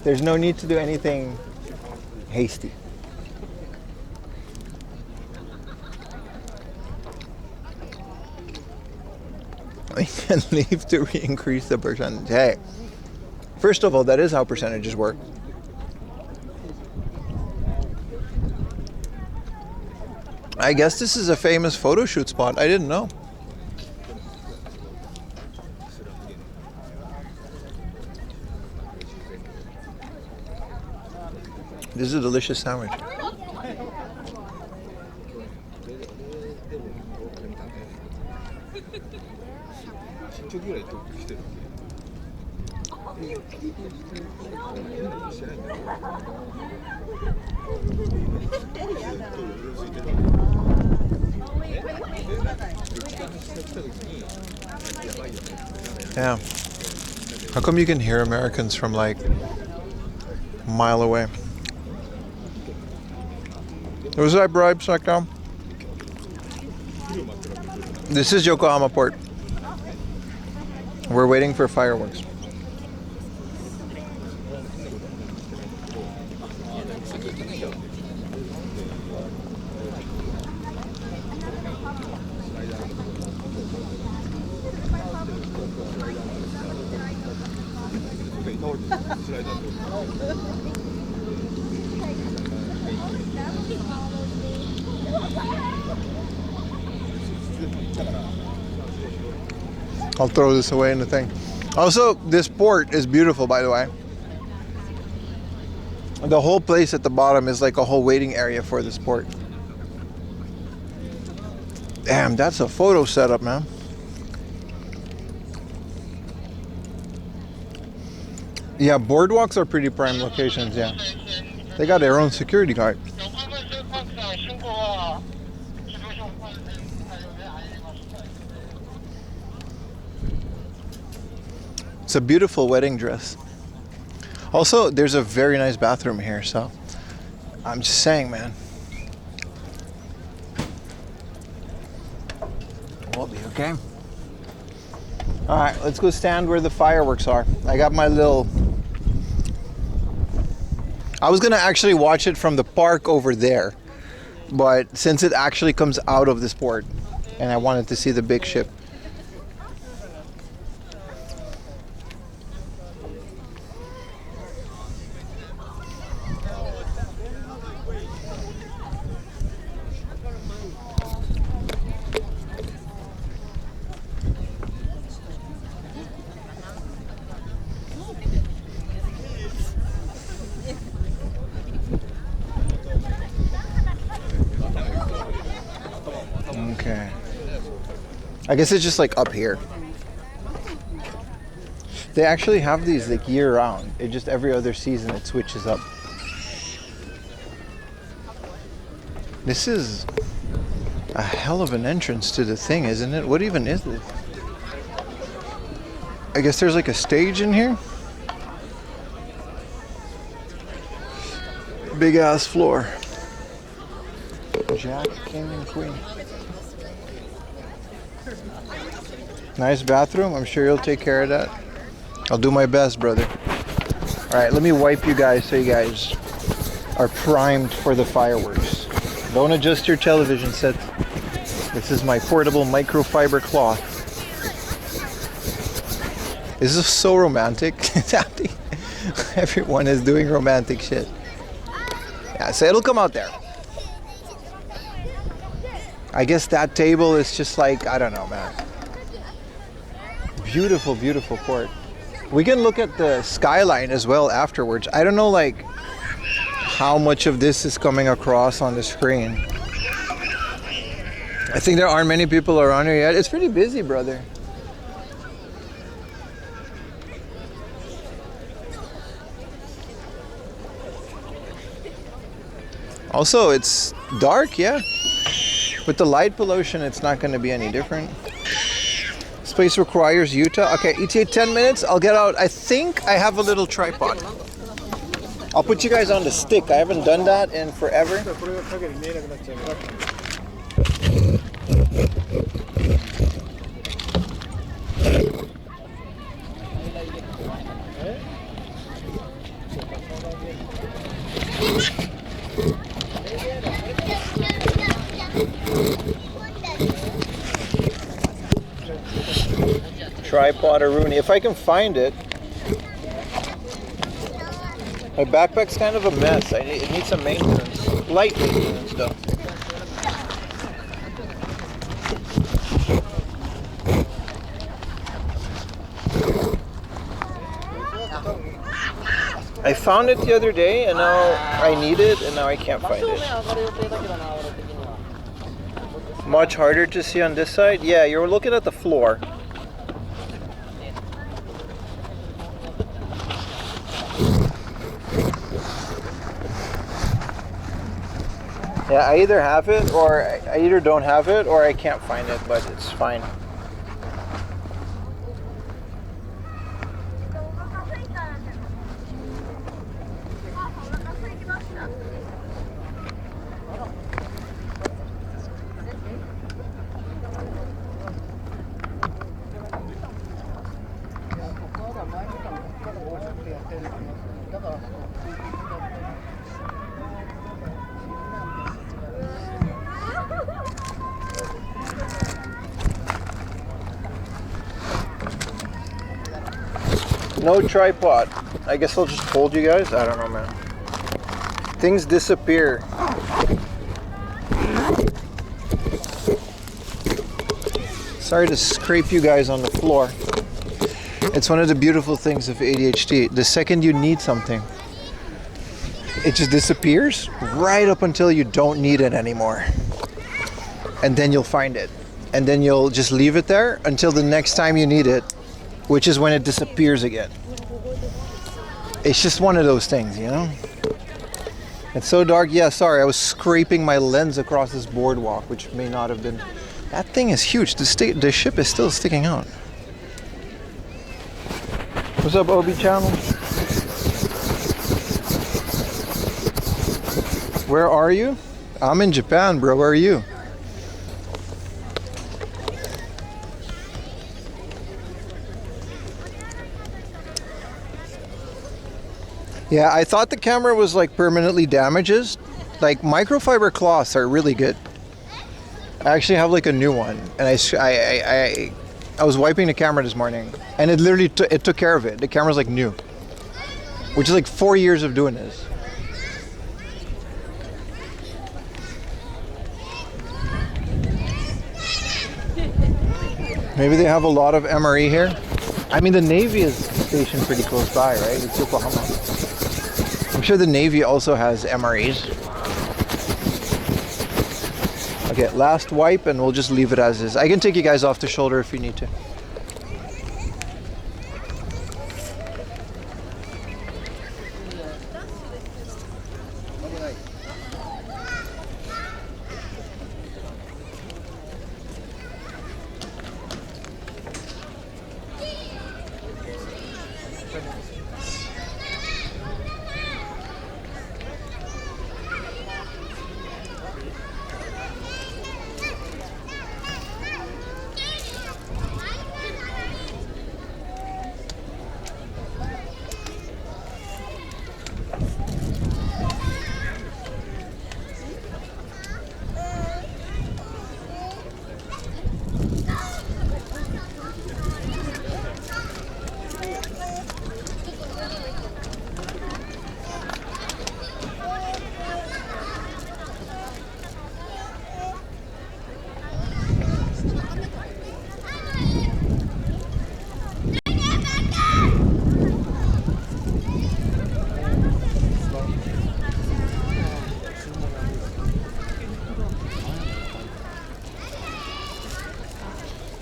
There's no need to do anything hasty. We can leave to increase the percentage. Hey, first of all, that is how percentages work. I guess this is a famous photo shoot spot. I didn't know. This is a delicious sandwich. Yeah. How come you can hear Americans from like a mile away? Was that bribe stuck down? This is Yokohama port. We're waiting for fireworks. I'll throw this away in the thing. Also, this port is beautiful, by the way. The whole place at the bottom is like a whole waiting area for this port. Damn, that's a photo setup, man. Yeah, boardwalks are pretty prime locations, yeah. They got their own security guard. It's a beautiful wedding dress. Also, there's a very nice bathroom here, so I'm just saying, man. We'll be okay. All right, let's go stand where the fireworks are. I got my little... I was gonna actually watch it from the park over there, but since it actually comes out of this port, and I wanted to see the big ship. Okay. I guess it's just like up here. They actually have these like year round. It just every other season it switches up. This is a hell of an entrance to the thing, isn't it? What even is this? I guess there's like a stage in here. Big ass floor. Jack, King, and Queen. Nice bathroom. I'm sure you'll take care of that. I'll do my best, brother. All right, let me wipe you guys so you guys are primed for the fireworks. Don't adjust your television set. This is my portable microfiber cloth. This is so romantic. Everyone is doing romantic shit. Yeah, so it'll come out there. I guess that table is just like, I don't know, man. Beautiful, beautiful port. We can look at the skyline as well afterwards. I don't know like how much of this is coming across on the screen. I think there aren't many people around here yet. It's pretty busy, brother. Also, it's dark, yeah. With the light pollution, it's not going to be any different. This place requires Utah. Okay, ETA 10 minutes. I'll get out. I think I have a little tripod. I'll put you guys on the stick. I haven't done that in forever. Tripod or Rooney, if I can find it. My backpack's kind of a mess. It needs some maintenance. Light maintenance though. I found it the other day and now I need it and now I can't find it. Much harder to see on this side? Yeah, you're looking at the floor. Yeah, I either have it or I either don't have it or I can't find it, but it's fine. No tripod. I guess I'll just hold you guys. I don't know, man. Things disappear. Sorry to scrape you guys on the floor. It's one of the beautiful things of ADHD. The second you need something, it just disappears right up until you don't need it anymore. And then you'll find it. And then you'll just leave it there until the next time you need it, which is when it disappears again. It's just one of those things, you know? It's so dark. Yeah, sorry, I was scraping my lens across this boardwalk, which may not have been... That thing is huge. The ship is still sticking out. What's up, Obi Channel? Where are you? I'm in Japan, bro. Where are you? Yeah, I thought the camera was like permanently damaged. Like microfiber cloths are really good. I actually have like a new one, and I was wiping the camera this morning, and it literally it took care of it. The camera's like new, which is like 4 years of doing this. Maybe they have a lot of MRE here. I mean, the Navy is stationed pretty close by, right? It's Yokohama. I'm sure the Navy also has MREs. Okay, last wipe and we'll just leave it as is. I can take you guys off the shoulder if you need to.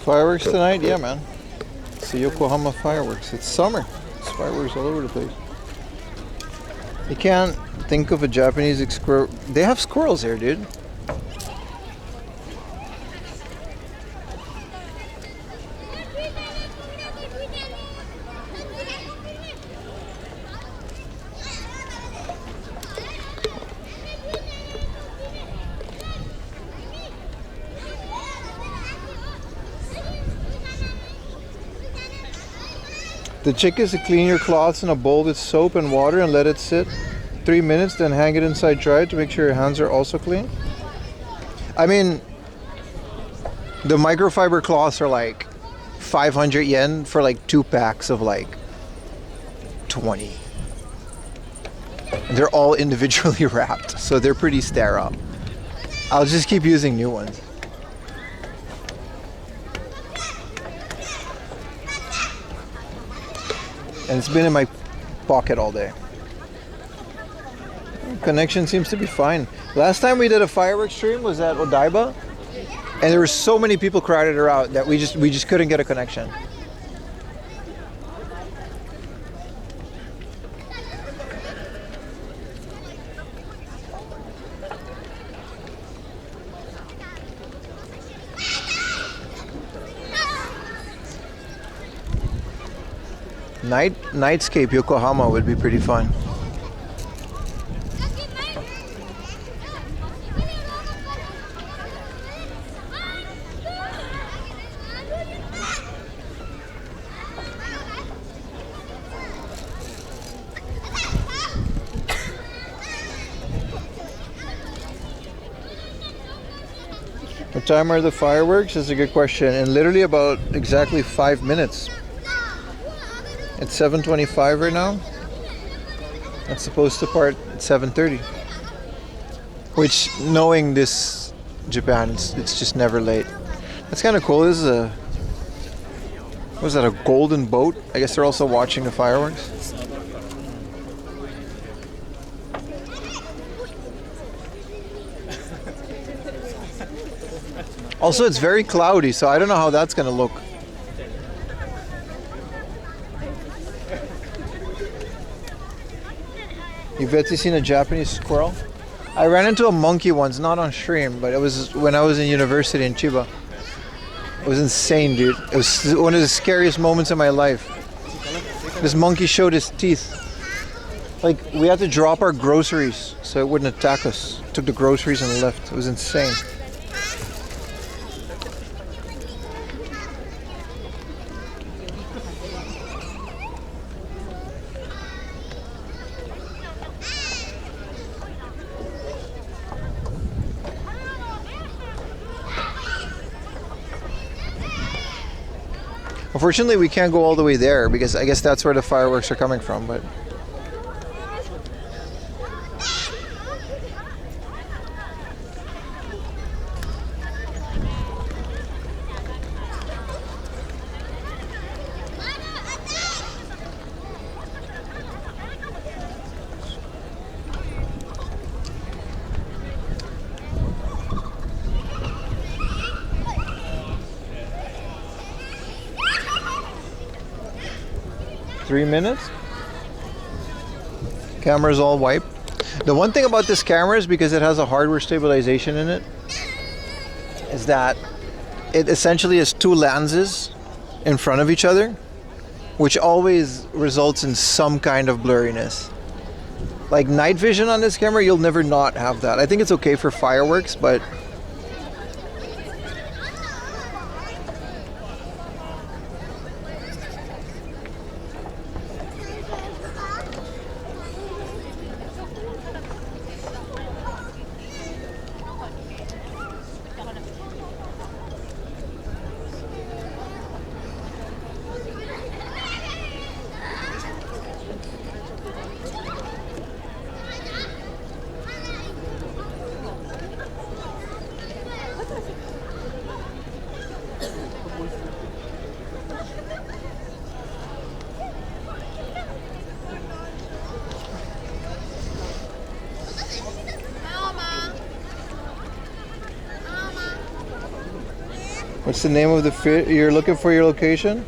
Fireworks tonight? Yeah, man. It's the Yokohama fireworks. It's summer. There's fireworks all over the place. You can't think of a Japanese squirrel. They have squirrels here, dude. The trick is to clean your cloths in a bowl with soap and water and let it sit 3 minutes, then hang it inside dry to make sure your hands are also clean. I mean, the microfiber cloths are like 500 yen for like 2 packs of like 20. And they're all individually wrapped, so they're pretty sterile. I'll just keep using new ones. And it's been in my pocket all day. Connection seems to be fine. Last time we did a fireworks stream was at Odaiba, and there were so many people crowded around that we just couldn't get a connection. Nightscape Yokohama would be pretty fun. What time are the fireworks? Is a good question. In literally about exactly 5 minutes. It's 7:25 right now. It's supposed to part at 7:30. Which, knowing this Japan, it's just never late. That's kind of cool. This is a, what is that, a golden boat? I guess they're also watching the fireworks. Also, it's very cloudy, so I don't know how that's going to look. You've yet to seen a Japanese squirrel? I ran into a monkey once, not on stream, but it was when I was in university in Chiba. It was insane, dude. It was one of the scariest moments of my life. This monkey showed his teeth. Like, we had to drop our groceries so it wouldn't attack us. Took the groceries and left. It was insane. Unfortunately, we can't go all the way there because I guess that's where the fireworks are coming from, but... Three minutes. Camera's all wiped. The one thing about this camera is because it has a hardware stabilization in it, is that it essentially has two lenses in front of each other, which always results in some kind of blurriness. Like night vision on this camera, you'll never not have that. I think it's okay for fireworks, but What's the name of the you're looking for your location?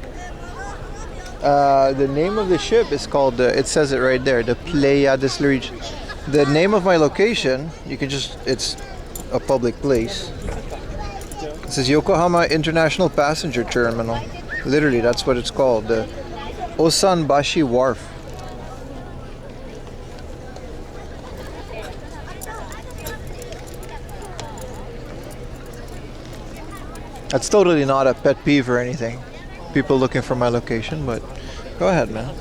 The name of the ship is called, it says it right there, the Playa de Slurich. The name of my location, you can just, it's a public place. It says Yokohama International Passenger Terminal. Literally, that's what it's called. The Osanbashi Wharf. That's totally not a pet peeve or anything. People looking for my location, but go ahead, man.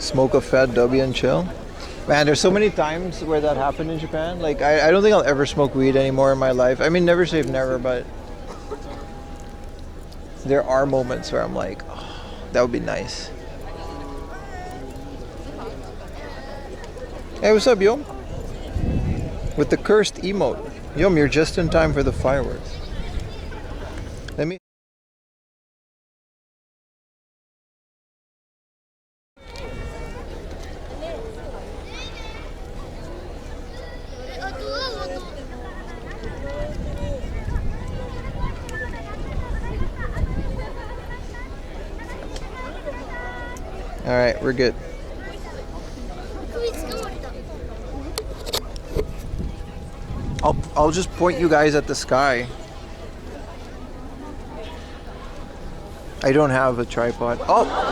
Smoke a fat W and chill. Man, there's so many times where that happened in Japan. Like, I don't think I'll ever smoke weed anymore in my life. I mean, never say never, but there are moments where I'm like, oh, that would be nice. Hey, what's up, Yom? With the cursed emote. Yom, you're just in time for the fireworks. Let me... Alright, we're good. I'll just point you guys at the sky. I don't have a tripod. Oh!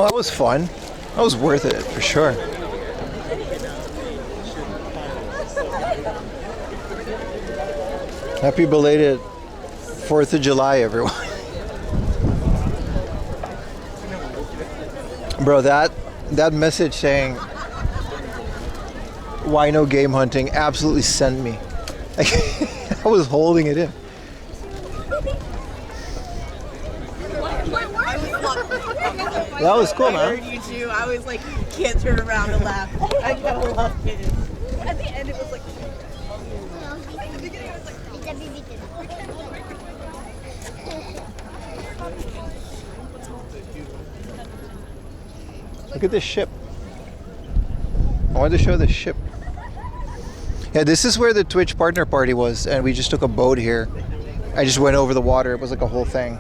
Well, that was fun. That was worth it for sure. Happy belated 4th of July, everyone. Bro, that message saying why no game hunting absolutely sent me. I was holding it in. That was cool, man. I heard you too. I was like, can't turn around and laugh. I kind of loved it. At the end, it was like. At the beginning, it was like. Look at this ship. I wanted to show the ship. Yeah, this is where the Twitch partner party was, and we just took a boat here. I just went over the water. It was like a whole thing.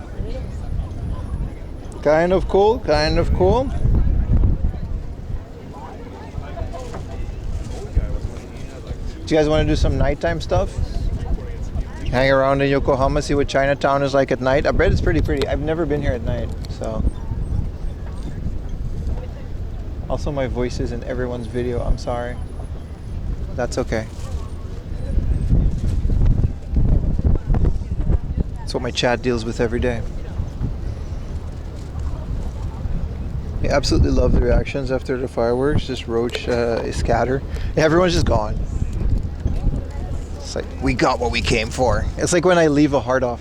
Kind of cool, kind of cool. Do you guys want to do some nighttime stuff? Hang around in Yokohama, see what Chinatown is like at night. I bet it's pretty pretty. I've never been here at night, so. Also, my voice is in everyone's video. I'm sorry. That's okay. That's what my chat deals with every day. I absolutely love the reactions after the fireworks. Just roach scatter. Everyone's just gone. It's like, we got what we came for. It's like when I leave a heart off.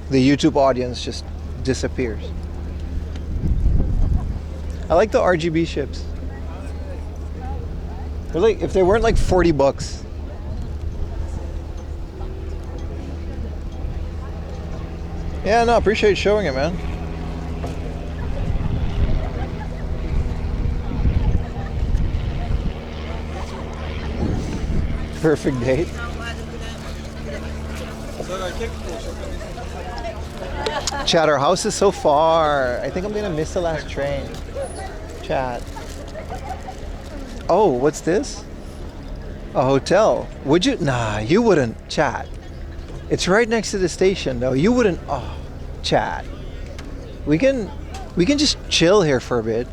The YouTube audience just disappears. I like the RGB ships. They're like, if they weren't like $40. Yeah, no, appreciate showing it, man. Perfect date. Chat, our house is so far. I think I'm gonna miss the last train. Chat. Oh, what's this? A hotel. Would you? Nah, you wouldn't. Chat. It's right next to the station though. You wouldn't. Oh, chat. We can just chill here for a bit.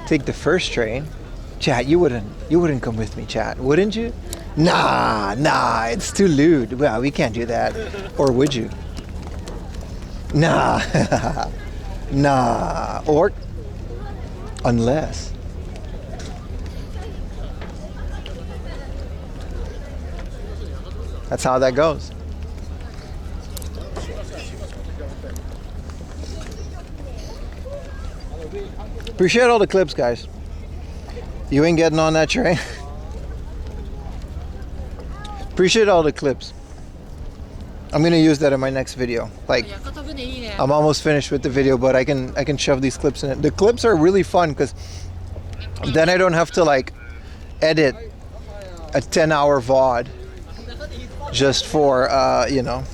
Take the first train. Chat, you wouldn't come with me, chat, wouldn't you? Nah, it's too lewd. Well, we can't do that. Or would you? Nah, nah. Or unless. That's how that goes. Appreciate all the clips, guys. You ain't getting on that train. Appreciate all the clips. I'm gonna use that in my next video. Like, I'm almost finished with the video, but I can shove these clips in it. The clips are really fun because then I don't have to like edit a 10-hour VOD just for you know,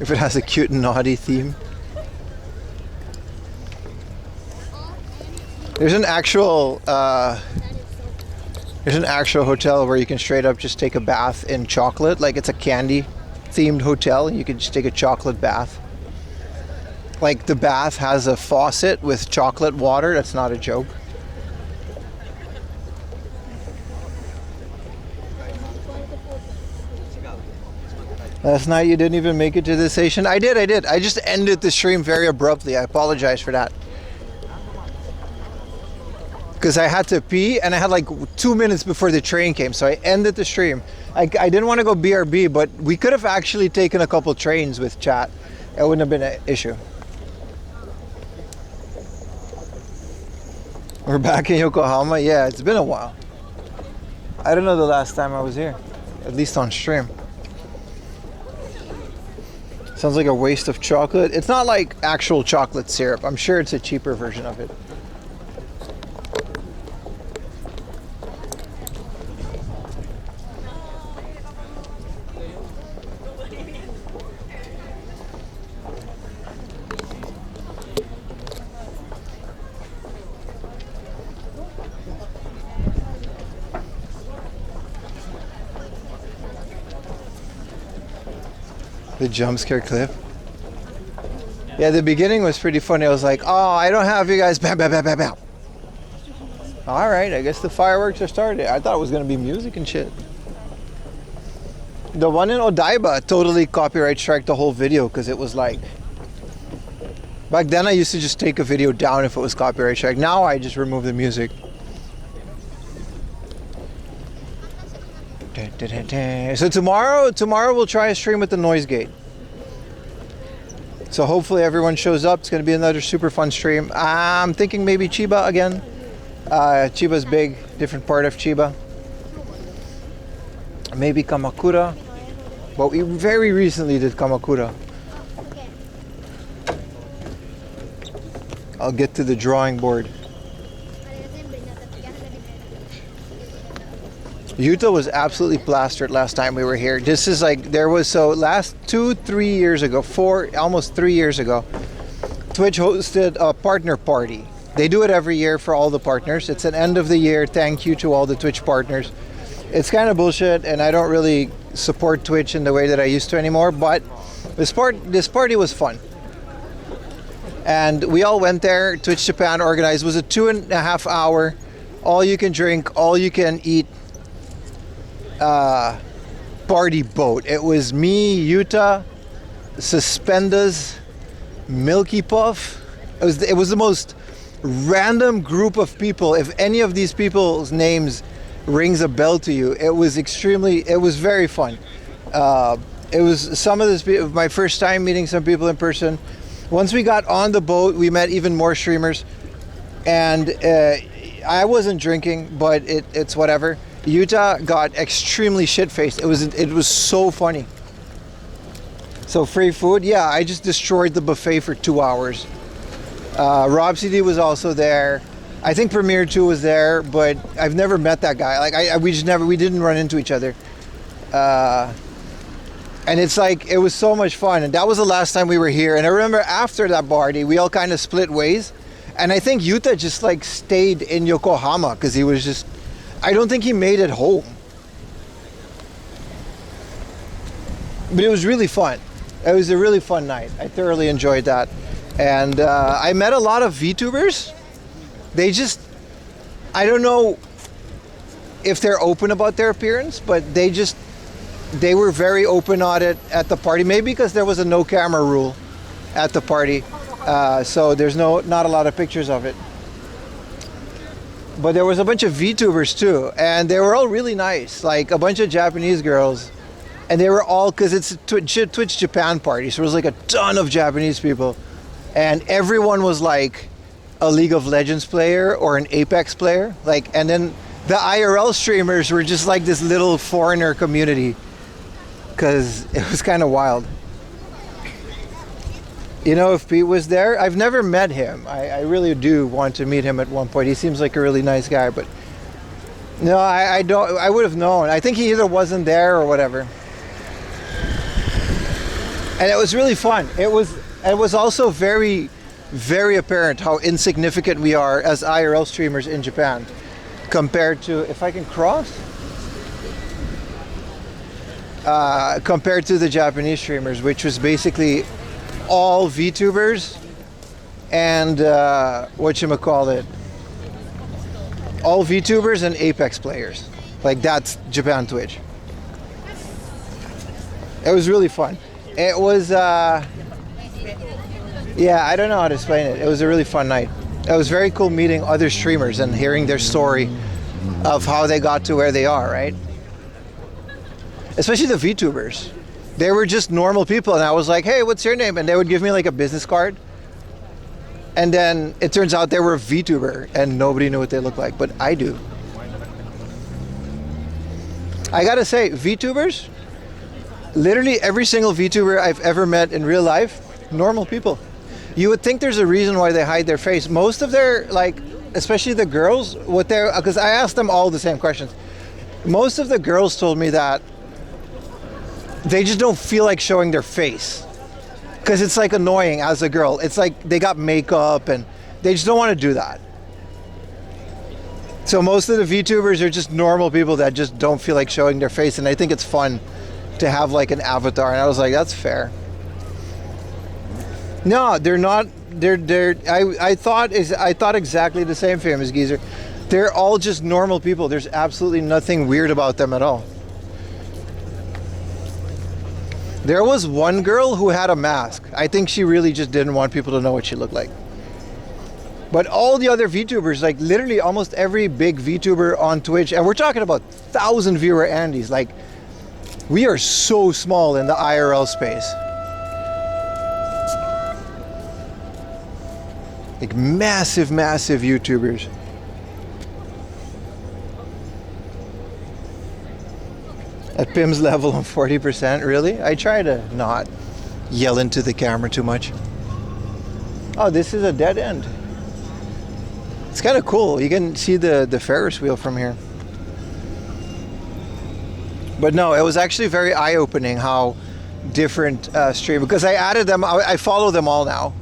if it has a cute and naughty theme. There's an actual hotel where you can straight up just take a bath in chocolate. Like, it's a candy themed hotel. You can just take a chocolate bath. Like, the bath has a faucet with chocolate water. That's not a joke. Last night you didn't even make it to the station. I did. I just ended the stream very abruptly. I apologize for that. Because I had to pee and I had like 2 minutes before the train came, so I ended the stream. I didn't want to go BRB, but we could have actually taken a couple trains with chat. It wouldn't have been an issue. We're back in Yokohama. Yeah, it's been a while. I don't know the last time I was here, at least on stream. Sounds like a waste of chocolate. It's not like actual chocolate syrup. I'm sure it's a cheaper version of it. The jump scare clip. Yeah, the beginning was pretty funny. I was like, oh, I don't have you guys. Bam, bam, bam, bam, bam. All right, I guess the fireworks are started. I thought it was going to be music and shit. The one in Odaiba totally copyright strike the whole video because it was like... Back then I used to just take a video down if it was copyright strike. Now I just remove the music. So tomorrow we'll try a stream with the noise gate. So hopefully everyone shows up. It's going to be another super fun stream. I'm thinking maybe Chiba again. Chiba's big, different part of Chiba. Maybe Kamakura. But we very recently did Kamakura. I'll get to the drawing board. Utah was absolutely plastered last time we were here. This is like, there was, so last 2-3 years ago, almost 3 years ago, Twitch hosted a partner party. They do it every year for all the partners. It's an end of the year thank you to all the Twitch partners. It's kind of bullshit and I don't really support Twitch in the way that I used to anymore, but this party was fun. And we all went there. Twitch Japan organized. It was a 2.5 hour, all you can drink, all you can eat party boat. It was me, Yuta, Suspendas, Milky Puff. It was the most random group of people. If any of these people's names rings a bell to you, it was very fun. It was my first time meeting some people in person. Once we got on the boat, we met even more streamers, and I wasn't drinking, but it's whatever. Utah got extremely shit-faced. It was so funny. So free food, yeah, I just destroyed the buffet for 2 hours. Rob CD was also there. I think Premier 2 was there, but I've never met that guy. Like we didn't run into each other. And it's like, it was so much fun. And that was the last time we were here. And I remember after that party, we all kind of split ways. And I think Yuta just like stayed in Yokohama because he was just, I don't think he made it home. But it was really fun. It was a really fun night. I thoroughly enjoyed that. And I met a lot of VTubers. They just, I don't know if they're open about their appearance, but they were very open on it at the party. Maybe because there was a no camera rule at the party. So there's not a lot of pictures of it. But there was a bunch of VTubers too. And they were all really nice. Like a bunch of Japanese girls. And they were all, because it's a Twitch Japan party. So it was like a ton of Japanese people. And everyone was like a League of Legends player or an Apex player. And then the IRL streamers were just like this little foreigner community. Because it was kind of wild. You know, if Pete was there, I've never met him. I really do want to meet him at one point. He seems like a really nice guy, but no, I don't. I would have known. I think he either wasn't there or whatever. And it was really fun. It was also very, very apparent how insignificant we are as IRL streamers in Japan compared to, if I can cross, compared to the Japanese streamers, which was basically all VTubers and whatchamacallit, all VTubers and Apex players. Like, that's Japan Twitch. It was really fun. It was yeah, I don't know how to explain it. It was a really fun night. It was very cool meeting other streamers and hearing their story of how they got to where they are, right? Especially the VTubers. They were just normal people, and I was like, hey, what's your name? And they would give me like a business card. And then it turns out they were a VTuber, and nobody knew what they looked like, but I do. I gotta say, VTubers, literally every single VTuber I've ever met in real life, normal people. You would think there's a reason why they hide their face. Most of their, like, especially the girls, because I asked them all the same questions. Most of the girls told me that they just don't feel like showing their face because it's like annoying as a girl. It's like they got makeup and they just don't want to do that. So most of the VTubers are just normal people that just don't feel like showing their face, and I think it's fun to have like an avatar, and I was like, that's fair. No, they're not. I thought exactly the same, famous geezer. They're all just normal people. There's absolutely nothing weird about them at all. There was one girl who had a mask. I think she really just didn't want people to know what she looked like. But all the other VTubers, like literally almost every big VTuber on Twitch, and we're talking about 1,000 viewer Andys, like we are so small in the IRL space. Like massive, massive YouTubers. At Pim's level, I'm 40%. Really? I try to not yell into the camera too much. Oh, this is a dead end. It's kind of cool. You can see the Ferris wheel from here. But no, it was actually very eye-opening how different stream, because I added them. I follow them all now,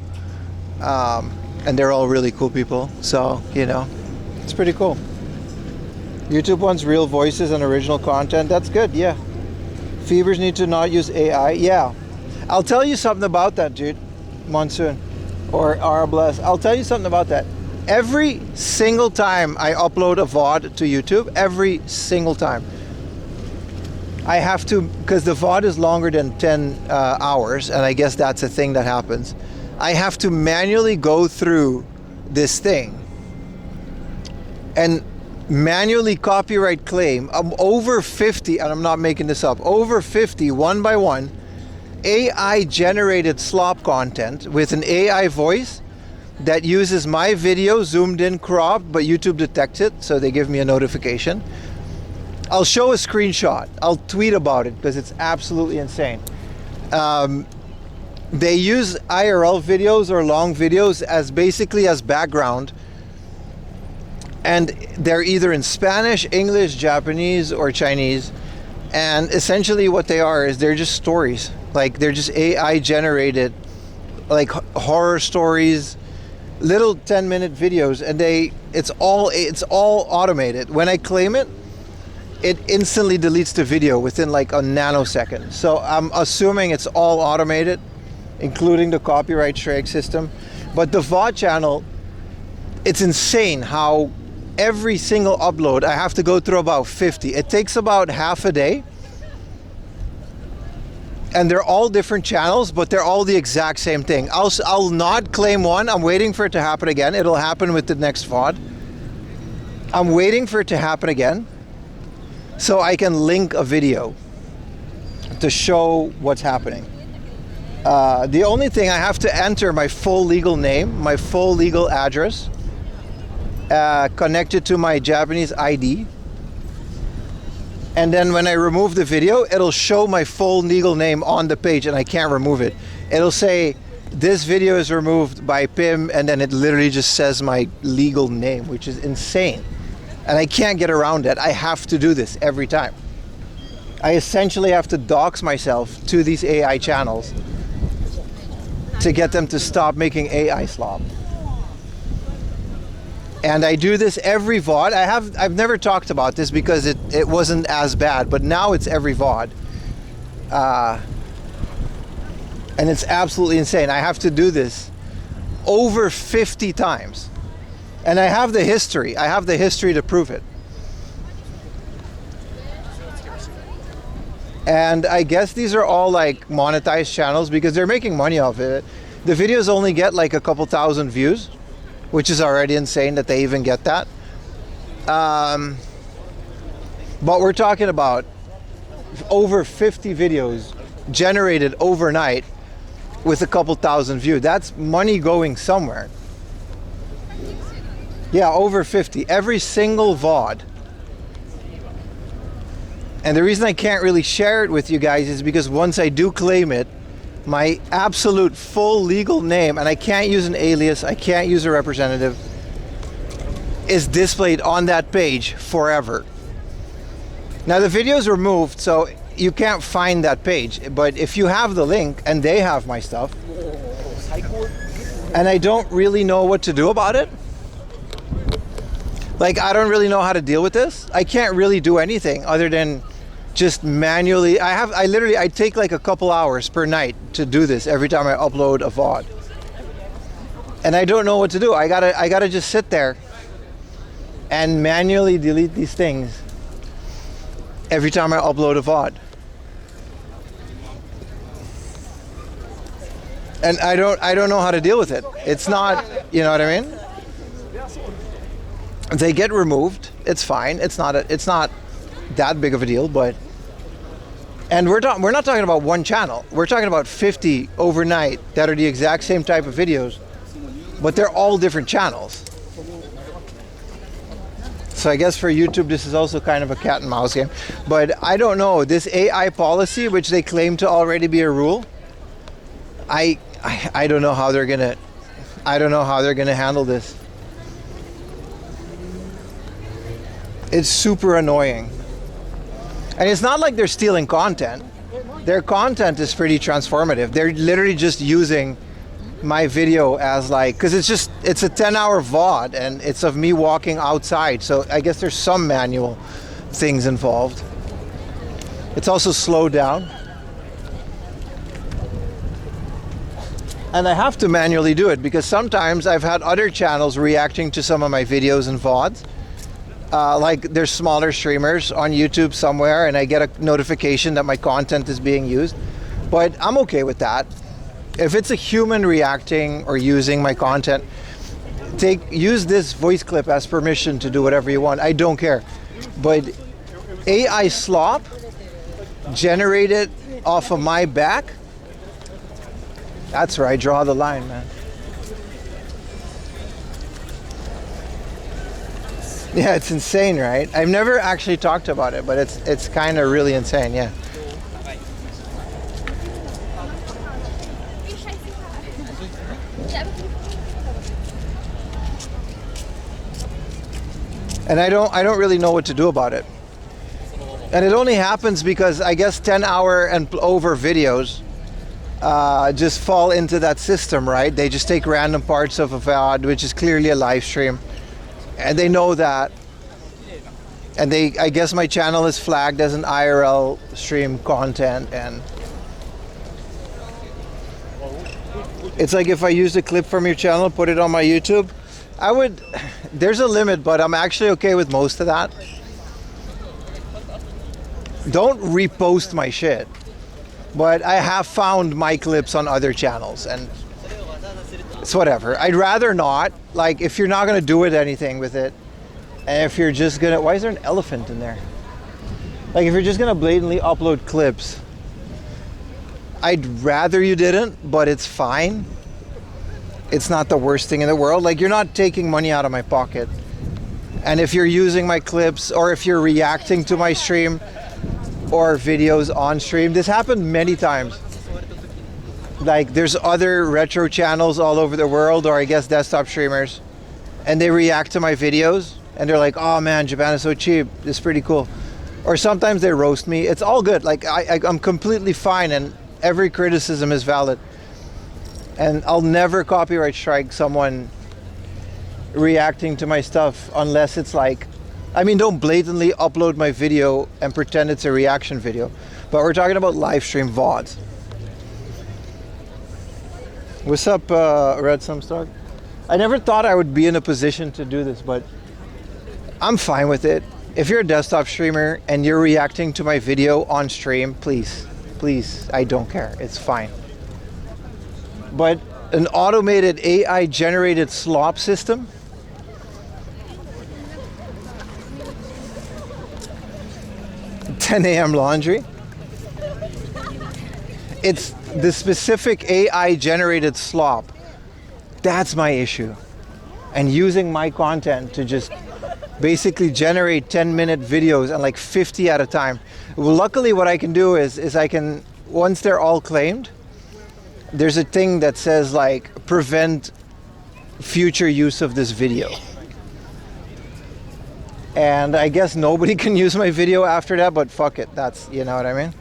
and they're all really cool people. So you know, it's pretty cool. YouTube wants real voices and original content. That's good, yeah. Fevers need to not use AI. Yeah. I'll tell you something about that, dude. Monsoon. Or Arbless. I'll tell you something about that. Every single time I upload a VOD to YouTube, every single time, I have to, because the VOD is longer than 10 hours, and I guess that's a thing that happens. I have to manually go through this thing and manually copyright claim over 50, and I'm not making this up, over 50 one by one AI generated slop content with an AI voice that uses my video zoomed in, cropped, but YouTube detects it, so they give me a notification. I'll show a screenshot. I'll tweet about it because it's absolutely insane. They use IRL videos or long videos as basically as background, and they're either in Spanish, English, Japanese, or Chinese. And essentially what they are is they're just stories. Like they're just AI generated, like horror stories, little 10-minute videos, and it's all automated. When I claim it, it instantly deletes the video within like a nanosecond. So I'm assuming it's all automated, including the copyright strike system. But the VOD channel, it's insane how every single upload I have to go through about 50. It takes about half a day. And they're all different channels, but they're all the exact same thing. I'll not claim one. I'm waiting for it to happen again. It'll happen with the next VOD. I'm waiting for it to happen again so I can link a video to show what's happening. The only thing, I have to enter my full legal name, my full legal address, connected to my Japanese ID. And then when I remove the video, it'll show my full legal name on the page, and I can't remove it. It'll say, this video is removed by Pim, and then it literally just says my legal name, which is insane. And I can't get around it. I have to do this every time. I essentially have to dox myself to these AI channels to get them to stop making AI slop. And I do this every VOD. I've never talked about this because it wasn't as bad, but now it's every VOD. And it's absolutely insane. I have to do this over 50 times. And I have the history. I have the history to prove it. And I guess these are all like monetized channels because they're making money off it. The videos only get like a couple thousand views, which is already insane that they even get that. But we're talking about over 50 videos generated overnight with a couple thousand views. That's money going somewhere. Yeah, over 50. Every single VOD. And the reason I can't really share it with you guys is because once I do claim it, my absolute full legal name, and I can't use an alias, I can't use a representative, is displayed on that page forever. Now the video is removed, so you can't find that page, but if you have the link and they have my stuff, and I don't really know what to do about it, like I don't really know how to deal with this, I can't really do anything other than just manually. I take like a couple hours per night to do this every time I upload a VOD. and I don't know what to do. I gotta just sit there and manually delete these things every time I upload a VOD. And I don't know how to deal with it. It's not, you know what I mean? They get removed. It's fine. It's not that big of a deal, but and we're not talking about one channel. We're talking about 50 overnight that are the exact same type of videos, but they're all different channels. So I guess for YouTube this is also kind of a cat and mouse game. But I don't know, this AI policy, which they claim to already be a rule, I don't know how they're gonna handle this. It's super annoying. And it's not like they're stealing content. Their content is pretty transformative. They're literally just using my video as like, because it's a 10-hour VOD and it's of me walking outside. So I guess there's some manual things involved. It's also slowed down. And I have to manually do it because sometimes I've had other channels reacting to some of my videos and VODs. Like there's smaller streamers on YouTube somewhere and I get a notification that my content is being used. But I'm okay with that. If it's a human reacting or using my content, use this voice clip as permission to do whatever you want. I don't care. But AI slop generated off of my back, that's where I draw the line, man. Yeah, it's insane, right? I've never actually talked about it, but it's kind of really insane, yeah. And I don't really know what to do about it. And it only happens because I guess 10-hour and over videos just fall into that system, right? They just take random parts of a VOD, which is clearly a live stream. And they know that. And I guess my channel is flagged as an IRL stream content. And it's like if I used a clip from your channel, put it on my YouTube, there's a limit, but I'm actually okay with most of that. Don't repost my shit. But I have found my clips on other channels and it's whatever. I'd rather not. Like, if you're not gonna do anything with it, and if you're just gonna, why is there an elephant in there? Like, if you're just gonna blatantly upload clips, I'd rather you didn't, but it's fine. It's not the worst thing in the world. Like, you're not taking money out of my pocket. And if you're using my clips, or if you're reacting to my stream, or videos on stream, this happened many times. Like, there's other retro channels all over the world, or I guess desktop streamers, and they react to my videos and they're like, oh man, Japan is so cheap, it's pretty cool. Or sometimes they roast me. It's all good. Like, I'm completely fine and every criticism is valid. And I'll never copyright strike someone reacting to my stuff unless it's like, I mean, don't blatantly upload my video and pretend it's a reaction video. But we're talking about live stream VODs. What's up, Red Sumstock? I never thought I would be in a position to do this, but I'm fine with it. If you're a desktop streamer and you're reacting to my video on stream, please, I don't care. It's fine. But an automated AI-generated slop system? "10 a.m. laundry?" It's the specific AI-generated slop. That's my issue. And using my content to just basically generate 10-minute videos and like 50 at a time. Well, luckily what I can do is I can, once they're all claimed, there's a thing that says like prevent future use of this video. And I guess nobody can use my video after that, but fuck it, that's, you know what I mean?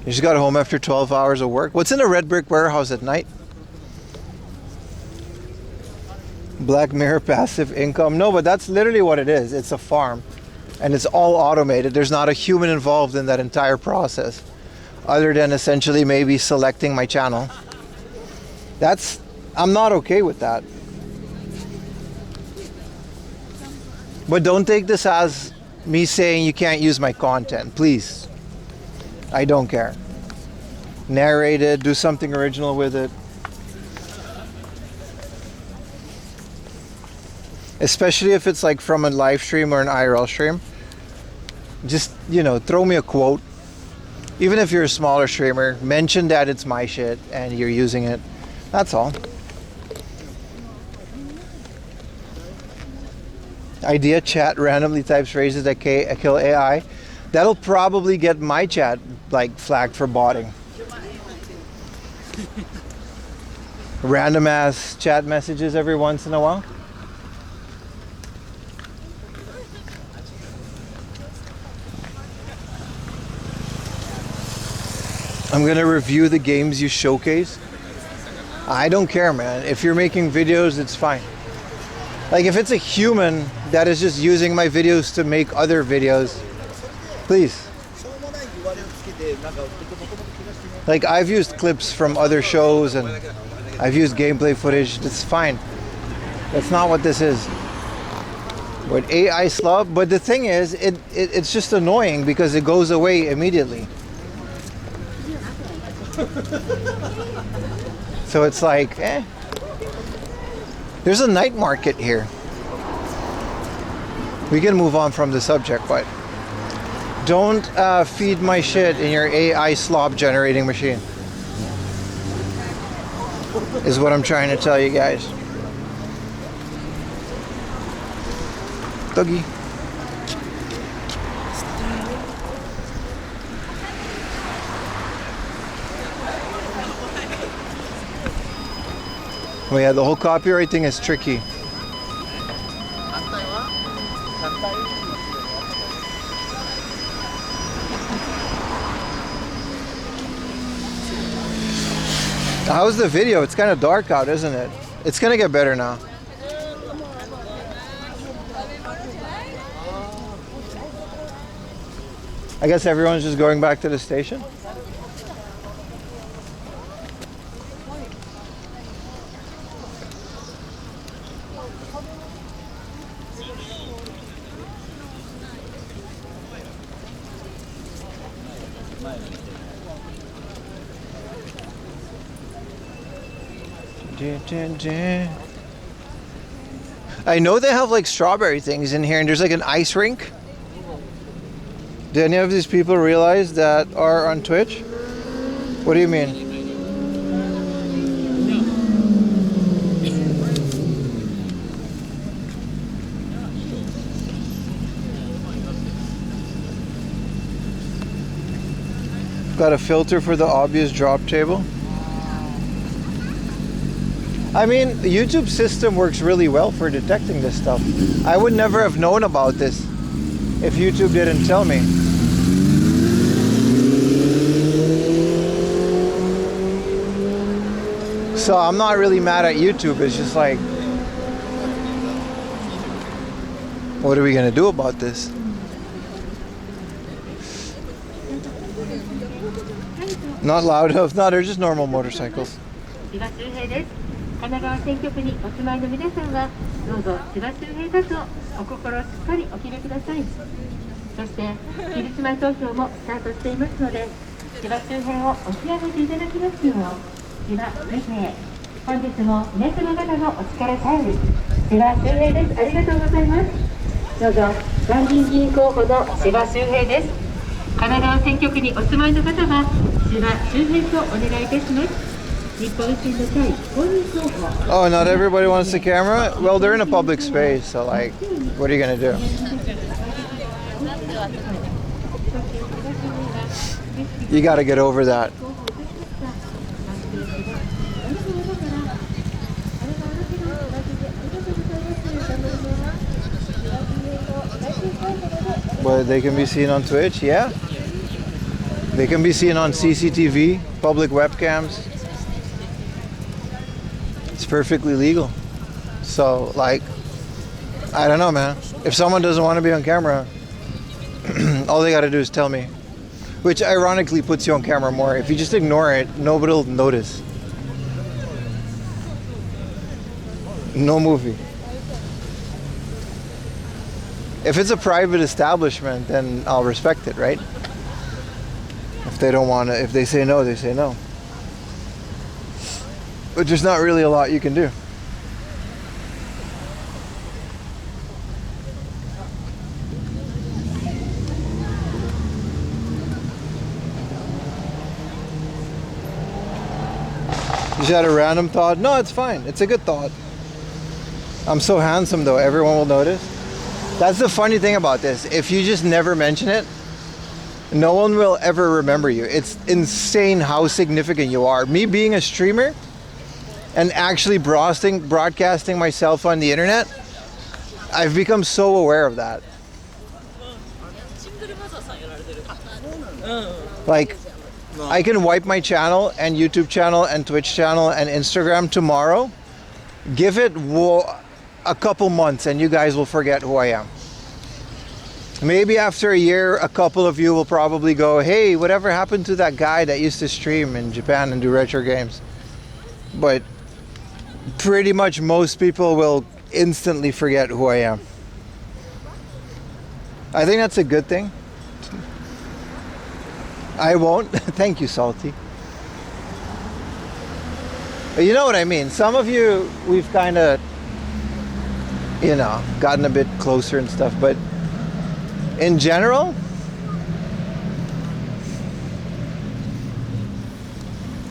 You just got home after 12 hours of work. What's in a red brick warehouse at night? Black Mirror passive income. No, but that's literally what it is. It's a farm. And it's all automated. There's not a human involved in that entire process, other than essentially maybe selecting my channel. I'm not okay with that. But don't take this as me saying you can't use my content, please. I don't care. Narrate it, do something original with it. Especially if it's like from a live stream or an IRL stream. Just, you know, throw me a quote. Even if you're a smaller streamer, mention that it's my shit and you're using it. That's all. Idea chat randomly types phrases that kill AI. That'll probably get my chat like flagged for botting. Random ass chat messages every once in a while. I'm gonna review the games you showcase. I don't care, man. If you're making videos, it's fine. Like if it's a human that is just using my videos to make other videos, please. Like I've used clips from other shows and I've used gameplay footage. That's fine. That's not what this is. But AI slop. But the thing is, it's just annoying because it goes away immediately. So it's like, there's a night market here. We can move on from the subject, but don't feed my shit in your AI slop generating machine. Is what I'm trying to tell you guys. Doggy. Oh yeah, the whole copyright thing is tricky. How's the video? It's kind of dark out, isn't it? It's gonna get better now. I guess everyone's just going back to the station. I know they have like strawberry things in here and there's like an ice rink. Do any of these people realize that are on Twitch? What do you mean? Got a filter for the obvious drop table. I mean, the YouTube system works really well for detecting this stuff. I would never have known about this if YouTube didn't tell me. So I'm not really mad at YouTube. It's just like, what are we gonna do about this? Not loud enough. No, they're just normal motorcycles. 神奈川選挙区にお住まいの皆さんはどうぞ千葉周平だとお心をしっかりお決めください。そして期日前投票もスタートしていますので千葉周平を押し上げていただきますよう千葉周平本日も皆様方のお力頼り千葉周平です。ありがとうございます。どうぞ参議院議員候補の千葉周平です。神奈川選挙区にお住まいの方は千葉周平とお願いいたします。 Oh, not everybody wants the camera? Well, they're in a public space, so like, what are you gonna do? You gotta get over that. But they can be seen on Twitch, yeah. They can be seen on CCTV, public webcams. It's perfectly legal. So, like, I don't know, man. If someone doesn't want to be on camera, All they gotta do is tell me. Which ironically puts you on camera more. If you just ignore it, nobody will notice. No movie. If it's a private establishment, then I'll respect it, right? If they don't want to, if they say no, they say no. But there's not really a lot you can do. You just had a random thought? No, it's fine. It's a good thought. I'm so handsome though, everyone will notice. That's the funny thing about this. If you just never mention it, no one will ever remember you. It's insane how significant you are. Me being a streamer and actually broadcasting myself on the internet, I've become so aware of that. Like, I can wipe my channel and YouTube channel and Twitch channel and Instagram tomorrow. Give it a couple months and you guys will forget who I am. Maybe after a year, a couple of you will probably go, hey, whatever happened to that guy that used to stream in Japan and do retro games? But pretty much most people will instantly forget who I am. I think that's a good thing. I won't. Thank you, Salty. But you know what I mean. Some of you, we've kind of, gotten a bit closer and stuff. But in general,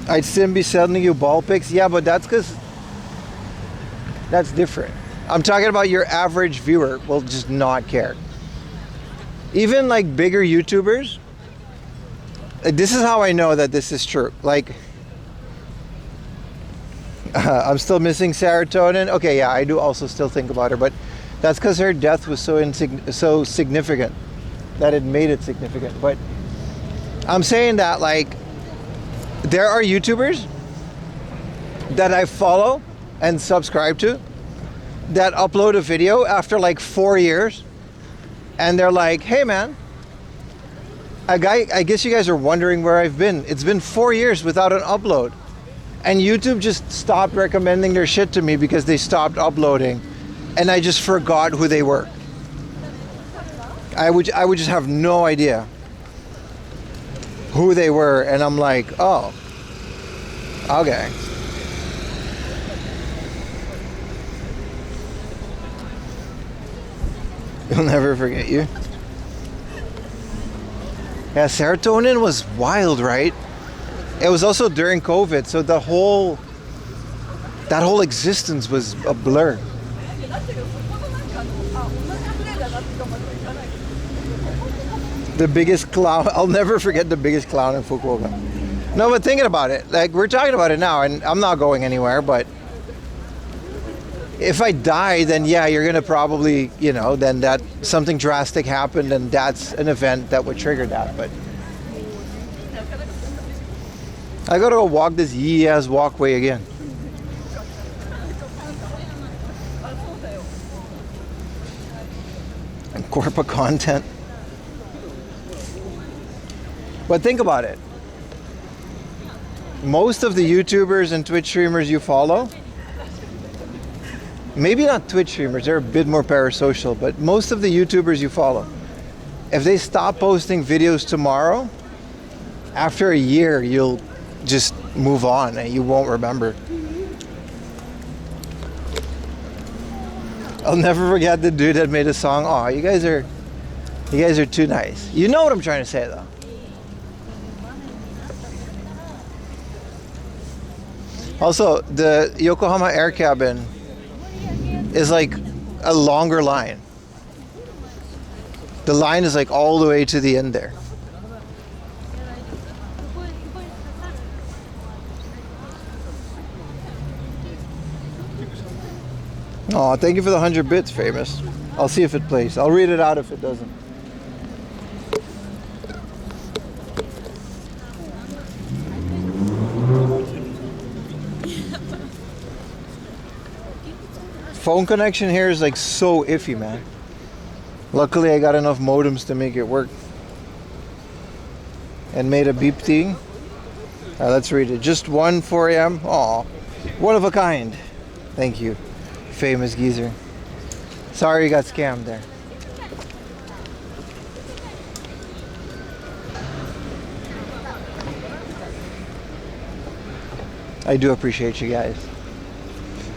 I'd still be sending you ball pics. Yeah, but that's because that's different. I'm talking about your average viewer will just not care. Even like bigger YouTubers, this is how I know that this is true. Like, I'm still missing serotonin. Okay, yeah, I do also still think about her, but that's because her death was so significant that it made it significant. But I'm saying that, like, there are YouTubers that I follow and subscribe to that upload a video after like 4 years, and they're like, hey man, I guess you guys are wondering where I've been. It's been 4 years without an upload. And YouTube just stopped recommending their shit to me because they stopped uploading. And I just forgot who they were. I would just have no idea who they were. And I'm like, oh, okay. You'll never forget you. Yeah, serotonin was wild, right? It was also during COVID, so that whole existence was a blur. The biggest clown, I'll never forget the biggest clown in Fukuoka. No, but thinking about it, like, we're talking about it now, and I'm not going anywhere, but if I die, then yeah, you're gonna probably, then that something drastic happened, and that's an event that would trigger that. But I gotta go walk this yee-ass walkway again. And corporate content. But think about it. Most of the YouTubers and Twitch streamers you follow, maybe not Twitch streamers, they're a bit more parasocial, but most of the YouTubers you follow, if they stop posting videos tomorrow, after a year, you'll just move on and you won't remember. I'll never forget the dude that made a song. Oh, you guys are too nice. You know what I'm trying to say though. Also, the Yokohama air cabin is like a longer line. The line is like all the way to the end there. Oh, thank you for the 100 bits, Famous. I'll see if it plays. I'll read it out if it doesn't. Phone connection here is like so iffy, man. Luckily, I got enough modems to make it work. And made a beep thing. Let's read it. Just 4 a.m. Aw, one of a kind. Thank you, famous geezer. Sorry you got scammed there. I do appreciate you guys.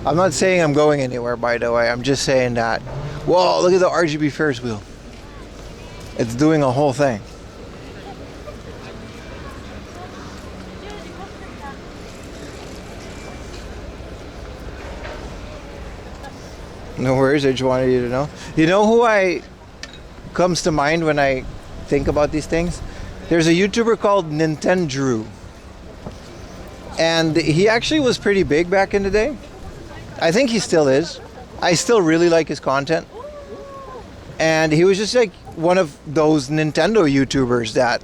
I'm not saying I'm going anywhere, by the way. I'm just saying that, whoa, look at the RGB Ferris wheel. It's doing a whole thing. No worries, I just wanted you to know. You know who comes to mind when I think about these things? There's a YouTuber called Nintendo. And he actually was pretty big back in the day. I think he still is. I still really like his content. And he was just like one of those Nintendo YouTubers that,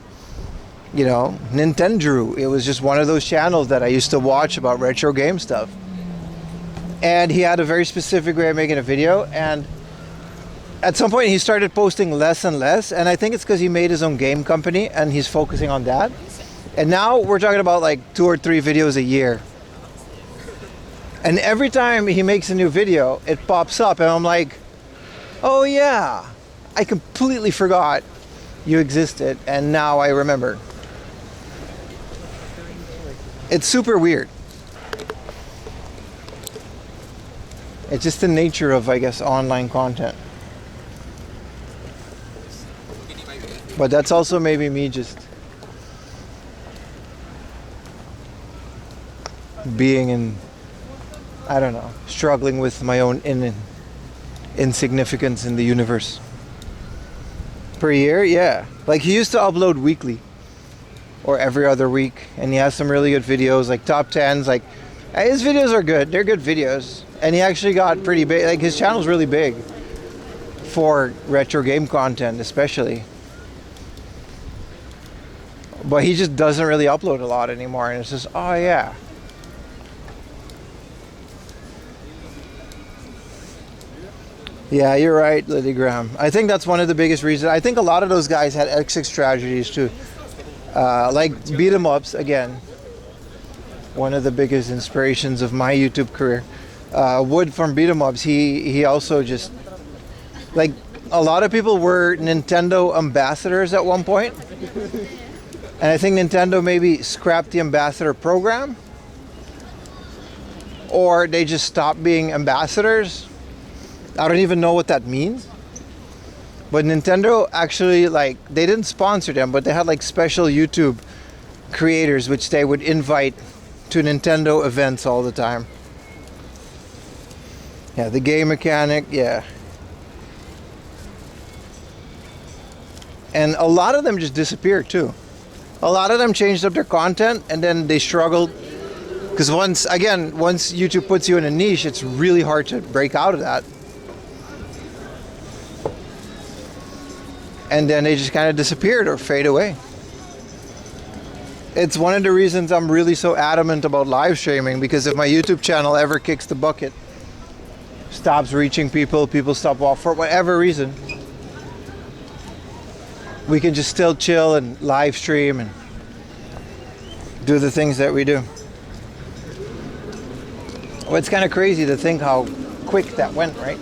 you know, Nintendo. It was just one of those channels that I used to watch about retro game stuff. And he had a very specific way of making a video. And at some point he started posting less and less. And I think it's because he made his own game company and he's focusing on that. And now we're talking about like 2 or 3 videos a year. And every time he makes a new video, it pops up and I'm like, oh yeah, I completely forgot you existed and now I remember. It's super weird. It's just the nature of, I guess, online content. But that's also maybe me just being in, I don't know, struggling with my own insignificance in the universe. Per year, yeah. Like he used to upload weekly or every other week, and he has some really good videos, like top 10s. Like his videos are good; they're good videos, and he actually got pretty big. Like his channel's really big for retro game content, especially. But he just doesn't really upload a lot anymore, and it's just, oh yeah. Yeah, you're right, Liddy Graham. I think that's one of the biggest reasons. I think a lot of those guys had exit strategies too. Like beat 'em ups, again. One of the biggest inspirations of my YouTube career. Wood from beat 'em ups, he also just, like, a lot of people were Nintendo ambassadors at one point. And I think Nintendo maybe scrapped the ambassador program. Or they just stopped being ambassadors. I don't even know what that means. But Nintendo actually, like, they didn't sponsor them, but they had like special YouTube creators which they would invite to Nintendo events all the time. Yeah, the game mechanic, yeah. And a lot of them just disappeared too. A lot of them changed up their content and then they struggled. Because once YouTube puts you in a niche, it's really hard to break out of that. And then they just kind of disappeared or fade away. It's one of the reasons I'm really so adamant about live streaming, because if my YouTube channel ever kicks the bucket, stops reaching people, people stop off for whatever reason, we can just still chill and live stream and do the things that we do. Well, it's kind of crazy to think how quick that went, right?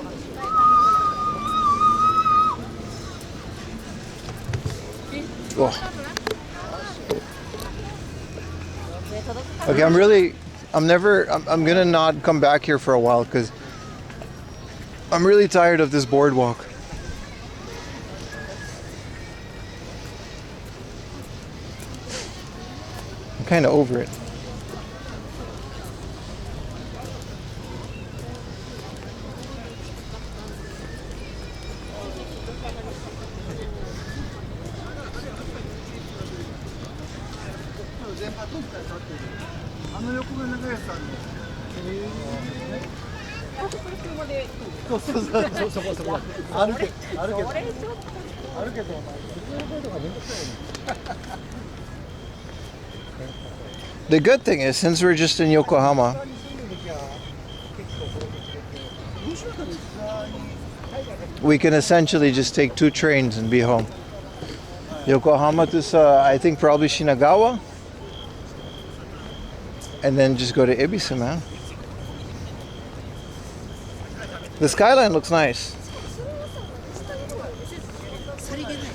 Oh. Okay, I'm gonna not come back here for a while because I'm really tired of this boardwalk. I'm kind of over it. The good thing is, since we're just in Yokohama, we can essentially just take 2 trains and be home. Yokohama to, I think probably Shinagawa. And then just go to Ibiza, man. The skyline looks nice.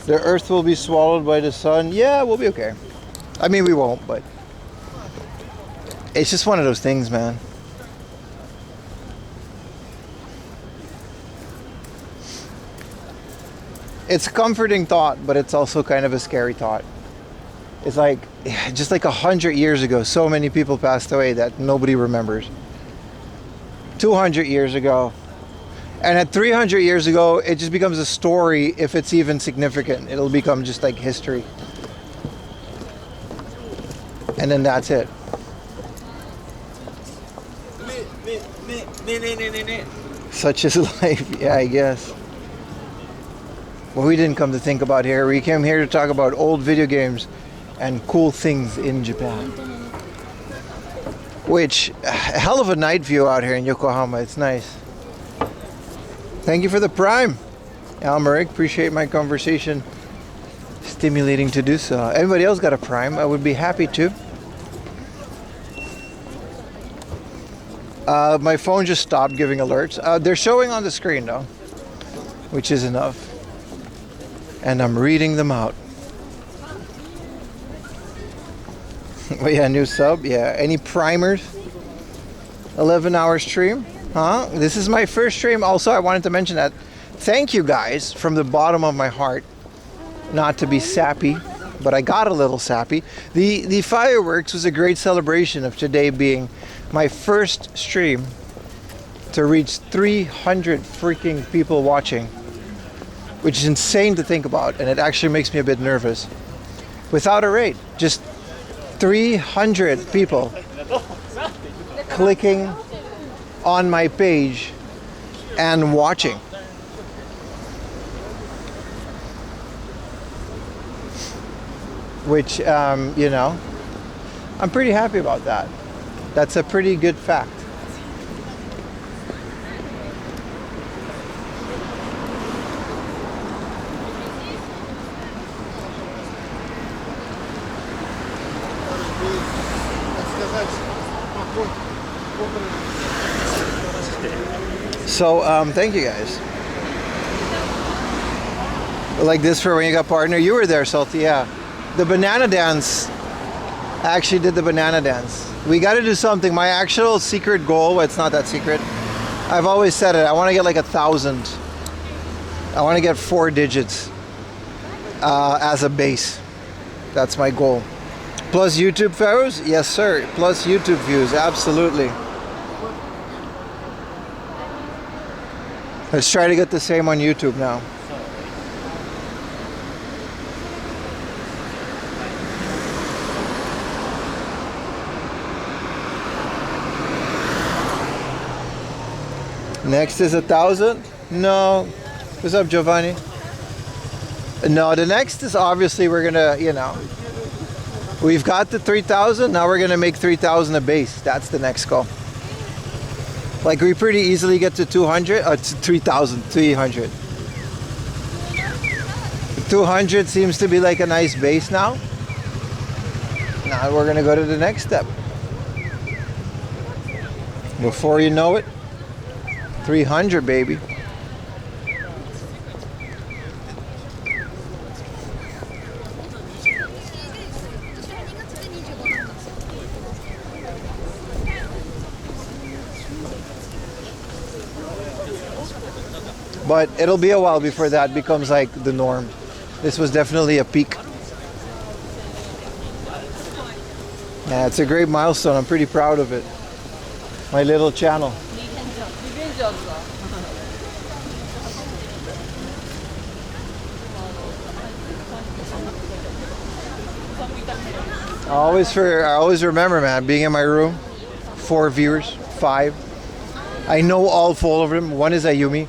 The earth will be swallowed by the sun. Yeah, we'll be okay. I mean, we won't, but it's just one of those things, man. It's a comforting thought, but it's also kind of a scary thought. It's like, just like 100 years ago, so many people passed away that nobody remembers. 200 years ago. And at 300 years ago, it just becomes a story if it's even significant. It'll become just like history. And then that's it. Such is life, yeah, I guess. Well, we didn't come to think about here. We came here to talk about old video games and cool things in Japan. Which, a hell of a night view out here in Yokohama. It's nice. Thank you for the Prime, Almeric. Appreciate my conversation. Stimulating to do so. Anybody else got a Prime? I would be happy to. My phone just stopped giving alerts. They're showing on the screen though, which is enough. And I'm reading them out. Oh yeah, new sub. Yeah, any primers? 11-hour stream. Huh? This is my first stream. Also, I wanted to mention that. Thank you guys from the bottom of my heart. Not to be sappy, but I got a little sappy. The fireworks was a great celebration of today being my first stream to reach 300 freaking people watching, which is insane to think about, and it actually makes me a bit nervous. Without a rate, just 300 people clicking on my page and watching. Which, you know, I'm pretty happy about that. That's a pretty good fact. So, thank you guys. Like this for when you got partner. You were there, Salty, yeah. The banana dance. I actually did the banana dance. We got to do something. My actual secret goal, well, it's not that secret. I've always said it. I want to get like 1,000. I want to get 4 digits as a base. That's my goal. Plus YouTube views? Yes, sir. Plus YouTube views. Absolutely. Let's try to get the same on YouTube now. Next is 1,000? No. What's up, Giovanni? No, the next is obviously we're gonna, you know, we've got the 3,000. Now we're gonna make 3,000 a base. That's the next goal. Like we pretty easily get to 200. It's 3,000, 300. 200 seems to be like a nice base now. Now we're gonna go to the next step. Before you know it, 300, baby. But it'll be a while before that becomes like the norm. This was definitely a peak. Yeah, it's a great milestone. I'm pretty proud of it. My little channel. I always remember, man, being in my room, 4 viewers, 5. I know all 4 of them. One is Ayumi.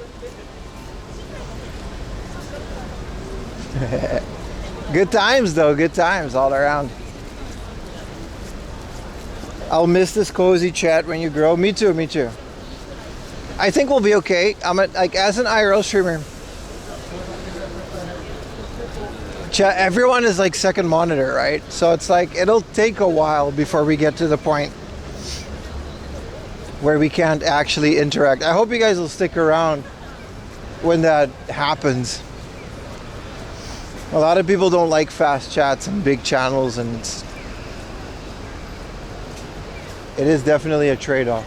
Good times though, good times all around. I'll miss this cozy chat when you grow. Me too, me too. I think we'll be okay. Like as an IRL streamer, everyone is like second monitor, right? So it's like it'll take a while before we get to the point where we can't actually interact. I hope you guys will stick around when that happens. A lot of people don't like fast chats and big channels, and it is definitely a trade-off.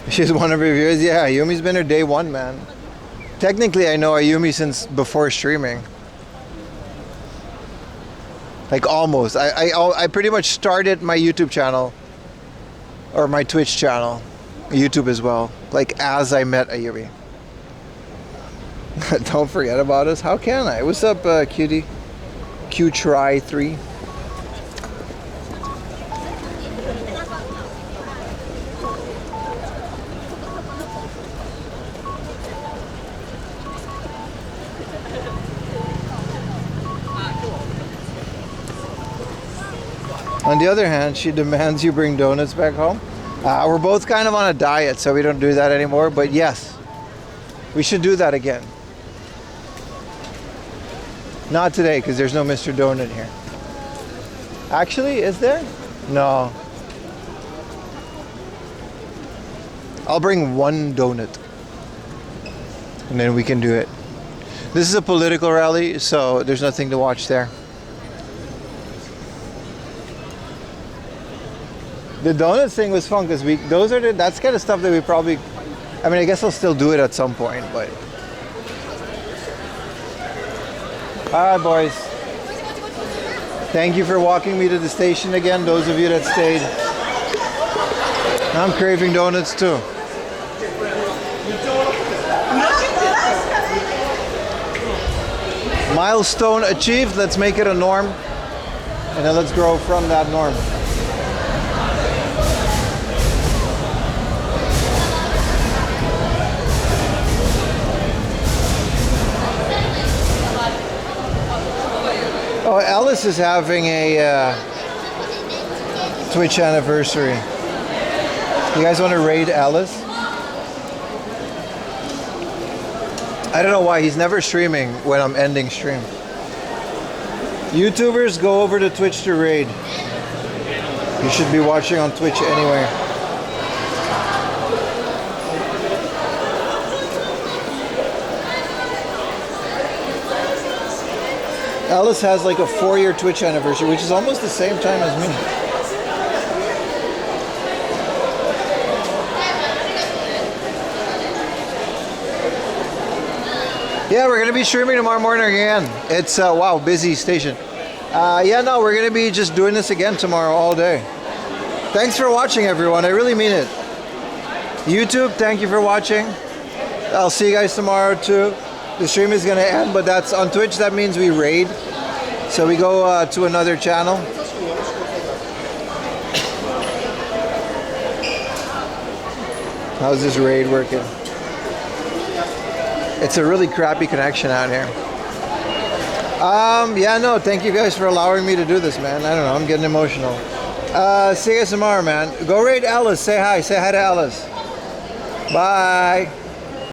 She's one of her viewers. Yeah, Ayumi's been her day one, man. Technically, I know Ayumi since before streaming. Like almost. I pretty much started my YouTube channel, or my Twitch channel, YouTube as well, like as I met Ayumi. Don't forget about us. How can I? What's up, cutie? Q-Try3. On the other hand, she demands you bring donuts back home. We're both kind of on a diet, so we don't do that anymore. But yes, we should do that again. Not today, because there's no Mr. Donut here. Actually, is there? No. I'll bring one donut, and then we can do it. This is a political rally, so there's nothing to watch there. The donut thing was fun because that's kind of stuff that we probably, I mean, I guess I'll still do it at some point, but. All right, boys. Thank you for walking me to the station again, those of you that stayed. I'm craving donuts too. Milestone achieved. Let's make it a norm, and then let's grow from that norm. Oh, Ellis is having a Twitch anniversary. You guys want to raid Ellis? I don't know why, he's never streaming when I'm ending stream. YouTubers, go over to Twitch to raid. You should be watching on Twitch anyway. Alice has like a 4-year Twitch anniversary, which is almost the same time as me. Yeah, we're going to be streaming tomorrow morning again. It's, wow, busy station. Yeah, no, we're going to be just doing this again tomorrow all day. Thanks for watching, everyone. I really mean it. YouTube, thank you for watching. I'll see you guys tomorrow too. The stream is going to end, but that's on Twitch. That means we raid. So we go to another channel. How's this raid working? It's a really crappy connection out here. Yeah, no, thank you guys for allowing me to do this, man. I don't know, I'm getting emotional. See you guys tomorrow, man. Go raid Alice. Say hi to Alice. Bye.